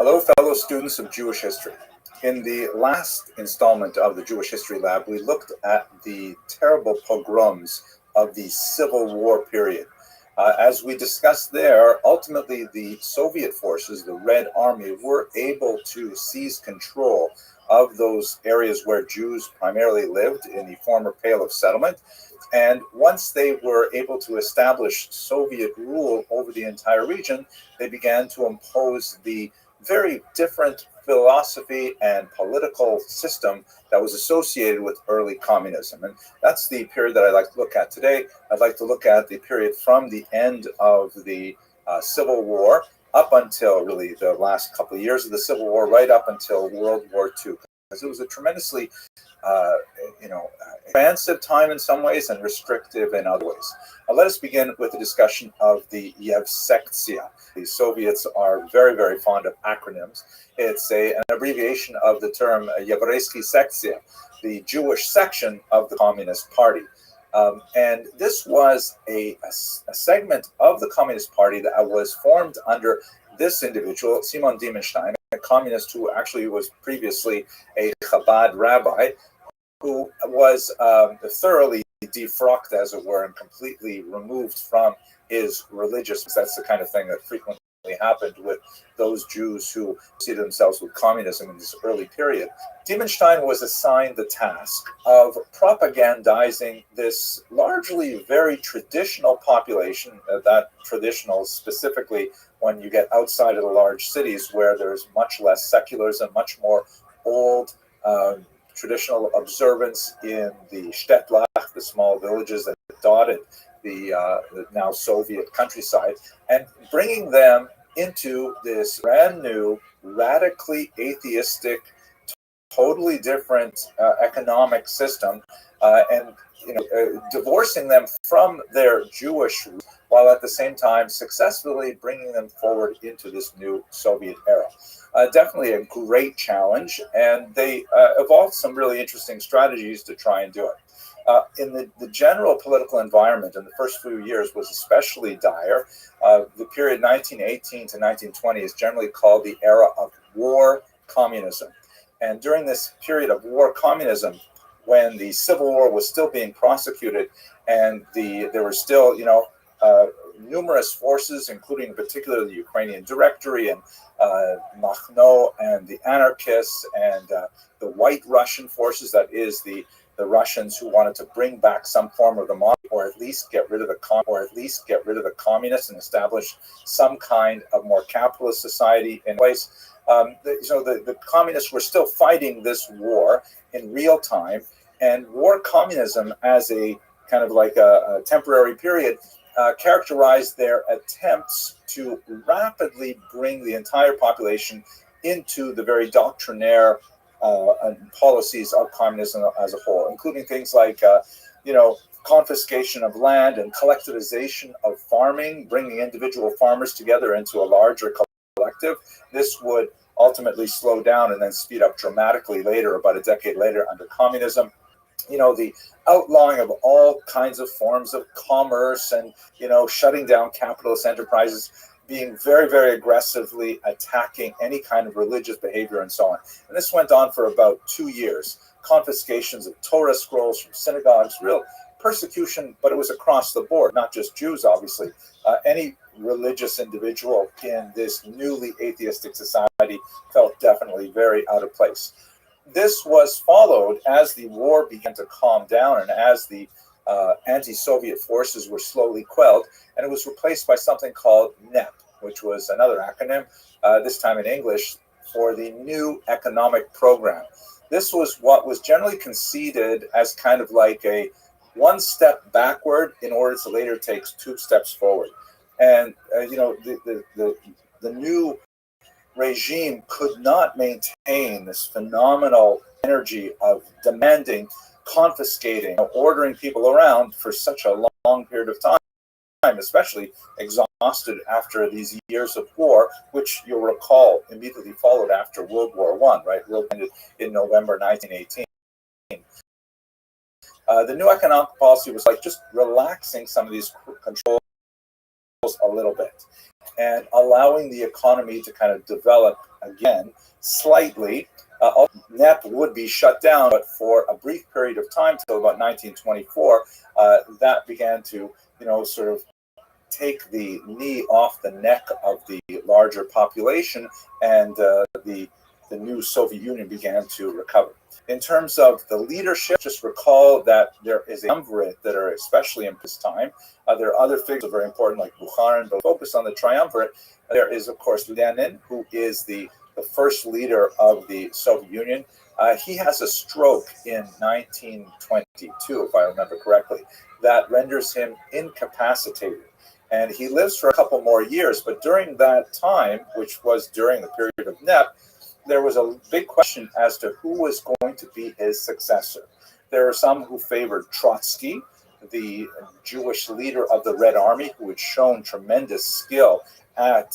Hello, fellow students of Jewish history. In the last installment of the Jewish History Lab, we looked at the terrible pogroms of the Civil War period. As we discussed there, ultimately the Soviet forces, the Red Army, were able to seize control of those areas where Jews primarily lived in the former Pale of Settlement. And once they were able to establish Soviet rule over the entire region, they began to impose the very different philosophy and political system that was associated with early communism. And that's the period that I'd like to look at today. I'd like to look at the period from the end of the Civil War up until really the last couple of years of the Civil War, right up until World War II. Because it was a tremendously expansive time in some ways and restrictive in other ways. Let us begin with a discussion of the Yevsektia. The Soviets are very, very fond of acronyms. It's an abbreviation of the term Yevreysky Sektia, the Jewish section of the Communist Party. And this was a segment of the Communist Party that was formed under this individual, Simon Diemenstein, a communist who actually was previously a Chabad rabbi, who was thoroughly defrocked, as it were, and completely removed from his religious. That's the kind of thing that frequently happened with those Jews who see themselves with communism in this early period. Diemenstein was assigned the task of propagandizing this largely very traditional population, that traditional specifically when you get outside of the large cities where there's much less secularism, much more old traditional observance in the Städtlach, the small villages that dotted the now Soviet countryside, and bringing them into this brand new, radically atheistic, totally different economic system, and divorcing them from their Jewish roots, while at the same time successfully bringing them forward into this new Soviet era. Definitely a great challenge, and they evolved some really interesting strategies to try and do it. In the general political environment in the first few years was especially dire. The period 1918 to 1920 is generally called the era of war communism. And during this period of war communism, when the Civil War was still being prosecuted and there were still, numerous forces, including in particular the Ukrainian Directory and Makhno and the anarchists and the White Russian forces, that is the Russians who wanted to bring back some form of the monarchy, or at least get rid of the communists and establish some kind of more capitalist society in place. The communists were still fighting this war in real time, and war communism as a kind of like a temporary period characterized their attempts to rapidly bring the entire population into the very doctrinaire policies of communism as a whole, including things like, confiscation of land and collectivization of farming, bringing individual farmers together into a larger collective. This would ultimately slow down and then speed up dramatically later, about a decade later, under communism. The outlawing of all kinds of forms of commerce and, shutting down capitalist enterprises, being very, very aggressively attacking any kind of religious behavior and so on. And this went on for about 2 years. Confiscations of Torah scrolls from synagogues, real persecution, but it was across the board, not just Jews, obviously. Any religious individual in this newly atheistic society felt definitely very out of place. This was followed, as the war began to calm down and as the anti-Soviet forces were slowly quelled, and it was replaced by something called NEP, which was another acronym, this time in English, for the New Economic Program. This was what was generally conceded as kind of like a one step backward in order to later take 2 steps forward. And, the new regime could not maintain this phenomenal energy of demanding, confiscating, ordering people around for such a long period of time, especially exhausted after these years of war, which you'll recall immediately followed after World War I, right? World ended in November 1918. The new economic policy was like just relaxing some of these controls a little bit and allowing the economy to kind of develop again slightly. NEP would be shut down, but for a brief period of time till about 1924, that began to, sort of take the knee off the neck of the larger population, and the new Soviet Union began to recover. In terms of the leadership, just recall that there is a triumvirate that are especially in this time. There are other figures that are very important, like Bukharin, but focus on the triumvirate. There is, of course, Lenin, who is the first leader of the Soviet Union. He has a stroke in 1922, if I remember correctly, that renders him incapacitated. And he lives for a couple more years, but during that time, which was during the period of NEP, there was a big question as to who was going to be his successor. There are some who favored Trotsky, the Jewish leader of the Red Army, who had shown tremendous skill at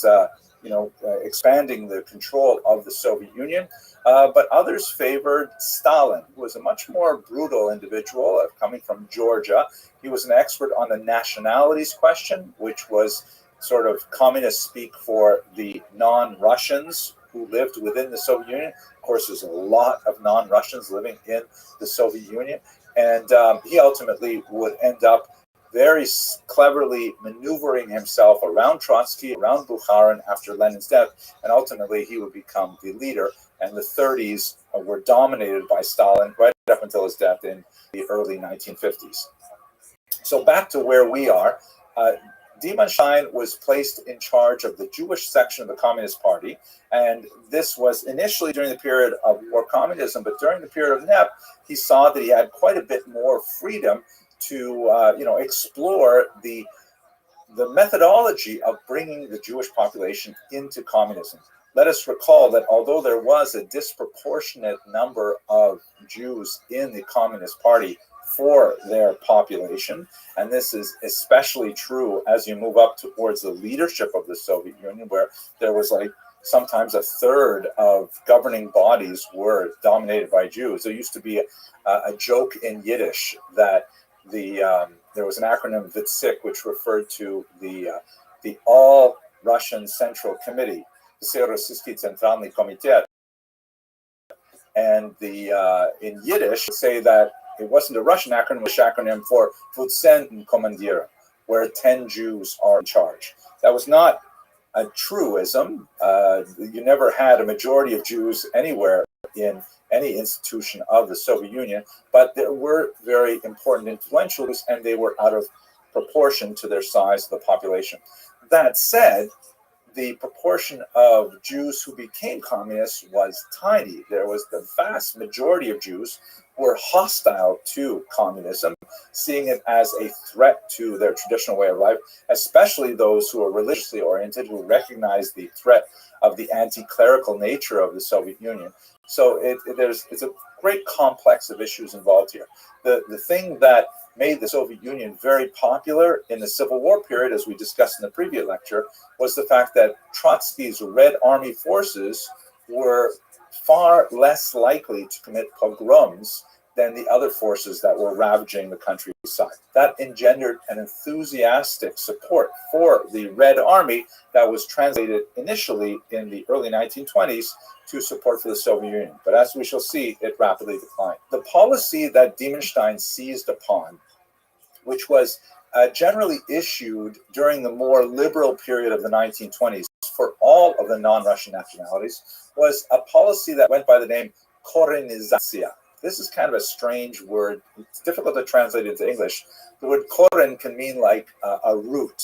expanding the control of the Soviet Union. But others favored Stalin, who was a much more brutal individual coming from Georgia. He was an expert on the nationalities question, which was sort of communist speak for the non-Russians who lived within the Soviet Union. Of course, there's a lot of non-Russians living in the Soviet Union. And he ultimately would end up very cleverly maneuvering himself around Trotsky, around Bukharin after Lenin's death, and ultimately he would become the leader. And the 30s were dominated by Stalin right up until his death in the early 1950s. So back to where we are. Diemannstein was placed in charge of the Jewish section of the Communist Party, and this was initially during the period of war communism, but during the period of NEP, he saw that he had quite a bit more freedom to explore the methodology of bringing the Jewish population into communism. Let us recall that although there was a disproportionate number of Jews in the Communist Party for their population, and this is especially true as you move up towards the leadership of the Soviet Union, where there was sometimes a third of governing bodies were dominated by Jews. There used to be a joke in Yiddish that there was an acronym VITSIC, which referred to the All Russian Central Committee, Всероссийский Центральный Комитет, and in Yiddish say that it wasn't a Russian acronym, it was an acronym for Vutsen Kommandieren, where 10 Jews are in charge. That was not a truism. You never had a majority of Jews anywhere in any institution of the Soviet Union, but there were very important influentials, and they were out of proportion to their size of the population. That said, the proportion of Jews who became communists was tiny. There was the vast majority of Jews were hostile to communism, seeing it as a threat to their traditional way of life, especially those who are religiously oriented, who recognize the threat of the anti-clerical nature of the Soviet Union. So it's a great complex of issues involved here. The thing that made the Soviet Union very popular in the Civil War period, as we discussed in the previous lecture, was the fact that Trotsky's Red Army forces were far less likely to commit pogroms than the other forces that were ravaging the countryside. That engendered an enthusiastic support for the Red Army that was translated initially in the early 1920s to support for the Soviet Union. But as we shall see, it rapidly declined. The policy that Diemannstein seized upon, which was generally issued during the more liberal period of the 1920s for all of the non-Russian nationalities, was a policy that went by the name Korenizatsiya. This is kind of a strange word. It's difficult to translate into English. The word koren can mean like a root.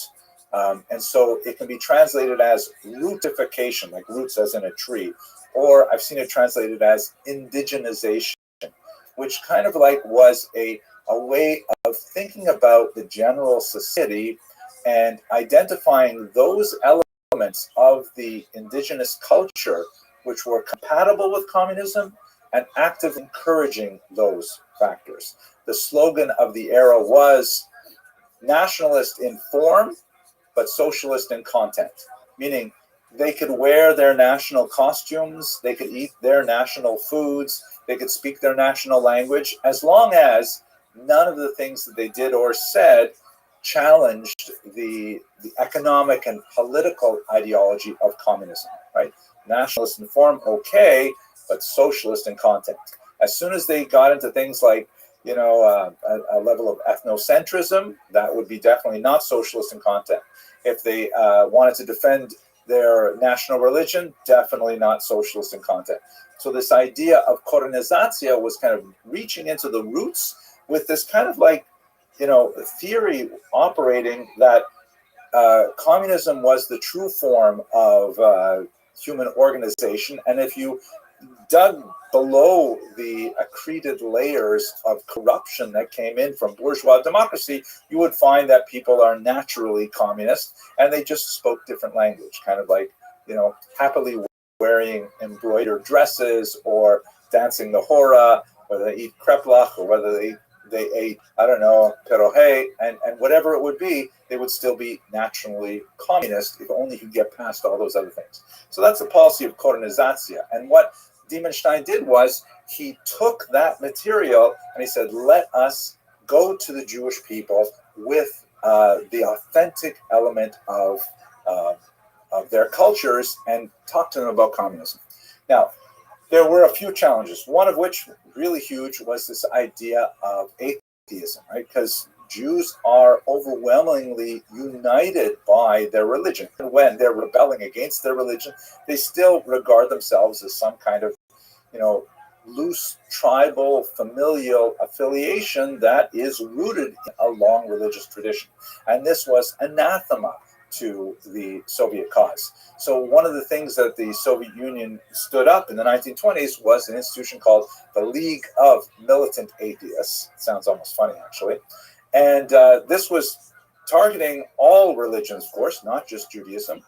And so it can be translated as rootification, like roots as in a tree. Or I've seen it translated as indigenization, which kind of like was a way of thinking about the general society and identifying those elements of the indigenous culture which were compatible with communism and actively encouraging those factors. The slogan of the era was nationalist in form, but socialist in content, meaning they could wear their national costumes, they could eat their national foods, they could speak their national language, as long as none of the things that they did or said challenged the economic and political ideology of communism, right? Nationalist in form, okay, but socialist in content. As soon as they got into things like, a level of ethnocentrism, that would be definitely not socialist in content. If they wanted to defend their national religion, definitely not socialist in content. So this idea of korenizacja was kind of reaching into the roots with this kind of like, theory operating that communism was the true form of human organization. And if you dug below the accreted layers of corruption that came in from bourgeois democracy, you would find that people are naturally communist, and they just spoke different language, kind of like, happily wearing embroidered dresses or dancing the hora, whether they eat kreplach or whether they ate, I don't know, perohe, and whatever it would be, they would still be naturally communist if only you could get past all those other things. So that's the policy of korenizacja. And what Diemenstein did was he took that material and he said, let us go to the Jewish people with the authentic element of their cultures and talk to them about communism. Now, there were a few challenges, one of which really huge was this idea of atheism, right? Because Jews are overwhelmingly united by their religion. And when they're rebelling against their religion, they still regard themselves as some kind of, loose tribal familial affiliation that is rooted in a long religious tradition. And this was anathema to the Soviet cause. So one of the things that the Soviet Union stood up in the 1920s was an institution called the League of Militant Atheists. It sounds almost funny, actually. And this was targeting all religions, of course, not just Judaism.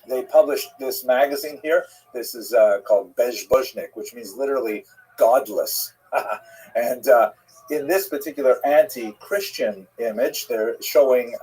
They published this magazine here. This is called Bezbozhnik, which means literally godless. And in this particular anti-Christian image, they're showing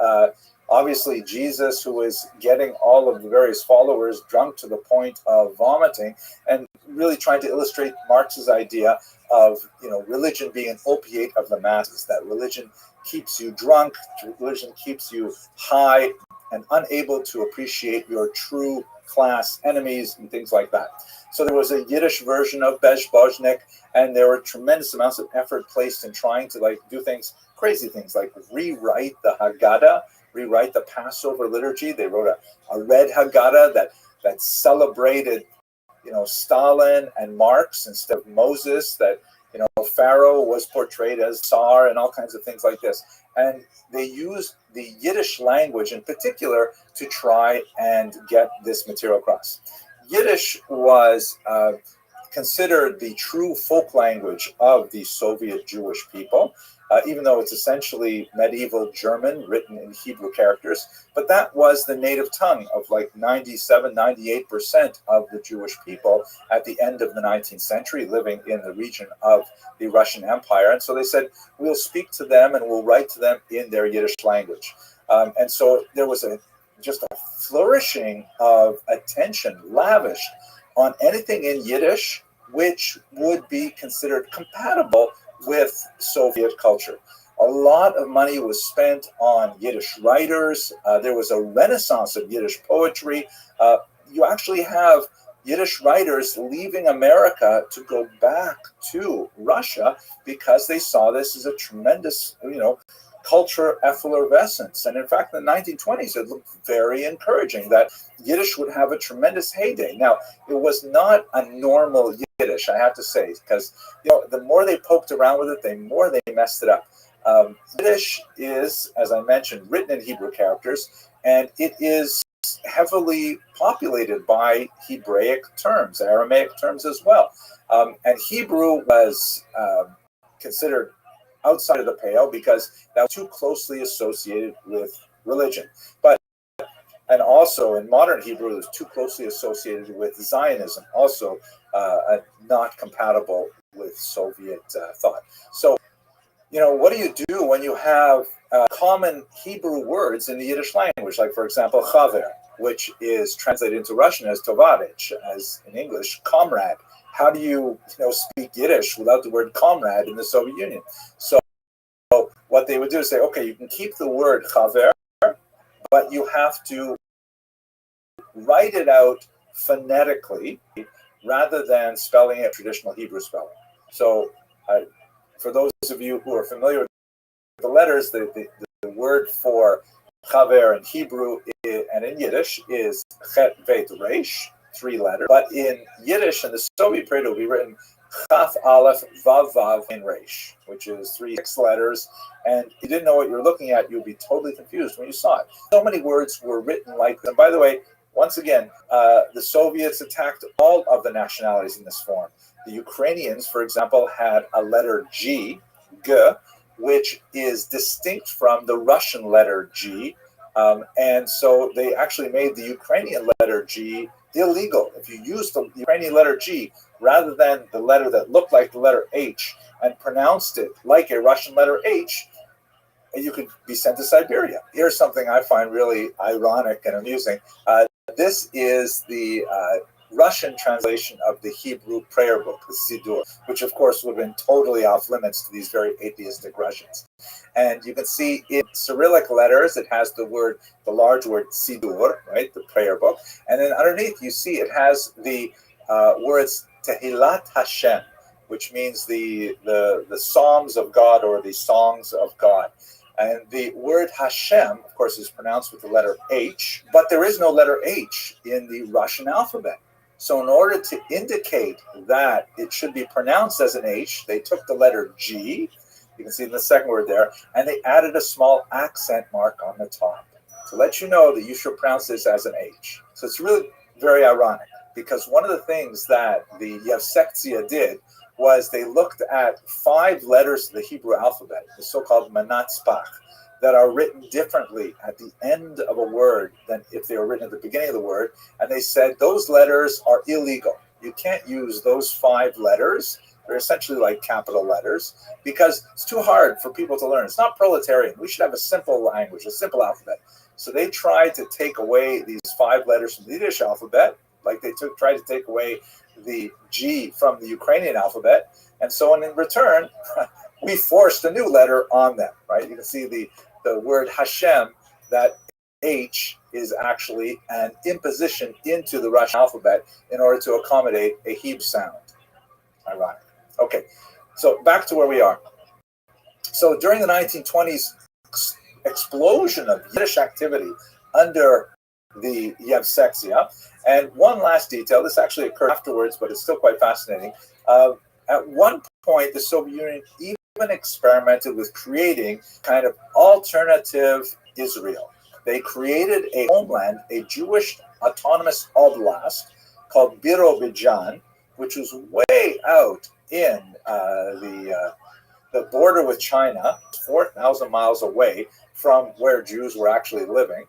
obviously Jesus, who is getting all of the various followers drunk to the point of vomiting, and really trying to illustrate Marx's idea of religion being an opiate of the masses, that religion keeps you drunk, religion keeps you high and unable to appreciate your true class enemies and things like that. So there was a Yiddish version of Bezbozhnik, and there were tremendous amounts of effort placed in trying to do things, crazy things like rewrite the Haggadah, rewrite the Passover liturgy. They wrote a red Haggadah that celebrated, Stalin and Marx instead of Moses, that, Pharaoh was portrayed as Tsar and all kinds of things like this. And they used the Yiddish language in particular to try and get this material across. Yiddish was considered the true folk language of the Soviet Jewish people, even though it's essentially medieval German written in Hebrew characters. But that was the native tongue of like 97-98% of the Jewish people at the end of the 19th century, living in the region of the Russian Empire. And so they said, we'll speak to them and we'll write to them in their Yiddish language. And so there was just a flourishing of attention lavished on anything in Yiddish which would be considered compatible with Soviet culture. A lot of money was spent on Yiddish writers. There was a renaissance of Yiddish poetry. You actually have Yiddish writers leaving America to go back to Russia because they saw this as a tremendous, culture effervescence. And in fact, in the 1920s, it looked very encouraging that Yiddish would have a tremendous heyday. Now, it was not a normal Yiddish, I have to say, because the more they poked around with it, the more they messed it up. Yiddish is, as I mentioned, written in Hebrew characters, and it is heavily populated by Hebraic terms, Aramaic terms as well. And Hebrew was considered outside of the pale because that was too closely associated with religion. And also in modern Hebrew, it was too closely associated with Zionism, also not compatible with Soviet thought. So, what do you do when you have common Hebrew words in the Yiddish language? Like, for example, chaver, which is translated into Russian as tovarich, as in English, comrade. How do you, speak Yiddish without the word comrade in the Soviet Union? So what what they would do is say, okay, you can keep the word chaver, but you have to write it out phonetically rather than spelling it traditional Hebrew spelling. So for those of you who are familiar with the letters, the word for chaver in Hebrew and in Yiddish is chet, vet, resh, 3 letters. But in Yiddish, in the Soviet period, it will be written chaf, aleph, vav, vav, and resh, which is 6 letters. And if you didn't know what you were looking at, you'd be totally confused when you saw it. So many words were written like this. And by the way, once again, the Soviets attacked all of the nationalities in this form. The Ukrainians, for example, had a letter G, G, which is distinct from the Russian letter G. And so they actually made the Ukrainian letter G illegal. If you used the Ukrainian letter G rather than the letter that looked like the letter H and pronounced it like a Russian letter H, you could be sent to Siberia. Here's something I find really ironic and amusing. This is the Russian translation of the Hebrew prayer book, the Siddur, which of course would have been totally off limits to these very atheistic Russians. And you can see in Cyrillic letters, it has the large word Siddur, right, the prayer book. And then underneath, you see it has the words Tehillat Hashem, which means the Psalms of God or the songs of God. And the word Hashem, of course, is pronounced with the letter H, but there is no letter H in the Russian alphabet. So in order to indicate that it should be pronounced as an H, they took the letter G, you can see in the second word there, and they added a small accent mark on the top to let you know that you should pronounce this as an H. So it's really very ironic, because one of the things that the Yevsektia did was they looked at 5 letters of the Hebrew alphabet, the so-called manatzpach, that are written differently at the end of a word than if they were written at the beginning of the word. And they said those letters are illegal. You can't use those 5 letters. They're essentially like capital letters because it's too hard for people to learn. It's not proletarian. We should have a simple language, a simple alphabet. So they tried to take away these 5 letters from the Yiddish alphabet, like they tried to take away the G from the Ukrainian alphabet. And so in return, we forced a new letter on them, right? You can see the word Hashem, that H is actually an imposition into the Russian alphabet in order to accommodate a Hebrew sound. Ironic. Okay, so back to where we are. So during the 1920s explosion of Yiddish activity under the Yevsektia, and one last detail, this actually occurred afterwards, but it's still quite fascinating. At one point, the Soviet Union even experimented with creating kind of alternative Israel. They created a homeland, a Jewish autonomous oblast called Birobidzhan, which was way out in the border with China, 4,000 miles away from where Jews were actually living.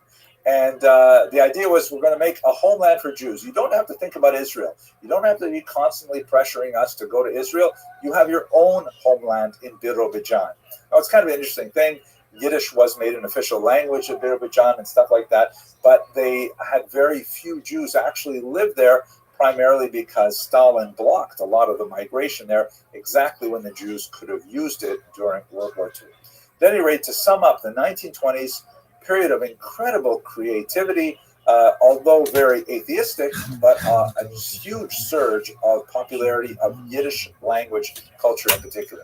And the idea was, we're going to make a homeland for Jews. You don't have to think about Israel. You don't have to be constantly pressuring us to go to Israel. You have your own homeland in Birobidzhan. Now, it's kind of an interesting thing. Yiddish was made an official language of Birobidzhan and stuff like that, but they had very few Jews actually live there, primarily because Stalin blocked a lot of the migration there exactly when the Jews could have used it during World War II. At any rate, to sum up, the 1920s, period of incredible creativity, although very atheistic, but a huge surge of popularity of Yiddish language culture in particular.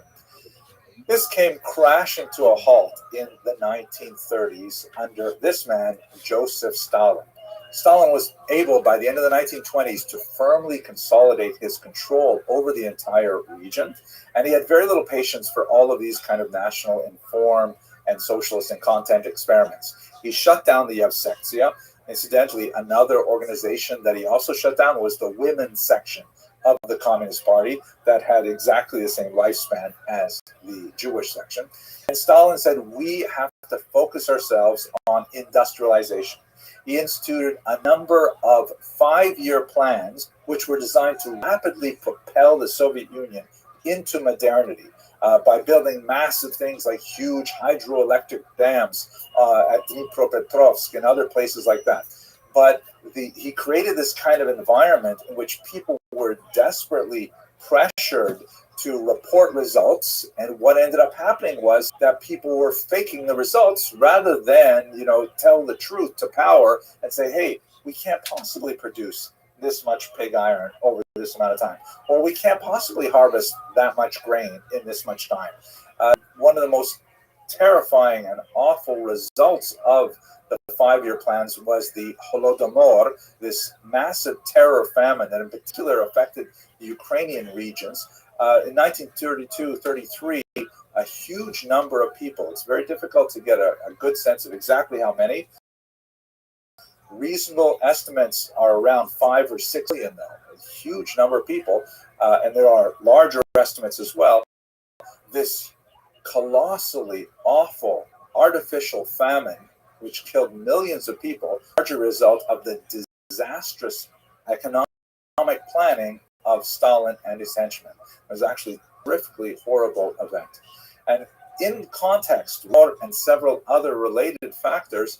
This came crashing to a halt in the 1930s under this man, Joseph Stalin. Stalin was able, by the end of the 1920s, to firmly consolidate his control over the entire region, and he had very little patience for all of these kind of national inform and socialist and content experiments. He shut down the Yevsektia. Incidentally, another organization that he also shut down was the women's section of the Communist Party that had exactly the same lifespan as the Jewish section. And Stalin said, we have to focus ourselves on industrialization. He instituted a number of 5-year plans which were designed to rapidly propel the Soviet Union into modernity. By building massive things like huge hydroelectric dams at Dnipropetrovsk and other places like that. But he created this kind of environment in which people were desperately pressured to report results, and what ended up happening was that people were faking the results rather than, tell the truth to power and say, hey, we can't possibly produce this much pig iron over this amount of time, or we can't possibly harvest that much grain in this much time. One of the most terrifying and awful results of the 5-year plans was the Holodomor, this massive terror famine that in particular affected the Ukrainian regions. In 1932-33, a huge number of people, it's very difficult to get a good sense of exactly how many. Reasonable estimates are around 5 or 6 million, though. A huge number of people, and there are larger estimates as well. This colossally awful artificial famine, which killed millions of people, larger result of the disastrous economic planning of Stalin and his henchmen. It was actually a horrifically horrible event. And in context, and several other related factors,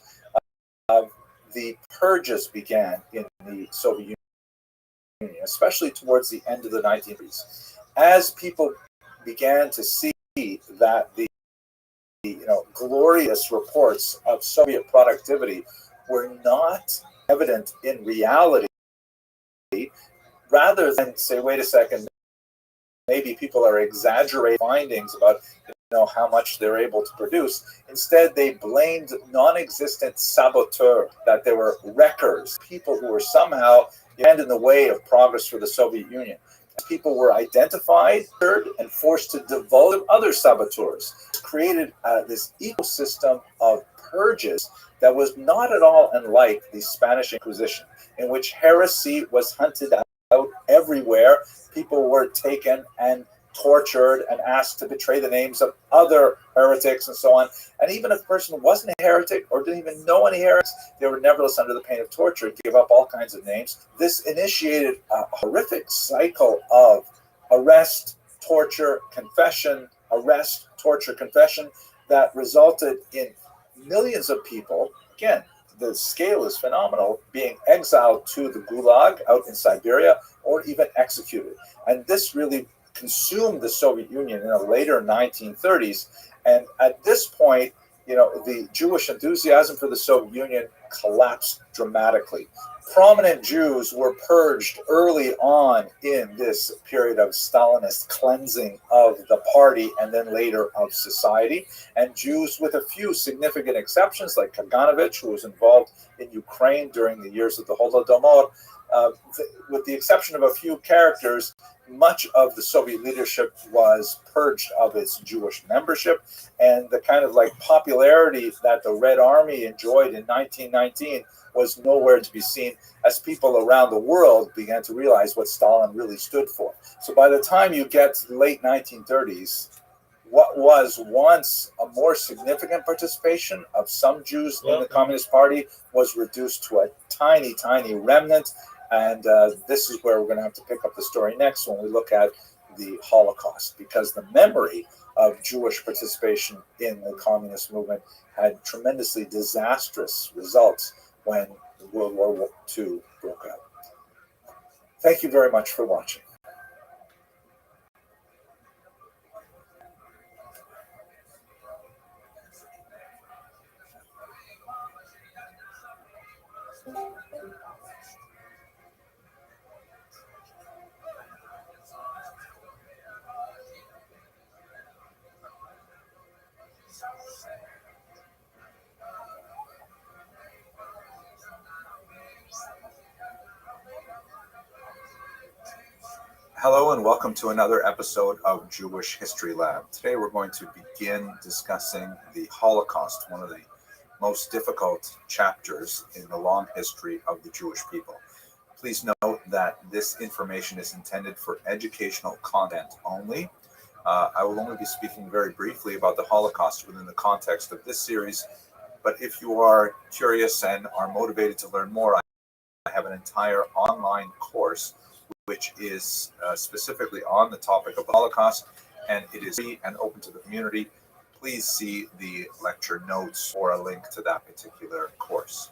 the purges began in the Soviet Union, especially towards the end of the 1930s. As people began to see that the glorious reports of Soviet productivity were not evident in reality, rather than say, wait a second, maybe people are exaggerating findings about how much they're able to produce. Instead, they blamed non-existent saboteurs, that there were wreckers, people who were somehow in the way of progress for the Soviet Union. People were identified and forced to divulge other saboteurs. It created this ecosystem of purges that was not at all unlike the Spanish Inquisition, in which heresy was hunted out everywhere. People were taken and tortured and asked to betray the names of other heretics and so on. And even if a person wasn't a heretic or didn't even know any heretics, they were nevertheless under the pain of torture, give up all kinds of names. This initiated a horrific cycle of arrest, torture, confession, arrest, torture, confession, that resulted in millions of people, again, the scale is phenomenal, being exiled to the Gulag out in Siberia or even executed. And this really consumed the Soviet Union in the later 1930s. And at this point, the Jewish enthusiasm for the Soviet Union collapsed dramatically. Prominent Jews were purged early on in this period of Stalinist cleansing of the party and then later of society. And Jews, with a few significant exceptions, like Kaganovich, who was involved in Ukraine during the years of the Holodomor, with the exception of a few characters, much of the Soviet leadership was purged of its Jewish membership, and the kind of popularity that the Red Army enjoyed in 1919 was nowhere to be seen, as people around the world began to realize what Stalin really stood for. So by the time you get to the late 1930s, what was once a more significant participation of some Jews in the Communist Party was reduced to a tiny, tiny remnant. And this is where we're going to have to pick up the story next when we look at the Holocaust, because the memory of Jewish participation in the communist movement had tremendously disastrous results when World War II broke out. Thank you very much for watching. Hello and welcome to another episode of Jewish History Lab. Today we're going to begin discussing the Holocaust, one of the most difficult chapters in the long history of the Jewish people. Please note that this information is intended for educational content only. I will only be speaking very briefly about the Holocaust within the context of this series, but if you are curious and are motivated to learn more, I have an entire online course which is specifically on the topic of the Holocaust, and it is free and open to the community. Please see the lecture notes for a link to that particular course.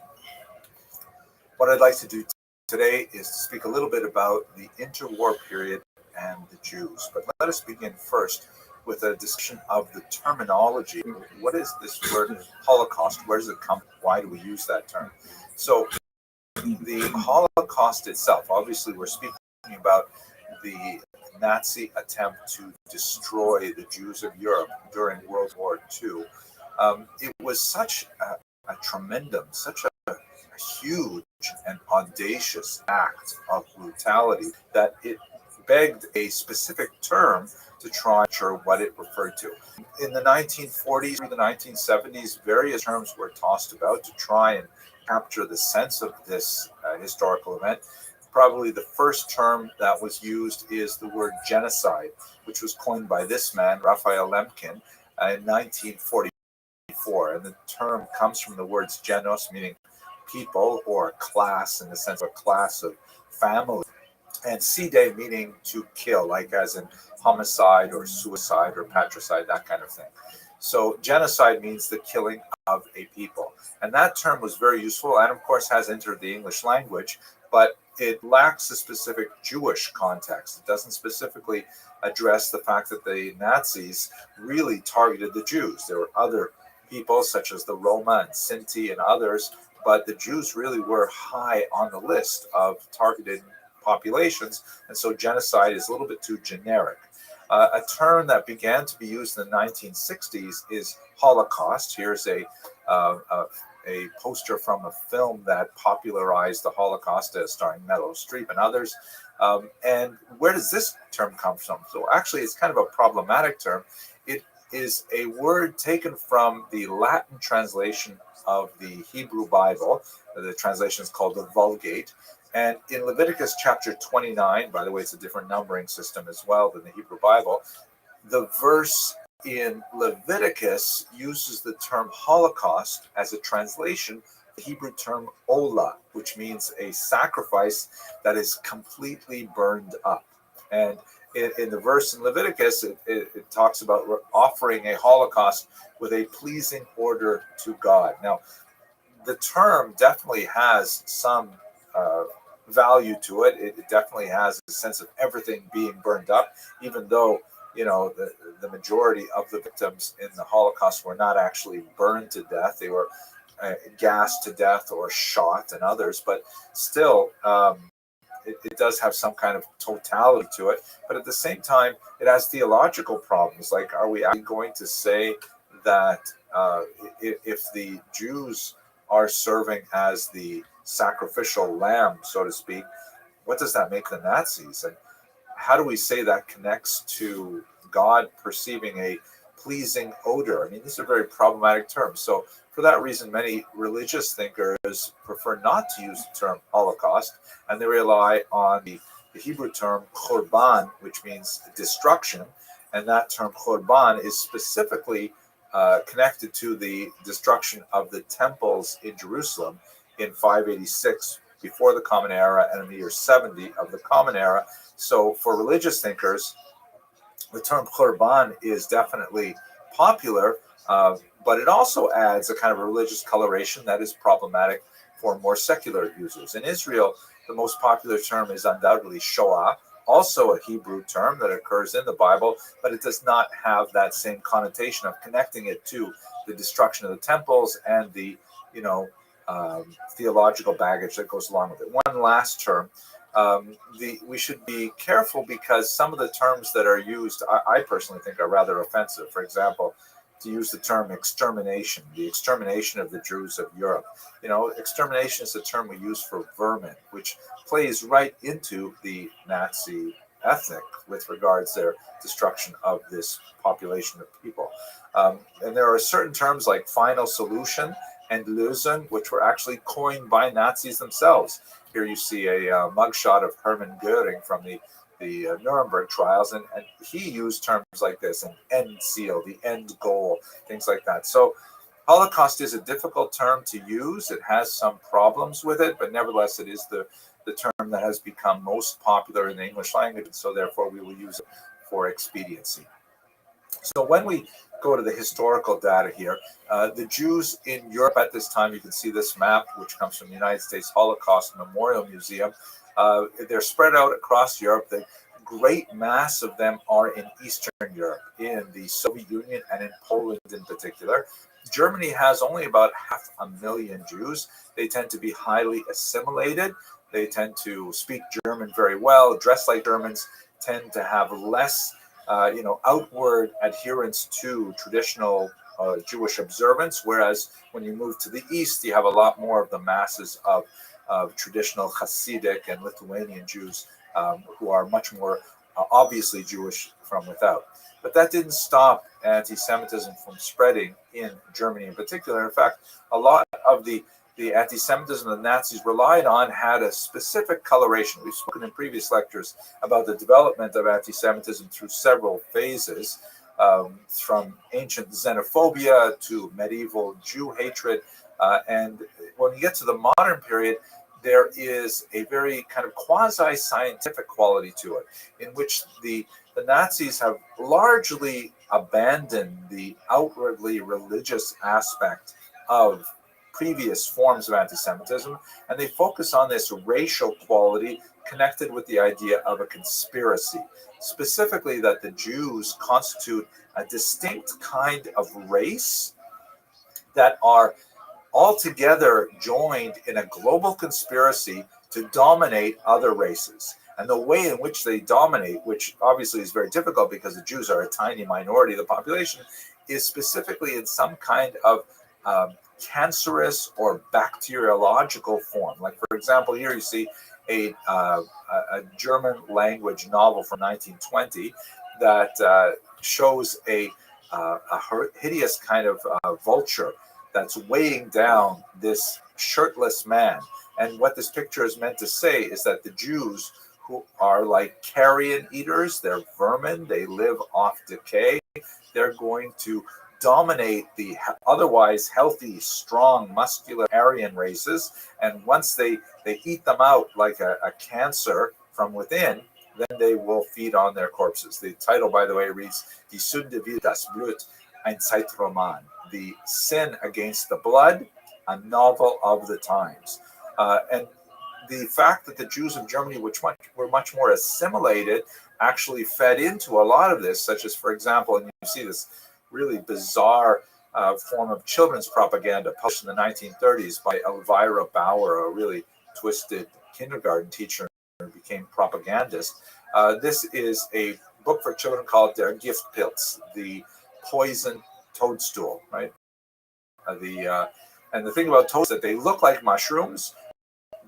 What I'd like to do today is to speak a little bit about the interwar period and the Jews. But let us begin first with a discussion of the terminology. What is this word Holocaust? Where does it come from? Why do we use that term? So the Holocaust itself, obviously we're speaking about the Nazi attempt to destroy the Jews of Europe during World War II. It was such a tremendum, such a huge and audacious act of brutality that it begged a specific term to try to ensure what it referred to. In the 1940s through the 1970s, various terms were tossed about to try and capture the sense of this historical event. Probably the first term that was used is the word genocide, which was coined by this man, Raphael Lemkin, in 1944. And the term comes from the words genos, meaning people, or class, in the sense of a class of family, and side, meaning to kill, like as in homicide or suicide or patricide, that kind of thing. So genocide means the killing of a people. And that term was very useful and, of course, has entered the English language, but it lacks a specific Jewish context. It doesn't specifically address the fact that the Nazis really targeted the Jews. There were other people, such as the Roma and Sinti and others, but the Jews really were high on the list of targeted populations, and so genocide is a little bit too generic. A term that began to be used in the 1960s is Holocaust. Here's a poster from a film that popularized the Holocaust, starring Meryl Streep and others. And where does this term come from? So actually, it's kind of a problematic term. It is a word taken from the Latin translation of the Hebrew Bible. The translation is called the Vulgate. And in Leviticus chapter 29, by the way, it's a different numbering system as well than the Hebrew Bible, the verse in Leviticus uses the term Holocaust as a translation, the Hebrew term Olah, which means a sacrifice that is completely burned up. And in the verse in Leviticus, it talks about offering a Holocaust with a pleasing order to God. Now, the term definitely has some value to it. It definitely has a sense of everything being burned up, even though, you know, the majority of the victims in the Holocaust were not actually burned to death. They were gassed to death or shot, and others, but still, it does have some kind of totality to it. But at the same time, it has theological problems. Like, are we actually going to say that if the Jews are serving as the sacrificial lamb, so to speak, what does that make the Nazis? And how do we say that connects to God perceiving a pleasing odor? I mean, these are very problematic terms. So for that reason, many religious thinkers prefer not to use the term Holocaust, and they rely on the Hebrew term korban, which means destruction. And that term korban is specifically connected to the destruction of the temples in Jerusalem in 586 before the Common Era and in the year 70 of the Common Era. So for religious thinkers, the term korban is definitely popular, but it also adds a kind of religious coloration that is problematic for more secular users. In Israel, the most popular term is undoubtedly Shoah, also a Hebrew term that occurs in the Bible, but it does not have that same connotation of connecting it to the destruction of the temples and the, theological baggage that goes along with it. One last term. We should be careful because some of the terms that are used, I personally think, are rather offensive. For example, to use the term extermination, the extermination of the Jews of Europe. Extermination is a term we use for vermin, which plays right into the Nazi ethic with regards to their destruction of this population of people. And there are certain terms like final solution and Lösung, which were actually coined by Nazis themselves. Here you see a mugshot of Hermann Goering from the Nuremberg trials, and he used terms like this, an end seal, the end goal, things like that. So Holocaust is a difficult term to use. It has some problems with it, but nevertheless, it is the term that has become most popular in the English language, and so therefore we will use it for expediency. So when we go to the historical data here, the Jews in Europe at this time, you can see this map, which comes from the United States Holocaust Memorial Museum. They're spread out across Europe. The great mass of them are in Eastern Europe, in the Soviet Union and in Poland in particular. Germany has only about 500,000 Jews. They tend to be highly assimilated. They tend to speak German very well, dress like Germans, tend to have less, outward adherence to traditional Jewish observance. Whereas when you move to the east, you have a lot more of the masses of traditional Hasidic and Lithuanian Jews who are much more obviously Jewish from without. But that didn't stop anti-Semitism from spreading in Germany in particular. In fact, a lot of the anti-Semitism the Nazis relied on had a specific coloration. We've spoken in previous lectures about the development of anti-Semitism through several phases, from ancient xenophobia to medieval Jew hatred. And when you get to the modern period, there is a very kind of quasi-scientific quality to it, in which the Nazis have largely abandoned the outwardly religious aspect of previous forms of anti-Semitism, and they focus on this racial quality connected with the idea of a conspiracy, specifically that the Jews constitute a distinct kind of race that are altogether joined in a global conspiracy to dominate other races. And the way in which they dominate, which obviously is very difficult because the Jews are a tiny minority of the population, is specifically in some kind of cancerous or bacteriological form. Like, for example, here you see a German language novel from 1920 that shows a hideous kind of vulture that's weighing down this shirtless man. And what this picture is meant to say is that the Jews, who are like carrion eaters, they're vermin, they live off decay, they're going to dominate the otherwise healthy, strong, muscular Aryan races. And once they eat them out like a cancer from within, then they will feed on their corpses. The title, by the way, reads Die Sünde wie das Blut, ein Zeitroman, The Sin Against the Blood, a novel of the times. And the fact that the Jews of Germany, which were much more assimilated, actually fed into a lot of this, such as, for example, and you see this really bizarre form of children's propaganda published in the 1930s by Elvira Bauer, a really twisted kindergarten teacher who became propagandist. This is a book for children called Der Giftpilz, the poison toadstool, right? And the thing about toads is that they look like mushrooms,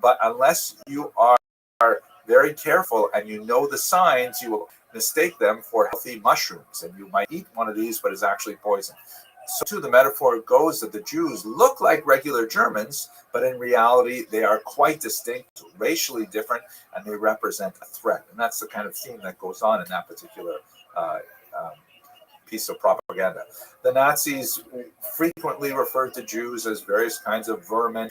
but unless you are very careful and you know the signs, you will mistake them for healthy mushrooms, and you might eat one of these, but it's actually poison. So too, the metaphor goes that the Jews look like regular Germans, but in reality, they are quite distinct, racially different, and they represent a threat. And that's the kind of theme that goes on in that particular piece of propaganda. The Nazis frequently referred to Jews as various kinds of vermin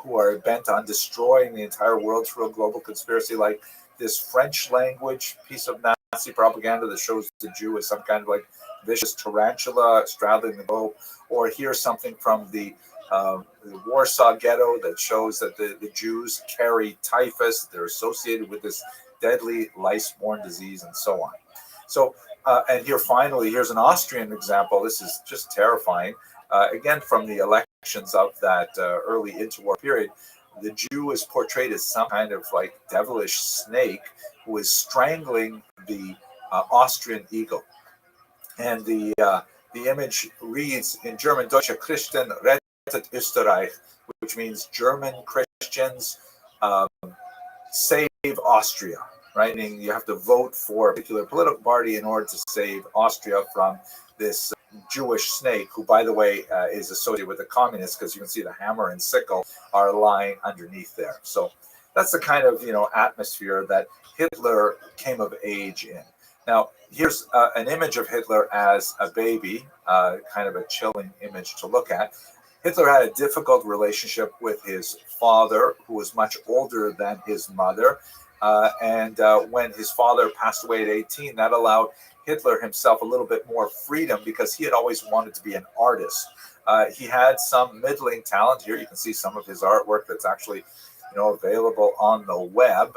who are bent on destroying the entire world through a global conspiracy, like this French language piece of Nazi propaganda that shows the Jew as some kind of like vicious tarantula straddling the globe, or here's something from the Warsaw Ghetto that shows that the Jews carry typhus, they're associated with this deadly lice-borne disease, and so on. So, and here finally, here's an Austrian example. This is just terrifying. Again, from the elections of that early interwar period, the Jew is portrayed as some kind of like devilish snake who is strangling the Austrian eagle. And the image reads in German, Deutsche Christen rettet Österreich, which means German Christians save Austria, right? Meaning you have to vote for a particular political party in order to save Austria from this Jewish snake, who, by the way, is associated with the communists, because you can see the hammer and sickle are lying underneath there. So that's the kind of atmosphere that Hitler came of age in. Now, here's an image of Hitler as a baby, kind of a chilling image to look at. Hitler had a difficult relationship with his father, who was much older than his mother. And when his father passed away at 18, that allowed Hitler himself a little bit more freedom, because he had always wanted to be an artist. He had some middling talent. Here you can see some of his artwork that's actually available on the web.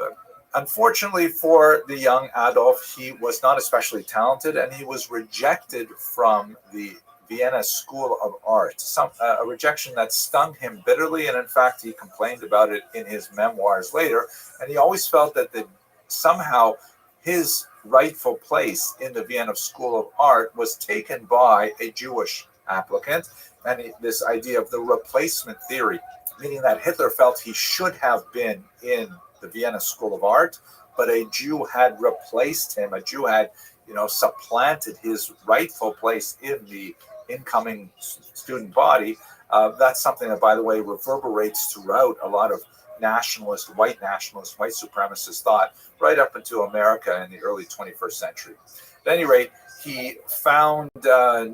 Unfortunately for the young Adolf, he was not especially talented, and he was rejected from the Vienna School of Art, a rejection that stung him bitterly, and in fact, he complained about it in his memoirs later, and he always felt that somehow his rightful place in the Vienna School of Art was taken by a Jewish applicant, and this idea of the replacement theory, meaning that Hitler felt he should have been in the Vienna School of Art, but a Jew had replaced him. A Jew had, supplanted his rightful place in the incoming student body. That's something that, by the way, reverberates throughout a lot of white supremacist thought right up into America in the early 21st century. At any rate, he found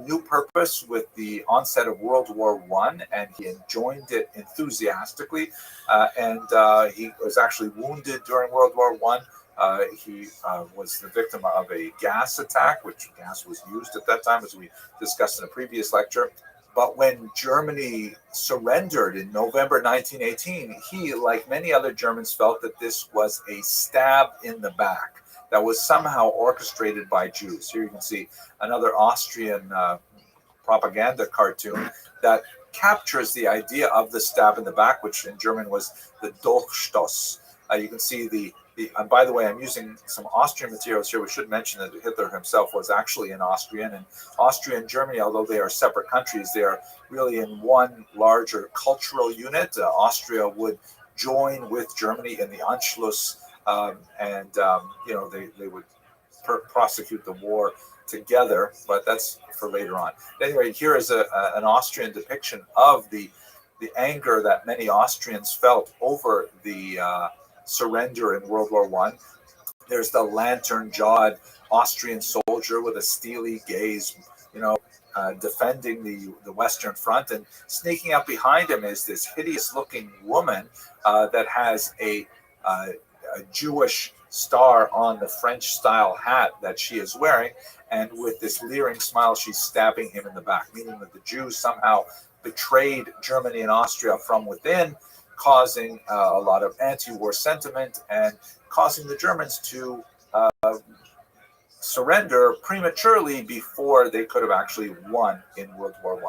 new purpose with the onset of World War I, and he joined it enthusiastically. And he was actually wounded during World War I. He was the victim of a gas attack, which gas was used at that time, as we discussed in a previous lecture. But when Germany surrendered in November 1918, he, like many other Germans, felt that this was a stab in the back that was somehow orchestrated by Jews. Here you can see another Austrian propaganda cartoon that captures the idea of the stab in the back, which in German was the Dolchstoß. You can see and by the way, I'm using some Austrian materials here. We should mention that Hitler himself was actually an Austrian, and Austria and Germany, although they are separate countries, they are really in one larger cultural unit. Austria would join with Germany in the Anschluss, they would prosecute the war together, but that's for later on. Anyway, here is an Austrian depiction of the anger that many Austrians felt over the surrender in World War I. There's the lantern-jawed Austrian soldier with a steely gaze, defending the Western Front, and sneaking up behind him is this hideous-looking woman that has a Jewish star on the French-style hat that she is wearing, and with this leering smile, she's stabbing him in the back, meaning that the Jews somehow betrayed Germany and Austria from within, causing a lot of anti-war sentiment and causing the Germans to surrender prematurely before they could have actually won in World War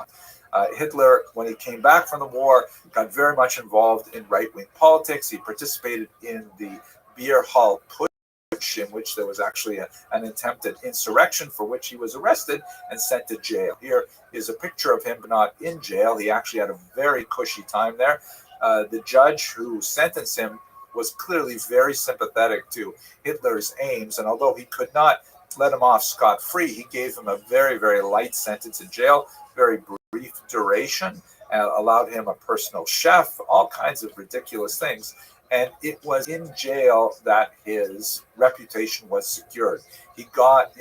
I. Hitler, when he came back from the war, got very much involved in right-wing politics. He participated in the beer hall putsch, in which there was actually an attempted insurrection for which he was arrested and sent to jail. Here is a picture of him, but not in jail. He actually had a very cushy time there. The judge who sentenced him was clearly very sympathetic to Hitler's aims, and although he could not let him off scot-free, he gave him a very, very light sentence in jail, very brief duration, and allowed him a personal chef, all kinds of ridiculous things. And it was in jail that his reputation was secured. He got,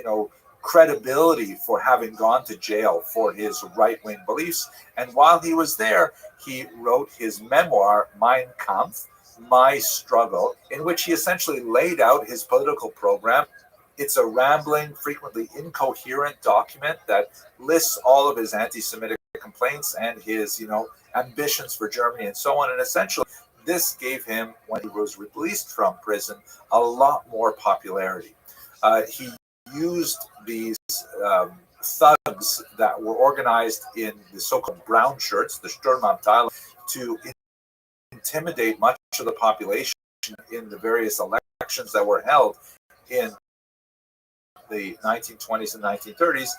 credibility for having gone to jail for his right-wing beliefs. And while he was there, he wrote his memoir, Mein Kampf, My Struggle, in which he essentially laid out his political program. It's a rambling, frequently incoherent document that lists all of his anti-Semitic complaints and his, ambitions for Germany and so on. And essentially, this gave him, when he was released from prison, a lot more popularity. He used these thugs that were organized in the so-called brown shirts, the Sturmabteilung, to intimidate much of the population in the various elections that were held in the 1920s and 1930s,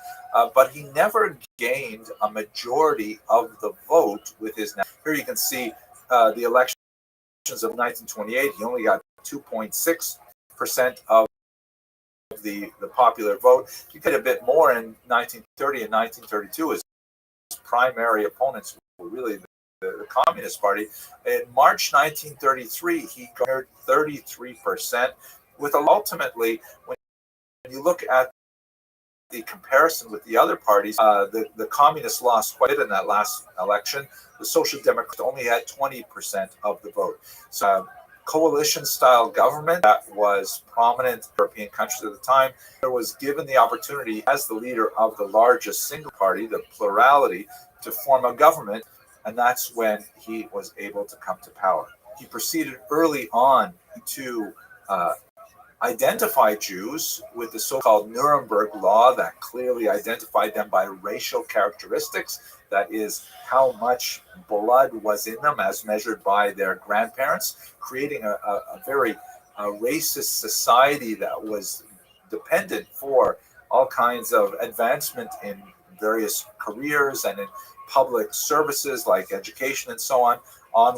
but he never gained a majority of the vote with his. Here you can see the elections of 1928. He only got 2.6% of the popular vote. He get a bit more in 1930 and 1932. His primary opponents were really the Communist Party. In March 1933, he garnered 33%, with ultimately, when you look at the comparison with the other parties, the Communists lost quite a bit in that last election. The Social Democrats only had 20% of the vote. So coalition-style government that was prominent in European countries at the time, there was given the opportunity as the leader of the largest single party, the plurality, to form a government, and that's when he was able to come to power. He proceeded early on to identify Jews with the so-called Nuremberg Law that clearly identified them by racial characteristics. That is, how much blood was in them as measured by their grandparents, creating a very racist society that was dependent for all kinds of advancement in various careers and in public services like education and so on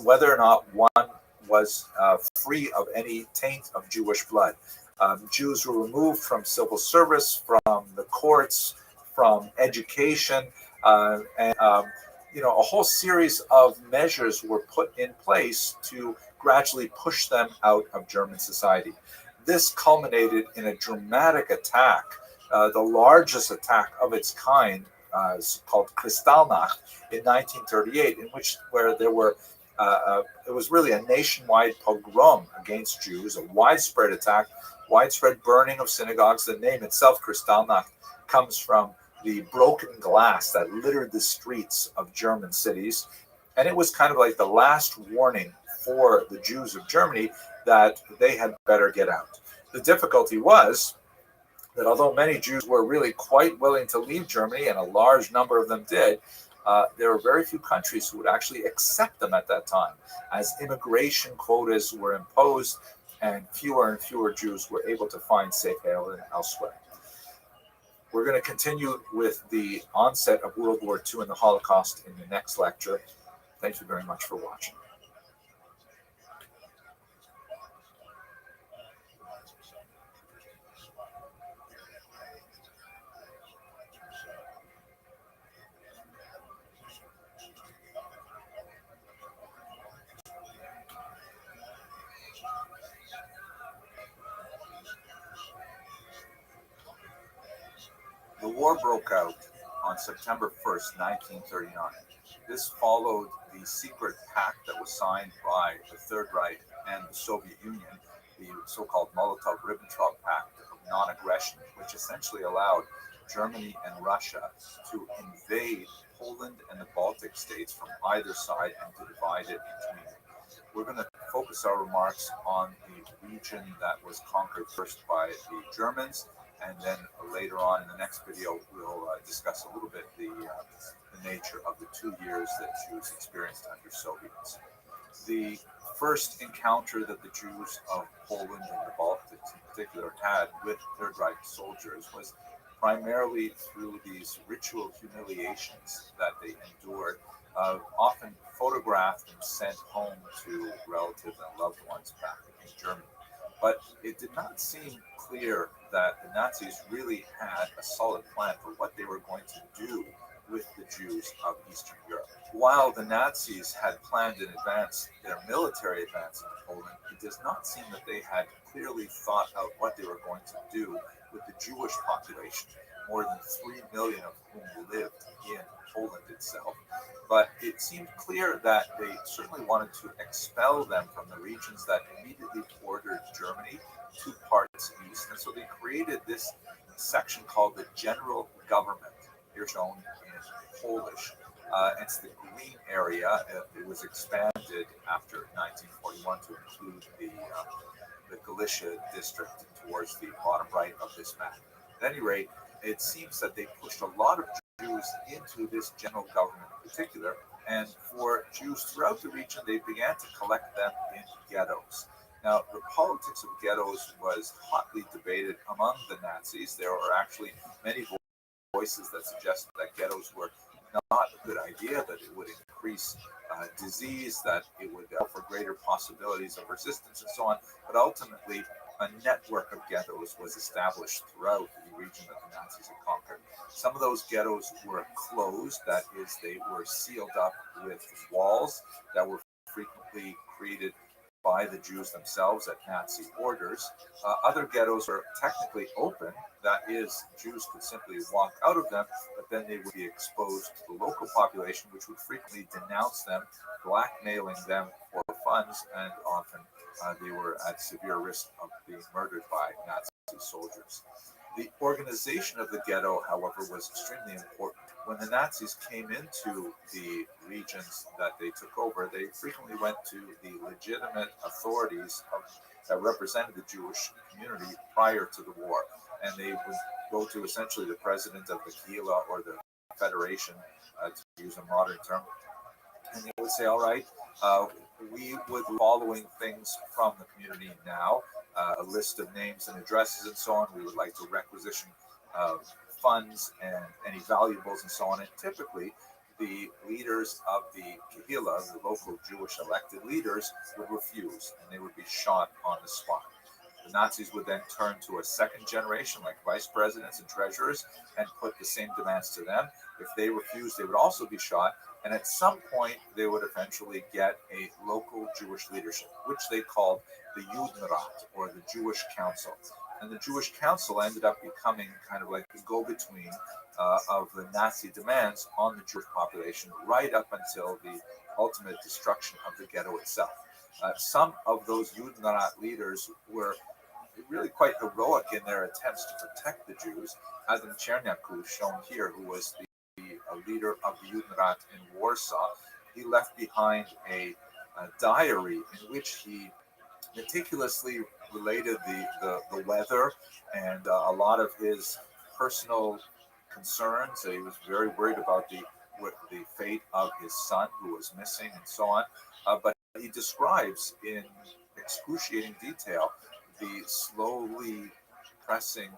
whether or not one was free of any taint of Jewish blood. Jews were removed from civil service, from the courts, from education, and a whole series of measures were put in place to gradually push them out of German society. This culminated in a dramatic attack, the largest attack of its kind, called Kristallnacht in 1938, where there were it was really a nationwide pogrom against Jews, a widespread attack, widespread burning of synagogues. The name itself, Kristallnacht, comes from the broken glass that littered the streets of German cities. And it was kind of like the last warning for the Jews of Germany that they had better get out. The difficulty was that although many Jews were really quite willing to leave Germany, and a large number of them did, there were very few countries who would actually accept them at that time, as immigration quotas were imposed and fewer Jews were able to find safe haven elsewhere. We're going to continue with the onset of World War II and the Holocaust in the next lecture. Thank you very much for watching. The war broke out on September 1st, 1939. This followed the secret pact that was signed by the Third Reich and the Soviet Union, the so-called Molotov-Ribbentrop Pact of non-aggression, which essentially allowed Germany and Russia to invade Poland and the Baltic states from either side and to divide it between them. We're going to focus our remarks on the region that was conquered first by the Germans, and then later on in the next video, we'll discuss a little bit the nature of the 2 years that Jews experienced under Soviets. The first encounter that the Jews of Poland and the Baltics in particular had with Third Reich soldiers was primarily through these ritual humiliations that they endured, often photographed and sent home to relatives and loved ones back in Germany. But it did not seem clear that the Nazis really had a solid plan for what they were going to do with the Jews of Eastern Europe. While the Nazis had planned in advance their military advance into Poland, it does not seem that they had clearly thought out what they were going to do with the Jewish population, more than 3 million of whom lived in Poland itself. But it seemed clear that they certainly wanted to expel them from the regions that immediately bordered Germany, 2 parts east. And so they created this section called the General Government, here shown in Polish. It's the green area. It was expanded after 1941 to include the Galicia district towards the bottom right of this map. At any rate, it seems that they pushed a lot of Jews into this general government in particular, and for Jews throughout the region, they began to collect them in ghettos. Now, the politics of ghettos was hotly debated among the Nazis. There were actually many voices that suggested that ghettos were not a good idea, that it would increase disease, that it would offer greater possibilities of resistance and so on. But ultimately, a network of ghettos was established throughout the region that the Nazis had conquered. Some of those ghettos were closed, that is, they were sealed up with walls that were frequently created by the Jews themselves at Nazi orders. Other ghettos were technically open, that is, Jews could simply walk out of them, but then they would be exposed to the local population, which would frequently denounce them, blackmailing them for funds, and often they were at severe risk of being murdered by Nazi soldiers. The organization of the ghetto, however, was extremely important. when the Nazis came into the regions that they took over, they frequently went to the legitimate authorities that represented the Jewish community prior to the war. And they would go to essentially the president of the Kehillah or the federation, to use a modern term, and they would say, all right, we would be following things from the community now, a list of names and addresses and so on. We would like to requisition funds and any valuables and so on. And typically, the leaders of the Kehillah, the local Jewish elected leaders, would refuse, and they would be shot on the spot. The Nazis would then turn to a second generation, like vice presidents and treasurers, and put the same demands to them. If they refused, they would also be shot. And at some point, they would eventually get a local Jewish leadership, which they called the Judenrat, or the Jewish Council. And the Jewish Council ended up becoming kind of like the go-between of the Nazi demands on the Jewish population, right up until the ultimate destruction of the ghetto itself. Some of those Judenrat leaders were really quite heroic in their attempts to protect the Jews. Adam Czerniaku, shown here, who was the leader of the Judenrat in Warsaw, he left behind a diary in which he meticulously related the weather and a lot of his personal concerns. He was very worried about the fate of his son, who was missing, and so on. But he describes in excruciating detail the slowly pressing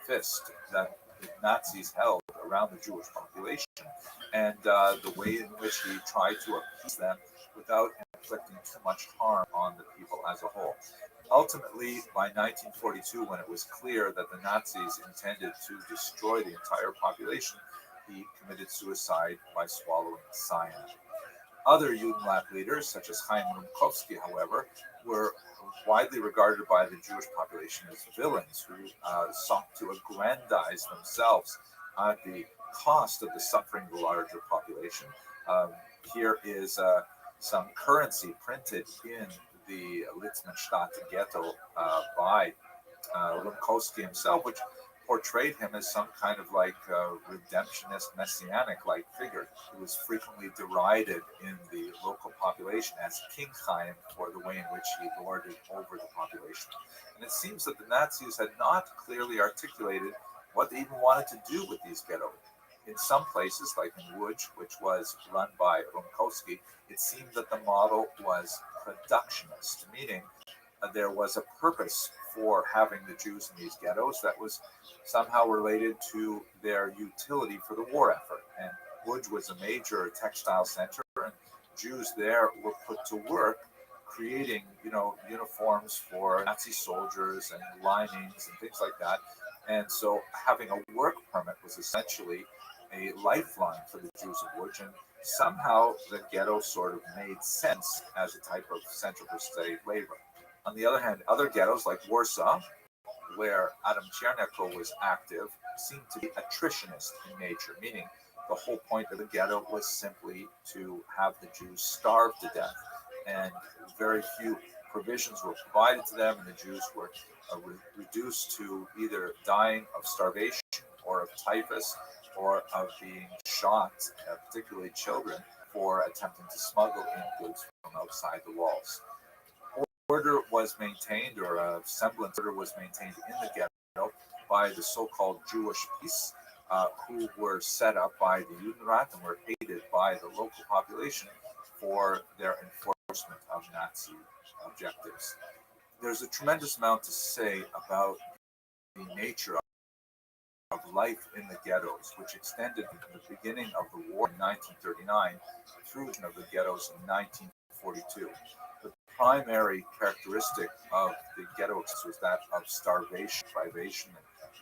fist that the Nazis held around the Jewish population, and the way in which he tried to appease them without inflicting too much harm on the people as a whole. Ultimately, by 1942, when it was clear that the Nazis intended to destroy the entire population, he committed suicide by swallowing cyanide. Other Judenrat leaders, such as Chaim Rumkowski, however, were widely regarded by the Jewish population as villains who sought to aggrandize themselves at the cost of the suffering of the larger population. Here is some currency printed in the Litzmannstadt ghetto by Rumkowski himself, which portrayed him as some kind of like redemptionist, messianic-like figure who was frequently derided in the local population as King Chaim for the way in which he lorded over the population. And it seems that the Nazis had not clearly articulated what they even wanted to do with these ghettos. In some places, like in Łódź, which was run by Rumkowski, it seemed that the model was productionist, meaning there was a purpose for having the Jews in these ghettos that was somehow related to their utility for the war effort. And Łódź was a major textile center, and Jews there were put to work creating, uniforms for Nazi soldiers and linings and things like that. And so having a work permit was essentially a lifeline for the Jews of Łódź, and somehow the ghetto sort of made sense as a type of center for slave labor. On the other hand, other ghettos like Warsaw, where Adam Czerniaku was active, seemed to be attritionist in nature, meaning the whole point of the ghetto was simply to have the Jews starve to death, and very few provisions were provided to them, and the Jews were reduced to either dying of starvation or of typhus or of being shot, particularly children, for attempting to smuggle in goods from outside the walls. Order was maintained, or a semblance of order was maintained in the ghetto by the so-called Jewish police, who were set up by the Judenrat and were aided by the local population for their enforcement of Nazi objectives. There's a tremendous amount to say about the nature of life in the ghettos, which extended from the beginning of the war in 1939 through the ghettos in 1942. The primary characteristic of the ghettos was that of starvation, privation,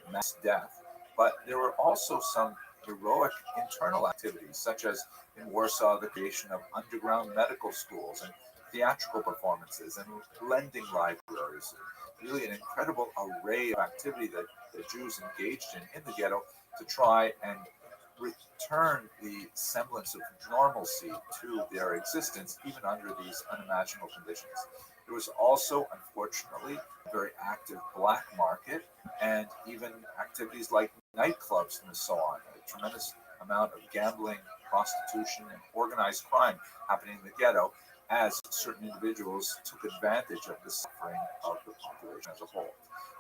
and mass death. But there were also some heroic internal activities, such as in Warsaw, the creation of underground medical schools and theatrical performances and lending libraries. Really an incredible array of activity that the Jews engaged in the ghetto to try and return the semblance of normalcy to their existence, even under these unimaginable conditions. There was also, unfortunately, a very active black market and even activities like nightclubs and so on. A tremendous amount of gambling, prostitution, and organized crime happening in the ghetto, as certain individuals took advantage of the suffering of the population as a whole.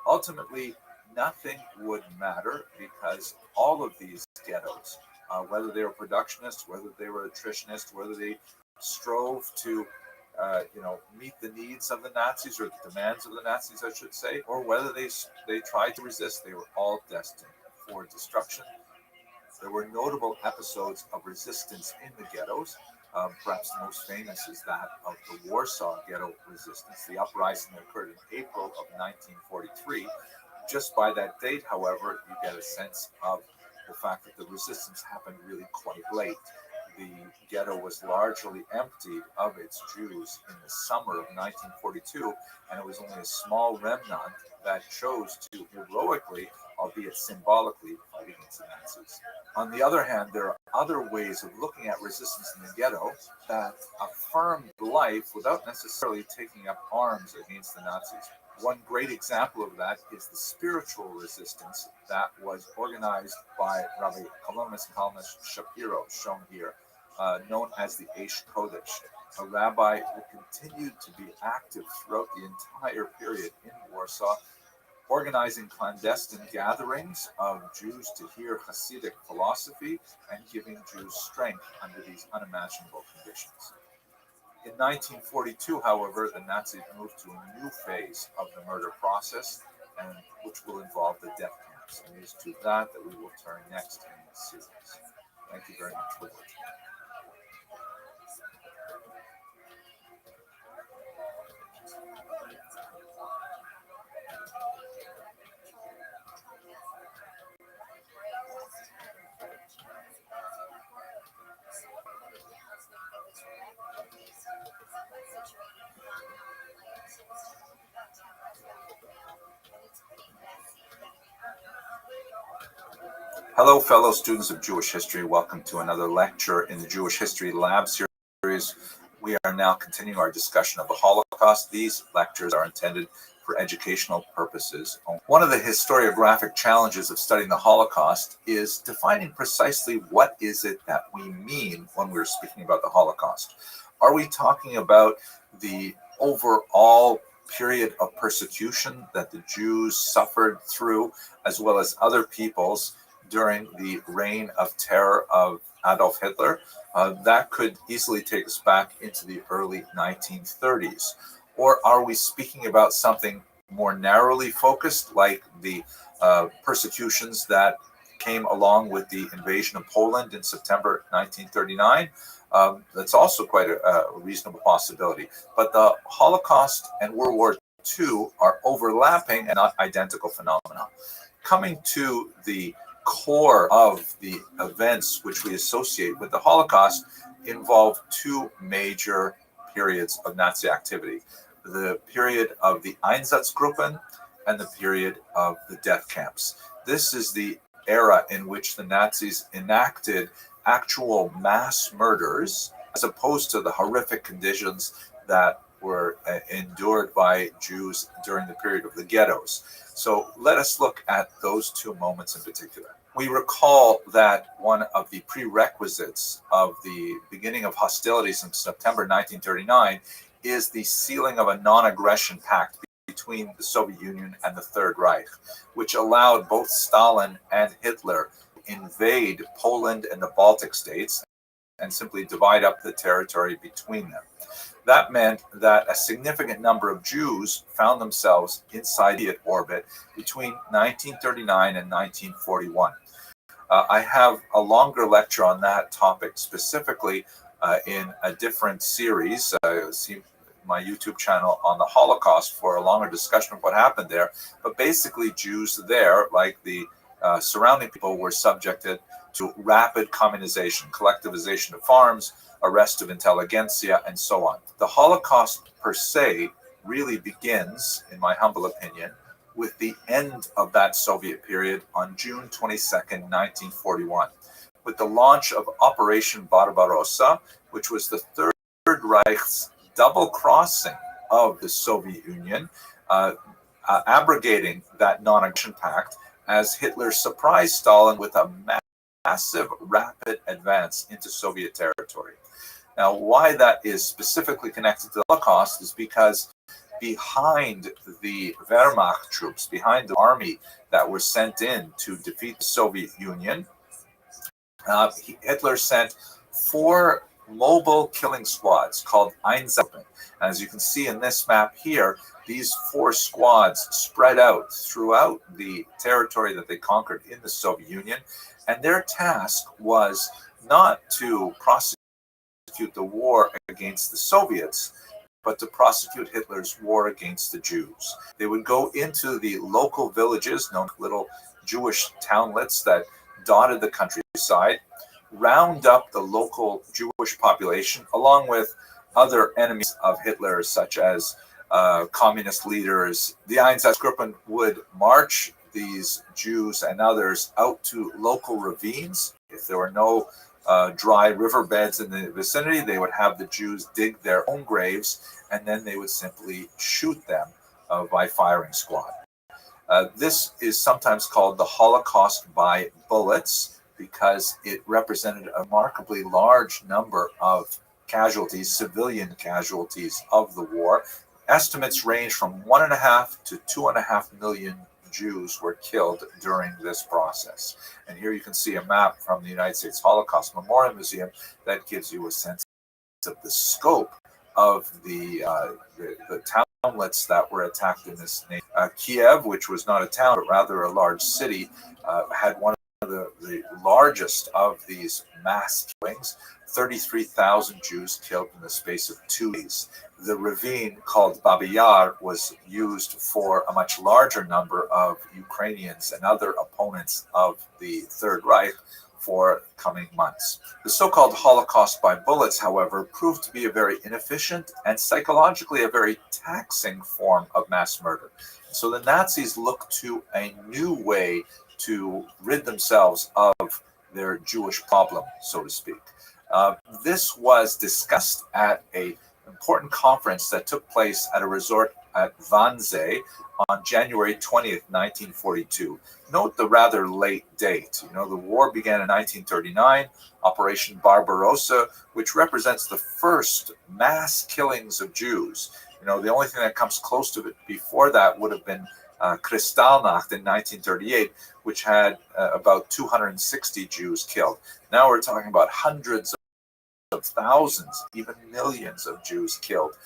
Ultimately, nothing would matter because all of these ghettos, whether they were productionists, whether they were attritionists, whether they strove to meet the needs of the Nazis or the demands of the Nazis, I should say, or whether they tried to resist, they were all destined for destruction. There were notable episodes of resistance in the ghettos. Perhaps the most famous is that of the Warsaw Ghetto resistance, the uprising that occurred in April of 1943. Just by that date, however, you get a sense of the fact that the resistance happened really quite late. The ghetto was largely emptied of its Jews in the summer of 1942, and it was only a small remnant that chose to heroically, albeit symbolically, fight against the Nazis. On the other hand, there are other ways of looking at resistance in the ghetto that affirmed life without necessarily taking up arms against the Nazis. One great example of that is the spiritual resistance that was organized by Rabbi Kalmas Shapiro, shown here, known as the Eish Kodesh, a rabbi who continued to be active throughout the entire period in Warsaw, organizing clandestine gatherings of Jews to hear Hasidic philosophy and giving Jews strength under these unimaginable conditions. In 1942, however, the Nazis moved to a new phase of the murder process, and which will involve the death camps. And it is to that we will turn next in this series. Thank you very much for watching. Hello, fellow students of Jewish history. Welcome to another lecture in the Jewish History Lab series. We are now continuing our discussion of the Holocaust. These lectures are intended for educational purposes. One of the historiographic challenges of studying the Holocaust is defining precisely what is it that we mean when we're speaking about the Holocaust. Are we talking about the overall period of persecution that the Jews suffered through, as well as other peoples, during the reign of terror of Adolf Hitler? That could easily take us back into the early 1930s. Or are we speaking about something more narrowly focused, like the persecutions that came along with the invasion of Poland in September 1939? That's also quite a reasonable possibility. But the Holocaust and World War II are overlapping and not identical phenomena. Coming to the core of the events which we associate with the Holocaust involve two major periods of Nazi activity: the period of the Einsatzgruppen and the period of the death camps. This is the era in which the Nazis enacted actual mass murders, as opposed to the horrific conditions that were endured by Jews during the period of the ghettos. So let us look at those two moments in particular. We recall that one of the prerequisites of the beginning of hostilities in September 1939 is the sealing of a non-aggression pact between the Soviet Union and the Third Reich, which allowed both Stalin and Hitler to invade Poland and the Baltic states and simply divide up the territory between them. That meant that a significant number of Jews found themselves inside the orbit between 1939 and 1941. I have a longer lecture on that topic specifically in a different series. See my YouTube channel on the Holocaust for a longer discussion of what happened there. But basically, Jews there, like the surrounding people, were subjected to rapid communization, collectivization of farms, arrest of intelligentsia, and so on. The Holocaust per se really begins, in my humble opinion, with the end of that Soviet period on June 22nd, 1941, with the launch of Operation Barbarossa, which was the Third Reich's double crossing of the Soviet Union, abrogating that non-aggression pact as Hitler surprised Stalin with a massive, rapid advance into Soviet territory. Now, why that is specifically connected to the Holocaust is because behind the Wehrmacht troops, behind the army that were sent in to defeat the Soviet Union, Hitler sent 4 mobile killing squads called Einsatzgruppen. As you can see in this map here, these 4 squads spread out throughout the territory that they conquered in the Soviet Union, and their task was not to prosecute the war against the Soviets, but to prosecute Hitler's war against the Jews. They would go into the local villages, known little Jewish townlets that dotted the countryside, round up the local Jewish population, along with other enemies of Hitler, such as communist leaders. The Einsatzgruppen would march these Jews and others out to local ravines. If there were no dry riverbeds in the vicinity, they would have the Jews dig their own graves, and then they would simply shoot them by firing squad. This is sometimes called the Holocaust by bullets because it represented a remarkably large number of casualties, civilian casualties of the war. Estimates range from 1.5 to 2.5 million Jews were killed during this process. And here you can see a map from the United States Holocaust Memorial Museum that gives you a sense of the scope of the townlets that were attacked in this nation. Kiev, which was not a town but rather a large city, had one of the largest of these mass killings. 33,000 Jews killed in the space of 2 days. The ravine called Babi Yar was used for a much larger number of Ukrainians and other opponents of the Third Reich for coming months. The so-called Holocaust by bullets, however, proved to be a very inefficient and psychologically a very taxing form of mass murder. So the Nazis looked to a new way to rid themselves of their Jewish problem, so to speak. This was discussed at an important conference that took place at a resort at Wannsee on January 20th, 1942. Note the rather late date. You know, the war began in 1939, Operation Barbarossa, which represents the first mass killings of Jews. You know, the only thing that comes close to it before that would have been Kristallnacht in 1938, which had about 260 Jews killed. Now we're talking about hundreds of thousands, even millions of Jews killed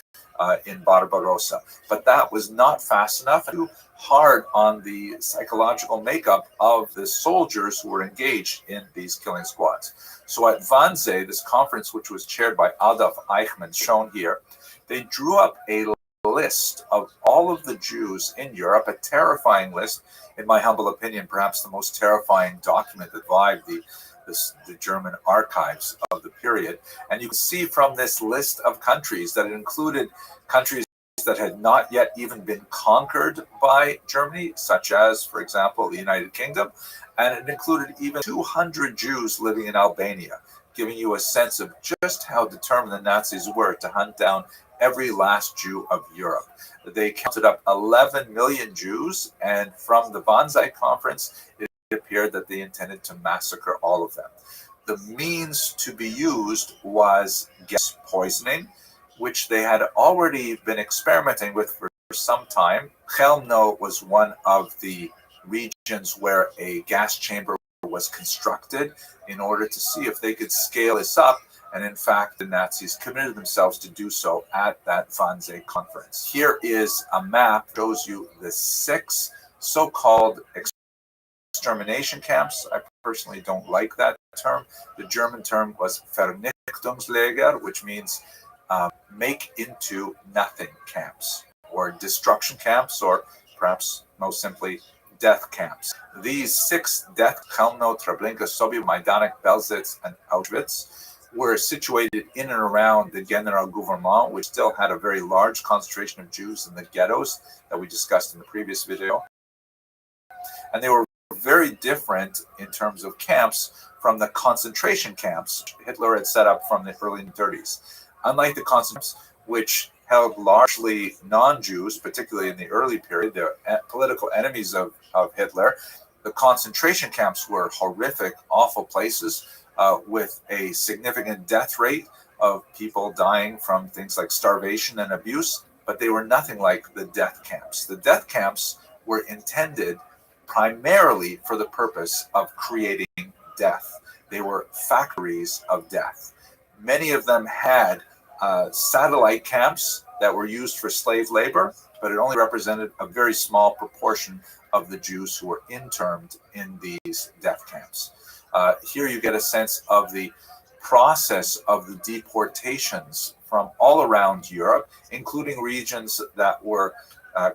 in Barbarossa. But that was not fast enough, too hard on the psychological makeup of the soldiers who were engaged in these killing squads. So at Wannsee, this conference, which was chaired by Adolf Eichmann, shown here, they drew up a list of all of the Jews in Europe, a terrifying list, in my humble opinion, perhaps the most terrifying document that survived the German archives of the period. And you can see from this list of countries that it included countries that had not yet even been conquered by Germany, such as, for example, the United Kingdom, and it included even 200 Jews living in Albania, giving you a sense of just how determined the Nazis were to hunt down every last Jew of Europe. They counted up 11 million Jews, and from the Wannsee conference, it appeared that they intended to massacre all of them. The means to be used was gas poisoning, which they had already been experimenting with for some time. Chelmno was one of the regions where a gas chamber was constructed in order to see if they could scale this up. And in fact, the Nazis committed themselves to do so at that Wannsee conference. Here is a map that shows you the 6 so-called extermination camps. I personally don't like that term. The German term was Vernichtungslager, which means make into nothing camps, or destruction camps, or perhaps most simply death camps. These 6 death, Chelmno, Treblinka, Sobibor, Majdanek, Belzec, and Auschwitz, were situated in and around the General Gouvernement, which still had a very large concentration of Jews in the ghettos that we discussed in the previous video. And they were very different in terms of camps from the concentration camps Hitler had set up from the early 30s. Unlike the concentration camps, which held largely non-Jews, particularly in the early period, they're political enemies of Hitler, The concentration camps were horrific, awful places with a significant death rate of people dying from things like starvation and abuse, but they were nothing like the death camps. The death camps were intended primarily for the purpose of creating death. They were factories of death. Many of them had satellite camps that were used for slave labor, but it only represented a very small proportion of the Jews who were interned in these death camps. Here you get a sense of the process of the deportations from all around Europe, including regions that were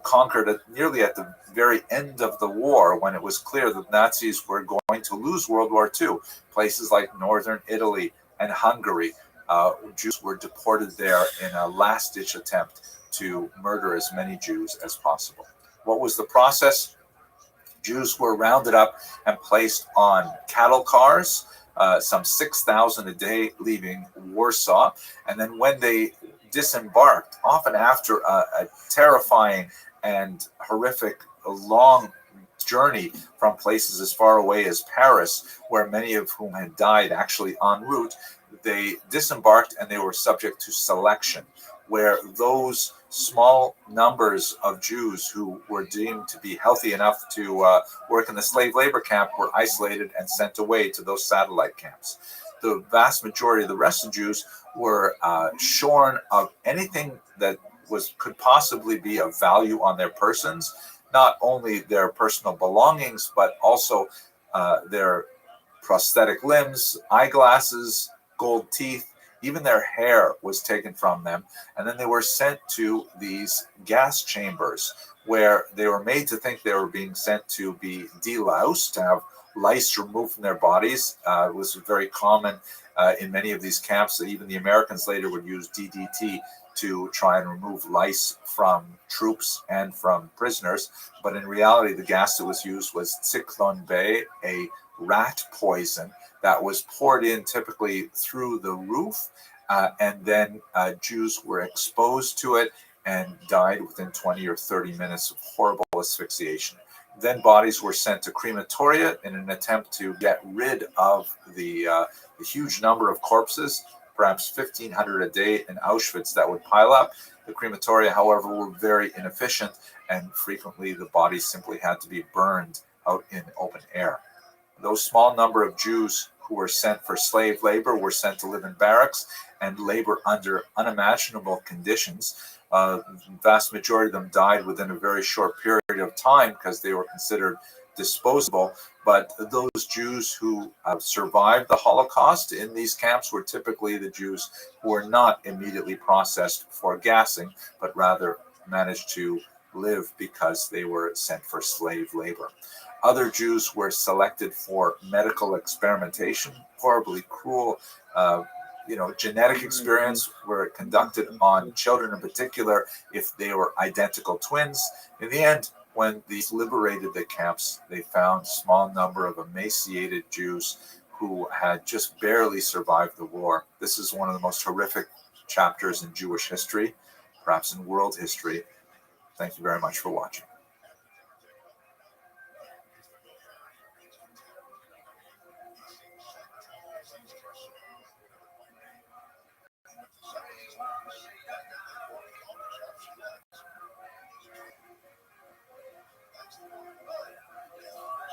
conquered nearly at the very end of the war, when it was clear that Nazis were going to lose World War II. Places like northern Italy and Hungary, Jews were deported there in a last-ditch attempt to murder as many Jews as possible. What was the process? Jews were rounded up and placed on cattle cars, some 6,000 a day, leaving Warsaw. And then when they disembarked, often after a terrifying and horrific long journey from places as far away as Paris, where many of whom had died actually en route, they disembarked and they were subject to selection, where those small numbers of Jews who were deemed to be healthy enough to work in the slave labor camp were isolated and sent away to those satellite camps. The vast majority of the rest of the Jews were shorn of anything that could possibly be of value on their persons, not only their personal belongings, but also their prosthetic limbs, eyeglasses, gold teeth. Even their hair was taken from them, and then they were sent to these gas chambers where they were made to think they were being sent to be deloused, to have lice removed from their bodies. It was very common in many of these camps. Even the Americans later would use DDT to try and remove lice from troops and from prisoners. But in reality, the gas that was used was Zyklon B, a rat poison that was poured in typically through the roof, and then Jews were exposed to it and died within 20 or 30 minutes of horrible asphyxiation. Then bodies were sent to crematoria in an attempt to get rid of the huge number of corpses, perhaps 1,500 a day in Auschwitz that would pile up. The crematoria, however, were very inefficient, and frequently the bodies simply had to be burned out in open air. Those small number of Jews who were sent for slave labor were sent to live in barracks and labor under unimaginable conditions. The vast majority of them died within a very short period of time because they were considered disposable. But those Jews who survived the Holocaust in these camps were typically the Jews who were not immediately processed for gassing, but rather managed to live because they were sent for slave labor. Other Jews were selected for medical experimentation, horribly cruel, genetic experiments were conducted on children in particular if they were identical twins. In the end, when these liberated the camps, they found a small number of emaciated Jews who had just barely survived the war. This is one of the most horrific chapters in Jewish history, perhaps in world history. Thank you very much for watching.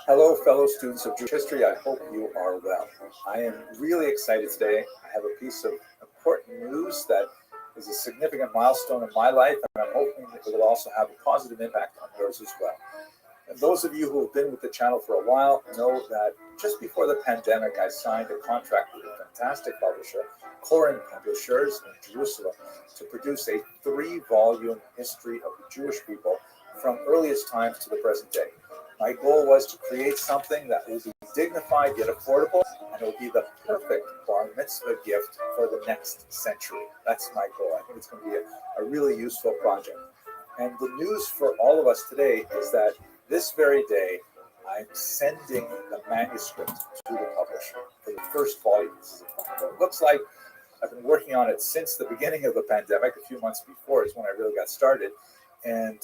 Hello, fellow students of Jewish history. I hope you are well. I am really excited today. I have a piece of important news that is a significant milestone in my life, and I'm hoping that it will also have a positive impact on yours as well. And those of you who have been with the channel for a while know that just before the pandemic, I signed a contract with a fantastic publisher, Koren Publishers in Jerusalem, to produce a 3-volume history of the Jewish people from earliest times to the present day. My goal was to create something that will be dignified yet affordable, and it will be the perfect bar mitzvah gift for the next century. That's my goal. I think it's going to be a really useful project. And the news for all of us today is that this very day, I'm sending the manuscript to the publisher for the first volume. It looks like I've been working on it since the beginning of the pandemic. A few months before is when I really got started. And